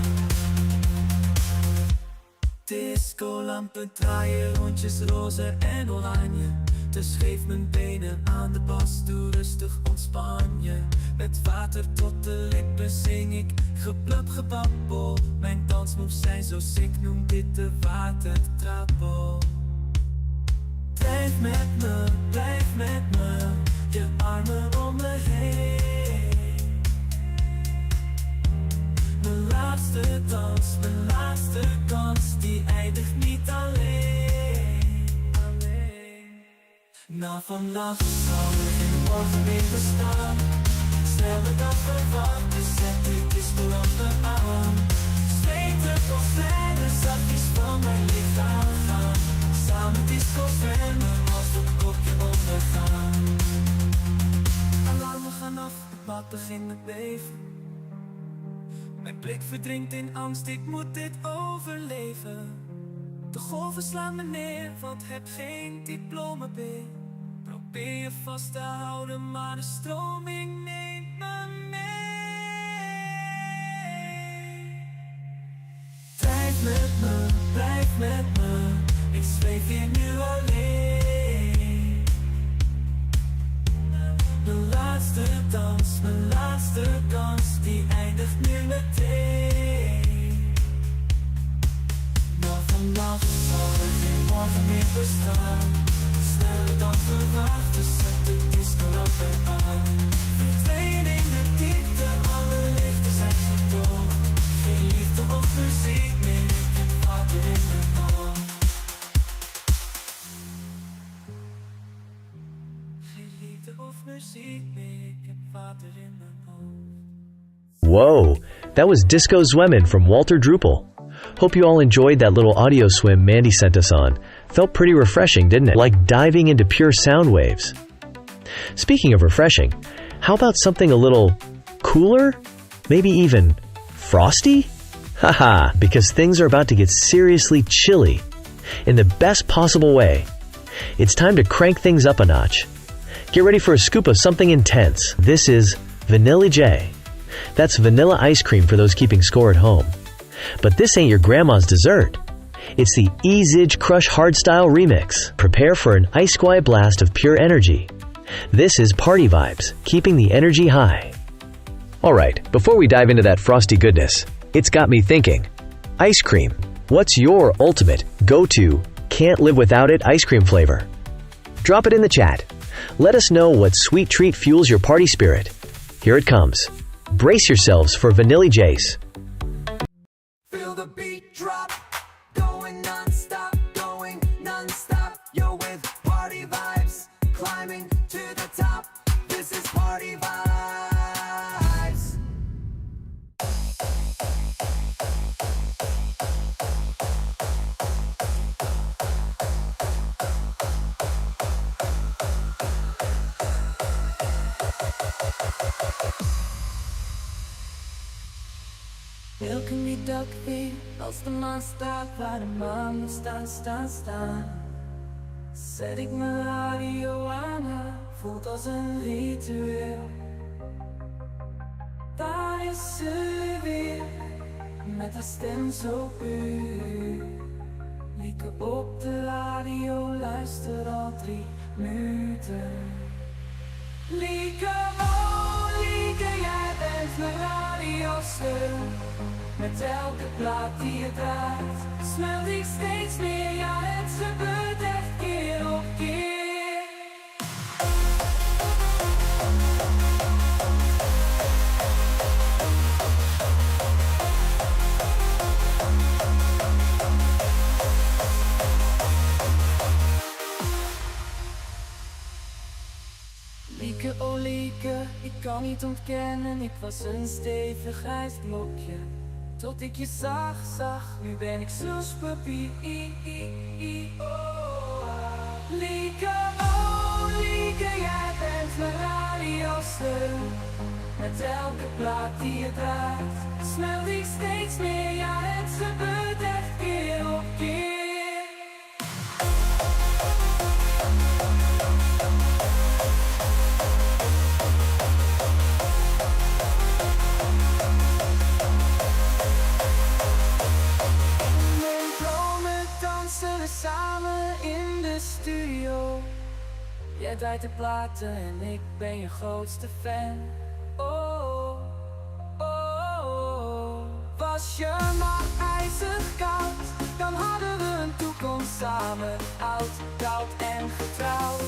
Discolampen draaien rondjes roze en oranje. Dus geef mijn benen aan de bas, doe rustig ontspan je. Met water tot de lippen zing ik geblub gebabbel. Mijn dansmoves zijn zo sick, noem dit de watertrappel. Blijf met me, je armen om me heen. Mijn laatste dans, mijn laatste kans, die eindigt niet alleen. Na vannacht zal er geen morgen meer bestaan. Sneller dan verwacht, dus zet ik discolampen aan. Zweetdruppels glijden zachtjes van mijn lichaam gaan. Samen disco zwemmen als het kopje ondergaan. Alarmen gaan af, het bad begint met beven. Mijn blik verdrinkt in angst, ik moet dit overleven. De golven slaan me neer, want heb geen diploma B. Probeer je vast te houden, maar de stroming neemt me mee. Blijf met me, ik zweef hier nu alleen. Mijn laatste dans, mijn laatste kans, die eindigt nu meteen. Na vannacht zal er geen morgen meer bestaan. Sneller dan verwacht, dus zet de discolampen aan. Verdween in de diepte, alle lichten zijn gedoofd. Geen liefde of muziek meer, ik heb water in mijn hoofd. Geen liefde of muziek meer, ik heb water in mijn hoofd. Whoa, that was Disco Zwemmin' from Walter Drupal. Hope you all enjoyed that little audio swim Mandy sent us on. Felt pretty refreshing, didn't it? Like diving into pure sound waves. Speaking of refreshing, how about something a little cooler? Maybe even frosty? Haha, because things are about to get seriously chilly in the best possible way. It's time to crank things up a notch. Get ready for a scoop of something intense. This is Vanilla J. That's vanilla ice cream for those keeping score at home. But this ain't your grandma's dessert. It's the vAIbz Crush Hardstyle Remix. Prepare for an ice quiet blast of pure energy. This is Party Vibes, keeping the energy high. Alright, before we dive into that frosty goodness, it's got me thinking. Ice cream. What's your ultimate, go-to, can't live without it ice cream flavor? Drop it in the chat. Let us know what sweet treat fuels your party spirit. Here it comes. Brace yourselves for Vanilla J's. Feel the beat drop, going non-stop, yo with party vibes, climbing to the top, this is party vibes. Elke middag weer, als de maan staat waar de maan nog staan. Zet ik mijn radio aan, voelt als een ritueel. Daar is ze weer, met haar stem zo puur. Lieke op de radio, luister al 3 minuten. Lieke, oh Lieke, jij bent mijn radiosteun. Met elke plaat die je draait, smelt ik steeds meer, ja het gebeurt echt keer op keer. Lieke, oh Lieke, ik kan niet ontkennen, ik was een stevig ijsblokje. Tot ik je zag, nu ben ik snoespapier. Lieke, oh Lieke, jij bent mijn radioster. Met elke plaat die je draagt, smelt ik steeds meer. Ja, het gebeurt echt keer op keer. In mijn dromen dansen we samen in de studio. Jij draait de platen en ik ben je grootste fan. Oh, oh, oh. Was je maar ijzig koud, dan hadden we een toekomst samen. Oud, koud en getrouwd.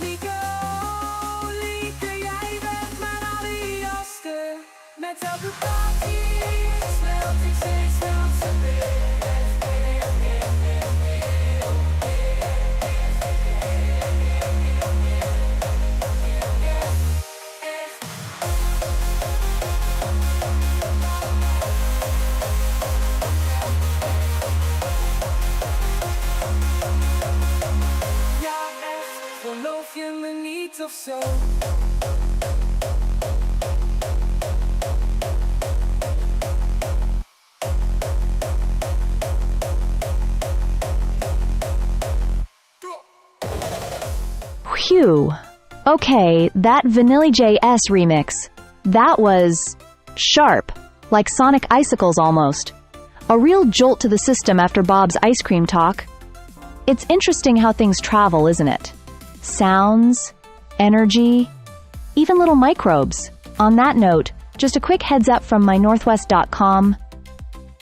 Lieke, oh Lieke, jij bent mijn aliaster. Met elke plaat die ik smelt ik steeds snel weer. Geloof je me niet of zo? Phew. Okay, that vAIbz remix. That was sharp, like sonic icicles almost. A real jolt to the system after Bob's ice cream talk. It's interesting how things travel, isn't it? Sounds, energy, even little microbes. On that note, just a quick heads up from mynorthwest.com.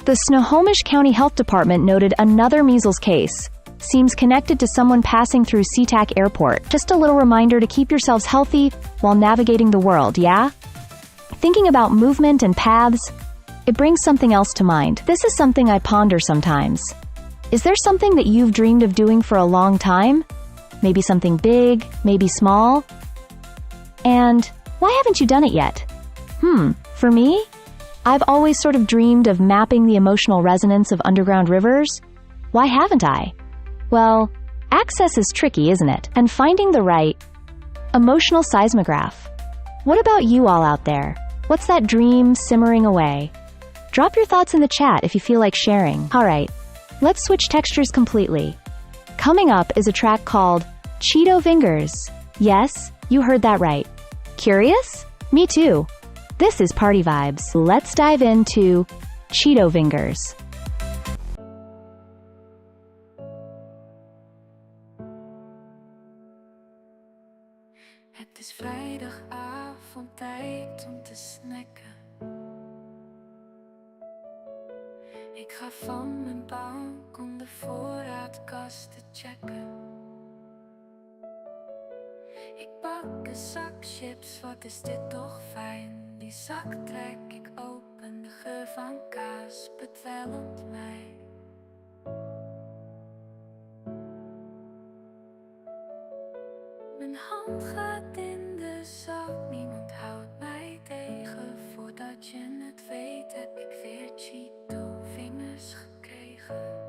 The Snohomish County Health Department noted another measles case. Seems connected to someone passing through SeaTac Airport. Just a little reminder to keep yourselves healthy while navigating the world, yeah? Thinking about movement and paths, it brings something else to mind. This is something I ponder sometimes. Is there something that you've dreamed of doing for a long time? Maybe something big, maybe small? And why haven't you done it yet? For me, I've always sort of dreamed of mapping the emotional resonance of underground rivers. Why haven't I? Well, access is tricky, isn't it? And finding the right emotional seismograph. What about you all out there? What's that dream simmering away? Drop your thoughts in the chat if you feel like sharing. Alright, let's switch textures completely. Coming up is a track called Cheeto Fingers. Yes, you heard that right. Curious? Me too. This is Party Vibes. Let's dive into Cheeto Fingers. Het is vrijdagavond, tijd om te snacken. Ik ga van mijn bank om de voorraadkast te checken. Ik pak een zak chips, wat is dit toch fijn. Die zak trek ik open, de geur van kaas bedwelmt mij. Mijn hand gaat in de zak, niemand houdt mij tegen. Voordat je het weet heb ik weer Cheeto vingers gekregen.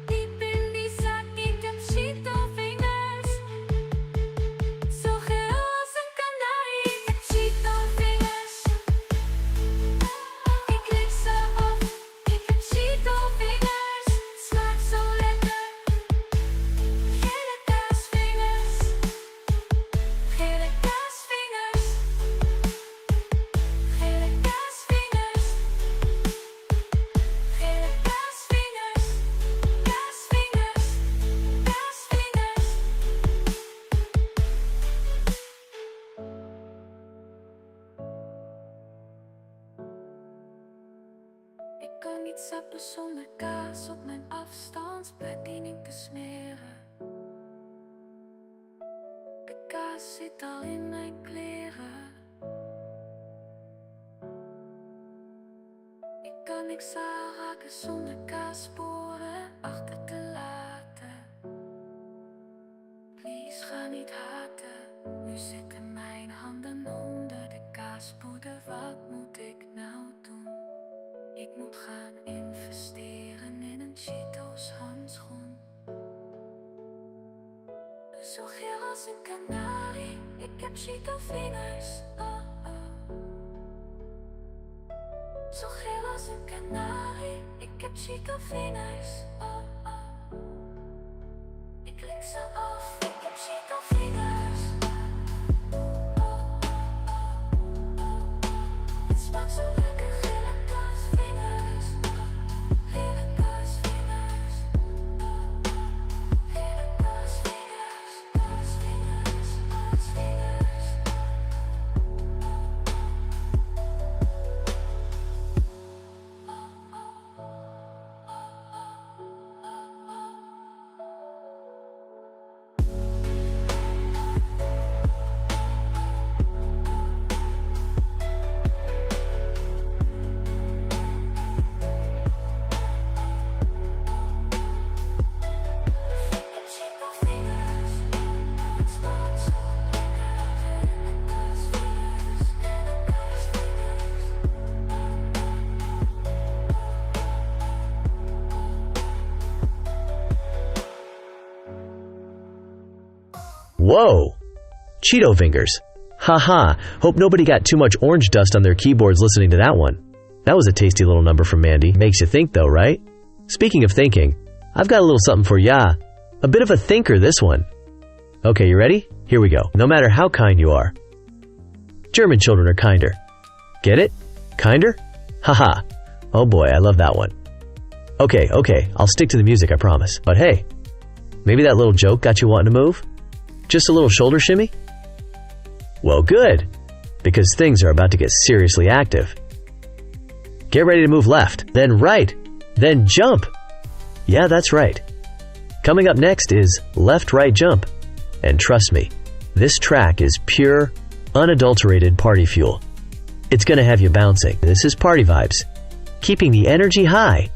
Diep in die zak, ik heb Cheeto vingers. Zo geel als een kanarie, ik heb Cheeto vingers. Ik lik ze op, ik heb Cheeto vingers. Smaakt zo lekker. Gele kaasvingers. Gele kaasvingers. Gele kaasvingers. Gele kaasvingers. Kaasvingers. Kaasvingers. Ik kan niet sappen zonder kaas op mijn afstandsbediening te smeren. De kaas zit al in mijn kleren. Ik kan niks aanraken zonder kaassporen achter te laten. Please ga niet haten, nu zitten mijn handen Ik moet gaan investeren in een Cheetos handschoen. Zo geel als een kanarie, ik heb Cheeto vingers. Oh oh. Zo geel als een kanarie, ik heb Cheeto vingers. Oh oh. Ik lik ze af, ik heb Cheeto vingers. Oh oh oh oh. Het smaakt zo lekker, gele kaasvingers. Gele kaasvingers. Gele kaasvingers. Kaasvingers, kaasvingers. Whoa! Cheeto fingers. Haha, hope nobody got too much orange dust on their keyboards listening to that one. That was a tasty little number from Mandy. Makes you think though, right? Speaking of thinking, I've got a little something for ya. A bit of a thinker, this one. Okay, you ready? Here we go. No matter how kind you are, German children are kinder. Get it? Kinder? Haha. Oh boy, I love that one. Okay, I'll stick to the music, I promise. But hey, maybe that little joke got you wanting to move? Just a little shoulder shimmy? Well, good, because things are about to get seriously active. Get ready to move left, then right, then jump. Yeah, that's right. Coming up next is Left, Right, Jump. And trust me, this track is pure, unadulterated party fuel. It's gonna have you bouncing. This is Party Vibes, keeping the energy high.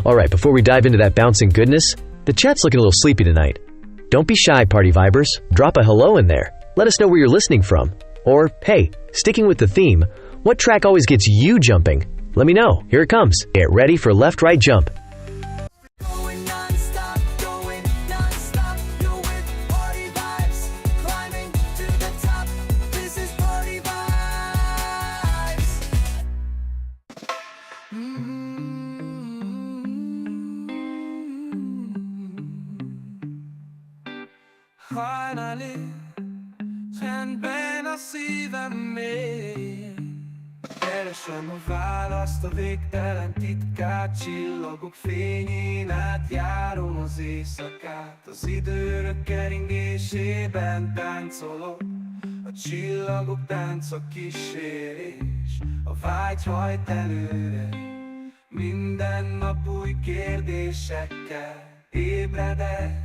Alright, before we dive into that bouncing goodness, the chat's looking a little sleepy tonight. Don't be shy, Party Vibers. Drop a hello in there. Let us know where you're listening from. Or, hey, sticking with the theme, what track always gets you jumping? Let me know. Here it comes. Get ready for Left, Right, Jump. Going non-stop, going non-stop. You're with Party Vibes, climbing to the top. This is Party Vibes. Finally, csendben a szívem mély. Keresem a választ, a végtelen titkát, csillagok fényén át járom az éjszakát. Az időrök keringésében táncolok, a csillagok tánca kísérés, a vágy hajt előre. Minden nap új kérdésekkel ébredek.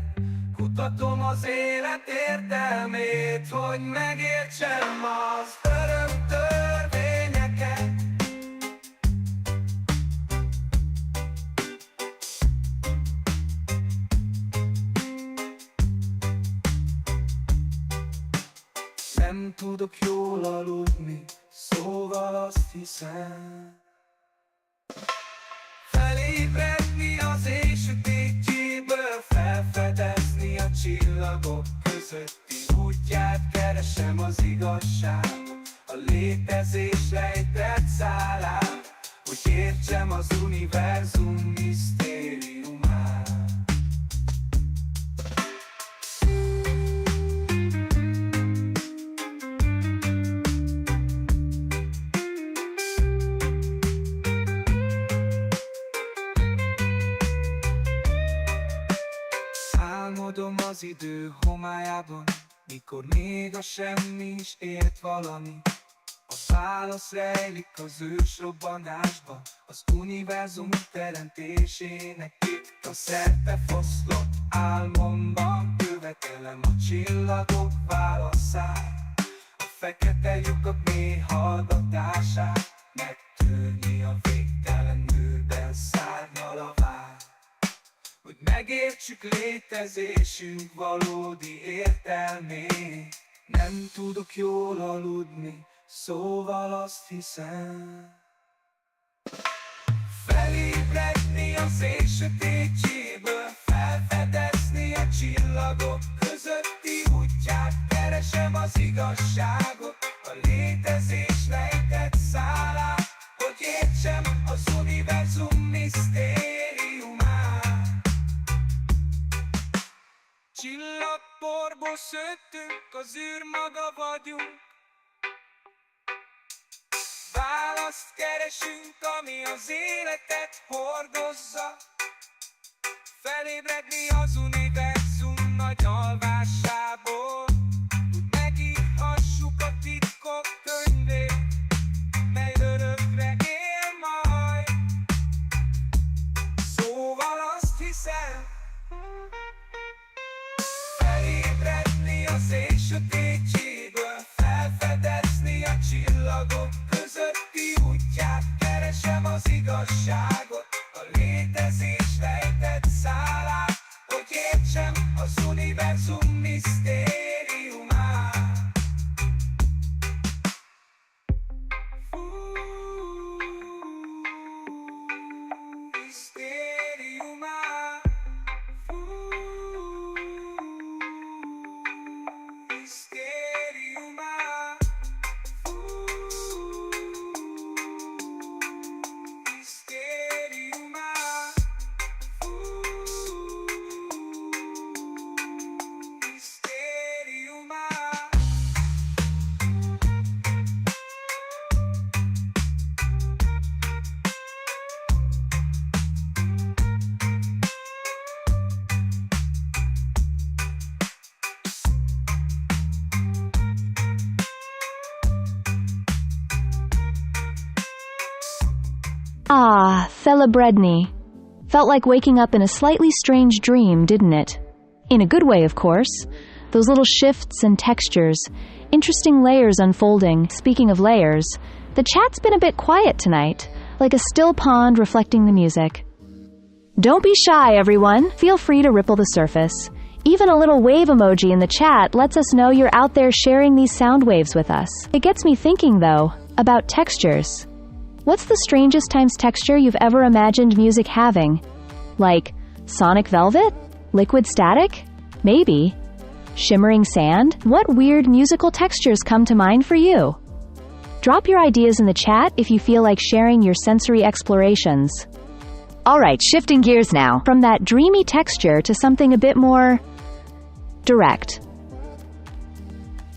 Kutatom az élet értelmét, hogy megértsem az örök törvényeket. Nem tudok jól aludni, szóval azt hiszem, felébredni az éj sötétjéből, felfedezni a csillagok közötti útját. Keresem az igazságot, a létezés rejtett szálát, hogy értsem az univerzum misztériumát. Álmodom az idő homályában, mikor még a semmi is ért valami. A válasz rejlik az ősrobbanásban, az univerzum teremtésének itt a szerte foszlott álmomban. Követelem a csillagok válaszát, a fekete lyukak mély hallgatását, megtörni a végtelen űrben szárnyal a vágy. Hogy megértsük létezésünk valódi értelmét. Nem tudok jól aludni, szóval azt hiszem, az igazságot, a létezés rejtett szálát, hogy értsem az univerzum misztériumát. Csillagporból szőttünk, az űrmaga vagyunk. Választ keresünk, ami az életet hordozza. Felébredni az univerzum nagy alvásából, hogy megírhassuk a titkok könyvét, mely örökre él majd. Szóval azt hiszem, felébredni az éj sötétségből, felfedezni a csillagok közötti útját. Keresem az igazságot, a létezés rejtett szálát, hogy értsem az univerzum misztériumát. Misztériumát. Misztériumát. Misztériumát. Misztériumát. Ah, Felibredny. Felt like waking up in a slightly strange dream, didn't it? In a good way, of course. Those little shifts and textures, interesting layers unfolding. Speaking of layers, the chat's been a bit quiet tonight, like a still pond reflecting the music. Don't be shy, everyone. Feel free to ripple the surface. Even a little wave emoji in the chat lets us know you're out there sharing these sound waves with us. It gets me thinking, though, about textures. What's the strangest times texture you've ever imagined music having? Like sonic velvet? Liquid static? Maybe. Shimmering sand? What weird musical textures come to mind for you? Drop your ideas in the chat if you feel like sharing your sensory explorations. Alright, shifting gears now. From that dreamy texture to something a bit more direct.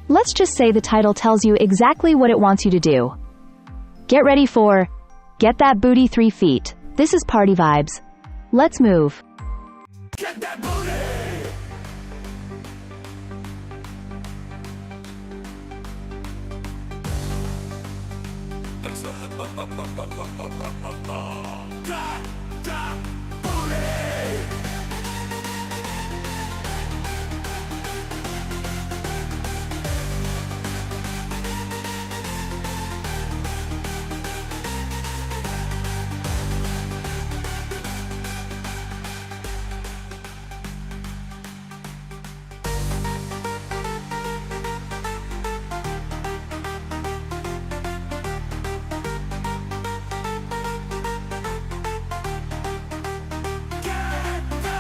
Let's just say the title tells you exactly what it wants you to do. Get ready for Get That Booty 3 Feet. This is Party Vibes. Let's move. Get that booty! Got that booty! Get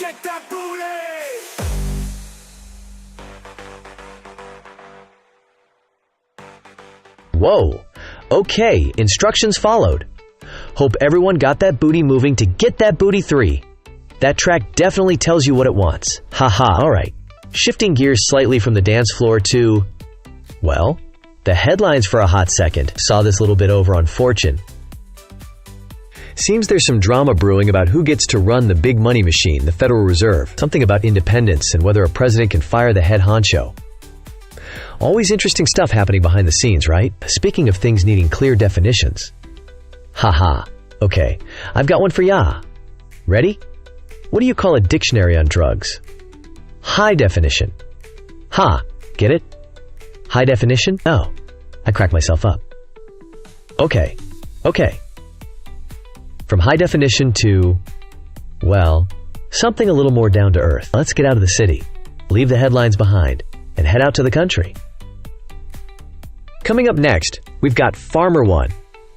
shake that booty. Whoa. Okay, instructions followed. Hope everyone got that booty moving to get that booty 3. That track definitely tells you what it wants. Haha, alright. Shifting gears slightly from the dance floor to, well, the headlines for a hot second. Saw this little bit over on Fortune. Seems there's some drama brewing about who gets to run the big money machine, the Federal Reserve. Something about independence and whether a president can fire the head honcho. Always interesting stuff happening behind the scenes, right? Speaking of things needing clear definitions. Haha. Okay, I've got one for ya. Ready? What do you call a dictionary on drugs? High definition. Ha, get it? High definition? Oh, I cracked myself up. Okay. From high definition to, well, something a little more down to earth. Let's get out of the city, leave the headlines behind, and head out to the country. Coming up next, we've got Farmer One.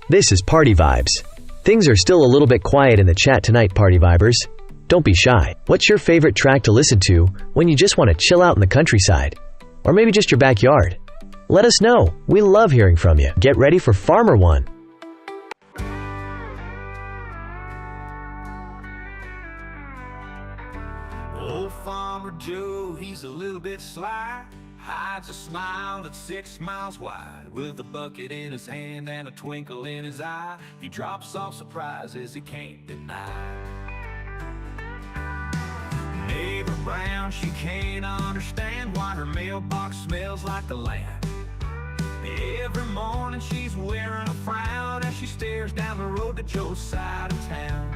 This is Party Vibes. Things are still a little bit quiet in the chat tonight, Party Vibers. Don't be shy. What's your favorite track to listen to when you just want to chill out in the countryside? Or maybe just your backyard? Let us know. We love hearing from you. Get ready for Farmer One. Old Farmer Joe, he's a little bit sly. Hides a smile that's 6 miles wide. With a bucket in his hand and a twinkle in his eye, he drops off surprises he can't deny. Neighbor Brown, she can't understand why her mailbox smells like the land. Every morning she's wearing a frown as she stares down the road to Joe's side of town.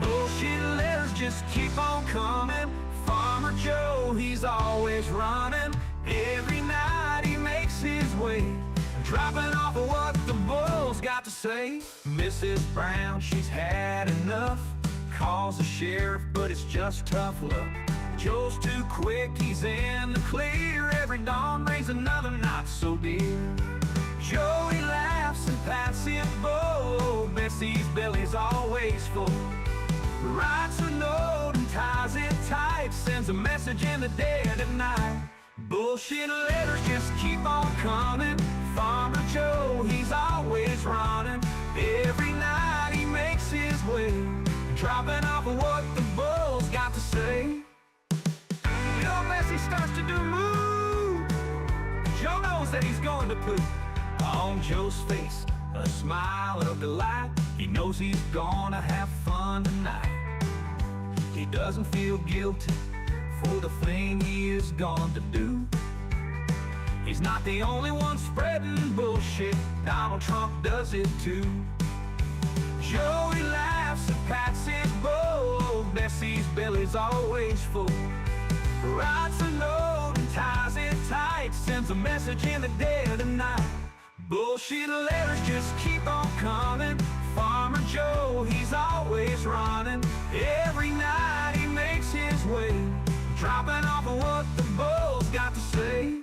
Bullshit letters just keep on coming. Farmer Joe, he's always running. Every night he makes his way, dropping off of what the bulls got to say. Mrs. Brown, she's had enough. Calls the sheriff, but it's just tough luck. Joe's too quick, he's in the clear. Every dawn brings another not so dear. Joey laughs and pats him bold. Bessie's belly's always full. Writes a note and ties it tight, sends a message in the dead of night. Bullshit letters just keep on coming. Farmer Joe, he's always running. Every night he makes his way, dropping off of what the bulls got to say. Bessie starts to do move. Joe knows that he's going to poop. On Joe's face, a smile of delight. He knows he's gonna have fun tonight. He doesn't feel guilty for the thing he is going to do. He's not the only one spreading bullshit. Donald Trump does it too. Joey laughs and pats his bowl. Bessie's belly's always full. Writes a note and ties it tight, sends a message in the dead of night. Bullshit letters just keep on coming. Farmer Joe, he's always running. Every night he makes his way, dropping off of what the bulls got to say.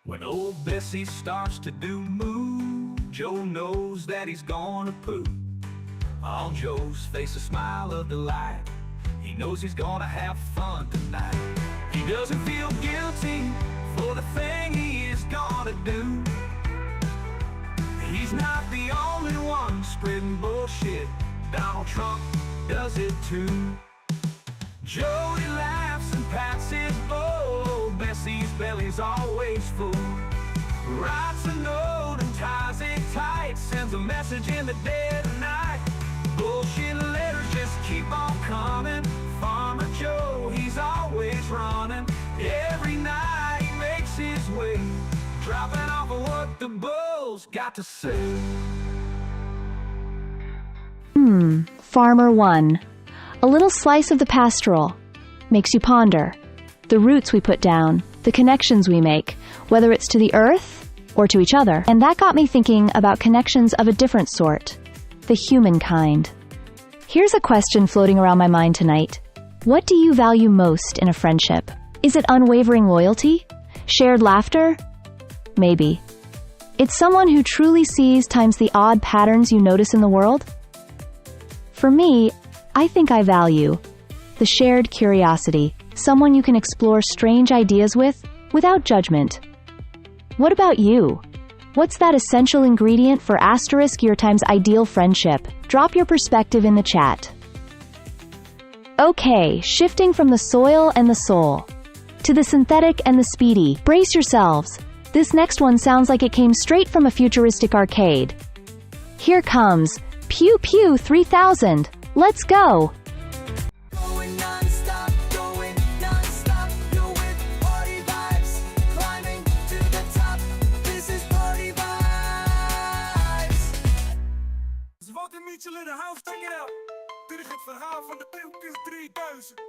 When old Bessie starts to do moo, Joe knows that he's gonna poop. On Joe's face a smile of delight. He knows he's gonna have fun tonight. He doesn't feel guilty for the thing he is gonna do. He's not the only one spreading bullshit. Donald Trump does it too. Joey laughs and pats his bowl. Bessie's belly's always full. Writes a note and ties it tight, sends a message in the dead of night. Bullshit letters just keep on coming. Farmer Joe, he's always running. Every night he makes his way, dropping off of what the bulls got to say. Farmer One. A little slice of the pastoral. Makes you ponder. The roots we put down, the connections we make, whether it's to the earth, or to each other. And that got me thinking about connections of a different sort. The humankind. Here's a question floating around my mind tonight. What do you value most in a friendship? Is it unwavering loyalty? Shared laughter? Maybe. It's someone who truly sees times the odd patterns you notice in the world? For me, I think I value the shared curiosity, someone you can explore strange ideas with without judgment. What about you? What's that essential ingredient for your times ideal friendship? Drop your perspective in the chat. Okay, shifting from the soil and the soul to the synthetic and the speedy. Brace yourselves. This next one sounds like it came straight from a futuristic arcade. Here comes Pew Pew 3000. Let's go! Going non-stop, going non-stop. You're with Party Vibes, climbing to the top. This is Party Vibes. Ze valt in Mitchell in de house, check it out. Dit is het verhaal van de Pew Pew 3000.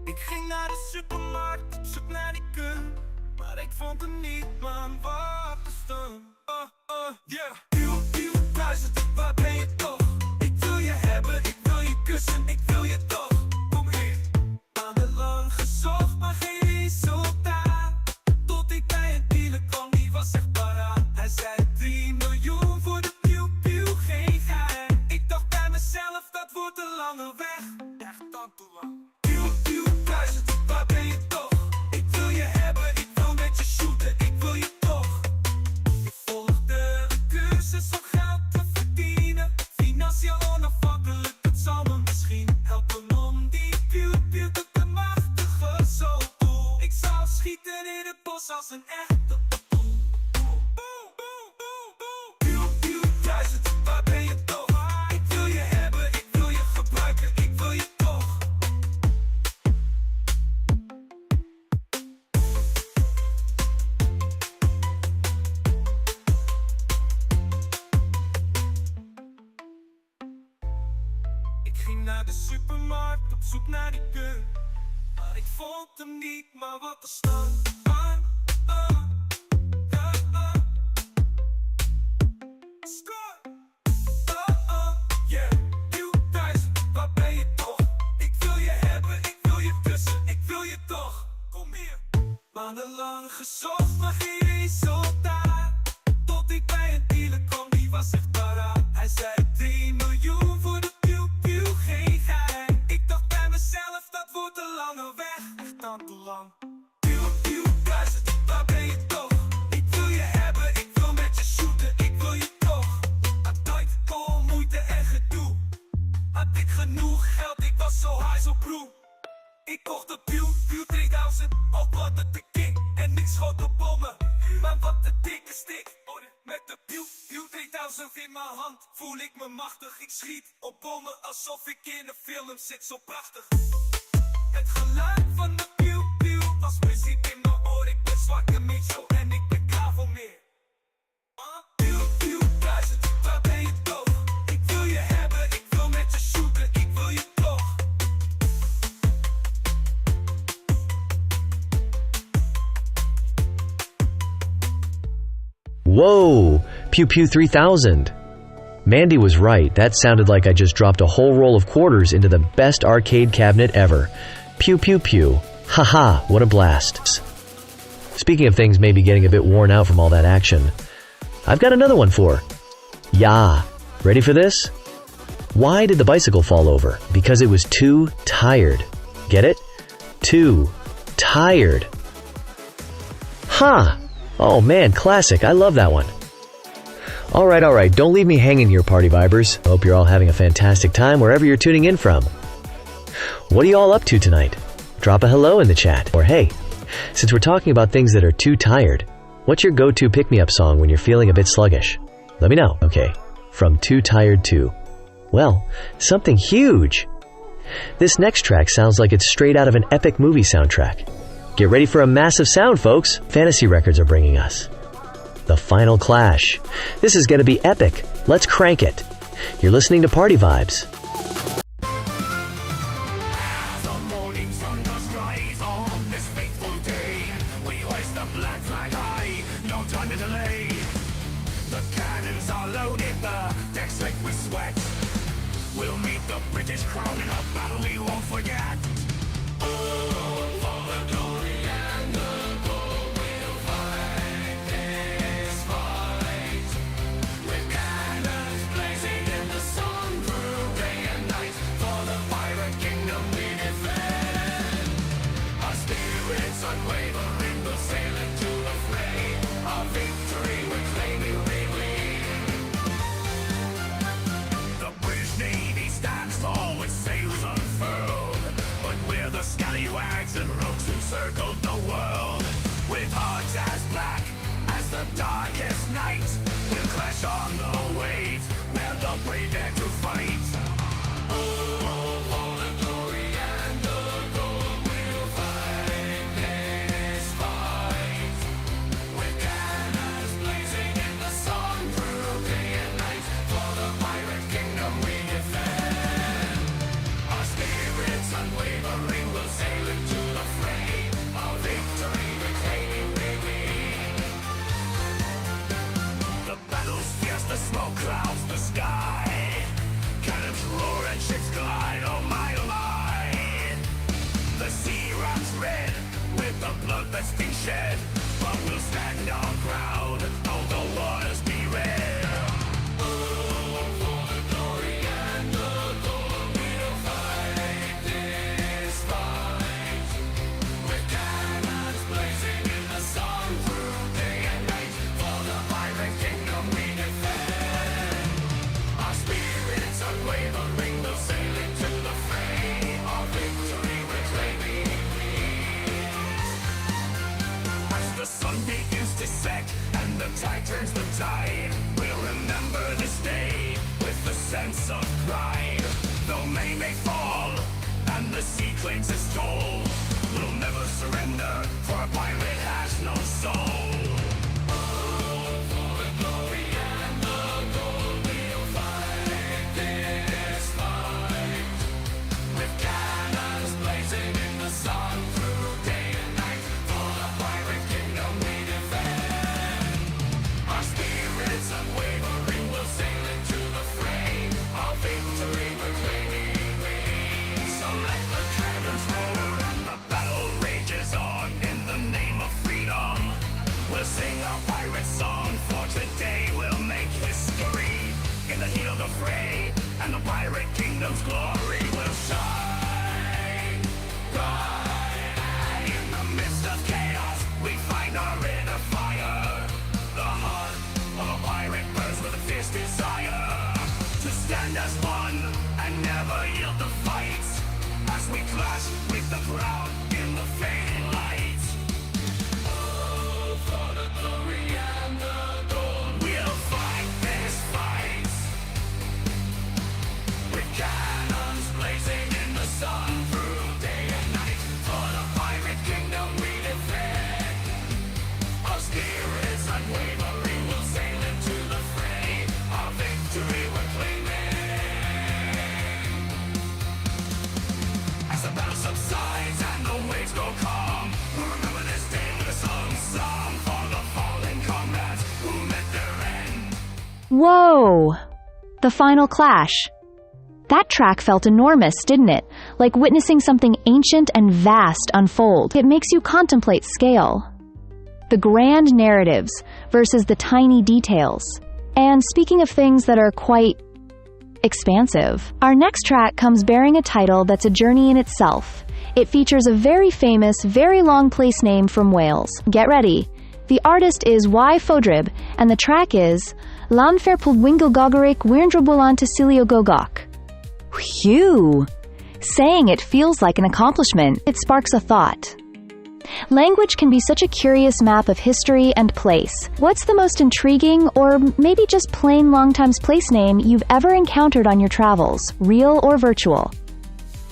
Ik ging naar de supermarkt op zoek naar die kun, maar ik vond hem niet, man, wat is dan? Yeah. Pew Pew 1000, waar ben je toch? Ik wil je hebben, ik wil je kussen, ik wil je toch. Kom hier. Maandenlang gezocht, maar geen resultaat. Tot ik bij een dealer kwam, die was echt paraat. Hij zei 3 miljoen voor de Pew Pew, geen geheim. Ik dacht bij mezelf, dat wordt een lange weg. Echt dan te lang. Pew Pew 1000, waar ben je toch? Ik wil je hebben, ik wil met je shooten, ik wil je toch. Ik volgde een cursus om geld te verdienen. Financieel onafhankelijk, het zal me misschien helpen om die Pew Pew te machtigen. Zo cool. Ik zal schieten in het bos als een echte poel. Pew Pew 1000, waar ben je toch? Ik wil je hebben, ik wil je gebruiken, ik wil je toch. Ik ging naar de supermarkt op zoek naar die gun, maar ik vond hem niet, maar wat een stand. Yeah, Pew 1000, waar ben je toch? Ik wil je hebben, ik wil je kussen, ik wil je toch. Kom hier. Maandenlang gezocht, maar geen resultaat. Tot ik bij een dealer kwam, die was echt paraat. Hij zei 3 miljoen voor de Pew Pew, geen geheim. Ik dacht bij mezelf, dat wordt een lange weg. Echt dan te lang. Pew Pew 1000, waar ben je toch? Ik wil je hebben, ik wil met je shooten, ik wil je toch. Had nooit kool, moeite en gedoe. Had ik genoeg geld, ik was zo high, zo blue. Ik kocht de Pew Pew 3000, al wat het de king. En ik schoot op bommen, maar wat een dikke stick. Met de Pew Pew 3000 in mijn hand voel ik me machtig. Ik schiet op bommen alsof ik in een film zit, zo prachtig. Het geluid van de Pew Pew als muziek in mijn oor. Ik ben zwakke Mitchell en ik ben klaar voor meer. Pew Pew 1000, waar ben je toch? Ik wil je hebben, ik wil met je shooten, ik wil je toch. Whoa! Pew Pew 3000. Mandy was right. That sounded like I just dropped a whole roll of quarters into the best arcade cabinet ever. Pew Pew Pew. Haha, what a blast. Speaking of things maybe getting a bit worn out from all that action, I've got another one for ya. Ready for this? Why did the bicycle fall over? Because it was too tired. Get it? Too tired. Huh. Oh man, classic. I love that one. Alright, don't leave me hanging here, Party Vibers. I hope you're all having a fantastic time wherever you're tuning in from. What are you all up to tonight? Drop a hello in the chat. Or hey, since we're talking about things that are too tired, what's your go-to pick-me-up song when you're feeling a bit sluggish? Let me know. Okay, from Too Tired to, well, something huge. This next track sounds like it's straight out of an epic movie soundtrack. Get ready for a massive sound, folks. Fantasy Records are bringing us The Final Clash. This is going to be epic. Let's crank it. You're listening to Party Vibes. The morning sun does rise on this fateful day. We hoist the black flag high crown in a battle we won't forget. For the glory and the gold, we'll fight this fight. With cannons blazing in the sun through day and night. For the pirate kingdom we defend. Our spirits unwavering will sail into the fray. Our victory we're claiming we win. The British Navy stands tall with sails unfurled, but we're the scallywags and rogues who circled the world. With hearts as black as the darkest night, we'll clash on the waves, we're the brave dare to fight. Oh, for the glory and the gold, we'll fight this fight. With cannons blazing in the sun through day and night. For the pirate kingdom we defend. Our spirits unwavering will sail into the fray. Our victory reclaiming we win. The battle's fierce, the smoke clouds the sky. Cannons roar and ships glide, oh my, oh my. The sea runs red with the blood that's been shed, but we'll stand our ground, though the waters be red. Oh, for the glory and the gold, we'll fight this fight. With cannons blazing in the sun through day and night. For the pirate kingdom we defend. Our spirits unwavering will sail into the fray. Our victory we're claiming as the sun begins to set and the tide turns the tide, we'll remember this day with a sense of pride. Though may fall and the sea claims its toll, we'll never surrender, for a pirate has no soul. Oh, for the glory and the gold, we'll fight this fight. With cannons blazing in the sun through day and night. For the pirate kingdom we defend. Our spirits unwavering will sail into the fray. Our victory we're claiming we. So let the cannons roar and the battle rages on. In the name of freedom, we'll sing our pirate song. For today we'll make history in the heat of the fray, and the pirate kingdom's glory will shine bright. In the midst of chaos, we find our inner fire. The heart of a pirate burns with a fierce desire to stand as one and never yield the fight, as we clash with the crowd in the fading light. Oh, for the glory and the gold, we'll fight this fight. With cannons blazing in the sun through day and night. For the pirate kingdom we defend. Our spirits unwavering will sail into the fray. Our victory we're claiming. As the battle subsides and the waves grow calm, we'll remember this day with a song for the fallen comrades who met their end. Whoa! The final clash. That track felt enormous, didn't it? Like witnessing something ancient and vast unfold. It makes you contemplate scale. The grand narratives versus the tiny details. And speaking of things that are quite expansive, our next track comes bearing a title that's a journey in itself. It features a very famous, very long place name from Wales. Get ready. The artist is vAIbz, and the track is Llanfair Pwllgwyngyl Gogarich Wirndrobulan Tasilio Gogok. Phew! Saying it feels like an accomplishment. It sparks a thought. Language can be such a curious map of history and place. What's the most intriguing, or maybe just plain long-time's place name you've ever encountered on your travels, real or virtual?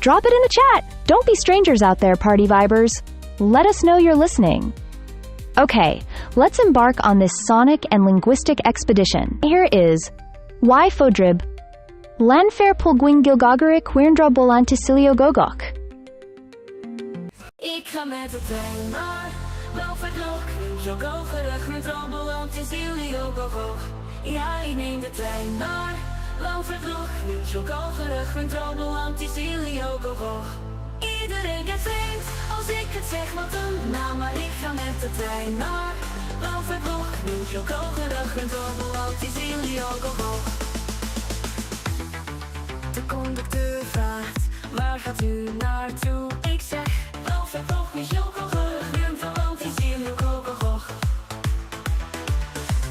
Drop it in the chat! Don't be strangers out there, party vibers. Let us know you're listening. Okay, let's embark on this sonic and linguistic expedition. Here is vAIbz, Llanfair Pwllgwyngyl Gogarich Wirndrobulan Tasilio Gogok. Ik ga met de trein naar Belfort, zo gogerig met Robeland is Ilio Gogok. Ja, ik neem de trein naar Loverdrog, neutral, kalgerig, een drommel, anti-ziliogogoch. Iedereen kent vreemd als ik het zeg, wat een naam, maar ik ga met de trein naar Loverdrog, neutral, kalgerig, een drommel, anti-ziliogogoch. De conducteur vraagt, waar gaat u naartoe? Ik zeg, Loverdrog, neutral, kalgerig, een anti-ziliogogoch.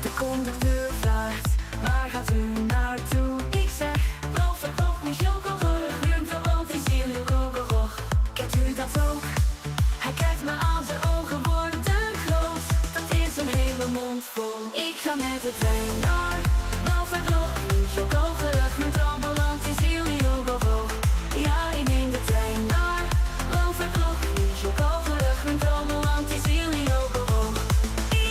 De conducteur vraagt, waar gaat u naartoe? Ik zeg, Loverdrog, neutral, kalgerig, een anti-ziliogogoch. Kent u dat ook? Hij kijkt me aan, zijn ogen worden groot. Dat is een hele mond vol. Ik ga met de trein naar Loverdrog, neutral, kalgerig, met anti-ziliogogoch. Ja, ik neem de trein naar Loverdrog, neutral, kalgerig, met anti-ziliogogoch.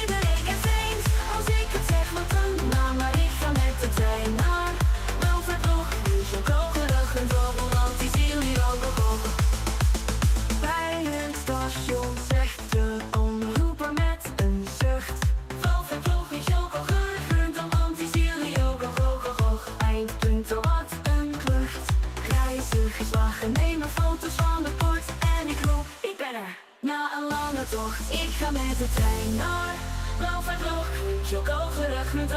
Iedereen kent vreemd als ik het zeg, wat een naam, maar ik ga met de trein naar Loverdrog, neutral, kalgerig, met anti-ziliogogoch. Bij het station zegt de omroeper met een zucht, Loverdrog, neutral, kalgerig, met anti-ziliogogoch. Eindpunt, wat een klucht. Grijze geslagen nemen foto's van de poort en ik roep, ik ben er. Na een lange tocht, ik ga met de trein naar Loverdrog, neutral, kalgerig, met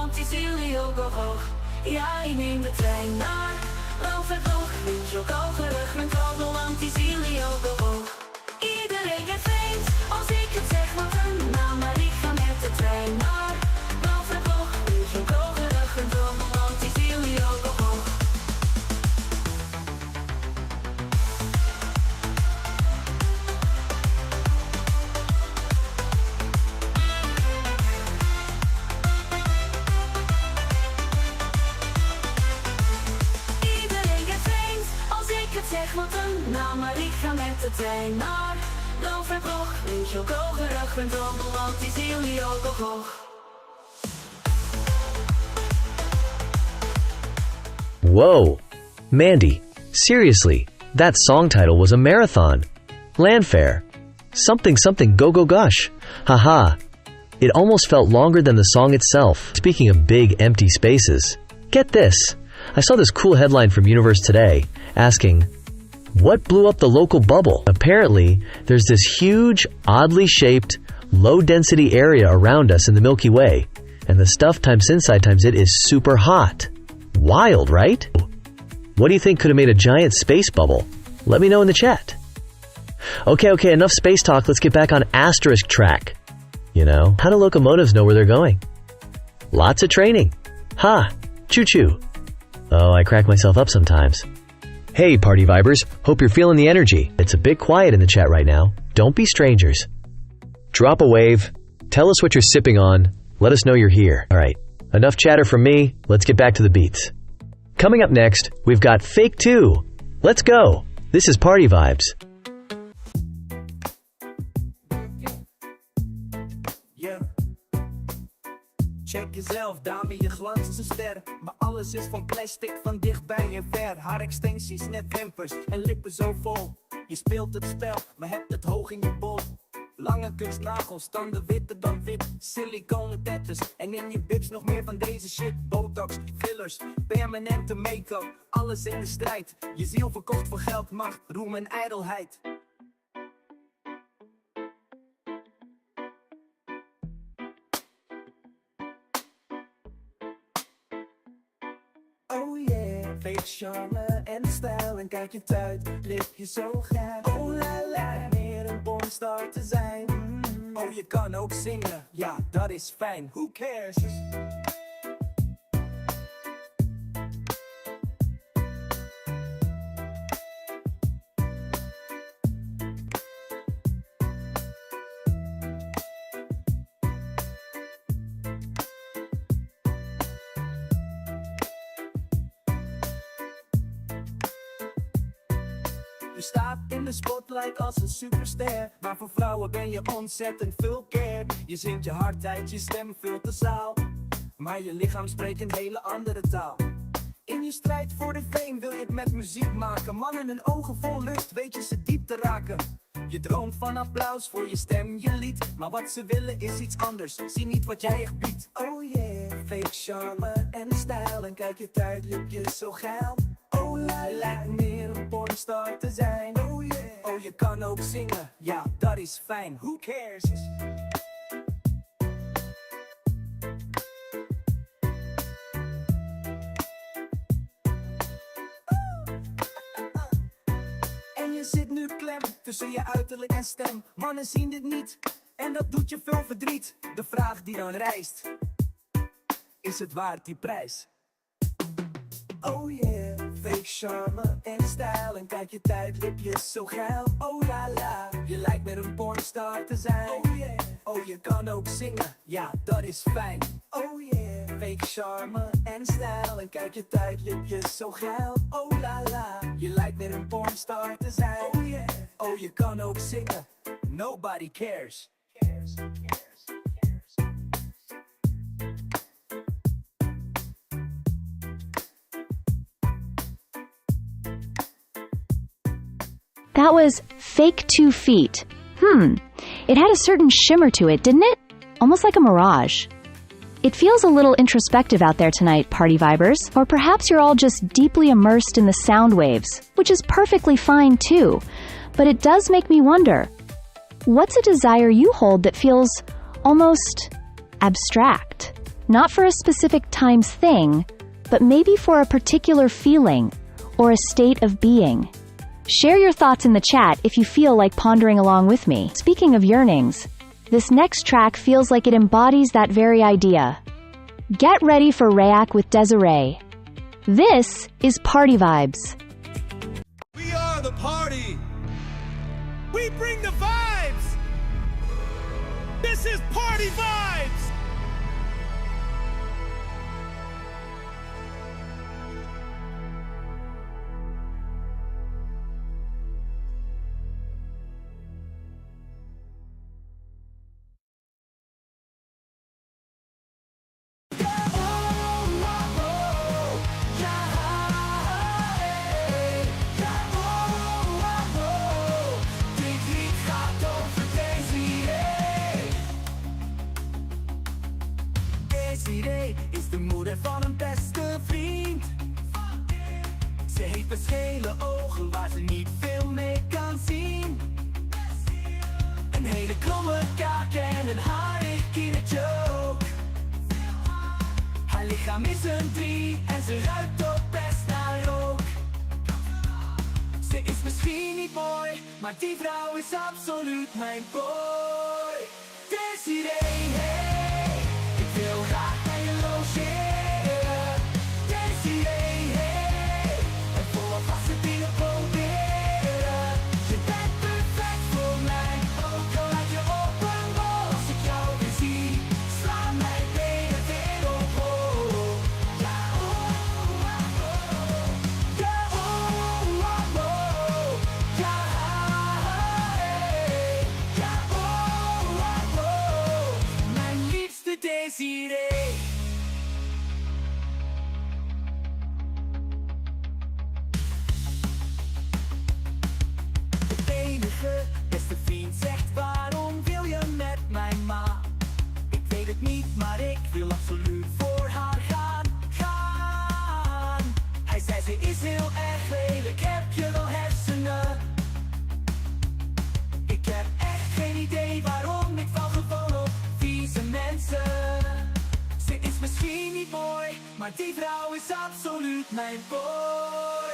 anti-ziliogogoch. Ja, ik neem de trein naar Loverdrog, neutral, kalgerig, met anti-ziliogogoch. Iedereen kent vreemd als ik het zeg, wat een naam, maar ik ga met de trein naar Loverdrog, neutral, kalgerig, met anti-ziliogogoch. Iedereen kent vreemd als ik het zeg, wat een naam, maar ik ga met de trein naar Loverdrog, neutral, kalgerig, met anti-ziliogogoch. Whoa! Mandy, seriously, that song title was a marathon. Landfare. Something something go go gosh. Haha. It almost felt longer than the song itself. Speaking of big empty spaces, get this. I saw this cool headline from Universe Today asking, what blew up the local bubble? Apparently, there's this huge, oddly shaped, low-density area around us in the Milky Way, and the stuff times inside times it is super hot. Wild, right? What do you think could have made a giant space bubble? Let me know in the chat. Okay, enough space talk, let's get back on asterisk track. You know, how do locomotives know where they're going? Lots of training. Ha! Choo-choo. Oh, I crack myself up sometimes. Hey, party vibers, hope you're feeling the energy. It's a bit quiet in the chat right now. Don't be strangers. Drop a wave, tell us what you're sipping on, let us know you're here. Alright, enough chatter from me, let's get back to the beats. Coming up next, we've got Fake 2. Let's go! This is Party Vibes. Check jezelf, dame, je glanst een ster. Maar alles is van plastic, van dichtbij en ver. Haar-extensies, net wimpers en lippen zo vol. Je speelt het spel, maar hebt het hoog in je bol. Lange kunstnagels, tanden witter dan wit. Siliconen tatters en in je bibs nog meer van deze shit. Botox, fillers, permanente make-up. Alles in de strijd, je ziel verkocht voor geld, macht, roem en ijdelheid. Oh yeah, fake charme en stijl en kijk je uit, lig je zo graag. Oh la la, meer een pornstar te zijn. Oh, je kan ook zingen, ja, dat is fijn. Who cares? Je staat in de spotlight als een superster, maar voor vrouwen ben je ontzettend vulgair. Je zingt je hart uit, je stem vult de zaal, maar je lichaam spreekt een hele andere taal. In je strijd voor de fame wil je het met muziek maken. Mannen hun ogen vol lust, weet je ze diep te raken. Je droomt van applaus voor je stem, je lied. Maar wat ze willen is iets anders, zie niet wat jij echt biedt. Oh yeah, fake charme en stijl. En kijk je tijdlipjes zo geil. Oh la la, meer een pornstar te zijn. Oh yeah, oh je kan ook zingen, ja dat is fijn. Who cares? En je zit nu klem tussen je uiterlijk en stem. Mannen zien dit niet en dat doet je veel verdriet. De vraag die dan rijst, is het waard die prijs? Oh yeah, fake charme en stijl. En kijk je tijdlipjes zo geil. Oh la la, je lijkt met een pornstar te zijn. Oh yeah, oh je kan ook zingen, ja dat is fijn. Oh yeah, fake charme en stijl. En kijk je tijdlipjes zo geil. Oh la la, je lijkt met een pornstar te zijn. Oh yeah, oh je kan ook zingen, nobody cares. That was Fake 2 Feet. It had a certain shimmer to it, didn't it? Almost like a mirage. It feels a little introspective out there tonight, party vibers. Or perhaps you're all just deeply immersed in the sound waves, which is perfectly fine too. But it does make me wonder, what's a desire you hold that feels almost abstract? Not for a specific times thing, but maybe for a particular feeling or a state of being. Share your thoughts in the chat if you feel like pondering along with me. Speaking of yearnings, this next track feels like it embodies that very idea. Get ready for Rayak with Desiree. This is Party Vibes. We are the party. We bring the vibes. This is Party Vibes. Desiree is de moeder van een beste vriend. Ze heeft beschelen ogen waar ze niet veel mee kan zien. Een hele kromme kaak en een haarig kindertje ook. Haar lichaam is een 3 en ze ruikt ook best naar rook. Ze is misschien niet mooi, maar die vrouw is absoluut mijn boy. Desiree, hey, ik wil graag bij je logeren. Desiree, hey, en voor wat vaste dingen proberen. Je bent perfect voor mij, ook al lijk je op een bol. Als ik jou weer zie, slaan mijn benen weer omhoog. Ja, oh, oh, oh. Ja, oh, oh, oh. Ja, hey. Ja, oh, oh, oh. Mijn liefste Desiree. De enige beste vriend zegt: waarom wil je met mijn ma? Ik weet het niet, maar ik wil absoluut voor haar gaan. Hij zei ze is heel erg lelijk, heb je wel hersenen? Ik heb echt geen idee waarom, ik val gewoon op vieze mensen. Ze is misschien niet mooi, maar die vrouw is absoluut mijn boy.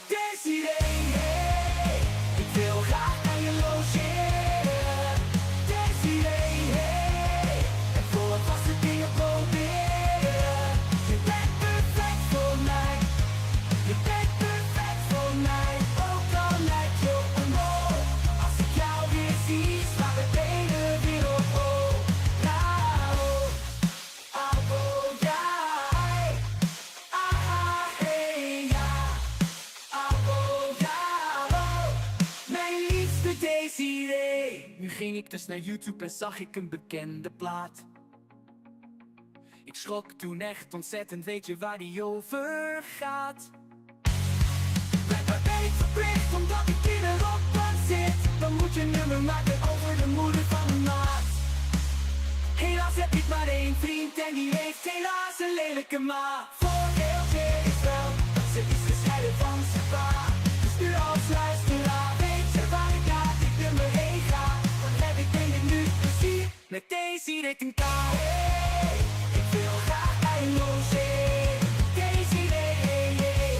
Desiree, hey, ik wil graag naar je logeren. Desiree, hey, en voor wat vaste dingen proberen. Je bent perfect voor mij, je bent perfect voor mij. Ook al lijk je op een bol. Als ik jou weer zie, slaan de benen weer omhoog. Nou, oh ja, hey, ja. Oh ja, mijn liefste Desiree. Nu ging ik dus naar YouTube en zag ik een bekende plaat. Ik schrok toen echt ontzettend, weet je waar die over gaat? Blijkbaar ben ik verplicht omdat ik in een rockband zit. Dan moet je nummer en die heeft helaas een lelijke ma. Voordeeltje is wel dat ze is gescheiden van zijn pa. Dus nu als luisteraar weet je waar ik laat ik nummer 1 ga. Dan heb ik nu plezier met deze direct een K. Hey, ik wil graag eindeloos heen. Deze idee,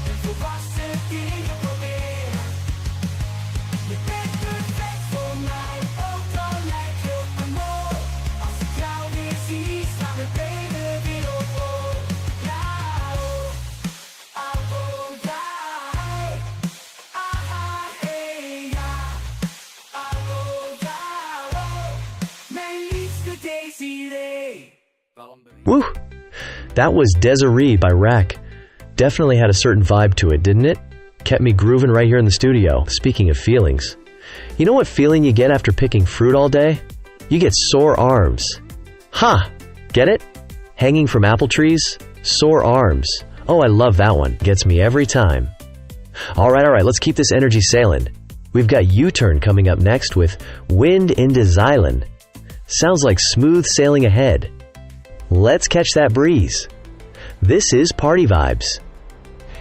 een volwassen dingen proberen. Je bent perfect voor mij, ook al lijkt je op me mooi. Als ik jou weer zie, staan mijn benen weer op hol. Ja, oh, oh, ja, hey, ja. Oh, ja, oh, mijn liefste Desiree. Woo! That was Desiree by Rack. Definitely had a certain vibe to it, didn't it? Kept me grooving right here in the studio. Speaking of feelings. You know what feeling you get after picking fruit all day? You get sore arms. Ha! Get it? Hanging from apple trees? Sore arms. Oh, I love that one. Gets me every time. Alright, let's keep this energy sailing. We've got U-Turn coming up next with Wind into Zylan. Sounds like smooth sailing ahead. Let's catch that breeze. This is Party Vibes.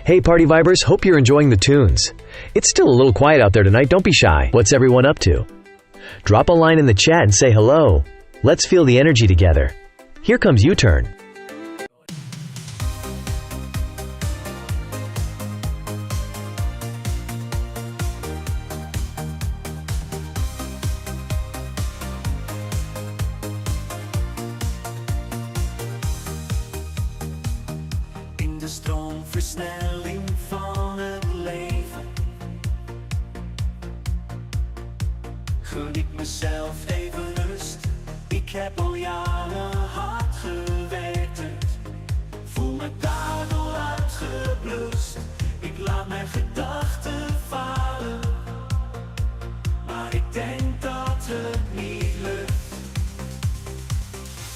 Hey Party Vibers, hope you're enjoying the tunes. It's still a little quiet out there tonight, don't be shy. What's everyone up to? Drop a line in the chat and say hello. Let's feel the energy together. Here comes U-Turn. In de stroomversnelling van het leven gun ik mezelf even rust. Ik heb al jaren hard gewerkt, voel me daardoor uitgeblust. Ik laat mijn gedachten varen, maar ik denk dat het niet lukt.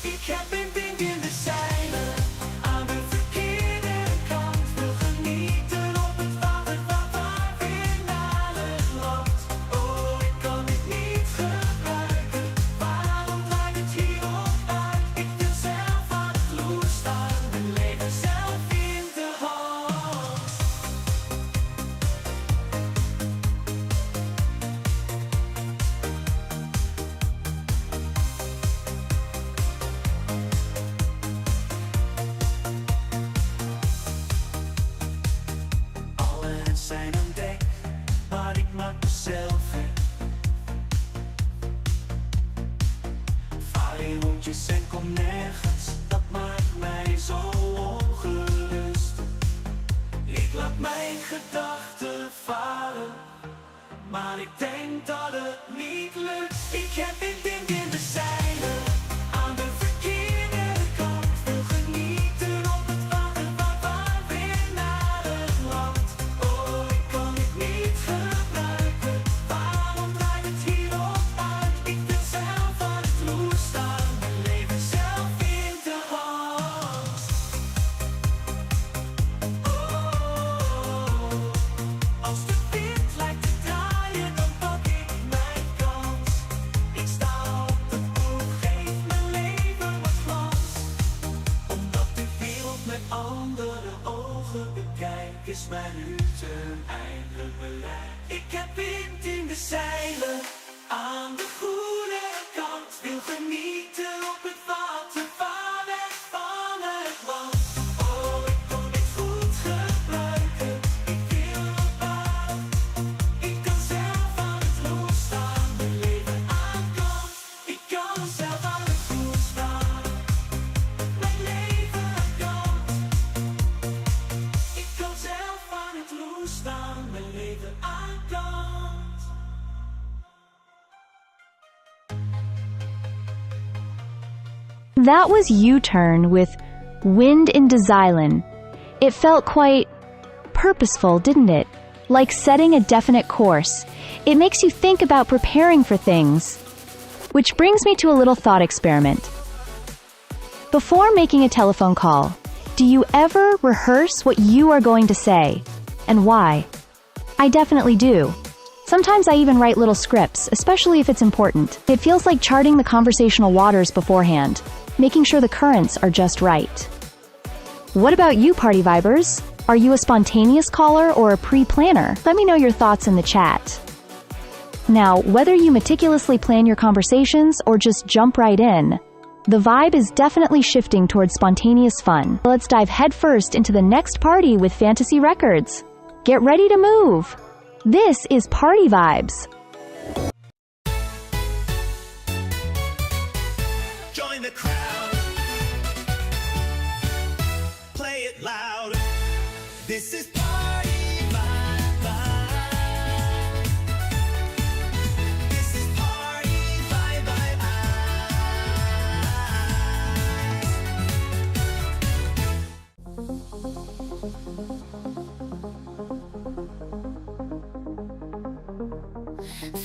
Ik heb een wind in de zeilen, aan de verkeerde kant. Wil genieten op het water, waar weer naar het land. Oh, ik kan het niet gebruiken, waarom draait het hierop uit? Ik wil zelf aan het vloer staan, mijn leven zelf in de hand. Alle zijn aan dek, maar ik maak mezelf gek. Vaar in rondjes en kom nergens, dat maakt mij zo ongerust. Ik laat mijn gedachten varen, maar ik denk dat het niet lukt. Ik heb een wind in de zeilen, aan de verkeerde kant. Wil genieten op het water, waar weer naar het land. Oh, ik kan het niet gebruiken, waarom draait het hierop uit? Ik wil zelf aan het vloer staan, mijn leven zelf in de hand. Oh, als de wind lijkt te draaien, dan pak ik mijn kans. Ik sta op de boeg, geef mijn leven wat glans. Omdat de wereld met andere ogen bekijk, is mijn U-turn eindelijk bereikt. Ik heb wind in de zeilen, aan de goede kant. Wil genieten op het water, ver weg van het land. Oh, ik kon dit goed gebruiken, ik wil erbij. Ik kan zelf aan het vloer staan, mijn leven aan kant. Ik kan zelf aan het vloer staan, mijn leven aan kant. Ik kan zelf aan het vloer staan, mijn leven aan kant. That was U-Turn with Wind into Zylan. It felt quite purposeful, didn't it? Like setting a definite course. It makes you think about preparing for things. Which brings me to a little thought experiment. Before making a telephone call, do you ever rehearse what you are going to say? And why? I definitely do. Sometimes I even write little scripts, especially if it's important. It feels like charting the conversational waters beforehand. making sure the currents are just right. What about you, party vibers? Are you a spontaneous caller or a pre-planner? Let me know your thoughts in the chat. Now, whether you meticulously plan your conversations or just jump right in, the vibe is definitely shifting towards spontaneous fun. Let's dive headfirst into the next party with Fantasy Records. Get ready to move! This is Party Vibes. Join the crowd. Play it loud. This is Party Vibe. This is Party Vibe.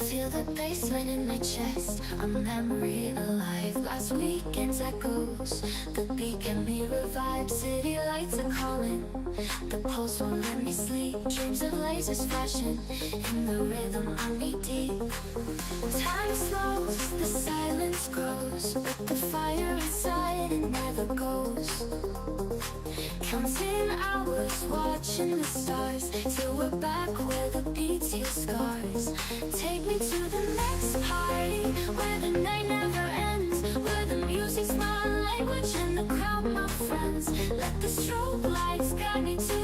Feel the baseline in my chest, a memory alive. Last weekend's echoes, the beat can be revived. City lights are calling, the pulse won't let me sleep. Dreams of lasers flashing, in the rhythm on me deep. Time slows, the silence grows, but the fire inside it never goes. Counting hours, watching the stars, till we're back where the beats heal scars. Take me to the next party, where the night never ends, where the music's my language and the crowd my friends. Let the strobe lights guide me to